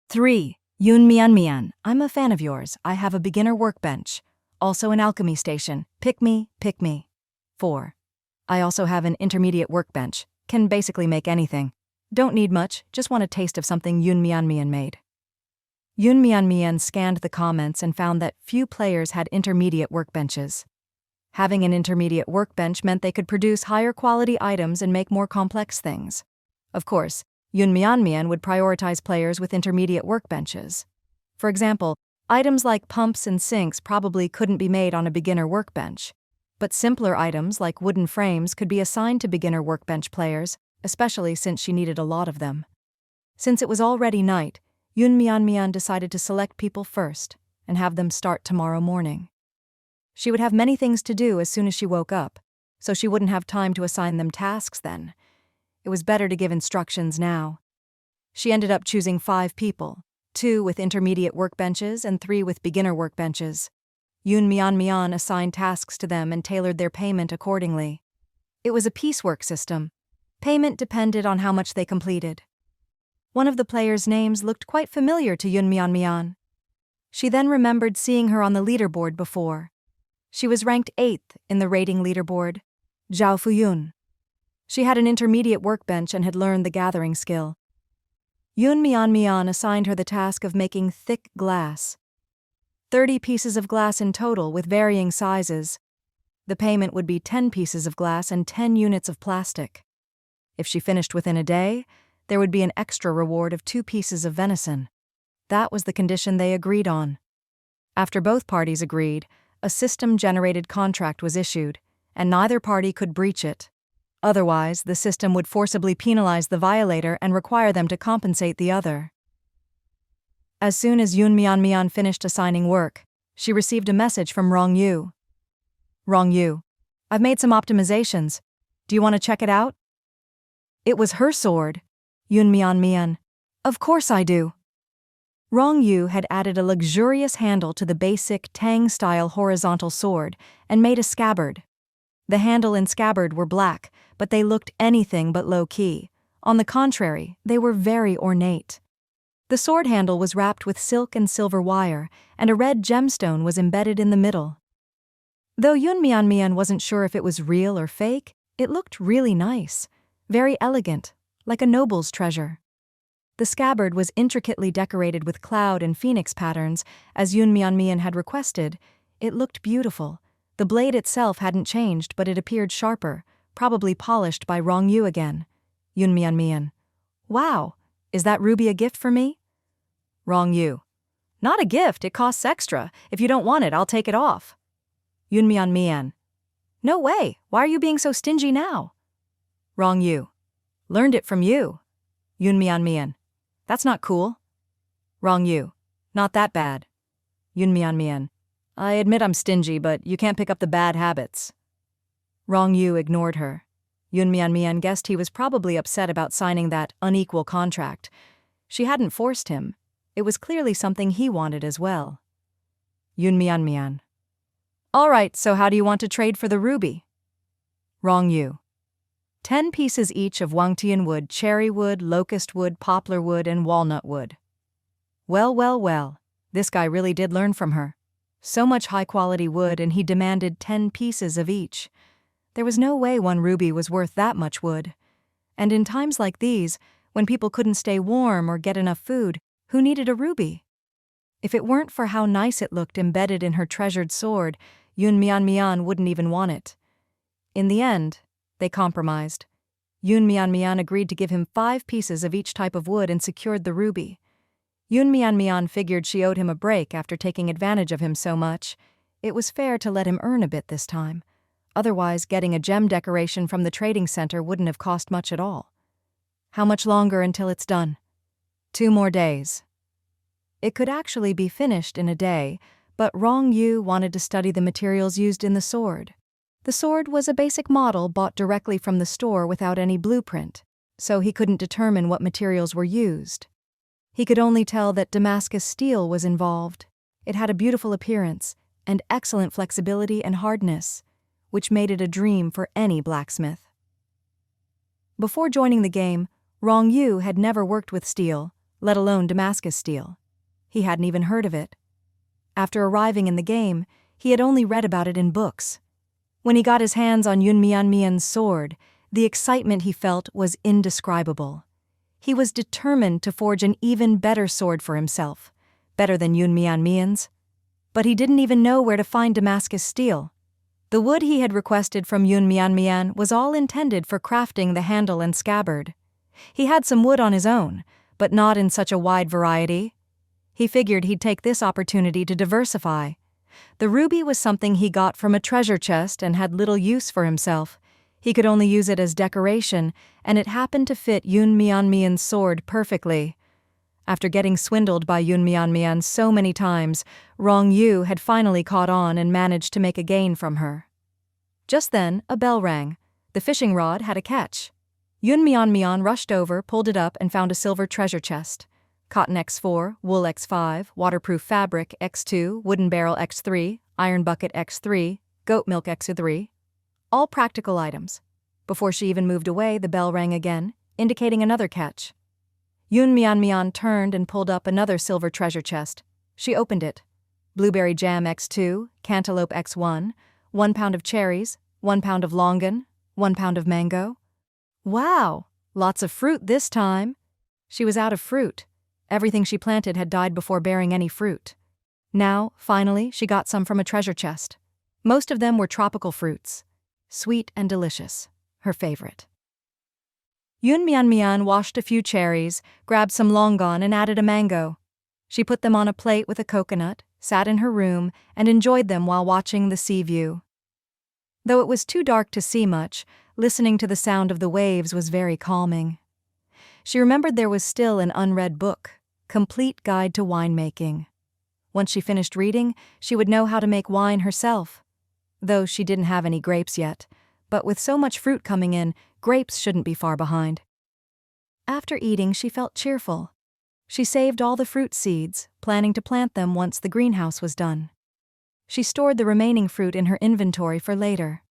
3. Yunmian, I'm a fan of yours. I have a beginner workbench. Also an alchemy station. Pick me, pick me. 4. I also have an intermediate workbench. Can basically make anything. Don't need much, just want a taste of something Yunmian made. Yunmian scanned the comments and found that few players had intermediate workbenches. Having an intermediate workbench meant they could produce higher quality items and make more complex things. Of course, Yunmian would prioritize players with intermediate workbenches. For example, items like pumps and sinks probably couldn't be made on a beginner workbench, but simpler items like wooden frames could be assigned to beginner workbench players, especially since she needed a lot of them. Since it was already night, Yunmian decided to select people first and have them start tomorrow morning. She would have many things to do as soon as she woke up, so she wouldn't have time to assign them tasks then. It was better to give instructions now. She ended up choosing 5 people, 2 with intermediate workbenches and 3 with beginner workbenches. Yunmian assigned tasks to them and tailored their payment accordingly. It was a piecework system. Payment depended on how much they completed. One of the players' names looked quite familiar to Yunmian. She then remembered seeing her on the leaderboard before. She was ranked 8th in the rating leaderboard, Zhao Fuyun. She had an intermediate workbench and had learned the gathering skill. Yunmian assigned her the task of making thick glass. 30 pieces of glass in total with varying sizes. The payment would be 10 pieces of glass and 10 units of plastic. If she finished within a day, there would be an extra reward of 2 pieces of venison. That was the condition they agreed on. After both parties agreed, a system-generated contract was issued, and neither party could breach it. Otherwise, the system would forcibly penalize the violator and require them to compensate the other. As soon as Yunmian finished assigning work, she received a message from Rong Yu. Rong Yu, I've made some optimizations. Do you want to check it out? It was her sword. Yunmian, of course I do. Rong Yu had added a luxurious handle to the basic Tang-style horizontal sword and made a scabbard. The handle and scabbard were black, but they looked anything but low-key. On the contrary, they were very ornate. The sword handle was wrapped with silk and silver wire, and a red gemstone was embedded in the middle. Though Yunmian wasn't sure if it was real or fake, it looked really nice, very elegant, like a noble's treasure. The scabbard was intricately decorated with cloud and phoenix patterns, as Yunmian had requested. It looked beautiful. The blade itself hadn't changed, but it appeared sharper, probably polished by Rong Yu again. Yunmian, wow, is that ruby a gift for me? Rong Yu, not a gift, it costs extra. If you don't want it, I'll take it off. Yunmian, no way, why are you being so stingy now? Rong Yu, learned it from you. Yunmian, that's not cool. Rong Yu, not that bad. Yunmian, I admit I'm stingy, but you can't pick up the bad habits. Rong Yu ignored her. Yun Mian guessed he was probably upset about signing that unequal contract. She hadn't forced him. It was clearly something he wanted as well. Yun Mian. All right, so how do you want to trade for the ruby? Wrong Yu. 10 pieces each of Wangtian wood, cherry wood, locust wood, poplar wood, and walnut wood. Well, this guy really did learn from her. So much high-quality wood, and he demanded 10 pieces of each. There was no way one ruby was worth that much wood. And in times like these, when people couldn't stay warm or get enough food, who needed a ruby? If it weren't for how nice it looked embedded in her treasured sword, Yun Mian wouldn't even want it. In the end, they compromised. Yun Mian agreed to give him 5 pieces of each type of wood and secured the ruby. Yun Mian figured she owed him a break after taking advantage of him so much. It was fair to let him earn a bit this time. Otherwise, getting a gem decoration from the trading center wouldn't have cost much at all. How much longer until it's done? 2 more days. It could actually be finished in a day, but Rong Yu wanted to study the materials used in the sword. The sword was a basic model bought directly from the store without any blueprint, so he couldn't determine what materials were used. He could only tell that Damascus steel was involved. It had a beautiful appearance and excellent flexibility and hardness, which made it a dream for any blacksmith. Before joining the game, Rong Yu had never worked with steel, let alone Damascus steel. He hadn't even heard of it. After arriving in the game, he had only read about it in books. When he got his hands on Yun Mian's sword, the excitement he felt was indescribable. He was determined to forge an even better sword for himself, better than Yun Mian's. But he didn't even know where to find Damascus steel. The wood he had requested from Yun Mian was all intended for crafting the handle and scabbard. He had some wood on his own, but not in such a wide variety. He figured he'd take this opportunity to diversify. The ruby was something he got from a treasure chest and had little use for himself. He could only use it as decoration, and it happened to fit Yun Mian's sword perfectly. After getting swindled by Yun Mian so many times, Rong Yu had finally caught on and managed to make a gain from her. Just then, a bell rang. The fishing rod had a catch. Yun Mian rushed over, pulled it up, and found a silver treasure chest. Cotton X4, wool X5, waterproof fabric X2, wooden barrel X3, iron bucket X3, goat milk X3. All practical items. Before she even moved away, the bell rang again, indicating another catch. Yun Mian turned and pulled up another silver treasure chest. She opened it. Blueberry jam X2, cantaloupe X1, 1 pound of cherries, 1 pound of longan, 1 pound of mango. Wow! Lots of fruit this time. She was out of fruit. Everything she planted had died before bearing any fruit. Now, finally, she got some from a treasure chest. Most of them were tropical fruits. Sweet and delicious. Her favorite. Yun Mian washed a few cherries, grabbed some longan, and added a mango. She put them on a plate with a coconut, sat in her room, and enjoyed them while watching the sea view. Though it was too dark to see much, listening to the sound of the waves was very calming. She remembered there was still an unread book, Complete Guide to Winemaking. Once she finished reading, she would know how to make wine herself. Though she didn't have any grapes yet, but with so much fruit coming in, grapes shouldn't be far behind. After eating, she felt cheerful. She saved all the fruit seeds, planning to plant them once the greenhouse was done. She stored the remaining fruit in her inventory for later.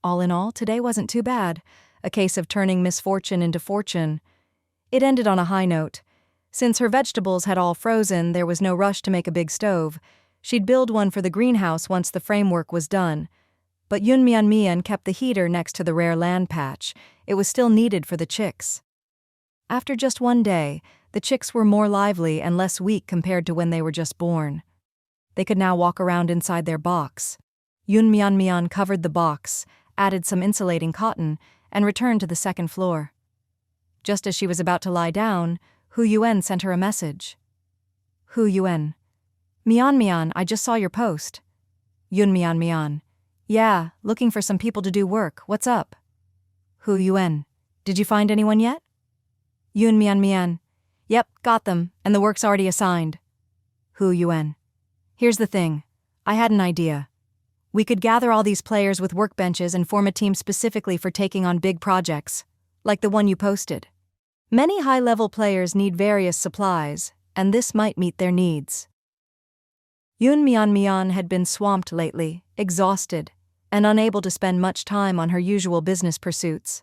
All in all, today wasn't too bad, a case of turning misfortune into fortune. It ended on a high note. Since her vegetables had all frozen, there was no rush to make a big stove. She'd build one for the greenhouse once the framework was done. But Yun Mian kept the heater next to the rare land patch. It was still needed for the chicks. After just 1 day, the chicks were more lively and less weak compared to when they were just born. They could now walk around inside their box. Yun Mian covered the box, added some insulating cotton, and returned to the 2nd floor. Just as she was about to lie down, Hu Yuan sent her a message. Hu Yuan. Mian, I just saw your post. Yun Mian. Yeah, looking for some people to do work. What's up? Hu Yuan. Did you find anyone yet? Yun Mian. Yep, got them, and the work's already assigned. Hu Yuan. Here's the thing. I had an idea. We could gather all these players with workbenches and form a team specifically for taking on big projects, like the one you posted. Many high-level players need various supplies, and this might meet their needs. Mian had been swamped lately, exhausted, and unable to spend much time on her usual business pursuits.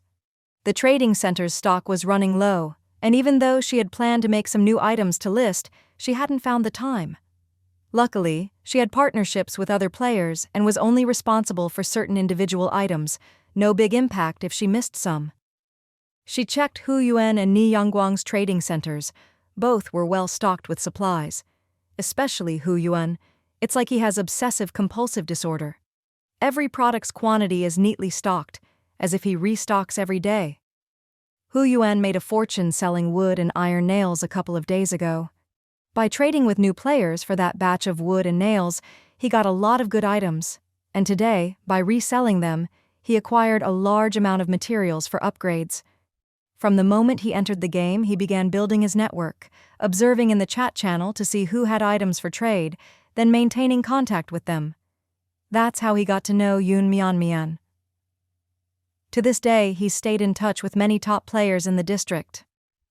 The trading center's stock was running low, and even though she had planned to make some new items to list, she hadn't found the time. Luckily, she had partnerships with other players and was only responsible for certain individual items, no big impact if she missed some. She checked Hu Yuan and Ni Yangguang's trading centers. Both were well stocked with supplies. Especially Hu Yuan, it's like he has obsessive-compulsive disorder. Every product's quantity is neatly stocked, as if he restocks every day. Hu Yuan made a fortune selling wood and iron nails a couple of days ago. By trading with new players for that batch of wood and nails, he got a lot of good items, and today, by reselling them, he acquired a large amount of materials for upgrades. From the moment he entered the game, he began building his network, observing in the chat channel to see who had items for trade, then maintaining contact with them. That's how he got to know Mian. To this day, he's stayed in touch with many top players in the district.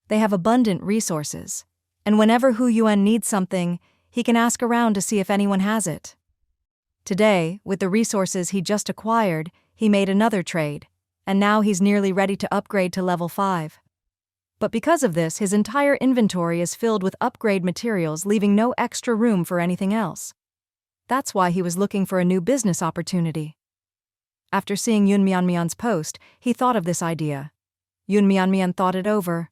They have abundant resources, and whenever Hu Yuan needs something, he can ask around to see if anyone has it. Today, with the resources he just acquired, he made another trade, and now he's nearly ready to upgrade to level 5. But because of this, his entire inventory is filled with upgrade materials, leaving no extra room for anything else. That's why he was looking for a new business opportunity. After seeing Mian's post, he thought of this idea. Mian thought it over.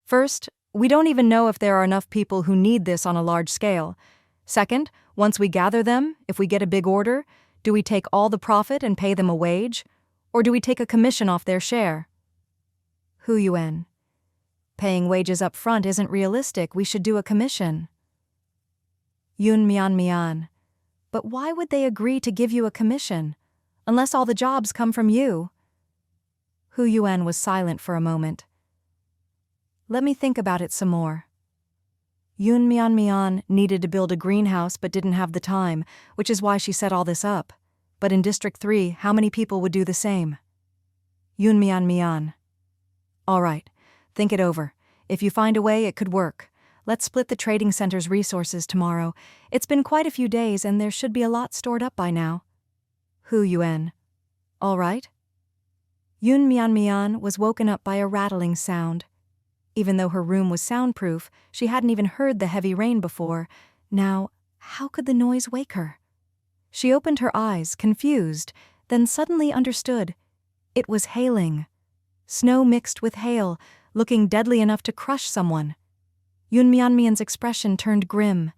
First, we don't even know if there are enough people who need this on a large scale. Second, once we gather them, if we get a big order, do we take all the profit and pay them a wage? Or do we take a commission off their share? Hu Yuan. Paying wages up front isn't realistic, we should do a commission. Mian. But why would they agree to give you a commission? Unless all the jobs come from you. Hu Yuan was silent for a moment. Let me think about it some more. Mian needed to build a greenhouse but didn't have the time, which is why she set all this up. But in District 3, how many people would do the same? Mian. All right, think it over. If you find a way, it could work. Let's split the trading center's resources tomorrow. It's been quite a few days and there should be a lot stored up by now. Hu Yuan. All right? Mian was woken up by a rattling sound. Even though her room was soundproof, she hadn't even heard the heavy rain before. Now, how could the noise wake her? She opened her eyes, confused, then suddenly understood. It was hailing. Snow mixed with hail, looking deadly enough to crush someone. Mian's expression turned grim.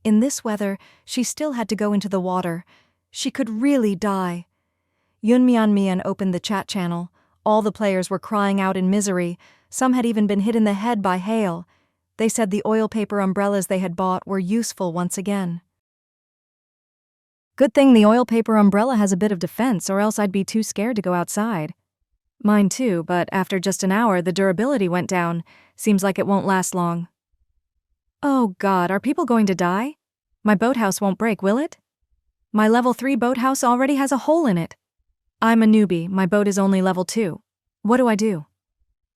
In this weather, she still had to go into the water. She could really die. Mian opened the chat channel. All the players were crying out in misery. Some had even been hit in the head by hail. They said the oil paper umbrellas they had bought were useful once again. Good thing the oil paper umbrella has a bit of defense, or else I'd be too scared to go outside. Mine too, but after just an hour the durability went down. Seems like it won't last long. Oh God, are people going to die? My boathouse won't break, will it? My level 3 boathouse already has a hole in it. I'm a newbie, my boat is only level 2. What do I do?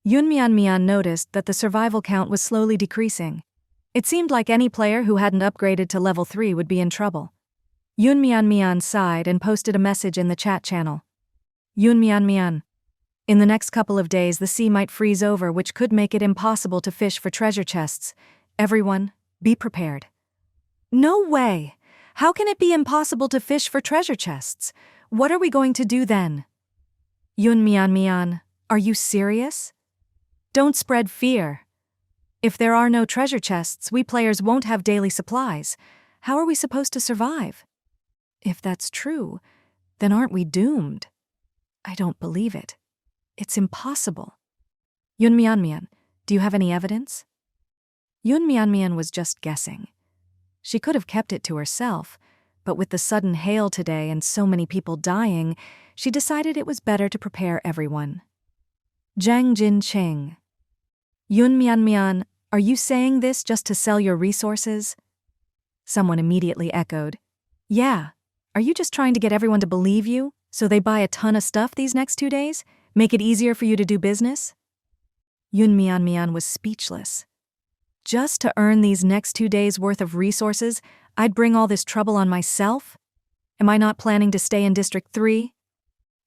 Mian noticed that the survival count was slowly decreasing. It seemed like any player who hadn't upgraded to level 3 would be in trouble. Mian sighed and posted a message in the chat channel. Mian. In the next couple of days the sea might freeze over, which could make it impossible to fish for treasure chests. Everyone, be prepared. No way! How can it be impossible to fish for treasure chests? What are we going to do then? Mian, are you serious? Don't spread fear. If there are no treasure chests, we players won't have daily supplies. How are we supposed to survive? If that's true, then aren't we doomed? I don't believe it. It's impossible. Mian, do you have any evidence? Mian was just guessing. She could have kept it to herself, but with the sudden hail today and so many people dying, she decided it was better to prepare everyone. Zhang Jin Cheng. Mian, are you saying this just to sell your resources? Someone immediately echoed. Yeah. Are you just trying to get everyone to believe you, so they buy a ton of stuff these next 2 days? Make it easier for you to do business? Mian was speechless. Just to earn these next 2 days' worth of resources, I'd bring all this trouble on myself? Am I not planning to stay in District 3?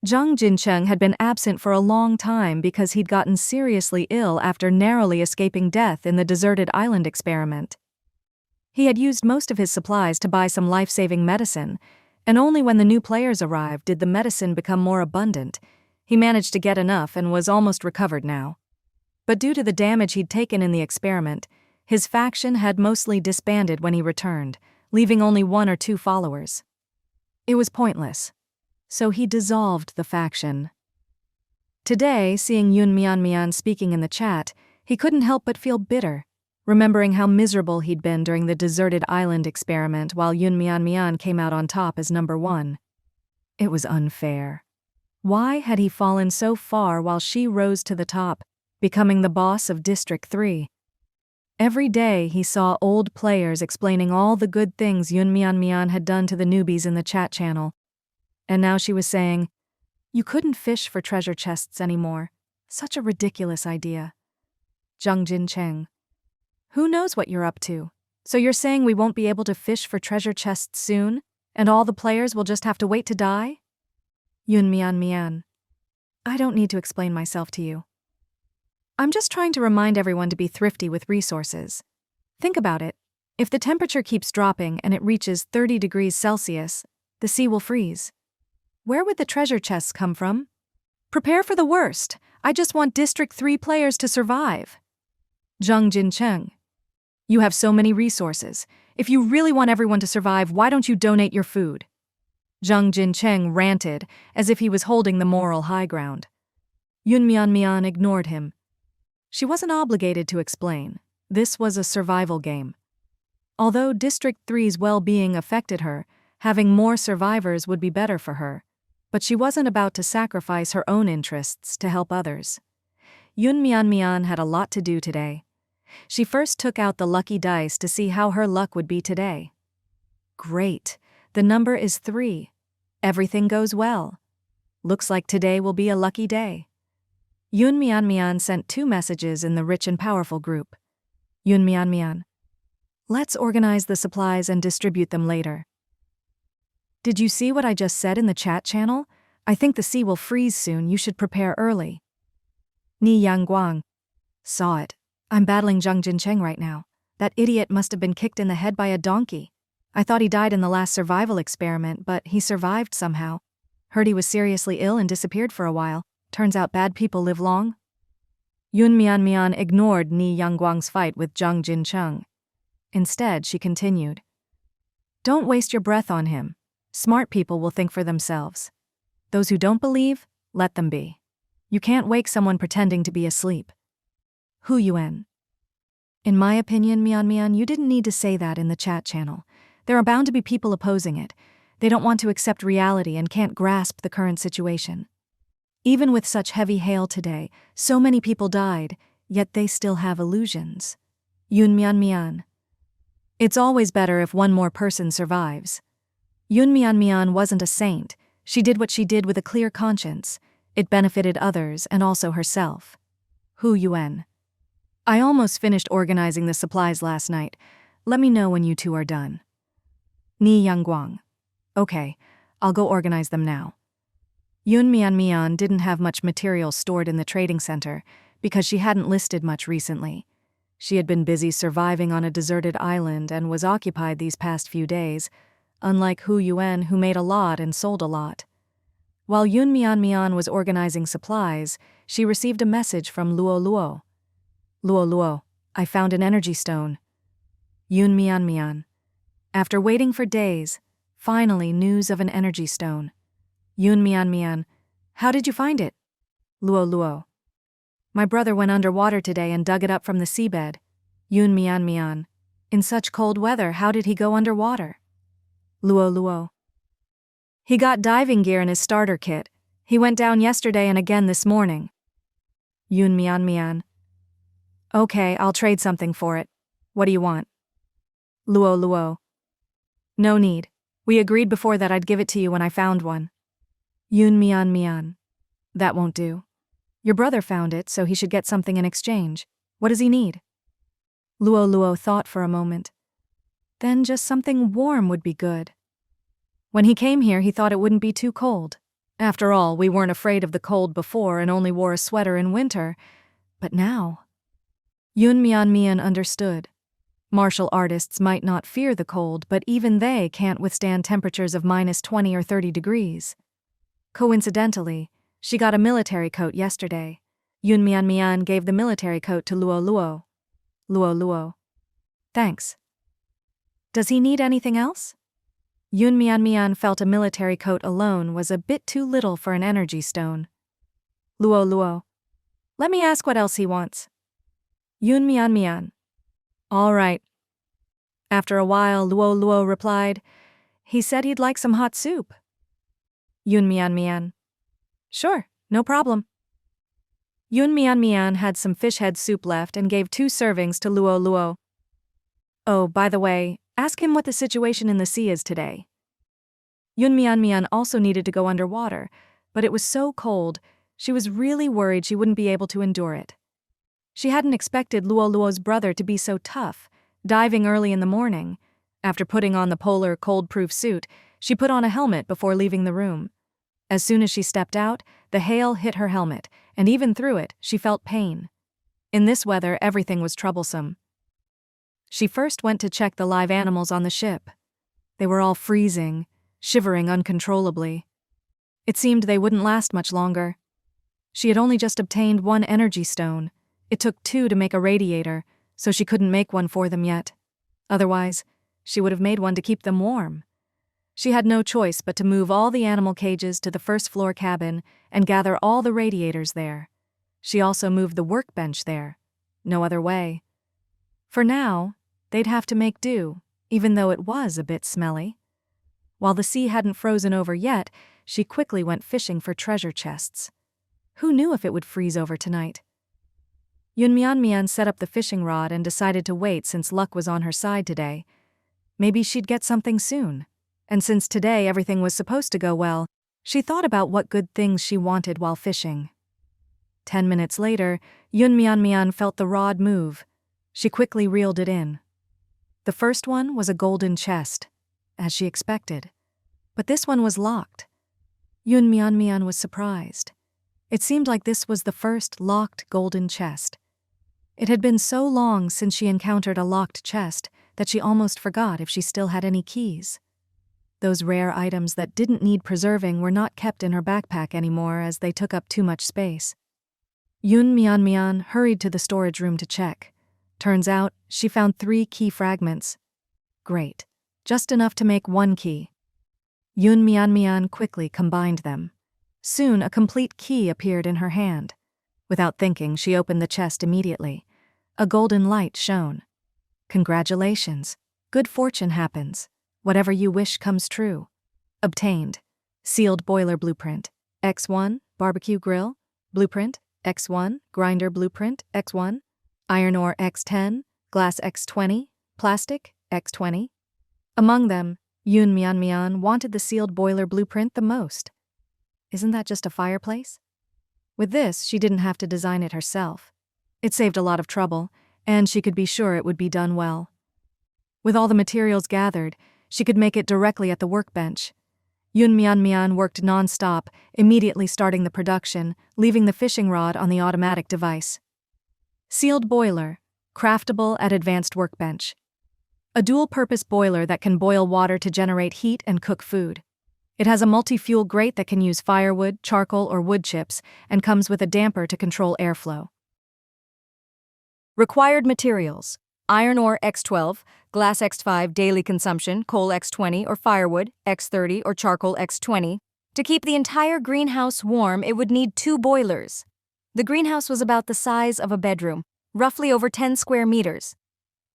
Zhang Jincheng had been absent for a long time because he'd gotten seriously ill after narrowly escaping death in the deserted island experiment. He had used most of his supplies to buy some life-saving medicine, and only when the new players arrived did the medicine become more abundant. He managed to get enough and was almost recovered now. But due to the damage he'd taken in the experiment, his faction had mostly disbanded when he returned, leaving only 1 or 2 followers. It was pointless. So he dissolved the faction. Today, seeing Mian speaking in the chat, he couldn't help but feel bitter, remembering how miserable he'd been during the deserted island experiment while Mian came out on top as number 1. It was unfair. Why had he fallen so far while she rose to the top, becoming the boss of District 3? Every day he saw old players explaining all the good things Mian had done to the newbies in the chat channel. And now she was saying, "You couldn't fish for treasure chests anymore. Such a ridiculous idea." Zhang Jincheng. Who knows what you're up to? So you're saying we won't be able to fish for treasure chests soon, and all the players will just have to wait to die? Mian. I don't need to explain myself to you. I'm just trying to remind everyone to be thrifty with resources. Think about it. If the temperature keeps dropping and it reaches 30 degrees Celsius, the sea will freeze. Where would the treasure chests come from? Prepare for the worst. I just want District 3 players to survive. Zhang Jincheng. You have so many resources. If you really want everyone to survive, why don't you donate your food? Zhang Jincheng ranted, as if he was holding the moral high ground. Mian ignored him. She wasn't obligated to explain. This was a survival game. Although District 3's well-being affected her, having more survivors would be better for her. But she wasn't about to sacrifice her own interests to help others. Mian had a lot to do today. She first took out the lucky dice to see how her luck would be today. Great. The number is 3. Everything goes well. Looks like today will be a lucky day. Mian sent 2 messages in the rich and powerful group. Mian. Let's organize the supplies and distribute them later. Did you see what I just said in the chat channel? I think the sea will freeze soon. You should prepare early. Ni Yangguang. Saw it. I'm battling Zhang Jincheng right now. That idiot must have been kicked in the head by a donkey. I thought he died in the last survival experiment, but he survived somehow. Heard he was seriously ill and disappeared for a while. Turns out bad people live long. Mian ignored Ni Yangguang's fight with Zhang Jincheng. Instead, she continued. Don't waste your breath on him. Smart people will think for themselves. Those who don't believe, let them be. You can't wake someone pretending to be asleep. Hu Yuan. In my opinion, Mian, you didn't need to say that in the chat channel. There are bound to be people opposing it. They don't want to accept reality and can't grasp the current situation. Even with such heavy hail today, so many people died, yet they still have illusions. Mian. It's always better if one more person survives. Mian wasn't a saint. She did what she did with a clear conscience. It benefited others and also herself. Hu Yuan. I almost finished organizing the supplies last night. Let me know when you 2 are done. Ni Yangguang. Okay, I'll go organize them now. Mian didn't have much material stored in the trading center because she hadn't listed much recently. She had been busy surviving on a deserted island and was occupied these past few days, unlike Hu Yuan, who made a lot and sold a lot. While Mian was organizing supplies, she received a message from Luo. Luo, I found an energy stone. Mian. After waiting for days, finally news of an energy stone. Mian. How did you find it? Luo. My brother went underwater today and dug it up from the seabed. Mian. In such cold weather, how did he go underwater? Luo. He got diving gear in his starter kit. He went down yesterday and again this morning. Mian. Okay, I'll trade something for it. What do you want? Luo. No need. We agreed before that I'd give it to you when I found one. Yun Mian Mian. That won't do. Your brother found it, so he should get something in exchange. What does he need? Luo Luo thought for a moment. Then just something warm would be good. When he came here, he thought it wouldn't be too cold. After all, we weren't afraid of the cold before and only wore a sweater in winter. But now… Yun Mian Mian understood. Martial artists might not fear the cold, but even they can't withstand temperatures of -20 or 30 degrees. Coincidentally, she got a military coat yesterday. Yun Mian Mian gave the military coat to Luo Luo. Luo Luo. Thanks. Does he need anything else? Yun Mian Mian felt a military coat alone was a bit too little for an energy stone. Luo Luo. Let me ask what else he wants. Yun Mian Mian. All right. After a while, Luo Luo replied, he said he'd like some hot soup. Yun Mian Mian. Sure, no problem. Yun Mian Mian had some fish head soup left and gave 2 servings to Luo Luo. Oh, by the way, ask him what the situation in the sea is today. Yun Mian Mian also needed to go underwater, but it was so cold, she was really worried she wouldn't be able to endure it. She hadn't expected Luo Luo's brother to be so tough, diving early in the morning. After putting on the polar cold-proof suit, she put on a helmet before leaving the room. As soon as she stepped out, the hail hit her helmet, and even through it, she felt pain. In this weather, everything was troublesome. She first went to check the live animals on the ship. They were all freezing, shivering uncontrollably. It seemed they wouldn't last much longer. She had only just obtained 1 energy stone. It took 2 to make a radiator, so she couldn't make one for them yet. Otherwise, she would have made one to keep them warm. She had no choice but to move all the animal cages to the first-floor cabin and gather all the radiators there. She also moved the workbench there. No other way. For now, they'd have to make do, even though it was a bit smelly. While the sea hadn't frozen over yet, she quickly went fishing for treasure chests. Who knew if it would freeze over tonight? Yun Mian Mian set up the fishing rod and decided to wait since luck was on her side today. Maybe she'd get something soon. And since today everything was supposed to go well, she thought about what good things she wanted while fishing. 10 minutes later, Yun Mian Mian felt the rod move. She quickly reeled it in. The first one was a golden chest, as she expected. But this one was locked. Yun Mian Mian was surprised. It seemed like this was the first locked golden chest. It had been so long since she encountered a locked chest that she almost forgot if she still had any keys. Those rare items that didn't need preserving were not kept in her backpack anymore as they took up too much space. Yun Mian Mian hurried to the storage room to check. Turns out, she found 3 key fragments. Great. Just enough to make 1 key. Yun Mian Mian quickly combined them. Soon, a complete key appeared in her hand. Without thinking, she opened the chest immediately. A golden light shone. Congratulations. Good fortune happens. Whatever you wish comes true. Obtained. Sealed boiler blueprint. X1, barbecue grill. Blueprint. X1, grinder blueprint. X1. Iron ore X10, glass X20, plastic X20. Among them, Yun Mian Mian wanted the sealed boiler blueprint the most. Isn't that just a fireplace? With this, she didn't have to design it herself. It saved a lot of trouble, and she could be sure it would be done well. With all the materials gathered, she could make it directly at the workbench. Yun Mian Mian worked non-stop, immediately starting the production, leaving the fishing rod on the automatic device. Sealed boiler, craftable at advanced workbench. A dual-purpose boiler that can boil water to generate heat and cook food. It has a multi-fuel grate that can use firewood, charcoal, or wood chips, and comes with a damper to control airflow. Required materials: iron ore X12, glass X5 daily consumption, coal X20 or firewood X30 or charcoal X20. To keep the entire greenhouse warm, it would need 2 boilers. The greenhouse was about the size of a bedroom, roughly over 10 square meters.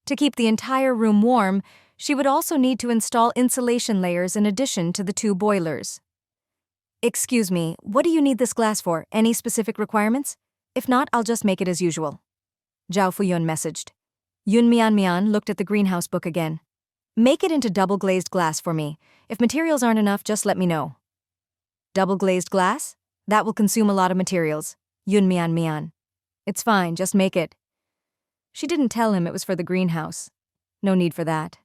To keep the entire room warm, she would also need to install insulation layers in addition to the 2 boilers. Excuse me, what do you need this glass for? Any specific requirements? If not, I'll just make it as usual. Zhao Fuyun messaged. Yun Mian Mian looked at the greenhouse book again. Make it into double glazed glass for me. If materials aren't enough, just let me know. Double glazed glass? That will consume a lot of materials. Yun Mian Mian. It's fine, just make it. She didn't tell him it was for the greenhouse. No need for that.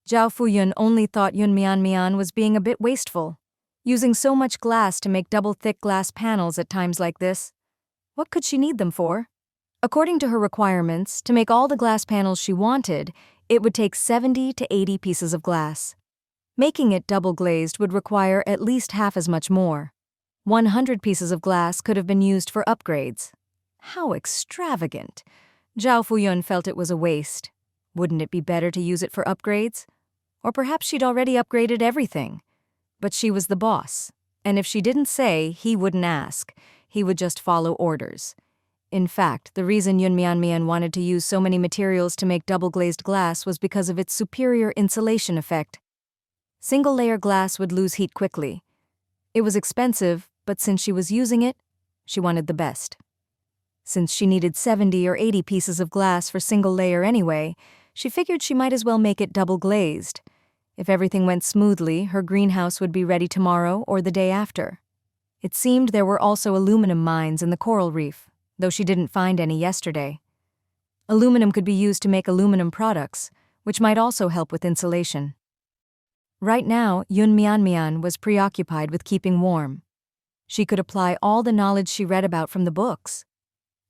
Zhao Fuyun only thought Yun Mian Mian was being a bit wasteful, using so much glass to make double-thick glass panels at times like this. What could she need them for? According to her requirements, to make all the glass panels she wanted, it would take 70 to 80 pieces of glass. Making it double-glazed would require at least half as much more. 100 pieces of glass could have been used for upgrades. How extravagant! Zhao Fuyun felt it was a waste. Wouldn't it be better to use it for upgrades? Or perhaps she'd already upgraded everything. But she was the boss, and if she didn't say, he wouldn't ask. He would just follow orders. In fact, the reason Yun Mian Mian wanted to use so many materials to make double-glazed glass was because of its superior insulation effect. Single-layer glass would lose heat quickly. It was expensive, but since she was using it, she wanted the best. Since she needed 70 or 80 pieces of glass for single layer anyway, she figured she might as well make it double-glazed. If everything went smoothly, her greenhouse would be ready tomorrow or the day after. It seemed there were also aluminum mines in the coral reef, though she didn't find any yesterday. Aluminum could be used to make aluminum products, which might also help with insulation. Right now, Yun Mian Mian was preoccupied with keeping warm. She could apply all the knowledge she read about from the books.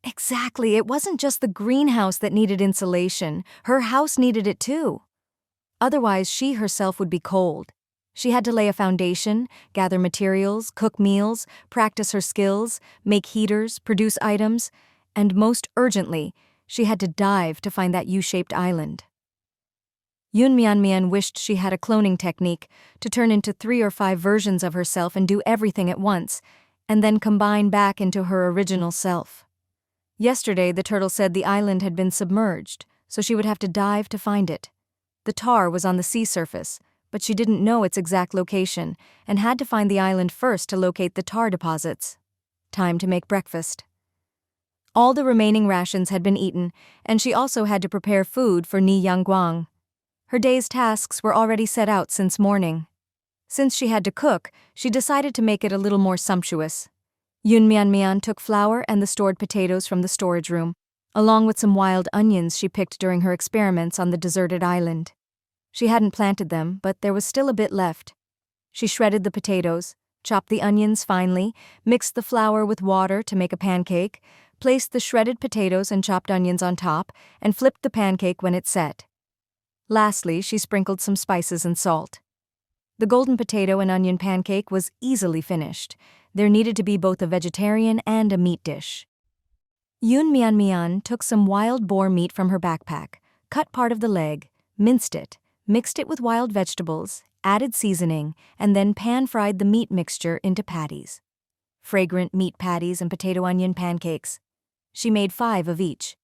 Exactly, it wasn't just the greenhouse that needed insulation, her house needed it too. Otherwise, she herself would be cold. She had to lay a foundation, gather materials, cook meals, practice her skills, make heaters, produce items, and most urgently, she had to dive to find that U-shaped island. Yun Mian Mian wished she had a cloning technique to turn into 3 or 5 versions of herself and do everything at once, and then combine back into her original self. Yesterday, the turtle said the island had been submerged, so she would have to dive to find it. The tar was on the sea surface, but she didn't know its exact location and had to find the island first to locate the tar deposits. Time to make breakfast. All the remaining rations had been eaten, and she also had to prepare food for Ni Yangguang. Her day's tasks were already set out since morning. Since she had to cook, she decided to make it a little more sumptuous. Yun Mian Mian took flour and the stored potatoes from the storage room, along with some wild onions she picked during her experiments on the deserted island. She hadn't planted them, but there was still a bit left. She shredded the potatoes, chopped the onions finely, mixed the flour with water to make a pancake, placed the shredded potatoes and chopped onions on top, and flipped the pancake when it set. Lastly, she sprinkled some spices and salt. The golden potato and onion pancake was easily finished. There needed to be both a vegetarian and a meat dish. Yun Mian Mian took some wild boar meat from her backpack, cut part of the leg, minced it, mixed it with wild vegetables, added seasoning, and then pan-fried the meat mixture into patties. Fragrant meat patties and potato-onion pancakes. She made 5 of each.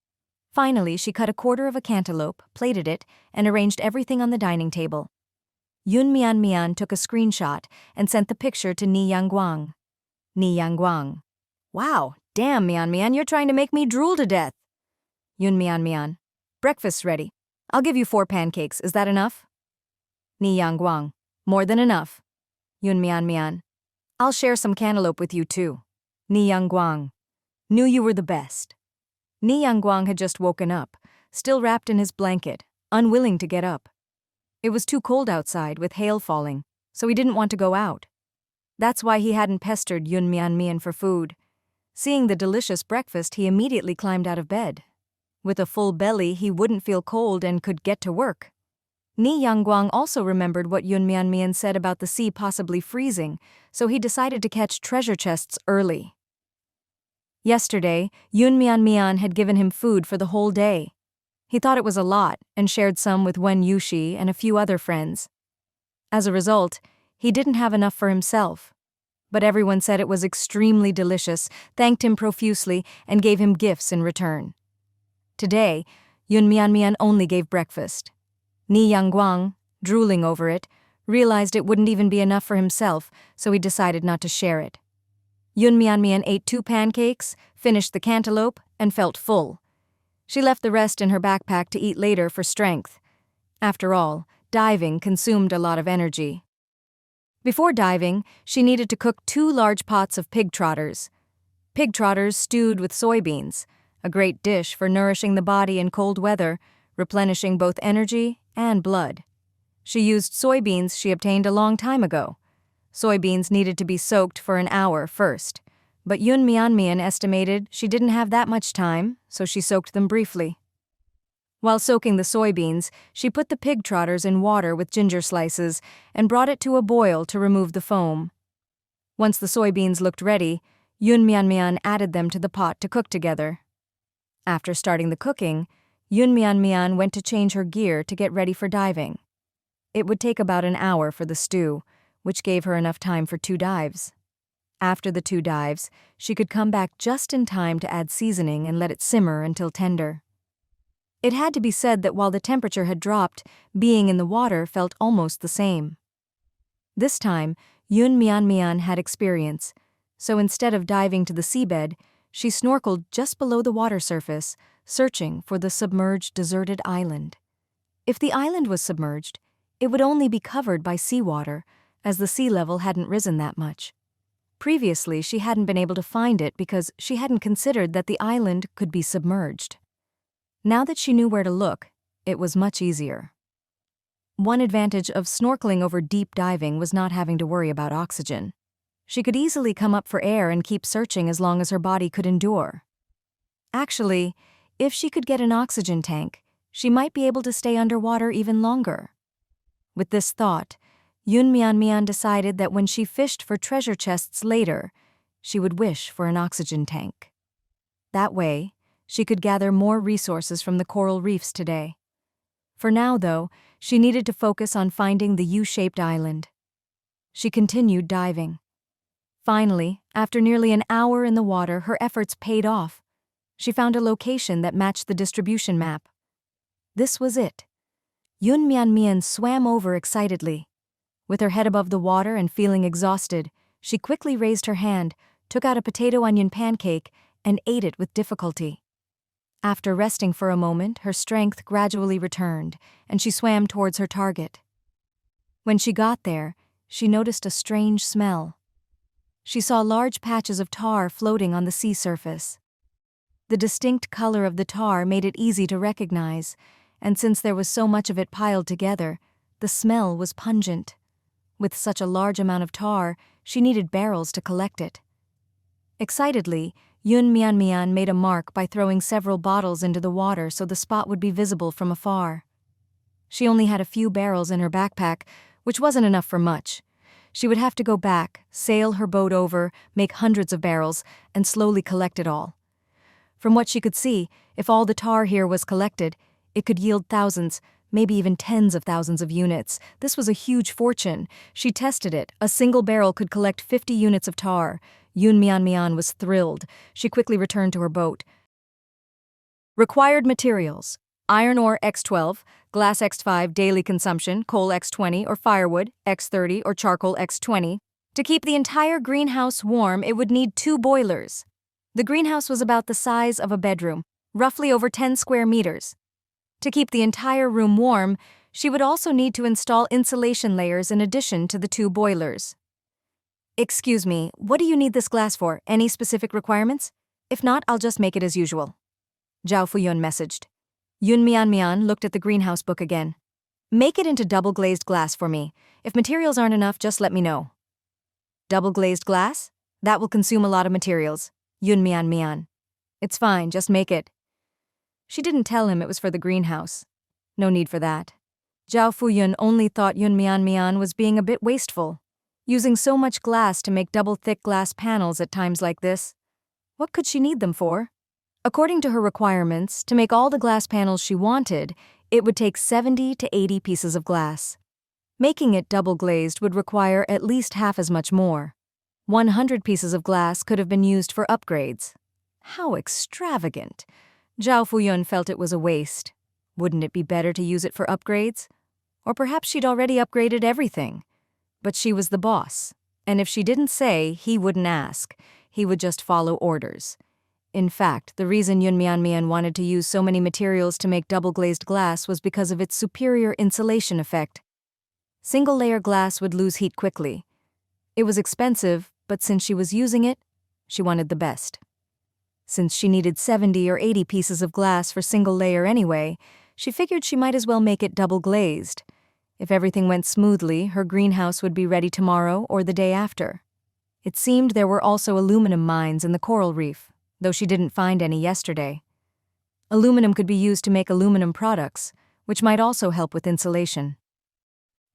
Finally, she cut a quarter of a cantaloupe, plated it, and arranged everything on the dining table. Yun Mian Mian took a screenshot and sent the picture to Ni Yangguang. Ni Yangguang. Wow, damn, Mian Mian, you're trying to make me drool to death. Yun Mian Mian. Breakfast's ready. I'll give you 4 pancakes, is that enough? Ni Yangguang. More than enough. Yun Mian Mian. I'll share some cantaloupe with you too. Ni Yangguang. Knew you were the best. Ni Yangguang had just woken up, still wrapped in his blanket, unwilling to get up. It was too cold outside with hail falling, so he didn't want to go out. That's why he hadn't pestered Yun Mian Mian for food. Seeing the delicious breakfast, he immediately climbed out of bed. With a full belly, he wouldn't feel cold and could get to work. Ni Yangguang also remembered what Yun Mian Mian said about the sea possibly freezing, so he decided to catch treasure chests early. Yesterday, Yun Mian Mian had given him food for the whole day. He thought it was a lot and shared some with Wen Yushi and a few other friends. As a result, he didn't have enough for himself. But everyone said it was extremely delicious, thanked him profusely, and gave him gifts in return. Today, Yun Mian Mian only gave breakfast. Ni Yangguang, drooling over it, realized it wouldn't even be enough for himself, so he decided not to share it. Yun Mian Mian ate 2 pancakes, finished the cantaloupe, and felt full. She left the rest in her backpack to eat later for strength. After all, diving consumed a lot of energy. Before diving, she needed to cook 2 large pots of pig trotters. Pig trotters stewed with soybeans, a great dish for nourishing the body in cold weather, replenishing both energy and blood. She used soybeans she obtained a long time ago. Soybeans needed to be soaked for an hour first, but Yun Mian estimated she didn't have that much time, so she soaked them briefly. While soaking the soybeans, she put the pig trotters in water with ginger slices and brought it to a boil to remove the foam. Once the soybeans looked ready, Yun Mian added them to the pot to cook together. After starting the cooking, Yun Mian went to change her gear to get ready for diving. It would take about an hour for the stew, which gave her enough time for 2 dives. After the 2 dives, she could come back just in time to add seasoning and let it simmer until tender. It had to be said that while the temperature had dropped, being in the water felt almost the same. This time, Yun Mian had experience, so instead of diving to the seabed, she snorkeled just below the water surface, searching for the submerged deserted island. If the island was submerged, it would only be covered by seawater, as the sea level hadn't risen that much. Previously, she hadn't been able to find it because she hadn't considered that the island could be submerged. Now that she knew where to look, it was much easier. One advantage of snorkeling over deep diving was not having to worry about oxygen. She could easily come up for air and keep searching as long as her body could endure. Actually, if she could get an oxygen tank, she might be able to stay underwater even longer. With this thought, Yun Mian decided that when she fished for treasure chests later, she would wish for an oxygen tank. That way, she could gather more resources from the coral reefs today. For now, though, she needed to focus on finding the U-shaped island. She continued diving. Finally, after nearly an hour in the water, her efforts paid off. She found a location that matched the distribution map. This was it. Yun Mian swam over excitedly. With her head above the water and feeling exhausted, she quickly raised her hand, took out a potato-onion pancake, and ate it with difficulty. After resting for a moment, her strength gradually returned, and she swam towards her target. When she got there, she noticed a strange smell. She saw large patches of tar floating on the sea surface. The distinct color of the tar made it easy to recognize, and since there was so much of it piled together, the smell was pungent. With such a large amount of tar, she needed barrels to collect it. Excitedly, Yun Mian made a mark by throwing several bottles into the water so the spot would be visible from afar. She only had a few barrels in her backpack, which wasn't enough for much. She would have to go back, sail her boat over, make hundreds of barrels, and slowly collect it all. From what she could see, if all the tar here was collected, it could yield thousands, maybe even tens of thousands of units. This was a huge fortune. She tested it. A single barrel could collect 50 units of tar. Yun Mian was thrilled. She quickly returned to her boat. Required materials: iron ore X12, glass X5 daily consumption, coal X20 or firewood X30 or charcoal X20. To keep the entire greenhouse warm, it would need 2 boilers. The greenhouse was about the size of a bedroom, roughly over 10 square meters. To keep the entire room warm, she would also need to install insulation layers in addition to the 2 boilers. Excuse me, what do you need this glass for? Any specific requirements? If not, I'll just make it as usual. Zhao Fuyun messaged. Yun Mian looked at the greenhouse book again. Make it into double-glazed glass for me. If materials aren't enough, just let me know. Double-glazed glass? That will consume a lot of materials. Yun Mian. It's fine, just make it. She didn't tell him it was for the greenhouse. No need for that. Zhao Fuyun only thought Yun Mian was being a bit wasteful, using so much glass to make double-thick glass panels at times like this. What could she need them for? According to her requirements, to make all the glass panels she wanted, it would take 70 to 80 pieces of glass. Making it double-glazed would require at least half as much more. 100 pieces of glass could have been used for upgrades. How extravagant! Zhao Fuyun felt it was a waste. Wouldn't it be better to use it for upgrades? Or perhaps she'd already upgraded everything. But she was the boss, and if she didn't say, he wouldn't ask. He would just follow orders. In fact, the reason Yun Mian wanted to use so many materials to make double-glazed glass was because of its superior insulation effect. Single-layer glass would lose heat quickly. It was expensive, but since she was using it, she wanted the best. Since she needed 70 or 80 pieces of glass for single layer anyway, she figured she might as well make it double glazed. If everything went smoothly, her greenhouse would be ready tomorrow or the day after. It seemed there were also aluminum mines in the coral reef, though she didn't find any yesterday. Aluminum could be used to make aluminum products, which might also help with insulation.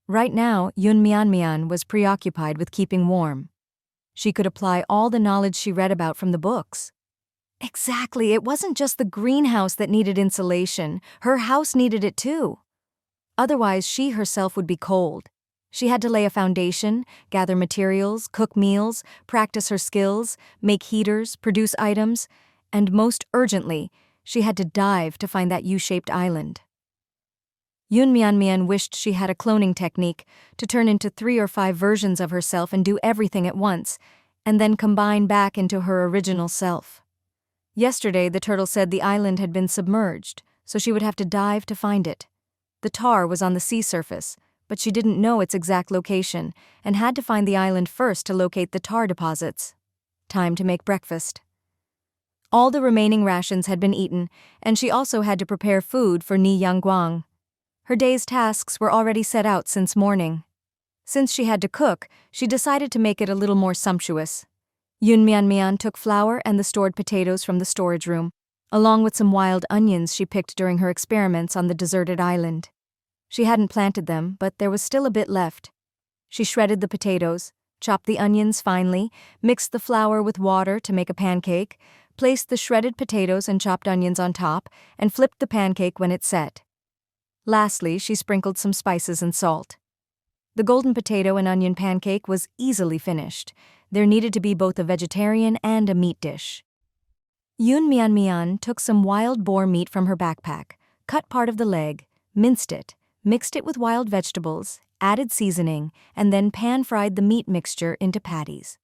Right now, Yun Mian was preoccupied with keeping warm. She could apply all the knowledge she read about from the books. Exactly, it wasn't just the greenhouse that needed insulation, her house needed it too. Otherwise, she herself would be cold. She had to lay a foundation, gather materials, cook meals, practice her skills, make heaters, produce items, and most urgently, she had to dive to find that U-shaped island. Yun Mian wished she had a cloning technique to turn into 3 or 5 versions of herself and do everything at once, and then combine back into her original self. Yesterday, the turtle said the island had been submerged, so she would have to dive to find it. The tar was on the sea surface, but she didn't know its exact location and had to find the island first to locate the tar deposits. Time to make breakfast. All the remaining rations had been eaten, and she also had to prepare food for Ni Yangguang. Her day's tasks were already set out since morning. Since she had to cook, she decided to make it a little more sumptuous. Yun Mian took flour and the stored potatoes from the storage room, along with some wild onions she picked during her experiments on the deserted island. She hadn't planted them, but there was still a bit left. She shredded the potatoes, chopped the onions finely, mixed the flour with water to make a pancake, placed the shredded potatoes and chopped onions on top, and flipped the pancake when it set. Lastly, she sprinkled some spices and salt. The golden potato and onion pancake was easily finished. There needed to be both a vegetarian and a meat dish. Yun Mian took some wild boar meat from her backpack, cut part of the leg, minced it, mixed it with wild vegetables, added seasoning, and then pan-fried the meat mixture into patties.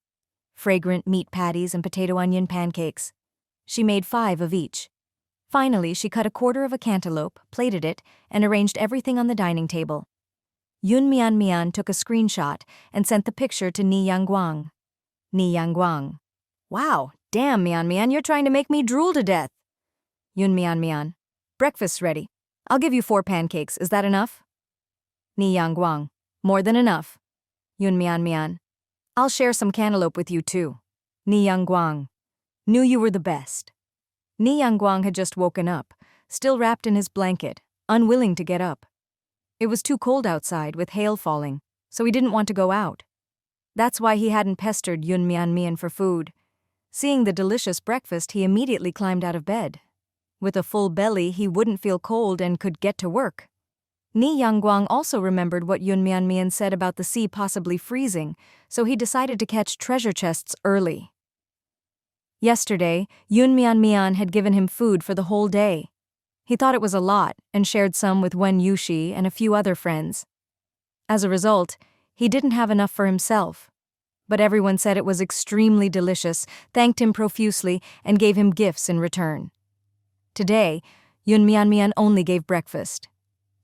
Fragrant meat patties and potato-onion pancakes. She made 5 of each. Finally, she cut a quarter of a cantaloupe, plated it, and arranged everything on the dining table. Yun Mian took a screenshot and sent the picture to Ni Yangguang. Ni Yangguang. Wow, damn, Mian, you're trying to make me drool to death. Yun Mian. Breakfast's ready. I'll give you 4 pancakes, is that enough? Ni Yangguang. More than enough. Yun Mian. I'll share some cantaloupe with you too. Ni Yangguang. Knew you were the best. Ni Yangguang had just woken up, still wrapped in his blanket, unwilling to get up. It was too cold outside with hail falling, so he didn't want to go out. That's why he hadn't pestered Yun Mian for food. Seeing the delicious breakfast, he immediately climbed out of bed. With a full belly, he wouldn't feel cold and could get to work. Ni Yangguang also remembered what Yun Mian said about the sea possibly freezing, so he decided to catch treasure chests early. Yesterday, Yun Mian had given him food for the whole day. He thought it was a lot and shared some with Wen Yushi and a few other friends. As a result, he didn't have enough for himself. But everyone said it was extremely delicious, thanked him profusely, and gave him gifts in return. Today, Yun Mian only gave breakfast.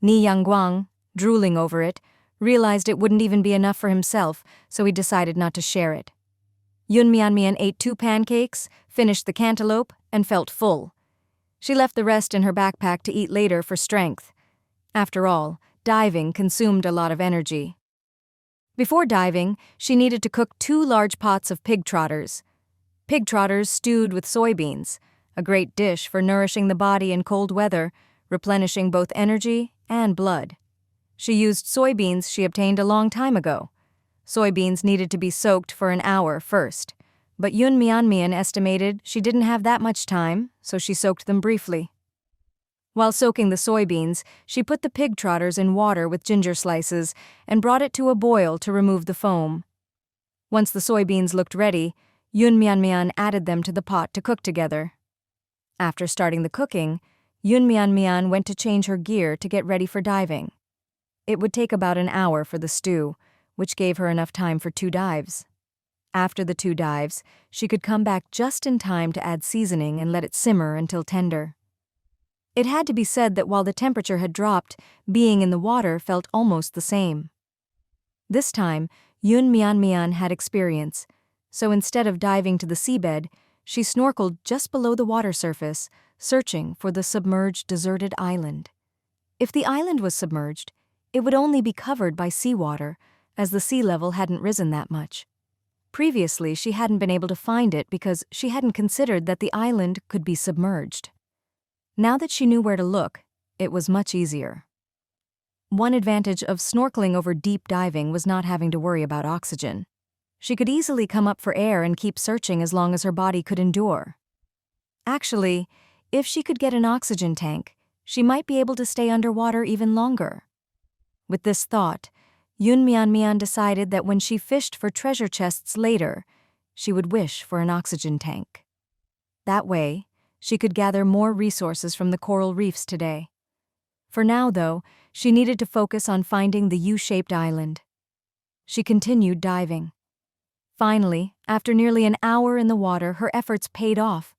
Ni Yangguang, drooling over it, realized it wouldn't even be enough for himself, so he decided not to share it. Yun Mian ate 2 pancakes, finished the cantaloupe, and felt full. She left the rest in her backpack to eat later for strength. After all, diving consumed a lot of energy. Before diving, she needed to cook 2 large pots of pig trotters. Pig trotters stewed with soybeans, a great dish for nourishing the body in cold weather, replenishing both energy and blood. She used soybeans she obtained a long time ago. Soybeans needed to be soaked for an hour first, but Yun Mian estimated she didn't have that much time, so she soaked them briefly. While soaking the soybeans, she put the pig trotters in water with ginger slices and brought it to a boil to remove the foam. Once the soybeans looked ready, Yun Mian added them to the pot to cook together. After starting the cooking, Yun Mian went to change her gear to get ready for diving. It would take about an hour for the stew, which gave her enough time for 2 dives. After the 2 dives, she could come back just in time to add seasoning and let it simmer until tender. It had to be said that while the temperature had dropped, being in the water felt almost the same. This time, Mian had experience, so instead of diving to the seabed, she snorkeled just below the water surface, searching for the submerged deserted island. If the island was submerged, it would only be covered by seawater, as the sea level hadn't risen that much. Previously, she hadn't been able to find it because she hadn't considered that the island could be submerged. Now that she knew where to look, it was much easier. One advantage of snorkeling over deep diving was not having to worry about oxygen. She could easily come up for air and keep searching as long as her body could endure. Actually, if she could get an oxygen tank, she might be able to stay underwater even longer. With this thought, Mian decided that when she fished for treasure chests later, she would wish for an oxygen tank. That way, she could gather more resources from the coral reefs today. For now, though, she needed to focus on finding the U-shaped island. She continued diving. Finally, after nearly an hour in the water, her efforts paid off.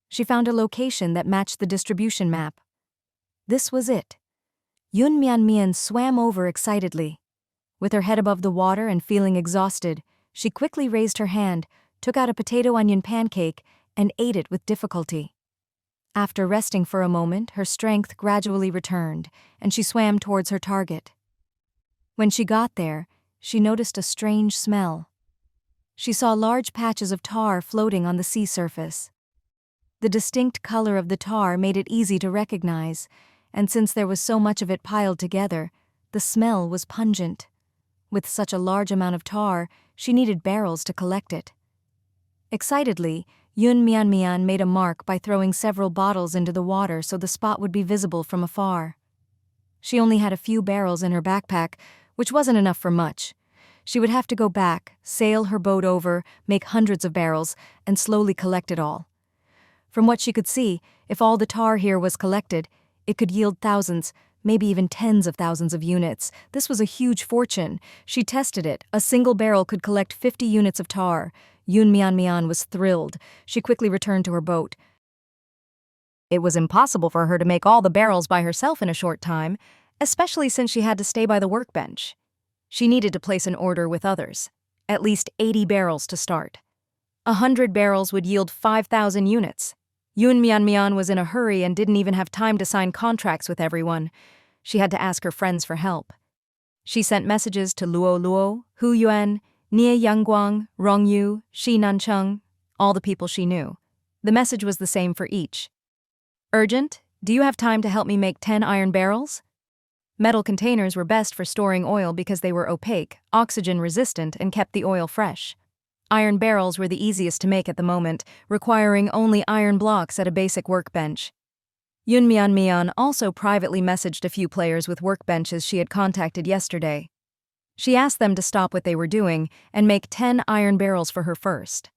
She found a location that matched the distribution map. This was it. Mian swam over excitedly. With her head above the water and feeling exhausted, she quickly raised her hand, took out a potato onion pancake, and ate it with difficulty. After resting for a moment, her strength gradually returned, and she swam towards her target. When she got there, she noticed a strange smell. She saw large patches of tar floating on the sea surface. The distinct color of the tar made it easy to recognize, and since there was so much of it piled together, the smell was pungent. With such a large amount of tar, she needed barrels to collect it. Excitedly, Mian made a mark by throwing several bottles into the water so the spot would be visible from afar. She only had a few barrels in her backpack, which wasn't enough for much. She would have to go back, sail her boat over, make hundreds of barrels, and slowly collect it all. From what she could see, if all the tar here was collected, it could yield thousands, maybe even tens of thousands of units. This was a huge fortune. She tested it. A single barrel could collect 50 units of tar. Mian was thrilled. She quickly returned to her boat. It was impossible for her to make all the barrels by herself in a short time, especially since she had to stay by the workbench. She needed to place an order with others. At least 80 barrels to start. 100 barrels would yield 5,000 units. Mian was in a hurry and didn't even have time to sign contracts with everyone. She had to ask her friends for help. She sent messages to Luo, Hu Yuan, Nie Yangguang, Rong Yu, Shi Nancheng, all the people she knew. The message was the same for each. Urgent, do you have time to help me make 10 iron barrels? Metal containers were best for storing oil because they were opaque, oxygen-resistant, and kept the oil fresh. Iron barrels were the easiest to make at the moment, requiring only iron blocks at a basic workbench. Mian also privately messaged a few players with workbenches she had contacted yesterday. She asked them to stop what they were doing and make 10 iron barrels for her first.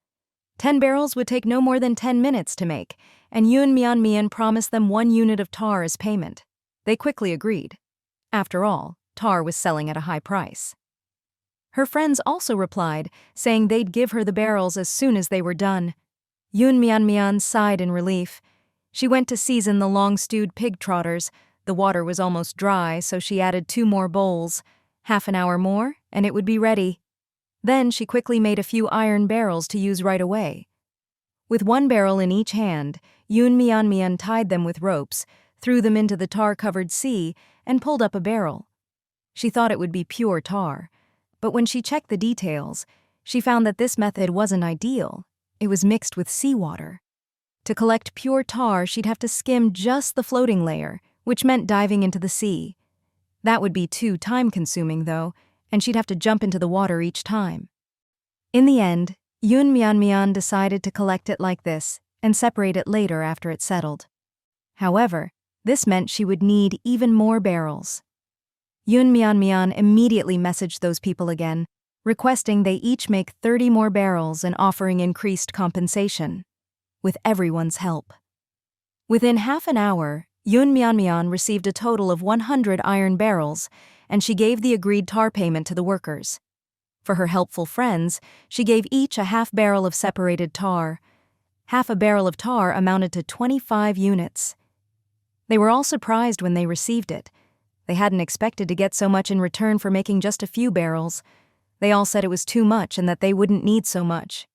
10 barrels would take no more than 10 minutes to make, and Mian promised them 1 unit of tar as payment. They quickly agreed. After all, tar was selling at a high price. Her friends also replied, saying they'd give her the barrels as soon as they were done. Mian sighed in relief. She went to season the long-stewed pig trotters. The water was almost dry, so she added 2 more bowls. Half an hour more, and it would be ready. Then she quickly made a few iron barrels to use right away. With 1 barrel in each hand, Mian tied them with ropes, threw them into the tar-covered sea, and pulled up a barrel. She thought it would be pure tar. But when she checked the details, she found that this method wasn't ideal. It was mixed with seawater. To collect pure tar, she'd have to skim just the floating layer, which meant diving into the sea. That would be too time-consuming, though, and she'd have to jump into the water each time. In the end, Mian decided to collect it like this and separate it later after it settled. However, this meant she would need even more barrels. Mian immediately messaged those people again, requesting they each make 30 more barrels and offering increased compensation. With everyone's help. Within half an hour, Mian received a total of 100 iron barrels, and she gave the agreed tar payment to the workers. For her helpful friends, she gave each a half barrel of separated tar. Half a barrel of tar amounted to 25 units. They were all surprised when they received it. They hadn't expected to get so much in return for making just a few barrels. They all said it was too much and that they wouldn't need so much.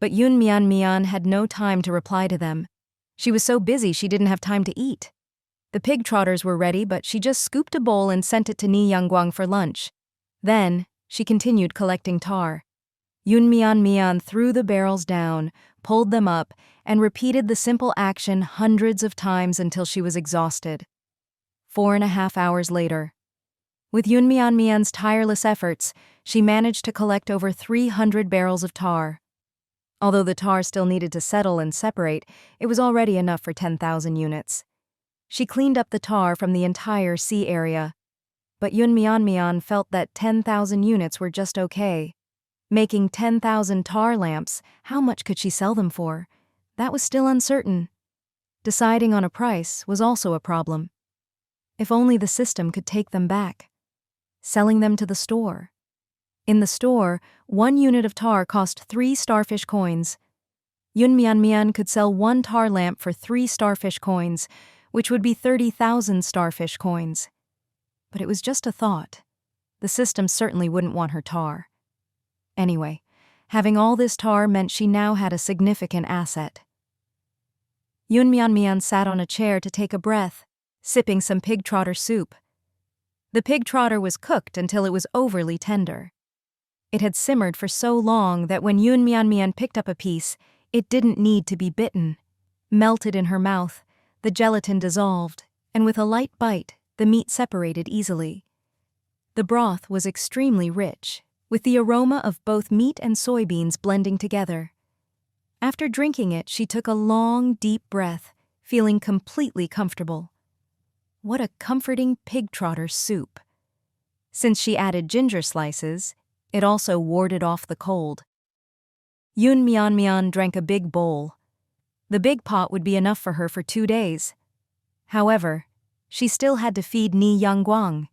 But Yun Mian Mian had no time to reply to them. She was so busy she didn't have time to eat. The pig trotters were ready, but she just scooped a bowl and sent it to Ni Yangguang for lunch. Then, she continued collecting tar. Yun Mian Mian threw the barrels down, pulled them up, and repeated the simple action hundreds of times until she was exhausted. 4.5 hours later. With Yun Mian Mian's tireless efforts, she managed to collect over 300 barrels of tar. Although the tar still needed to settle and separate, it was already enough for 10,000 units. She cleaned up the tar from the entire sea area. But Yun Mian Mian felt that 10,000 units were just okay. Making 10,000 tar lamps, how much could she sell them for? That was still uncertain. Deciding on a price was also a problem. If only the system could take them back. Selling them to the store. In the store, 1 unit of tar cost 3 starfish coins. Yun Mian Mian could sell 1 tar lamp for 3 starfish coins, which would be 30,000 starfish coins. But it was just a thought. The system certainly wouldn't want her tar. Anyway, having all this tar meant she now had a significant asset. Yun Mian Mian sat on a chair to take a breath, sipping some pig trotter soup. The pig trotter was cooked until it was overly tender. It had simmered for so long that when Yun Mian Mian picked up a piece, it didn't need to be bitten. Melted in her mouth, the gelatin dissolved, and with a light bite, the meat separated easily. The broth was extremely rich, with the aroma of both meat and soybeans blending together. After drinking it, she took a long, deep breath, feeling completely comfortable. What a comforting pig trotter soup. Since she added ginger slices, it also warded off the cold. Yun Mian Mian drank a big bowl. The big pot would be enough for her for 2 days. However, she still had to feed Ni Yangguang.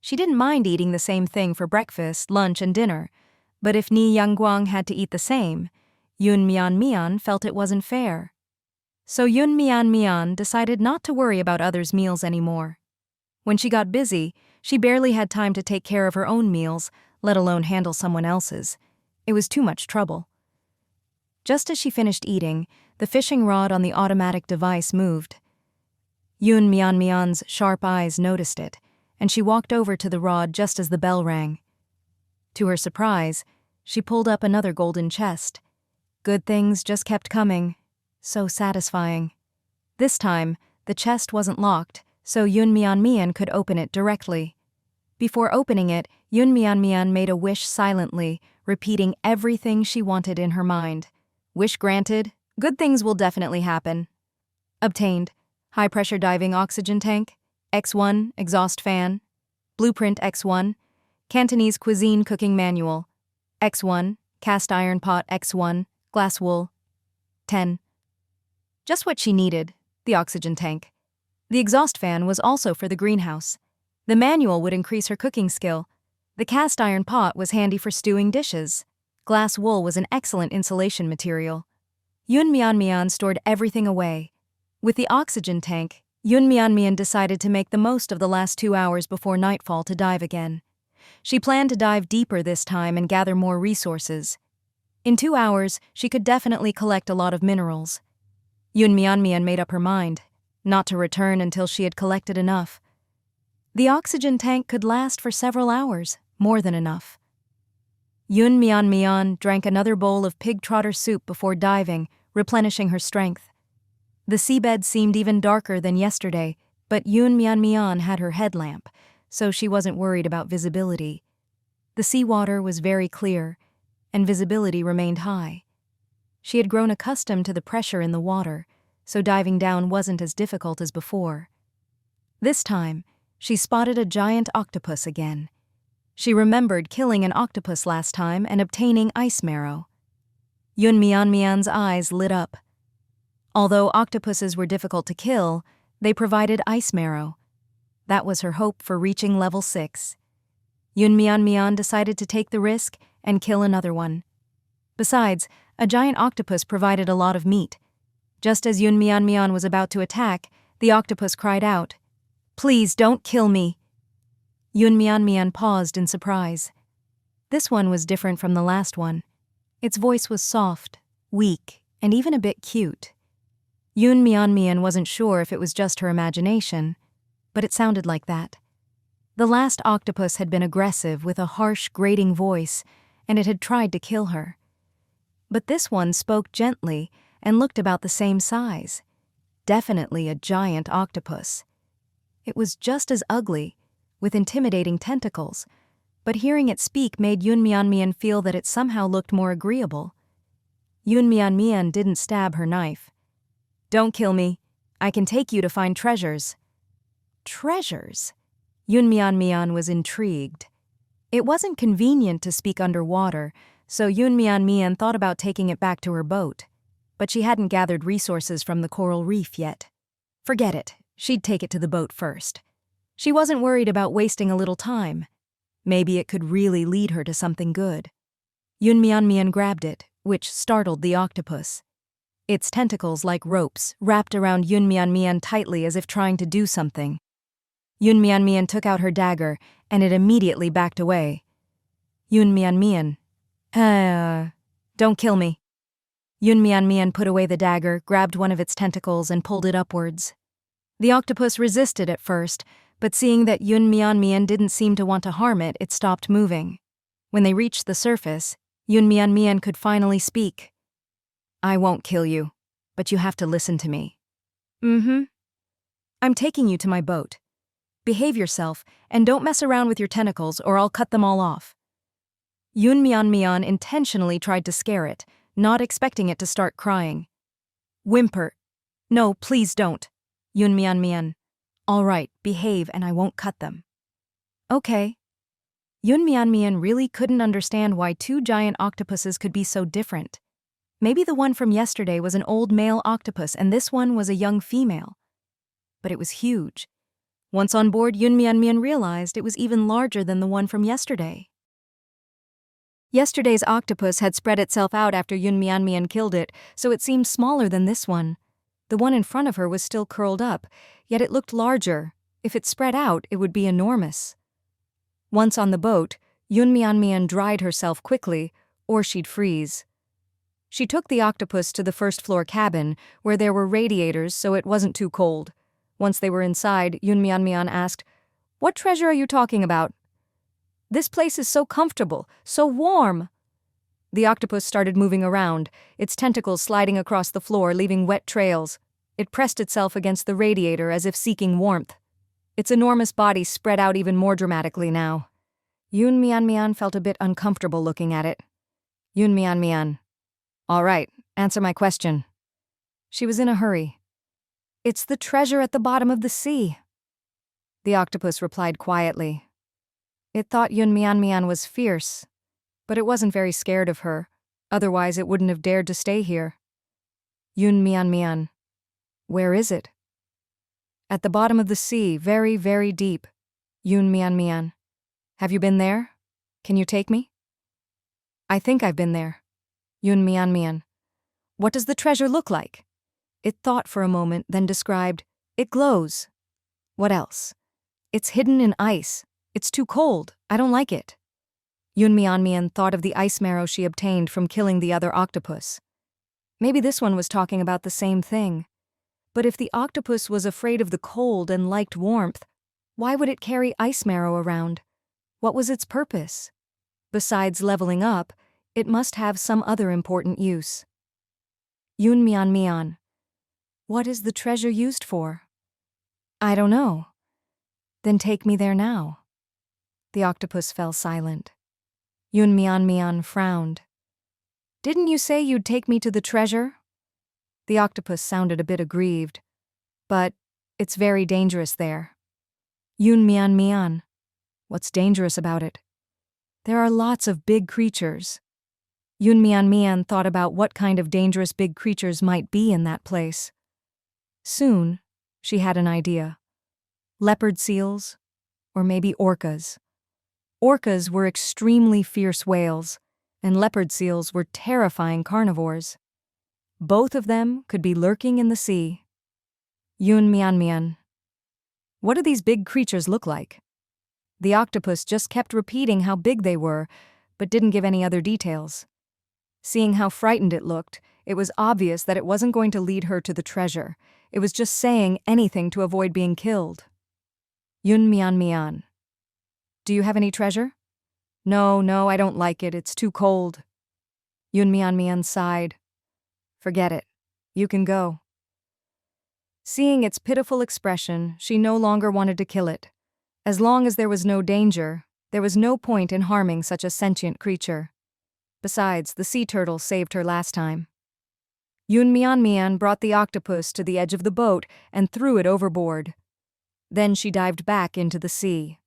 She didn't mind eating the same thing for breakfast, lunch, and dinner, but if Ni Yangguang had to eat the same, Yun Mian Mian felt it wasn't fair. So Yun Mian Mian decided not to worry about others' meals anymore. When she got busy, she barely had time to take care of her own meals, let alone handle someone else's. It was too much trouble. Just as she finished eating, the fishing rod on the automatic device moved. Yun Mian Mian's sharp eyes noticed it, and she walked over to the rod just as the bell rang. To her surprise, she pulled up another golden chest. Good things just kept coming. So satisfying. This time, the chest wasn't locked, so Yun Mian Mian could open it directly. Before opening it, Yun Mian Mian made a wish silently, repeating everything she wanted in her mind. Wish granted. Good things will definitely happen. Obtained. High-pressure diving oxygen tank. X1, exhaust fan. Blueprint X1. Cantonese cuisine cooking manual. X1, cast iron pot X1, glass wool. 10. Just what she needed, the oxygen tank. The exhaust fan was also for the greenhouse. The manual would increase her cooking skill. The cast iron pot was handy for stewing dishes. Glass wool was an excellent insulation material. Yun Mian Mian stored everything away. With the oxygen tank, Yun Mian Mian decided to make the most of the last 2 hours before nightfall to dive again. She planned to dive deeper this time and gather more resources. In 2 hours, she could definitely collect a lot of minerals. Yun Mian Mian made up her mind, not to return until she had collected enough. The oxygen tank could last for several hours, more than enough. Yun Mian Mian drank another bowl of pig trotter soup before diving, replenishing her strength. The seabed seemed even darker than yesterday, but Yun Mian Mian had her headlamp, so she wasn't worried about visibility. The seawater was very clear, and visibility remained high. She had grown accustomed to the pressure in the water, so diving down wasn't as difficult as before. This time, she spotted a giant octopus again. She remembered killing an octopus last time and obtaining ice marrow. Yun Mian Mian's eyes lit up. Although octopuses were difficult to kill, they provided ice marrow. That was her hope for reaching level 6. Yun Mian Mian decided to take the risk and kill another one. Besides, a giant octopus provided a lot of meat. Just as Yun Mian Mian was about to attack, the octopus cried out, "Please don't kill me." Yun Mian Mian paused in surprise. This one was different from the last one. Its voice was soft, weak, and even a bit cute. Mian wasn't sure if it was just her imagination, but it sounded like that. The last octopus had been aggressive with a harsh, grating voice, and it had tried to kill her. But this one spoke gently and looked about the same size. Definitely a giant octopus. It was just as ugly, with intimidating tentacles, but hearing it speak made Mian feel that it somehow looked more agreeable. Mian didn't stab her knife. "Don't kill me. I can take you to find treasures." Treasures? Mian was intrigued. It wasn't convenient to speak underwater, so Mian thought about taking it back to her boat. But she hadn't gathered resources from the coral reef yet. Forget it, she'd take it to the boat first. She wasn't worried about wasting a little time. Maybe it could really lead her to something good. Mian grabbed it, which startled the octopus. Its tentacles, like ropes, wrapped around Mian tightly as if trying to do something. Mian took out her dagger, and it immediately backed away. Mian, don't kill me. Mian put away the dagger, grabbed one of its tentacles, and pulled it upwards. The octopus resisted at first, but seeing that Mian didn't seem to want to harm it, it stopped moving. When they reached the surface, Mian could finally speak. "I won't kill you, but you have to listen to me." "I'm taking you to my boat. Behave yourself, and don't mess around with your tentacles or I'll cut them all off." Mian intentionally tried to scare it, not expecting it to start crying. "Whimper. No, please don't." Mian. "All right, behave and I won't cut them." "Okay." Mian really couldn't understand why two giant octopuses could be so different. Maybe the one from yesterday was an old male octopus and this one was a young female. But it was huge. Once on board, Mian realized it was even larger than the one from yesterday. Yesterday's octopus had spread itself out after Mian killed it, so it seemed smaller than this one. The one in front of her was still curled up, yet it looked larger. If it spread out, it would be enormous. Once on the boat, Mian dried herself quickly, or she'd freeze. She took the octopus to the first-floor cabin, where there were radiators so it wasn't too cold. Once they were inside, Mian asked, "What treasure are you talking about?" "This place is so comfortable, so warm." The octopus started moving around, its tentacles sliding across the floor, leaving wet trails. It pressed itself against the radiator as if seeking warmth. Its enormous body spread out even more dramatically now. Mian felt a bit uncomfortable looking at it. Mian. "All right, answer my question." She was in a hurry. "It's the treasure at the bottom of the sea." The octopus replied quietly. It thought Mian was fierce, but it wasn't very scared of her, otherwise it wouldn't have dared to stay here. Mian. "Where is it?" "At the bottom of the sea, very, very deep." Mian. "Have you been there? Can you take me?" "I think I've been there." Mian. "What does the treasure look like?" It thought for a moment, then described, "It glows." "What else?" "It's hidden in ice. It's too cold. I don't like it." Mian thought of the ice marrow she obtained from killing the other octopus. Maybe this one was talking about the same thing. But if the octopus was afraid of the cold and liked warmth, why would it carry ice marrow around? What was its purpose? Besides leveling up, it must have some other important use. Mian. "What is the treasure used for?" "I don't know." "Then take me there now." The octopus fell silent. Mian frowned. "Didn't you say you'd take me to the treasure?" The octopus sounded a bit aggrieved. "But it's very dangerous there." Mian. "What's dangerous about it?" "There are lots of big creatures." Mian thought about what kind of dangerous big creatures might be in that place. Soon, she had an idea. Leopard seals, or maybe orcas. Orcas were extremely fierce whales, and leopard seals were terrifying carnivores. Both of them could be lurking in the sea. Mian. "What do these big creatures look like?" The octopus just kept repeating how big they were, but didn't give any other details. Seeing how frightened it looked, it was obvious that it wasn't going to lead her to the treasure. It was just saying anything to avoid being killed. Yun Mian Mian. Do you have any treasure? No, I don't like it. It's too cold. Yun Mian Mian sighed. Forget it. You can go. Seeing its pitiful expression, she no longer wanted to kill it. As long as there was no danger, there was no point in harming such a sentient creature. Besides, the sea turtle saved her last time. Yun Mian Mian brought the octopus to the edge of the boat and threw it overboard. Then she dived back into the sea.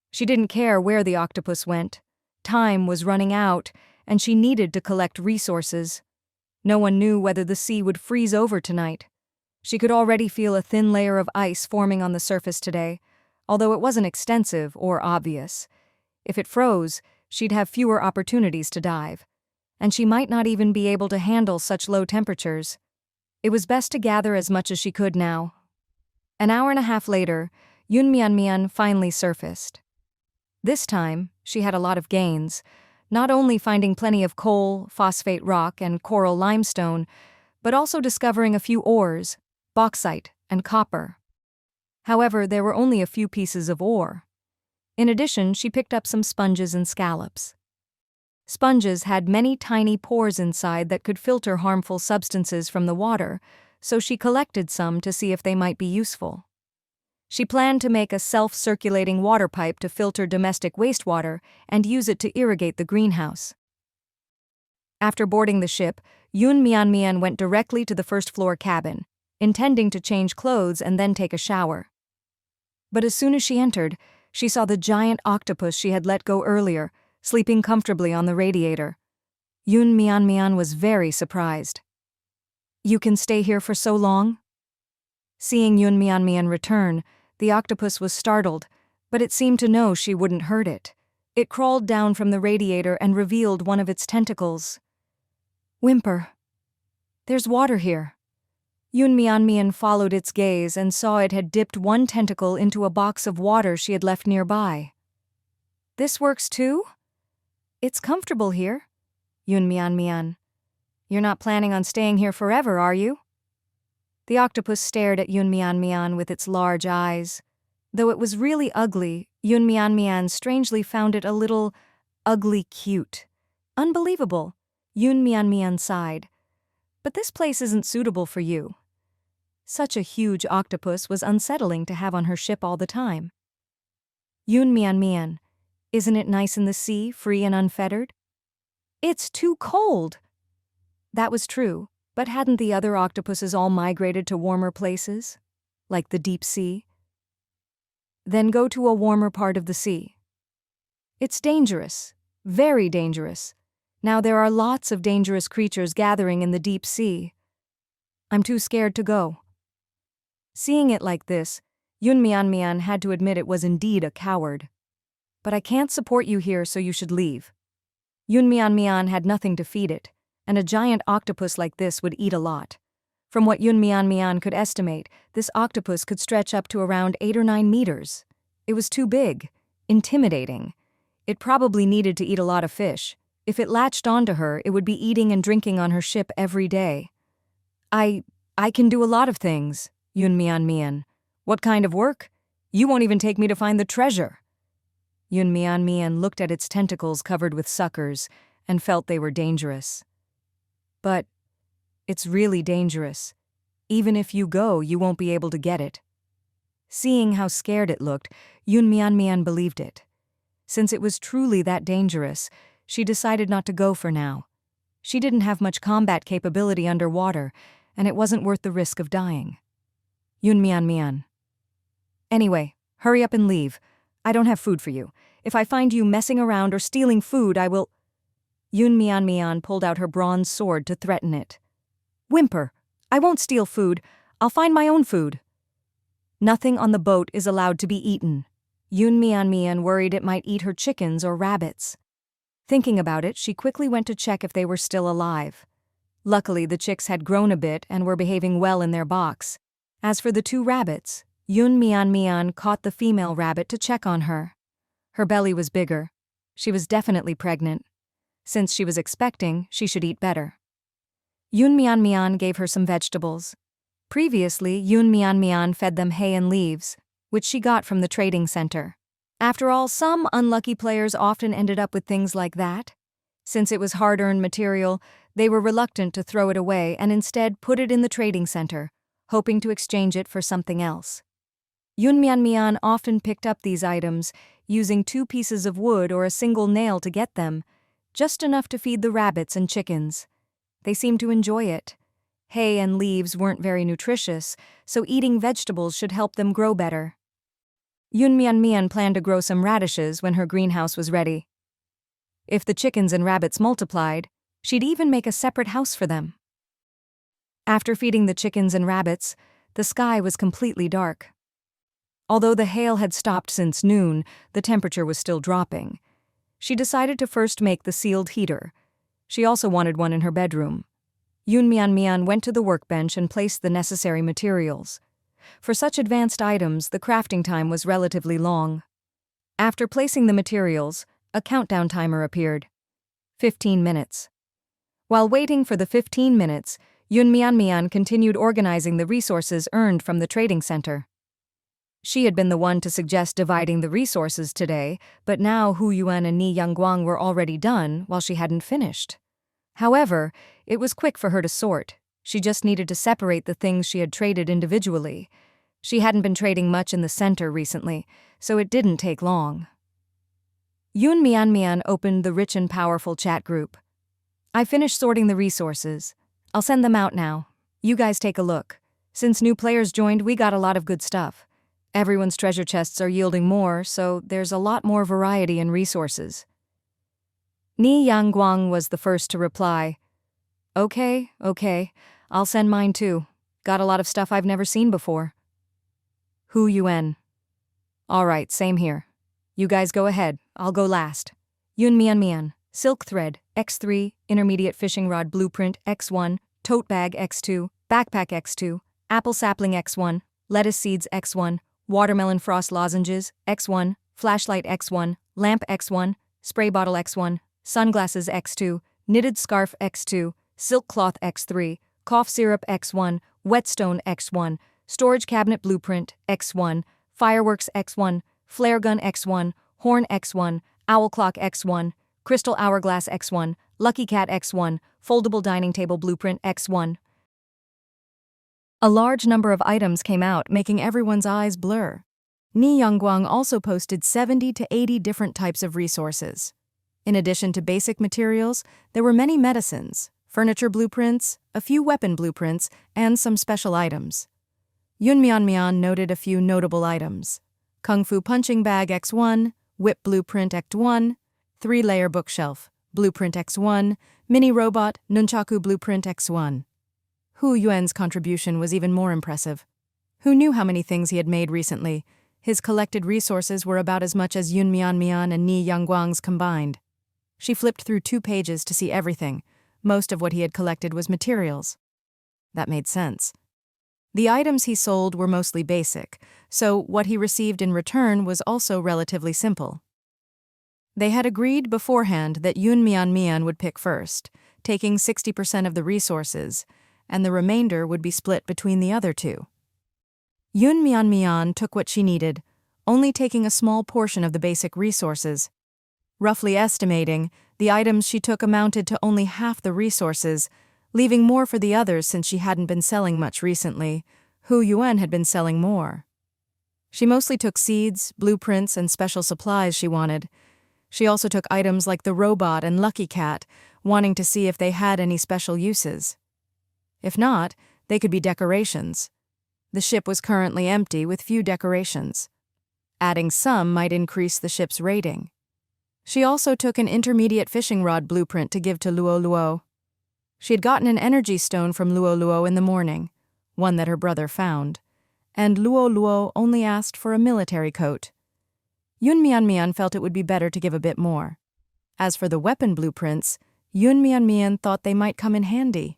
She didn't care where the octopus went. Time was running out, and she needed to collect resources. No one knew whether the sea would freeze over tonight. She could already feel a thin layer of ice forming on the surface today, although it wasn't extensive or obvious. If it froze, she'd have fewer opportunities to dive, and she might not even be able to handle such low temperatures. It was best to gather as much as she could now. An hour and a half later, Yun Mian Mian finally surfaced. This time, she had a lot of gains, not only finding plenty of coal, phosphate rock, and coral limestone, but also discovering a few ores, bauxite, and copper. However, there were only a few pieces of ore. In addition, she picked up some sponges and scallops. Sponges had many tiny pores inside that could filter harmful substances from the water, so she collected some to see if they might be useful. She planned to make a self-circulating water pipe to filter domestic wastewater and use it to irrigate the greenhouse. After boarding the ship, Yun Mian Mian went directly to the first-floor cabin, intending to change clothes and then take a shower. But as soon as she entered, she saw the giant octopus she had let go earlier, sleeping comfortably on the radiator. Yun Mian Mian was very surprised. "You can stay here for so long?" Seeing Yun Mian Mian return, the octopus was startled, but it seemed to know she wouldn't hurt it. It crawled down from the radiator and revealed one of its tentacles. "Whimper. There's water here." Yun Mian Mian followed its gaze and saw it had dipped one tentacle into a box of water she had left nearby. "This works too? It's comfortable here." Yun Mian Mian. "You're not planning on staying here forever, are you?" The octopus stared at Yun Mian Mian with its large eyes. Though it was really ugly, Yun Mian Mian strangely found it a little ugly cute. "Unbelievable," Yun Mian Mian sighed. "But this place isn't suitable for you." Such a huge octopus was unsettling to have on her ship all the time. "Yun Mian Mian, isn't it nice in the sea, free and unfettered?" "It's too cold." That was true, but hadn't the other octopuses all migrated to warmer places, like the deep sea? "Then go to a warmer part of the sea." "It's dangerous, very dangerous. Now there are lots of dangerous creatures gathering in the deep sea. I'm too scared to go." Seeing it like this, Yun Mian Mian had to admit it was indeed a coward. "But I can't support you here, so you should leave." Yun Mian Mian had nothing to feed it, and a giant octopus like this would eat a lot. From what Yun Mian Mian could estimate, this octopus could stretch up to around 8 or 9 meters. It was too big, intimidating. It probably needed to eat a lot of fish. If it latched onto her, it would be eating and drinking on her ship every day. I can do a lot of things, Yun Mian Mian. "What kind of work? You won't even take me to find the treasure." Yun Mian Mian looked at its tentacles covered with suckers and felt they were dangerous. "But it's really dangerous. Even if you go, you won't be able to get it." Seeing how scared it looked, Yun Mian Mian believed it. Since it was truly that dangerous, she decided not to go for now. She didn't have much combat capability underwater, and it wasn't worth the risk of dying. Yun Mian Mian. "Anyway, hurry up and leave. I don't have food for you. If I find you messing around or stealing food, I will—" Yun Mian Mian pulled out her bronze sword to threaten it. "Whimper. I won't steal food. I'll find my own food." Nothing on the boat is allowed to be eaten. Yun Mian Mian worried it might eat her chickens or rabbits. Thinking about it, she quickly went to check if they were still alive. Luckily, the chicks had grown a bit and were behaving well in their box. As for the 2 rabbits, Yun Mian Mian caught the female rabbit to check on her. Her belly was bigger. She was definitely pregnant. Since she was expecting, she should eat better. Yun Mian Mian gave her some vegetables. Previously, Yun Mian Mian fed them hay and leaves, which she got from the trading center. After all, some unlucky players often ended up with things like that. Since it was hard-earned material, they were reluctant to throw it away and instead put it in the trading center, hoping to exchange it for something else. Yun Mian Mian often picked up these items, using 2 pieces of wood or a single nail to get them, just enough to feed the rabbits and chickens. They seemed to enjoy it. Hay and leaves weren't very nutritious, so eating vegetables should help them grow better. Yun Mian Mian planned to grow some radishes when her greenhouse was ready. If the chickens and rabbits multiplied, she'd even make a separate house for them. After feeding the chickens and rabbits, the sky was completely dark. Although the hail had stopped since noon, the temperature was still dropping. She decided to first make the sealed heater. She also wanted one in her bedroom. Yun Mian Mian went to the workbench and placed the necessary materials. For such advanced items, the crafting time was relatively long. After placing the materials, a countdown timer appeared. 15 minutes. While waiting for the 15 minutes, Yun Mian Mian continued organizing the resources earned from the trading center. She had been the one to suggest dividing the resources today, but now Hu Yuan and Ni Yangguang were already done while she hadn't finished. However, it was quick for her to sort. She just needed to separate the things she had traded individually. She hadn't been trading much in the center recently, so it didn't take long. Yun Mian Mian opened the rich and powerful chat group. I finished sorting the resources. I'll send them out now. You guys take a look. Since new players joined, we got a lot of good stuff. Everyone's treasure chests are yielding more, so there's a lot more variety in resources. Ni Yangguang was the first to reply. Okay, I'll send mine too. Got a lot of stuff I've never seen before. Hu Yuan. Alright, same here. You guys go ahead, I'll go last. Yun Mian Mian. Silk thread, X3, intermediate fishing rod blueprint, X1, tote bag, X2, backpack, X2, apple sapling, X1, lettuce seeds, X1, watermelon frost lozenges, X1, flashlight, X1, lamp, X1, spray bottle, X1, sunglasses, X2, knitted scarf, X2, silk cloth, X3, cough syrup, X1, whetstone, X1, storage cabinet blueprint, X1, fireworks, X1, flare gun, X1, horn, X1, owl clock, X1, crystal hourglass, X1, lucky cat, X1, foldable dining table blueprint, X1. A large number of items came out, making everyone's eyes blur. Ni Yangguang also posted 70 to 80 different types of resources. In addition to basic materials, there were many medicines, furniture blueprints, a few weapon blueprints, and some special items. Yun Mian Mian noted a few notable items. Kung Fu punching bag, X1, whip blueprint, X1, 3-layer bookshelf, blueprint, X1, mini robot, nunchaku blueprint, X1. Hu Yuan's contribution was even more impressive. Who knew how many things he had made recently? His collected resources were about as much as Yun Mian Mian and Ni Yangguang's combined. She flipped through 2 pages to see everything. Most of what he had collected was materials. That made sense. The items he sold were mostly basic, so what he received in return was also relatively simple. They had agreed beforehand that Yun Mian Mian would pick first, taking 60% of the resources, and the remainder would be split between the other 2. Yun Mian Mian took what she needed, only taking a small portion of the basic resources. Roughly estimating, the items she took amounted to only half the resources, leaving more for the others since she hadn't been selling much recently. Hu Yuan had been selling more. She mostly took seeds, blueprints, and special supplies she wanted. She also took items like the robot and lucky cat, wanting to see if they had any special uses. If not, they could be decorations. The ship was currently empty with few decorations. Adding some might increase the ship's rating. She also took an intermediate fishing rod blueprint to give to Luo Luo. She had gotten an energy stone from Luo Luo in the morning, one that her brother found, and Luo Luo only asked for a military coat. Yun Mian Mian felt it would be better to give a bit more. As for the weapon blueprints, Yun Mian Mian thought they might come in handy.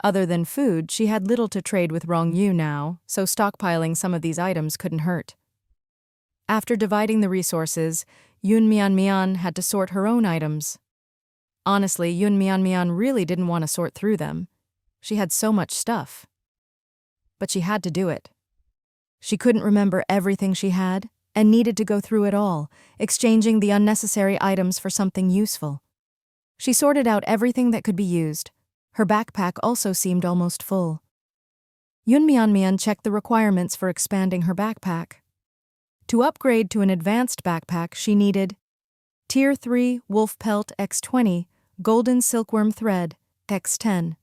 Other than food, she had little to trade with Rong Yu now, so stockpiling some of these items couldn't hurt. After dividing the resources, Yun Mian Mian had to sort her own items. Honestly, Yun Mian Mian really didn't want to sort through them. She had so much stuff. But she had to do it. She couldn't remember everything she had and needed to go through it all, exchanging the unnecessary items for something useful. She sorted out everything that could be used. Her backpack also seemed almost full. Yun Mian Mian checked the requirements for expanding her backpack. To upgrade to an advanced backpack, she needed Tier 3 Wolf Pelt X20, Golden Silkworm Thread X10.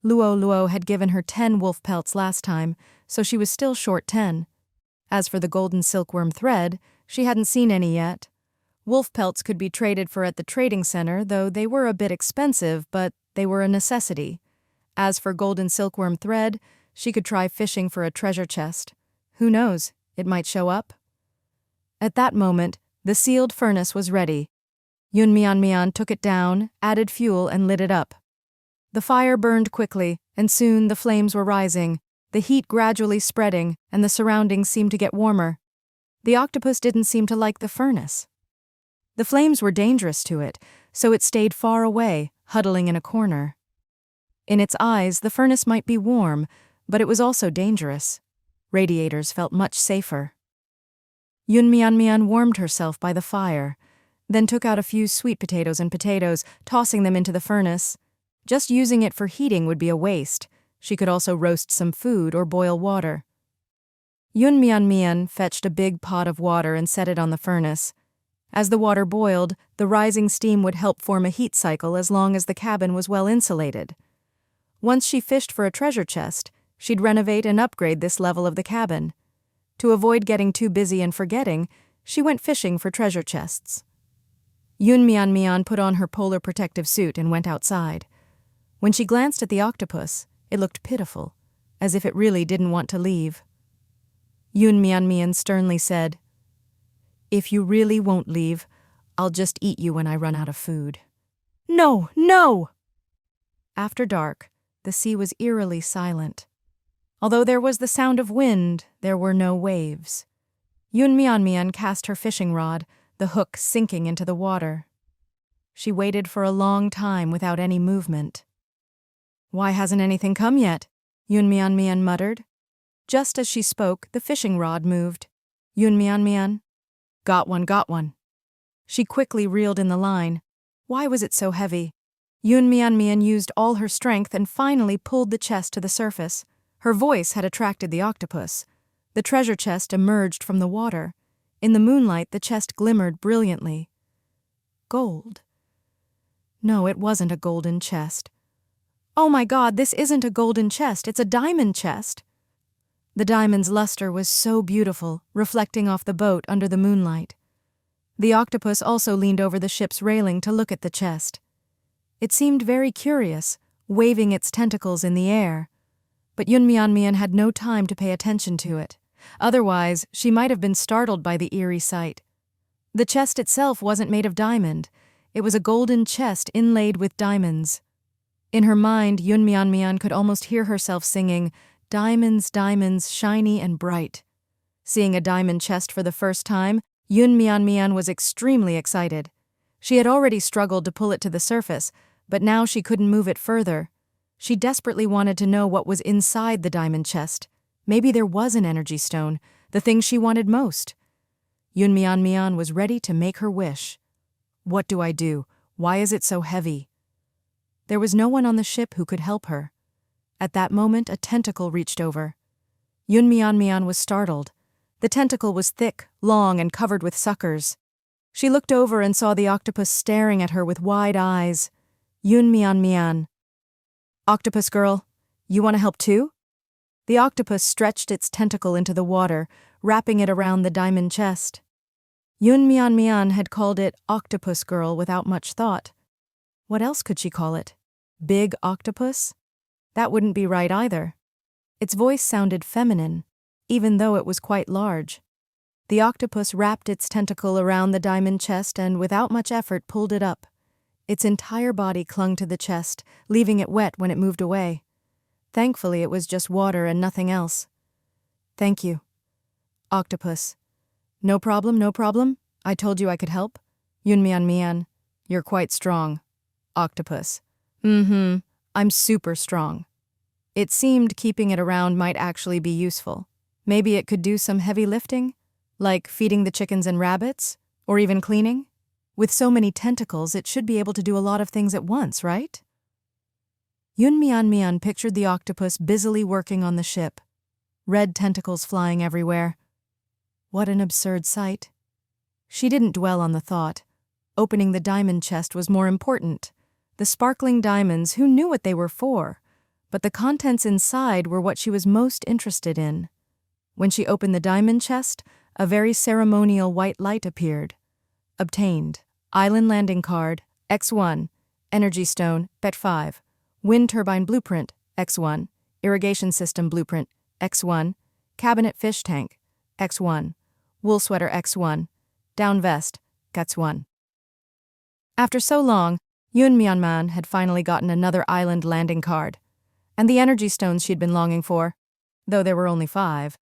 Luo had given her 10 wolf pelts last time, so she was still short 10. As for the golden silkworm thread, she hadn't seen any yet. Wolf pelts could be traded for at the trading center, though they were a bit expensive, but they were a necessity. As for golden silkworm thread, she could try fishing for a treasure chest. Who knows, it might show up. At that moment, the sealed furnace was ready. Yun Mian Mian took it down, added fuel, and lit it up. The fire burned quickly, and soon the flames were rising, the heat gradually spreading, and the surroundings seemed to get warmer. The octopus didn't seem to like the furnace. The flames were dangerous to it, so it stayed far away, huddling in a corner. In its eyes, the furnace might be warm, but it was also dangerous. Radiators felt much safer. Yun Mian Mian warmed herself by the fire, then took out a few sweet potatoes and potatoes, tossing them into the furnace. Just using it for heating would be a waste. She could also roast some food or boil water. Yun Mian Mian fetched a big pot of water and set it on the furnace. As the water boiled, the rising steam would help form a heat cycle as long as the cabin was well insulated. Once she fished for a treasure chest, she'd renovate and upgrade this level of the cabin. To avoid getting too busy and forgetting, she went fishing for treasure chests. Yun Mian Mian put on her polar protective suit and went outside. When she glanced at the octopus, it looked pitiful, as if it really didn't want to leave. Yun Mian Mian sternly said, "If you really won't leave, I'll just eat you when I run out of food." "No, no!" After dark, the sea was eerily silent. Although there was the sound of wind, there were no waves. Yun Mian Mian cast her fishing rod, the hook sinking into the water. She waited for a long time without any movement. "Why hasn't anything come yet?" Yun Mian Mian muttered. Just as she spoke, the fishing rod moved. Yun Mian Mian. Got one, got one." She quickly reeled in the line. Why was it so heavy? Yun Mian Mian used all her strength and finally pulled the chest to the surface. Her voice had attracted the octopus. The treasure chest emerged from the water. In the moonlight, the chest glimmered brilliantly. Gold. No, it wasn't a golden chest. "Oh my God, this isn't a golden chest, it's a diamond chest." The diamond's luster was so beautiful, reflecting off the boat under the moonlight. The octopus also leaned over the ship's railing to look at the chest. It seemed very curious, waving its tentacles in the air. But Yun Mian Mian had no time to pay attention to it. Otherwise, she might have been startled by the eerie sight. The chest itself wasn't made of diamond. It was a golden chest inlaid with diamonds. In her mind, Yun Mian Mian could almost hear herself singing, "Diamonds, diamonds, shiny and bright." Seeing a diamond chest for the first time, Yun Mian Mian was extremely excited. She had already struggled to pull it to the surface, but now she couldn't move it further. She desperately wanted to know what was inside the diamond chest. Maybe there was an energy stone, the thing she wanted most. Yun Mian Mian was ready to make her wish. What do I do? Why is it so heavy? There was no one on the ship who could help her. At that moment, a tentacle reached over. Yun Mian Mian was startled. The tentacle was thick, long, and covered with suckers. She looked over and saw the octopus staring at her with wide eyes. Yun Mian Mian. "Octopus girl, you want to help too?" The octopus stretched its tentacle into the water, wrapping it around the diamond chest. Yun Mian Mian had called it Octopus Girl without much thought. What else could she call it? Big Octopus? That wouldn't be right either. Its voice sounded feminine, even though it was quite large. The octopus wrapped its tentacle around the diamond chest and, without much effort, pulled it up. Its entire body clung to the chest, leaving it wet when it moved away. Thankfully, it was just water and nothing else. "Thank you." "Octopus." No problem, I told you I could help? Mian, you're quite strong. Octopus. I'm super strong. It seemed keeping it around might actually be useful. Maybe it could do some heavy lifting, like feeding the chickens and rabbits, or even cleaning. With so many tentacles, it should be able to do a lot of things at once, right? Mian pictured the octopus busily working on the ship, red tentacles flying everywhere. What an absurd sight. She didn't dwell on the thought. Opening the diamond chest was more important. The sparkling diamonds, who knew what they were for? But the contents inside were what she was most interested in. When she opened the diamond chest, a very ceremonial white light appeared. Obtained. Island landing card, X1. Energy stone, Bet5. Wind turbine blueprint, X1. Irrigation system blueprint, X1. Cabinet fish tank, X1. Wool sweater, X1. Down vest, X1. After so long, Mian had finally gotten another island landing card, and the energy stones she'd been longing for, though there were only 5.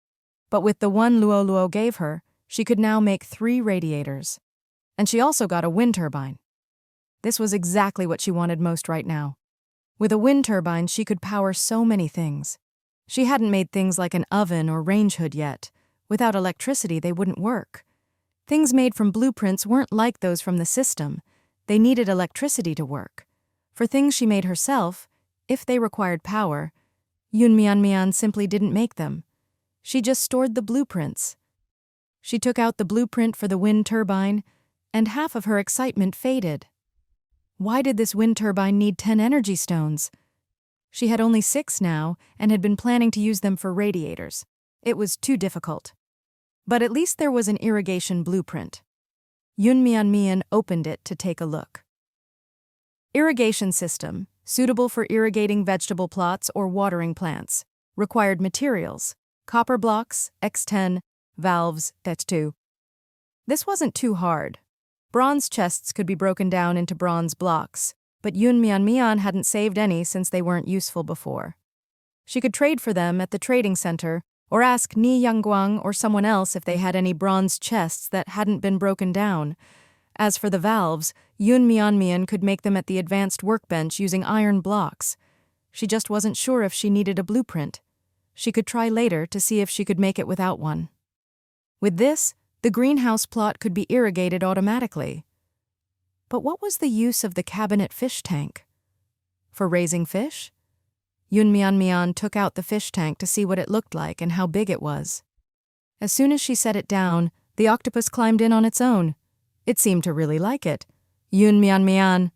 But with the one Luo gave her, she could now make 3 radiators. And she also got a wind turbine. This was exactly what she wanted most right now. With a wind turbine, she could power so many things. She hadn't made things like an oven or range hood yet. Without electricity, they wouldn't work. Things made from blueprints weren't like those from the system. They needed electricity to work. For things she made herself, if they required power, Mian simply didn't make them. She just stored the blueprints. She took out the blueprint for the wind turbine, and half of her excitement faded. Why did this wind turbine need 10 energy stones? She had only 6 now and had been planning to use them for radiators. It was too difficult. But at least there was an irrigation blueprint. Mian opened it to take a look. Irrigation system, suitable for irrigating vegetable plots or watering plants. Required materials, copper blocks, X10, valves, Bet2. This wasn't too hard. Bronze chests could be broken down into bronze blocks, but Mian hadn't saved any since they weren't useful before. She could trade for them at the trading center, or ask Ni Yangguang or someone else if they had any bronze chests that hadn't been broken down. As for the valves, Mian could make them at the advanced workbench using iron blocks. She just wasn't sure if she needed a blueprint. She could try later to see if she could make it without one. With this, the greenhouse plot could be irrigated automatically. But what was the use of the cabinet fish tank? For raising fish? Mian took out the fish tank to see what it looked like and how big it was. As soon as she set it down, the octopus climbed in on its own. It seemed to really like it. Mian.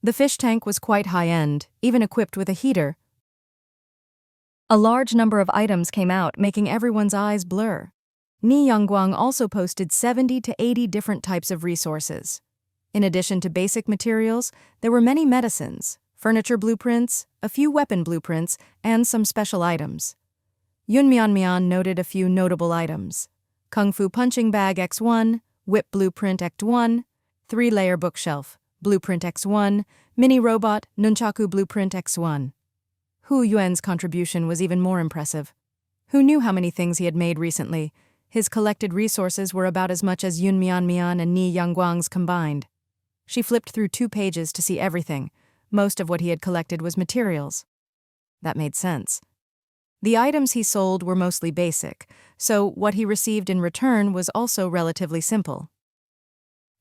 The fish tank was quite high-end, even equipped with a heater. A large number of items came out, making everyone's eyes blur. Ni Yangguang also posted 70 to 80 different types of resources. In addition to basic materials, there were many medicines, furniture blueprints, a few weapon blueprints, and some special items. Mian noted a few notable items. Kung Fu punching bag X1, whip blueprint X1, 3-layer bookshelf, blueprint X1, mini robot, nunchaku blueprint X1. Hu Yuan's contribution was even more impressive. Who knew how many things he had made recently? His collected resources were about as much as Mian and Ni Yangguang's combined. She flipped through 2 pages to see everything. Most of what he had collected was materials. That made sense. The items he sold were mostly basic, so what he received in return was also relatively simple.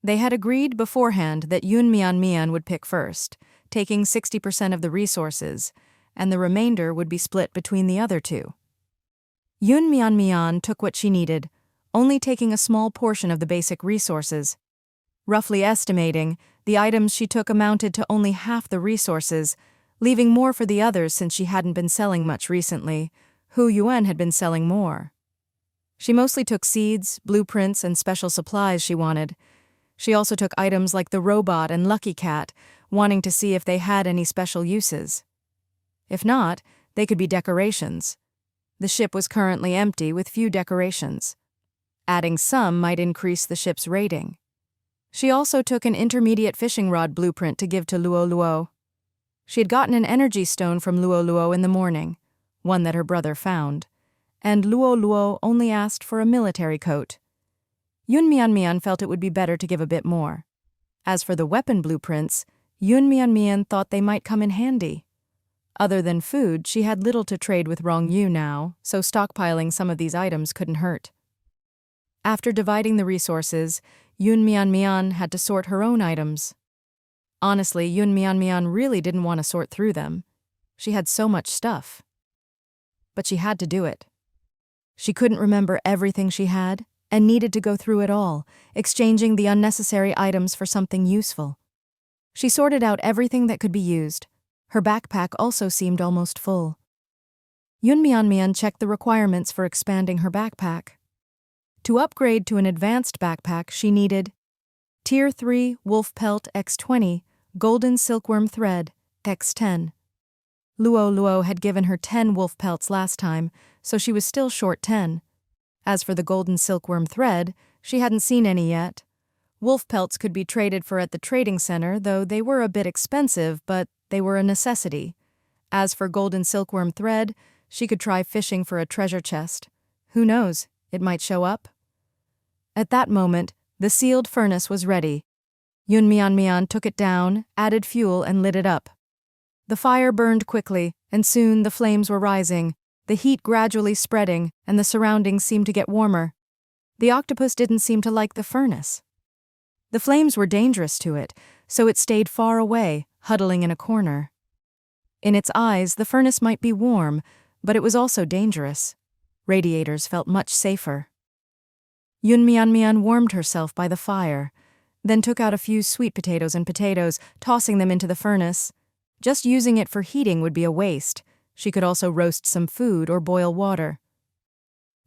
They had agreed beforehand that Mian would pick first, taking 60% of the resources, and the remainder would be split between the other 2. Mian took what she needed, only taking a small portion of the basic resources. Roughly estimating, the items she took amounted to only half the resources, leaving more for the others since she hadn't been selling much recently. Hu Yuan had been selling more. She mostly took seeds, blueprints, and special supplies she wanted. She also took items like the robot and Lucky Cat, wanting to see if they had any special uses. If not, they could be decorations. The ship was currently empty with few decorations. Adding some might increase the ship's rating. She also took an intermediate fishing rod blueprint to give to Luo. She had gotten an energy stone from Luo in the morning, one that her brother found, and Luo only asked for a military coat. Yun Mian felt it would be better to give a bit more. As for the weapon blueprints, Yun Mian thought they might come in handy. Other than food, she had little to trade with Rong Yu now, so stockpiling some of these items couldn't hurt. After dividing the resources, Yun Mian had to sort her own items. Honestly, Yun Mian really didn't want to sort through them. She had so much stuff. But she had to do it. She couldn't remember everything she had, and needed to go through it all, exchanging the unnecessary items for something useful. She sorted out everything that could be used. Her backpack also seemed almost full. Yun Mian checked the requirements for expanding her backpack. To upgrade to an advanced backpack, she needed Tier 3 Wolf Pelt X20, Golden Silkworm Thread X10. Luo had given her 10 wolf pelts last time, so she was still short 10. As for the golden silkworm thread, she hadn't seen any yet. Wolf pelts could be traded for at the trading center, though they were a bit expensive, but they were a necessity. As for golden silkworm thread, she could try fishing for a treasure chest. Who knows, it might show up. At that moment, the sealed furnace was ready. Yun Mian took it down, added fuel, and lit it up. The fire burned quickly, and soon the flames were rising, the heat gradually spreading, and the surroundings seemed to get warmer. The octopus didn't seem to like the furnace. The flames were dangerous to it, so it stayed far away, huddling in a corner. In its eyes, the furnace might be warm, but it was also dangerous. Radiators felt much safer. Yun Mian warmed herself by the fire, then took out a few sweet potatoes and potatoes, tossing them into the furnace. Just using it for heating would be a waste. She could also roast some food or boil water.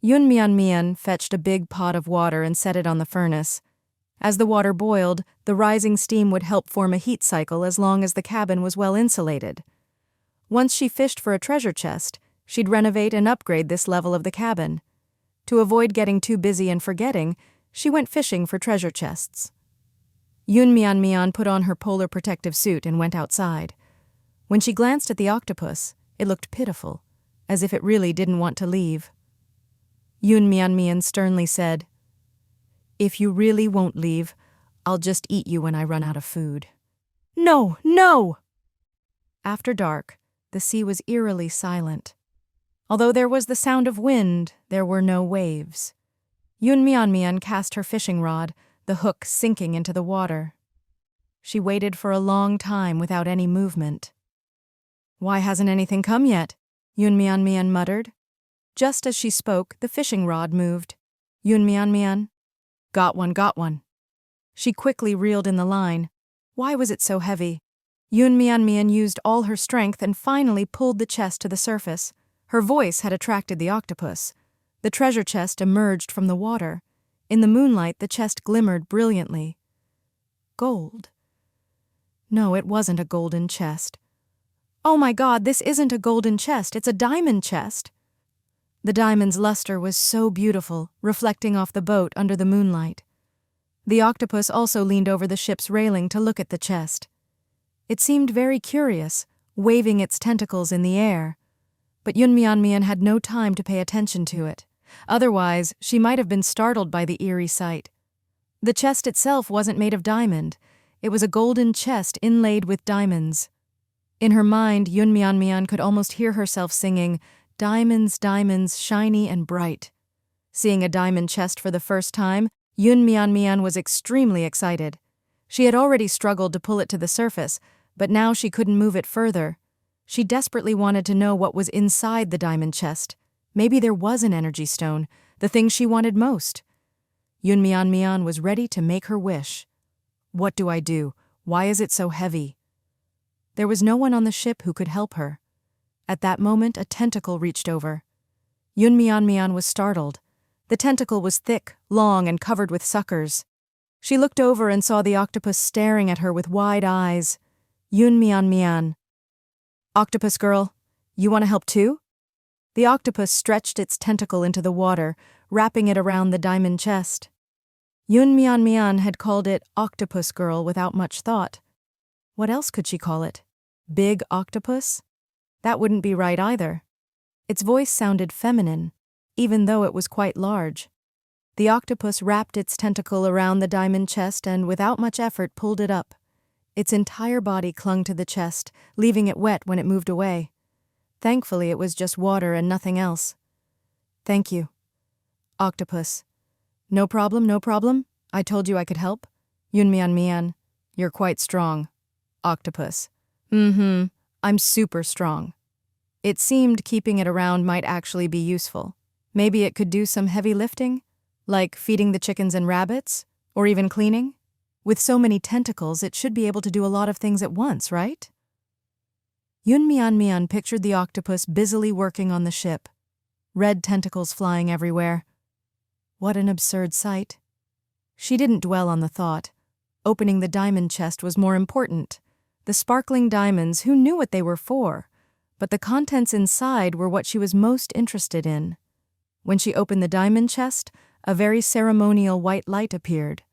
Yun Mian fetched a big pot of water and set it on the furnace. As the water boiled, the rising steam would help form a heat cycle as long as the cabin was well insulated. Once she fished for a treasure chest, she'd renovate and upgrade this level of the cabin. To avoid getting too busy and forgetting, she went fishing for treasure chests. Yun Mian put on her polar protective suit and went outside. When she glanced at the octopus, it looked pitiful, as if it really didn't want to leave. Yun Mian sternly said, "If you really won't leave, I'll just eat you when I run out of food." "No, no!" After dark, the sea was eerily silent. Although there was the sound of wind, there were no waves. Yun Mian cast her fishing rod, the hook sinking into the water. She waited for a long time without any movement. "Why hasn't anything come yet?" Yun Mian muttered. Just as she spoke, the fishing rod moved. Yun Mian, got one. She quickly reeled in the line. Why was it so heavy? Yun Mian used all her strength and finally pulled the chest to the surface. Her voice had attracted the octopus. The treasure chest emerged from the water. In the moonlight, the chest glimmered brilliantly. Gold. No, it wasn't a golden chest. "Oh my God, this isn't a golden chest, it's a diamond chest." The diamond's luster was so beautiful, reflecting off the boat under the moonlight. The octopus also leaned over the ship's railing to look at the chest. It seemed very curious, waving its tentacles in the air. But Yun Mian had no time to pay attention to it. Otherwise, she might have been startled by the eerie sight. The chest itself wasn't made of diamond. It was a golden chest inlaid with diamonds. In her mind, Yun Mian could almost hear herself singing, "Diamonds, diamonds, shiny and bright." Seeing a diamond chest for the first time, Yun Mian was extremely excited. She had already struggled to pull it to the surface, but now she couldn't move it further. She desperately wanted to know what was inside the diamond chest. Maybe there was an energy stone, the thing she wanted most. Yun Mian was ready to make her wish. What do I do? Why is it so heavy? There was no one on the ship who could help her. At that moment, a tentacle reached over. Yun Mian was startled. The tentacle was thick, long, and covered with suckers. She looked over and saw the octopus staring at her with wide eyes. Yun Mian. "Octopus girl, you want to help too?" The octopus stretched its tentacle into the water, wrapping it around the diamond chest. Yun Mian had called it Octopus Girl without much thought. What else could she call it? Big Octopus? That wouldn't be right either. Its voice sounded feminine, even though it was quite large. The octopus wrapped its tentacle around the diamond chest and, without much effort, pulled it up. Its entire body clung to the chest, leaving it wet when it moved away. Thankfully, it was just water and nothing else. "Thank you." Octopus. "No problem, no problem. I told you I could help." Yunmian, you're quite strong." Octopus. I'm super strong." It seemed keeping it around might actually be useful. Maybe it could do some heavy lifting, like feeding the chickens and rabbits, or even cleaning. With so many tentacles, it should be able to do a lot of things at once, right? Yunmian pictured the octopus busily working on the ship, red tentacles flying everywhere. What an absurd sight. She didn't dwell on the thought. Opening the diamond chest was more important. The sparkling diamonds, who knew what they were for? But the contents inside were what she was most interested in. When she opened the diamond chest, a very ceremonial white light appeared.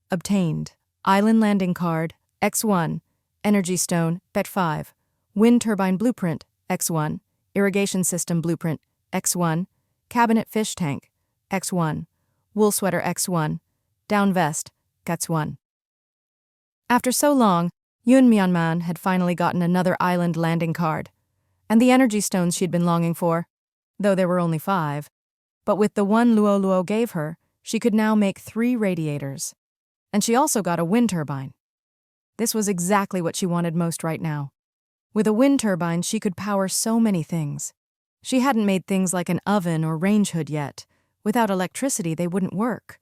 Obtained. Island landing card, X1. Energy stone, Bet5. Wind turbine blueprint, X1. Irrigation system blueprint, X1. Cabinet fish tank, X1. Wool sweater, X1. Down vest, X1. After so long, Yunmian had finally gotten another island landing card, and the energy stones she'd been longing for, though there were only 5. But with the one Luo gave her, she could now make 3 radiators. And she also got a wind turbine. This was exactly what she wanted most right now. With a wind turbine, she could power so many things. She hadn't made things like an oven or range hood yet. Without electricity, they wouldn't work.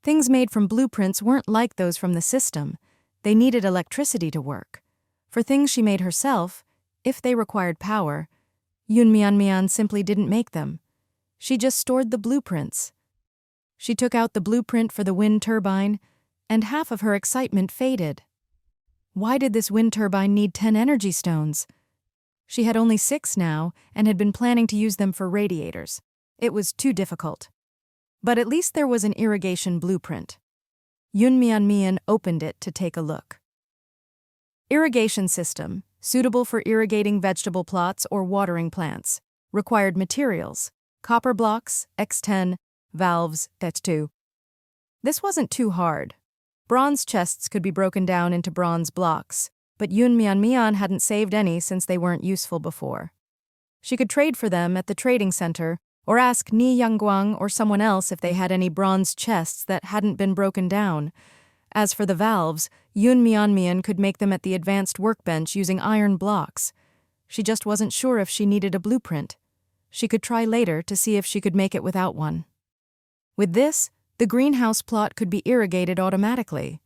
Things made from blueprints weren't like those from the system. They needed electricity to work. For things she made herself, if they required power, Yunmian simply didn't make them. She just stored the blueprints. She took out the blueprint for the wind turbine, and half of her excitement faded. Why did this wind turbine need 10 energy stones? She had only 6 now and had been planning to use them for radiators. It was too difficult. But at least there was an irrigation blueprint. Yunmian opened it to take a look. Irrigation system, suitable for irrigating vegetable plots or watering plants. Required materials, copper blocks, X10, valves, X2. This wasn't too hard. Bronze chests could be broken down into bronze blocks, but Yunmian hadn't saved any since they weren't useful before. She could trade for them at the trading center, or ask Ni Yangguang or someone else if they had any bronze chests that hadn't been broken down. As for the valves, Yunmian could make them at the advanced workbench using iron blocks. She just wasn't sure if she needed a blueprint. She could try later to see if she could make it without one. With this, the greenhouse plot could be irrigated automatically.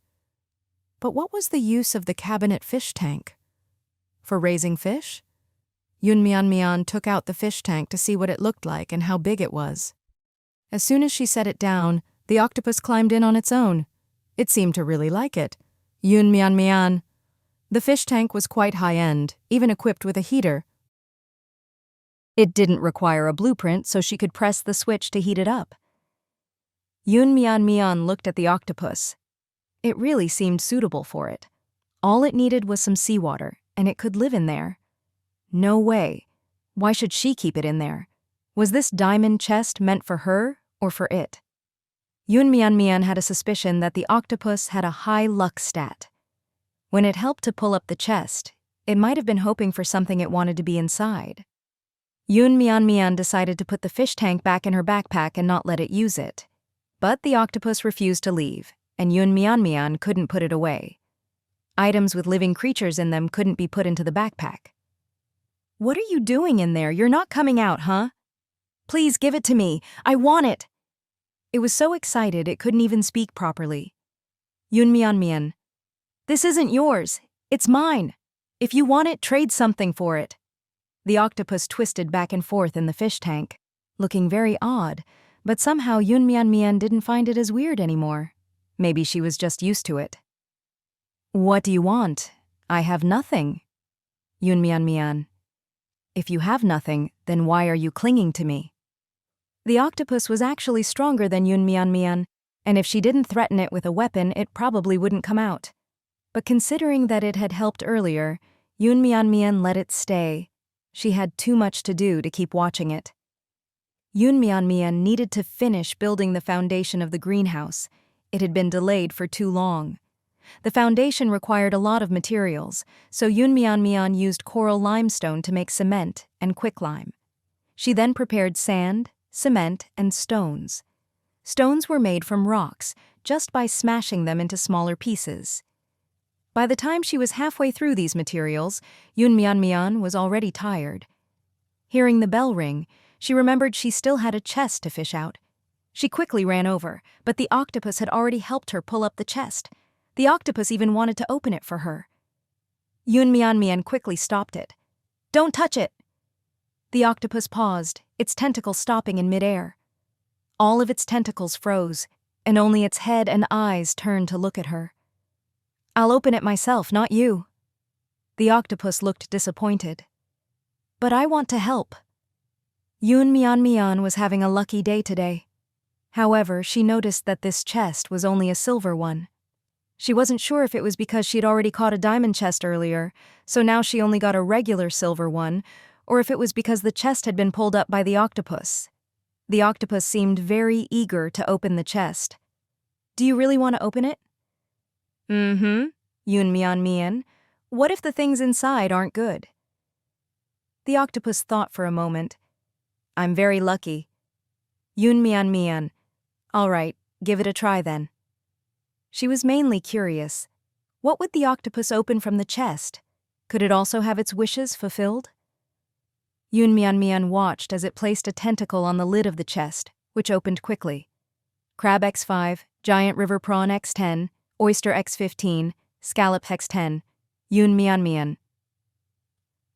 But what was the use of the cabinet fish tank? For raising fish? Yunmian took out the fish tank to see what it looked like and how big it was. As soon as she set it down, the octopus climbed in on its own. It seemed to really like it. Yunmian. The fish tank was quite high-end, even equipped with a heater. It didn't require a blueprint, so she could press the switch to heat it up. Yunmian looked at the octopus. It really seemed suitable for it. All it needed was some seawater, and it could live in there. No way. Why should she keep it in there? Was this diamond chest meant for her or for it? Yunmian had a suspicion that the octopus had a high luck stat. When it helped to pull up the chest, it might have been hoping for something it wanted to be inside. Yunmian decided to put the fish tank back in her backpack and not let it use it. But the octopus refused to leave, and Yunmian couldn't put it away. Items with living creatures in them couldn't be put into the backpack. "What are you doing in there? You're not coming out, huh? Please give it to me. I want it." It was so excited it couldn't even speak properly. Yunmian. "This isn't yours. It's mine. If you want it, trade something for it." The octopus twisted back and forth in the fish tank, looking very odd, but somehow Yunmian didn't find it as weird anymore. Maybe she was just used to it. "What do you want? I have nothing." Yunmian. "If you have nothing, then why are you clinging to me?" The octopus was actually stronger than Yunmian, and if she didn't threaten it with a weapon, it probably wouldn't come out. But considering that it had helped earlier, Yunmian let it stay. She had too much to do to keep watching it. Yun Mian Mian needed to finish building the foundation of the greenhouse. It had been delayed for too long. The foundation required a lot of materials, so Yun Mian Mian used coral limestone to make cement and quicklime. She then prepared sand, cement, and stones. Stones were made from rocks, just by smashing them into smaller pieces. By the time she was halfway through these materials, Yun Mian Mian was already tired. Hearing the bell ring, she remembered she still had a chest to fish out. She quickly ran over, but the octopus had already helped her pull up the chest. The octopus even wanted to open it for her. Yun Mian Mian quickly stopped it. "Don't touch it!" The octopus paused, its tentacles stopping in midair. All of its tentacles froze, and only its head and eyes turned to look at her. "I'll open it myself, not you." The octopus looked disappointed. "But I want to help." Yun Mian Mian was having a lucky day today. However, she noticed that this chest was only a silver one. She wasn't sure if it was because she'd already caught a diamond chest earlier, so now she only got a regular silver one, or if it was because the chest had been pulled up by the octopus. The octopus seemed very eager to open the chest. "Do you really want to open it?" "Mm-hmm, Yun Mian Mian. What if the things inside aren't good?" The octopus thought for a moment. "I'm very lucky." Yun Mian Mian. "All right, give it a try then." She was mainly curious. What would the octopus open from the chest? Could it also have its wishes fulfilled? Yun Mian Mian watched as it placed a tentacle on the lid of the chest, which opened quickly. Crab X5, giant river prawn X10, oyster X15, scallop X10, Yun Mian Mian.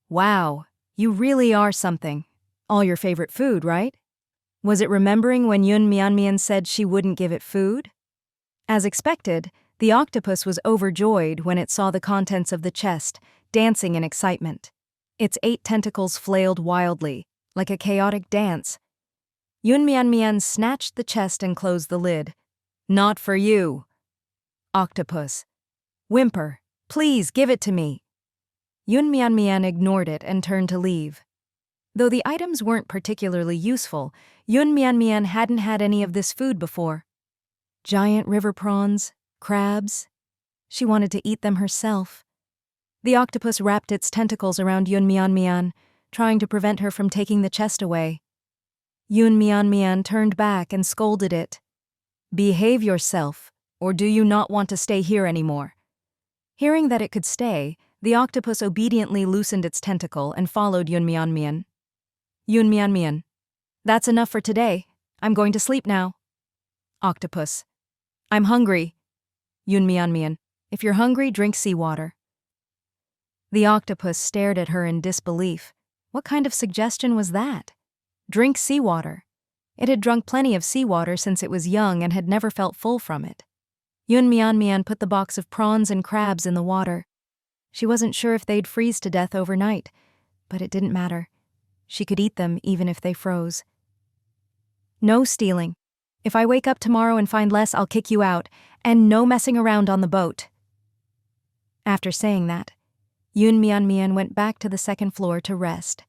"Wow, you really are something. All your favorite food, right?" Was it remembering when Yun Mian Mian said she wouldn't give it food? As expected, the octopus was overjoyed when it saw the contents of the chest, dancing in excitement. Its 8 tentacles flailed wildly, like a chaotic dance. Yun Mian Mian snatched the chest and closed the lid. "Not for you." Octopus. "Whimper, please give it to me." Yun Mian Mian ignored it and turned to leave. Though the items weren't particularly useful, Yun Mian Mian hadn't had any of this food before. Giant river prawns, crabs. She wanted to eat them herself. The octopus wrapped its tentacles around Yun Mian Mian, trying to prevent her from taking the chest away. Yun Mian Mian turned back and scolded it. "Behave yourself, or do you not want to stay here anymore?" Hearing that it could stay, the octopus obediently loosened its tentacle and followed Yun Mian Mian. Yun Mian Mian. "That's enough for today. I'm going to sleep now." Octopus. "I'm hungry." Yun Mian Mian. "If you're hungry, drink seawater." The octopus stared at her in disbelief. What kind of suggestion was that? Drink seawater. It had drunk plenty of seawater since it was young and had never felt full from it. Yun Mian Mian put the box of prawns and crabs in the water. She wasn't sure if they'd freeze to death overnight, but it didn't matter. She could eat them even if they froze. "No stealing. If I wake up tomorrow and find less, I'll kick you out, and no messing around on the boat." After saying that, Yun Mian Mian went back to the second floor to rest.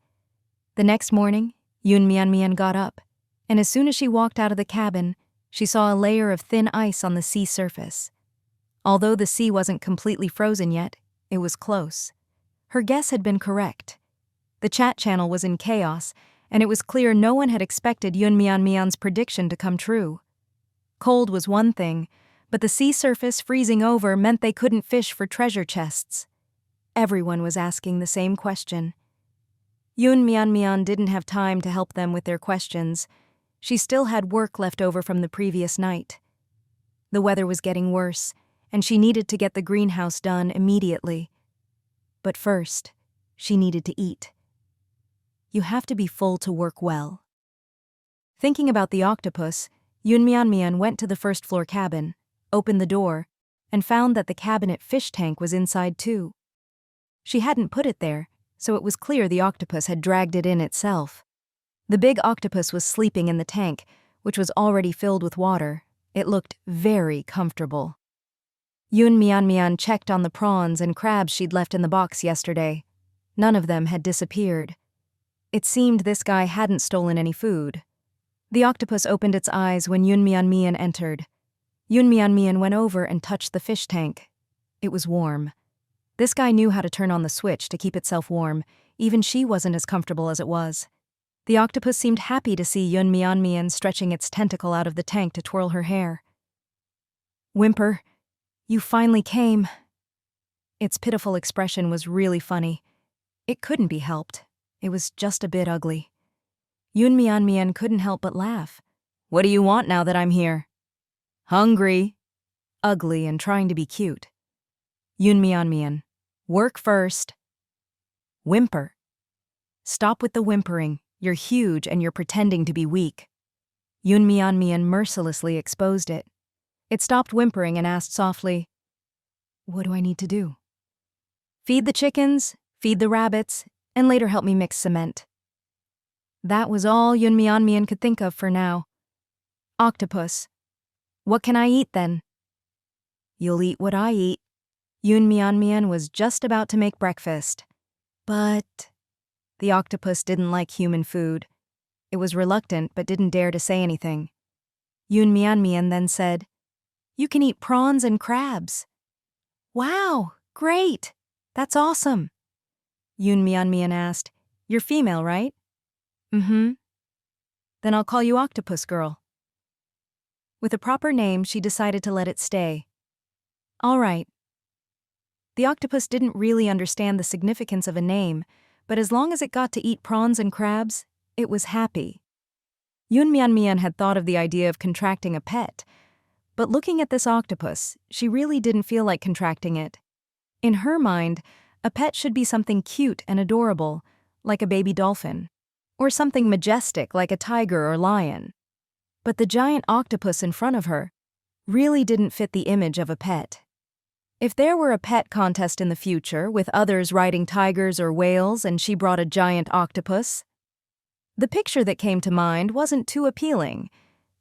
The next morning, Yun Mian Mian got up, and as soon as she walked out of the cabin, she saw a layer of thin ice on the sea surface. Although the sea wasn't completely frozen yet, it was close. Her guess had been correct. The chat channel was in chaos, and it was clear no one had expected Yun Mian Mian's prediction to come true. Cold was one thing, but the sea surface freezing over meant they couldn't fish for treasure chests. Everyone was asking the same question. Yun Mian Mian didn't have time to help them with their questions. She still had work left over from the previous night. The weather was getting worse, and she needed to get the greenhouse done immediately. But first, she needed to eat. You have to be full to work well. Thinking about the octopus, Yun Mian Mian went to the first floor cabin, opened the door, and found that the cabinet fish tank was inside too. She hadn't put it there, so it was clear the octopus had dragged it in itself. The big octopus was sleeping in the tank, which was already filled with water. It looked very comfortable. Yun Mian Mian checked on the prawns and crabs she'd left in the box yesterday. None of them had disappeared. It seemed this guy hadn't stolen any food. The octopus opened its eyes when Yunmian entered. Yunmian went over and touched the fish tank. It was warm. This guy knew how to turn on the switch to keep itself warm. Even she wasn't as comfortable as it was. The octopus seemed happy to see Yunmian stretching its tentacle out of the tank to twirl her hair. "Whimper, you finally came." Its pitiful expression was really funny. It couldn't be helped. It was just a bit ugly. Yunmian couldn't help but laugh. "What do you want now that I'm here?" "Hungry." Ugly and trying to be cute. Yunmian, "Work first." "Whimper." "Stop with the whimpering. You're huge and you're pretending to be weak." Yunmian mercilessly exposed it. It stopped whimpering and asked softly, "What do I need to do?" "Feed the chickens, feed the rabbits, and later help me mix cement." That was all Yunmian could think of for now. "Octopus. What can I eat then?" "You'll eat what I eat." Yunmian was just about to make breakfast. But the octopus didn't like human food. It was reluctant but didn't dare to say anything. Yunmian then said, "You can eat prawns and crabs." "Wow, great! That's awesome." Yunmian asked, "You're female, right?" "Mm-hmm." "Then I'll call you Octopus Girl." With a proper name, she decided to let it stay. All right. The octopus didn't really understand the significance of a name, but as long as it got to eat prawns and crabs, it was happy. Yunmian had thought of the idea of contracting a pet, but looking at this octopus, she really didn't feel like contracting it. In her mind, a pet should be something cute and adorable, like a baby dolphin, or something majestic like a tiger or lion. But the giant octopus in front of her really didn't fit the image of a pet. If there were a pet contest in the future with others riding tigers or whales and she brought a giant octopus, the picture that came to mind wasn't too appealing,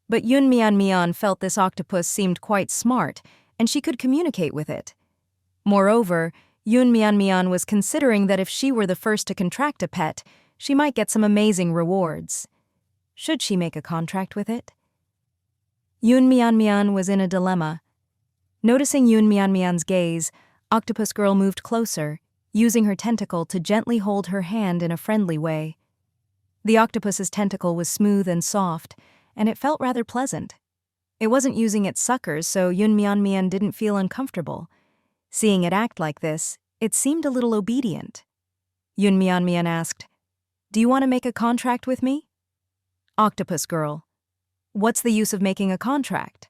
but Yunmian felt this octopus seemed quite smart and she could communicate with it. Moreover, Yunmian was considering that if she were the first to contract a pet, she might get some amazing rewards. Should she make a contract with it? Yunmian was in a dilemma. Noticing Yunmian's gaze, Octopus Girl moved closer, using her tentacle to gently hold her hand in a friendly way. The octopus's tentacle was smooth and soft, and it felt rather pleasant. It wasn't using its suckers, so Yunmian didn't feel uncomfortable. Seeing it act like this, it seemed a little obedient. Yunmian asked, "Do you want to make a contract with me?" Octopus Girl, "What's the use of making a contract?"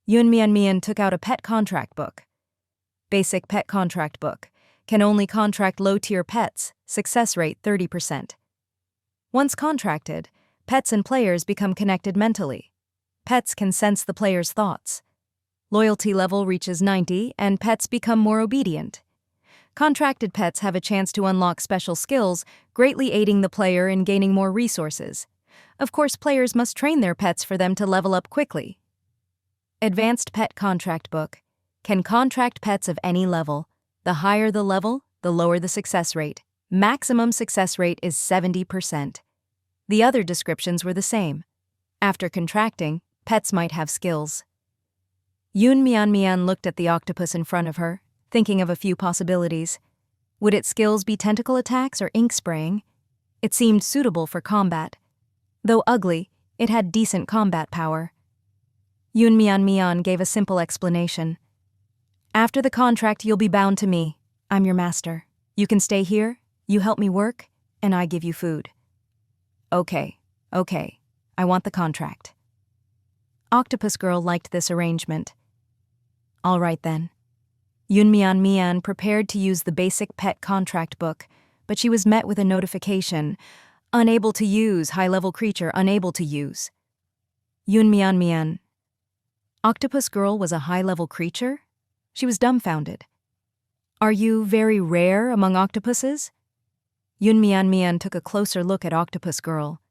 Yunmian took out a pet contract book. Basic pet contract book. Can only contract low-tier pets. Success rate 30%. Once contracted, pets and players become connected mentally. Pets can sense the player's thoughts. Loyalty level reaches 90, and pets become more obedient. Contracted pets have a chance to unlock special skills, greatly aiding the player in gaining more resources. Of course, players must train their pets for them to level up quickly. Advanced Pet Contract Book. Can contract pets of any level. The higher the level, the lower the success rate. Maximum success rate is 70%. The other descriptions were the same. After contracting, pets might have skills. Yunmian looked at the octopus in front of her, thinking of a few possibilities. Would its skills be tentacle attacks or ink spraying? It seemed suitable for combat. Though ugly, it had decent combat power. Yunmian gave a simple explanation. "After the contract, you'll be bound to me. I'm your master. You can stay here, you help me work, and I give you food." Okay. I want the contract." Octopus Girl liked this arrangement. All right then. Yunmian prepared to use the basic pet contract book, but she was met with a notification. Unable to use, high-level creature unable to use. Yunmian. Octopus Girl was a high-level creature? She was dumbfounded. Are you very rare among octopuses? Yunmian took a closer look at Octopus Girl.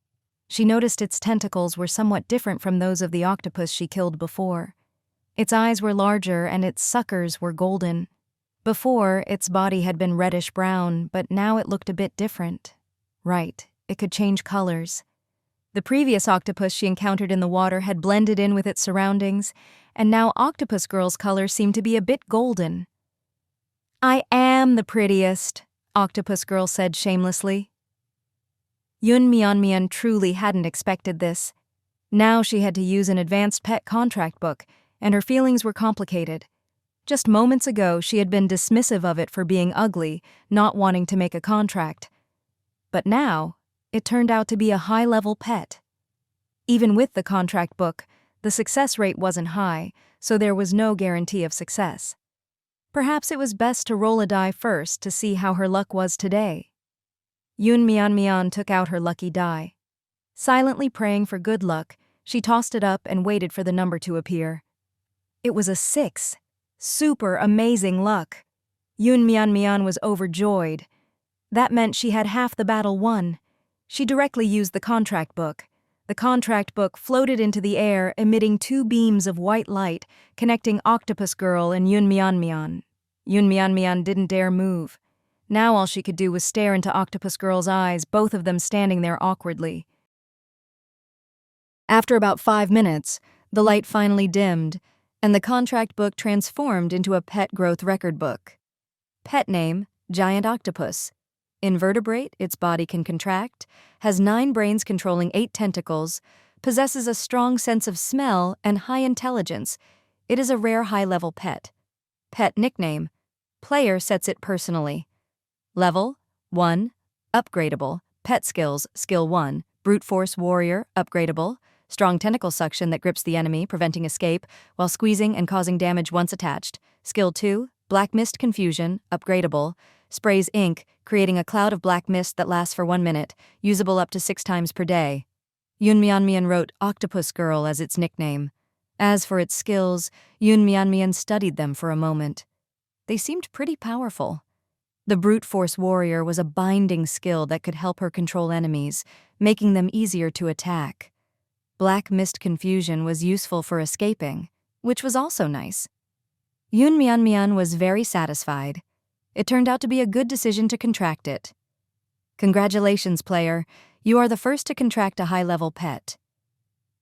She noticed its tentacles were somewhat different from those of the octopus she killed before. Its eyes were larger and its suckers were golden. Before, its body had been reddish-brown, but now it looked a bit different. Right, it could change colors. The previous octopus she encountered in the water had blended in with its surroundings, and now Octopus Girl's color seemed to be a bit golden. "I am the prettiest," Octopus Girl said shamelessly. Mian truly hadn't expected this. Now she had to use an advanced pet contract book, and her feelings were complicated. Just moments ago, she had been dismissive of it for being ugly, not wanting to make a contract. But now, it turned out to be a high-level pet. Even with the contract book, the success rate wasn't high, so there was no guarantee of success. Perhaps it was best to roll a die first to see how her luck was today. Mian took out her lucky die. Silently praying for good luck, she tossed it up and waited for the number to appear. It was a 6. Super amazing luck. Mian was overjoyed. That meant she had half the battle won. She directly used the contract book. The contract book floated into the air, emitting 2 beams of white light, connecting Octopus Girl and Mian. Mian didn't dare move. Now all she could do was stare into Octopus Girl's eyes, both of them standing there awkwardly. After about 5 minutes, the light finally dimmed, and the contract book transformed into a pet growth record book. Pet name, Giant Octopus. Invertebrate, its body can contract, has 9 brains controlling 8 tentacles, possesses a strong sense of smell and high intelligence. It is a rare high-level pet. Pet nickname, player sets it personally. Level, 1, upgradable, pet skills, skill 1, brute force warrior, upgradable, strong tentacle suction that grips the enemy, preventing escape, while squeezing and causing damage once attached. Skill 2, black mist confusion, upgradable, sprays ink, creating a cloud of black mist that lasts for 1 minute, usable up to 6 times per day. Mian wrote Octopus Girl as its nickname. As for its skills, Mian studied them for a moment. They seemed pretty powerful. The brute force warrior was a binding skill that could help her control enemies, making them easier to attack. Black mist confusion was useful for escaping, which was also nice. Mian was very satisfied. It turned out to be a good decision to contract it. Congratulations, player. You are the first to contract a high-level pet.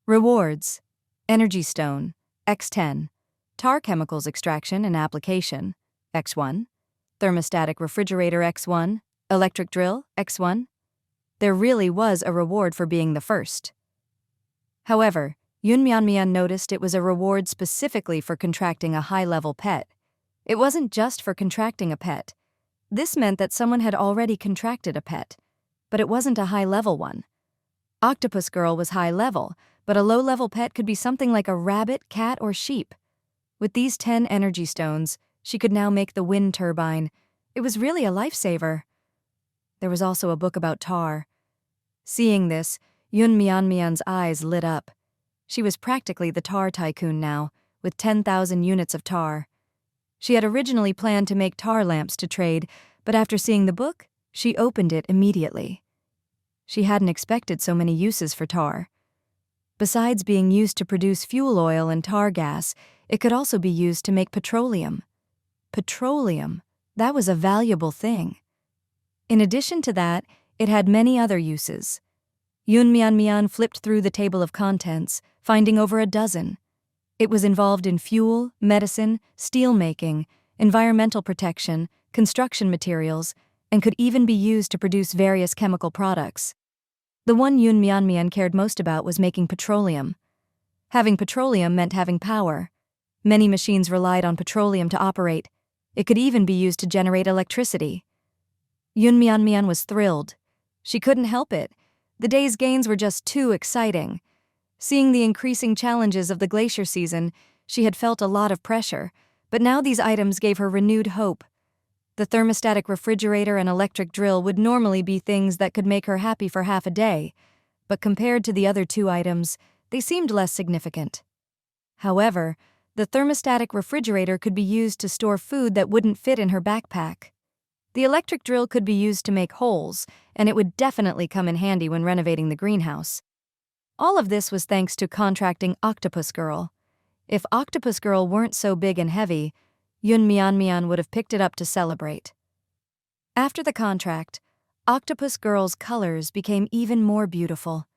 Rewards: Energy Stone, X10. Tar Chemicals Extraction and Application, X1. Thermostatic Refrigerator, X1. Electric Drill, X1. There really was a reward for being the first. However, Mian noticed it was a reward specifically for contracting a high-level pet. It wasn't just for contracting a pet. This meant that someone had already contracted a pet, but it wasn't a high-level one. Octopus Girl was high-level, but a low-level pet could be something like a rabbit, cat, or sheep. With these 10 energy stones, she could now make the wind turbine. It was really a lifesaver. There was also a book about tar. Seeing this, Mian's eyes lit up. She was practically the tar tycoon now, with 10,000 units of tar. She had originally planned to make tar lamps to trade, but after seeing the book, she opened it immediately. She hadn't expected so many uses for tar. Besides being used to produce fuel oil and tar gas, it could also be used to make petroleum. Petroleum, that was a valuable thing. In addition to that, it had many other uses. Mian flipped through the table of contents, finding over a dozen. It was involved in fuel, medicine, steel making, environmental protection, construction materials, and could even be used to produce various chemical products. The one Mian cared most about was making petroleum. Having petroleum meant having power. Many machines relied on petroleum to operate. It could even be used to generate electricity. Mian was thrilled. She couldn't help it. The day's gains were just too exciting. Seeing the increasing challenges of the glacier season, she had felt a lot of pressure, but now these items gave her renewed hope. The thermostatic refrigerator and electric drill would normally be things that could make her happy for half a day, but compared to the other 2 items, they seemed less significant. However, the thermostatic refrigerator could be used to store food that wouldn't fit in her backpack. The electric drill could be used to make holes, and it would definitely come in handy when renovating the greenhouse. All of this was thanks to contracting Octopus Girl. If Octopus Girl weren't so big and heavy, Mian would have picked it up to celebrate. After the contract, Octopus Girl's colors became even more beautiful.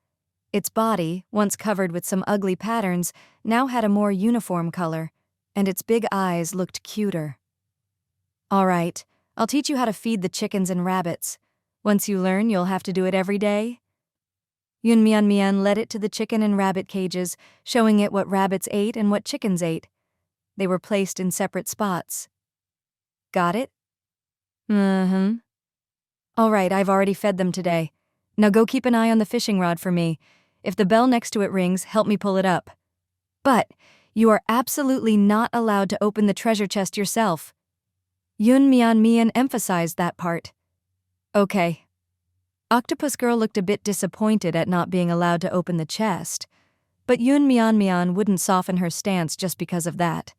Its body, once covered with some ugly patterns, now had a more uniform color, and its big eyes looked cuter. "All right, I'll teach you how to feed the chickens and rabbits. Once you learn, you'll have to do it every day." Yunmian led it to the chicken and rabbit cages, showing it what rabbits ate and what chickens ate. They were placed in separate spots. "Got it?" "Mm-hmm." "All right, I've already fed them today. Now go keep an eye on the fishing rod for me. If the bell next to it rings, help me pull it up. But you are absolutely not allowed to open the treasure chest yourself." Yunmian emphasized that part. "Okay." Octopus Girl looked a bit disappointed at not being allowed to open the chest, but Yunmian wouldn't soften her stance just because of that.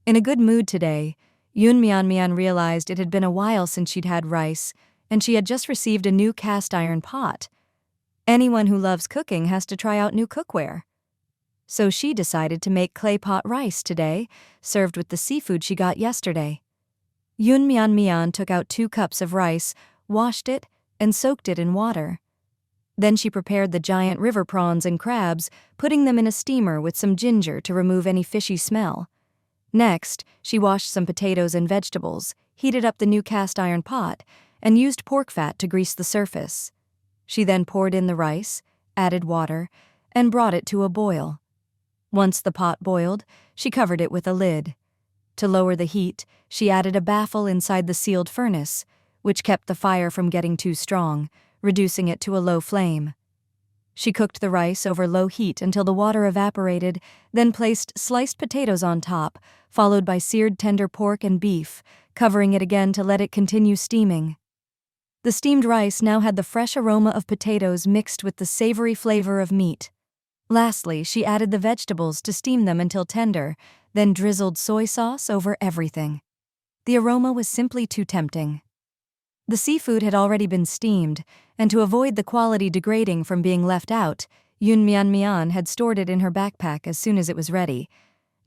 In a good mood today, Yunmian realized it had been a while since she'd had rice, and she had just received a new cast iron pot. Anyone who loves cooking has to try out new cookware. So she decided to make clay pot rice today, served with the seafood she got yesterday. Yunmian took out 2 cups of rice, washed it, and soaked it in water. Then she prepared the giant river prawns and crabs, putting them in a steamer with some ginger to remove any fishy smell. Next, she washed some potatoes and vegetables, heated up the new cast iron pot, and used pork fat to grease the surface. She then poured in the rice, added water, and brought it to a boil. Once the pot boiled, she covered it with a lid. To lower the heat, she added a baffle inside the sealed furnace, which kept the fire from getting too strong, reducing it to a low flame. She cooked the rice over low heat until the water evaporated, then placed sliced potatoes on top, followed by seared tender pork and beef, covering it again to let it continue steaming. The steamed rice now had the fresh aroma of potatoes mixed with the savory flavor of meat. Lastly, she added the vegetables to steam them until tender, then drizzled soy sauce over everything. The aroma was simply too tempting. The seafood had already been steamed, and to avoid the quality degrading from being left out, Yunmian had stored it in her backpack as soon as it was ready.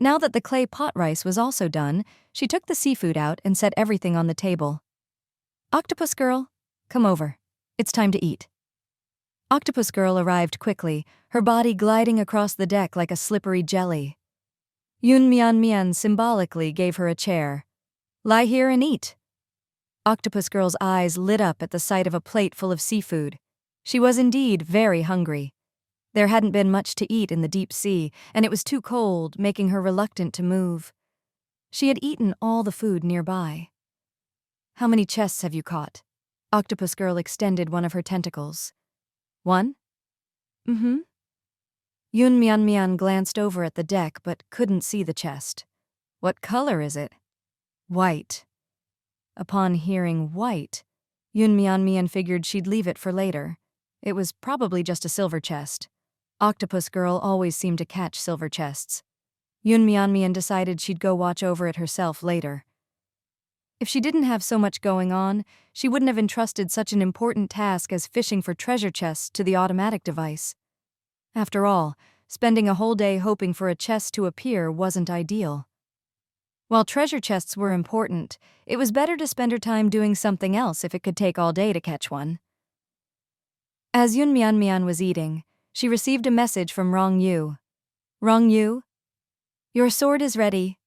Now that the clay pot rice was also done, she took the seafood out and set everything on the table. "Octopus Girl, come over. It's time to eat." Octopus Girl arrived quickly, her body gliding across the deck like a slippery jelly. Yunmian symbolically gave her a chair. "Lie here and eat." Octopus Girl's eyes lit up at the sight of a plate full of seafood. She was indeed very hungry. There hadn't been much to eat in the deep sea, and it was too cold, making her reluctant to move. She had eaten all the food nearby. "How many chests have you caught?" Octopus Girl extended one of her tentacles. "1?" "Mm-hmm." Yunmian glanced over at the deck but couldn't see the chest. "What color is it?" "White." Upon hearing white, Yunmian figured she'd leave it for later. It was probably just a silver chest. Octopus Girl always seemed to catch silver chests. Yunmian decided she'd go watch over it herself later. If she didn't have so much going on, she wouldn't have entrusted such an important task as fishing for treasure chests to the automatic device. After all, spending a whole day hoping for a chest to appear wasn't ideal. While treasure chests were important, it was better to spend her time doing something else if it could take all day to catch one. As Yunmian was eating, she received a message from Rong Yu. "Rong Yu, your sword is ready."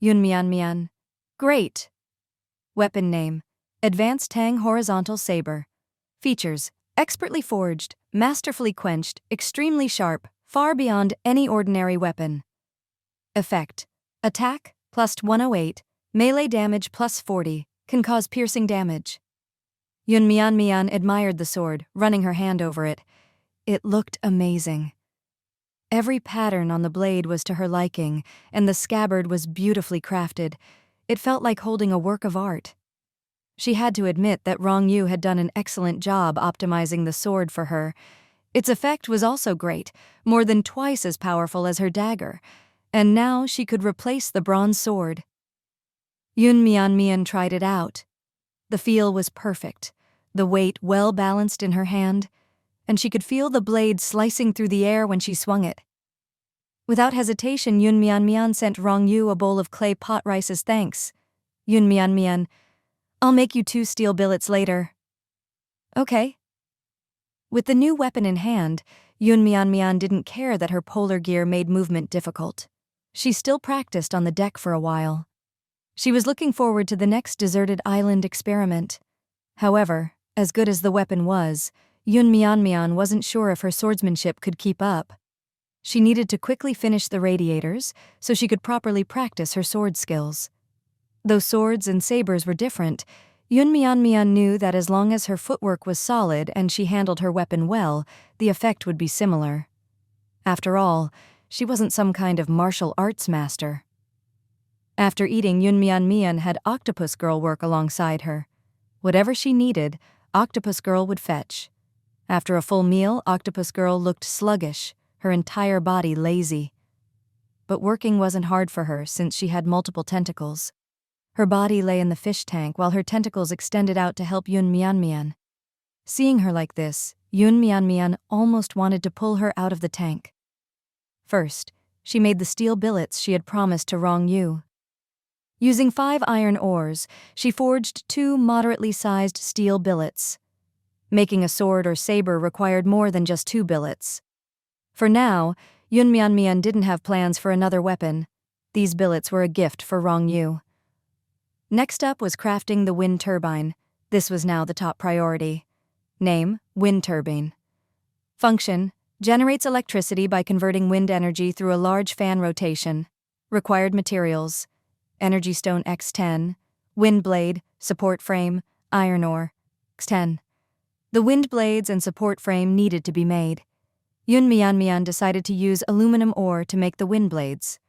Yunmian, "Great." Weapon name: Advanced Tang Horizontal Saber. Features: expertly forged, masterfully quenched, extremely sharp, far beyond any ordinary weapon. Effect: attack plus 108, melee damage plus 40, can cause piercing damage. Yunmian admired the sword, running her hand over it. It looked amazing. Every pattern on the blade was to her liking, and the scabbard was beautifully crafted. It felt like holding a work of art. She had to admit that Rong Yu had done an excellent job optimizing the sword for her. Its effect was also great, more than twice as powerful as her dagger, and now she could replace the bronze sword. Yunmian tried it out. The feel was perfect, the weight well balanced in her hand, and she could feel the blade slicing through the air when she swung it. Without hesitation, Yunmian sent Rong Yu a bowl of clay pot rice as thanks. Yunmian, "I'll make you 2 steel billets later." "Okay." With the new weapon in hand, Mian didn't care that her polar gear made movement difficult. She still practiced on the deck for a while. She was looking forward to the next deserted island experiment. However, as good as the weapon was, Mian wasn't sure if her swordsmanship could keep up. She needed to quickly finish the radiators so she could properly practice her sword skills. Though swords and sabers were different, Mian knew that as long as her footwork was solid and she handled her weapon well, the effect would be similar. After all, she wasn't some kind of martial arts master. After eating, Mian had Octopus Girl work alongside her. Whatever she needed, Octopus Girl would fetch. After a full meal, Octopus Girl looked sluggish, her entire body lazy. But working wasn't hard for her since she had multiple tentacles. Her body lay in the fish tank while her tentacles extended out to help Mian. Seeing her like this, Mian almost wanted to pull her out of the tank. First, she made the steel billets she had promised to Rong Yu. Using 5 iron ores, she forged 2 moderately sized steel billets. Making a sword or saber required more than just 2 billets. For now, Mian didn't have plans for another weapon. These billets were a gift for Rong Yu. Next up was crafting the wind turbine. This was now the top priority. Name: wind turbine. Function: generates electricity by converting wind energy through a large fan rotation. Required materials: energy stone X10, wind blade, support frame, iron ore, X10. The wind blades and support frame needed to be made. Mian decided to use aluminum ore to make the wind blades.